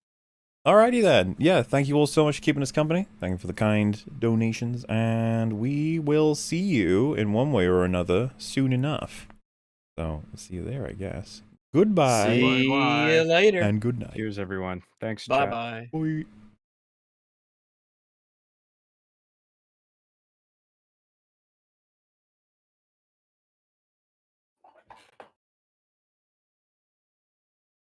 Alrighty then. Yeah, thank you all so much for keeping us company. Thank you for the kind donations. And we will see you in one way or another soon enough. So, see you there, I guess. Goodbye. See you later. And good night. Cheers, everyone. Thanks, Bye-bye. Bye.